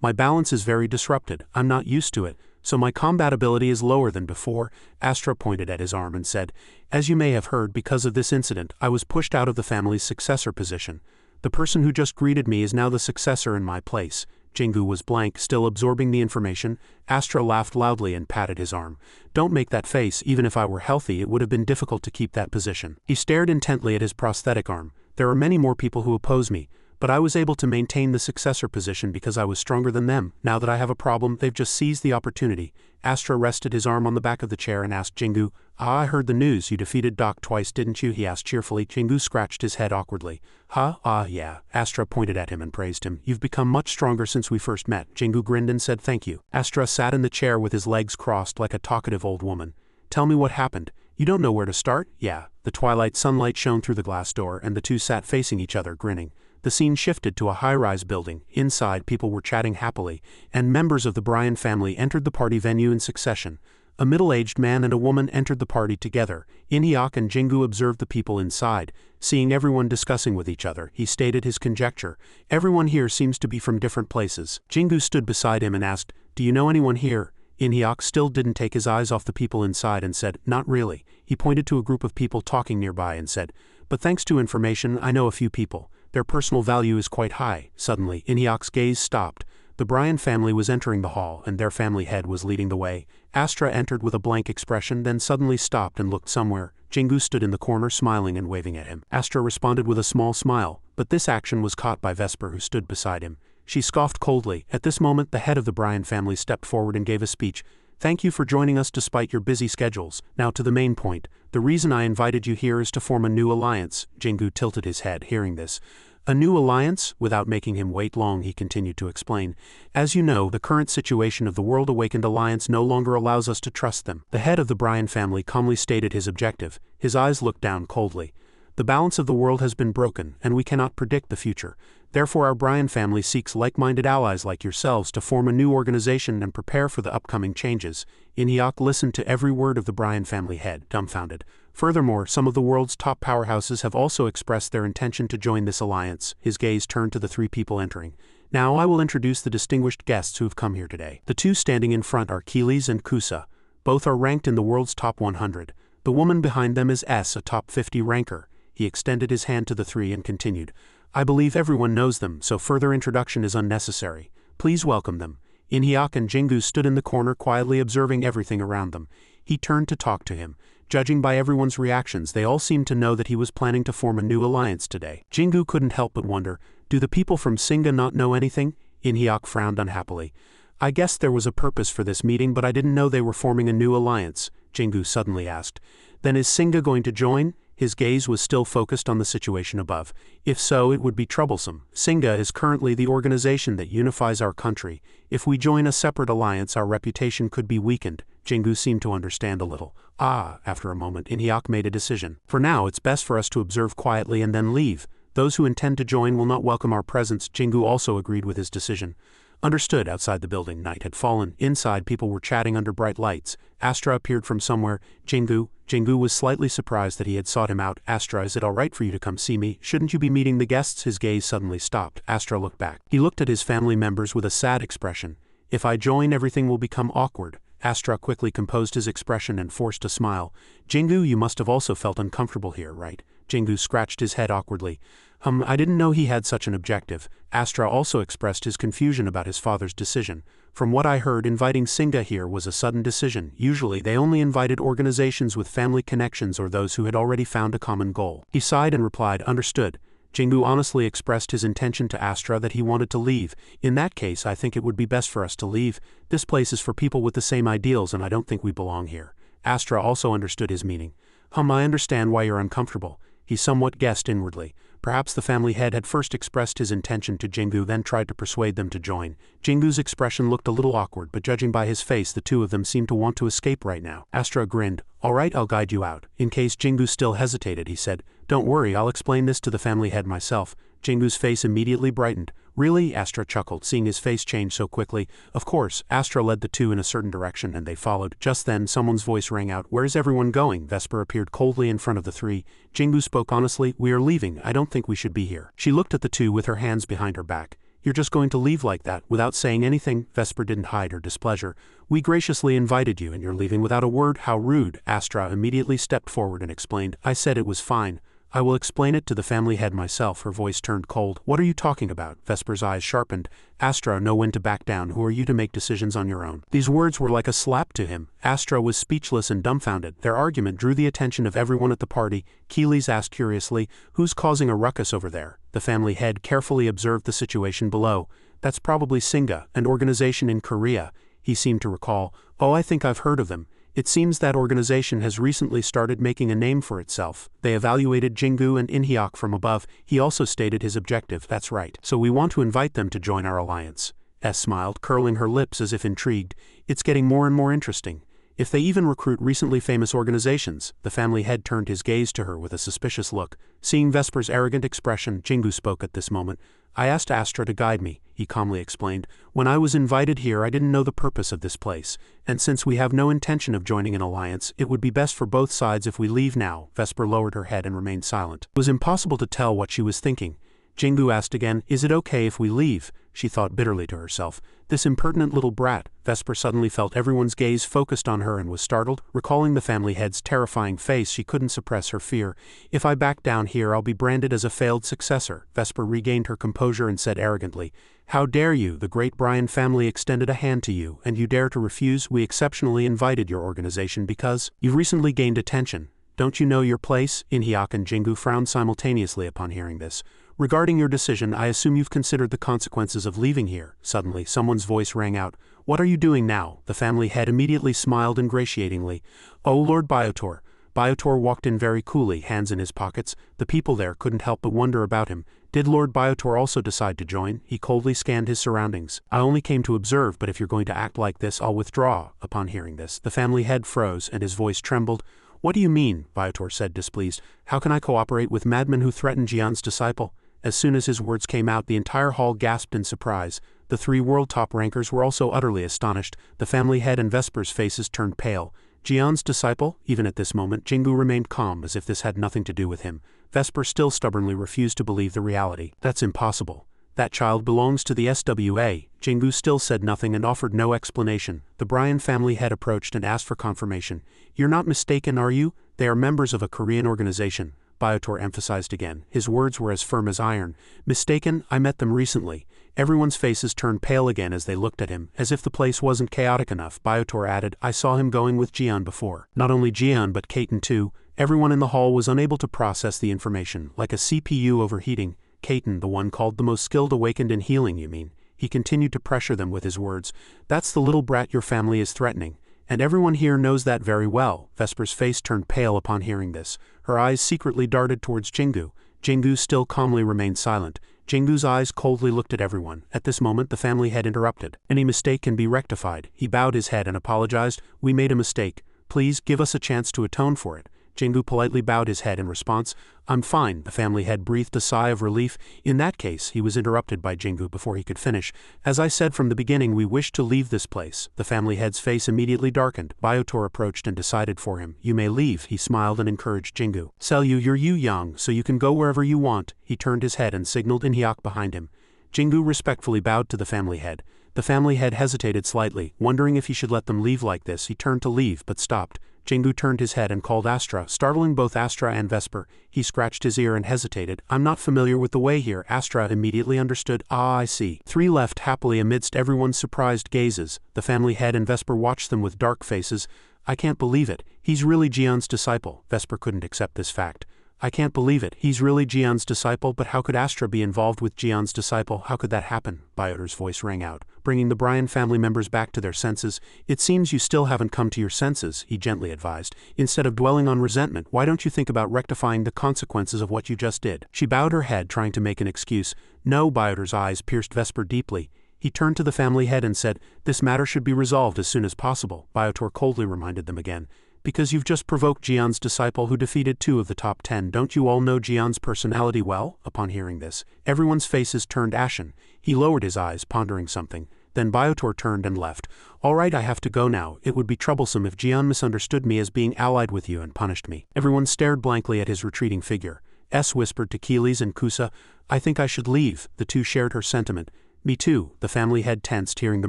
My balance is very disrupted. I'm not used to it, so my combat ability is lower than before. Astra pointed at his arm and said, As you may have heard, because of this incident, I was pushed out of the family's successor position. The person who just greeted me is now the successor in my place. Jingu was blank, still absorbing the information. Astra laughed loudly and patted his arm. Don't make that face. Even if I were healthy, it would have been difficult to keep that position. He stared intently at his prosthetic arm. There are many more people who oppose me, but I was able to maintain the successor position because I was stronger than them. Now that I have a problem, they've just seized the opportunity. Astra rested his arm on the back of the chair and asked Jingu, I heard the news. You defeated Doc twice, didn't you? He asked cheerfully. Jingu scratched his head awkwardly. Yeah. Astra pointed at him and praised him. You've become much stronger since we first met. Jingu grinned and said thank you. Astra sat in the chair with his legs crossed like a talkative old woman. Tell me what happened. You don't know where to start? Yeah. The twilight sunlight shone through the glass door and the two sat facing each other, grinning. The scene shifted to a high-rise building. Inside, people were chatting happily, and members of the Bryan family entered the party venue in succession. A middle-aged man and a woman entered the party together. In-hyuk and Jingu observed the people inside. Seeing everyone discussing with each other, he stated his conjecture. Everyone here seems to be from different places. Jingu stood beside him and asked, "Do you know anyone here?" In-hyuk still didn't take his eyes off the people inside and said, "Not really." He pointed to a group of people talking nearby and said, "But thanks to information, I know a few people. Their personal value is quite high." Suddenly, In-hyuk's gaze stopped. The Bryan family was entering the hall, and their family head was leading the way. Astra entered with a blank expression, then suddenly stopped and looked somewhere. Jingu stood in the corner smiling and waving at him. Astra responded with a small smile, but this action was caught by Vesper, who stood beside him. She scoffed coldly. At this moment, the head of the Bryan family stepped forward and gave a speech. "Thank you for joining us despite your busy schedules. Now to the main point. The reason I invited you here is to form a new alliance." Jingu tilted his head, hearing this. "A new alliance?" Without making him wait long, he continued to explain. "As you know, the current situation of the World Awakened Alliance no longer allows us to trust them." The head of the Bryan family calmly stated his objective. His eyes looked down coldly. "The balance of the world has been broken, and we cannot predict the future. Therefore our Bryan family seeks like-minded allies like yourselves to form a new organization and prepare for the upcoming changes." In-hyuk listened to every word of the Bryan family head, dumbfounded. Furthermore, some of the world's top powerhouses have also expressed their intention to join this alliance. His gaze turned to the three people entering. "Now I will introduce the distinguished guests who have come here today. The two standing in front are Keelis and Kusa. Both are ranked in the world's top 100. The woman behind them is S, a top 50 ranker." He extended his hand to the three and continued, "I believe everyone knows them, so further introduction is unnecessary. Please welcome them." In-hyuk and Jingu stood in the corner quietly observing everything around them. He turned to talk to him. Judging by everyone's reactions, they all seemed to know that he was planning to form a new alliance today. Jingu couldn't help but wonder, do the people from Singa not know anything? In-hyuk frowned unhappily. "I guess there was a purpose for this meeting, but I didn't know they were forming a new alliance," Jingu suddenly asked. "Then is Singa going to join?" His gaze was still focused on the situation above. "If so, it would be troublesome. Singa is currently the organization that unifies our country. If we join a separate alliance, our reputation could be weakened." Jingu seemed to understand a little. After a moment, In-hyuk made a decision. "For now, it's best for us to observe quietly and then leave. Those who intend to join will not welcome our presence." Jingu also agreed with his decision. Understood. Outside the building, night had fallen. Inside, people were chatting under bright lights. Astra appeared from somewhere. Jingu was slightly surprised that he had sought him out. "Astra, is it all right for you to come see me? Shouldn't you be meeting the guests?" His gaze suddenly stopped. Astra looked back. He looked at his family members with a sad expression. "If I join, everything will become awkward." Astra quickly composed his expression and forced a smile. "Jingu, you must have also felt uncomfortable here, right?" Jingu scratched his head awkwardly. I didn't know he had such an objective." Astra also expressed his confusion about his father's decision. "From what I heard, inviting Singa here was a sudden decision. Usually they only invited organizations with family connections or those who had already found a common goal." He sighed and replied, "Understood." Jingu honestly expressed his intention to Astra that he wanted to leave. "In that case, I think it would be best for us to leave. This place is for people with the same ideals and I don't think we belong here." Astra also understood his meaning. "I understand why you're uncomfortable." He somewhat guessed inwardly. Perhaps the family head had first expressed his intention to Jingu, then tried to persuade them to join. Jingu's expression looked a little awkward, but judging by his face, the two of them seemed to want to escape right now. Astra grinned. "All right, I'll guide you out." In case Jingu still hesitated, he said, "Don't worry, I'll explain this to the family head myself." Jingu's face immediately brightened. "Really?" Astra chuckled, seeing his face change so quickly. Of course. Astra led the two in a certain direction, and they followed. Just then, someone's voice rang out. "Where's everyone going?" Vesper appeared coldly in front of the three. Jingu spoke honestly. "We are leaving. I don't think we should be here." She looked at the two with her hands behind her back. "You're just going to leave like that, without saying anything?" Vesper didn't hide her displeasure. "We graciously invited you, and you're leaving without a word? How rude." Astra immediately stepped forward and explained. "I said it was fine. I will explain it to the family head myself." Her voice turned cold. "What are you talking about?" Vesper's eyes sharpened. "Astra, know when to back down. Who are you to make decisions on your own?" These words were like a slap to him. Astra was speechless and dumbfounded. Their argument drew the attention of everyone at the party. Keelis asked curiously, "Who's causing a ruckus over there?" The family head carefully observed the situation below. "That's probably Singa, an organization in Korea." He seemed to recall. "Oh, I think I've heard of them. It seems that organization has recently started making a name for itself." They evaluated Jingu and In-hyuk from above. He also stated his objective. "That's right. So we want to invite them to join our alliance." S smiled, curling her lips as if intrigued. "It's getting more and more interesting." If they even recruit recently famous organizations. The family head turned his gaze to her with a suspicious look. Seeing Vesper's arrogant expression, Jingu spoke at this moment. I asked Astra to guide me, he calmly explained. When I was invited here I didn't know the purpose of this place, and since we have no intention of joining an alliance, it would be best for both sides if we leave now. Vesper lowered her head and remained silent. It was impossible to tell what she was thinking. Jingu asked again, is it okay if we leave? She thought bitterly to herself. This impertinent little brat. Vesper suddenly felt everyone's gaze focused on her and was startled. Recalling the family head's terrifying face, she couldn't suppress her fear. If I back down here I'll be branded as a failed successor. Vesper regained her composure and said arrogantly, how dare you? The great Brian family extended a hand to you, and you dare to refuse? We exceptionally invited your organization because you've recently gained attention. Don't you know your place? Inhyuk and Jingu frowned simultaneously upon hearing this. Regarding your decision, I assume you've considered the consequences of leaving here. Suddenly, someone's voice rang out. What are you doing now? The family head immediately smiled ingratiatingly. Oh, Lord Biotor. Biotor walked in very coolly, hands in his pockets. The people there couldn't help but wonder about him. Did Lord Biotor also decide to join? He coldly scanned his surroundings. I only came to observe, but if you're going to act like this, I'll withdraw. Upon hearing this, the family head froze and his voice trembled. What do you mean? Biotor said displeased. How can I cooperate with madmen who threaten Jian's disciple? As soon as his words came out, the entire hall gasped in surprise. The 3 world top rankers were also utterly astonished. The family head and Vesper's faces turned pale. Jian's disciple? Even at this moment, Jingu remained calm as if this had nothing to do with him. Vesper still stubbornly refused to believe the reality. That's impossible. That child belongs to the SWA. Jingu still said nothing and offered no explanation. The Brian family head approached and asked for confirmation. You're not mistaken, are you? They are members of a Korean organization. Biotor emphasized again. His words were as firm as iron. Mistaken? I met them recently. Everyone's faces turned pale again as they looked at him, as if the place wasn't chaotic enough. Biotor added, I saw him going with Jian before. Not only Jian but Kaiten too. Everyone in the hall was unable to process the information. Like a CPU overheating. Kaiten, the one called the most skilled, awakened in healing, you mean? He continued to pressure them with his words. That's the little brat your family is threatening. And everyone here knows that very well. Vesper's face turned pale upon hearing this. Her eyes secretly darted towards Jingu. Jingu still calmly remained silent. Jingu's eyes coldly looked at everyone. At this moment the family head interrupted. Any mistake can be rectified. He bowed his head and apologized. We made a mistake. Please give us a chance to atone for it. Jingu politely bowed his head in response. I'm fine. The family head breathed a sigh of relief. In that case, he was interrupted by Jingu before he could finish. As I said from the beginning, we wish to leave this place. The family head's face immediately darkened. Biotor approached and decided for him. You may leave, he smiled and encouraged Jingu. Selyu, you're young, so you can go wherever you want. He turned his head and signaled Inhyuk behind him. Jingu respectfully bowed to the family head. The family head hesitated slightly, wondering if he should let them leave like this. He turned to leave, but stopped. Jingu turned his head and called Astra, startling both Astra and Vesper. He scratched his ear and hesitated. I'm not familiar with the way here. Astra immediately understood. Ah, I see. 3 left happily amidst everyone's surprised gazes. The family head and Vesper watched them with dark faces. I can't believe it. He's really Jian's disciple. Vesper couldn't accept this fact. I can't believe it. He's really Jian's disciple, but how could Astra be involved with Jian's disciple? How could that happen? Biotor's voice rang out, bringing the Brian family members back to their senses. It seems you still haven't come to your senses, he gently advised. Instead of dwelling on resentment, why don't you think about rectifying the consequences of what you just did? She bowed her head, trying to make an excuse. No, Biotor's eyes pierced Vesper deeply. He turned to the family head and said, this matter should be resolved as soon as possible. Biotor coldly reminded them again. Because you've just provoked Jian's disciple who defeated 2 of the top 10. Don't you all know Jian's personality well? Upon hearing this, everyone's faces turned ashen. He lowered his eyes, pondering something. Then Biotor turned and left. All right, I have to go now. It would be troublesome if Jian misunderstood me as being allied with you and punished me. Everyone stared blankly at his retreating figure. S whispered to Keelys and Kusa, I think I should leave. The 2 shared her sentiment. Me too. The family head tensed, hearing the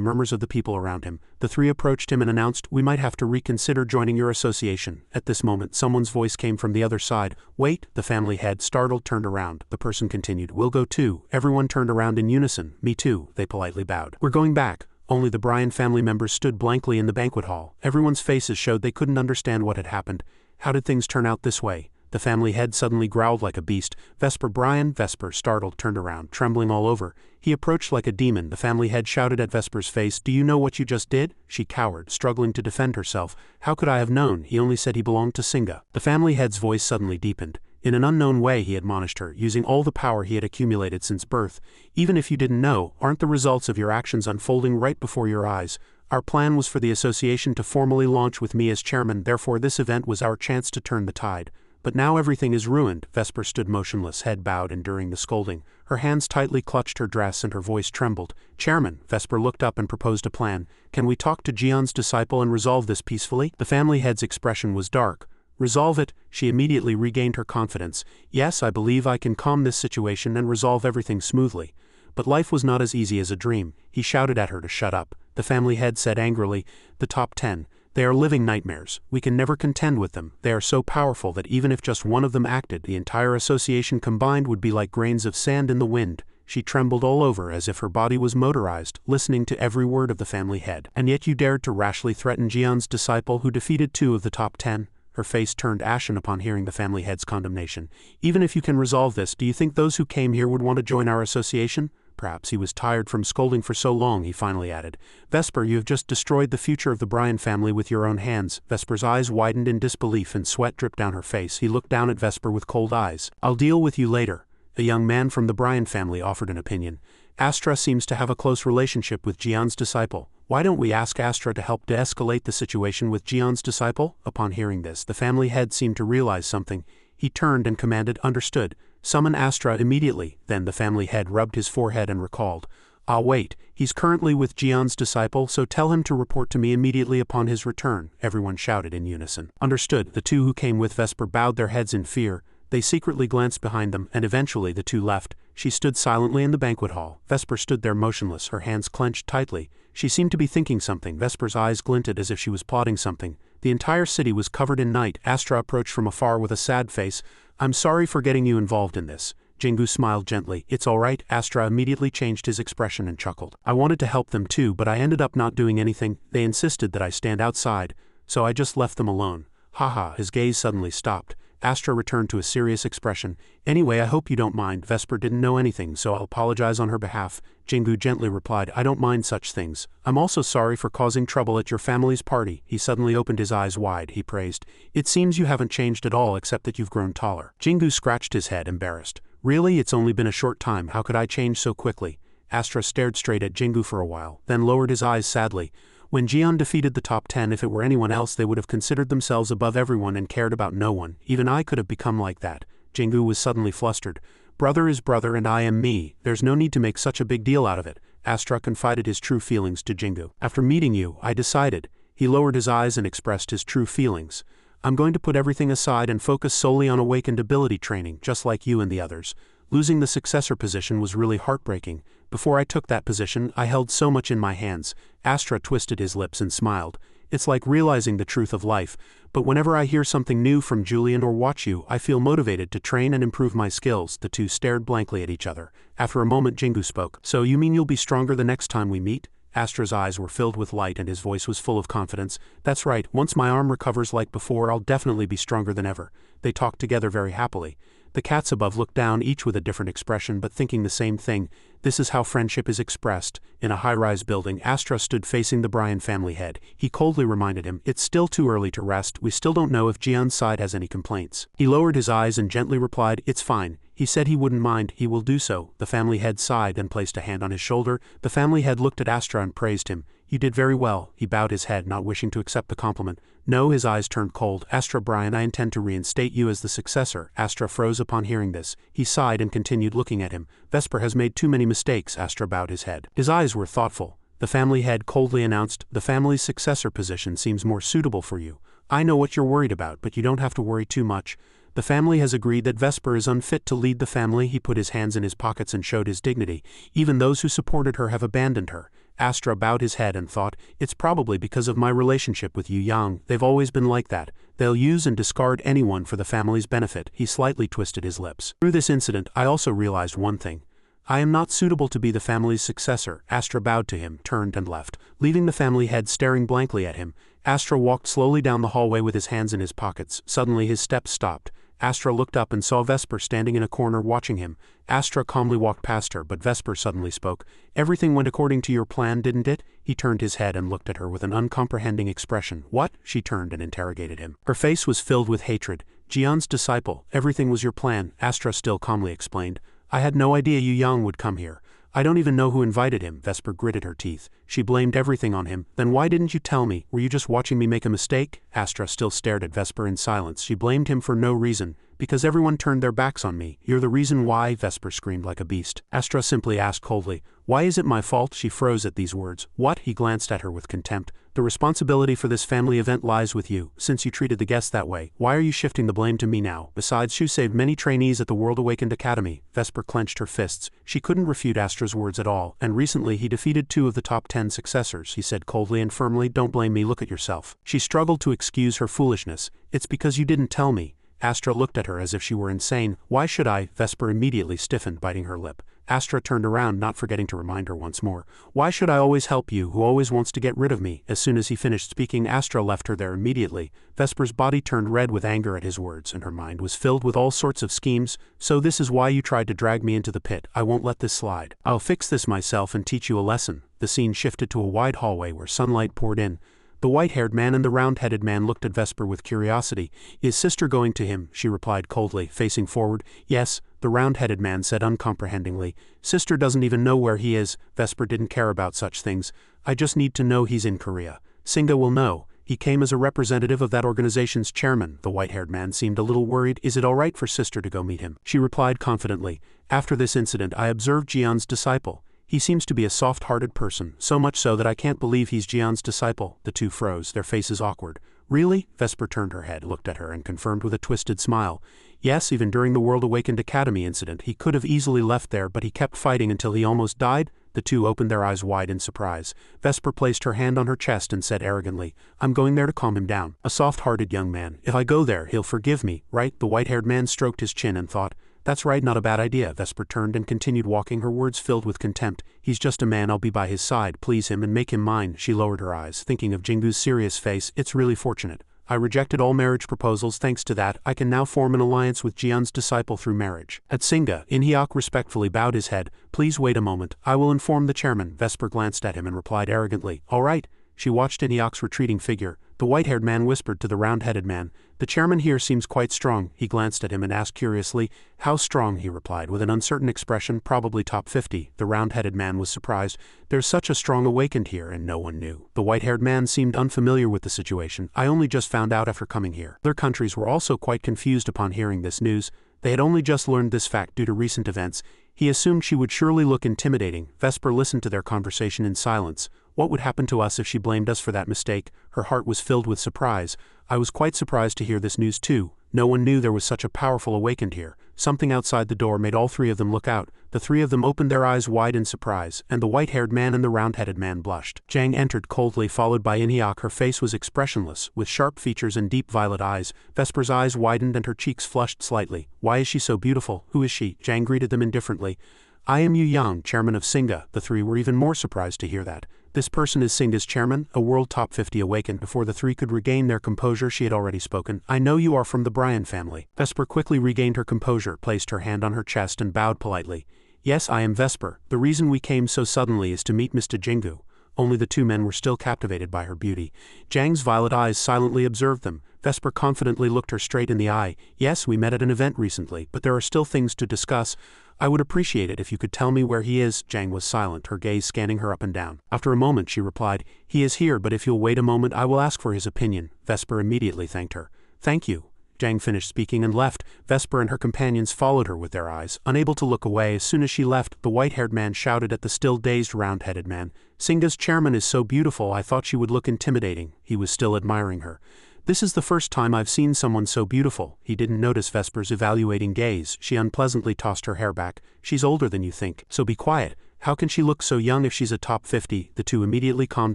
murmurs of the people around him. The 3 approached him and announced, we might have to reconsider joining your association. At this moment, someone's voice came from the other side. Wait, the family head, startled, turned around. The person continued, we'll go too. Everyone turned around in unison. Me too, they politely bowed. We're going back. Only the Brian family members stood blankly in the banquet hall. Everyone's faces showed they couldn't understand what had happened. How did things turn out this way? The family head suddenly growled like a beast. Vesper, Brian. Vesper, startled, turned around, trembling all over. He approached like a demon. The family head shouted at Vesper's face, do you know what you just did? She cowered, struggling to defend herself. How could I have known? He only said he belonged to Singa. The family head's voice suddenly deepened. In an unknown way he admonished her, using all the power he had accumulated since birth. Even if you didn't know, aren't the results of your actions unfolding right before your eyes? Our plan was for the association to formally launch with me as chairman, therefore this event was our chance to turn the tide. But now everything is ruined." Vesper stood motionless, head bowed, enduring the scolding. Her hands tightly clutched her dress and her voice trembled. "Chairman," Vesper looked up and proposed a plan. "Can we talk to Jian's disciple and resolve this peacefully?" The family head's expression was dark. "Resolve it?" She immediately regained her confidence. "Yes, I believe I can calm this situation and resolve everything smoothly." But life was not as easy as a dream. He shouted at her to shut up. The family head said angrily, "The top 10. They are living nightmares. We can never contend with them. They are so powerful that even if just one of them acted, the entire association combined would be like grains of sand in the wind." She trembled all over as if her body was motorized, listening to every word of the family head. "And yet you dared to rashly threaten Jian's disciple who defeated 2 of the top 10? Her face turned ashen upon hearing the family head's condemnation. "Even if you can resolve this, do you think those who came here would want to join our association?" Perhaps he was tired from scolding for so long, he finally added. "Vesper, you have just destroyed the future of the Bryan family with your own hands." Vesper's eyes widened in disbelief and sweat dripped down her face. He looked down at Vesper with cold eyes. "I'll deal with you later." A young man from the Bryan family offered an opinion. "Astra seems to have a close relationship with Jian's disciple. Why don't we ask Astra to help de-escalate the situation with Jian's disciple?" Upon hearing this, the family head seemed to realize something. He turned and commanded, "Understood. Summon Astra immediately." Then the family head rubbed his forehead and recalled, "Ah wait, he's currently with Jian's disciple, so tell him to report to me immediately upon his return." Everyone shouted in unison. "Understood." The 2 who came with Vesper bowed their heads in fear. They secretly glanced behind them, and eventually the 2 left. She stood silently in the banquet hall. Vesper stood there motionless, her hands clenched tightly. She seemed to be thinking something. Vesper's eyes glinted as if she was plotting something. The entire city was covered in night. Astra approached from afar with a sad face. "I'm sorry for getting you involved in this." Jingu smiled gently. "It's all right." Astra immediately changed his expression and chuckled. "I wanted to help them too, but I ended up not doing anything. They insisted that I stand outside, so I just left them alone." "Haha." His gaze suddenly stopped. Astra returned to a serious expression. "Anyway, I hope you don't mind. Vesper didn't know anything, so I'll apologize on her behalf." Jingu gently replied, "I don't mind such things. I'm also sorry for causing trouble at your family's party." He suddenly opened his eyes wide. He praised, "It seems you haven't changed at all except that you've grown taller." Jingu scratched his head, embarrassed. "Really? It's only been a short time. How could I change so quickly?" Astra stared straight at Jingu for a while, then lowered his eyes sadly. "When Jian defeated the top 10, if it were anyone else they would have considered themselves above everyone and cared about no one. Even I could have become like that." Jingu was suddenly flustered. "Brother is brother and I am me. There's no need to make such a big deal out of it." Astra confided his true feelings to Jingu. "After meeting you, I decided." He lowered his eyes and expressed his true feelings. "I'm going to put everything aside and focus solely on awakened ability training, just like you and the others. Losing the successor position was really heartbreaking. Before I took that position, I held so much in my hands." Astra twisted his lips and smiled. "It's like realizing the truth of life. But whenever I hear something new from Julian or watch you, I feel motivated to train and improve my skills." The 2 stared blankly at each other. After a moment, Jingu spoke. "So you mean you'll be stronger the next time we meet?" Astra's eyes were filled with light and his voice was full of confidence. "That's right. Once my arm recovers like before, I'll definitely be stronger than ever." They talked together very happily. The cats above looked down, each with a different expression but thinking the same thing. This is how friendship is expressed. In a high-rise building, Astra stood facing the Bryan family head. He coldly reminded him, "It's still too early to rest. We still don't know if Jian's side has any complaints." He lowered his eyes and gently replied, "It's fine. He said he wouldn't mind. He will do so." The family head sighed and placed a hand on his shoulder. The family head looked at Astra and praised him. "You did very well." He bowed his head, not wishing to accept the compliment. "No." His eyes turned cold. "Astra Bryan, I intend to reinstate you as the successor." Astra froze upon hearing this. He sighed and continued looking at him. "Vesper has made too many mistakes." Astra bowed his head. His eyes were thoughtful. The family head coldly announced, "The family's successor position seems more suitable for you. I know what you're worried about, but you don't have to worry too much. The family has agreed that Vesper is unfit to lead the family." He put his hands in his pockets and showed his dignity. "Even those who supported her have abandoned her." Astra bowed his head and thought, "It's probably because of my relationship with Yu Yang. They've always been like that. They'll use and discard anyone for the family's benefit." He slightly twisted his lips. "Through this incident, I also realized one thing. I am not suitable to be the family's successor." Astra bowed to him, turned and left, leaving the family head staring blankly at him. Astra walked slowly down the hallway with his hands in his pockets. Suddenly his steps stopped. Astra looked up and saw Vesper standing in a corner watching him. Astra calmly walked past her, but Vesper suddenly spoke. "Everything went according to your plan, didn't it?" He turned his head and looked at her with an uncomprehending expression. "What?" She turned and interrogated him. Her face was filled with hatred. "Jian's disciple, everything was your plan," Astra still calmly explained. "I had no idea Yu Yang would come here. I don't even know who invited him, Vesper gritted her teeth. She blamed everything on him. Then why didn't you tell me? Were you just watching me make a mistake? Astra still stared at Vesper in silence. She blamed him for no reason. Because everyone turned their backs on me. You're the reason why, Vesper screamed like a beast. Astra simply asked coldly, why is it my fault? She froze at these words. What? He glanced at her with contempt. The responsibility for this family event lies with you. Since you treated the guests that way, why are you shifting the blame to me now? Besides, you saved many trainees at the World Awakened Academy. Vesper clenched her fists. She couldn't refute Astra's words at all. And recently he defeated 2 of the top 10 successors. He said coldly and firmly, don't blame me, look at yourself. She struggled to excuse her foolishness. It's because you didn't tell me. Astra looked at her as if she were insane. Why should I? Vesper immediately stiffened, biting her lip. Astra turned around, not forgetting to remind her once more. Why should I always help you, who always wants to get rid of me? As soon as he finished speaking, Astra left her there immediately. Vesper's body turned red with anger at his words, and her mind was filled with all sorts of schemes. So this is why you tried to drag me into the pit. I won't let this slide. I'll fix this myself and teach you a lesson. The scene shifted to a wide hallway where sunlight poured in. The white-haired man and the round-headed man looked at Vesper with curiosity. Is sister going to him? She replied coldly, facing forward. Yes, the round-headed man said uncomprehendingly. Sister doesn't even know where he is. Vesper didn't care about such things. I just need to know he's in Korea. Singa will know. He came as a representative of that organization's chairman. The white-haired man seemed a little worried. Is it all right for sister to go meet him? She replied confidently. After this incident, I observed Jian's disciple. He seems to be a soft-hearted person, so much so that I can't believe he's Jian's disciple. The two froze, their faces awkward. Really? Vesper turned her head, looked at her, and confirmed with a twisted smile. Yes, even during the World Awakened Academy incident, he could have easily left there, but he kept fighting until he almost died. The two opened their eyes wide in surprise. Vesper placed her hand on her chest and said arrogantly, I'm going there to calm him down. A soft-hearted young man. If I go there, he'll forgive me, right? The white-haired man stroked his chin and thought, that's right, not a bad idea. Vesper turned and continued walking, her words filled with contempt. He's just a man, I'll be by his side, please him and make him mine. She lowered her eyes, thinking of Jingu's serious face. It's really fortunate. I rejected all marriage proposals. Thanks to that, I can now form an alliance with Jian's disciple through marriage. At Singa, In-hyuk respectfully bowed his head. Please wait a moment. I will inform the chairman. Vesper glanced at him and replied arrogantly, all right. She watched In-hyuk's retreating figure. The white-haired man whispered to the round-headed man, the chairman here seems quite strong. He glanced at him and asked curiously, how strong? He replied with an uncertain expression, probably top 50. The round-headed man was surprised. There's such a strong awakened here, and no one knew. The white-haired man seemed unfamiliar with the situation. I only just found out after coming here. Other countries were also quite confused upon hearing this news. They had only just learned this fact due to recent events. He assumed she would surely look intimidating. Vesper listened to their conversation in silence. What would happen to us if she blamed us for that mistake? Her heart was filled with surprise. I was quite surprised to hear this news too. No one knew there was such a powerful awakened here. Something outside the door made all three of them look out. The three of them opened their eyes wide in surprise, and the white-haired man and the round-headed man blushed. Jang entered coldly, followed by In-hyuk. Her face was expressionless, with sharp features and deep violet eyes. Vesper's eyes widened and her cheeks flushed slightly. Why is she so beautiful? Who is she? Jang greeted them indifferently. I am Yu Yang, chairman of Singa. The three were even more surprised to hear that. This person is Singa's chairman, a world top 50 awakened. Before the three could regain their composure, she had already spoken. I know you are from the Bryan family. Vesper quickly regained her composure, placed her hand on her chest and bowed politely. Yes, I am Vesper. The reason we came so suddenly is to meet Mr. Jingu. Only the two men were still captivated by her beauty. Jang's violet eyes silently observed them. Vesper confidently looked her straight in the eye. Yes, we met at an event recently, but there are still things to discuss. I would appreciate it if you could tell me where he is. Jang was silent, her gaze scanning her up and down. After a moment she replied, he is here, but if you'll wait a moment I will ask for his opinion. Vesper immediately thanked her. Thank you. Jang finished speaking and left. Vesper and her companions followed her with their eyes, unable to look away. As soon as she left, the white-haired man shouted at the still dazed round-headed man. Singa's chairman is so beautiful, I thought she would look intimidating. He was still admiring her. This is the first time I've seen someone so beautiful. He didn't notice Vesper's evaluating gaze. She unpleasantly tossed her hair back. She's older than you think, so be quiet. How can she look so young if she's a top 50? The two immediately calmed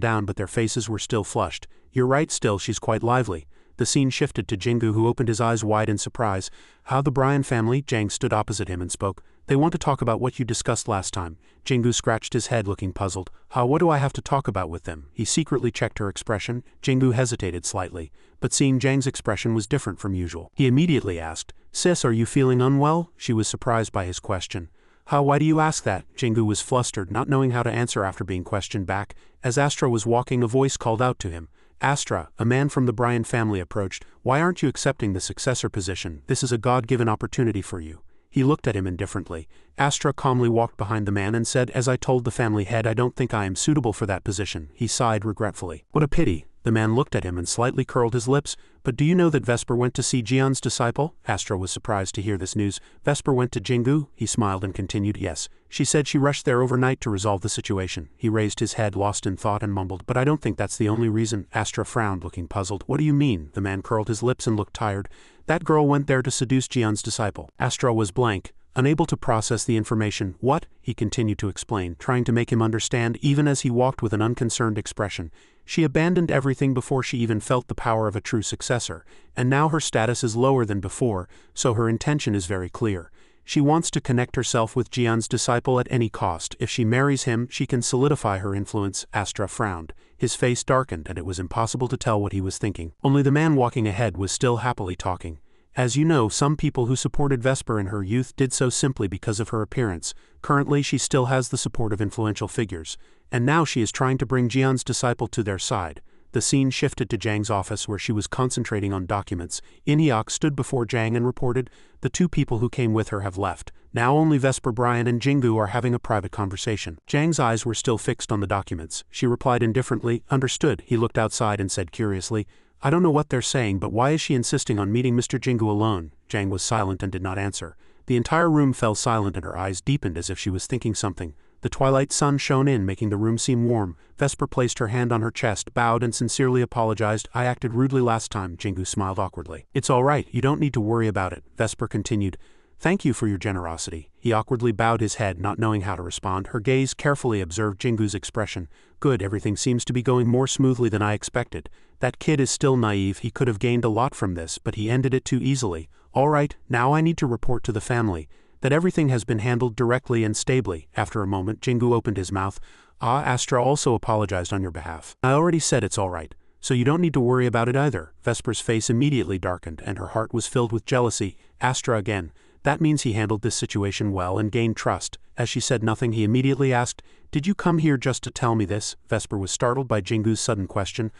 down, but their faces were still flushed. You're right, still she's quite lively. The scene shifted to Jingu, who opened his eyes wide in surprise. How the Bryan family? Jang stood opposite him and spoke. They want to talk about what you discussed last time. Jingu scratched his head, looking puzzled. What do I have to talk about with them? He secretly checked her expression. Jingu hesitated slightly, but seeing Jang's expression was different from usual. He immediately asked, Sis, are you feeling unwell? She was surprised by his question. Why do you ask that? Jingu was flustered, not knowing how to answer after being questioned back. As Astra was walking, a voice called out to him. Astra, a man from the Bryan family approached. Why aren't you accepting the successor position? This is a God-given opportunity for you. He looked at him indifferently. Astra calmly walked behind the man and said, "As I told the family head, I don't think I am suitable for that position." He sighed regretfully. "What a pity." The man looked at him and slightly curled his lips. "But do you know that Vesper went to see Jian's disciple?" Astra was surprised to hear this news. "Vesper went to Jingu?" He smiled and continued, "Yes. She said she rushed there overnight to resolve the situation." He raised his head, lost in thought, and mumbled, "But I don't think that's the only reason." Astra frowned, looking puzzled. "What do you mean?" The man curled his lips and looked tired. "That girl went there to seduce Jian's disciple." Astra was blank, unable to process the information. "What?" he continued to explain, trying to make him understand even as he walked with an unconcerned expression. "She abandoned everything before she even felt the power of a true successor, and now her status is lower than before, so her intention is very clear. She wants to connect herself with Jian's disciple at any cost. If she marries him, she can solidify her influence." Astra frowned. His face darkened, and it was impossible to tell what he was thinking. Only the man walking ahead was still happily talking. "As you know, some people who supported Vesper in her youth did so simply because of her appearance. Currently she still has the support of influential figures, and now she is trying to bring Jian's disciple to their side." The scene shifted to Zhang's office where she was concentrating on documents. In-hyuk stood before Zhang and reported, "The two people who came with her have left. Now only Vesper, Brian and Jingu are having a private conversation." Zhang's eyes were still fixed on the documents. She replied indifferently, "Understood." He looked outside and said curiously, "I don't know what they're saying, but why is she insisting on meeting Mr. Jingu alone?" Zhang was silent and did not answer. The entire room fell silent and her eyes deepened as if she was thinking something. The twilight sun shone in, making the room seem warm. Vesper placed her hand on her chest, bowed and sincerely apologized. "I acted rudely last time." Jingu smiled awkwardly. "It's all right, you don't need to worry about it." Vesper continued, "Thank you for your generosity." He awkwardly bowed his head, not knowing how to respond. Her gaze carefully observed Jingu's expression. "Good, everything seems to be going more smoothly than I expected. That kid is still naive. He could have gained a lot from this, but he ended it too easily. All right, now I need to report to the family that everything has been handled directly and stably." After a moment, Jingu opened his mouth. Astra also apologized on your behalf." "I already said it's all right, so you don't need to worry about it either." Vesper's face immediately darkened, and her heart was filled with jealousy. Astra again. "That means he handled this situation well and gained trust." As she said nothing, he immediately asked, "Did you come here just to tell me this?" Vesper was startled by Jingu's sudden question.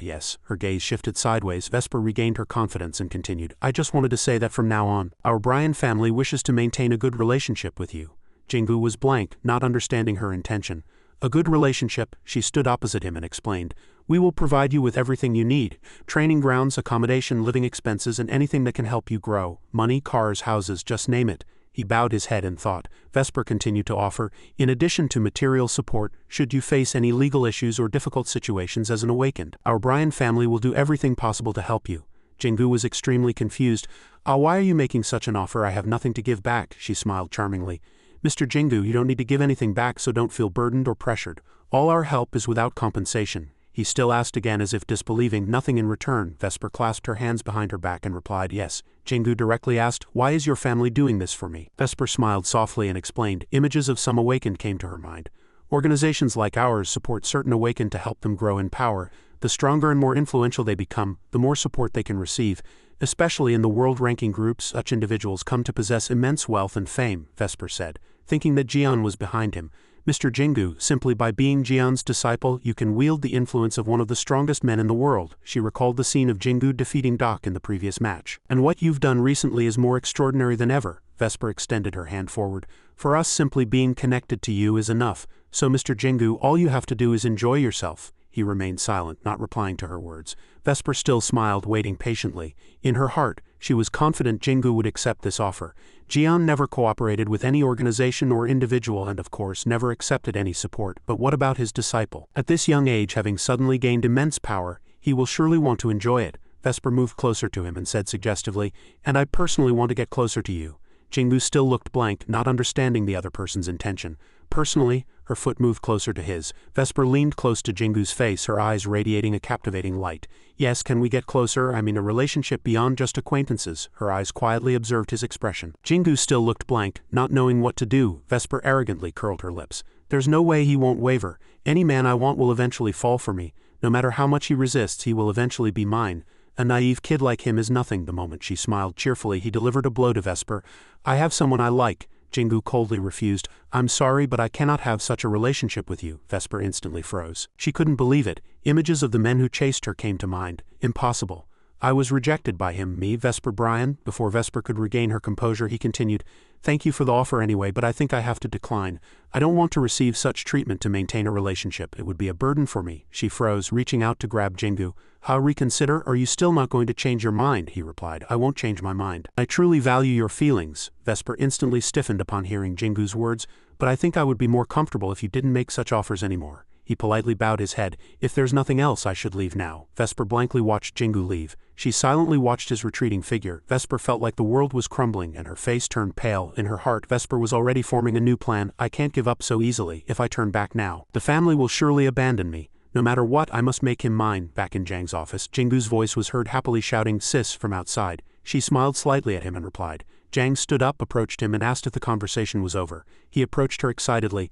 Yes." Her gaze shifted sideways. Vesper regained her confidence and continued, "I just wanted to say that from now on, our Bryan family wishes to maintain a good relationship with you." Jingu was blank, not understanding her intention. "A good relationship?" She stood opposite him and explained, "We will provide you with everything you need. Training grounds, accommodation, living expenses, and anything that can help you grow. Money, cars, houses, just name it." He bowed his head in thought. Vesper continued to offer, "In addition to material support, should you face any legal issues or difficult situations as an awakened, our Bryan family will do everything possible to help you." Jingu was extremely confused. Why are you making such an offer? I have nothing to give back." She smiled charmingly. "Mr. Jingu, you don't need to give anything back, so don't feel burdened or pressured. All our help is without compensation." He still asked again as if disbelieving. "Nothing in return?" Vesper clasped her hands behind her back and replied, "Yes." Jingu directly asked, "Why is your family doing this for me?" Vesper smiled softly and explained. Images of some awakened came to her mind. "Organizations like ours support certain awakened to help them grow in power. The stronger and more influential they become, the more support they can receive. Especially in the world-ranking groups, such individuals come to possess immense wealth and fame," Vesper said, thinking that Jian was behind him. "Mr. Jingu, simply by being Jian's disciple, you can wield the influence of one of the strongest men in the world." She recalled the scene of Jingu defeating Doc in the previous match. "And what you've done recently is more extraordinary than ever." Vesper extended her hand forward. "For us, simply being connected to you is enough. So Mr. Jingu, all you have to do is enjoy yourself." He remained silent, not replying to her words. Vesper still smiled, waiting patiently. In her heart, she was confident Jingu would accept this offer. Jian never cooperated with any organization or individual and of course never accepted any support, but what about his disciple? At this young age, having suddenly gained immense power, he will surely want to enjoy it. Vesper moved closer to him and said suggestively, "And I personally want to get closer to you." Jingu still looked blank, not understanding the other person's intention. "Personally?" Her foot moved closer to his. Vesper leaned close to Jingu's face, her eyes radiating a captivating light. "Yes, can we get closer? I mean a relationship beyond just acquaintances." Her eyes quietly observed his expression. Jingu still looked blank, not knowing what to do. Vesper arrogantly curled her lips. "There's no way he won't waver. Any man I want will eventually fall for me. No matter how much he resists, he will eventually be mine. A naive kid like him is nothing." The moment she smiled cheerfully, he delivered a blow to Vesper. "I have someone I like." Jingu coldly refused. "I'm sorry, but I cannot have such a relationship with you." Vesper instantly froze. She couldn't believe it. Images of the men who chased her came to mind. Impossible. I was rejected by him, me, Vesper Brian. Before Vesper could regain her composure, he continued, "Thank you for the offer anyway, but I think I have to decline. I don't want to receive such treatment to maintain a relationship. It would be a burden for me." She froze, reaching out to grab Jingu. "How reconsider? Are you still not going to change your mind?" He replied. "I won't change my mind. I truly value your feelings." Vesper instantly stiffened upon hearing Jingu's words, "but I think I would be more comfortable if you didn't make such offers anymore." He politely bowed his head. "If there's nothing else, I should leave now." Vesper blankly watched Jingu leave. She silently watched his retreating figure. Vesper felt like the world was crumbling and her face turned pale. In her heart, Vesper was already forming a new plan. "I can't give up so easily. If I turn back now, the family will surely abandon me. No matter what, I must make him mine." Back in Jang's office, Jingu's voice was heard happily shouting "sis" from outside. She smiled slightly at him and replied. Jang stood up, approached him and asked if the conversation was over. He approached her excitedly.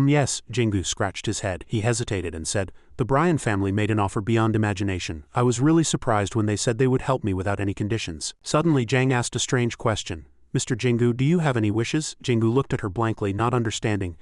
Yes." Jingu scratched his head. He hesitated and said, "The Bryan family made an offer beyond imagination. I was really surprised when they said they would help me without any conditions." Suddenly Jang asked a strange question. "Mr. Jingu, do you have any wishes?" Jingu looked at her blankly, not understanding.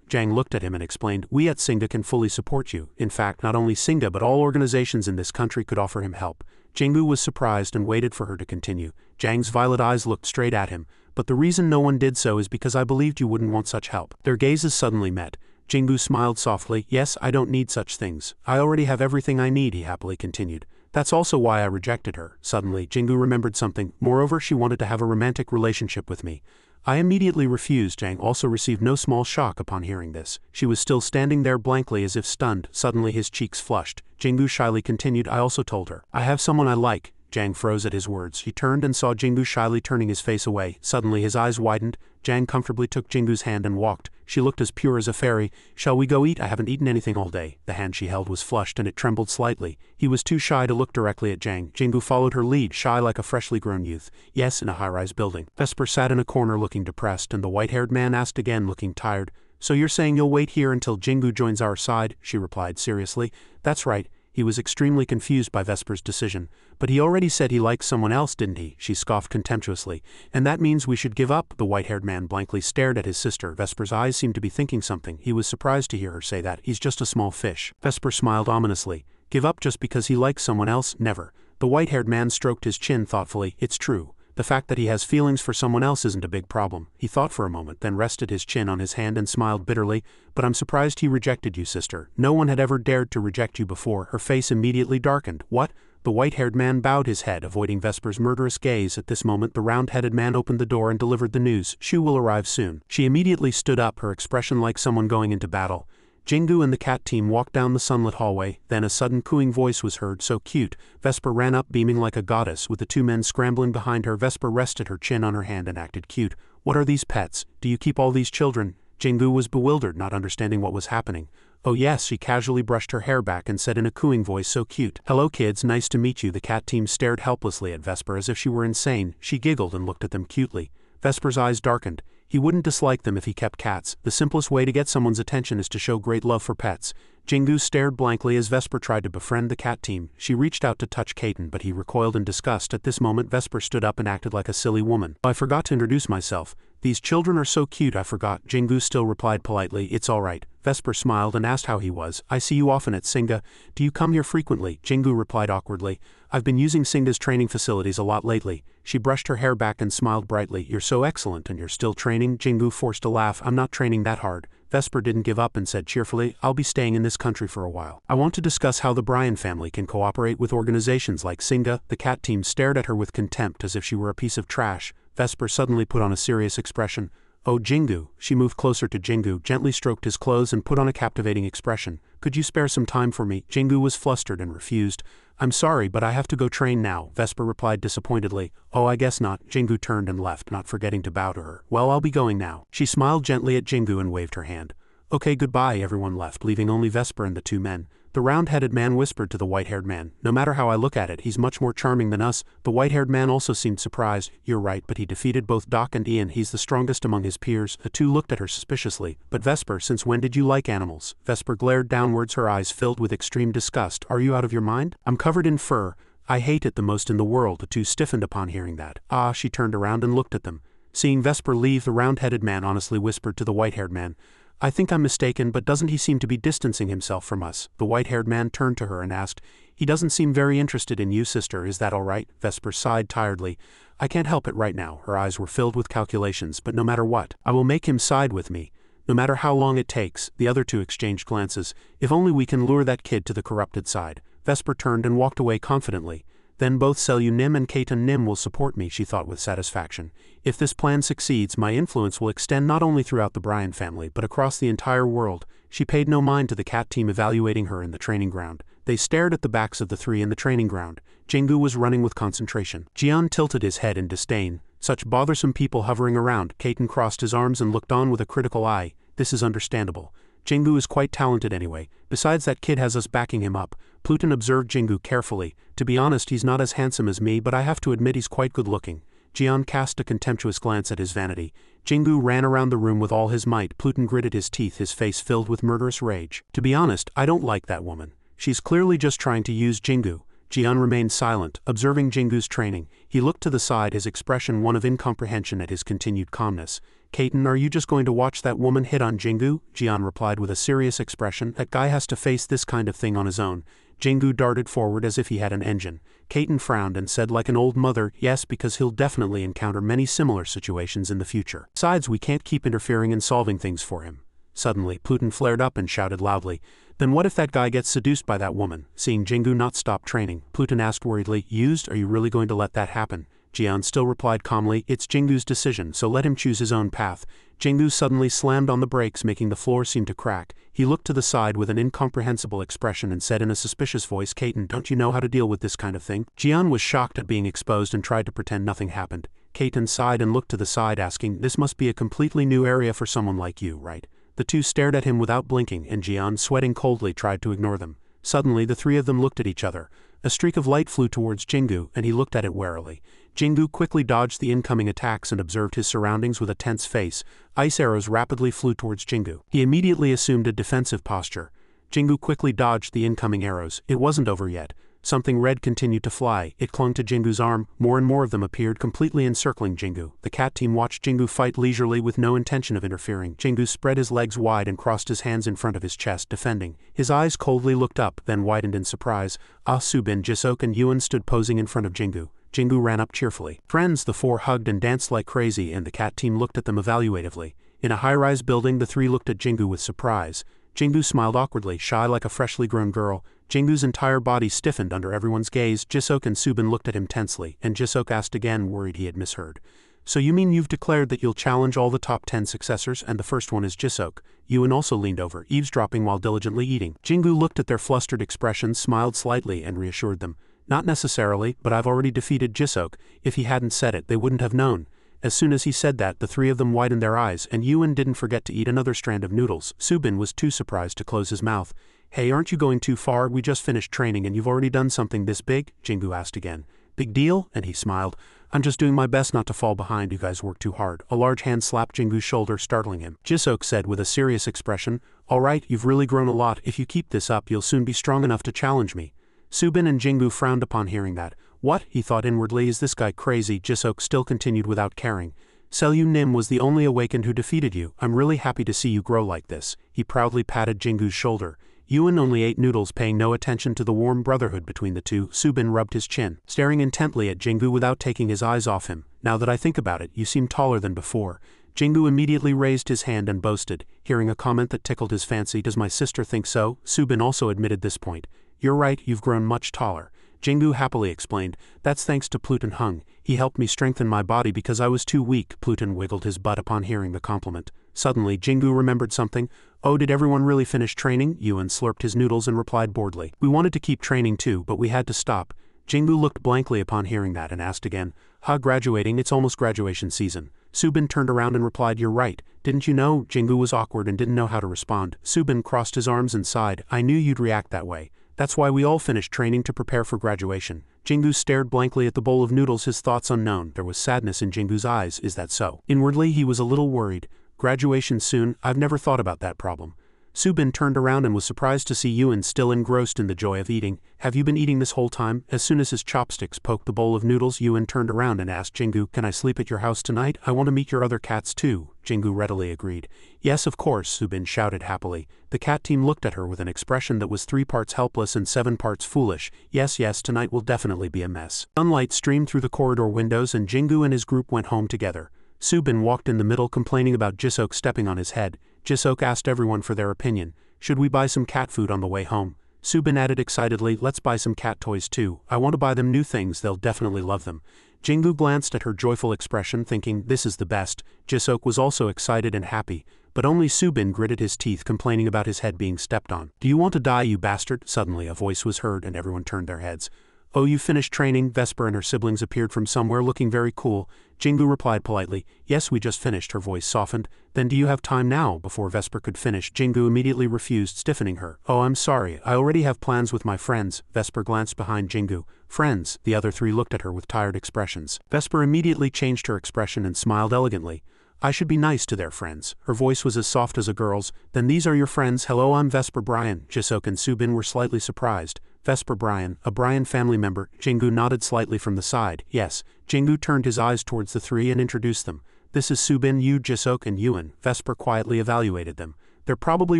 Jang looked at him and explained, "We at Singa can fully support you. In fact, not only Singa but all organizations in this country could offer him help." Jingu was surprised and waited for her to continue. Jang's violet eyes looked straight at him. "But the reason no one did so is because I believed you wouldn't want such help." Their gazes suddenly met. Jingu smiled softly. "Yes, I don't need such things. I already have everything I need," he happily continued. "That's also why I rejected her." Suddenly, Jingu remembered something. "Moreover, she wanted to have a romantic relationship with me. I immediately refused." Jang also received no small shock upon hearing this. She was still standing there blankly as if stunned. Suddenly his cheeks flushed. Jingu shyly continued, "I also told her. I have someone I like." Jang froze at his words. He turned and saw Jingu shyly turning his face away. Suddenly his eyes widened. Jang comfortably took Jingu's hand and walked. She looked as pure as a fairy. "Shall we go eat? I haven't eaten anything all day." The hand she held was flushed and it trembled slightly. He was too shy to look directly at Jang. Jingu followed her lead, shy like a freshly grown youth. "Yes, in a high-rise building." Vesper sat in a corner looking depressed, and the white-haired man asked again, looking tired, "So you're saying you'll wait here until Jingu joins our side?" She replied seriously. "That's right." He was extremely confused by Vesper's decision. "But he already said he likes someone else, didn't he?" She scoffed contemptuously. "And that means we should give up?" The white-haired man blankly stared at his sister. Vesper's eyes seemed to be thinking something. He was surprised to hear her say that. "He's just a small fish." Vesper smiled ominously. "Give up just because he likes someone else? Never." The white-haired man stroked his chin thoughtfully. "It's true. The fact that he has feelings for someone else isn't a big problem." He thought for a moment, then rested his chin on his hand and smiled bitterly. "But I'm surprised he rejected you, sister. No one had ever dared to reject you before." Her face immediately darkened. "What?" The white-haired man bowed his head, avoiding Vesper's murderous gaze. At this moment the round-headed man opened the door and delivered the news. "Shu will arrive soon." She immediately stood up, her expression like someone going into battle. Jingu and the cat team walked down the sunlit hallway. Then a sudden cooing voice was heard. "So cute." Vesper ran up, beaming like a goddess. With the two men scrambling behind her, Vesper rested her chin on her hand and acted cute. "What are these pets? Do you keep all these children?" Jingu was bewildered, not understanding what was happening. "Oh yes." She casually brushed her hair back and said in a cooing voice, "So cute." "Hello kids, nice to meet you." The cat team stared helplessly at Vesper as if she were insane. She giggled and looked at them cutely. Vesper's eyes darkened. He wouldn't dislike them if he kept cats. The simplest way to get someone's attention is to show great love for pets. Jingu stared blankly as Vesper tried to befriend the cat team. She reached out to touch Caden, but he recoiled in disgust. At this moment Vesper stood up and acted like a silly woman. "I forgot to introduce myself. These children are so cute, I forgot." Jingu still replied politely, "It's all right." Vesper smiled and asked how he was. "I see you often at Singa. Do you come here frequently?" Jingu replied awkwardly, "I've been using Singa's training facilities a lot lately." She brushed her hair back and smiled brightly. "You're so excellent and you're still training?" Jingu forced a laugh. "I'm not training that hard." Vesper didn't give up and said cheerfully, "I'll be staying in this country for a while. I want to discuss how the Bryan family can cooperate with organizations like Singa." The cat team stared at her with contempt as if she were a piece of trash. Vesper suddenly put on a serious expression. "Oh, Jingu." She moved closer to Jingu, gently stroked his clothes and put on a captivating expression. "Could you spare some time for me?" Jingu was flustered and refused. "I'm sorry, but I have to go train now," Vesper replied disappointedly. "Oh, I guess not." Jingu turned and left, not forgetting to bow to her. "Well, I'll be going now." She smiled gently at Jingu and waved her hand. "Okay, goodbye." Everyone left, leaving only Vesper and the two men. The round-headed man whispered to the white-haired man, "No matter how I look at it, he's much more charming than us." The white-haired man also seemed surprised. "You're right, but he defeated both Doc and Ian. He's the strongest among his peers." The two looked at her suspiciously. "But Vesper, since when did you like animals?" Vesper glared downwards, her eyes filled with extreme disgust. "Are you out of your mind? I'm covered in fur. I hate it the most in the world." The two stiffened upon hearing that. "Ah." She turned around and looked at them. Seeing Vesper leave, the round-headed man honestly whispered to the white-haired man, "I think I'm mistaken, but doesn't he seem to be distancing himself from us?" The white-haired man turned to her and asked, He doesn't seem very interested in you, sister, is that alright? Vesper sighed tiredly. I can't help it right now. Her eyes were filled with calculations, but no matter what, I will make him side with me. No matter how long it takes. The other two exchanged glances. If only we can lure that kid to the corrupted side. Vesper turned and walked away confidently. Then both Selyu Nim and Keita Nim will support me, she thought with satisfaction. If this plan succeeds, my influence will extend not only throughout the Bryan family but across the entire world. She paid no mind to the cat team evaluating her in the training ground. They stared at the backs of the three in the training ground. Jingu was running with concentration. Jian tilted his head in disdain. Such bothersome people hovering around. Keita crossed his arms and looked on with a critical eye. This is understandable. Jingu is quite talented anyway. Besides, that kid has us backing him up. Pluton observed Jingu carefully. To be honest, he's not as handsome as me, but I have to admit he's quite good looking. Jian cast a contemptuous glance at his vanity. Jingu ran around the room with all his might. Pluton gritted his teeth, his face filled with murderous rage. To be honest, I don't like that woman. She's clearly just trying to use Jingu. Jian remained silent, observing Jingu's training. He looked to the side, his expression one of incomprehension at his continued calmness. Keita, are you just going to watch that woman hit on Jingu? Jian replied with a serious expression. That guy has to face this kind of thing on his own. Jingu darted forward as if he had an engine. Keita frowned and said like an old mother, yes, because he'll definitely encounter many similar situations in the future. Besides, we can't keep interfering and solving things for him. Suddenly, Pluton flared up and shouted loudly. Then what if that guy gets seduced by that woman? Seeing Jingu not stop training, Pluton asked worriedly, Used, are you really going to let that happen? Jian still replied calmly, it's Jingu's decision, so let him choose his own path. Jingu suddenly slammed on the brakes, making the floor seem to crack. He looked to the side with an incomprehensible expression and said in a suspicious voice, Keita, don't you know how to deal with this kind of thing? Jian was shocked at being exposed and tried to pretend nothing happened. Keita sighed and looked to the side, asking, this must be a completely new area for someone like you, right? The two stared at him without blinking, and Jian, sweating coldly, tried to ignore them. Suddenly the three of them looked at each other. A streak of light flew towards Jingu, and he looked at it warily. Jingu quickly dodged the incoming attacks and observed his surroundings with a tense face. Ice arrows rapidly flew towards Jingu. He immediately assumed a defensive posture. Jingu quickly dodged the incoming arrows. It wasn't over yet. Something red continued to fly. It clung to Jingu's arm. More and more of them appeared, completely encircling Jingu. The cat team watched Jingu fight leisurely with no intention of interfering. Jingu spread his legs wide and crossed his hands in front of his chest, defending. His eyes coldly looked up, then widened in surprise. Subin, Jisok and Yuan stood posing in front of Jingu. Jingu ran up cheerfully. Friends, the four hugged and danced like crazy, and the cat team looked at them evaluatively. In a high-rise building, the three looked at Jingu with surprise. Jingu smiled awkwardly, shy like a freshly grown girl. Jingu's entire body stiffened under everyone's gaze. Jisok and Subin looked at him tensely, and Jisok asked again, worried he had misheard. So you mean you've declared that you'll challenge all the top 10 successors, and the first one is Jisok? Yuan also leaned over, eavesdropping while diligently eating. Jingu looked at their flustered expressions, smiled slightly, and reassured them. Not necessarily, but I've already defeated Jisok. If he hadn't said it, they wouldn't have known. As soon as he said that, the three of them widened their eyes, and Yuan didn't forget to eat another strand of noodles. Subin was too surprised to close his mouth. Hey, aren't you going too far? We just finished training and you've already done something this big? Jingu asked again. Big deal? And he smiled. I'm just doing my best not to fall behind. You guys work too hard. A large hand slapped Jingu's shoulder, startling him. Jisok said with a serious expression, all right, you've really grown a lot. If you keep this up, you'll soon be strong enough to challenge me. Subin and Jingu frowned upon hearing that. What? He thought inwardly, is this guy crazy? Jisok still continued without caring. Selyu Nim was the only awakened who defeated you. I'm really happy to see you grow like this. He proudly patted Jingu's shoulder. Yuan only ate noodles, paying no attention to the warm brotherhood between the two. Subin rubbed his chin, staring intently at Jingu without taking his eyes off him. Now that I think about it, you seem taller than before. Jingu immediately raised his hand and boasted, hearing a comment that tickled his fancy. Does my sister think so? Subin also admitted this point. You're right, you've grown much taller. Jingu happily explained, that's thanks to Pluton Hung. He helped me strengthen my body because I was too weak. Pluton wiggled his butt upon hearing the compliment. Suddenly, Jingu remembered something. Oh, did everyone really finish training? Yuan slurped his noodles and replied boredly. We wanted to keep training too, but we had to stop. Jingu looked blankly upon hearing that and asked again, graduating, it's almost graduation season. Subin turned around and replied, you're right. Didn't you know? Jingu was awkward and didn't know how to respond. Subin crossed his arms and sighed. I knew you'd react that way. That's why we all finished training to prepare for graduation. Jingu stared blankly at the bowl of noodles, his thoughts unknown. There was sadness in Jingu's eyes. Is that so? Inwardly, he was a little worried. Graduation soon? I've never thought about that problem. Subin turned around and was surprised to see Yuen still engrossed in the joy of eating. Have you been eating this whole time? As soon as his chopsticks poked the bowl of noodles, Yuen turned around and asked Jingu, can I sleep at your house tonight? I want to meet your other cats too. Jingu readily agreed. Yes, of course, Subin shouted happily. The cat team looked at her with an expression that was 3 parts helpless and 7 parts foolish. Yes, tonight will definitely be a mess. Sunlight streamed through the corridor windows and Jingu and his group went home together. Subin walked in the middle complaining about Jisok stepping on his head. Jisok asked everyone for their opinion. Should we buy some cat food on the way home? Subin added excitedly, let's buy some cat toys too. I want to buy them new things, they'll definitely love them. Jingu glanced at her joyful expression thinking, this is the best. Jisok was also excited and happy, but only Subin gritted his teeth complaining about his head being stepped on. Do you want to die, you bastard? Suddenly a voice was heard and everyone turned their heads. Oh, you finished training? Vesper and her siblings appeared from somewhere looking very cool. Jingu replied politely, yes, we just finished. Her voice softened. Then do you have time now? Before Vesper could finish, Jingu immediately refused, stiffening her. Oh, I'm sorry, I already have plans with my friends. Vesper glanced behind Jingu. Friends? The other 3 looked at her with tired expressions. Vesper immediately changed her expression and smiled elegantly. I should be nice to their friends. Her voice was as soft as a girl's. Then these are your friends. Hello, I'm Vesper Brian. Jisok and Subin were slightly surprised. Vesper Brian, a Brian family member. Jingu nodded slightly from the side. Yes. Jingu turned his eyes towards the 3 and introduced them. This is Subin, Yu, Jisok and Yuen. Vesper quietly evaluated them. They're probably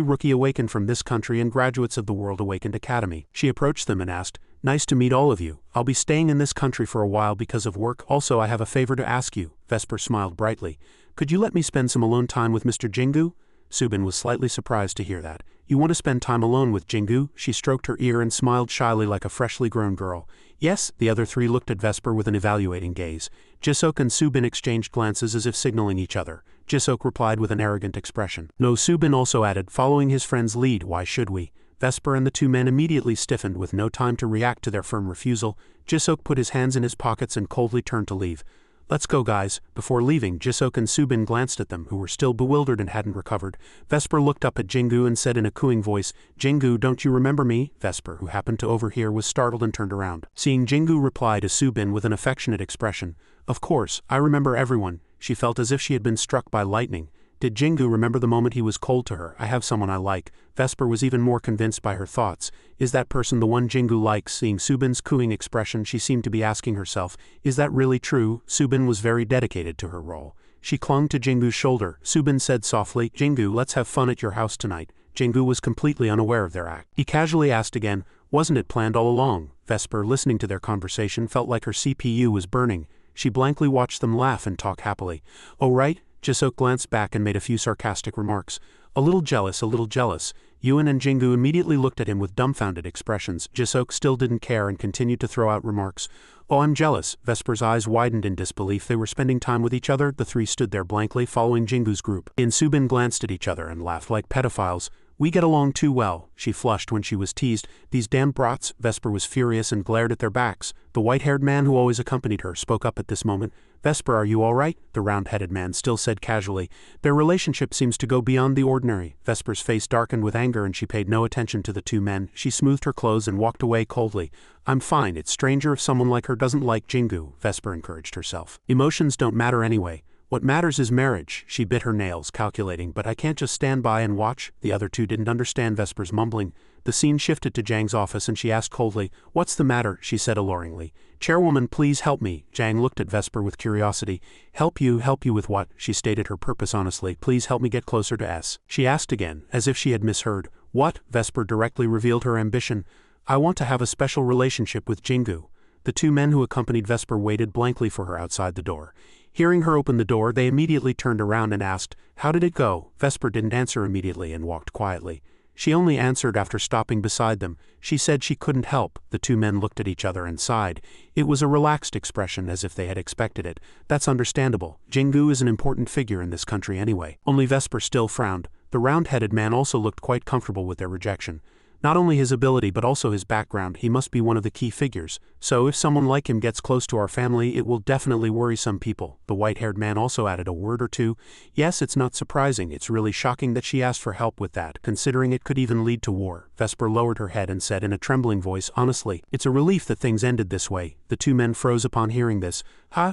Rookie Awakened from this country and graduates of the World Awakened Academy. She approached them and asked, nice to meet all of you. I'll be staying in this country for a while because of work. Also, I have a favor to ask you. Vesper smiled brightly. Could you let me spend some alone time with Mr. Jingu? Subin was slightly surprised to hear that. You want to spend time alone with Jingu? She stroked her ear and smiled shyly like a freshly grown girl. Yes, the other 3 looked at Vesper with an evaluating gaze. Jisok and Subin exchanged glances as if signaling each other. Jisok replied with an arrogant expression. No, Subin also added, following his friend's lead, why should we? Vesper and the 2 men immediately stiffened with no time to react to their firm refusal. Jisok put his hands in his pockets and coldly turned to leave. Let's go, guys. Before leaving, Jisok and Subin glanced at them, who were still bewildered and hadn't recovered. Vesper looked up at Jingu and said in a cooing voice, Jingu, don't you remember me? Vesper, who happened to overhear, was startled and turned around. Seeing Jingu reply to Subin with an affectionate expression, of course, I remember everyone. She felt as if she had been struck by lightning. Did Jingu remember the moment he was cold to her? I have someone I like. Vesper was even more convinced by her thoughts. Is that person the one Jingu likes? Seeing Subin's cooing expression, she seemed to be asking herself, is that really true? Subin was very dedicated to her role. She clung to Jingu's shoulder. Subin said softly, Jingu, let's have fun at your house tonight. Jingu was completely unaware of their act. He casually asked again, wasn't it planned all along? Vesper, listening to their conversation, felt like her CPU was burning. She blankly watched them laugh and talk happily. Oh right? Jisok glanced back and made a few sarcastic remarks. A little jealous, a little jealous. Yuen and Jingu immediately looked at him with dumbfounded expressions. Jisok still didn't care and continued to throw out remarks. Oh, I'm jealous. Vesper's eyes widened in disbelief. They were spending time with each other. The 3 stood there blankly, following Jingu's group. And Subin glanced at each other and laughed like pedophiles. We get along too well. She flushed when she was teased. These damn brats. Vesper was furious and glared at their backs. The white-haired man who always accompanied her spoke up at this moment. Vesper, are you all right? The round-headed man still said casually. Their relationship seems to go beyond the ordinary. Vesper's face darkened with anger and she paid no attention to the 2 men. She smoothed her clothes and walked away coldly. I'm fine. It's stranger if someone like her doesn't like Jingu, Vesper encouraged herself. Emotions don't matter anyway. What matters is marriage. She bit her nails, calculating, but I can't just stand by and watch. The other 2 didn't understand Vesper's mumbling. The scene shifted to Zhang's office and she asked coldly, what's the matter? She said alluringly. Chairwoman, please help me. Zhang looked at Vesper with curiosity. Help you with what? She stated her purpose honestly. Please help me get closer to S. She asked again, as if she had misheard. What? Vesper directly revealed her ambition. I want to have a special relationship with Jingu. The 2 men who accompanied Vesper waited blankly for her outside the door. Hearing her open the door, they immediately turned around and asked, how did it go? Vesper didn't answer immediately and walked quietly. She only answered after stopping beside them. She said she couldn't help. The 2 men looked at each other and sighed. It was a relaxed expression, as if they had expected it. That's understandable. Jingu is an important figure in this country anyway. Only Vesper still frowned. The round-headed man also looked quite comfortable with their rejection. Not only his ability but also his background, he must be one of the key figures. So if someone like him gets close to our family, it will definitely worry some people. The white-haired man also added a word or two. Yes, it's not surprising. It's really shocking that she asked for help with that, considering it could even lead to war. Vesper lowered her head and said in a trembling voice, honestly, it's a relief that things ended this way. The two men froze upon hearing this.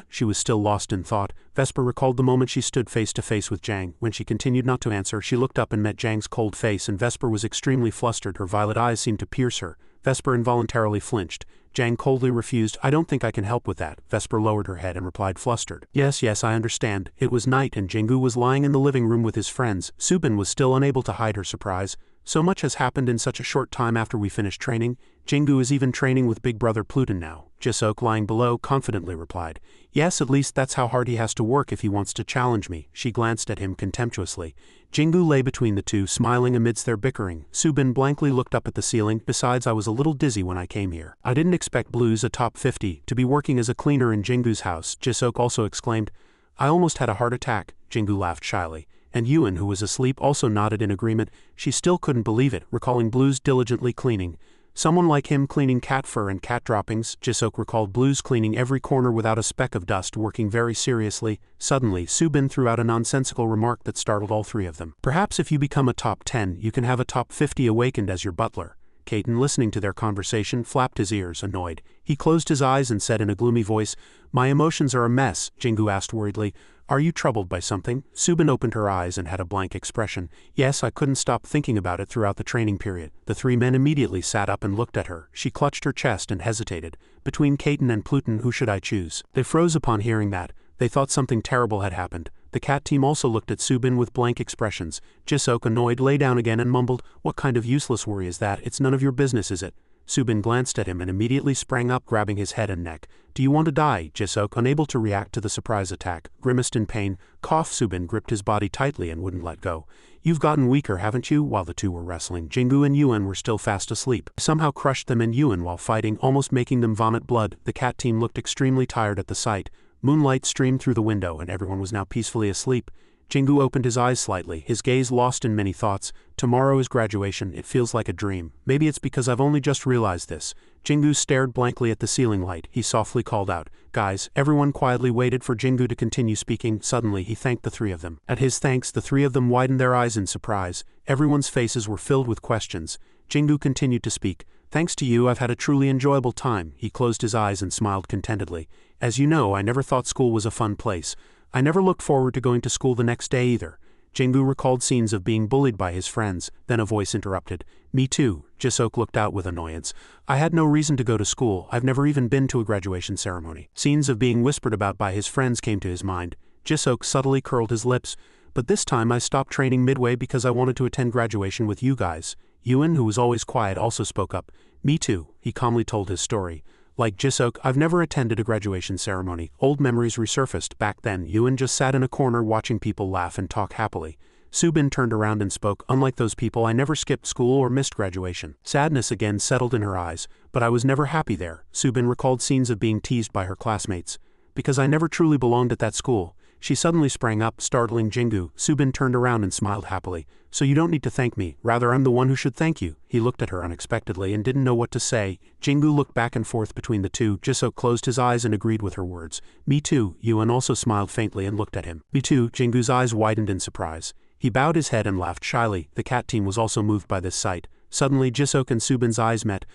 She was still lost in thought. Vesper recalled the moment she stood face to face with Jang. When she continued not to answer, she looked up and met Jang's cold face, and Vesper was extremely flustered. Her violet eyes seemed to pierce her. Vesper involuntarily flinched. Jang coldly refused. I don't think I can help with that. Vesper lowered her head and replied flustered. Yes, I understand. It was night and Jingu was lying in the living room with his friends. Subin was still unable to hide her surprise. So much has happened in such a short time after we finished training. Jingu is even training with big brother Pluton now. Jisok, lying below, confidently replied. Yes, at least that's how hard he has to work if he wants to challenge me. She glanced at him contemptuously. Jingu lay between the two, smiling amidst their bickering. Subin blankly looked up at the ceiling. Besides, I was a little dizzy when I came here. I didn't expect Blue's a top 50 to be working as a cleaner in Jingu's house, Jisok also exclaimed. I almost had a heart attack. Jingu laughed shyly. And Yuan, who was asleep, also nodded in agreement. She still couldn't believe it, recalling Blue's diligently cleaning. Someone like him cleaning cat fur and cat droppings. Jisok recalled Blue's cleaning every corner without a speck of dust, working very seriously. Suddenly, Subin threw out a nonsensical remark that startled all three of them. Perhaps if you become a top 10, you can have a top 50 awakened as your butler. Caden, listening to their conversation, flapped his ears, annoyed. He closed his eyes and said in a gloomy voice, My emotions are a mess. Jingu asked worriedly, Are you troubled by something? Subin opened her eyes and had a blank expression. Yes, I couldn't stop thinking about it throughout the training period. The three men immediately sat up and looked at her. She clutched her chest and hesitated. Between Caden and Pluton, who should I choose? They froze upon hearing that. They thought something terrible had happened. The cat team also looked at Subin with blank expressions. Jisok, annoyed, lay down again and mumbled, What kind of useless worry is that? It's none of your business, is it? Subin glanced at him and immediately sprang up, grabbing his head and neck. Do you want to die? Jisok, unable to react to the surprise attack, grimaced in pain. Subin gripped his body tightly and wouldn't let go. You've gotten weaker, haven't you? While the two were wrestling, Jingu and Yuan were still fast asleep. Somehow crushed them and Yuan while fighting, almost making them vomit blood. The cat team looked extremely tired at the sight. Moonlight streamed through the window and everyone was now peacefully asleep. Jingu opened his eyes slightly, his gaze lost in many thoughts. Tomorrow is graduation, it feels like a dream. Maybe it's because I've only just realized this. Jingu stared blankly at the ceiling light. He softly called out, Guys. Everyone quietly waited for Jingu to continue speaking. Suddenly he thanked the three of them. At his thanks, the three of them widened their eyes in surprise. Everyone's faces were filled with questions. Jingu continued to speak. Thanks to you, I've had a truly enjoyable time. He closed his eyes and smiled contentedly. As you know, I never thought school was a fun place. I never looked forward to going to school the next day either. Jingu recalled scenes of being bullied by his friends. Then a voice interrupted. Me too. Jisok looked out with annoyance. I had no reason to go to school. I've never even been to a graduation ceremony. Scenes of being whispered about by his friends came to his mind. Jisok subtly curled his lips. But this time I stopped training midway because I wanted to attend graduation with you guys. Yuan, who was always quiet, also spoke up. Me too. He calmly told his story. Like Jisok, I've never attended a graduation ceremony. Old memories resurfaced. Back then, Yuan just sat in a corner watching people laugh and talk happily. Subin turned around and spoke. Unlike those people, I never skipped school or missed graduation. Sadness again settled in her eyes, but I was never happy there. Subin recalled scenes of being teased by her classmates. Because I never truly belonged at that school. She suddenly sprang up, startling Jingu. Subin turned around and smiled happily. So you don't need to thank me, rather I'm the one who should thank you. He looked at her unexpectedly and didn't know what to say. Jingu looked back and forth between the two. Jisok closed his eyes and agreed with her words. Me too. Yuan also smiled faintly and looked at him. Me too. Jingu's eyes widened in surprise. He bowed his head and laughed shyly. The cat team was also moved by this sight. Suddenly Jisok and Subin's eyes met.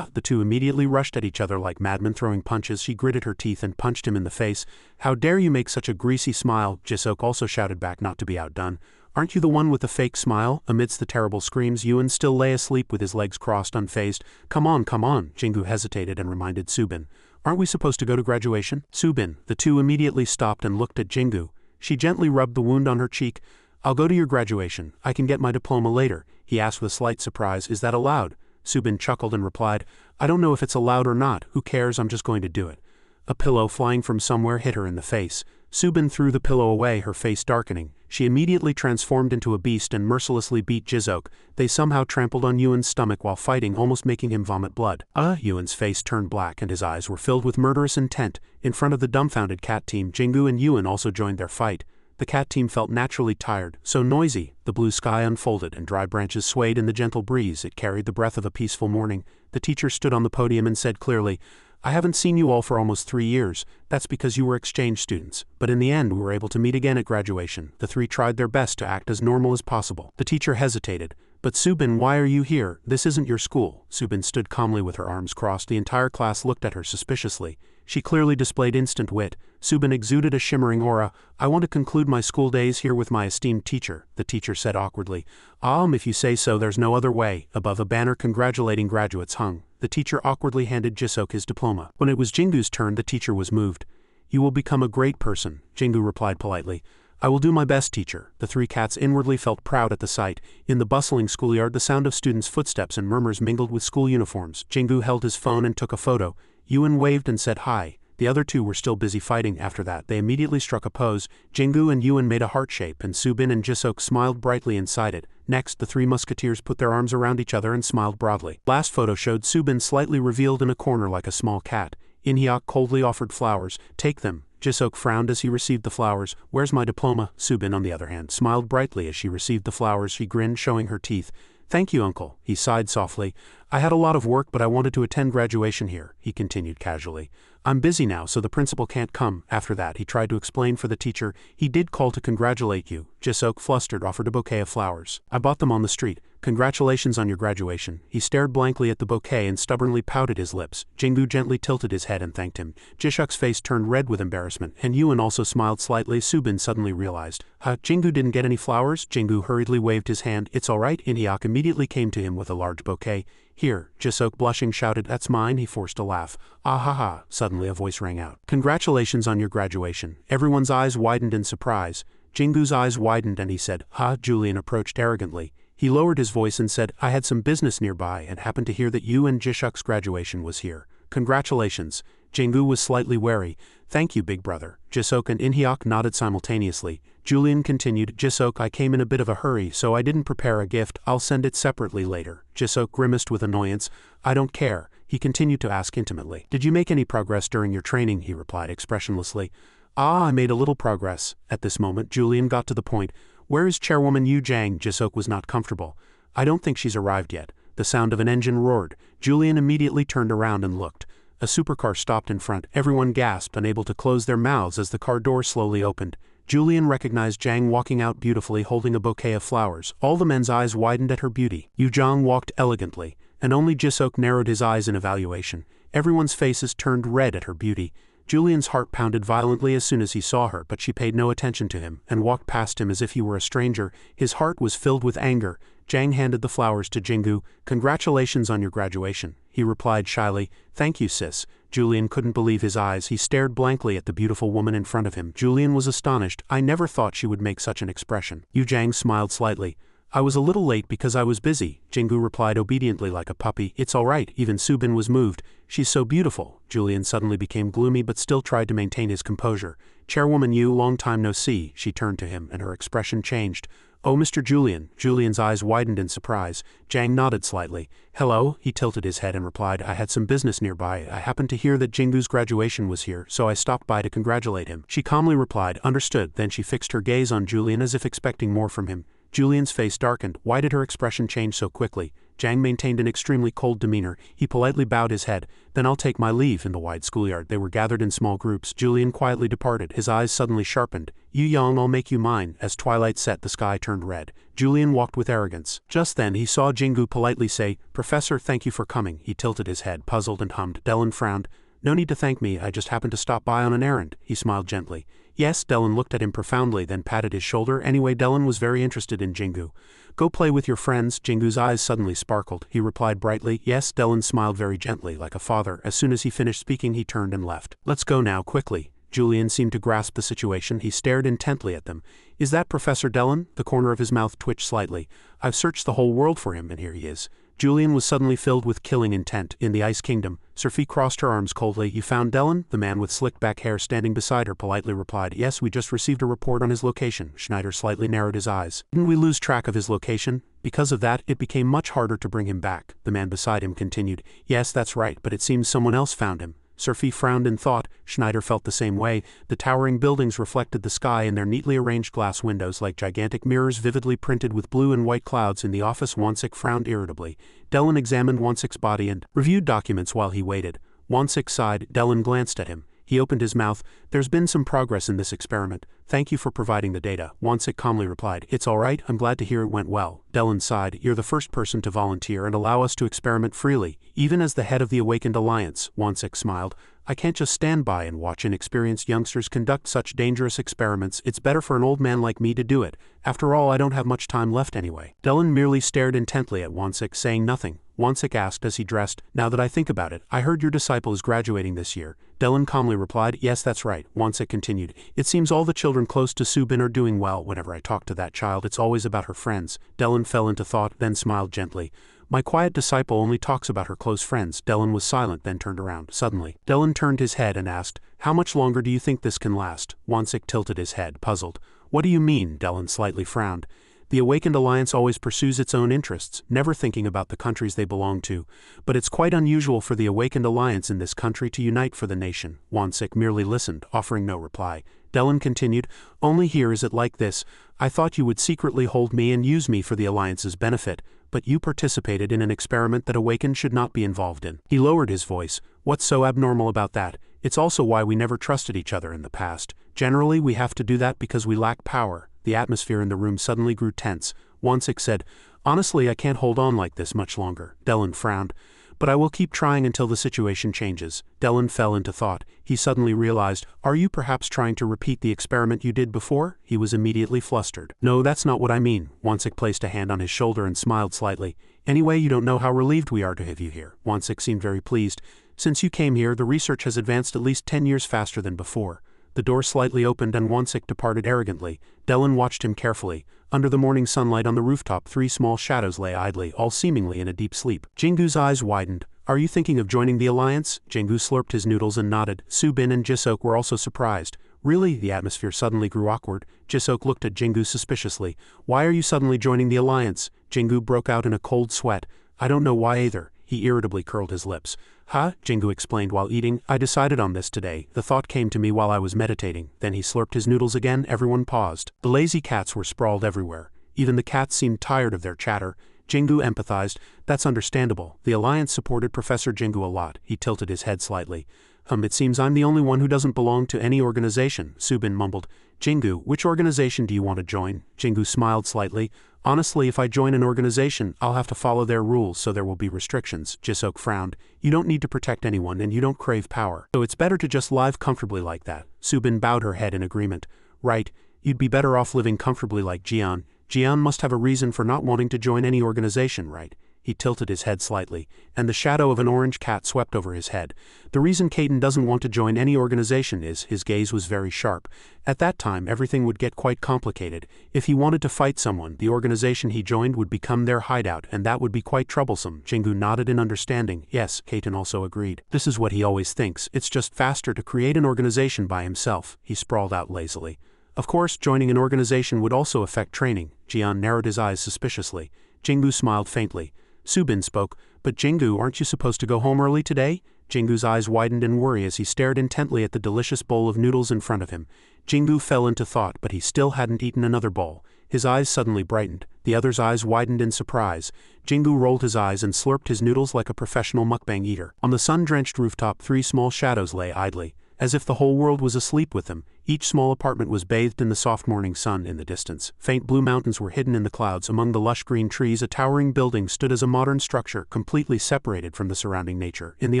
The two immediately rushed at each other like madmen throwing punches. She gritted her teeth and punched him in the face. How dare you make such a greasy smile? Jisok also shouted back, not to be outdone. Aren't you the one with the fake smile? Amidst the terrible screams, Yuan still lay asleep with his legs crossed, unfazed. Come on. Jingu hesitated and reminded Subin. Aren't we supposed to go to graduation? Subin. The two immediately stopped and looked at Jingu. She gently rubbed the wound on her cheek. I'll go to your graduation. I can get my diploma later. He asked with slight surprise. Is that allowed? Subin chuckled and replied, I don't know if it's allowed or not. Who cares? I'm just going to do it. A pillow flying from somewhere hit her in the face. Subin threw the pillow away, her face darkening. She immediately transformed into a beast and mercilessly beat Jisok. They somehow trampled on Yuan's stomach while fighting, almost making him vomit blood. Yuan's face turned black and his eyes were filled with murderous intent. In front of the dumbfounded cat team, Jingu and Yuan also joined their fight. The cat team felt naturally tired, so noisy. The blue sky unfolded and dry branches swayed in the gentle breeze. It carried the breath of a peaceful morning. The teacher stood on the podium and said clearly, I haven't seen you all for almost 3 years. That's because you were exchange students. But in the end we were able to meet again at graduation. The three tried their best to act as normal as possible. The teacher hesitated. But Subin, why are you here? This isn't your school. Subin stood calmly with her arms crossed. The entire class looked at her suspiciously. She clearly displayed instant wit. Subin exuded a shimmering aura. I want to conclude my school days here with my esteemed teacher, the teacher said awkwardly. If you say so, there's no other way. Above a banner congratulating graduates hung. The teacher awkwardly handed Jisok his diploma. When it was Jingu's turn, the teacher was moved. You will become a great person, Jingu replied politely. I will do my best, teacher. The three cats inwardly felt proud at the sight. In the bustling schoolyard, the sound of students' footsteps and murmurs mingled with school uniforms. Jingu held his phone and took a photo. Yuan waved and said hi. The other two were still busy fighting. After that, they immediately struck a pose. Jingu and Yuan made a heart shape, and Subin and Jisok smiled brightly inside it. Next, the three musketeers put their arms around each other and smiled broadly. Last photo showed Subin slightly revealed in a corner like a small cat. Inhyuk coldly offered flowers. Take them. Jisok frowned as he received the flowers. Where's my diploma? Subin, on the other hand, smiled brightly as she received the flowers. She grinned, showing her teeth. Thank you, uncle. He sighed softly. I had a lot of work, but I wanted to attend graduation here, he continued casually. I'm busy now, so the principal can't come. After that, he tried to explain for the teacher. He did call to congratulate you. Jisok, flustered, offered a bouquet of flowers. I bought them on the street. Congratulations on your graduation. He stared blankly at the bouquet and stubbornly pouted his lips. Jingu gently tilted his head and thanked him. Jishuk's face turned red with embarrassment, and Yuan also smiled slightly. Subin suddenly realized. Jingu didn't get any flowers? Jingu hurriedly waved his hand. It's all right. Inhyuk immediately came to him with a large bouquet. Here, Jisok, blushing, shouted. That's mine. He forced a laugh. Ah ha ha. Suddenly a voice rang out. Congratulations on your graduation. Everyone's eyes widened in surprise. Jingu's eyes widened and he said, Julian approached arrogantly. He lowered his voice and said, I had some business nearby and happened to hear that you and Jishuk's graduation was here. Congratulations. Jingu was slightly wary. Thank you, big brother. Jisok and Inhyuk nodded simultaneously. Julian continued, Jisok, I came in a bit of a hurry, so I didn't prepare a gift. I'll send it separately later. Jisok grimaced with annoyance. I don't care. He continued to ask intimately. Did you make any progress during your training? He replied expressionlessly. I made a little progress. At this moment, Julian got to the point. Where is Chairwoman Yu Jang? Jisok was not comfortable. I don't think she's arrived yet. The sound of an engine roared. Julian immediately turned around and looked. A supercar stopped in front. Everyone gasped, unable to close their mouths as the car door slowly opened. Julian recognized Jang walking out beautifully holding a bouquet of flowers. All the men's eyes widened at her beauty. Yu Jang walked elegantly, and only Jisok narrowed his eyes in evaluation. Everyone's faces turned red at her beauty. Julian's heart pounded violently as soon as he saw her, but she paid no attention to him, and walked past him as if he were a stranger. His heart was filled with anger. Jang handed the flowers to Jingu. Congratulations on your graduation. He replied shyly, Thank you, sis. Julian couldn't believe his eyes. He stared blankly at the beautiful woman in front of him. Julian was astonished. I never thought she would make such an expression. Yu Jang smiled slightly. I was a little late because I was busy, Jingu replied obediently like a puppy. It's all right. Even Subin was moved. She's so beautiful. Julian suddenly became gloomy but still tried to maintain his composure. Chairwoman Yu, long time no see. She turned to him and her expression changed. Oh, Mr. Julian. Julian's eyes widened in surprise. Jang nodded slightly. Hello? He tilted his head and replied, I had some business nearby. I happened to hear that Jingu's graduation was here, so I stopped by to congratulate him. She calmly replied, Understood. Then she fixed her gaze on Julian as if expecting more from him. Julian's face darkened. Why did her expression change so quickly? Jang maintained an extremely cold demeanor. He politely bowed his head. Then I'll take my leave. In the wide schoolyard, they were gathered in small groups. Julian quietly departed. His eyes suddenly sharpened. Yu Yang, I'll make you mine. As twilight set, the sky turned red. Julian walked with arrogance. Just then, he saw Jingu politely say, Professor, thank you for coming. He tilted his head, puzzled and hummed. Delin frowned. No need to thank me. I just happened to stop by on an errand. He smiled gently. Yes, Delin looked at him profoundly, then patted his shoulder. Anyway, Delin was very interested in Jingu. Go play with your friends. Jingu's eyes suddenly sparkled. He replied brightly. Yes, Delin smiled very gently, like a father. As soon as he finished speaking, he turned and left. Let's go now, quickly. Julian seemed to grasp the situation. He stared intently at them. Is that Professor Delin? The corner of his mouth twitched slightly. I've searched the whole world for him, and here he is. Julian was suddenly filled with killing intent. In the Ice Kingdom, Sophie crossed her arms coldly. You found Delin? The man with slicked back hair standing beside her politely replied. Yes, we just received a report on his location. Schneider slightly narrowed his eyes. Didn't we lose track of his location? Because of that, it became much harder to bring him back. The man beside him continued. Yes, that's right, but it seems someone else found him. Sophie frowned in thought. Schneider felt the same way. The towering buildings reflected the sky in their neatly arranged glass windows like gigantic mirrors vividly printed with blue and white clouds. In the office, Wansik frowned irritably. Delin examined Wansik's body and reviewed documents while he waited. Wonsik sighed. Dellen glanced at him. He opened his mouth. There's been some progress in this experiment. Thank you for providing the data. Wonsik calmly replied. It's all right, I'm glad to hear it went well. Dellen sighed. You're the first person to volunteer and allow us to experiment freely, even as the head of the Awakened Alliance. Wonsik smiled. I can't just stand by and watch inexperienced youngsters conduct such dangerous experiments. It's better for an old man like me to do it. After all, I don't have much time left anyway. Dellen merely stared intently at Wonsik, saying nothing. Wonsik asked as he dressed, now that I think about it, I heard your disciple is graduating this year. Dellen calmly replied, yes, that's right. Wonsik continued, it seems all the children close to Subin are doing well. Whenever I talk to that child, it's always about her friends. Dellen fell into thought, then smiled gently. My quiet disciple only talks about her close friends. Dellen was silent, then turned around. Suddenly, Dellen turned his head and asked, how much longer do you think this can last? Wonsik tilted his head, puzzled. What do you mean? Dellen slightly frowned. The Awakened Alliance always pursues its own interests, never thinking about the countries they belong to. But it's quite unusual for the Awakened Alliance in this country to unite for the nation. Wonsik merely listened, offering no reply. Dellen continued, only here is it like this. I thought you would secretly hold me and use me for the Alliance's benefit, but you participated in an experiment that Awakened should not be involved in. He lowered his voice. What's so abnormal about that? It's also why we never trusted each other in the past. Generally, we have to do that because we lack power. The atmosphere in the room suddenly grew tense. Wonsik said, honestly, I can't hold on like this much longer. Dellen frowned. But I will keep trying until the situation changes. Dellen fell into thought. He suddenly realized, are you perhaps trying to repeat the experiment you did before? He was immediately flustered. No, that's not what I mean. Wonsik placed a hand on his shoulder and smiled slightly. Anyway, you don't know how relieved we are to have you here. Wonsik seemed very pleased. Since you came here, the research has advanced at least 10 years faster than before. The door slightly opened and Wonsik departed arrogantly. Dellen watched him carefully. Under the morning sunlight on the rooftop, 3 small shadows lay idly, all seemingly in a deep sleep. Jingu's eyes widened. Are you thinking of joining the Alliance? Jingu slurped his noodles and nodded. Subin and Jisok were also surprised. Really? The atmosphere suddenly grew awkward. Jisok looked at Jingu suspiciously. Why are you suddenly joining the Alliance? Jingu broke out in a cold sweat. I don't know why either. He irritably curled his lips. Huh? Jingu explained while eating. I decided on this today. The thought came to me while I was meditating. Then he slurped his noodles again. Everyone paused. The lazy cats were sprawled everywhere. Even the cats seemed tired of their chatter. Jingu empathized. That's understandable. The Alliance supported Professor Jingu a lot. He tilted his head slightly. It seems I'm the only one who doesn't belong to any organization, Subin mumbled. Jingu, which organization do you want to join? Jingu smiled slightly. Honestly, if I join an organization, I'll have to follow their rules, so there will be restrictions. Jisok frowned. You don't need to protect anyone and you don't crave power. So it's better to just live comfortably like that. Subin bowed her head in agreement. Right, you'd be better off living comfortably like Jian. Jian must have a reason for not wanting to join any organization, right? He tilted his head slightly, and the shadow of an orange cat swept over his head. The reason Caden doesn't want to join any organization is, his gaze was very sharp. At that time, everything would get quite complicated. If he wanted to fight someone, the organization he joined would become their hideout, and that would be quite troublesome. Jingu nodded in understanding. Yes, Caden also agreed. This is what he always thinks. It's just faster to create an organization by himself. He sprawled out lazily. Of course, joining an organization would also affect training. Jian narrowed his eyes suspiciously. Jingu smiled faintly. Subin spoke, but Jingu, aren't you supposed to go home early today? Jingu's eyes widened in worry as he stared intently at the delicious bowl of noodles in front of him. Jingu fell into thought, but he still hadn't eaten another bowl. His eyes suddenly brightened. The other's eyes widened in surprise. Jingu rolled his eyes and slurped his noodles like a professional mukbang eater. On the sun-drenched rooftop, 3 small shadows lay idly, as if the whole world was asleep with them. Each small apartment was bathed in the soft morning sun. In the distance, faint blue mountains were hidden in the clouds. Among the lush green trees, a towering building stood as a modern structure, completely separated from the surrounding nature. In the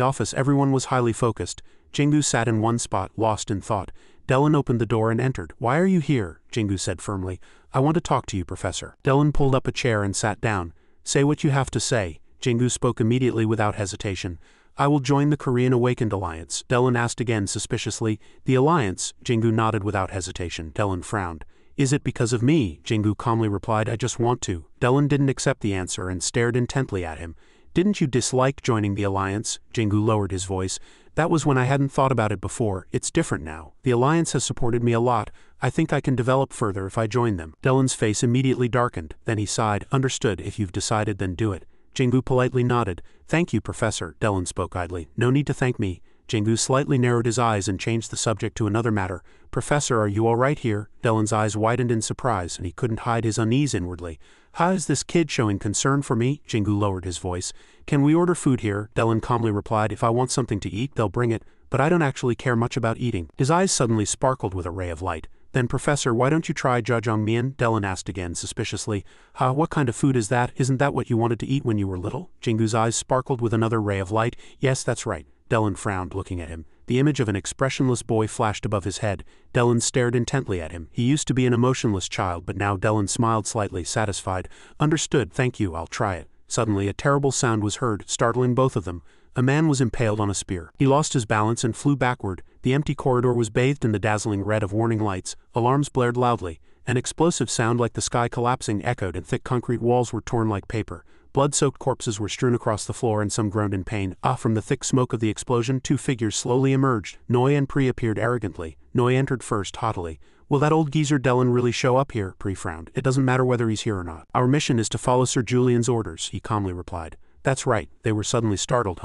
office, everyone was highly focused. Jingu sat in one spot, lost in thought. Dellen opened the door and entered. Why are you here? Jingu said firmly. I want to talk to you, Professor. Dellen pulled up a chair and sat down. Say what you have to say. Jingu spoke immediately without hesitation. I will join the Korean Awakened Alliance. Dellen asked again suspiciously. The Alliance? Jingu nodded without hesitation. Dellen frowned. Is it because of me? Jingu calmly replied, I just want to. Dellen didn't accept the answer and stared intently at him. Didn't you dislike joining the Alliance? Jingu lowered his voice. That was when I hadn't thought about it before. It's different now. The Alliance has supported me a lot. I think I can develop further if I join them. Dellen's face immediately darkened. Then he sighed. Understood. If you've decided, then do it. Jingu politely nodded. Thank you, Professor. Dellen spoke idly. No need to thank me. Jingu slightly narrowed his eyes and changed the subject to another matter. Professor, are you all right here? Dylan's eyes widened in surprise, and he couldn't hide his unease inwardly. How is this kid showing concern for me? Jingu lowered his voice. Can we order food here? Dylan calmly replied. If I want something to eat, they'll bring it, but I don't actually care much about eating. His eyes suddenly sparkled with a ray of light. Then, Professor, why don't you try jjajangmyeon? Dylan asked again suspiciously. What kind of food is that? Isn't that what you wanted to eat when you were little? Jingu's eyes sparkled with another ray of light. Yes, that's right. Dylan frowned, looking at him. The image of an expressionless boy flashed above his head. Dylan stared intently at him. He used to be an emotionless child, but now Dylan smiled slightly, satisfied. Understood, thank you, I'll try it. Suddenly, a terrible sound was heard, startling both of them. A man was impaled on a spear. He lost his balance and flew backward. The empty corridor was bathed in the dazzling red of warning lights. Alarms blared loudly. An explosive sound like the sky collapsing echoed, and thick concrete walls were torn like paper. Blood-soaked corpses were strewn across the floor, and some groaned in pain. From the thick smoke of the explosion, two figures slowly emerged. Noi and Pri appeared arrogantly. Noi entered first, haughtily. Will that old geezer Dylan really show up here? Pri frowned. It doesn't matter whether he's here or not. Our mission is to follow Sir Julian's orders, he calmly replied. That's right. They were suddenly startled.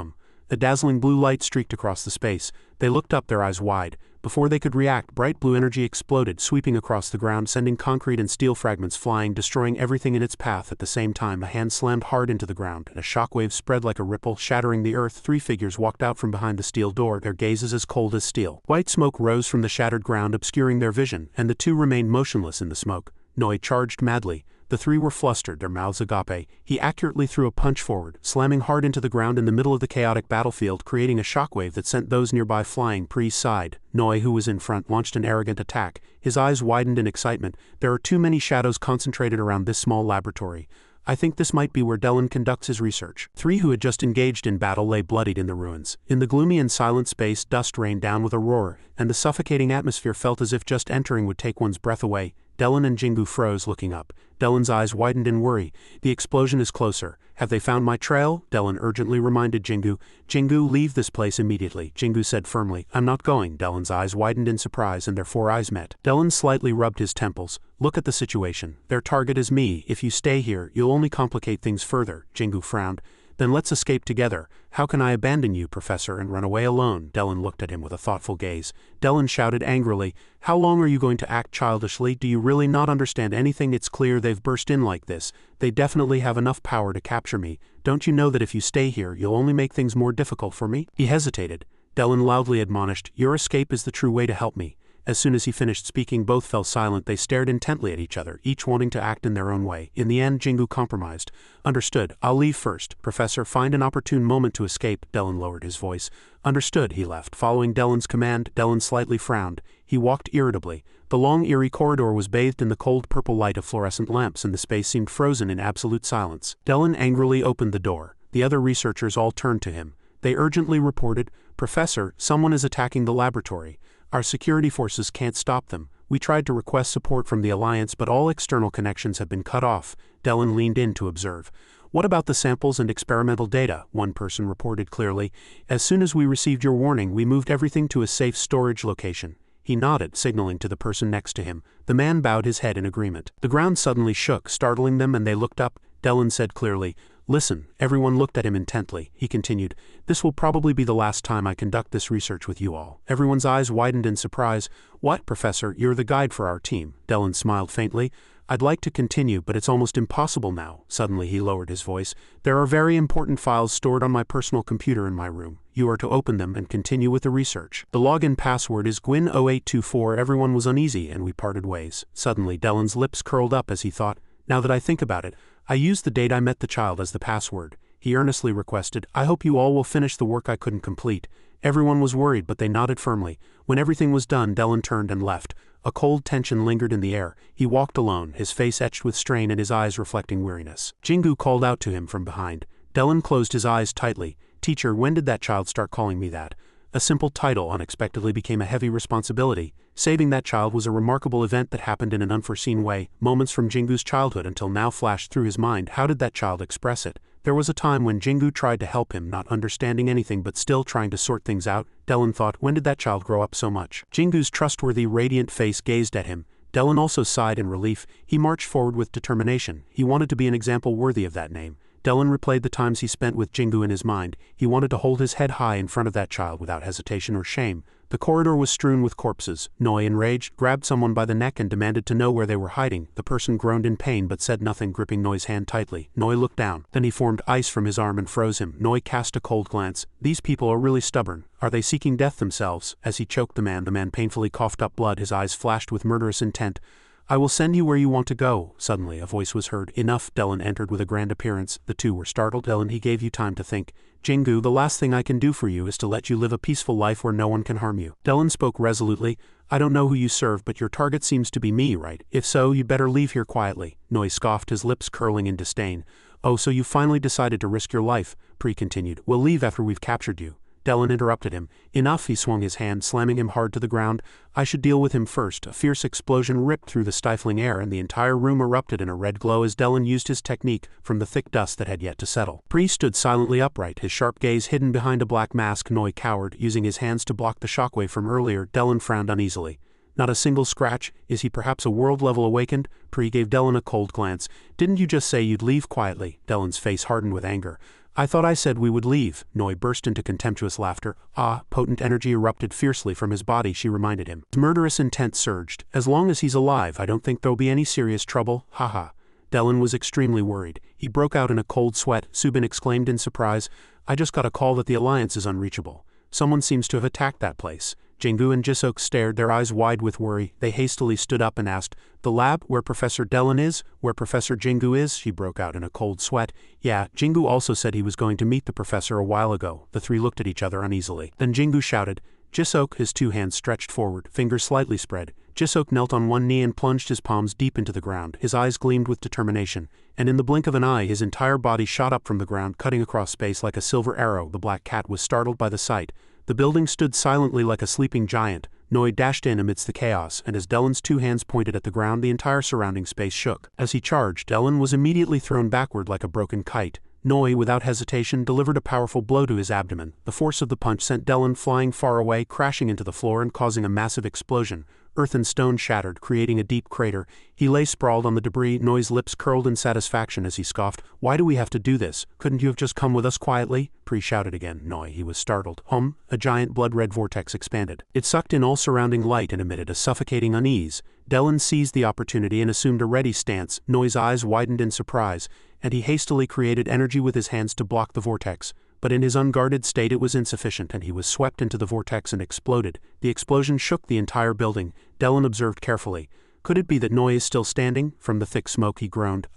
A dazzling blue light streaked across the space. They looked up, their eyes wide. Before they could react, bright blue energy exploded, sweeping across the ground, sending concrete and steel fragments flying, destroying everything in its path. At the same time, a hand slammed hard into the ground, and a shockwave spread like a ripple, shattering the earth. Three figures walked out from behind the steel door, their gazes as cold as steel. White smoke rose from the shattered ground, obscuring their vision, and the two remained motionless in the smoke. Noi charged madly. The three were flustered, their mouths agape. He accurately threw a punch forward, slamming hard into the ground in the middle of the chaotic battlefield, creating a shockwave that sent those nearby flying. Pri sighed. Noi, who was in front, launched an arrogant attack. His eyes widened in excitement. There are too many shadows concentrated around this small laboratory. I think this might be where Dylan conducts his research. Three who had just engaged in battle lay bloodied in the ruins. In the gloomy and silent space, dust rained down with a roar, and the suffocating atmosphere felt as if just entering would take one's breath away. Dylan and Jingu froze, looking up. Dylan's eyes widened in worry. The explosion is closer. Have they found my trail? Dylan urgently reminded Jingu. Jingu, leave this place immediately, Jingu said firmly. I'm not going. Dylan's eyes widened in surprise, and their four eyes met. Dylan slightly rubbed his temples. Look at the situation. Their target is me. If you stay here, you'll only complicate things further. Jingu frowned. Then let's escape together. How can I abandon you, Professor, and run away alone? Dylan looked at him with a thoughtful gaze. Dylan shouted angrily, How long are you going to act childishly? Do you really not understand anything? It's clear they've burst in like this. They definitely have enough power to capture me. Don't you know that if you stay here, you'll only make things more difficult for me? He hesitated. Dylan loudly admonished, Your escape is the true way to help me. As soon as he finished speaking, both fell silent. They stared intently at each other, each wanting to act in their own way. In the end, Jingu compromised. Understood. I'll leave first. Professor, find an opportune moment to escape. Dylan lowered his voice. Understood. He left. Following Dylan's command, Dylan slightly frowned. He walked irritably. The long, eerie corridor was bathed in the cold purple light of fluorescent lamps, and the space seemed frozen in absolute silence. Dylan angrily opened the door. The other researchers all turned to him. They urgently reported, Professor, someone is attacking the laboratory. Our security forces can't stop them. We tried to request support from the Alliance, but all external connections have been cut off. Dylan leaned in to observe. What about the samples and experimental data? One person reported clearly. As soon as we received your warning, we moved everything to a safe storage location. He nodded, signaling to the person next to him. The man bowed his head in agreement. The ground suddenly shook, startling them, and they looked up. Dylan said clearly, Listen. Everyone looked at him intently. He continued, This will probably be the last time I conduct this research with you all. Everyone's eyes widened in surprise. What, Professor? You're the guide for our team. Dylan smiled faintly. I'd like to continue, but it's almost impossible now. Suddenly he lowered his voice. There are very important files stored on my personal computer in my room. You are to open them and continue with the research. The login password is Gwyn0824. Everyone was uneasy, and we parted ways. Suddenly Dylan's lips curled up as he thought, Now that I think about it, I used the date I met the child as the password. He earnestly requested, I hope you all will finish the work I couldn't complete. Everyone was worried, but they nodded firmly. When everything was done, Dylan turned and left. A cold tension lingered in the air. He walked alone, his face etched with strain and his eyes reflecting weariness. Jingu called out to him from behind. Dylan closed his eyes tightly. Teacher, when did that child start calling me that? A simple title unexpectedly became a heavy responsibility. Saving that child was a remarkable event that happened in an unforeseen way. Moments from Jingu's childhood until now flashed through his mind. How did that child express it? There was a time when Jingu tried to help him, not understanding anything but still trying to sort things out. Dylan thought, when did that child grow up so much? Jingu's trustworthy, radiant face gazed at him. Dylan also sighed in relief. He marched forward with determination. He wanted to be an example worthy of that name. Dylan replayed the times he spent with Jingu in his mind. He wanted to hold his head high in front of that child without hesitation or shame. The corridor was strewn with corpses. Noi, enraged, grabbed someone by the neck and demanded to know where they were hiding. The person groaned in pain but said nothing, gripping Noi's hand tightly. Noi looked down. Then he formed ice from his arm and froze him. Noi cast a cold glance. These people are really stubborn. Are they seeking death themselves? As he choked the man painfully coughed up blood. His eyes flashed with murderous intent. I will send you where you want to go. Suddenly, a voice was heard. Enough. Dylan entered with a grand appearance. The two were startled. Dylan, he gave you time to think. Jingu, the last thing I can do for you is to let you live a peaceful life where no one can harm you. Dylan spoke resolutely. I don't know who you serve, but your target seems to be me, right? If so, you'd better leave here quietly. Noi scoffed, his lips curling in disdain. Oh, so you finally decided to risk your life, Pri continued. We'll leave after we've captured you. Dylan interrupted him. Enough, he swung his hand, slamming him hard to the ground. I should deal with him first. A fierce explosion ripped through the stifling air and the entire room erupted in a red glow as Dylan used his technique from the thick dust that had yet to settle. Pri stood silently upright, his sharp gaze hidden behind a black mask. Noi cowered, using his hands to block the shockwave from earlier. Dylan frowned uneasily. Not a single scratch. Is he perhaps a world level awakened? Pri gave Dylan a cold glance. Didn't you just say you'd leave quietly? Dylan's face hardened with anger. I thought I said we would leave. Noi burst into contemptuous laughter. Ah, potent energy erupted fiercely from his body, she reminded him. His murderous intent surged. As long as he's alive, I don't think there'll be any serious trouble. Haha. Dylan was extremely worried. He broke out in a cold sweat. Subin exclaimed in surprise. I just got a call that the Alliance is unreachable. Someone seems to have attacked that place. Jingu and Jisok stared, their eyes wide with worry. They hastily stood up and asked, The lab, where Professor Dylan is? Where Professor Jingu is? She broke out in a cold sweat. Yeah, Jingu also said he was going to meet the professor a while ago. The three looked at each other uneasily. Then Jingu shouted, Jisok, his two hands stretched forward, fingers slightly spread. Jisok knelt on one knee and plunged his palms deep into the ground. His eyes gleamed with determination, and in the blink of an eye his entire body shot up from the ground, cutting across space like a silver arrow. The black cat was startled by the sight. The building stood silently like a sleeping giant. Noi dashed in amidst the chaos, and as Dylan's two hands pointed at the ground, the entire surrounding space shook. As he charged, Dylan was immediately thrown backward like a broken kite. Noi, without hesitation, delivered a powerful blow to his abdomen. The force of the punch sent Dylan flying far away, crashing into the floor and causing a massive explosion. Earth and stone shattered, creating a deep crater. He lay sprawled on the debris, Noi's lips curled in satisfaction as he scoffed. Why do we have to do this? Couldn't you have just come with us quietly? Pri shouted again. Noi, he was startled. A giant blood-red vortex expanded. It sucked in all surrounding light and emitted a suffocating unease. Dylan seized the opportunity and assumed a ready stance. Noi's eyes widened in surprise, and he hastily created energy with his hands to block the vortex. But in his unguarded state it was insufficient, and he was swept into the vortex and exploded. The explosion shook the entire building. Dylan observed carefully. Could it be that Noi is still standing? From the thick smoke he groaned.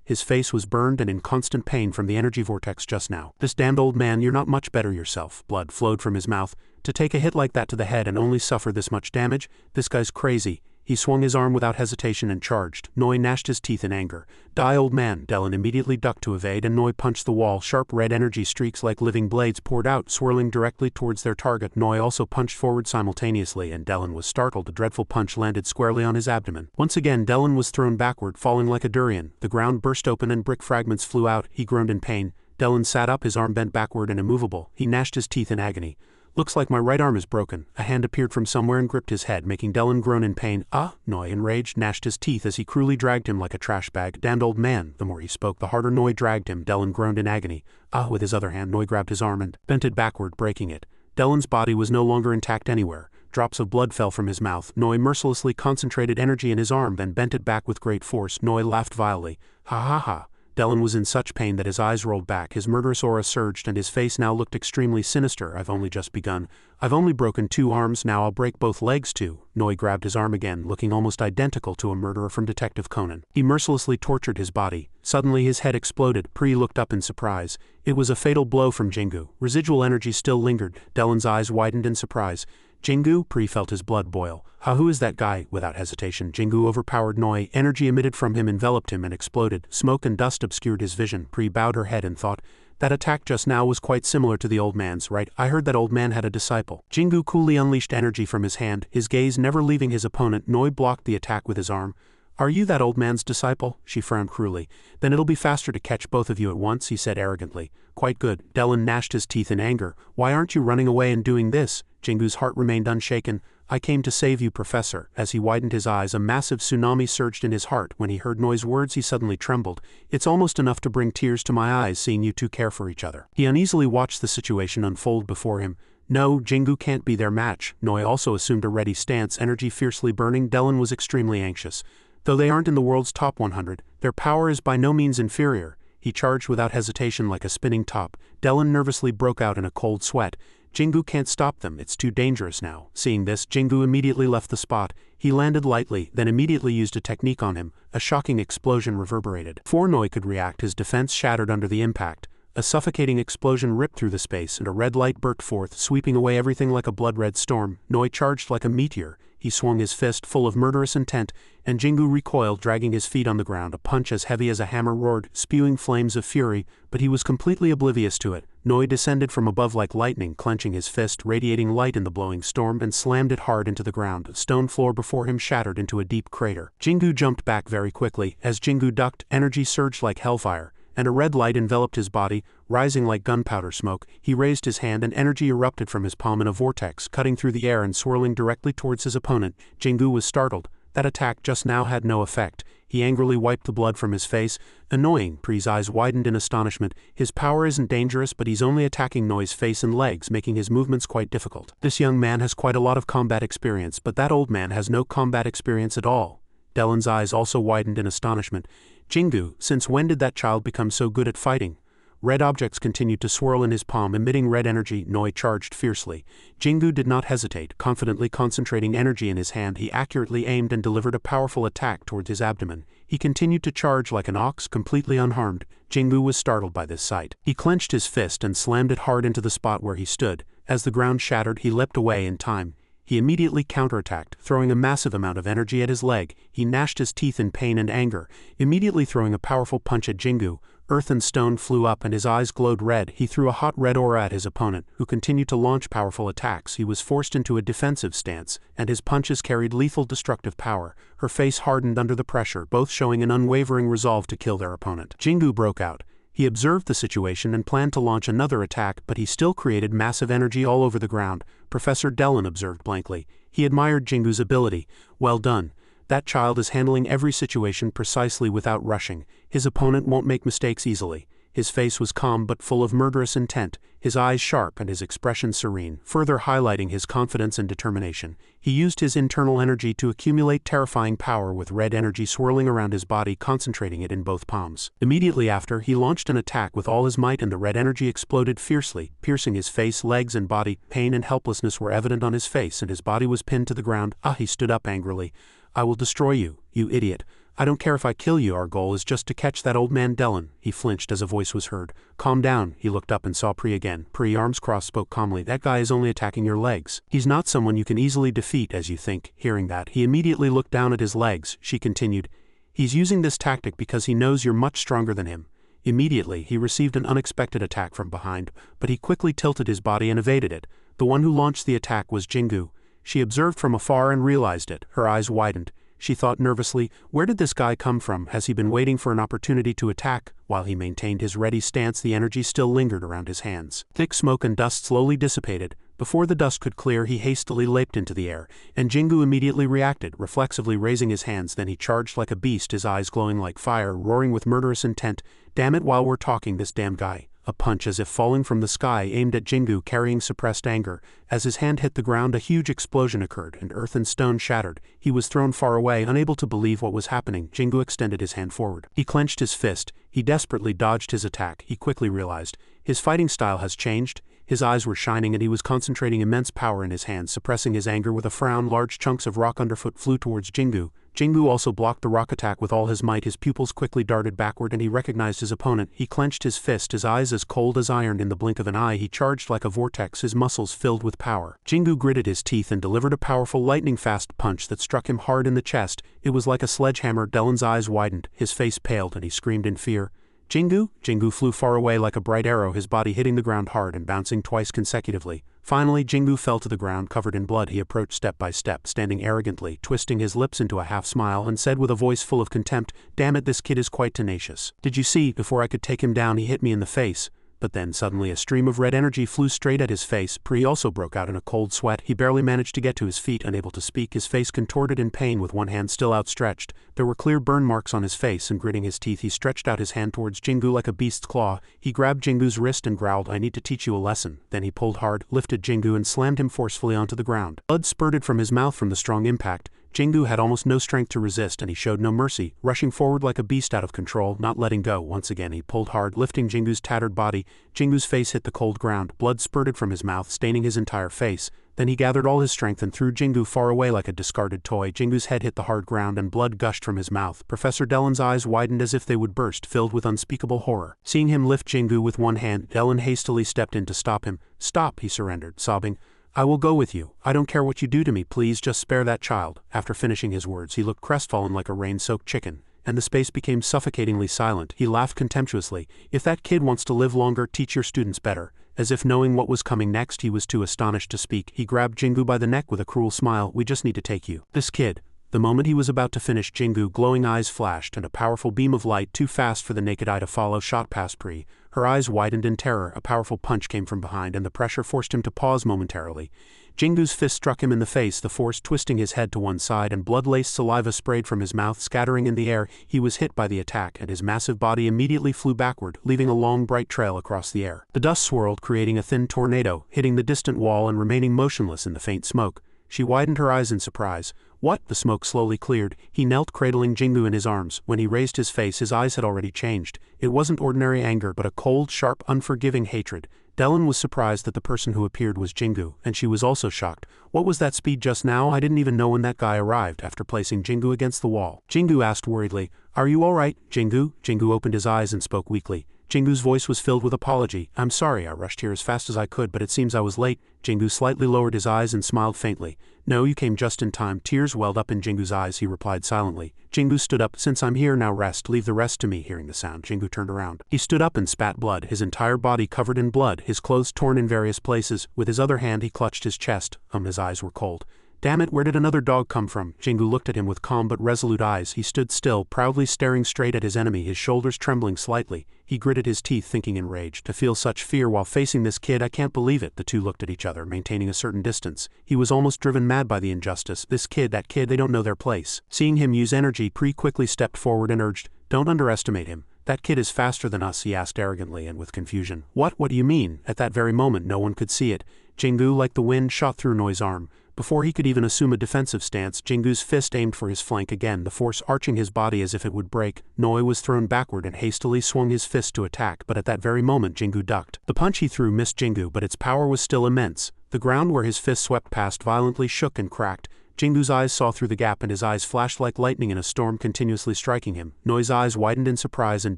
His face was burned and in constant pain from the energy vortex just now. This damned old man, you're not much better yourself. Blood flowed from his mouth. To take a hit like that to the head and only suffer this much damage? This guy's crazy. He swung his arm without hesitation and charged. Noi gnashed his teeth in anger. Die, old man. Dylan immediately ducked to evade, and Noi punched the wall. Sharp red energy streaks like living blades poured out, swirling directly towards their target. Noi also punched forward simultaneously, and Dylan was startled. A dreadful punch landed squarely on his abdomen. Once again, Dylan was thrown backward, falling like a durian. The ground burst open and brick fragments flew out. He groaned in pain. Dylan sat up, his arm bent backward and immovable. He gnashed his teeth in agony. Looks like my right arm is broken. A hand appeared from somewhere and gripped his head, making Dylan groan in pain. Noi, enraged, gnashed his teeth as he cruelly dragged him like a trash bag. Damned old man. The more he spoke, the harder Noi dragged him. Dylan groaned in agony. With his other hand, Noi grabbed his arm and bent it backward, breaking it. Dylan's body was no longer intact anywhere. Drops of blood fell from his mouth. Noi mercilessly concentrated energy in his arm, then bent it back with great force. Noi laughed vilely. Ha ha ha. Dylan was in such pain that his eyes rolled back, his murderous aura surged, and his face now looked extremely sinister. I've only just begun. I've only broken 2 arms, now I'll break both legs too. Noi grabbed his arm again, looking almost identical to a murderer from Detective Conan. He mercilessly tortured his body. Suddenly his head exploded. Pri looked up in surprise. It was a fatal blow from Jingu. Residual energy still lingered. Dylan's eyes widened in surprise. Jingu? Pri felt his blood boil. Who is that guy? Without hesitation, Jingu overpowered Noi. Energy emitted from him enveloped him and exploded. Smoke and dust obscured his vision. Pri bowed her head and thought, that attack just now was quite similar to the old man's, right? I heard that old man had a disciple. Jingu coolly unleashed energy from his hand, his gaze never leaving his opponent. Noi blocked the attack with his arm. Are you that old man's disciple? She frowned cruelly. Then it'll be faster to catch both of you at once, he said arrogantly. Quite good. Dylan gnashed his teeth in anger. Why aren't you running away and doing this? Jingu's heart remained unshaken. "I came to save you, Professor." As he widened his eyes, a massive tsunami surged in his heart. When he heard Noi's words, he suddenly trembled. "It's almost enough to bring tears to my eyes seeing you two care for each other." He uneasily watched the situation unfold before him. No, Jingu can't be their match. Noi also assumed a ready stance, energy fiercely burning. Dellen was extremely anxious. Though they aren't in the world's top 100, their power is by no means inferior. He charged without hesitation like a spinning top. Dellen nervously broke out in a cold sweat. "Jingu can't stop them, it's too dangerous now." Seeing this, Jingu immediately left the spot. He landed lightly, then immediately used a technique on him. A shocking explosion reverberated. Before Noi could react, his defense shattered under the impact. A suffocating explosion ripped through the space, and a red light burst forth, sweeping away everything like a blood-red storm. Noi charged like a meteor. He swung his fist, full of murderous intent, and Jingu recoiled, dragging his feet on the ground. A punch as heavy as a hammer roared, spewing flames of fury, but he was completely oblivious to it. Noi descended from above like lightning, clenching his fist, radiating light in the blowing storm, and slammed it hard into the ground. The stone floor before him shattered into a deep crater. Jingu jumped back very quickly. As Jingu ducked, energy surged like hellfire, and a red light enveloped his body, rising like gunpowder smoke. He raised his hand and energy erupted from his palm in a vortex, cutting through the air and swirling directly towards his opponent. Jingu was startled. That attack just now had no effect. He angrily wiped the blood from his face. Annoying, Pre's eyes widened in astonishment. His power isn't dangerous, but he's only attacking Noi's face and legs, making his movements quite difficult. This young man has quite a lot of combat experience, but that old man has no combat experience at all. Dellen's eyes also widened in astonishment. "Jingu, since when did that child become so good at fighting?" Red objects continued to swirl in his palm, emitting red energy. Noi charged fiercely. Jingu did not hesitate. Confidently concentrating energy in his hand, he accurately aimed and delivered a powerful attack towards his abdomen. He continued to charge like an ox, completely unharmed. Jingu was startled by this sight. He clenched his fist and slammed it hard into the spot where he stood. As the ground shattered, he leapt away in time. He immediately counterattacked, throwing a massive amount of energy at his leg. He gnashed his teeth in pain and anger, immediately throwing a powerful punch at Jingu. Earth and stone flew up and his eyes glowed red. He threw a hot red aura at his opponent, who continued to launch powerful attacks. He was forced into a defensive stance, and his punches carried lethal destructive power. Her face hardened under the pressure, both showing an unwavering resolve to kill their opponent. Jingu broke out. He observed the situation and planned to launch another attack, but he still created massive energy all over the ground. Professor Dellen observed blankly. He admired Jingu's ability. "Well done. That child is handling every situation precisely without rushing. His opponent won't make mistakes easily." His face was calm but full of murderous intent, his eyes sharp and his expression serene, further highlighting his confidence and determination. He used his internal energy to accumulate terrifying power, with red energy swirling around his body, concentrating it in both palms. Immediately after, he launched an attack with all his might and the red energy exploded fiercely, piercing his face, legs and body. Pain and helplessness were evident on his face and his body was pinned to the ground. He stood up angrily. "I will destroy you, you idiot. I don't care if I kill you, our goal is just to catch that old man Dellen." He flinched as a voice was heard. "Calm down." He looked up and saw Pri again. Pri, arms crossed, spoke calmly. "That guy is only attacking your legs. He's not someone you can easily defeat as you think." Hearing that, he immediately looked down at his legs. She continued, "He's using this tactic because he knows you're much stronger than him." Immediately, he received an unexpected attack from behind, but he quickly tilted his body and evaded it. The one who launched the attack was Jingu. She observed from afar and realized it. Her eyes widened. She thought nervously, where did this guy come from? Has he been waiting for an opportunity to attack? While he maintained his ready stance, the energy still lingered around his hands. Thick smoke and dust slowly dissipated. Before the dust could clear, he hastily leaped into the air, and Jingu immediately reacted, reflexively raising his hands. Then he charged like a beast, his eyes glowing like fire, roaring with murderous intent. "Damn it, while we're talking, this damn guy." A punch as if falling from the sky aimed at Jingu, carrying suppressed anger. As his hand hit the ground, a huge explosion occurred, and earth and stone shattered. He was thrown far away, unable to believe what was happening. Jingu extended his hand forward. He clenched his fist. He desperately dodged his attack. He quickly realized his fighting style has changed. His eyes were shining and he was concentrating immense power in his hands, suppressing his anger with a frown. Large chunks of rock underfoot flew towards Jingu. Jingu also blocked the rock attack with all his might. His pupils quickly darted backward and he recognized his opponent. He clenched his fist, his eyes as cold as iron. In the blink of an eye, he charged like a vortex, his muscles filled with power. Jingu gritted his teeth and delivered a powerful lightning-fast punch that struck him hard in the chest. It was like a sledgehammer. Dellen's eyes widened, his face paled, and he screamed in fear. "Jingu?" Jingu flew far away like a bright arrow, his body hitting the ground hard and bouncing twice consecutively. Finally, Jingu fell to the ground covered in blood. He approached step by step, standing arrogantly, twisting his lips into a half-smile, and said with a voice full of contempt, "Damn it, this kid is quite tenacious. Did you see? Before I could take him down, he hit me in the face. but then suddenly a stream of red energy flew straight at his face. Pri also broke out in a cold sweat. He barely managed to get to his feet, unable to speak, his face contorted in pain with one hand still outstretched. There were clear burn marks on his face, and gritting his teeth he stretched out his hand towards Jingu like a beast's claw. He grabbed Jingu's wrist and growled, "I need to teach you a lesson." Then he pulled hard, lifted Jingu and slammed him forcefully onto the ground. Blood spurted from his mouth from the strong impact. Jingu had almost no strength to resist, and he showed no mercy, rushing forward like a beast out of control, not letting go. Once again he pulled hard, lifting Jingu's tattered body. Jingu's face hit the cold ground. Blood spurted from his mouth, staining his entire face. Then he gathered all his strength and threw Jingu far away like a discarded toy. Jingu's head hit the hard ground and blood gushed from his mouth. Professor Dellen's eyes widened as if they would burst, filled with unspeakable horror. Seeing him lift Jingu with one hand, Dellen hastily stepped in to stop him. "Stop," he surrendered, sobbing. "I will go with you. I don't care what you do to me, please just spare that child." After finishing his words he looked crestfallen like a rain-soaked chicken, and the space became suffocatingly silent. He laughed contemptuously. "If that kid wants to live longer, teach your students better." As if knowing what was coming next, he was too astonished to speak. He grabbed Jingu by the neck with a cruel smile. "We just need to take you. This kid." The moment he was about to finish, Jingu glowing eyes flashed, and a powerful beam of light, too fast for the naked eye to follow, shot past Pri. Her eyes widened in terror. A powerful punch came from behind, and the pressure forced him to pause momentarily. Jingu's fist struck him in the face, the force twisting his head to one side, and blood-laced saliva sprayed from his mouth, scattering in the air. He was hit by the attack, and his massive body immediately flew backward, leaving a long, bright trail across the air. The dust swirled, creating a thin tornado, hitting the distant wall and remaining motionless in the faint smoke. She widened her eyes in surprise. "What?" The smoke slowly cleared. He knelt, cradling Jingu in his arms. When he raised his face, his eyes had already changed. It wasn't ordinary anger, but a cold, sharp, unforgiving hatred. Dellen was surprised that the person who appeared was Jingu, and she was also shocked. "What was that speed just now? I didn't even know when that guy arrived." After placing Jingu against the wall, Jingu asked worriedly, "Are you all right, Jingu?" Jingu opened his eyes and spoke weakly. Jingu's voice was filled with apology. "I'm sorry, I rushed here as fast as I could, but it seems I was late." Jingu slightly lowered his eyes and smiled faintly. "No, you came just in time." Tears welled up in Jingu's eyes. He replied silently. Jingu stood up. "Since I'm here, now rest. Leave the rest to me." Hearing the sound, Jingu turned around. He stood up and spat blood, his entire body covered in blood, his clothes torn in various places. With his other hand he clutched his chest. His eyes were cold. "Damn it, where did another dog come from?" Jingu looked at him with calm but resolute eyes. He stood still, proudly staring straight at his enemy, his shoulders trembling slightly. He gritted his teeth, thinking in rage. To feel such fear while facing this kid, I can't believe it. The two looked at each other, maintaining a certain distance. He was almost driven mad by the injustice. This kid, that kid, they don't know their place. Seeing him use energy, Pri quickly stepped forward and urged, "Don't underestimate him. That kid is faster than us," he asked arrogantly and with confusion. What do you mean?" At that very moment no one could see it. Jingu, like the wind, shot through Noi's arm. Before he could even assume a defensive stance, Jingu's fist aimed for his flank again, the force arching his body as if it would break. Noi was thrown backward and hastily swung his fist to attack, but at that very moment Jingu ducked. The punch he threw missed Jingu, but its power was still immense. The ground where his fist swept past violently shook and cracked. Jingu's eyes saw through the gap, and his eyes flashed like lightning in a storm, continuously striking him. Noi's eyes widened in surprise and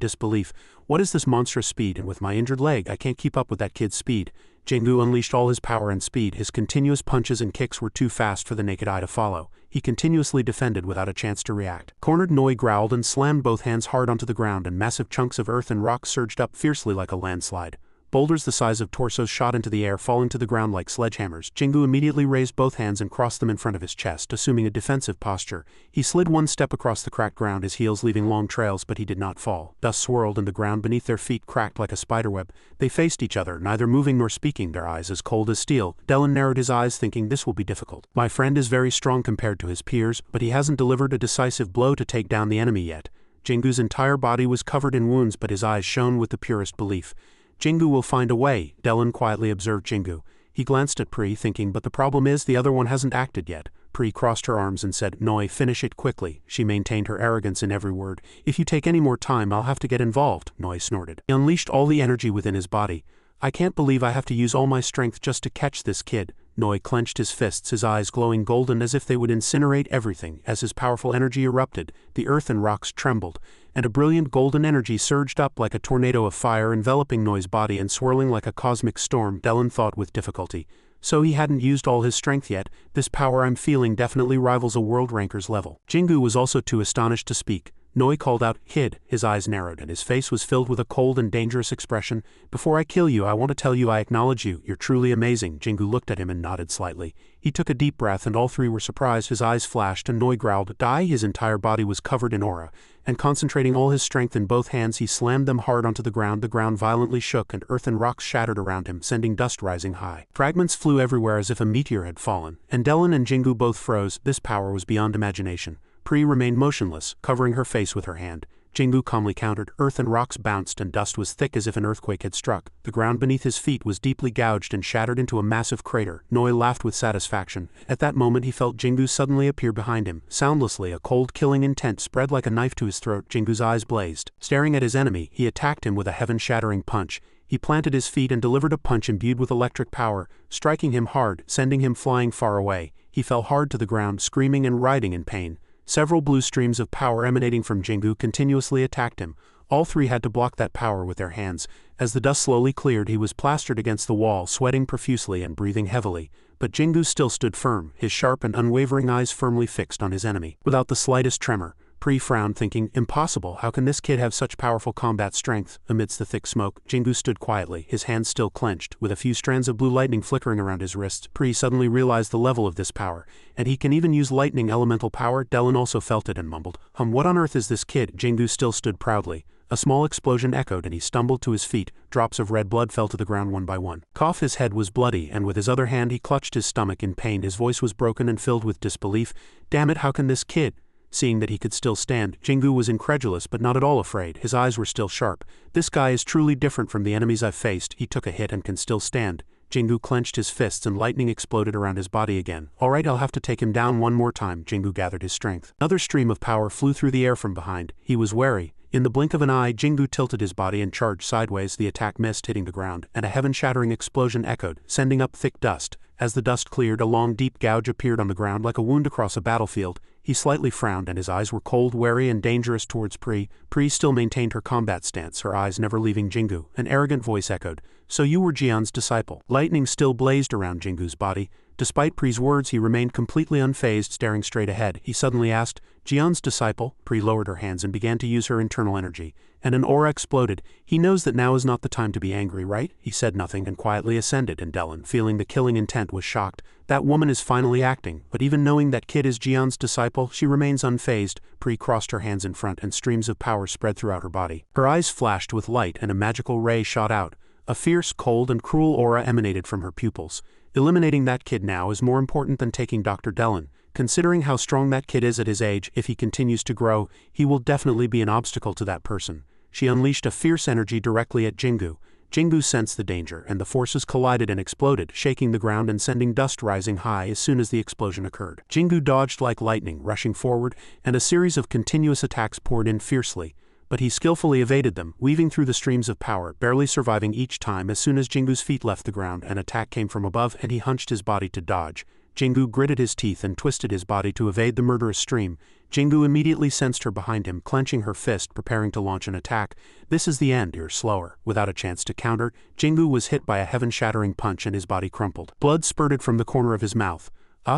disbelief. "What is this monstrous speed? And with my injured leg, I can't keep up with that kid's speed." Jingu unleashed all his power and speed. His continuous punches and kicks were too fast for the naked eye to follow. He continuously defended without a chance to react. Cornered, Noi growled and slammed both hands hard onto the ground, and massive chunks of earth and rock surged up fiercely like a landslide. Boulders the size of torsos shot into the air, falling to the ground like sledgehammers. Jingu immediately raised both hands and crossed them in front of his chest, assuming a defensive posture. He slid one step across the cracked ground, his heels leaving long trails, but he did not fall. Dust swirled, and the ground beneath their feet cracked like a spiderweb. They faced each other, neither moving nor speaking, their eyes as cold as steel. Dellen narrowed his eyes, thinking this will be difficult. My friend is very strong compared to his peers, but he hasn't delivered a decisive blow to take down the enemy yet. Jingu's entire body was covered in wounds, but his eyes shone with the purest belief. Jingu will find a way, Dellen quietly observed Jingu. He glanced at Pri, thinking, but the problem is the other one hasn't acted yet. Pri crossed her arms and said, Noi, finish it quickly. She maintained her arrogance in every word. If you take any more time, I'll have to get involved, Noi snorted. He unleashed all the energy within his body. I can't believe I have to use all my strength just to catch this kid. Noi clenched his fists, his eyes glowing golden as if they would incinerate everything. As his powerful energy erupted, the earth and rocks trembled, and a brilliant golden energy surged up like a tornado of fire, enveloping Noi's body and swirling like a cosmic storm. Dellen thought with difficulty. So he hadn't used all his strength yet. This power I'm feeling definitely rivals a world ranker's level. Jingu was also too astonished to speak. Noi called out, Kid. His eyes narrowed, and his face was filled with a cold and dangerous expression. Before I kill you, I want to tell you I acknowledge you. You're truly amazing. Jingu looked at him and nodded slightly. He took a deep breath and all three were surprised. His eyes flashed and Noi growled, "Die!" His entire body was covered in aura, and concentrating all his strength in both hands he slammed them hard onto the ground. The ground violently shook and earth and rocks shattered around him, sending dust rising high. Fragments flew everywhere as if a meteor had fallen, and Dellen and Jingu both froze. This power was beyond imagination. Pri remained motionless, covering her face with her hand. Jingu calmly countered. Earth and rocks bounced and dust was thick as if an earthquake had struck. The ground beneath his feet was deeply gouged and shattered into a massive crater. Noi laughed with satisfaction. At that moment he felt Jingu suddenly appear behind him. Soundlessly, a cold killing intent spread like a knife to his throat. Jingu's eyes blazed. Staring at his enemy, he attacked him with a heaven-shattering punch. He planted his feet and delivered a punch imbued with electric power, striking him hard, sending him flying far away. He fell hard to the ground, screaming and writhing in pain. Several blue streams of power emanating from Jingu continuously attacked him. All three had to block that power with their hands. As the dust slowly cleared, he was plastered against the wall, sweating profusely and breathing heavily. But Jingu still stood firm, his sharp and unwavering eyes firmly fixed on his enemy. Without the slightest tremor, Pri frowned, thinking, "Impossible, how can this kid have such powerful combat strength?" Amidst the thick smoke, Jingu stood quietly, his hands still clenched, with a few strands of blue lightning flickering around his wrists. Pri suddenly realized the level of this power, and he can even use lightning elemental power. Dellen also felt it and mumbled, What on earth is this kid?" Jingu still stood proudly. A small explosion echoed and he stumbled to his feet. Drops of red blood fell to the ground one by one. His head was bloody, and with his other hand he clutched his stomach in pain. His voice was broken and filled with disbelief. "Damn it, how can this kid?" Seeing that he could still stand, Jingu was incredulous but not at all afraid. His eyes were still sharp. "This guy is truly different from the enemies I've faced. He took a hit and can still stand." Jingu clenched his fists and lightning exploded around his body again. "Alright, I'll have to take him down one more time." Jingu gathered his strength. Another stream of power flew through the air from behind. He was wary. In the blink of an eye, Jingu tilted his body and charged sideways. The attack missed, hitting the ground, and a heaven-shattering explosion echoed, sending up thick dust. As the dust cleared, a long deep gouge appeared on the ground like a wound across a battlefield. He slightly frowned and his eyes were cold, wary and dangerous towards Pri. Pri still maintained her combat stance, her eyes never leaving Jingu. An arrogant voice echoed, "So you were Jian's disciple." Lightning still blazed around Jingu's body. Despite Pri's words, he remained completely unfazed, staring straight ahead. He suddenly asked, "Jian's disciple?" Pri lowered her hands and began to use her internal energy, and an aura exploded. "He knows that now is not the time to be angry, right?" He said nothing and quietly ascended, and Dellen, feeling the killing intent, was shocked. That woman is finally acting, but even knowing that kid is Jian's disciple, she remains unfazed. Pri crossed her hands in front and streams of power spread throughout her body. Her eyes flashed with light and a magical ray shot out. A fierce, cold and cruel aura emanated from her pupils. Eliminating that kid now is more important than taking Dr. Dellen. Considering how strong that kid is at his age, if he continues to grow, he will definitely be an obstacle to that person. She unleashed a fierce energy directly at Jingu. Jingu sensed the danger, and the forces collided and exploded, shaking the ground and sending dust rising high as soon as the explosion occurred. Jingu dodged like lightning, rushing forward, and a series of continuous attacks poured in fiercely. But he skillfully evaded them, weaving through the streams of power, barely surviving each time. As soon as Jingu's feet left the ground, an attack came from above and he hunched his body to dodge. Jingu gritted his teeth and twisted his body to evade the murderous stream. Jingu immediately sensed her behind him, clenching her fist, preparing to launch an attack. "This is the end, you're slower." Without a chance to counter, Jingu was hit by a heaven-shattering punch and his body crumpled. Blood spurted from the corner of his mouth.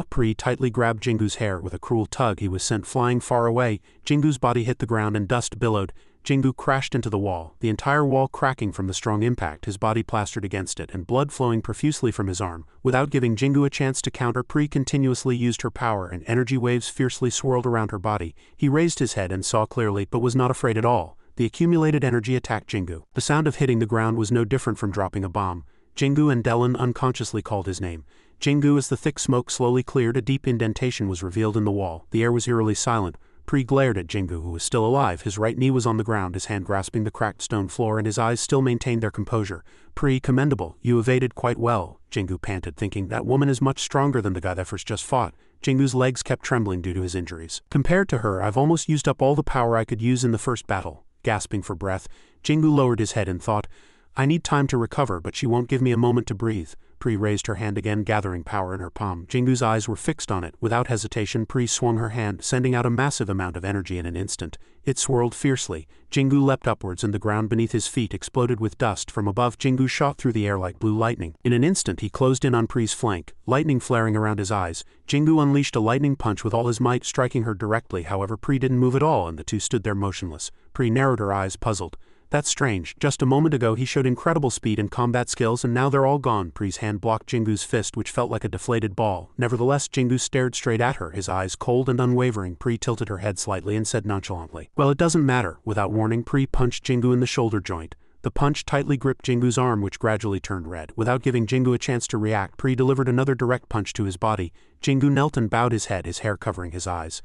Pri tightly grabbed Jingu's hair. With a cruel tug, he was sent flying far away. Jingu's body hit the ground and dust billowed. Jingu crashed into the wall, the entire wall cracking from the strong impact, his body plastered against it and blood flowing profusely from his arm. Without giving Jingu a chance to counter, Pri continuously used her power and energy waves fiercely swirled around her body. He raised his head and saw clearly, but was not afraid at all. The accumulated energy attacked Jingu. The sound of hitting the ground was no different from dropping a bomb. Jingu and Dellen unconsciously called his name. Jingu. As the thick smoke slowly cleared, a deep indentation was revealed in the wall. The air was eerily silent. Pri glared at Jingu, who was still alive. His right knee was on the ground, his hand grasping the cracked stone floor, and his eyes still maintained their composure. "Pri, commendable. You evaded quite well," Jingu panted, thinking, "That woman is much stronger than the guy that first just fought." Jingu's legs kept trembling due to his injuries. "Compared to her, I've almost used up all the power I could use in the first battle." Gasping for breath, Jingu lowered his head and thought, "I need time to recover, but she won't give me a moment to breathe." Pri raised her hand again, gathering power in her palm. Jingu's eyes were fixed on it. Without hesitation, Pri swung her hand, sending out a massive amount of energy in an instant. It swirled fiercely. Jingu leapt upwards and the ground beneath his feet exploded with dust. From above, Jingu shot through the air like blue lightning. In an instant, he closed in on Pri's flank, lightning flaring around his eyes. Jingu unleashed a lightning punch with all his might, striking her directly. However, Pri didn't move at all, and the two stood there motionless. Pri narrowed her eyes, puzzled. That's strange. Just a moment ago he showed incredible speed and combat skills and now they're all gone. Pri's hand blocked Jingu's fist, which felt like a deflated ball. Nevertheless, Jingu stared straight at her, his eyes cold and unwavering. Pri tilted her head slightly and said nonchalantly, "Well, it doesn't matter." Without warning, Pri punched Jingu in the shoulder joint. The punch tightly gripped Jingu's arm, which gradually turned red. Without giving Jingu a chance to react, Pri delivered another direct punch to his body. Jingu knelt and bowed his head, his hair covering his eyes.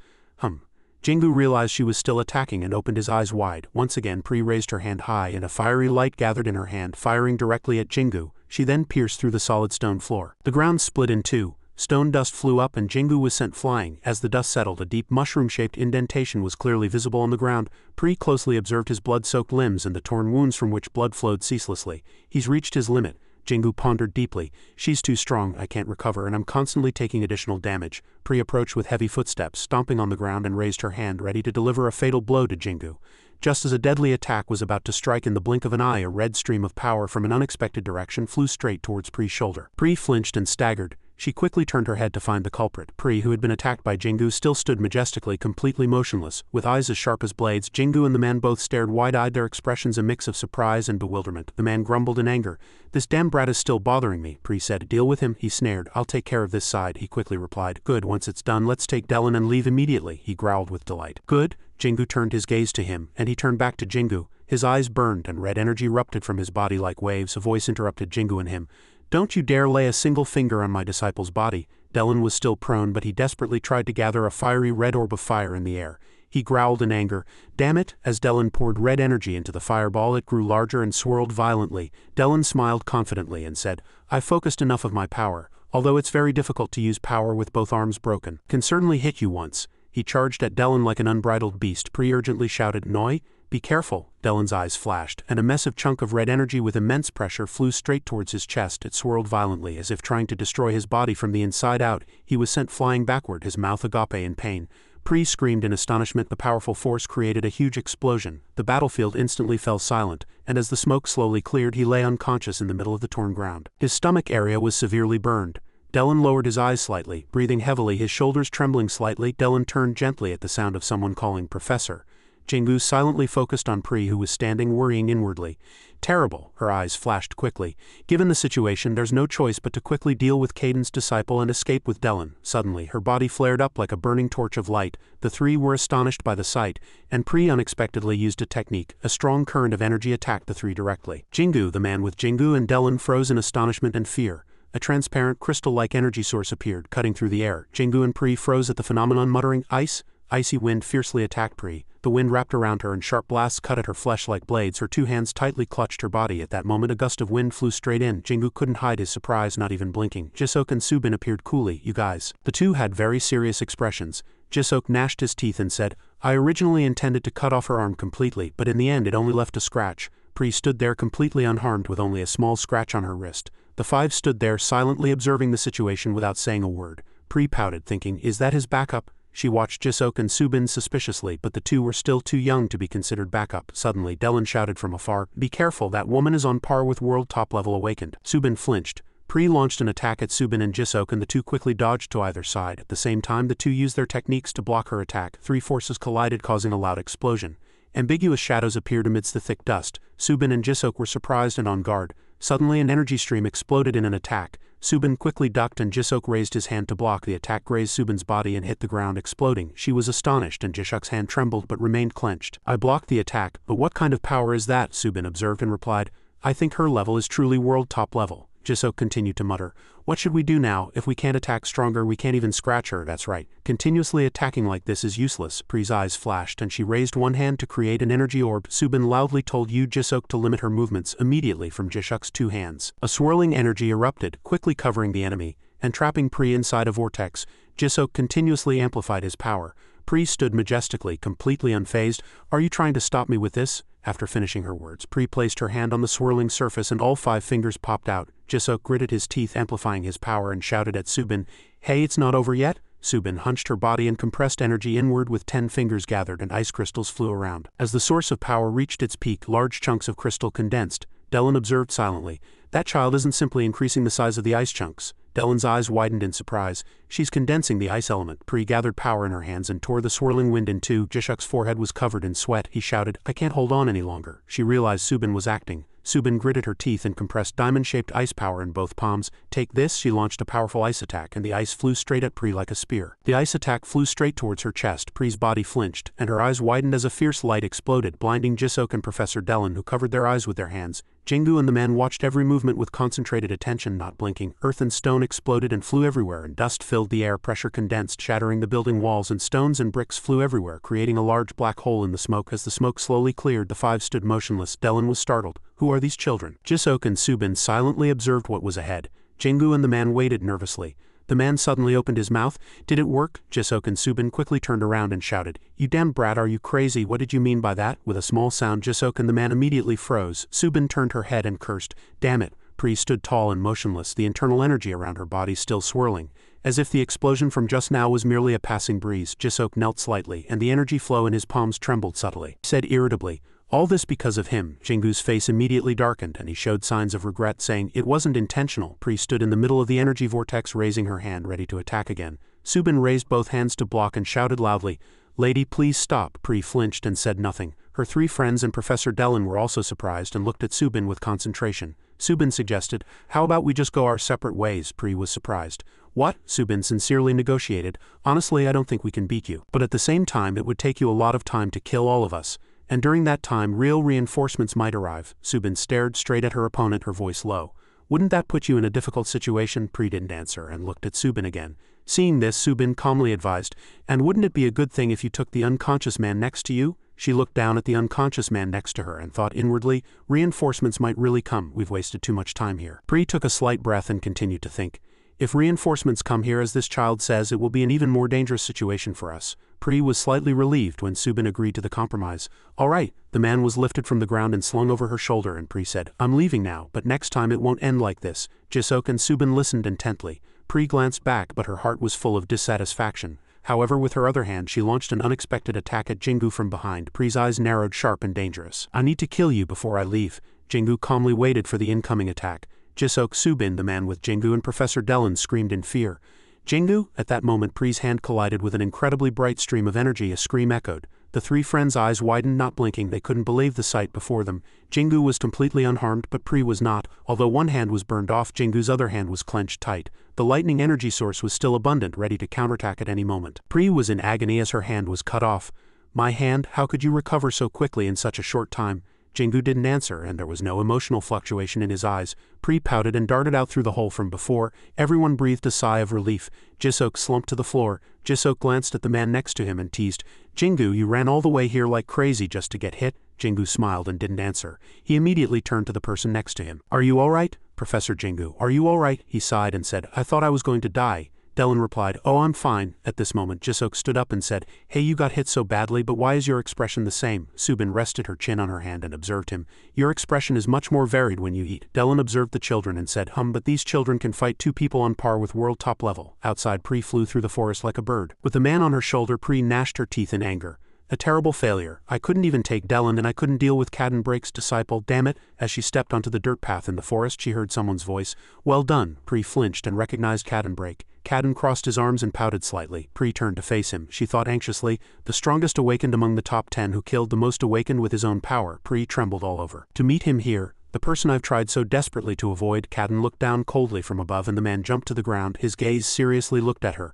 Jingu realized she was still attacking and opened his eyes wide. Once again, Pri raised her hand high and a fiery light gathered in her hand, firing directly at Jingu. She then pierced through the solid stone floor. The ground split in two. Stone dust flew up and Jingu was sent flying. As the dust settled, a deep mushroom-shaped indentation was clearly visible on the ground. Pri closely observed his blood-soaked limbs and the torn wounds from which blood flowed ceaselessly. He's reached his limit. Jingu pondered deeply. She's too strong, I can't recover, and I'm constantly taking additional damage. Pri approached with heavy footsteps, stomping on the ground, and raised her hand, ready to deliver a fatal blow to Jingu. Just as a deadly attack was about to strike, in the blink of an eye, a red stream of power from an unexpected direction flew straight towards Pri's shoulder. Pri flinched and staggered. She quickly turned her head to find the culprit. Pri, who had been attacked by Jingu, still stood majestically, completely motionless. With eyes as sharp as blades, Jingu and the man both stared wide-eyed, their expressions a mix of surprise and bewilderment. The man grumbled in anger. "This damn brat is still bothering me," Pri said. "Deal with him," he snared. "I'll take care of this side," he quickly replied. "Good, once it's done, let's take Delin and leave immediately," he growled with delight. "Good?" Jingu turned his gaze to him, and he turned back to Jingu. His eyes burned, and red energy erupted from his body like waves. A voice interrupted Jingu and him. "Don't you dare lay a single finger on my disciple's body." Delin was still prone, but he desperately tried to gather a fiery red orb of fire in the air. He growled in anger. "Damn it!" As Delin poured red energy into the fireball, it grew larger and swirled violently. Delin smiled confidently and said, "I've focused enough of my power, although it's very difficult to use power with both arms broken. Can certainly hit you once." He charged at Delin like an unbridled beast. Pri urgently shouted, "Noi, be careful." Delin's eyes flashed, and a massive chunk of red energy with immense pressure flew straight towards his chest. It swirled violently, as if trying to destroy his body from the inside out. He was sent flying backward, his mouth agape in pain. Pri screamed in astonishment. The powerful force created a huge explosion. The battlefield instantly fell silent, and as the smoke slowly cleared, he lay unconscious in the middle of the torn ground. His stomach area was severely burned. Delin lowered his eyes slightly, breathing heavily, his shoulders trembling slightly. Delin turned gently at the sound of someone calling "Professor." Jingu silently focused on Pri, who was standing worrying inwardly. "Terrible," her eyes flashed quickly. "Given the situation, there's no choice but to quickly deal with Caden's disciple and escape with Delin." Suddenly, her body flared up like a burning torch of light. The three were astonished by the sight, and Pri unexpectedly used a technique. A strong current of energy attacked the three directly. Jingu, the man with Jingu, and Delin froze in astonishment and fear. A transparent, crystal-like energy source appeared, cutting through the air. Jingu and Pri froze at the phenomenon, muttering, "Ice!" Icy wind fiercely attacked Pri. The wind wrapped around her and sharp blasts cut at her flesh like blades. Her two hands tightly clutched her body. At that moment, a gust of wind flew straight in. Jingu couldn't hide his surprise, not even blinking. Jisok and Subin appeared coolly. "You guys." The two had very serious expressions. Jisok gnashed his teeth and said, "I originally intended to cut off her arm completely, but in the end it only left a scratch." Pri stood there completely unharmed with only a small scratch on her wrist. The five stood there silently observing the situation without saying a word. Pri pouted, thinking, "Is that his backup?" She watched Jisok and Subin suspiciously, but the two were still too young to be considered backup. Suddenly, Delin shouted from afar, "Be careful, that woman is on par with world top level awakened." Subin flinched. Pri launched an attack at Subin and Jisok, and the two quickly dodged to either side. At the same time, the two used their techniques to block her attack. Three forces collided, causing a loud explosion. Ambiguous shadows appeared amidst the thick dust. Subin and Jisok were surprised and on guard. Suddenly, an energy stream exploded in an attack. Subin quickly ducked and Jisok raised his hand to block. The attack grazed Subin's body and hit the ground, exploding. She was astonished, and Jisok's hand trembled but remained clenched. "I blocked the attack, but what kind of power is that?" Subin observed and replied, "I think her level is truly world top level." Jisok continued to mutter, "What should we do now? If we can't attack stronger, we can't even scratch her." "That's right. Continuously attacking like this is useless." Pri's eyes flashed, and she raised one hand to create an energy orb. Subin loudly told Jisok to limit her movements immediately from Jisok's two hands. A swirling energy erupted, quickly covering the enemy, and trapping Pri inside a vortex. Jisok continuously amplified his power. Pri stood majestically, completely unfazed. "Are you trying to stop me with this?" After finishing her words, Pri placed her hand on the swirling surface and all 5 fingers popped out. Jisok gritted his teeth, amplifying his power, and shouted at Subin, "Hey, it's not over yet?" Subin hunched her body and compressed energy inward. With 10 fingers gathered and ice crystals flew around. As the source of power reached its peak, large chunks of crystal condensed. Delin observed silently. "That child isn't simply increasing the size of the ice chunks." Dellen's eyes widened in surprise. She's condensing the ice element. Pri gathered power in her hands and tore the swirling wind in two. Jisuk's forehead was covered in sweat. He shouted, I can't hold on any longer. She realized Subin was acting. Subin gritted her teeth and compressed diamond-shaped ice power in both palms. Take this, she launched a powerful ice attack, and the ice flew straight at Pri like a spear. The ice attack flew straight towards her chest. Pri's body flinched, and her eyes widened as a fierce light exploded, blinding Jisuk and Professor Dellen, who covered their eyes with their hands. Jingu and the man watched every movement with concentrated attention, not blinking. Earth and stone exploded and flew everywhere, and dust filled the air. Pressure condensed, shattering the building walls, and stones and bricks flew everywhere, creating a large black hole in the smoke. As the smoke slowly cleared, the five stood motionless. Dellen was startled. Who are these children? Jisuk and Subin silently observed what was ahead. Jingu and the man waited nervously. The man suddenly opened his mouth. Did it work? Jisuk and Subin quickly turned around and shouted, You damn brat, are you crazy? What did you mean by that? With a small sound, Jisuk and the man immediately froze. Subin turned her head and cursed. Damn it. Pri stood tall and motionless, the internal energy around her body still swirling. As if the explosion from just now was merely a passing breeze, Jisuk knelt slightly, and the energy flow in his palms trembled subtly. He said irritably, All this because of him. Jingu's face immediately darkened, and he showed signs of regret, saying, It wasn't intentional. Pri stood in the middle of the energy vortex, raising her hand, ready to attack again. Subin raised both hands to block and shouted loudly, Lady, please stop. Pri flinched and said nothing. Her three friends and Professor Dellen were also surprised and looked at Subin with concentration. Subin suggested, How about we just go our separate ways? Pri was surprised. What? Subin sincerely negotiated. Honestly, I don't think we can beat you. But at the same time, it would take you a lot of time to kill all of us. And during that time, real reinforcements might arrive. Subin stared straight at her opponent, her voice low. Wouldn't that put you in a difficult situation? Pri didn't answer and looked at Subin again. Seeing this, Subin calmly advised, And wouldn't it be a good thing if you took the unconscious man next to you? She looked down at the unconscious man next to her and thought inwardly, Reinforcements might really come. We've wasted too much time here. Pri took a slight breath and continued to think. If reinforcements come here as this child says, it will be an even more dangerous situation for us. Pri was slightly relieved when Subin agreed to the compromise. All right. The man was lifted from the ground and slung over her shoulder, and Pri said, I'm leaving now, but next time it won't end like this. Jisuk and Subin listened intently. Pri glanced back, but her heart was full of dissatisfaction. However, with her other hand, she launched an unexpected attack at Jingu from behind. Pri's eyes narrowed, sharp and dangerous. I need to kill you before I leave. Jingu calmly waited for the incoming attack. Jisuk, Subin, the man with Jingu, and Professor Dellen screamed in fear. Jingu? At that moment, Pri's hand collided with an incredibly bright stream of energy. A scream echoed. The three friends' eyes widened, not blinking. They couldn't believe the sight before them. Jingu was completely unharmed, but Pri was not. Although one hand was burned off, Jingu's other hand was clenched tight. The lightning energy source was still abundant, ready to counterattack at any moment. Pri was in agony as her hand was cut off. My hand, how could you recover so quickly in such a short time? Jingu didn't answer, and there was no emotional fluctuation in his eyes. Pri pouted and darted out through the hole from before. Everyone breathed a sigh of relief. Jisuk slumped to the floor. Jisuk glanced at the man next to him and teased, Jingu, you ran all the way here like crazy just to get hit? Jingu smiled and didn't answer. He immediately turned to the person next to him. Are you all right? Professor Jingu, are you all right? He sighed and said, I thought I was going to die. Dellen replied, Oh, I'm fine. At this moment, Jisuk stood up and said, Hey, you got hit so badly, but why is your expression the same? Subin rested her chin on her hand and observed him. Your expression is much more varied when you eat. Dellen observed the children and said, But these children can fight two people on par with world top level. Outside, Pri flew through the forest like a bird. With the man on her shoulder, Pri gnashed her teeth in anger. A terrible failure. I couldn't even take Dellen, and I couldn't deal with Caden Brake's disciple. Damn it. As she stepped onto the dirt path in the forest, she heard someone's voice. Well done. Pri flinched and recognized Caden Brake. Caden crossed his arms and pouted slightly. Pri turned to face him. She thought anxiously, the strongest awakened among the top 10 who killed the most awakened with his own power. Pri trembled all over. To meet him here, the person I've tried so desperately to avoid. Caden looked down coldly from above, and the man jumped to the ground. His gaze seriously looked at her.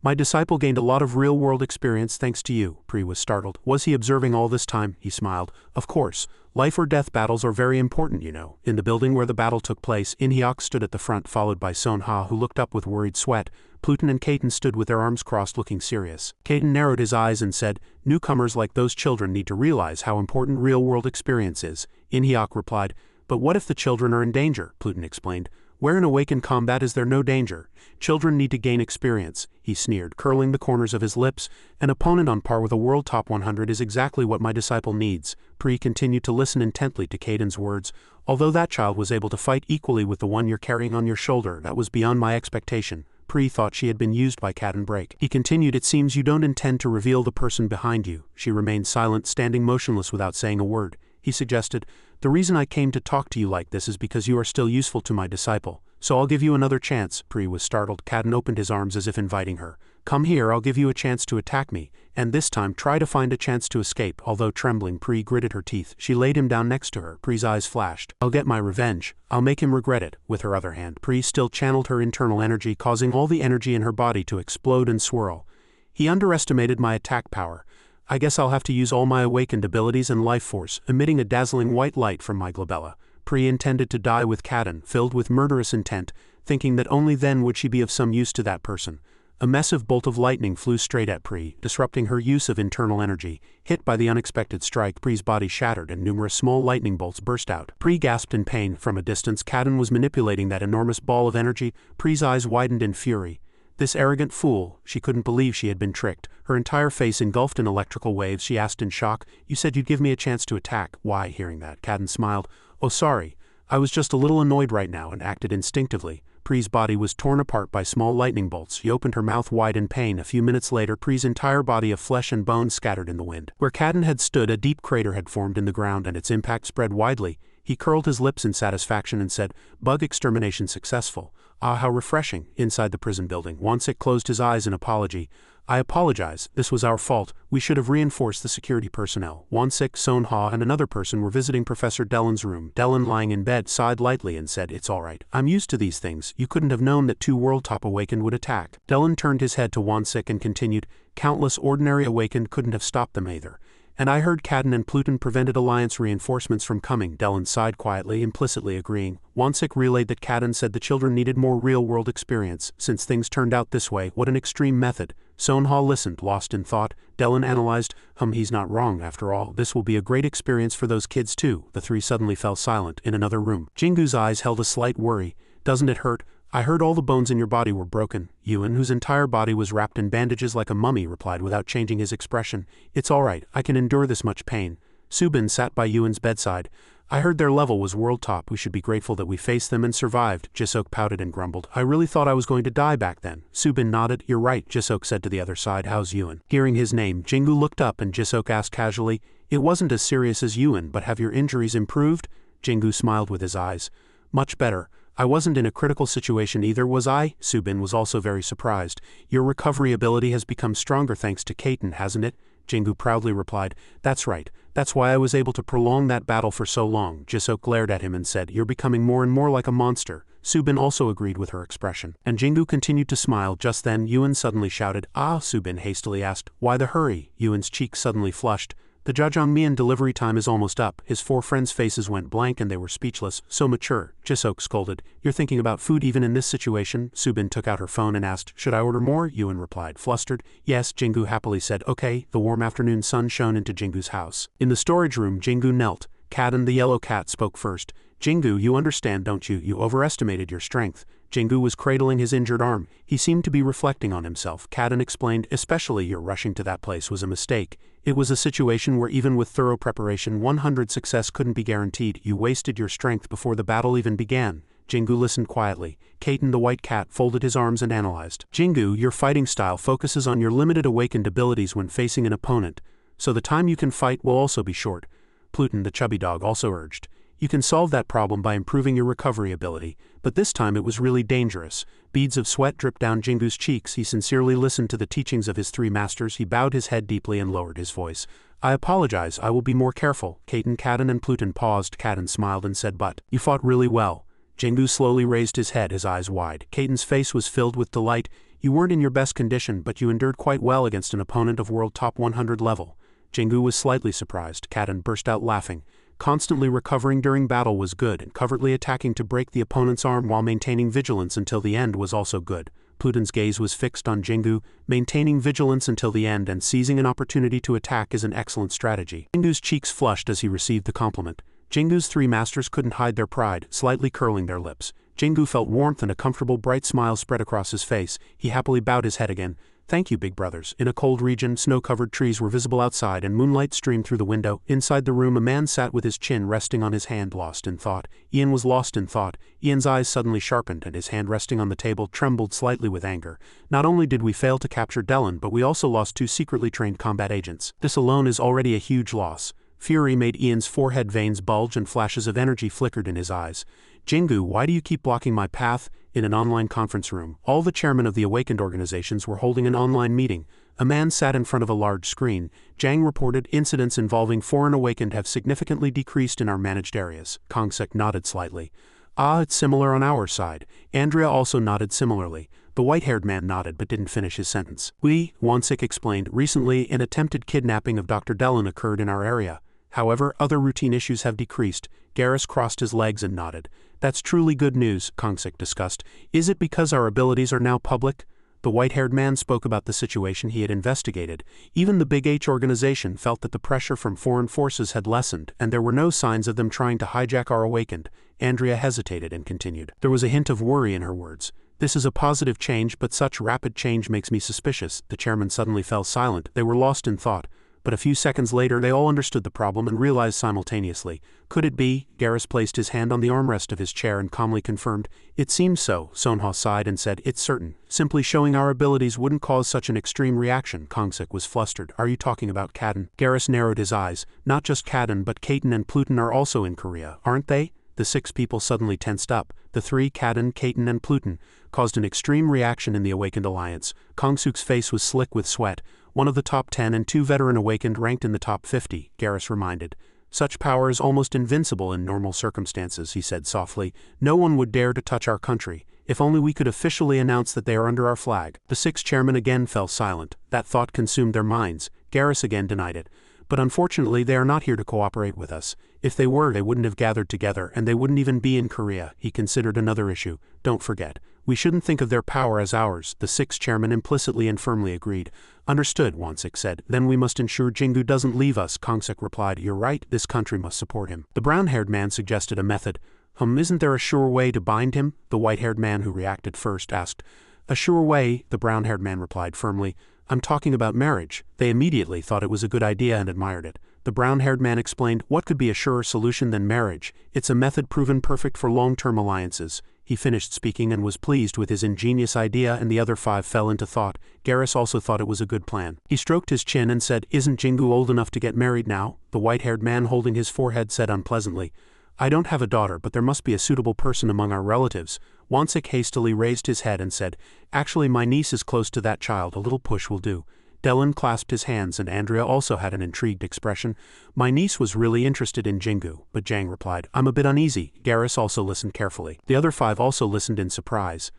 My disciple gained a lot of real-world experience thanks to you. Pri was startled. Was he observing all this time? He smiled. Of course. Life or death battles are very important, you know. In the building where the battle took place, In-hyuk stood at the front, followed by Son-ha, who looked up with worried sweat. Pluton and Kaiten stood with their arms crossed, looking serious. Kaiten narrowed his eyes and said, Newcomers like those children need to realize how important real-world experience is. In-hyuk replied, But what if the children are in danger? Pluton explained. Where in awakened combat is there no danger? Children need to gain experience, he sneered, curling the corners of his lips. An opponent on par with a world top 100 is exactly what my disciple needs. Pri continued to listen intently to Caden's words. Although that child was able to fight equally with the one you're carrying on your shoulder, that was beyond my expectation. Pri thought she had been used by Caden Brake. He continued, It seems you don't intend to reveal the person behind you. She remained silent, standing motionless without saying a word. He suggested, The reason I came to talk to you like this is because you are still useful to my disciple. So I'll give you another chance. Pri was startled. Cadden opened his arms as if inviting her. Come here, I'll give you a chance to attack me, and this time try to find a chance to escape. Although trembling, Pri gritted her teeth. She laid him down next to her. Pri's eyes flashed. I'll get my revenge. I'll make him regret it. With her other hand, Pri still channeled her internal energy, causing all the energy in her body to explode and swirl. He underestimated my attack power. I guess I'll have to use all my awakened abilities and life force, emitting a dazzling white light from my glabella. Pri intended to die with Cadden, filled with murderous intent, thinking that only then would she be of some use to that person. A massive bolt of lightning flew straight at Pri, disrupting her use of internal energy. Hit by the unexpected strike, Pri's body shattered and numerous small lightning bolts burst out. Pri gasped in pain. From a distance, Cadden was manipulating that enormous ball of energy. Pri's eyes widened in fury. This arrogant fool, she couldn't believe she had been tricked. Her entire face engulfed in electrical waves. She asked in shock, "You said you'd give me a chance to attack." Why? Hearing that, Cadden smiled. "Oh, sorry. I was just a little annoyed right now," and acted instinctively. Pri's body was torn apart by small lightning bolts. She opened her mouth wide in pain. A few minutes later, Pri's entire body of flesh and bone scattered in the wind. Where Cadden had stood, a deep crater had formed in the ground, and its impact spread widely. He curled his lips in satisfaction and said, "Bug extermination successful. Ah, how refreshing." Inside the prison building, Wansik closed his eyes in apology. "I apologize. This was our fault. We should have reinforced the security personnel." Wansik, Sonha, and another person were visiting Professor Dellen's room. Dellen, lying in bed, sighed lightly and said, "It's all right. I'm used to these things. You couldn't have known that 2 World Top Awakened would attack." Dellen turned his head to Wansik and continued, "Countless ordinary Awakened couldn't have stopped them either. And I heard Cadden and Pluton prevented Alliance reinforcements from coming." Dellen sighed quietly, implicitly agreeing. Wansik relayed that Cadden said the children needed more real-world experience. Since things turned out this way, what an extreme method. Sonha listened, lost in thought. Dellen analyzed, he's not wrong after all. This will be a great experience for those kids too. The three suddenly fell silent. In another room, Jingu's eyes held a slight worry. "Doesn't it hurt?" "I heard all the bones in your body were broken." Yuan, whose entire body was wrapped in bandages like a mummy, replied without changing his expression. "It's all right. I can endure this much pain." Subin sat by Yuan's bedside. "I heard their level was world top. We should be grateful that we faced them and survived." Jisok pouted and grumbled. "I really thought I was going to die back then." Subin nodded. "You're right," Jisok said to the other side. "How's Yuan?" Hearing his name, Jingu looked up and Jisok asked casually, "It wasn't as serious as Yuan, but have your injuries improved?" Jingu smiled with his eyes. "Much better. I wasn't in a critical situation either, was I?" Subin was also very surprised. "Your recovery ability has become stronger thanks to Kaiten, hasn't it?" Jingu proudly replied, "That's right. That's why I was able to prolong that battle for so long." Jisok glared at him and said, "You're becoming more and more like a monster." Subin also agreed with her expression. And Jingu continued to smile. Just then, Yuan suddenly shouted, "Ah!" Subin hastily asked, "Why the hurry?" Yuan's cheeks suddenly flushed. "The Jajangmian delivery time is almost up." His 4 friends' faces went blank and they were speechless. "So mature," Jisok scolded. "You're thinking about food even in this situation?" Subin took out her phone and asked, "Should I order more?" Yuan replied, flustered. "Yes," Jingu happily said. "Okay." The warm afternoon sun shone into Jingu's house. In the storage room, Jingu knelt. Cadden the yellow cat spoke first. "Jingu, you understand, don't you? You overestimated your strength." Jingu was cradling his injured arm. He seemed to be reflecting on himself. Cadden explained, "Especially your rushing to that place was a mistake. It was a situation where even with thorough preparation 100 success couldn't be guaranteed. You wasted your strength before the battle even began." Jingu listened quietly. Kaiten the white cat folded his arms and analyzed. "Jingu, your fighting style focuses on your limited awakened abilities when facing an opponent, so the time you can fight will also be short." Pluton the chubby dog also urged, "You can solve that problem by improving your recovery ability, but this time it was really dangerous." Beads of sweat dripped down Jingu's cheeks. He sincerely listened to the teachings of his 3 masters. He bowed his head deeply and lowered his voice. "I apologize. I will be more careful." Kaiten, Cadden, and Pluton paused. Cadden smiled and said, "But you fought really well." Jingu slowly raised his head, his eyes wide. Kaiten's face was filled with delight. "You weren't in your best condition, but you endured quite well against an opponent of world top 100 level." Jingu was slightly surprised. Cadden burst out laughing. Constantly recovering during battle was good, and covertly attacking to break the opponent's arm while maintaining vigilance until the end was also good. Pluton's gaze was fixed on Jingu. Maintaining vigilance until the end and seizing an opportunity to attack is an excellent strategy. Jingu's cheeks flushed as he received the compliment. Jingu's 3 masters couldn't hide their pride, slightly curling their lips. Jingu felt warmth and a comfortable bright smile spread across his face. He happily bowed his head again. "Thank you, big brothers." In a cold region, snow-covered trees were visible outside and moonlight streamed through the window. Inside the room, a man sat with his chin resting on his hand, lost in thought. Ian was lost in thought. Ian's eyes suddenly sharpened and his hand resting on the table trembled slightly with anger. "Not only did we fail to capture Dellen, but we also lost 2 secretly trained combat agents. This alone is already a huge loss." Fury made Ian's forehead veins bulge and flashes of energy flickered in his eyes. Jingu, why do you keep blocking my path? In an online conference room, all the chairmen of the awakened organizations were holding an online meeting. A man sat in front of a large screen. Jang reported incidents involving foreign awakened have significantly decreased in our managed areas. Kongsek nodded slightly. Ah, it's similar on our side. Andrea also nodded similarly. The white-haired man nodded but didn't finish his sentence. Wonsik explained, recently an attempted kidnapping of Dr. Dellen occurred in our area. However, other routine issues have decreased. Garrus crossed his legs and nodded. That's truly good news, Kongsik discussed. Is it because our abilities are now public? The white-haired man spoke about the situation he had investigated. Even the Big H organization felt that the pressure from foreign forces had lessened, and there were no signs of them trying to hijack our awakened. Andrea hesitated and continued. There was a hint of worry in her words. This is a positive change, but such rapid change makes me suspicious. The chairman suddenly fell silent. They were lost in thought. But a few seconds later they all understood the problem and realized simultaneously. Could it be? Garrus placed his hand on the armrest of his chair and calmly confirmed. It seems so. Sonha sighed and said, it's certain. Simply showing our abilities wouldn't cause such an extreme reaction. Kongsik was flustered. Are you talking about Kadon? Garrus narrowed his eyes. Not just Kadon, but Kaiten and Pluton are also in Korea, aren't they? The 6 people suddenly tensed up. The 3, Kadon, Kaiten and Pluton, caused an extreme reaction in the Awakened Alliance. Kongsuk's face was slick with sweat. One of the top 10 and 2 veteran Awakened ranked in the top 50, Garrus reminded. Such power is almost invincible in normal circumstances, he said softly. No one would dare to touch our country. If only we could officially announce that they are under our flag. The 6 chairmen again fell silent. That thought consumed their minds. Garrus again denied it. But unfortunately they are not here to cooperate with us. If they were, they wouldn't have gathered together, and they wouldn't even be in Korea. He considered another issue. Don't forget. We shouldn't think of their power as ours, the 6 chairmen implicitly and firmly agreed. Understood, Wonsik said. Then we must ensure Jingu doesn't leave us, Kongsik replied. You're right, this country must support him. The brown-haired man suggested a method. Isn't there a sure way to bind him? The white-haired man who reacted first asked. A sure way, the brown-haired man replied firmly. I'm talking about marriage. They immediately thought it was a good idea and admired it. The brown-haired man explained, what could be a surer solution than marriage? It's a method proven perfect for long-term alliances. He finished speaking and was pleased with his ingenious idea, and the other 5 fell into thought. Garrus also thought it was a good plan. He stroked his chin and said, Isn't Jingu old enough to get married now? The white-haired man holding his forehead said unpleasantly, I don't have a daughter, but there must be a suitable person among our relatives. Wonsik hastily raised his head and said, Actually, my niece is close to that child. A little push will do. Dellen clasped his hands, and Andrea also had an intrigued expression. My niece was really interested in Jingu, but Jang replied, I'm a bit uneasy. Garrus also listened carefully. The other 5 also listened in surprise.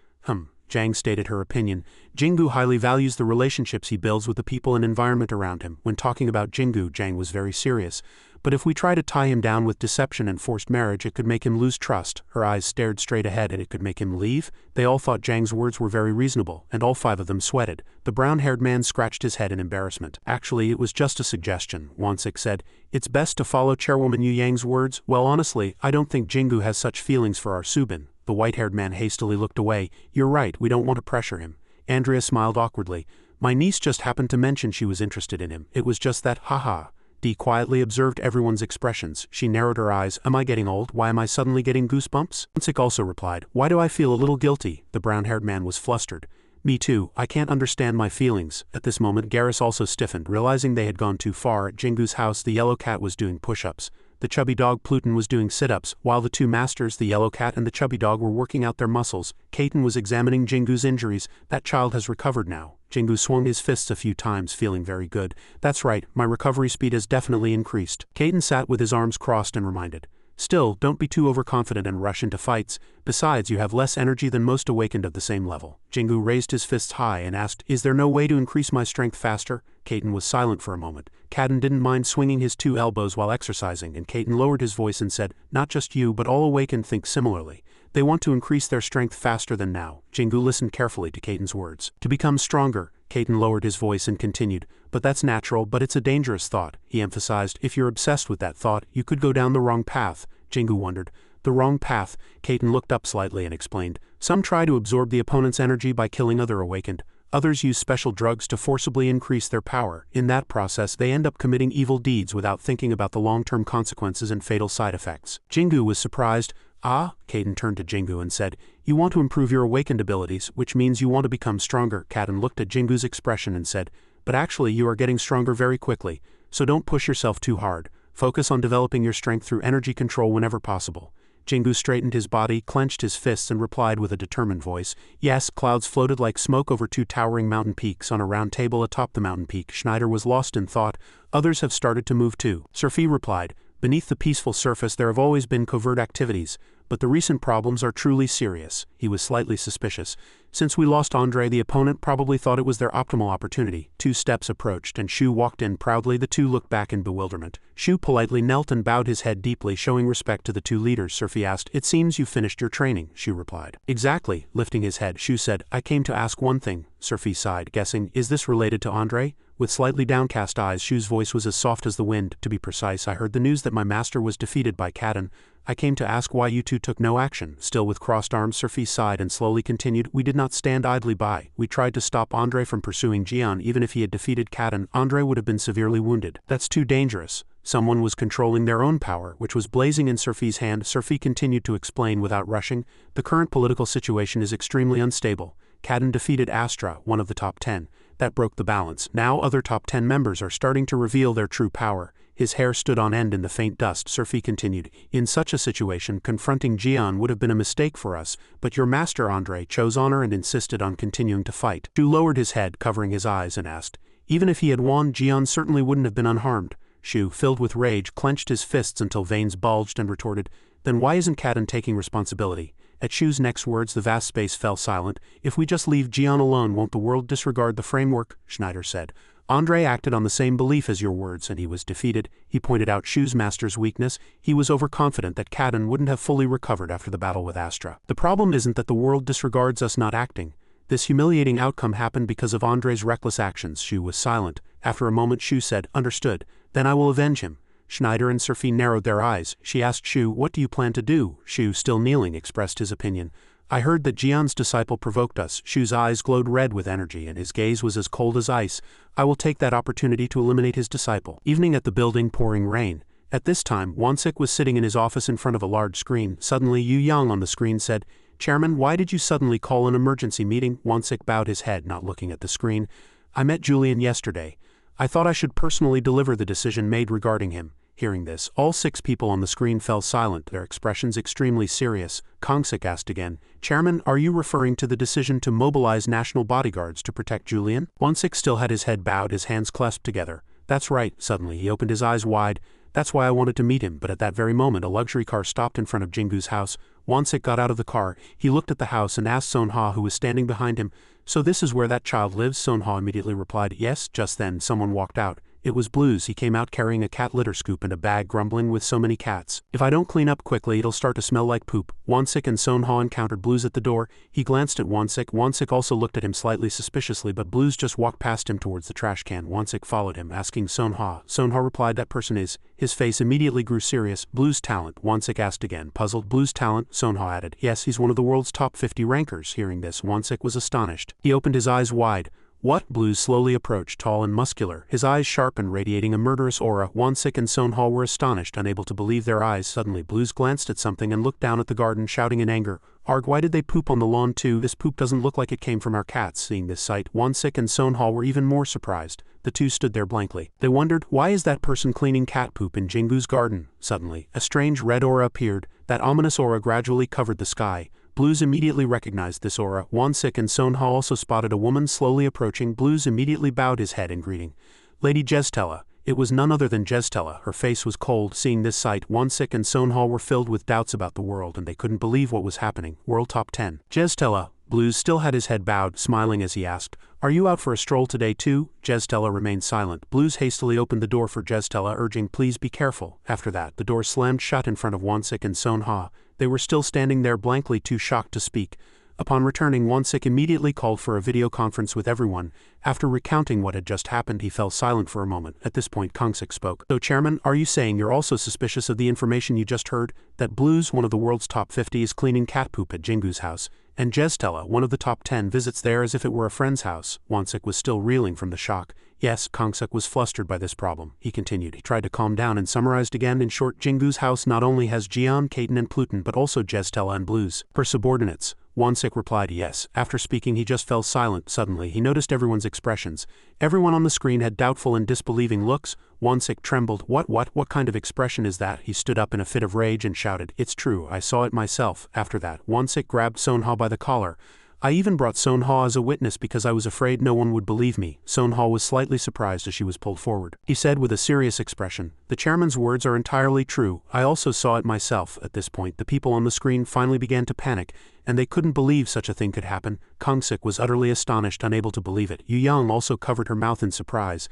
Jang stated her opinion. Jingu highly values the relationships he builds with the people and environment around him. When talking about Jingu, Jang was very serious. But if we try to tie him down with deception and forced marriage, it could make him lose trust. Her eyes stared straight ahead, and it could make him leave? They all thought Jang's words were very reasonable, and all 5 of them sweated. The brown-haired man scratched his head in embarrassment. Actually, it was just a suggestion, Wonsik said. It's best to follow Chairwoman Yu Yang's words. Well, honestly, I don't think Jingu has such feelings for our Subin. The white-haired man hastily looked away. You're right, we don't want to pressure him. Andrea smiled awkwardly. My niece just happened to mention she was interested in him. It was just that, haha. Dee quietly observed everyone's expressions. She narrowed her eyes. Am I getting old? Why am I suddenly getting goosebumps? Wonsik also replied. Why do I feel a little guilty? The brown-haired man was flustered. Me too. I can't understand my feelings. At this moment, Garrus also stiffened, realizing they had gone too far. At Jingu's house, the yellow cat was doing push-ups. The chubby dog Pluton was doing sit-ups, while the 2 masters, the yellow cat and the chubby dog, were working out their muscles. Kaiten was examining Jingu's injuries. That child has recovered now. Jingu swung his fists a few times, feeling very good. That's right, my recovery speed has definitely increased. Kaiten sat with his arms crossed and reminded. Still, don't be too overconfident and rush into fights. Besides, you have less energy than most awakened of the same level. Jingu raised his fists high and asked, Is there no way to increase my strength faster? Kaiten was silent for a moment. Kadon didn't mind swinging his 2 elbows while exercising, and Kaiten lowered his voice and said, Not just you, but all awakened think similarly. They want to increase their strength faster than now. Jingu listened carefully to Kaiten's words. To become stronger. Kaiten lowered his voice and continued, But that's natural, but it's a dangerous thought. He emphasized, If you're obsessed with that thought, you could go down the wrong path. Jingu wondered. The wrong path. Kaiten looked up slightly and explained. Some try to absorb the opponent's energy by killing other awakened. Others use special drugs to forcibly increase their power. In that process, they end up committing evil deeds without thinking about the long-term consequences and fatal side effects. Jingu was surprised. Ah, Kaiten turned to Jingu and said, You want to improve your awakened abilities, which means you want to become stronger. Kaiten looked at Jingu's expression and said, But actually you are getting stronger very quickly, so don't push yourself too hard. Focus on developing your strength through energy control whenever possible. Jingu straightened his body, clenched his fists and replied with a determined voice. Yes, clouds floated like smoke over 2 towering mountain peaks on a round table atop the mountain peak. Schneider was lost in thought. Others have started to move too. Surfi replied. Beneath the peaceful surface there have always been covert activities, but the recent problems are truly serious. He was slightly suspicious. Since we lost Andre, the opponent probably thought it was their optimal opportunity. 2 steps approached and Shu walked in proudly. The 2 looked back in bewilderment. Shu politely knelt and bowed his head deeply, showing respect to the 2 leaders. Surfi asked, It seems you finished your training, Shu replied. Exactly. Lifting his head, Shu said, I came to ask one thing. Surfi sighed, guessing, is this related to Andre? With slightly downcast eyes, Shu's voice was as soft as the wind. To be precise, I heard the news that my master was defeated by Kaden. I came to ask why you 2 took no action. Still with crossed arms, Surfi sighed and slowly continued, We did not stand idly by. We tried to stop Andre from pursuing Jian. Even if he had defeated Kaden, Andre would have been severely wounded. That's too dangerous. Someone was controlling their own power, which was blazing in Surfi's hand. Surfi continued to explain without rushing. The current political situation is extremely unstable. Kaden defeated Astra, one of the top 10. That broke the balance. Now other top 10 members are starting to reveal their true power. His hair stood on end in the faint dust. Surfi continued, In such a situation, confronting Jian would have been a mistake for us, but your master Andre chose honor and insisted on continuing to fight. Shu lowered his head, covering his eyes, and asked, Even if he had won, Jian certainly wouldn't have been unharmed. Shu, filled with rage, clenched his fists until veins bulged and retorted, Then why isn't Kaden taking responsibility? At Shu's next words the vast space fell silent. If we just leave Jian alone, won't the world disregard the framework? Schneider said. Andre acted on the same belief as your words and he was defeated. He pointed out Shu's master's weakness. He was overconfident that Kaden wouldn't have fully recovered after the battle with Astra. The problem isn't that the world disregards us not acting. This humiliating outcome happened because of Andre's reckless actions. Shu was silent. After a moment Shu said, Understood. Then I will avenge him. Schneider and Surfi narrowed their eyes. She asked Shu, What do you plan to do? Shu, still kneeling, expressed his opinion. I heard that Jian's disciple provoked us. Shu's eyes glowed red with energy and his gaze was as cold as ice. I will take that opportunity to eliminate his disciple. Evening at the building, pouring rain. At this time, Wansik was sitting in his office in front of a large screen. Suddenly Yu Yang on the screen said, Chairman, why did you suddenly call an emergency meeting? Wansik bowed his head, not looking at the screen. I met Julian yesterday. I thought I should personally deliver the decision made regarding him. Hearing this, all 6 people on the screen fell silent, their expressions extremely serious. Kongsik asked again, Chairman, are you referring to the decision to mobilize national bodyguards to protect Julian? Wansik still had his head bowed, his hands clasped together. That's right. Suddenly he opened his eyes wide. That's why I wanted to meet him, but at that very moment a luxury car stopped in front of Jingu's house. Wansik got out of the car. He looked at the house and asked Sonha, who was standing behind him, So this is where that child lives? Sonha immediately replied, Yes. Just then someone walked out. It was Blues. He came out carrying a cat litter scoop and a bag, grumbling with so many cats. If I don't clean up quickly it'll start to smell like poop. Wansik and Sonha encountered Blues at the door. He glanced at Wansik. Wansik also looked at him slightly suspiciously, but Blues just walked past him towards the trash can. Wansik followed him, asking Sonha. Sonha replied, That person is. His face immediately grew serious. Blues' talent? Wansik asked again. Puzzled. Blues' talent? Sonha added. Yes, he's one of the world's top 50 rankers. Hearing this, Wansik was astonished. He opened his eyes wide. What? Blues slowly approached, tall and muscular, his eyes sharp and radiating a murderous aura. Wansik and Sonha were astonished, unable to believe their eyes. Suddenly Blues glanced at something and looked down at the garden, shouting in anger, Arg, why did they poop on the lawn too? This poop doesn't look like it came from our cats. Seeing this sight, Wansik and Sonha were even more surprised. The 2 stood there blankly. They wondered, why is that person cleaning cat poop in Jingu's garden? Suddenly, a strange red aura appeared. That ominous aura gradually covered the sky. Blues immediately recognized this aura. Wansik and Sonha also spotted a woman slowly approaching. Blues immediately bowed his head in greeting. Lady Jestela. It was none other than Jestela. Her face was cold. Seeing this sight, Wansik and Sonha were filled with doubts about the world and they couldn't believe what was happening. World Top 10. Jestela. Blues still had his head bowed, smiling as he asked, Are you out for a stroll today too? Jestela remained silent. Blues hastily opened the door for Jestela, urging, Please be careful. After that, the door slammed shut in front of Wansik and Sonha. They were still standing there blankly, too shocked to speak. Upon returning, Wansik immediately called for a video conference with everyone. After recounting what had just happened, he fell silent for a moment. At this point, Kongsik spoke. So, Chairman, are you saying you're also suspicious of the information you just heard? That Blues, one of the world's top 50, is cleaning cat poop at Jingu's house, and Jestela, one of the top 10, visits there as if it were a friend's house. Wansik was still reeling from the shock. Yes, Kongsik was flustered by this problem. He continued. He tried to calm down and summarized again. In short, Jingu's house not only has Jian, Kaden and Pluton, but also Jestela and Blues. Her subordinates. Wonsik replied yes. After speaking he just fell silent. Suddenly he noticed everyone's expressions. Everyone on the screen had doubtful and disbelieving looks. Wonsik trembled. What kind of expression is that? He stood up in a fit of rage and shouted, "It's true, I saw it myself." After that, Wonsik grabbed Sonha by the collar. "I even brought Sonha as a witness because I was afraid no one would believe me." Sonha was slightly surprised as she was pulled forward. He said with a serious expression, "The chairman's words are entirely true. I also saw it myself." At this point, the people on the screen finally began to panic, and they couldn't believe such a thing could happen. Kongsik was utterly astonished, unable to believe it. Yu Yang also covered her mouth in surprise.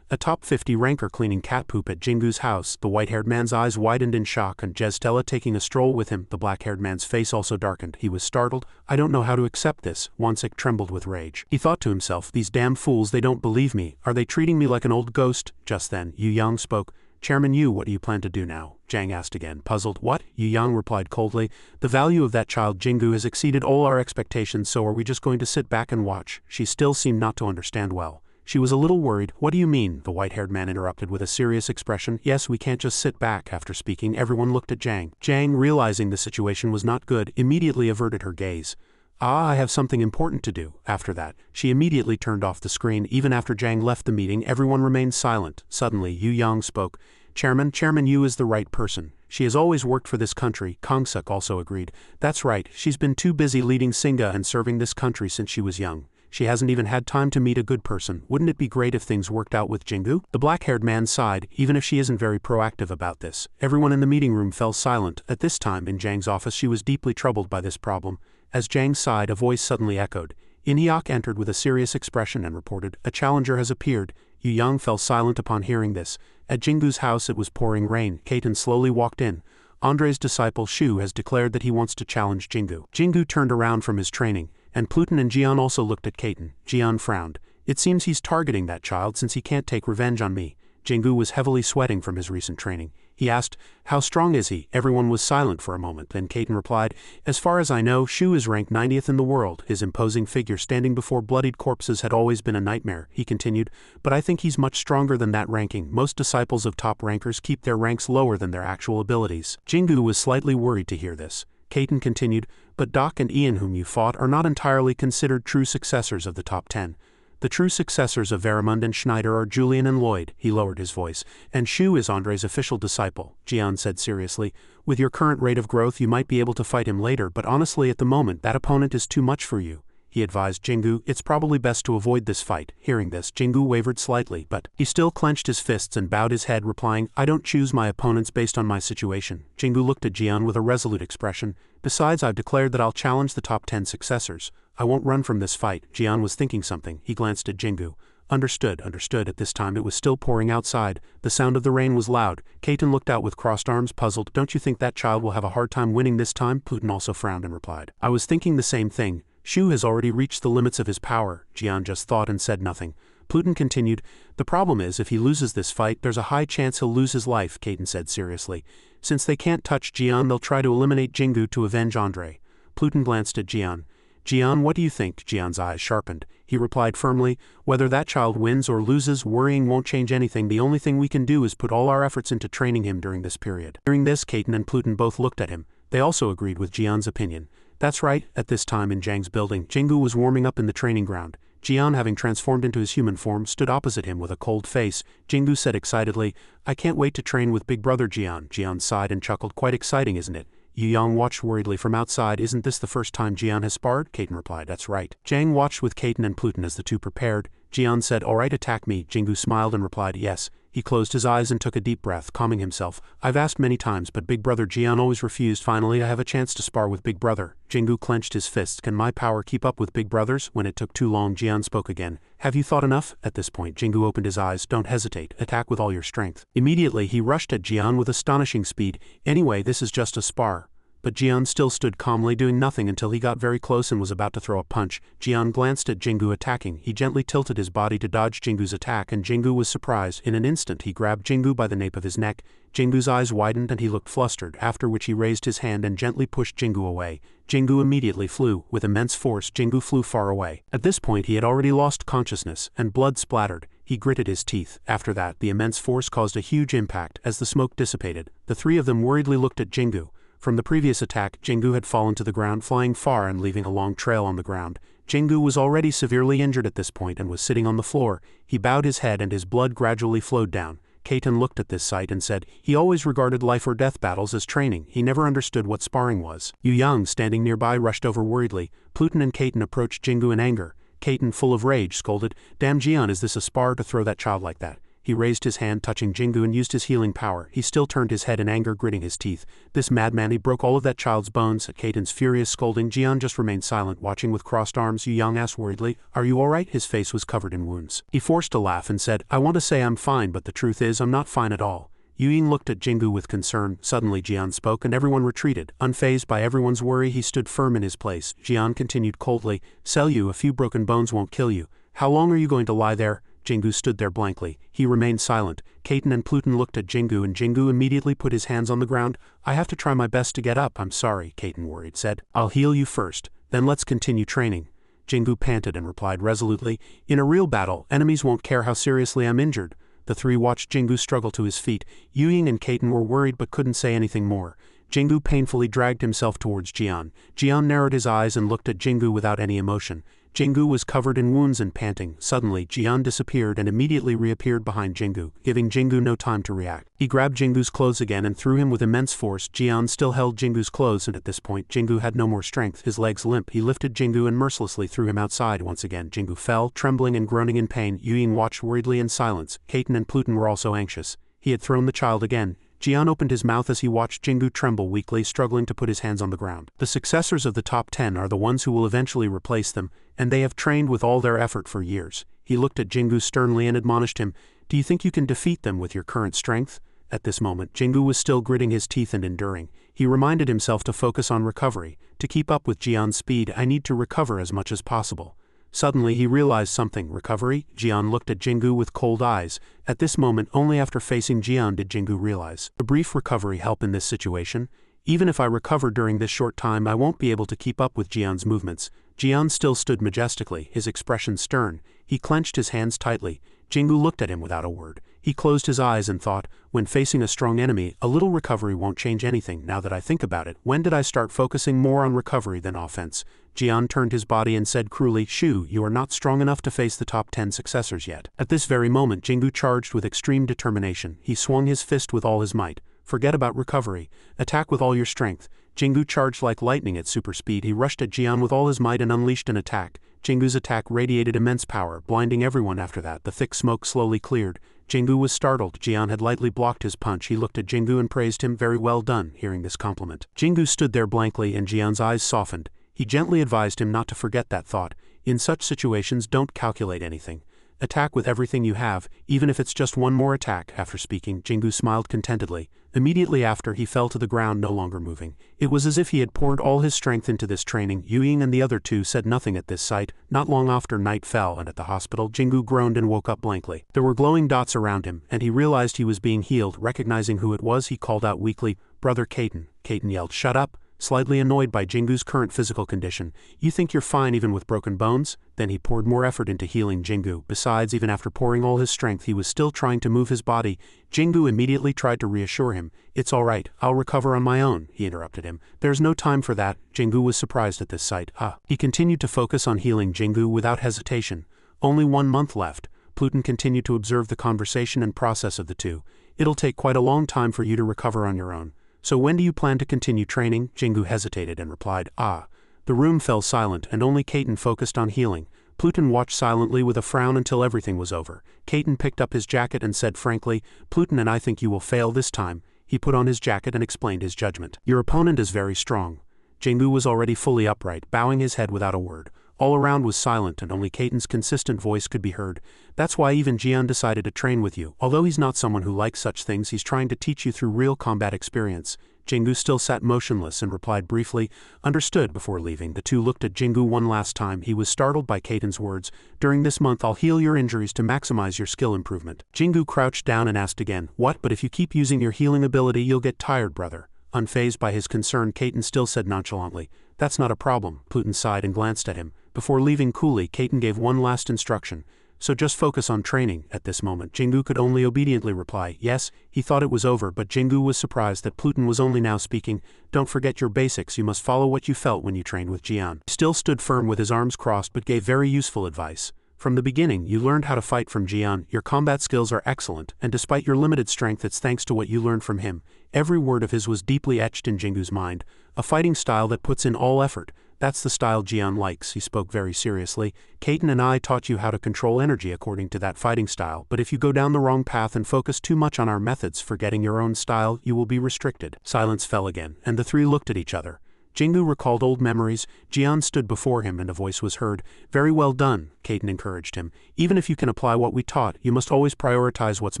A top 50 ranker cleaning cat poop at Jingu's house. The white-haired man's eyes widened in shock, and Jestela taking a stroll with him. The black-haired man's face also darkened. He was startled. "I don't know how to accept this." Wonsik trembled with rage. He thought to himself, "These damn fools, they don't believe me. Are they treating me like an old ghost?" Just then, Yu Yang spoke. "Chairman Yu, what do you plan to do now?" Zhang asked again, puzzled. "What?" Yu Yang replied coldly. "The value of that child Jingu has exceeded all our expectations, so are we just going to sit back and watch?" She still seemed not to understand well. She was a little worried. "What do you mean?" the white-haired man interrupted with a serious expression. "Yes, we can't just sit back." After speaking, everyone looked at Zhang. Zhang, realizing the situation was not good, immediately averted her gaze. "I have something important to do." After that, she immediately turned off the screen. Even after Zhang left the meeting, everyone remained silent. Suddenly, Yu Yang spoke. Chairman Yu is the right person. She has always worked for this country." Kongsuk also agreed. "That's right, she's been too busy leading Singa and serving this country since she was young. She hasn't even had time to meet a good person. Wouldn't it be great if things worked out with Jingu?" The black-haired man sighed. "Even if she isn't very proactive about this." Everyone in the meeting room fell silent. At this time, in Zhang's office, she was deeply troubled by this problem. As Zhang sighed, a voice suddenly echoed. In-hyuk entered with a serious expression and reported, "A challenger has appeared." Yu Yang fell silent upon hearing this. At Jingu's house it was pouring rain. Kaiten slowly walked in. Andre's disciple Shu has declared that he wants to challenge Jingu. Jingu turned around from his training, and Pluton and Jian also looked at Kaiten. Jian frowned. "It seems he's targeting that child since he can't take revenge on me." Jingu was heavily sweating from his recent training. He asked, "How strong is he?" Everyone was silent for a moment. Then Kaiten replied, "As far as I know, Shu is ranked 90th in the world." His imposing figure standing before bloodied corpses had always been a nightmare. He continued, "But I think he's much stronger than that ranking. Most disciples of top rankers keep their ranks lower than their actual abilities." Jingu was slightly worried to hear this. Kaiten continued, "But Doc and Ian whom you fought are not entirely considered true successors of the top 10. The true successors of Veramund and Schneider are Julian and Lloyd." He lowered his voice. "And Shu is Andre's official disciple." Jian said seriously, "With your current rate of growth you might be able to fight him later, but honestly at the moment that opponent is too much for you." He advised Jingu, "It's probably best to avoid this fight." Hearing this, Jingu wavered slightly, but he still clenched his fists and bowed his head, replying, "I don't choose my opponents based on my situation." Jingu looked at Jian with a resolute expression. "Besides, I've declared that I'll challenge the top 10 successors. I won't run from this fight." Jian was thinking something. He glanced at Jingu. Understood. At this time it was still pouring outside. The sound of the rain was loud. Kaiten looked out with crossed arms, puzzled. "Don't you think that child will have a hard time winning this time?" Pluton also frowned and replied, "I was thinking the same thing. Shu has already reached the limits of his power." Jian just thought and said nothing. Pluton continued, "The problem is, if he loses this fight, there's a high chance he'll lose his life." Kaiten said seriously, "Since they can't touch Jian, they'll try to eliminate Jingu to avenge Andre." Pluton glanced at Jian. "Jian, what do you think?" Jian's eyes sharpened. He replied firmly, "Whether that child wins or loses, worrying won't change anything. The only thing we can do is put all our efforts into training him during this period." Hearing this, Kaiten and Pluton both looked at him. They also agreed with Jian's opinion. That's right. At this time in Zhang's building, Jingu was warming up in the training ground. Jian, having transformed into his human form, stood opposite him with a cold face. Jingu said excitedly, "I can't wait to train with Big Brother Jian." Jian sighed and chuckled. "Quite exciting, isn't it?" Yu Yang watched worriedly from outside. "Isn't this the first time Jian has sparred?" Kaiten replied, "That's right." Zhang watched with Kaiten and Pluton as the two prepared. Jian said, "All right, attack me." Jingu smiled and replied, "Yes." He closed his eyes and took a deep breath, calming himself. "I've asked many times, but Big Brother Jian always refused. Finally, I have a chance to spar with Big Brother." Jingu clenched his fists. "Can my power keep up with Big Brother's?" When it took too long, Jian spoke again. "Have you thought enough?" At this point, Jingu opened his eyes. "Don't hesitate. Attack with all your strength." Immediately, he rushed at Jian with astonishing speed. "Anyway, this is just a spar." But Jian still stood calmly, doing nothing until he got very close and was about to throw a punch. Jian glanced at Jingu attacking. He gently tilted his body to dodge Jingu's attack, and Jingu was surprised. In an instant, he grabbed Jingu by the nape of his neck. Jingu's eyes widened and he looked flustered, after which he raised his hand and gently pushed Jingu away. Jingu immediately flew. With immense force, Jingu flew far away. At this point, he had already lost consciousness, and blood splattered. He gritted his teeth. After that, the immense force caused a huge impact. As the smoke dissipated, the three of them worriedly looked at Jingu. From the previous attack, Jingu had fallen to the ground, flying far and leaving a long trail on the ground. Jingu was already severely injured at this point and was sitting on the floor. He bowed his head and his blood gradually flowed down. Kaiten looked at this sight and said, he always regarded life or death battles as training. He never understood what sparring was. Yu Yang, standing nearby, rushed over worriedly. Pluton and Kaiten approached Jingu in anger. Kaiten, full of rage, scolded, "Damn Jian, is this a spar to throw that child like that?" He raised his hand, touching Jingu, and used his healing power. He still turned his head in anger, gritting his teeth. This madman, he broke all of that child's bones. At Kaiten's furious scolding, Jian just remained silent, watching with crossed arms. Yu Yang asked worriedly, "Are you alright?" His face was covered in wounds. He forced a laugh and said, "I want to say I'm fine, but the truth is I'm not fine at all." Yu Ying looked at Jingu with concern. Suddenly Jian spoke and everyone retreated. Unfazed by everyone's worry, he stood firm in his place. Jian continued coldly, "Sell you, a few broken bones won't kill you. How long are you going to lie there?" Jingu stood there blankly. He remained silent. Kaiten and Pluton looked at Jingu and Jingu immediately put his hands on the ground. "I have to try my best to get up, I'm sorry," Kaiten worried said. "I'll heal you first, then let's continue training." Jingu panted and replied resolutely, "In a real battle, enemies won't care how seriously I'm injured." The three watched Jingu struggle to his feet. Yu Ying and Kaiten were worried but couldn't say anything more. Jingu painfully dragged himself towards Jian. Jian narrowed his eyes and looked at Jingu without any emotion. Jingu was covered in wounds and panting. Suddenly, Jian disappeared and immediately reappeared behind Jingu, giving Jingu no time to react. He grabbed Jingu's clothes again and threw him with immense force. Jian still held Jingu's clothes, and at this point, Jingu had no more strength. His legs limp. He lifted Jingu and mercilessly threw him outside once again. Jingu fell, trembling and groaning in pain. Yu Ying watched worriedly in silence. Kaiten and Pluton were also anxious. He had thrown the child again. Jian opened his mouth as he watched Jingu tremble weakly, struggling to put his hands on the ground. The successors of the top 10 are the ones who will eventually replace them, and they have trained with all their effort for years. He looked at Jingu sternly and admonished him, "Do you think you can defeat them with your current strength?" At this moment, Jingu was still gritting his teeth and enduring. He reminded himself to focus on recovery. To keep up with Jian's speed, I need to recover as much as possible. Suddenly he realized something. Recovery? Jian looked at Jingu with cold eyes. At this moment, only after facing Jian did Jingu realize. A brief recovery help in this situation? Even if I recover during this short time, I won't be able to keep up with Jian's movements. Jian still stood majestically, his expression stern. He clenched his hands tightly. Jingu looked at him without a word. He closed his eyes and thought, when facing a strong enemy, a little recovery won't change anything. Now that I think about it, when did I start focusing more on recovery than offense? Jian turned his body and said cruelly, "Shu, you are not strong enough to face the top 10 successors yet." At this very moment, Jingu charged with extreme determination. He swung his fist with all his might. Forget about recovery. Attack with all your strength. Jingu charged like lightning at super speed. He rushed at Jian with all his might and unleashed an attack. Jingu's attack radiated immense power, blinding everyone after that. The thick smoke slowly cleared. Jingu was startled. Jian had lightly blocked his punch. He looked at Jingu and praised him. "Very well done," hearing this compliment. Jingu stood there blankly and Jian's eyes softened. He gently advised him not to forget that thought. In such situations, don't calculate anything. Attack with everything you have, even if it's just one more attack. After speaking, Jingu smiled contentedly. Immediately after, he fell to the ground, no longer moving. It was as if he had poured all his strength into this training. Yu Ying and the other two said nothing at this sight. Not long after, night fell, and at the hospital, Jingu groaned and woke up blankly. There were glowing dots around him, and he realized he was being healed. Recognizing who it was, he called out weakly, "Brother Kaiten." Kaiten yelled, "Shut up!" Slightly annoyed by Jingu's current physical condition. "You think you're fine even with broken bones?" Then he poured more effort into healing Jingu. Besides, even after pouring all his strength, he was still trying to move his body. Jingu immediately tried to reassure him. "It's all right, I'll recover on my own," he interrupted him. "There's no time for that." Jingu was surprised at this sight. He continued to focus on healing Jingu without hesitation. Only 1 month left. Pluton continued to observe the conversation and process of the two. "It'll take quite a long time for you to recover on your own. So when do you plan to continue training?" Jingu hesitated and replied, The room fell silent and only Kaiten focused on healing. Pluton watched silently with a frown until everything was over. Kaiten picked up his jacket and said frankly, "Pluton and I think you will fail this time." He put on his jacket and explained his judgment. "Your opponent is very strong." Jingu was already fully upright, bowing his head without a word. All around was silent and only Kaiten's consistent voice could be heard. "That's why even Jian decided to train with you. Although he's not someone who likes such things, he's trying to teach you through real combat experience." Jingu still sat motionless and replied briefly, "Understood." Before leaving, the two looked at Jingu one last time. He was startled by Kaiten's words. "During this month I'll heal your injuries to maximize your skill improvement." Jingu crouched down and asked again, "What? But if you keep using your healing ability you'll get tired, brother." Unfazed by his concern, Kaiten still said nonchalantly, "That's not a problem." Pluton sighed and glanced at him. Before leaving coolly, Kaiten gave one last instruction. so just focus on training. At this moment, Jingu could only obediently reply, yes. He thought it was over, but Jingu was surprised that Pluton was only now speaking. Don't forget your basics, you must follow what you felt when you trained with Jian. He still stood firm with his arms crossed but gave very useful advice. From the beginning, you learned how to fight from Jian. Your combat skills are excellent, and despite your limited strength, it's thanks to what you learned from him. Every word of his was deeply etched in Jingu's mind. A fighting style that puts in all effort. That's the style Jian likes. He spoke very seriously. Kaiten and I taught you how to control energy according to that fighting style, but if you go down the wrong path and focus too much on our methods, forgetting your own style, you will be restricted. Silence fell again, and the three looked at each other. Jingu recalled old memories. Jian stood before him and a voice was heard. Very well done, Kaiten encouraged him. Even if you can apply what we taught, you must always prioritize what's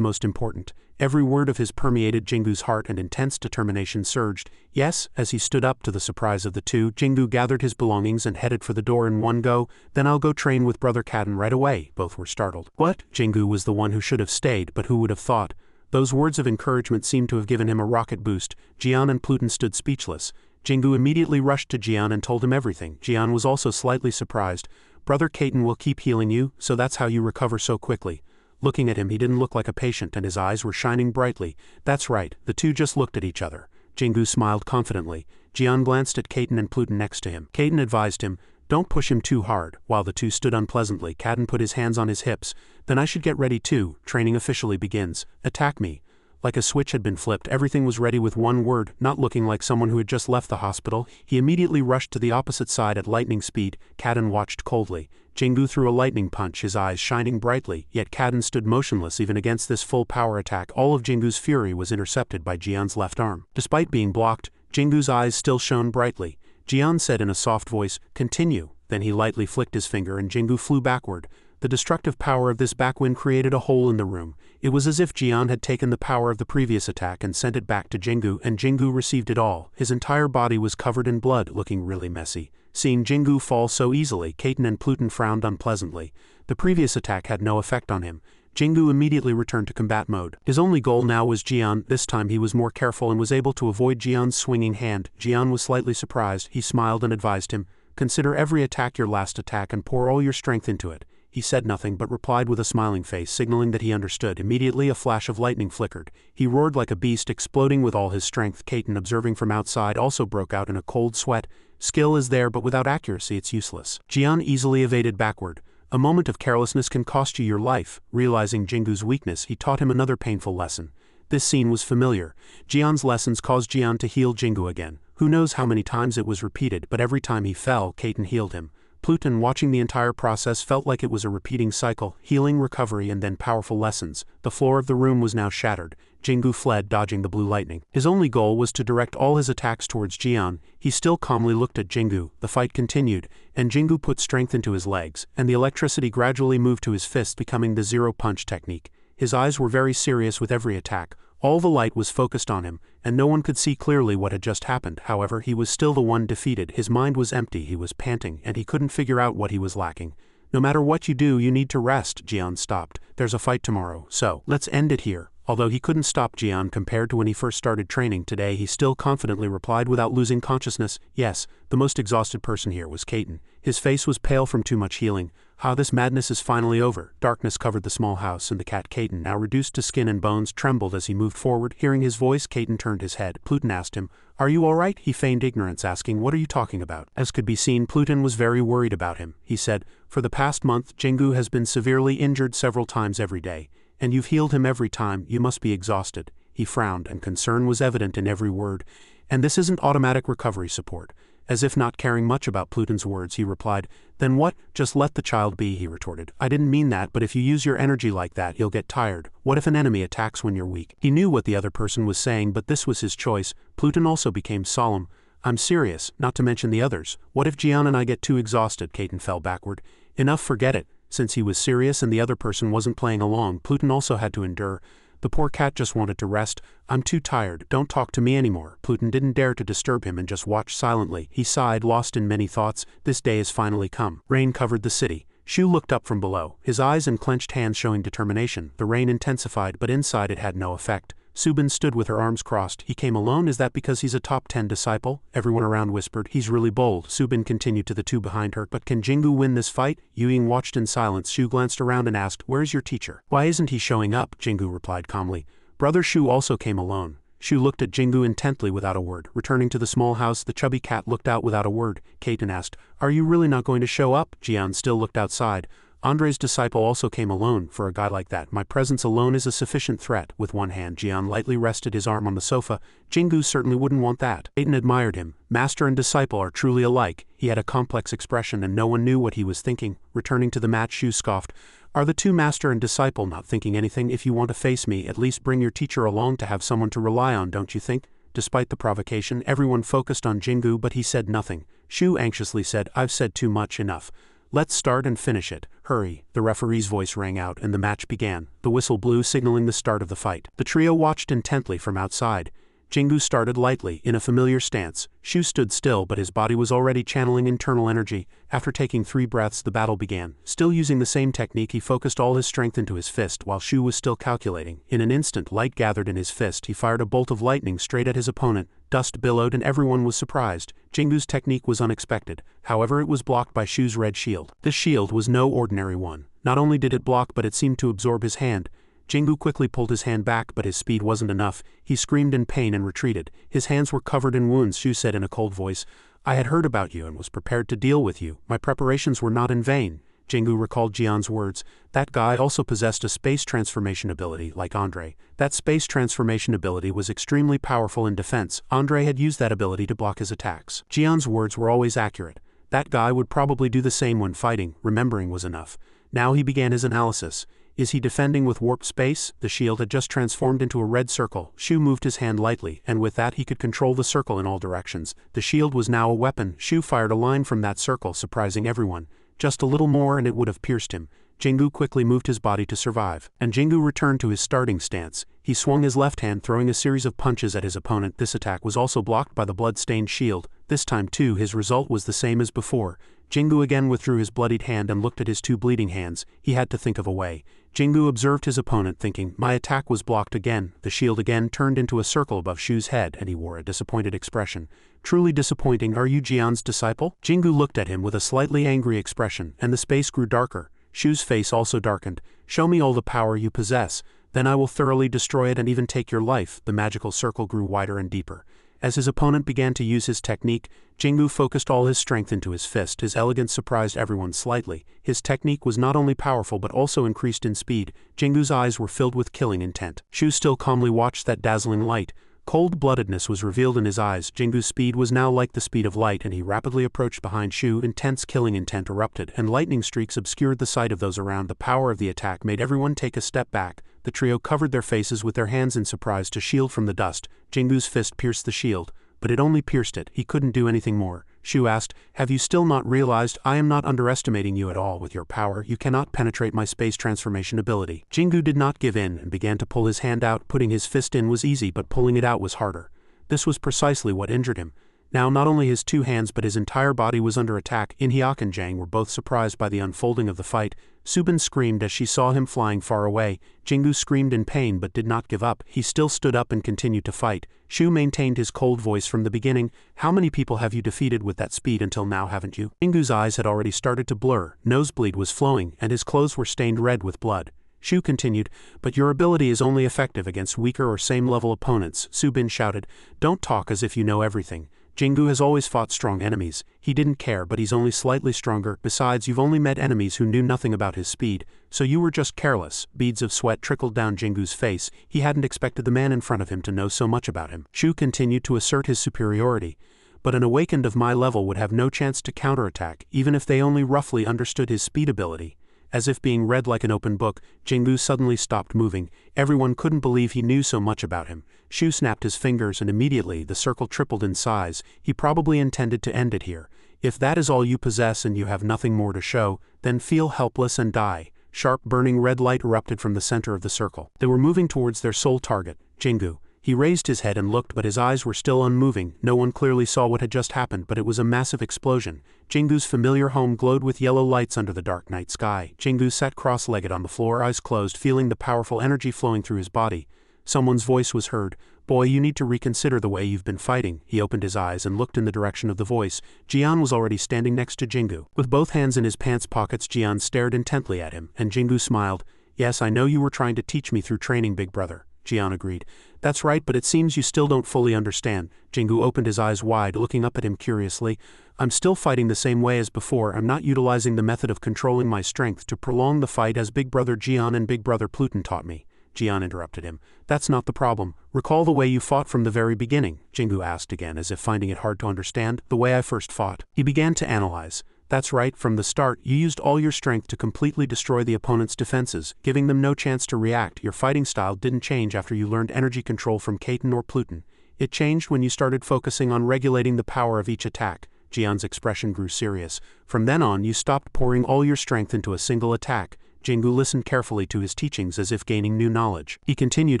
most important. Every word of his permeated Jingu's heart and intense determination surged. Yes, as he stood up to the surprise of the two, Jingu gathered his belongings and headed for the door in one go. Then I'll go train with Brother Kaiten right away. Both were startled. What? Jingu was the one who should have stayed, but who would have thought? Those words of encouragement seemed to have given him a rocket boost. Jian and Pluton stood speechless. Jingu immediately rushed to Jian and told him everything. Jian was also slightly surprised. Brother Kaiten will keep healing you, so that's how you recover so quickly. Looking at him, he didn't look like a patient and his eyes were shining brightly. That's right, the two just looked at each other. Jingu smiled confidently. Jian glanced at Kaiten and Pluton next to him. Kaiten advised him, don't push him too hard. While the two stood unpleasantly, Kaiten put his hands on his hips. Then I should get ready too. Training officially begins. Attack me. Like a switch had been flipped, everything was ready with one word. Not looking like someone who had just left the hospital, he immediately rushed to the opposite side at lightning speed. Kaiten watched coldly. Jingu threw a lightning punch, his eyes shining brightly, yet Kaiten stood motionless even against this full power attack. All of Jingu's fury was intercepted by Jian's left arm. Despite being blocked, Jingu's eyes still shone brightly. Jian said in a soft voice, continue. Then he lightly flicked his finger and Jingu flew backward. The destructive power of this backwind created a hole in the room. It was as if Jian had taken the power of the previous attack and sent it back to Jingu, and Jingu received it all. His entire body was covered in blood, looking really messy. Seeing Jingu fall so easily, Kaiten and Pluton frowned unpleasantly. The previous attack had no effect on him. Jingu immediately returned to combat mode. His only goal now was Jian. This time he was more careful and was able to avoid Jian's swinging hand. Jian was slightly surprised. He smiled and advised him, consider every attack your last attack and pour all your strength into it. He said nothing but replied with a smiling face, signaling that he understood. Immediately a flash of lightning flickered. He roared like a beast, exploding with all his strength. Kaiten, observing from outside, also broke out in a cold sweat. Skill is there, but without accuracy it's useless. Jian easily evaded backward. A moment of carelessness can cost you your life. Realizing Jingu's weakness, he taught him another painful lesson. This scene was familiar. Jian's lessons caused Jian to heal Jingu again. Who knows how many times it was repeated, but every time he fell, Kaiten healed him. Pluton, watching the entire process, felt like it was a repeating cycle, healing, recovery, and then powerful lessons. The floor of the room was now shattered. Jingu fled, dodging the blue lightning. His only goal was to direct all his attacks towards Jian. He still calmly looked at Jingu. The fight continued, and Jingu put strength into his legs, and the electricity gradually moved to his fists, becoming the zero-punch technique. His eyes were very serious with every attack. All the light was focused on him, and no one could see clearly what had just happened. However, he was still the one defeated. His mind was empty, he was panting, and he couldn't figure out what he was lacking. No matter what you do, you need to rest. Jian stopped. There's a fight tomorrow, so let's end it here. Although he couldn't stop Jian compared to when he first started training today, he still confidently replied without losing consciousness, yes. The most exhausted person here was Kaiten. His face was pale from too much healing. This madness is finally over. Darkness covered the small house, and the cat Kaiten, now reduced to skin and bones, trembled as he moved forward. Hearing his voice, Kaiten turned his head. Pluton asked him, are you alright? He feigned ignorance, asking, what are you talking about? As could be seen, Pluton was very worried about him. He said, for the past month, Jingu has been severely injured several times every day. And you've healed him every time. You must be exhausted. He frowned, and concern was evident in every word. And this isn't automatic recovery support. As if not caring much about Pluton's words, he replied, then what? Just let the child be, he retorted. I didn't mean that, but if you use your energy like that, you'll get tired. What if an enemy attacks when you're weak? He knew what the other person was saying, but this was his choice. Pluton also became solemn. I'm serious, not to mention the others. What if Jian and I get too exhausted? Kaiten fell backward. Enough, forget it. Since he was serious and the other person wasn't playing along, Pluton also had to endure. The poor cat just wanted to rest. I'm too tired, don't talk to me anymore. Pluton didn't dare to disturb him and just watched silently. He sighed, lost in many thoughts. This day has finally come. Rain covered the city. Shu looked up from below, his eyes and clenched hands showing determination. The rain intensified, but inside it had no effect. Subin stood with her arms crossed. He came alone? Is that because he's a top 10 disciple? Everyone around whispered. He's really bold. Subin continued to the two behind her. But can Jingu win this fight? Yuying watched in silence. Shu glanced around and asked, where's your teacher? Why isn't he showing up? Jingu replied calmly. Brother Shu also came alone. Shu looked at Jingu intently without a word. Returning to the small house, the chubby cat looked out without a word. Kaiten asked, are you really not going to show up? Jian still looked outside. Andre's disciple also came alone. For a guy like that, my presence alone is a sufficient threat. With one hand, Jian lightly rested his arm on the sofa. Jingu certainly wouldn't want that. Kaiten admired him. Master and disciple are truly alike. He had a complex expression and no one knew what he was thinking. Returning to the mat, Shu scoffed. Are the two master and disciple not thinking anything? If you want to face me, at least bring your teacher along to have someone to rely on, don't you think? Despite the provocation, everyone focused on Jingu, but he said nothing. Shu anxiously said, I've said too much, enough. Let's start and finish it. Hurry. The referee's voice rang out and the match began. The whistle blew, signaling the start of the fight. The trio watched intently from outside. Jingu started lightly, in a familiar stance. Shu stood still, but his body was already channeling internal energy. After taking 3 breaths, the battle began. Still using the same technique, he focused all his strength into his fist, while Shu was still calculating. In an instant, light gathered in his fist. He fired a bolt of lightning straight at his opponent. Dust billowed and everyone was surprised. Jingu's technique was unexpected. However, it was blocked by Shu's red shield. This shield was no ordinary one. Not only did it block, but it seemed to absorb his hand. Jingu quickly pulled his hand back, but his speed wasn't enough. He screamed in pain and retreated. His hands were covered in wounds. Shu said in a cold voice, I had heard about you and was prepared to deal with you. My preparations were not in vain. Jingu recalled Jian's words. That guy also possessed a space transformation ability, like Andre. That space transformation ability was extremely powerful in defense. Andre had used that ability to block his attacks. Jian's words were always accurate. That guy would probably do the same when fighting. Remembering was enough. Now he began his analysis. Is he defending with warp space? The shield had just transformed into a red circle. Shu moved his hand lightly, and with that he could control the circle in all directions. The shield was now a weapon. Shu fired a line from that circle, surprising everyone. Just a little more and it would have pierced him. Jingu quickly moved his body to survive. And Jingu returned to his starting stance. He swung his left hand, throwing a series of punches at his opponent. This attack was also blocked by the blood-stained shield. This time too, his result was the same as before. Jingu again withdrew his bloodied hand and looked at his 2 bleeding hands. He had to think of a way. Jingu observed his opponent, thinking, my attack was blocked again. The shield again turned into a circle above Shu's head, and he wore a disappointed expression. Truly disappointing. Are you Jian's disciple? Jingu looked at him with a slightly angry expression, and the space grew darker. Shu's face also darkened. Show me all the power you possess. Then I will thoroughly destroy it and even take your life. The magical circle grew wider and deeper. As his opponent began to use his technique, Jingu focused all his strength into his fist. His elegance surprised everyone slightly. His technique was not only powerful but also increased in speed. Jingu's eyes were filled with killing intent. Shu still calmly watched that dazzling light. Cold-bloodedness was revealed in his eyes. Jingu's speed was now like the speed of light, and he rapidly approached behind Shu. Intense killing intent erupted, and lightning streaks obscured the sight of those around. The power of the attack made everyone take a step back. The trio covered their faces with their hands in surprise to shield from the dust. Jingu's fist pierced the shield, but it only pierced it. He couldn't do anything more. Shu asked, have you still not realized? I am not underestimating you at all with your power. You cannot penetrate my space transformation ability. Jingu did not give in and began to pull his hand out. Putting his fist in was easy, but pulling it out was harder. This was precisely what injured him. Now not only his 2 hands but his entire body was under attack. In-hyuk and Jang were both surprised by the unfolding of the fight. Subin screamed as she saw him flying far away. Jingu screamed in pain but did not give up. He still stood up and continued to fight. Shu maintained his cold voice from the beginning. How many people have you defeated with that speed until now, haven't you? Jingu's eyes had already started to blur. Nosebleed was flowing and his clothes were stained red with blood. Shu continued, but your ability is only effective against weaker or same-level opponents. Subin shouted, don't talk as if you know everything. Jingu has always fought strong enemies. He didn't care, but he's only slightly stronger. Besides, you've only met enemies who knew nothing about his speed, so you were just careless. Beads of sweat trickled down Jingu's face. He hadn't expected the man in front of him to know so much about him. Shu continued to assert his superiority, but an awakened of my level would have no chance to counterattack, even if they only roughly understood his speed ability. As if being read like an open book, Jingu suddenly stopped moving. Everyone couldn't believe he knew so much about him. Shu snapped his fingers and immediately the circle tripled in size. He probably intended to end it here. If that is all you possess and you have nothing more to show, then feel helpless and die. Sharp burning red light erupted from the center of the circle. They were moving towards their sole target, Jingu. He raised his head and looked, but his eyes were still unmoving. No one clearly saw what had just happened, but it was a massive explosion. Jingu's familiar home glowed with yellow lights under the dark night sky. Jingu sat cross-legged on the floor, eyes closed, feeling the powerful energy flowing through his body. Someone's voice was heard. Boy, you need to reconsider the way you've been fighting. He opened his eyes and looked in the direction of the voice. Jian was already standing next to Jingu. With both hands in his pants pockets, Jian stared intently at him, and Jingu smiled. Yes, I know you were trying to teach me through training, big brother. Jian agreed. That's right, but it seems you still don't fully understand. Jingu opened his eyes wide, looking up at him curiously. I'm still fighting the same way as before. I'm not utilizing the method of controlling my strength to prolong the fight as big brother Jian and big brother Pluton taught me. Jian interrupted him. That's not the problem. Recall the way you fought from the very beginning, Jingu asked again, as if finding it hard to understand. The way I first fought. He began to analyze. That's right, from the start, you used all your strength to completely destroy the opponent's defenses, giving them no chance to react. Your fighting style didn't change after you learned energy control from Caton or Pluton. It changed when you started focusing on regulating the power of each attack. Jian's expression grew serious. From then on, you stopped pouring all your strength into a single attack. Jingu listened carefully to his teachings as if gaining new knowledge. He continued,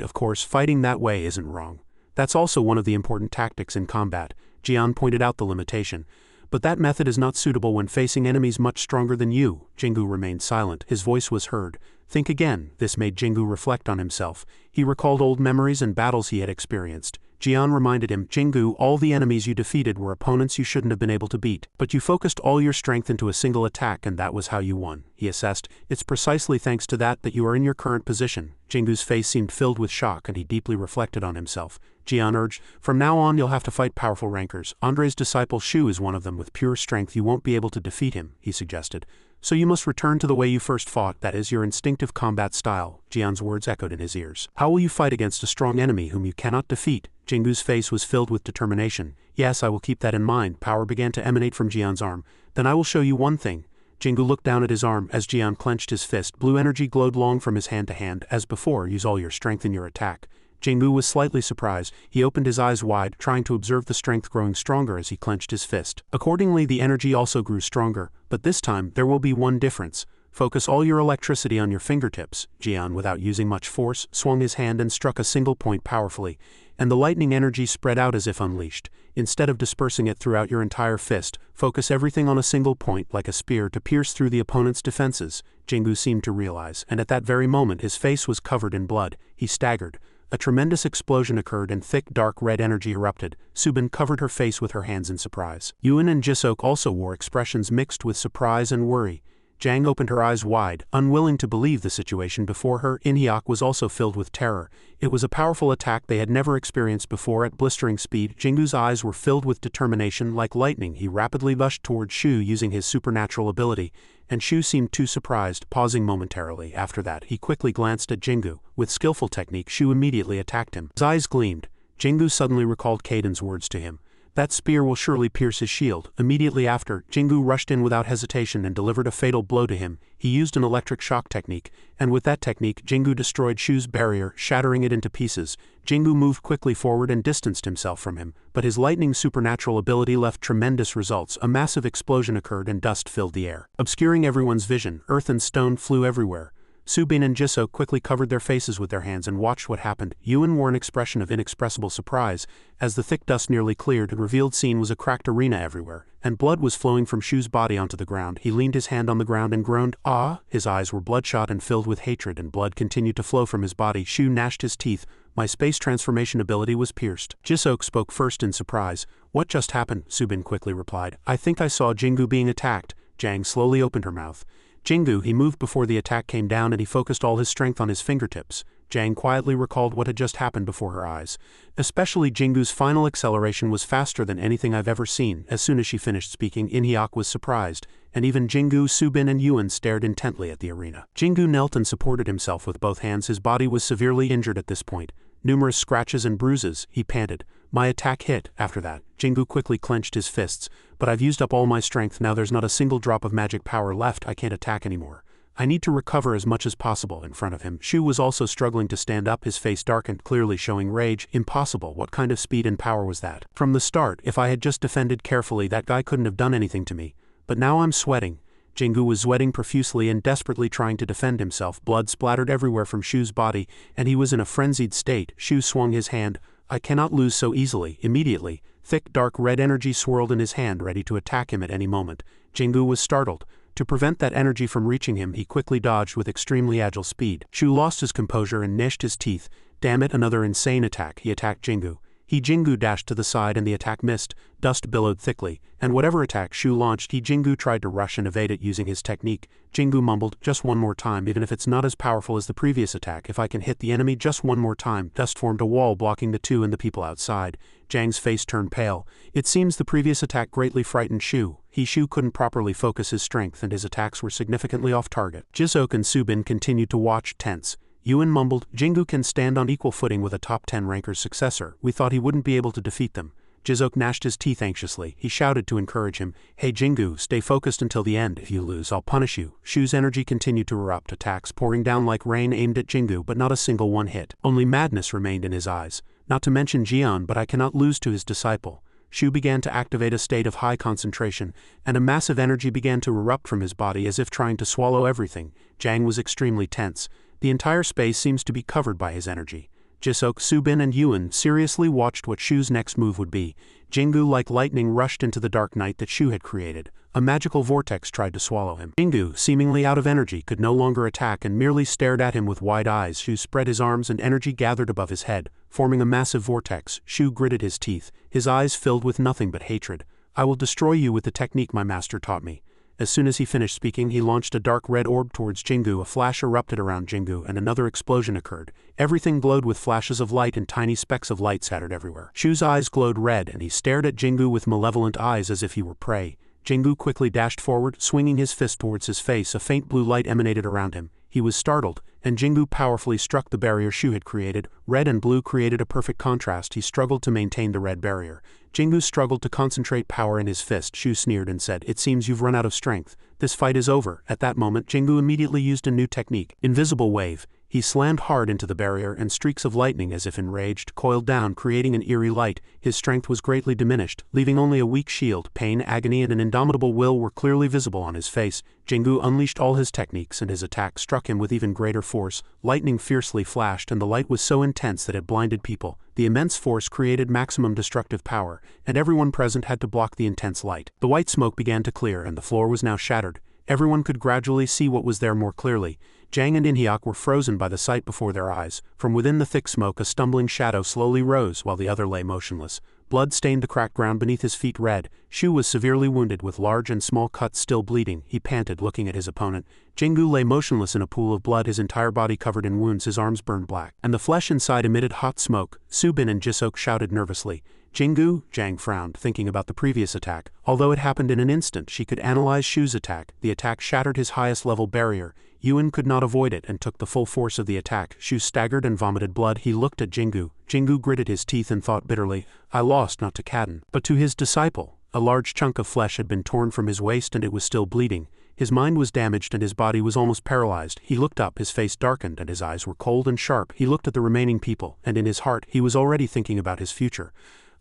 of course, fighting that way isn't wrong. That's also one of the important tactics in combat. Jian pointed out the limitation. But that method is not suitable when facing enemies much stronger than you. Jingu remained silent. His voice was heard. Think again. This made Jingu reflect on himself. He recalled old memories and battles he had experienced. Jian reminded him, Jingu, all the enemies you defeated were opponents you shouldn't have been able to beat. But you focused all your strength into a single attack and that was how you won. He assessed, it's precisely thanks to that you are in your current position. Jingu's face seemed filled with shock and he deeply reflected on himself. Jian urged, from now on you'll have to fight powerful rankers. Andre's disciple Shu is one of them. With pure strength you won't be able to defeat him, he suggested. So you must return to the way you first fought, that is your instinctive combat style. Jian's words echoed in his ears. How will you fight against a strong enemy whom you cannot defeat? Jingu's face was filled with determination. Yes, I will keep that in mind. Power began to emanate from Jian's arm. Then I will show you one thing. Jingu looked down at his arm as Jian clenched his fist. Blue energy glowed long from his hand to hand. As before, use all your strength in your attack. Jingu was slightly surprised. He opened his eyes wide, trying to observe the strength growing stronger as he clenched his fist. Accordingly, the energy also grew stronger, but this time there will be one difference. Focus all your electricity on your fingertips. Jian, without using much force, swung his hand and struck a single point powerfully, and the lightning energy spread out as if unleashed. Instead of dispersing it throughout your entire fist, focus everything on a single point like a spear to pierce through the opponent's defenses. Jingu seemed to realize, and at that very moment his face was covered in blood. He staggered. A tremendous explosion occurred and thick dark red energy erupted. Subin covered her face with her hands in surprise. Yuan and Jisok also wore expressions mixed with surprise and worry. Jang opened her eyes wide, unwilling to believe the situation before her. Inhyuk was also filled with terror. It was a powerful attack they had never experienced before at blistering speed. Jingu's eyes were filled with determination like lightning. He rapidly rushed towards Shu using his supernatural ability, and Shu seemed too surprised, pausing momentarily. After that, he quickly glanced at Jingu. With skillful technique, Shu immediately attacked him. His eyes gleamed. Jingu suddenly recalled Kaiden's words to him. That spear will surely pierce his shield. Immediately after, Jingu rushed in without hesitation and delivered a fatal blow to him. He used an electric shock technique, and with that technique, Jingu destroyed Shu's barrier, shattering it into pieces. Jingu moved quickly forward and distanced himself from him, but his lightning supernatural ability left tremendous results. A massive explosion occurred and dust filled the air, obscuring everyone's vision. Earth and stone flew everywhere. Subin and Jisok quickly covered their faces with their hands and watched what happened. Yuan wore an expression of inexpressible surprise. As the thick dust nearly cleared, the revealed scene was a cracked arena everywhere, and blood was flowing from Shu's body onto the ground. He leaned his hand on the ground and groaned, "Ah!" His eyes were bloodshot and filled with hatred, and blood continued to flow from his body. Shu gnashed his teeth. My space transformation ability was pierced. Jisok spoke first in surprise. What just happened? Subin quickly replied. I think I saw Jingu being attacked. Jang slowly opened her mouth. Jingu, he moved before the attack came down and he focused all his strength on his fingertips. Jang quietly recalled what had just happened before her eyes. Especially Jingu's final acceleration was faster than anything I've ever seen. As soon as she finished speaking, Inhyuk was surprised, and even Jingu, Subin and Yuan stared intently at the arena. Jingu knelt and supported himself with both hands. His body was severely injured at this point. Numerous scratches and bruises. He panted. My attack hit. After that, Jingu quickly clenched his fists. But I've used up all my strength. Now there's not a single drop of magic power left. I can't attack anymore. I need to recover as much as possible. In front of him, Shu was also struggling to stand up. His face darkened, clearly showing rage. Impossible. What kind of speed and power was that? From the start, if I had just defended carefully, that guy couldn't have done anything to me. But now I'm sweating. Jingu was sweating profusely and desperately trying to defend himself. Blood splattered everywhere from Shu's body, and he was in a frenzied state. Shu swung his hand. I cannot lose so easily. Immediately, thick dark red energy swirled in his hand, ready to attack him at any moment. Jingu was startled. To prevent that energy from reaching him, he quickly dodged with extremely agile speed. Shu lost his composure and gnashed his teeth. Damn it, another insane attack. He attacked Jingu. Jingu dashed to the side and the attack missed. Dust billowed thickly, and whatever attack Shu launched, Jingu tried to rush and evade it using his technique. Jingu mumbled, "Just one more time, even if it's not as powerful as the previous attack. If I can hit the enemy just one more time." Dust formed a wall blocking the two and the people outside. Jang's face turned pale. It seems the previous attack greatly frightened Shu. Shu couldn't properly focus his strength and his attacks were significantly off target. Jisok and Subin continued to watch, tense. Yuan mumbled, "Jingu can stand on equal footing with a top 10 ranker's successor. We thought he wouldn't be able to defeat them." Jisok gnashed his teeth anxiously. He shouted to encourage him, "Hey Jingu, stay focused until the end. If you lose, I'll punish you." Shu's energy continued to erupt, attacks pouring down like rain aimed at Jingu, but not a single one hit. Only madness remained in his eyes. Not to mention Jian, but I cannot lose to his disciple. Shu began to activate a state of high concentration, and a massive energy began to erupt from his body as if trying to swallow everything. Jang was extremely tense. The entire space seems to be covered by his energy. Jisok, Subin and Yuan seriously watched what Shu's next move would be. Jingu like lightning rushed into the dark night that Shu had created. A magical vortex tried to swallow him. Jingu, seemingly out of energy, could no longer attack and merely stared at him with wide eyes. Shu spread his arms and energy gathered above his head, forming a massive vortex. Shu gritted his teeth, his eyes filled with nothing but hatred. "I will destroy you with the technique my master taught me." As soon as he finished speaking, he launched a dark red orb towards Jingu. A flash erupted around Jingu, and another explosion occurred. Everything glowed with flashes of light and tiny specks of light scattered everywhere. Shu's eyes glowed red, and he stared at Jingu with malevolent eyes as if he were prey. Jingu quickly dashed forward, swinging his fist towards his face. A faint blue light emanated around him. He was startled, and Jingu powerfully struck the barrier Shu had created. Red and blue created a perfect contrast. He struggled to maintain the red barrier. Jingu struggled to concentrate power in his fist. Shu sneered and said, "It seems you've run out of strength. This fight is over." At that moment, Jingu immediately used a new technique, Invisible Wave. He slammed hard into the barrier, and streaks of lightning, as if enraged, coiled down, creating an eerie light. His strength was greatly diminished, leaving only a weak shield. Pain, agony, and an indomitable will were clearly visible on his face. Jingu unleashed all his techniques, and his attack struck him with even greater force. Lightning fiercely flashed, and the light was so intense that it blinded people. The immense force created maximum destructive power, and everyone present had to block the intense light. The white smoke began to clear, and the floor was now shattered. Everyone could gradually see what was there more clearly. Jang and Inhyuk were frozen by the sight before their eyes. From within the thick smoke, a stumbling shadow slowly rose, while the other lay motionless. Blood stained the cracked ground beneath his feet red. Shu was severely wounded, with large and small cuts still bleeding. He panted, looking at his opponent. Jingu lay motionless in a pool of blood, his entire body covered in wounds, his arms burned black, and the flesh inside emitted hot smoke. Subin and Jisok shouted nervously. "Jingu?" Jang frowned, thinking about the previous attack. Although it happened in an instant, she could analyze Shu's attack. The attack shattered his highest level barrier. Yuan could not avoid it and took the full force of the attack. Shu staggered and vomited blood. He looked at Jingu. Jingu gritted his teeth and thought bitterly, "I lost not to Kadin, but to his disciple." A large chunk of flesh had been torn from his waist and it was still bleeding. His mind was damaged and his body was almost paralyzed. He looked up, his face darkened and his eyes were cold and sharp. He looked at the remaining people, and in his heart he was already thinking about his future.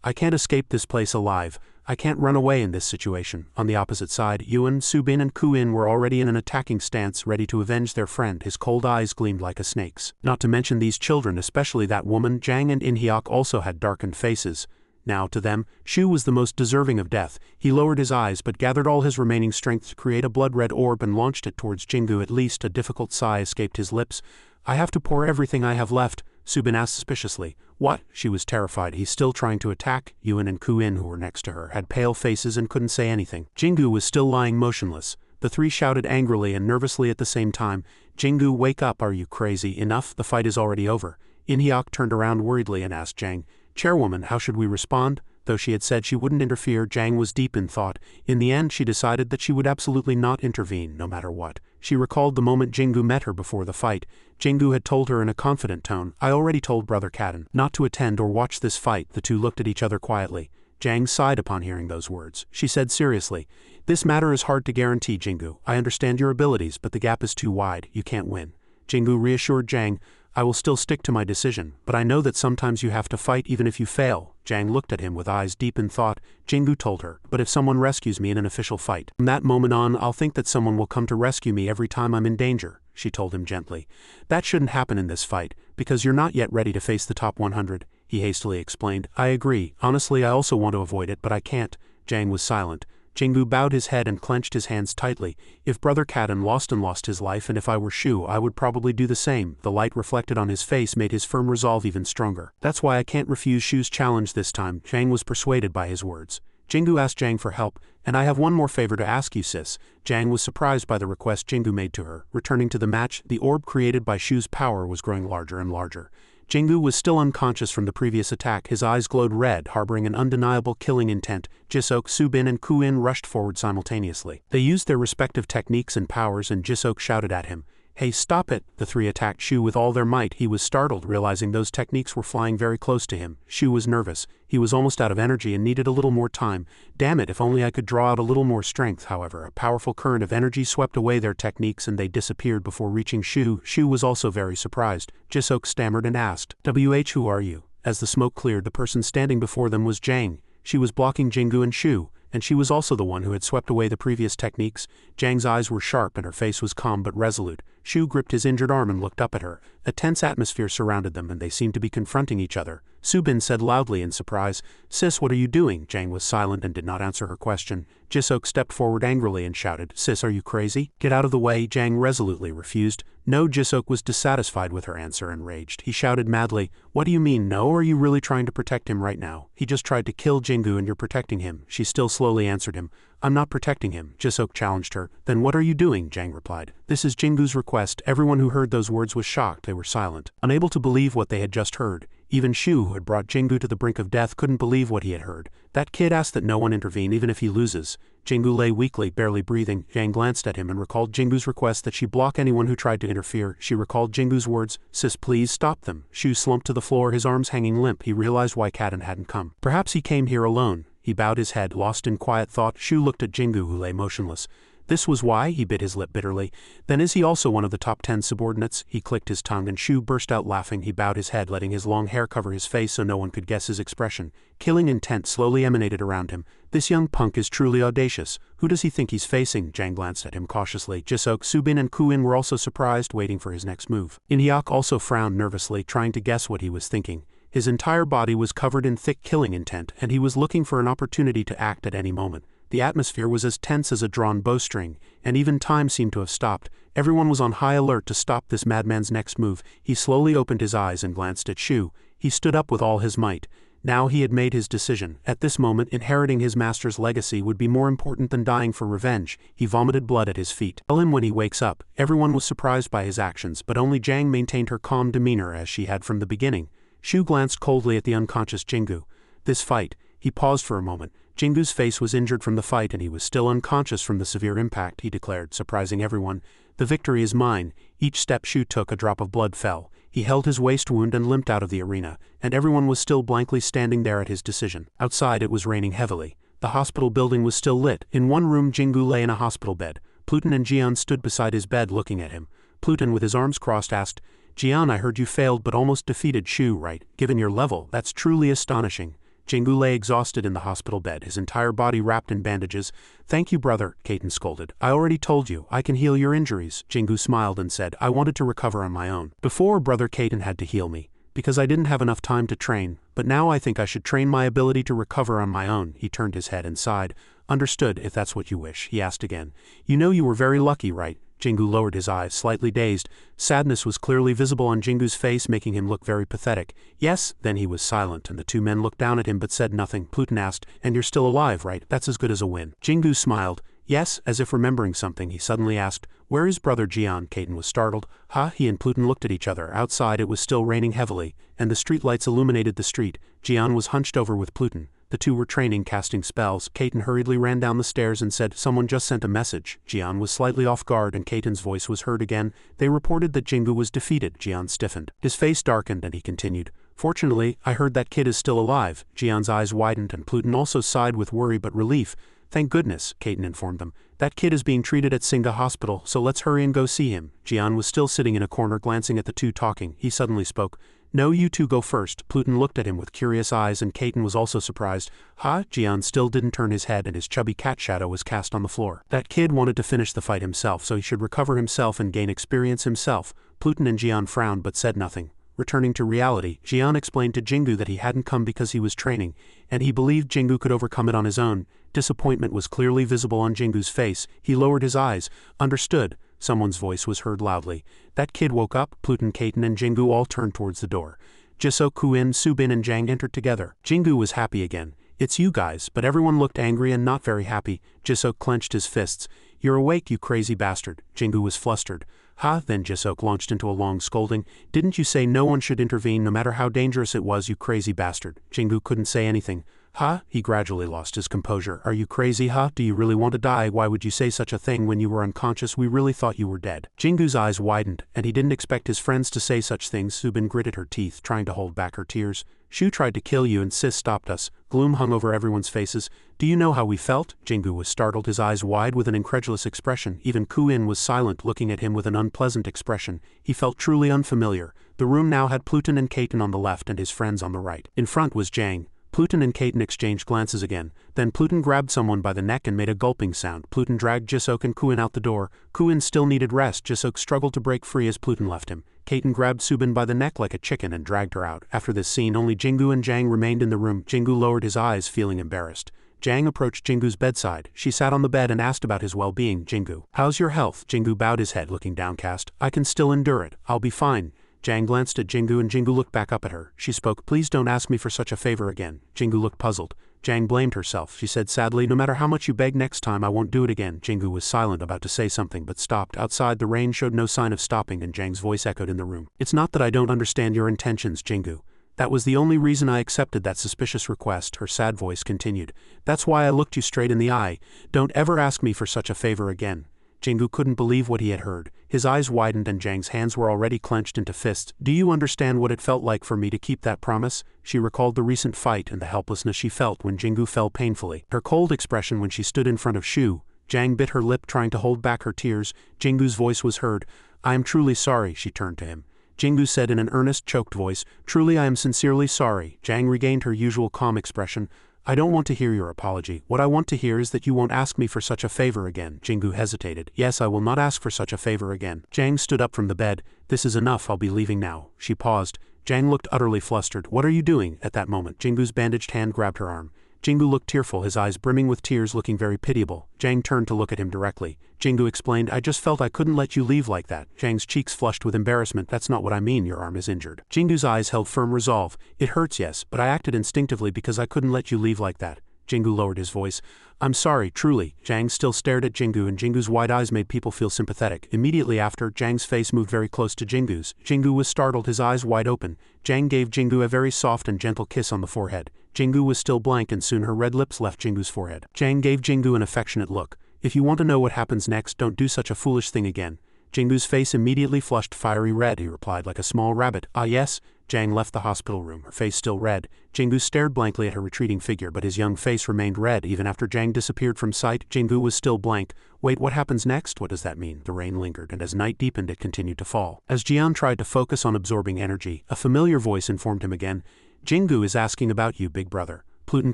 "I can't escape this place alive. I can't run away in this situation." On the opposite side, Yuan, Subin and Kuin were already in an attacking stance, ready to avenge their friend. His cold eyes gleamed like a snake's. Not to mention these children, especially that woman. Jang and Inhyuk also had darkened faces. Now, to them, Shu was the most deserving of death. He lowered his eyes but gathered all his remaining strength to create a blood-red orb and launched it towards Jingu. At least a difficult sigh escaped his lips. "I have to pour everything I have left," Subin asked suspiciously. "What?" She was terrified. "He's still trying to attack." Yuan and Kuin, who were next to her, had pale faces and couldn't say anything. Jingu was still lying motionless. The three shouted angrily and nervously at the same time. "Jingu, wake up, are you crazy? Enough, the fight is already over." Inhyuk turned around worriedly and asked Jang, "Chairwoman, how should we respond?" Though she had said she wouldn't interfere, Jang was deep in thought. In the end, she decided that she would absolutely not intervene, no matter what. She recalled the moment Jingu met her before the fight. Jingu had told her in a confident tone, "I already told Brother Kadin not to attend or watch this fight." The two looked at each other quietly. Jang sighed upon hearing those words. She said seriously, "This matter is hard to guarantee, Jingu. I understand your abilities, but the gap is too wide. You can't win." Jingu reassured Jang, "I will still stick to my decision, but I know that sometimes you have to fight even if you fail." Jang looked at him with eyes deep in thought. Jingu told her, "But if someone rescues me in an official fight, from that moment on I'll think that someone will come to rescue me every time I'm in danger," she told him gently. "That shouldn't happen in this fight, because you're not yet ready to face the top 100, he hastily explained. "I agree. Honestly, I also want to avoid it, but I can't." Jang was silent. Jingu bowed his head and clenched his hands tightly. If Brother Kaden lost his life, and if I were Shu, I would probably do the same. The light reflected on his face made his firm resolve even stronger. That's why I can't refuse Shu's challenge this time. Jang was persuaded by his words. Jingu asked Jang for help, and I have one more favor to ask you, sis. Jang was surprised by the request Jingu made to her. Returning to the match, the orb created by Shu's power was growing larger and larger. Jingu was still unconscious from the previous attack. His eyes glowed red, harboring an undeniable killing intent. Jisok, Subin and Kuin rushed forward simultaneously. They used their respective techniques and powers, and Jisok shouted at him, "Hey, stop it!" The three attacked Shu with all their might. He was startled, realizing those techniques were flying very close to him. Shu was nervous. He was almost out of energy and needed a little more time. Damn it, if only I could draw out a little more strength. However, a powerful current of energy swept away their techniques and they disappeared before reaching Shu. Shu was also very surprised. Jisok stammered and asked, who are you? As the smoke cleared, the person standing before them was Jang. She was blocking Jingu and Shu, and she was also the one who had swept away the previous techniques. Jang's eyes were sharp and her face was calm but resolute. Shu gripped his injured arm and looked up at her. A tense atmosphere surrounded them and they seemed to be confronting each other. Subin said loudly in surprise, "Sis, what are you doing?" Jang was silent and did not answer her question. Jisok stepped forward angrily and shouted, "Sis, are you crazy? Get out of the way." Jang resolutely refused. No, Jisok was dissatisfied with her answer and raged. He shouted madly, "What do you mean no? Are you really trying to protect him right now? He just tried to kill Jingu and you're protecting him." She still slowly answered him, "I'm not protecting him." Jisok challenged her. "Then what are you doing?" Jang replied. "This is Jingu's request." Everyone who heard those words was shocked. They were silent, unable to believe what they had just heard. Even Shu, who had brought Jingu to the brink of death, couldn't believe what he had heard. That kid asked that no one intervene even if he loses. Jingu lay weakly, barely breathing. Jang glanced at him and recalled Jingu's request that she block anyone who tried to interfere. She recalled Jingu's words, "Sis, please stop them." Shu slumped to the floor, his arms hanging limp. He realized why Kaden hadn't come. Perhaps he came here alone. He bowed his head, lost in quiet thought. Shu looked at Jingu, who lay motionless. This was why? He bit his lip bitterly. Then is he also one of the top 10 subordinates? He clicked his tongue and Shu burst out laughing. He bowed his head, letting his long hair cover his face so no one could guess his expression. Killing intent slowly emanated around him. This young punk is truly audacious. Who does he think he's facing? Jang glanced at him cautiously. Jisok, Subin and Kuin were also surprised, waiting for his next move. Inhyuk also frowned nervously, trying to guess what he was thinking. His entire body was covered in thick killing intent, and he was looking for an opportunity to act at any moment. The atmosphere was as tense as a drawn bowstring, and even time seemed to have stopped. Everyone was on high alert to stop this madman's next move. He slowly opened his eyes and glanced at Shu. He stood up with all his might. Now he had made his decision. At this moment, inheriting his master's legacy would be more important than dying for revenge. He vomited blood at his feet. Tell him when he wakes up. Everyone was surprised by his actions, but only Jang maintained her calm demeanor as she had from the beginning. Shu glanced coldly at the unconscious Jingu. This fight. He paused for a moment. Jingu's face was injured from the fight and he was still unconscious from the severe impact, he declared, surprising everyone. "The victory is mine." Each step Shu took, a drop of blood fell. He held his waist wound and limped out of the arena, and everyone was still blankly standing there at his decision. Outside it was raining heavily. The hospital building was still lit. In one room Jingu lay in a hospital bed. Pluton and Jian stood beside his bed looking at him. Pluton, with his arms crossed, asked, "Jian, I heard you failed but almost defeated Shu, right? Given your level, that's truly astonishing." Jingu lay exhausted in the hospital bed, his entire body wrapped in bandages. "Thank you, brother," Kaden scolded. "I already told you, I can heal your injuries." Jingu smiled and said, "I wanted to recover on my own. Before, brother Kaden had to heal me, because I didn't have enough time to train, but now I think I should train my ability to recover on my own." He turned his head and sighed. "Understood, if that's what you wish." He asked again, "You know you were very lucky, right?" Jingu lowered his eyes, slightly dazed. Sadness was clearly visible on Jingu's face, making him look very pathetic. "Yes." Then he was silent, and the two men looked down at him but said nothing. Pluton asked, "And you're still alive, right? That's as good as a win." Jingu smiled. "Yes." As if remembering something, he suddenly asked, "Where is brother Jian?" Kaden was startled. "Huh?" He and Pluton looked at each other. Outside it was still raining heavily, and the street lights illuminated the street. Jian was hunched over with Pluton. The two were training, casting spells. Katen hurriedly ran down the stairs and said, "Someone just sent a message." Jian was slightly off guard and Katen's voice was heard again. They reported that Jingu was defeated. Jian stiffened. His face darkened and he continued, "Fortunately, I heard that kid is still alive." Jian's eyes widened and Pluton also sighed with worry but relief. "Thank goodness," Katen informed them. "That kid is being treated at Singa Hospital, so let's hurry and go see him." Jian was still sitting in a corner glancing at the two talking. He suddenly spoke. "No, you two go first." Pluton looked at him with curious eyes and Katen was also surprised. "Huh?" Jian still didn't turn his head and his chubby cat shadow was cast on the floor. That kid wanted to finish the fight himself, so he should recover himself and gain experience himself. Pluton and Jian frowned but said nothing. Returning to reality, Jian explained to Jingu that he hadn't come because he was training, and he believed Jingu could overcome it on his own. Disappointment was clearly visible on Jingu's face. He lowered his eyes. Understood. Someone's voice was heard loudly. That kid woke up. Pluton, Kaiten and Jingu all turned towards the door. Jisoo, Kuin, Subin and Jang entered together. Jingu was happy again. It's you guys, but everyone looked angry and not very happy. Jisoo clenched his fists. You're awake, you crazy bastard. Jingu was flustered. Ha, then Jisoo launched into a long scolding. Didn't you say no one should intervene no matter how dangerous it was, you crazy bastard? Jingu couldn't say anything. Ha, he gradually lost his composure. Are you crazy, ha? Do you really want to die? Why would you say such a thing when you were unconscious? We really thought you were dead. Jingu's eyes widened, and he didn't expect his friends to say such things. Subin gritted her teeth, trying to hold back her tears. Shu tried to kill you and Sis stopped us. Gloom hung over everyone's faces. Do you know how we felt? Jingu was startled, his eyes wide with an incredulous expression. Even Kuin was silent, looking at him with an unpleasant expression. He felt truly unfamiliar. The room now had Pluton and Kaiten on the left and his friends on the right. In front was Jang. Pluton and Kaiten exchanged glances again. Then Pluton grabbed someone by the neck and made a gulping sound. Pluton dragged Jisoo and Kuin out the door. Kuin still needed rest. Jisoo struggled to break free as Pluton left him. Kaiten grabbed Subin by the neck like a chicken and dragged her out. After this scene, only Jingu and Jang remained in the room. Jingu lowered his eyes, feeling embarrassed. Jang approached Jingu's bedside. She sat on the bed and asked about his well-being. Jingu, how's your health? Jingu bowed his head, looking downcast. I can still endure it. I'll be fine. Jang glanced at Jingu and Jingu looked back up at her. She spoke, please don't ask me for such a favor again. Jingu looked puzzled. Jang blamed herself. She said sadly, no matter how much you beg next time, I won't do it again. Jingu was silent, about to say something, but stopped. Outside, the rain showed no sign of stopping and Jang's voice echoed in the room. It's not that I don't understand your intentions, Jingu. That was the only reason I accepted that suspicious request, her sad voice continued. That's why I looked you straight in the eye. Don't ever ask me for such a favor again. Jingu couldn't believe what he had heard. His eyes widened and Jang's hands were already clenched into fists. Do you understand what it felt like for me to keep that promise? She recalled the recent fight and the helplessness she felt when Jingu fell painfully. Her cold expression when she stood in front of Shu. Jang bit her lip, trying to hold back her tears. Jingu's voice was heard. I am truly sorry, she turned to him. Jingu said in an earnest, choked voice, truly I am sincerely sorry. Jang regained her usual calm expression. I don't want to hear your apology. What I want to hear is that you won't ask me for such a favor again. Jingu hesitated. Yes, I will not ask for such a favor again. Jang stood up from the bed. This is enough, I'll be leaving now. She paused. Jang looked utterly flustered. What are you doing? At that moment, Jingu's bandaged hand grabbed her arm. Jingu looked tearful, his eyes brimming with tears, looking very pitiable. Jang turned to look at him directly. Jingu explained, I just felt I couldn't let you leave like that. Jang's cheeks flushed with embarrassment. That's not what I mean, your arm is injured. Jingu's eyes held firm resolve. It hurts, yes, but I acted instinctively because I couldn't let you leave like that. Jingu lowered his voice. I'm sorry, truly. Jang still stared at Jingu and Jingu's wide eyes made people feel sympathetic. Immediately after, Jang's face moved very close to Jingu's. Jingu was startled, his eyes wide open. Jang gave Jingu a very soft and gentle kiss on the forehead. Jingu was still blank and soon her red lips left Jingu's forehead. Jang gave Jingu an affectionate look. If you want to know what happens next, don't do such a foolish thing again. Jingu's face immediately flushed fiery red, he replied like a small rabbit. Ah yes. Jang left the hospital room, her face still red. Jingu stared blankly at her retreating figure, but his young face remained red even after Jang disappeared from sight. Jingu was still blank. Wait, what happens next? What does that mean? The rain lingered, and as night deepened it continued to fall. As Jian tried to focus on absorbing energy, a familiar voice informed him again. Jingu is asking about you, big brother. Pluton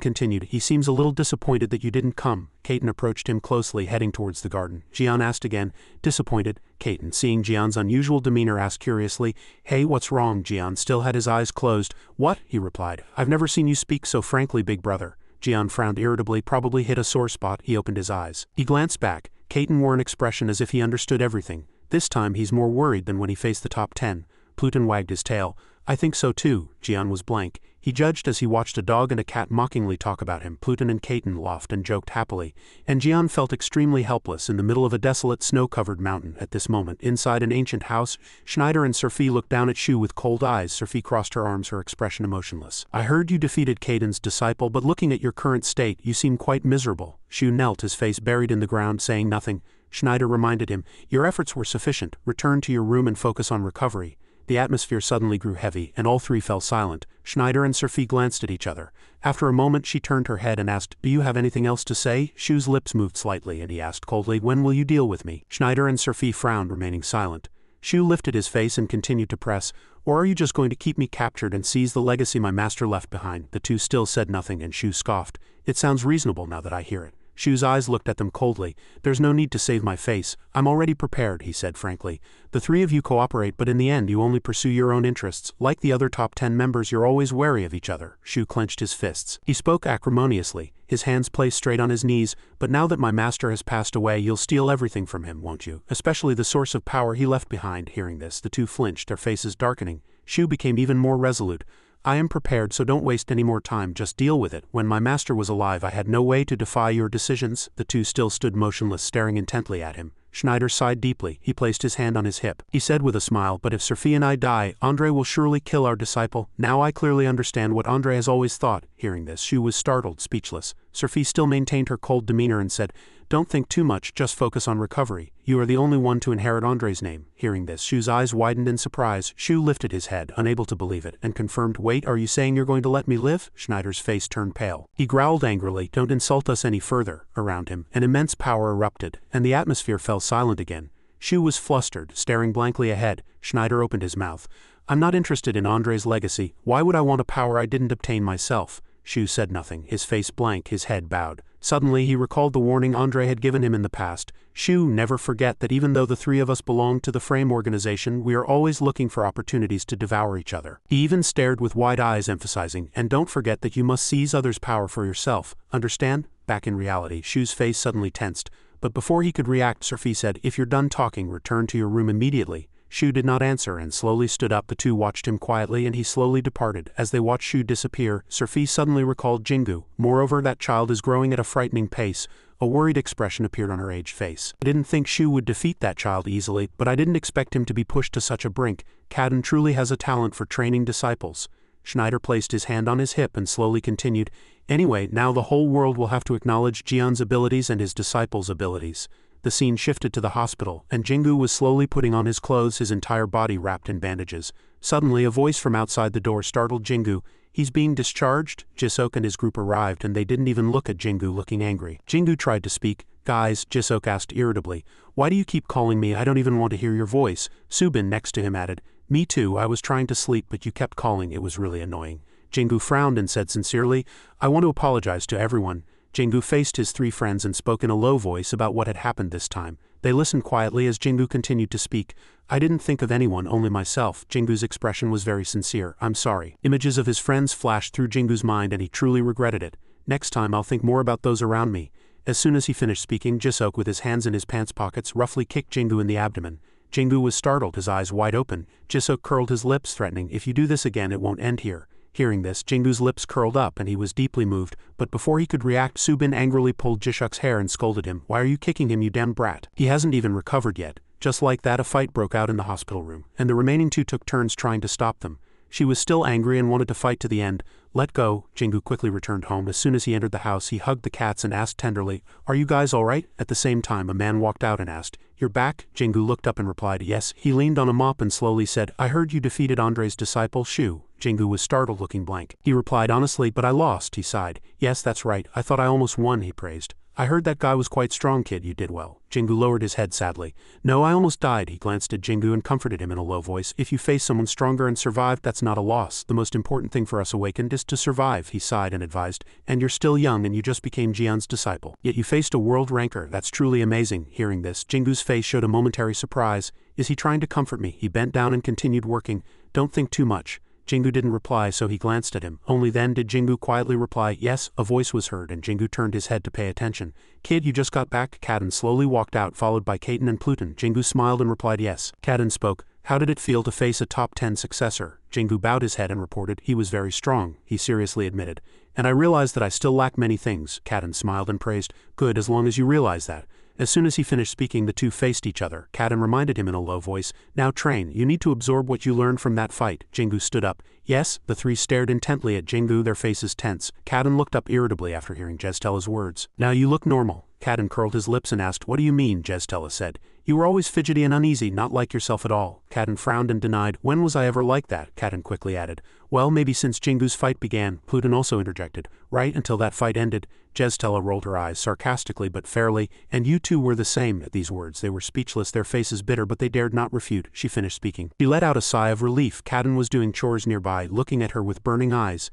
continued, he seems a little disappointed that you didn't come. Kaiten approached him closely, heading towards the garden. Jian asked again, disappointed. Kaiten, seeing Jian's unusual demeanor, asked curiously, hey, what's wrong? Jian still had his eyes closed. What? He replied. I've never seen you speak so frankly, big brother. Jian frowned irritably, probably hit a sore spot. He opened his eyes. He glanced back. Kaiten wore an expression as if he understood everything. This time he's more worried than when he faced the top 10. Pluton wagged his tail. I think so too. Jian was blank. He judged as he watched a dog and a cat mockingly talk about him. Pluton and Kaiten laughed and joked happily, and Jian felt extremely helpless in the middle of a desolate snow-covered mountain. At this moment, inside an ancient house, Schneider and Serphi looked down at Shu with cold eyes. Serphi crossed her arms, her expression emotionless. I heard you defeated Kaiden's disciple, but looking at your current state, you seem quite miserable. Shu knelt, his face buried in the ground, saying nothing. Schneider reminded him, your efforts were sufficient. Return to your room and focus on recovery. The atmosphere suddenly grew heavy, and all three fell silent. Schneider and Serphi glanced at each other. After a moment she turned her head and asked, do you have anything else to say? Shu's lips moved slightly, and he asked coldly, when will you deal with me? Schneider and Serphi frowned, remaining silent. Shu lifted his face and continued to press, or are you just going to keep me captured and seize the legacy my master left behind? The two still said nothing, and Shu scoffed. It sounds reasonable now that I hear it. Shu's eyes looked at them coldly. There's no need to save my face. I'm already prepared, he said frankly. The three of you cooperate, but in the end you only pursue your own interests. Like the other top 10 members, you're always wary of each other. Shu clenched his fists. He spoke acrimoniously, his hands placed straight on his knees. But now that my master has passed away, you'll steal everything from him, won't you? Especially the source of power he left behind. Hearing this, the two flinched, their faces darkening. Shu became even more resolute. I am prepared, so don't waste any more time, just deal with it. When my master was alive, I had no way to defy your decisions. The two still stood motionless, staring intently at him. Schneider sighed deeply. He placed his hand on his hip. He said with a smile, but if Sophie and I die, Andre will surely kill our disciple. Now I clearly understand what Andre has always thought. Hearing this, Shu was startled, speechless. Sophie still maintained her cold demeanor and said, don't think too much, just focus on recovery. You are the only one to inherit Andre's name. Hearing this, Shu's eyes widened in surprise. Shu lifted his head, unable to believe it, and confirmed, wait, are you saying you're going to let me live? Schneider's face turned pale. He growled angrily, don't insult us any further. Around him, an immense power erupted, and the atmosphere fell silent again. Shu was flustered, staring blankly ahead. Schneider opened his mouth. I'm not interested in Andre's legacy. Why would I want a power I didn't obtain myself? Shu said nothing, his face blank, his head bowed. Suddenly he recalled the warning Andre had given him in the past. Shu, never forget that even though the three of us belong to the Frame organization, we are always looking for opportunities to devour each other. He even stared with wide eyes, emphasizing, and don't forget that you must seize others' power for yourself. Understand? Back in reality, Shu's face suddenly tensed. But before he could react, Sophie said, if you're done talking, return to your room immediately. Shu did not answer and slowly stood up. The two watched him quietly and he slowly departed. As they watched Shu disappear, Sophie suddenly recalled Jingu. Moreover, that child is growing at a frightening pace. A worried expression appeared on her aged face. I didn't think Shu would defeat that child easily, but I didn't expect him to be pushed to such a brink. Kadin truly has a talent for training disciples. Schneider placed his hand on his hip and slowly continued, anyway, now the whole world will have to acknowledge Jian's abilities and his disciples' abilities. The scene shifted to the hospital, and Jingu was slowly putting on his clothes, his entire body wrapped in bandages. Suddenly, a voice from outside the door startled Jingu. He's being discharged? Jisok and his group arrived, and they didn't even look at Jingu, looking angry. Jingu tried to speak. Guys, Jisok asked irritably, why do you keep calling me? I don't even want to hear your voice. Subin next to him added, me too, I was trying to sleep, but you kept calling, it was really annoying. Jingu frowned and said sincerely, I want to apologize to everyone. Jingu faced his three friends and spoke in a low voice about what had happened this time. They listened quietly as Jingu continued to speak. I didn't think of anyone, only myself. Jingu's expression was very sincere. I'm sorry. Images of his friends flashed through Jingu's mind and he truly regretted it. Next time I'll think more about those around me. As soon as he finished speaking, Jisok, with his hands in his pants pockets, roughly kicked Jingu in the abdomen. Jingu was startled, his eyes wide open. Jisok curled his lips, threatening, if you do this again it won't end here. Hearing this, Jingu's lips curled up and he was deeply moved, but before he could react, Subin angrily pulled Jishuk's hair and scolded him, why are you kicking him, you damn brat? He hasn't even recovered yet. Just like that, a fight broke out in the hospital room, and the remaining two took turns trying to stop them. She was still angry and wanted to fight to the end. Let go. Jingu quickly returned home. As soon as he entered the house, he hugged the cats and asked tenderly, are you guys alright? At the same time, a man walked out and asked, you're back? Jingu looked up and replied, yes. He leaned on a mop and slowly said, I heard you defeated Andre's disciple, Shu. Jingu was startled, looking blank. He replied honestly, but I lost, he sighed. Yes, that's right. I thought I almost won, he praised. I heard that guy was quite strong, kid, you did well. Jingu lowered his head sadly. No, I almost died. He glanced at Jingu and comforted him in a low voice. If you face someone stronger and survive, that's not a loss. The most important thing for us awakened is to survive, he sighed and advised. And you're still young and you just became Jian's disciple. Yet you faced a world ranker. That's truly amazing. Hearing this, Jingu's face showed a momentary surprise. Is he trying to comfort me? He bent down and continued working. Don't think too much. Jingu didn't reply, so he glanced at him. Only then did Jingu quietly reply, yes. A voice was heard and Jingu turned his head to pay attention. Kid, you just got back? Kadin slowly walked out, followed by Kaiten and Pluton. Jingu smiled and replied yes. Kadin spoke. How did it feel to face a top 10 successor? Jingu bowed his head and reported, he was very strong, he seriously admitted. And I realized that I still lack many things. Kadin smiled and praised. Good, as long as you realize that. As soon as he finished speaking, the two faced each other. Kadin reminded him in a low voice, now train, you need to absorb what you learned from that fight. Jingu stood up. Yes, the three stared intently at Jingu, their faces tense. Kadin looked up irritably after hearing Jeztella's words. Now you look normal. Kadin curled his lips and asked, what do you mean? Jeztella said. You were always fidgety and uneasy, not like yourself at all. Kadin frowned and denied. When was I ever like that? Kadin quickly added. Well, maybe since Jingu's fight began. Pluton also interjected. Right until that fight ended. Jeztella rolled her eyes sarcastically but fairly, and you two were the same. At these words they were speechless, their faces bitter, but they dared not refute. She finished speaking. She let out a sigh of relief. Kadin was doing chores nearby, looking at her with burning eyes.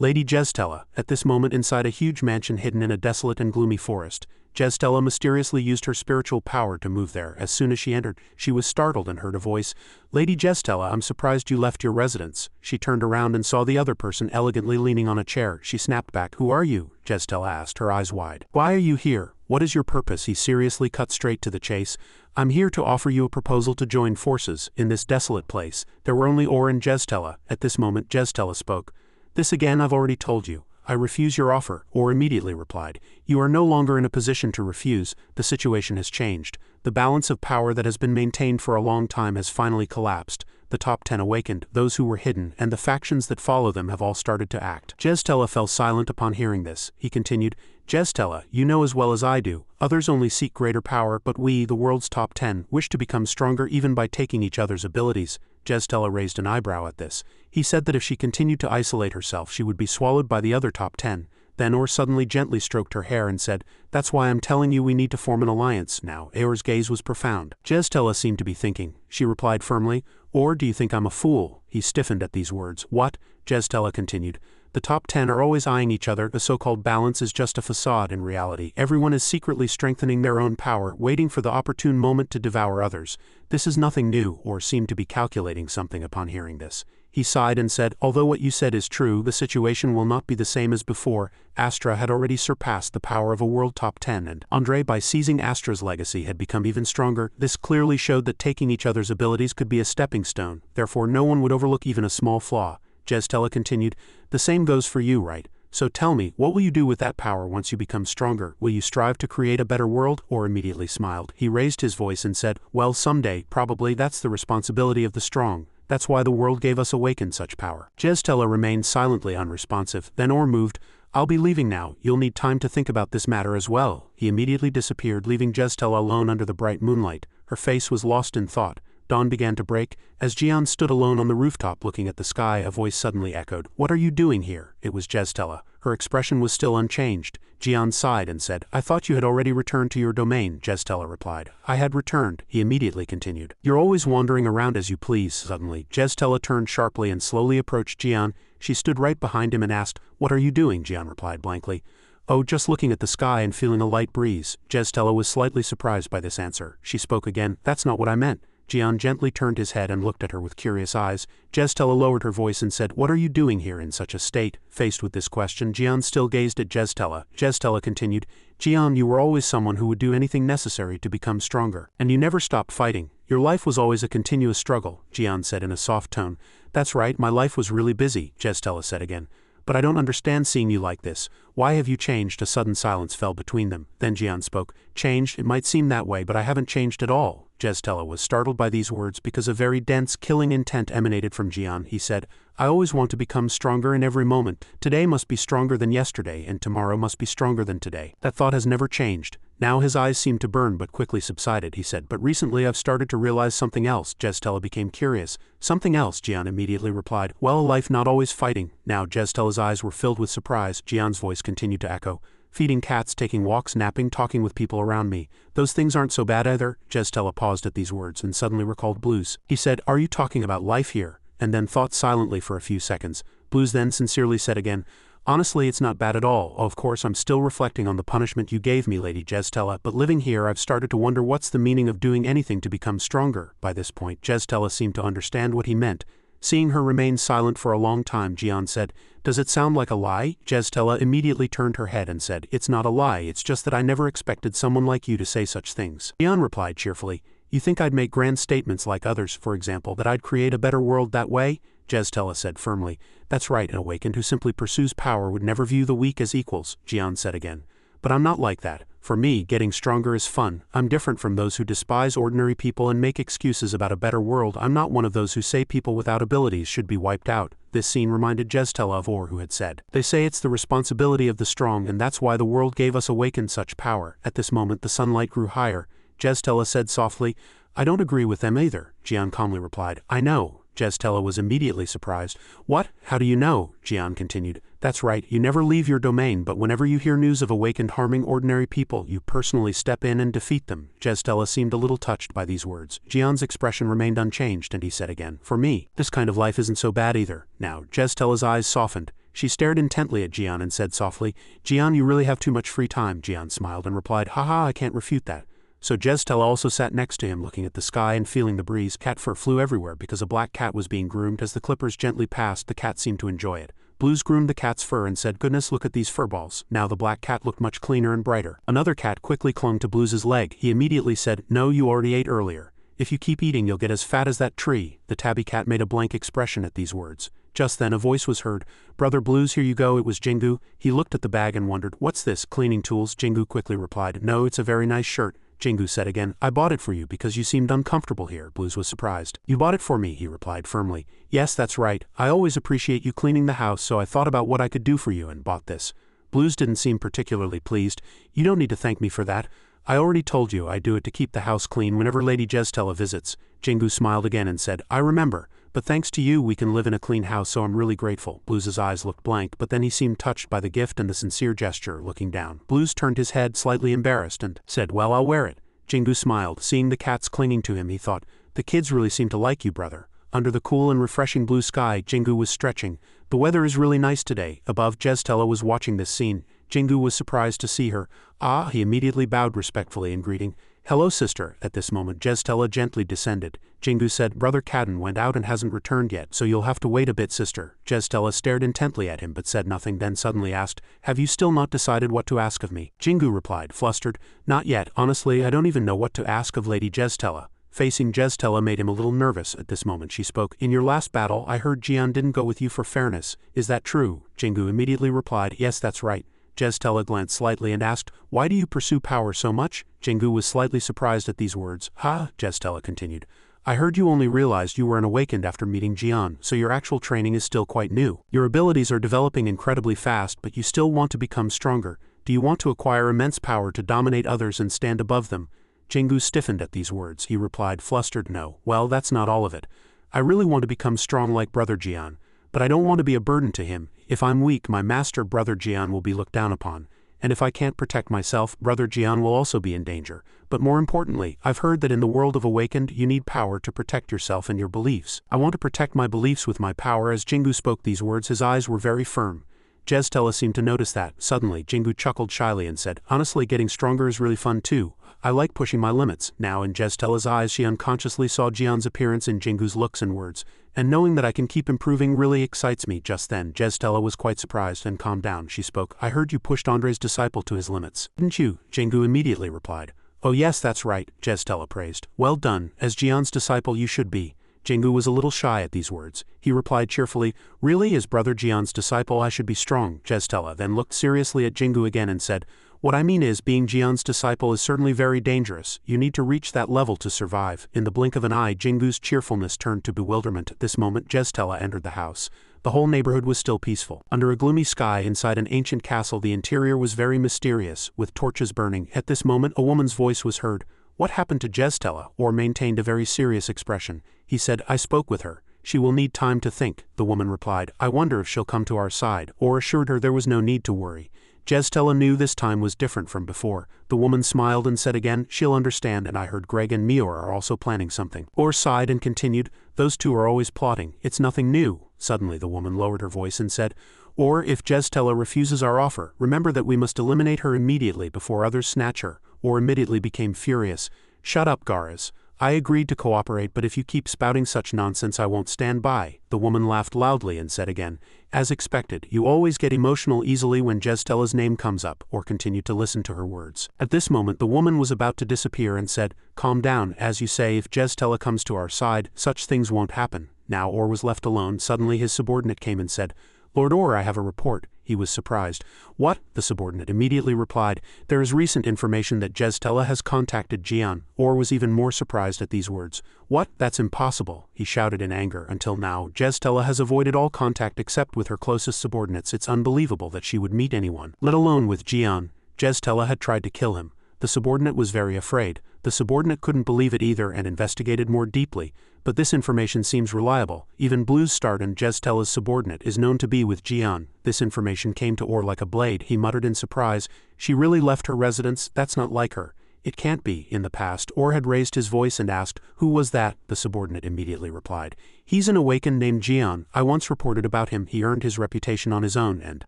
Lady Jestela, at this moment inside a huge mansion hidden in a desolate and gloomy forest. Jestela mysteriously used her spiritual power to move there. As soon as she entered, she was startled and heard a voice. Lady Jestela, I'm surprised you left your residence. She turned around and saw the other person elegantly leaning on a chair. She snapped back. Who are you? Jestela asked, her eyes wide. Why are you here? What is your purpose? He seriously cut straight to the chase. I'm here to offer you a proposal to join forces in this desolate place. There were only Or and Jestela. At this moment, Jestela spoke. This again I've already told you. I refuse your offer, Or immediately replied. You are no longer in a position to refuse. The situation has changed. The balance of power that has been maintained for a long time has finally collapsed. The top 10 awakened, those who were hidden, and the factions that follow them have all started to act. Jestela fell silent upon hearing this. He continued, Jestela, you know as well as I do, others only seek greater power, but we, the world's top 10, wish to become stronger even by taking each other's abilities. Jestela raised an eyebrow at this. He said that if she continued to isolate herself she would be swallowed by the other top 10. Then Or suddenly gently stroked her hair and said, That's why I'm telling you we need to form an alliance now. Or's gaze was profound. Jestela seemed to be thinking. She replied firmly, Or do you think I'm a fool? He stiffened at these words. What? Jestela continued. The top 10 are always eyeing each other. The so-called balance is just a facade in reality. Everyone is secretly strengthening their own power, waiting for the opportune moment to devour others. This is nothing new, Or seemed to be calculating something upon hearing this. He sighed and said, Although what you said is true, the situation will not be the same as before. Astra had already surpassed the power of a world top 10 and Andre, by seizing Astra's legacy, had become even stronger. This clearly showed that taking each other's abilities could be a stepping stone, therefore no one would overlook even a small flaw. Jestela continued, The same goes for you, right? So tell me, what will you do with that power once you become stronger? Will you strive to create a better world? Or immediately smiled. He raised his voice and said, Well, someday, probably. That's the responsibility of the strong. That's why the world gave us awakened such power. Jestela remained silently unresponsive. Then Or moved. I'll be leaving now. You'll need time to think about this matter as well. He immediately disappeared, leaving Jestela alone under the bright moonlight. Her face was lost in thought. Dawn began to break. As Jian stood alone on the rooftop looking at the sky, a voice suddenly echoed, What are you doing here? It was Jestela. Her expression was still unchanged. Jian sighed and said, I thought you had already returned to your domain. Jestela replied. I had returned. He immediately continued. You're always wandering around as you please. Suddenly, Jestela turned sharply and slowly approached Jian. She stood right behind him and asked, What are you doing? Jian replied blankly. Oh, just looking at the sky and feeling a light breeze. Jestela was slightly surprised by this answer. She spoke again. That's not what I meant. Jian gently turned his head and looked at her with curious eyes. Jestela lowered her voice and said, What are you doing here in such a state? Faced with this question, Jian still gazed at Jestela. Jestela continued, Jian, you were always someone who would do anything necessary to become stronger. And you never stopped fighting. Your life was always a continuous struggle, Jian said in a soft tone. That's right, my life was really busy, Jestela said again. But I don't understand seeing you like this. Why have you changed? A sudden silence fell between them. Then Jian spoke. Changed? It might seem that way, but I haven't changed at all. Jestela was startled by these words because a very dense, killing intent emanated from Jian. He said, I always want to become stronger in every moment. Today must be stronger than yesterday, and tomorrow must be stronger than today. That thought has never changed. Now his eyes seemed to burn but quickly subsided. He said, But recently I've started to realize something else. Jestela became curious. Something else, Jian immediately replied. Well, a life not always fighting. Now Jestela's eyes were filled with surprise. Jian's voice continued to echo. Feeding cats, taking walks, napping, talking with people around me. Those things aren't so bad either. Jestela paused at these words and suddenly recalled Blues. He said, Are you talking about life here? And then thought silently for a few seconds. Blues then sincerely said again, Honestly, it's not bad at all. Of course, I'm still reflecting on the punishment you gave me, Lady Jestela, but living here I've started to wonder what's the meaning of doing anything to become stronger. By this point, Jestela seemed to understand what he meant. Seeing her remain silent for a long time, Jian said, Does it sound like a lie? Jestela immediately turned her head and said, It's not a lie, it's just that I never expected someone like you to say such things. Jian replied cheerfully, You think I'd make grand statements like others, for example, that I'd create a better world that way? Jestela said firmly, That's right, an awakened who simply pursues power would never view the weak as equals, Jian said again. But I'm not like that. For me, getting stronger is fun. I'm different from those who despise ordinary people and make excuses about a better world. I'm not one of those who say people without abilities should be wiped out. This scene reminded Jestela of Or, who had said, They say it's the responsibility of the strong and that's why the world gave us awakened such power. At this moment the sunlight grew higher. Jestela said softly, I don't agree with them either. Jian calmly replied, I know. Jestela was immediately surprised. What? How do you know? Jian continued. That's right, you never leave your domain, but whenever you hear news of awakened harming ordinary people, you personally step in and defeat them. Jestela seemed a little touched by these words. Jian's expression remained unchanged, and he said again, For me, this kind of life isn't so bad either. Now, Jestela's eyes softened. She stared intently at Jian and said softly, Jian, you really have too much free time. Jian smiled and replied, haha, I can't refute that. So Jeztella also sat next to him looking at the sky and feeling the breeze. Cat fur flew everywhere because a black cat was being groomed. As the clippers gently passed, the cat seemed to enjoy it. Blues groomed the cat's fur and said, goodness, look at these fur balls. Now the black cat looked much cleaner and brighter. Another cat quickly clung to Blues's leg. He immediately said, no, you already ate earlier. If you keep eating, you'll get as fat as that tree. The tabby cat made a blank expression at these words. Just then a voice was heard. Brother Blues, here you go. It was Jingu. He looked at the bag and wondered, what's this, cleaning tools? Jingu quickly replied, no, it's a very nice shirt. Jingu said again, I bought it for you because you seemed uncomfortable here. Blues was surprised. You bought it for me, he replied firmly. Yes, that's right. I always appreciate you cleaning the house, so I thought about what I could do for you and bought this. Blues didn't seem particularly pleased. You don't need to thank me for that. I already told you I do it to keep the house clean whenever Lady Jeztella visits. Jingu smiled again and said, I remember. But thanks to you we can live in a clean house, so I'm really grateful. Blues's eyes looked blank, but then he seemed touched by the gift and the sincere gesture. Looking down, Blues turned his head slightly embarrassed and said, well, I'll wear it. Jingu smiled. Seeing the cats clinging to him, he thought, the kids really seem to like you, brother. Under the cool and refreshing blue sky, Jingu was stretching. The weather is really nice today. Above, Jeztella was watching this scene. Jingu was surprised to see her. Ah, he immediately bowed respectfully in greeting. Hello, sister. At this moment, Jeztella gently descended. Jingu said, Brother Cadden went out and hasn't returned yet, so you'll have to wait a bit, sister. Jeztella stared intently at him but said nothing, then suddenly asked, have you still not decided what to ask of me? Jingu replied, flustered, not yet. Honestly, I don't even know what to ask of Lady Jeztella. Facing Jeztella made him a little nervous. At this moment she spoke. In your last battle, I heard Jian didn't go with you for fairness. Is that true? Jingu immediately replied, yes, that's right. Jeztella glanced slightly and asked, why do you pursue power so much? Jingu was slightly surprised at these words. Ha, Jeztella continued. I heard you only realized you were unawakened after meeting Jian, so your actual training is still quite new. Your abilities are developing incredibly fast, but you still want to become stronger. Do you want to acquire immense power to dominate others and stand above them? Jingu stiffened at these words. He replied, flustered, no. Well, that's not all of it. I really want to become strong like Brother Jian, but I don't want to be a burden to him. If I'm weak, my master Brother Jian will be looked down upon. And if I can't protect myself, Brother Jian will also be in danger. But more importantly, I've heard that in the world of awakened, you need power to protect yourself and your beliefs. I want to protect my beliefs with my power. As Jingu spoke these words, his eyes were very firm. Jeztella seemed to notice that. Suddenly, Jingu chuckled shyly and said, honestly, getting stronger is really fun too. I like pushing my limits. Now in Jeztella's eyes she unconsciously saw Jian's appearance in Jingu's looks and words. And knowing that I can keep improving really excites me. Just then, Jeztella was quite surprised and calmed down. She spoke, I heard you pushed Andre's disciple to his limits. Didn't you? Jingu immediately replied. Oh yes, that's right, Jeztella praised. Well done. As Jian's disciple you should be. Jingu was a little shy at these words. He replied cheerfully, really, as Brother Jian's disciple I should be strong. Jeztella then looked seriously at Jingu again and said, what I mean is, being Jian's disciple is certainly very dangerous. You need to reach that level to survive. In the blink of an eye, Jingu's cheerfulness turned to bewilderment. At this moment, Jeztella entered the house. The whole neighborhood was still peaceful. Under a gloomy sky inside an ancient castle, the interior was very mysterious, with torches burning. At this moment, a woman's voice was heard. What happened to Jeztella? Or maintained a very serious expression. He said, I spoke with her. She will need time to think. The woman replied, I wonder if she'll come to our side, or assured her there was no need to worry. Jeztella knew this time was different from before. The woman smiled and said again, she'll understand, and I heard Greg and Mior are also planning something. Or sighed and continued, those two are always plotting. It's nothing new. Suddenly the woman lowered her voice and said, or if Jeztella refuses our offer, remember that we must eliminate her immediately before others snatch her. Or immediately became furious. Shut up, Garas. I agreed to cooperate, but if you keep spouting such nonsense I won't stand by. The woman laughed loudly and said again, as expected, you always get emotional easily when Jeztella's name comes up, or continued to listen to her words. At this moment the woman was about to disappear and said, calm down, as you say, if Jeztella comes to our side, such things won't happen. Now Or was left alone. Suddenly his subordinate came and said, Lord Or, I have a report. He was surprised. What? The subordinate immediately replied, there is recent information that Jeztella has contacted Jian. Or was even more surprised at these words. What? That's impossible, he shouted in anger. Until now, Jeztella has avoided all contact except with her closest subordinates. It's unbelievable that she would meet anyone, let alone with Jian. Jeztella had tried to kill him. The subordinate was very afraid. The subordinate couldn't believe it either and investigated more deeply. But this information seems reliable. Even Blues Start and Jeztella's subordinate is known to be with Jian. This information came to Or like a blade. He muttered in surprise, she really left her residence? That's not like her. It can't be, in the past, Or had raised his voice and asked, "Who was that?" The subordinate immediately replied, "He's an awakened named Jian. I once reported about him. He earned his reputation on his own and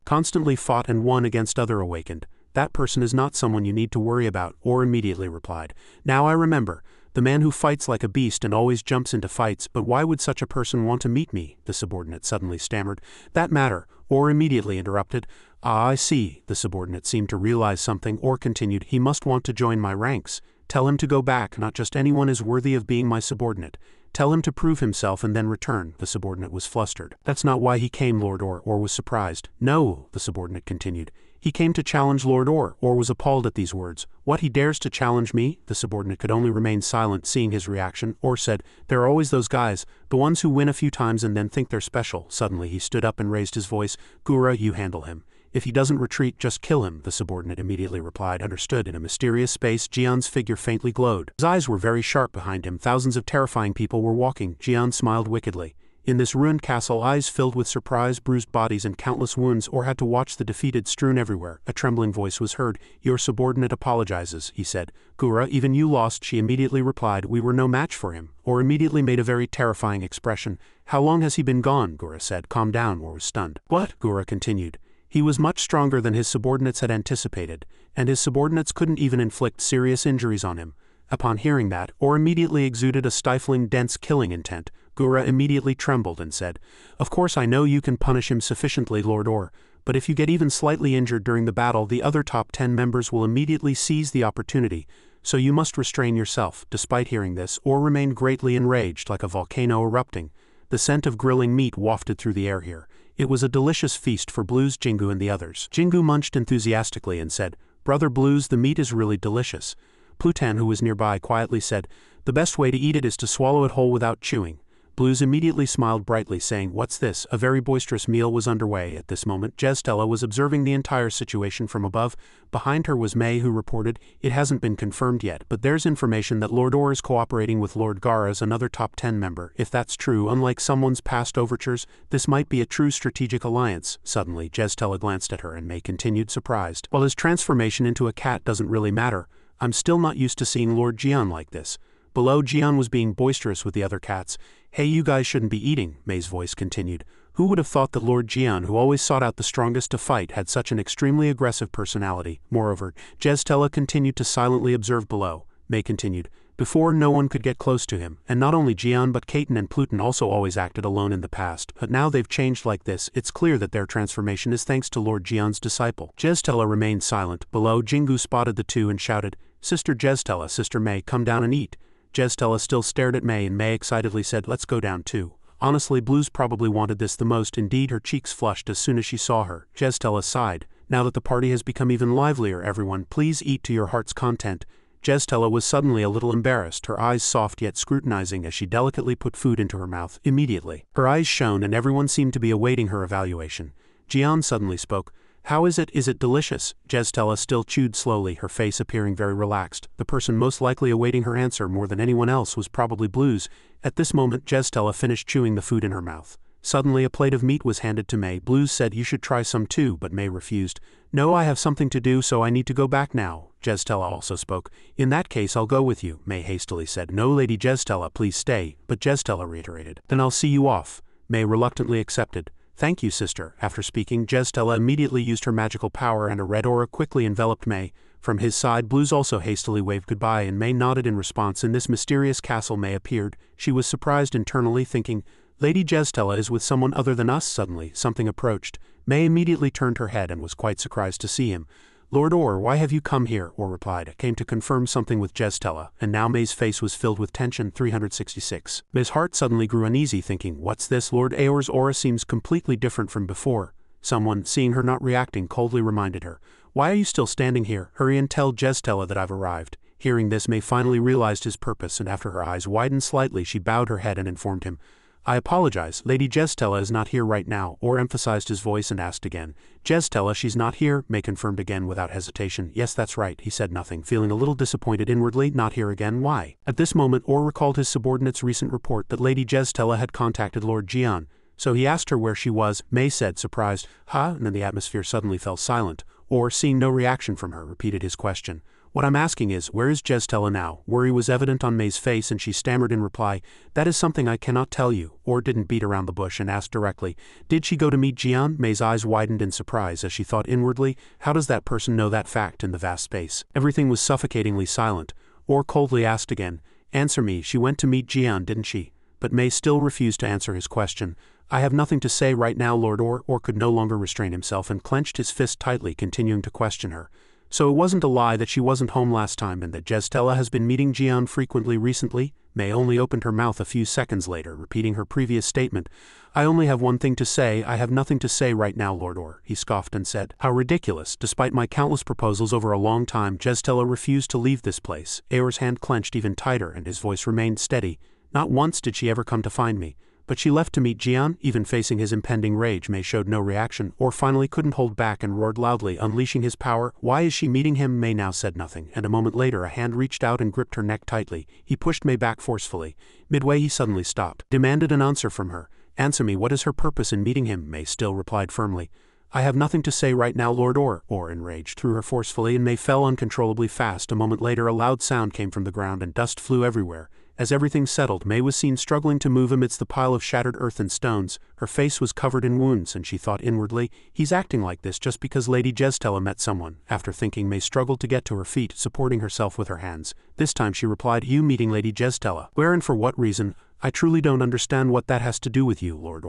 constantly fought and won against other awakened. That person is not someone you need to worry about," Or immediately replied. "Now I remember. The man who fights like a beast and always jumps into fights, but why would such a person want to meet me?" The subordinate suddenly stammered. "That matter," Or immediately interrupted. "Ah, I see." The subordinate seemed to realize something, Or continued, "He must want to join my ranks. Tell him to go back. Not just anyone is worthy of being my subordinate. Tell him to prove himself and then return." The subordinate was flustered. "That's not why he came, Lord Or was surprised. "No," the subordinate continued. "He came to challenge Lord Or was appalled at these words. "What, he dares to challenge me?" The subordinate could only remain silent, seeing his reaction. Or said, "There are always those guys, the ones who win a few times and then think they're special." Suddenly he stood up and raised his voice. "Gura, you handle him. If he doesn't retreat, just kill him." The subordinate immediately replied. Understood. In a mysterious space, Jian's figure faintly glowed. His eyes were very sharp behind him. Thousands of terrifying people were walking. Jian smiled wickedly. In this ruined castle, eyes filled with surprise, bruised bodies and countless wounds, Or had to watch the defeated strewn everywhere. A trembling voice was heard. "Your subordinate apologizes," he said. "Gura, even you lost," she immediately replied. "We were no match for him." Or immediately made a very terrifying expression. "How long has he been gone?" Gura said. "Calm down," Or was stunned. "What?" Gura continued. He was much stronger than his subordinates had anticipated, and his subordinates couldn't even inflict serious injuries on him. Upon hearing that, Or immediately exuded a stifling, dense killing intent. Gura immediately trembled and said, "Of course I know you can punish him sufficiently, Lord Or, but if you get even slightly injured during the battle, the other top 10 members will immediately seize the opportunity, so you must restrain yourself." Despite hearing this, Or remained greatly enraged, like a volcano erupting. The scent of grilling meat wafted through the air here. It was a delicious feast for Blues, Jingu and the others. Jingu munched enthusiastically and said, "Brother Blues, the meat is really delicious." Plutan, who was nearby, quietly said, "The best way to eat it is to swallow it whole without chewing." Blues immediately smiled brightly, saying, "What's this?" A very boisterous meal was underway. At this moment, Jeztella was observing the entire situation from above. Behind her was May, who reported, "It hasn't been confirmed yet, but there's information that Lord Or is cooperating with Lord Garas, another top 10 member. If that's true, unlike someone's past overtures, this might be a true strategic alliance." Suddenly, Jeztella glanced at her, and May continued, surprised. "While his transformation into a cat doesn't really matter, I'm still not used to seeing Lord Jian like this." Below, Jian was being boisterous with the other cats. "Hey, you guys shouldn't be eating," May's voice continued. "Who would have thought that Lord Jian, who always sought out the strongest to fight, had such an extremely aggressive personality?" Moreover, Jeztella continued to silently observe below. May continued, "Before, no one could get close to him, and not only Jian but Kaiten and Pluton also always acted alone in the past, but now they've changed like this. It's clear that their transformation is thanks to Lord Jian's disciple." Jeztella remained silent. Below, Jingu spotted the two and shouted, "Sister Jeztella, Sister May, come down and eat." Jeztella still stared at May, and May excitedly said, "Let's go down too." Honestly, Blues probably wanted this the most. Indeed, her cheeks flushed as soon as she saw her. Jeztella sighed. "Now that the party has become even livelier, everyone, please eat to your heart's content." Jeztella was suddenly a little embarrassed, her eyes soft yet scrutinizing as she delicately put food into her mouth. Immediately, her eyes shone and everyone seemed to be awaiting her evaluation. Jian suddenly spoke. "How is it? Is it delicious?" Jeztella still chewed slowly, her face appearing very relaxed. The person most likely awaiting her answer more than anyone else was probably Blues. At this moment, Jeztella finished chewing the food in her mouth. Suddenly a plate of meat was handed to May. Blues said, "You should try some too," but May refused. "No, I have something to do, so I need to go back now." Jeztella also spoke. "In that case, I'll go with you," May hastily said. "No, Lady Jeztella, please stay," but Jeztella reiterated. "Then I'll see you off." May reluctantly accepted. "Thank you, sister." After speaking, Jeztella immediately used her magical power and a red aura quickly enveloped May. From his side, Blues also hastily waved goodbye and May nodded in response. In this mysterious castle May appeared. She was surprised internally, thinking, "Lady Jeztella is with someone other than us." Suddenly, something approached. May immediately turned her head and was quite surprised to see him. "Lord Or, why have you come here?" Or replied. "I came to confirm something with Jeztella," and now May's face was filled with tension. 366. May's heart suddenly grew uneasy, thinking, "What's this? Lord Aor's aura seems completely different from before." Someone, seeing her not reacting, coldly reminded her, "Why are you still standing here? Hurry and tell Jeztella that I've arrived." Hearing this, May finally realized his purpose, and after her eyes widened slightly, she bowed her head and informed him, "I apologize, Lady Jeztella is not here right now," Or emphasized his voice and asked again. "Jeztella, she's not here?" May confirmed again without hesitation. "Yes, that's right." He said nothing, feeling a little disappointed inwardly. "Not here again? Why?" At this moment, Or recalled his subordinate's recent report that Lady Jeztella had contacted Lord Jian, so he asked her where she was. May said, surprised, "Huh?" And then the atmosphere suddenly fell silent. Or, seeing no reaction from her, repeated his question. What I'm asking is, where is Jestela now? Worry was evident on May's face and she stammered in reply, that is something I cannot tell you, or didn't beat around the bush and asked directly, did she go to meet Jian? May's eyes widened in surprise as she thought inwardly, how does that person know that fact in the vast space? Everything was suffocatingly silent. Or coldly asked again, answer me, she went to meet Jian, didn't she? But May still refused to answer his question. I have nothing to say right now, Lord Or could no longer restrain himself and clenched his fist tightly, continuing to question her. So it wasn't a lie that she wasn't home last time and that Jestela has been meeting Jian frequently recently? May only opened her mouth a few seconds later, repeating her previous statement. I only have one thing to say, I have nothing to say right now, Lord Or, he scoffed and said. How ridiculous, despite my countless proposals over a long time, Jestela refused to leave this place. Aor's hand clenched even tighter and his voice remained steady. Not once did she ever come to find me. But she left to meet Jian, even facing his impending rage. May showed no reaction, or finally couldn't hold back and roared loudly, unleashing his power. Why is she meeting him? May now said nothing, and a moment later a hand reached out and gripped her neck tightly. He pushed May back forcefully. Midway he suddenly stopped, demanded an answer from her. Answer me, what is her purpose in meeting him? May still replied firmly. I have nothing to say right now, Lord Or enraged, threw her forcefully and May fell uncontrollably fast. A moment later a loud sound came from the ground and dust flew everywhere. As everything settled, May was seen struggling to move amidst the pile of shattered earth and stones. Her face was covered in wounds and she thought inwardly, he's acting like this just because Lady Jestela met someone. After thinking, May struggled to get to her feet, supporting herself with her hands. This time she replied, you meeting Lady Jestela? Where and for what reason? I truly don't understand what that has to do with you, Lord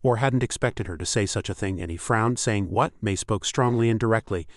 Or hadn't expected her to say such a thing and he frowned, saying, what? May spoke strongly and directly.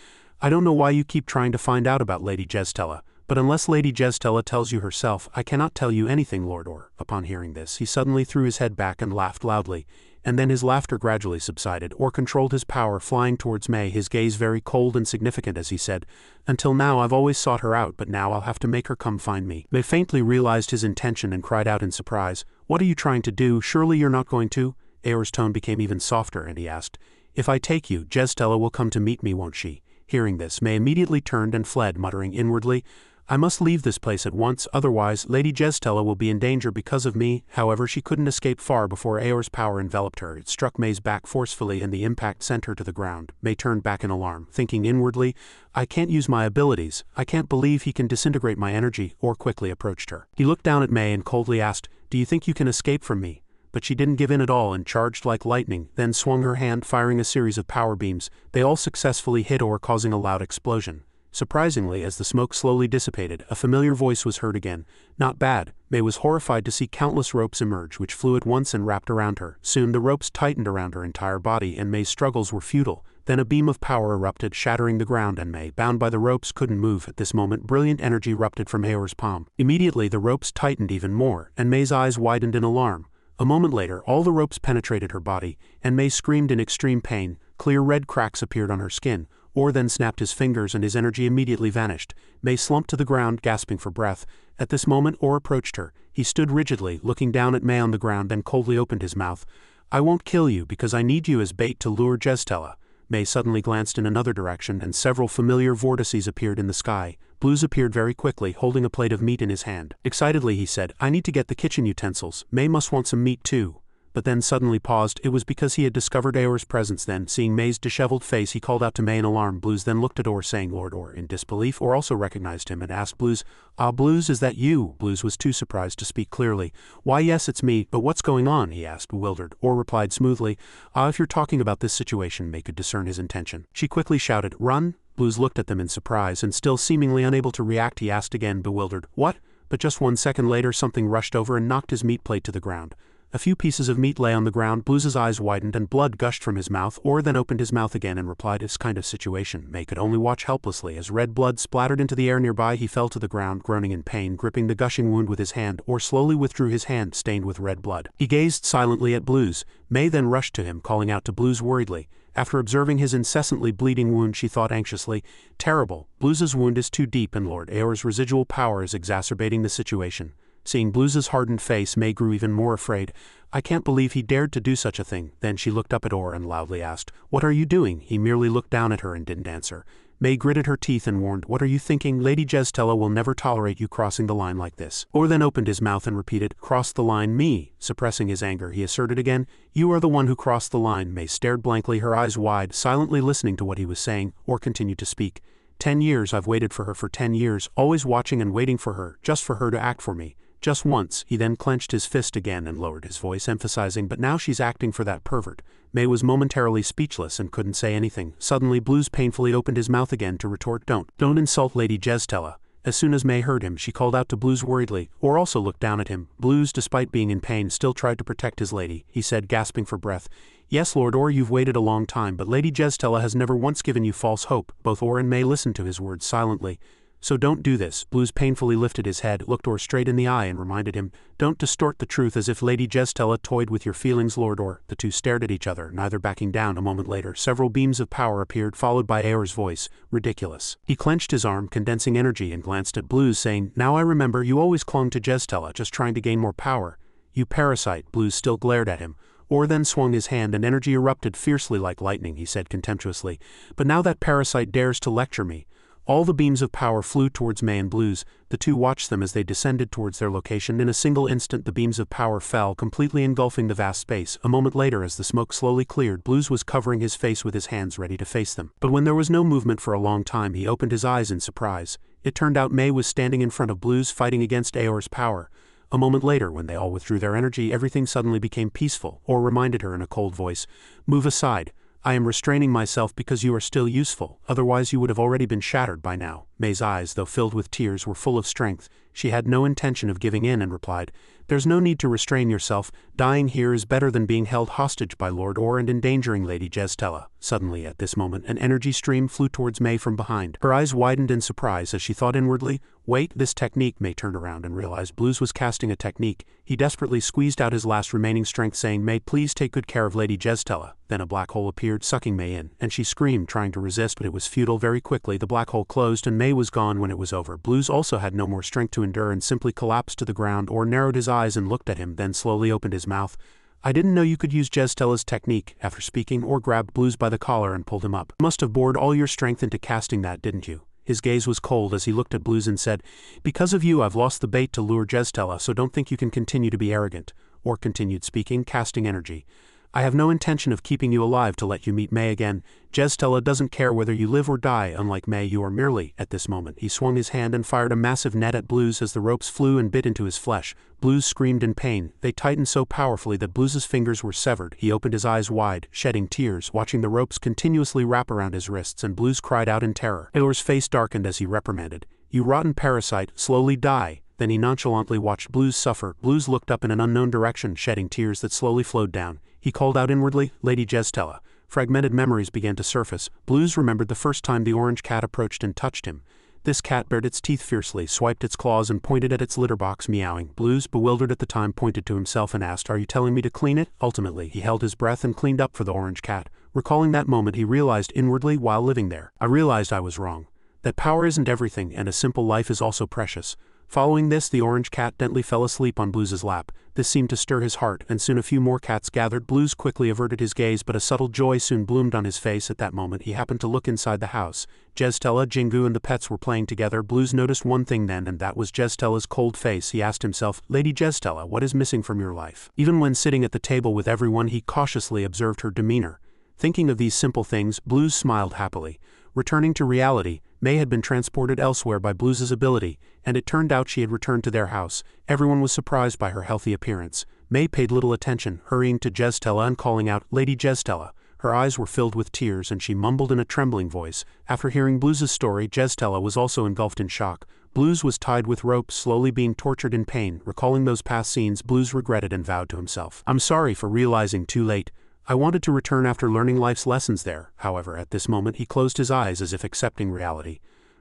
I don't know why you keep trying to find out about Lady Jestela. But unless Lady Jestela tells you herself, I cannot tell you anything, Lord Or. Upon hearing this, he suddenly threw his head back and laughed loudly, and then his laughter gradually subsided. Or controlled his power, flying towards May, his gaze very cold and significant as he said, until now I've always sought her out, but now I'll have to make her come find me. May faintly realized his intention and cried out in surprise, what are you trying to do? Surely you're not going to? Aor's tone became even softer and he asked, if I take you, Jestela will come to meet me, won't she? Hearing this, May immediately turned and fled, muttering inwardly, I must leave this place at once, otherwise Lady Jestela will be in danger because of me. However, she couldn't escape far before Aor's power enveloped her. It struck May's back forcefully and the impact sent her to the ground. May turned back in alarm, thinking inwardly, I can't use my abilities, I can't believe he can disintegrate my energy. Or quickly approached her. He looked down at May and coldly asked, do you think you can escape from me? But she didn't give in at all and charged like lightning, then swung her hand, firing a series of power beams. They all successfully hit Or, causing a loud explosion. Surprisingly, as the smoke slowly dissipated, a familiar voice was heard again. Not bad. May was horrified to see countless ropes emerge, which flew at once and wrapped around her. Soon the ropes tightened around her entire body and May's struggles were futile. Then a beam of power erupted, shattering the ground, and May, bound by the ropes, couldn't move. At this moment, brilliant energy erupted from Aor's palm. Immediately the ropes tightened even more, and May's eyes widened in alarm. A moment later, all the ropes penetrated her body, and May screamed in extreme pain. Clear red cracks appeared on her skin. Or then snapped his fingers and his energy immediately vanished. May slumped to the ground, gasping for breath. At this moment Or approached her. He stood rigidly, looking down at May on the ground, then coldly opened his mouth. I won't kill you because I need you as bait to lure Jestela. May suddenly glanced in another direction and several familiar vortices appeared in the sky. Blues appeared very quickly, holding a plate of meat in his hand. Excitedly he said, I need to get the kitchen utensils. May must want some meat too. But then suddenly paused. It was because he had discovered Aor's presence. Then, seeing May's disheveled face, he called out to May in alarm. Blues then looked at Or, saying Lord Or in disbelief. Or also recognized him and asked Blues, Ah, Blues, is that you? Blues was too surprised to speak clearly. Why, yes, it's me, but what's going on? He asked, bewildered. Or replied smoothly, if you're talking about this situation. May could discern his intention. She quickly shouted, Run! Blues looked at them in surprise, and still seemingly unable to react, he asked again, bewildered, What? But just 1 second later something rushed over and knocked his meat plate to the ground. A few pieces of meat lay on the ground. Blues' eyes widened and blood gushed from his mouth. Or then opened his mouth again and replied, This kind of situation. May could only watch helplessly as red blood splattered into the air nearby. He fell to the ground, groaning in pain, gripping the gushing wound with his hand. Or slowly withdrew his hand, stained with red blood. He gazed silently at Blues. May then rushed to him, calling out to Blues worriedly. After observing his incessantly bleeding wound, she thought anxiously, Terrible. Blues' wound is too deep and Lord Aor's residual power is exacerbating the situation. Seeing Blues' hardened face, May grew even more afraid. I can't believe he dared to do such a thing. Then she looked up at Or and loudly asked, What are you doing? He merely looked down at her and didn't answer. May gritted her teeth and warned, What are you thinking? Lady Jestela will never tolerate you crossing the line like this. Or then opened his mouth and repeated, Cross the line, me. Suppressing his anger, he asserted again, You are the one who crossed the line. May stared blankly, her eyes wide, silently listening to what he was saying. Or continued to speak. 10 years I've waited for her for 10 years, always watching and waiting for her, just for her to act for me. Just once." He then clenched his fist again and lowered his voice, emphasizing, "But now she's acting for that pervert." May was momentarily speechless and couldn't say anything. Suddenly Blues painfully opened his mouth again to retort, Don't insult Lady Jestella." As soon as May heard him, she called out to Blues worriedly, or also looked down at him. Blues, despite being in pain, still tried to protect his lady. He said, gasping for breath, "Yes, Lord Orr, you've waited a long time, but Lady Jestella has never once given you false hope." Both Orr and May listened to his words silently. "So don't do this." Blues painfully lifted his head, looked Orr straight in the eye and reminded him, "Don't distort the truth as if Lady Jestella toyed with your feelings, Lord Orr." The two stared at each other, neither backing down. A moment later, several beams of power appeared, followed by Aor's voice. "Ridiculous." He clenched his arm, condensing energy, and glanced at Blues, saying, "Now I remember, you always clung to Jestella, just trying to gain more power. You parasite." Blues still glared at him. Orr then swung his hand and energy erupted fiercely like lightning. He said contemptuously, "But now that parasite dares to lecture me." All the beams of power flew towards May and Blues. The two watched them as they descended towards their location. In a single instant the beams of power fell, completely engulfing the vast space. A moment later, as the smoke slowly cleared, Blues was covering his face with his hands, ready to face them. But when there was no movement for a long time, he opened his eyes in surprise. It turned out May was standing in front of Blues, fighting against Aor's power. A moment later, when they all withdrew their energy, everything suddenly became peaceful. Orr reminded her in a cold voice, "Move aside. I am restraining myself because you are still useful, otherwise you would have already been shattered by now." May's eyes, though filled with tears, were full of strength. She had no intention of giving in and replied, "There's no need to restrain yourself. Dying here is better than being held hostage by Lord Orr and endangering Lady Jestella." Suddenly, at this moment, an energy stream flew towards May from behind. Her eyes widened in surprise as she thought inwardly, "Wait, this technique." May turned around and realized Blues was casting a technique. He desperately squeezed out his last remaining strength, saying, "May, please take good care of Lady Jestella." Then a black hole appeared, sucking May in, and she screamed, trying to resist, but it was futile. Very quickly, the black hole closed and May was gone when it was over. Blues also had no more strength to endure and simply collapsed to the ground. Or narrowed his eyes and looked at him, then slowly opened his mouth. "I didn't know you could use Jestella's technique." After speaking, Orr grabbed Blues by the collar and pulled him up. "You must have poured all your strength into casting that, didn't you?" His gaze was cold as he looked at Blues and said, "Because of you I've lost the bait to lure Jestella, so don't think you can continue to be arrogant." Orr continued speaking, casting energy. "I have no intention of keeping you alive to let you meet May again. Jestella doesn't care whether you live or die. Unlike May, you are merely..." At this moment, he swung his hand and fired a massive net at Blues as the ropes flew and bit into his flesh. Blues screamed in pain. They tightened so powerfully that Blues's fingers were severed. He opened his eyes wide, shedding tears, watching the ropes continuously wrap around his wrists, and Blues cried out in terror. Aor's face darkened as he reprimanded, "You rotten parasite, slowly die." Then he nonchalantly watched Blues suffer. Blues looked up in an unknown direction, shedding tears that slowly flowed down. He called out inwardly, "Lady Jestella." Fragmented memories began to surface. Blues remembered the first time the orange cat approached and touched him. This cat bared its teeth fiercely, swiped its claws and pointed at its litter box, meowing. Blues, bewildered at the time, pointed to himself and asked, "Are you telling me to clean it?" Ultimately, he held his breath and cleaned up for the orange cat. Recalling that moment, he realized inwardly while living there, "I realized I was wrong. That power isn't everything, and a simple life is also precious." Following this, the orange cat gently fell asleep on Blues's lap. This seemed to stir his heart, and soon a few more cats gathered. Blues quickly averted his gaze, but a subtle joy soon bloomed on his face. At that moment, he happened to look inside the house. Jestella, Jingu, and the pets were playing together. Blues noticed one thing then, and that was Jestella's cold face. He asked himself, "Lady Jestella, what is missing from your life?" Even when sitting at the table with everyone, he cautiously observed her demeanor. Thinking of these simple things, Blues smiled happily. Returning to reality, May had been transported elsewhere by Blues's ability, and it turned out she had returned to their house. Everyone was surprised by her healthy appearance. May paid little attention, hurrying to Jestella and calling out, "Lady Jestella." Her eyes were filled with tears and she mumbled in a trembling voice. After hearing Blues's story, Jestella was also engulfed in shock. Blues was tied with ropes, slowly being tortured in pain. Recalling those past scenes, Blues regretted and vowed to himself, "I'm sorry for realizing too late. I wanted to return after learning life's lessons there." However, at this moment he closed his eyes as if accepting reality.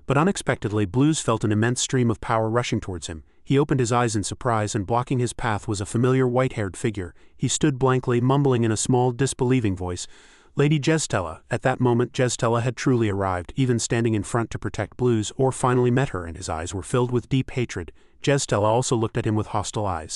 But unexpectedly, Blues felt an immense stream of power rushing towards him. He opened his eyes in surprise, and blocking his path was a familiar white-haired figure. He stood blankly, mumbling in a small, disbelieving voice, "Lady Jestella." At that moment, Jestella had truly arrived, even standing in front to protect Blues. Or finally met her, and his eyes were filled with deep hatred. Jestella also looked at him with hostile eyes.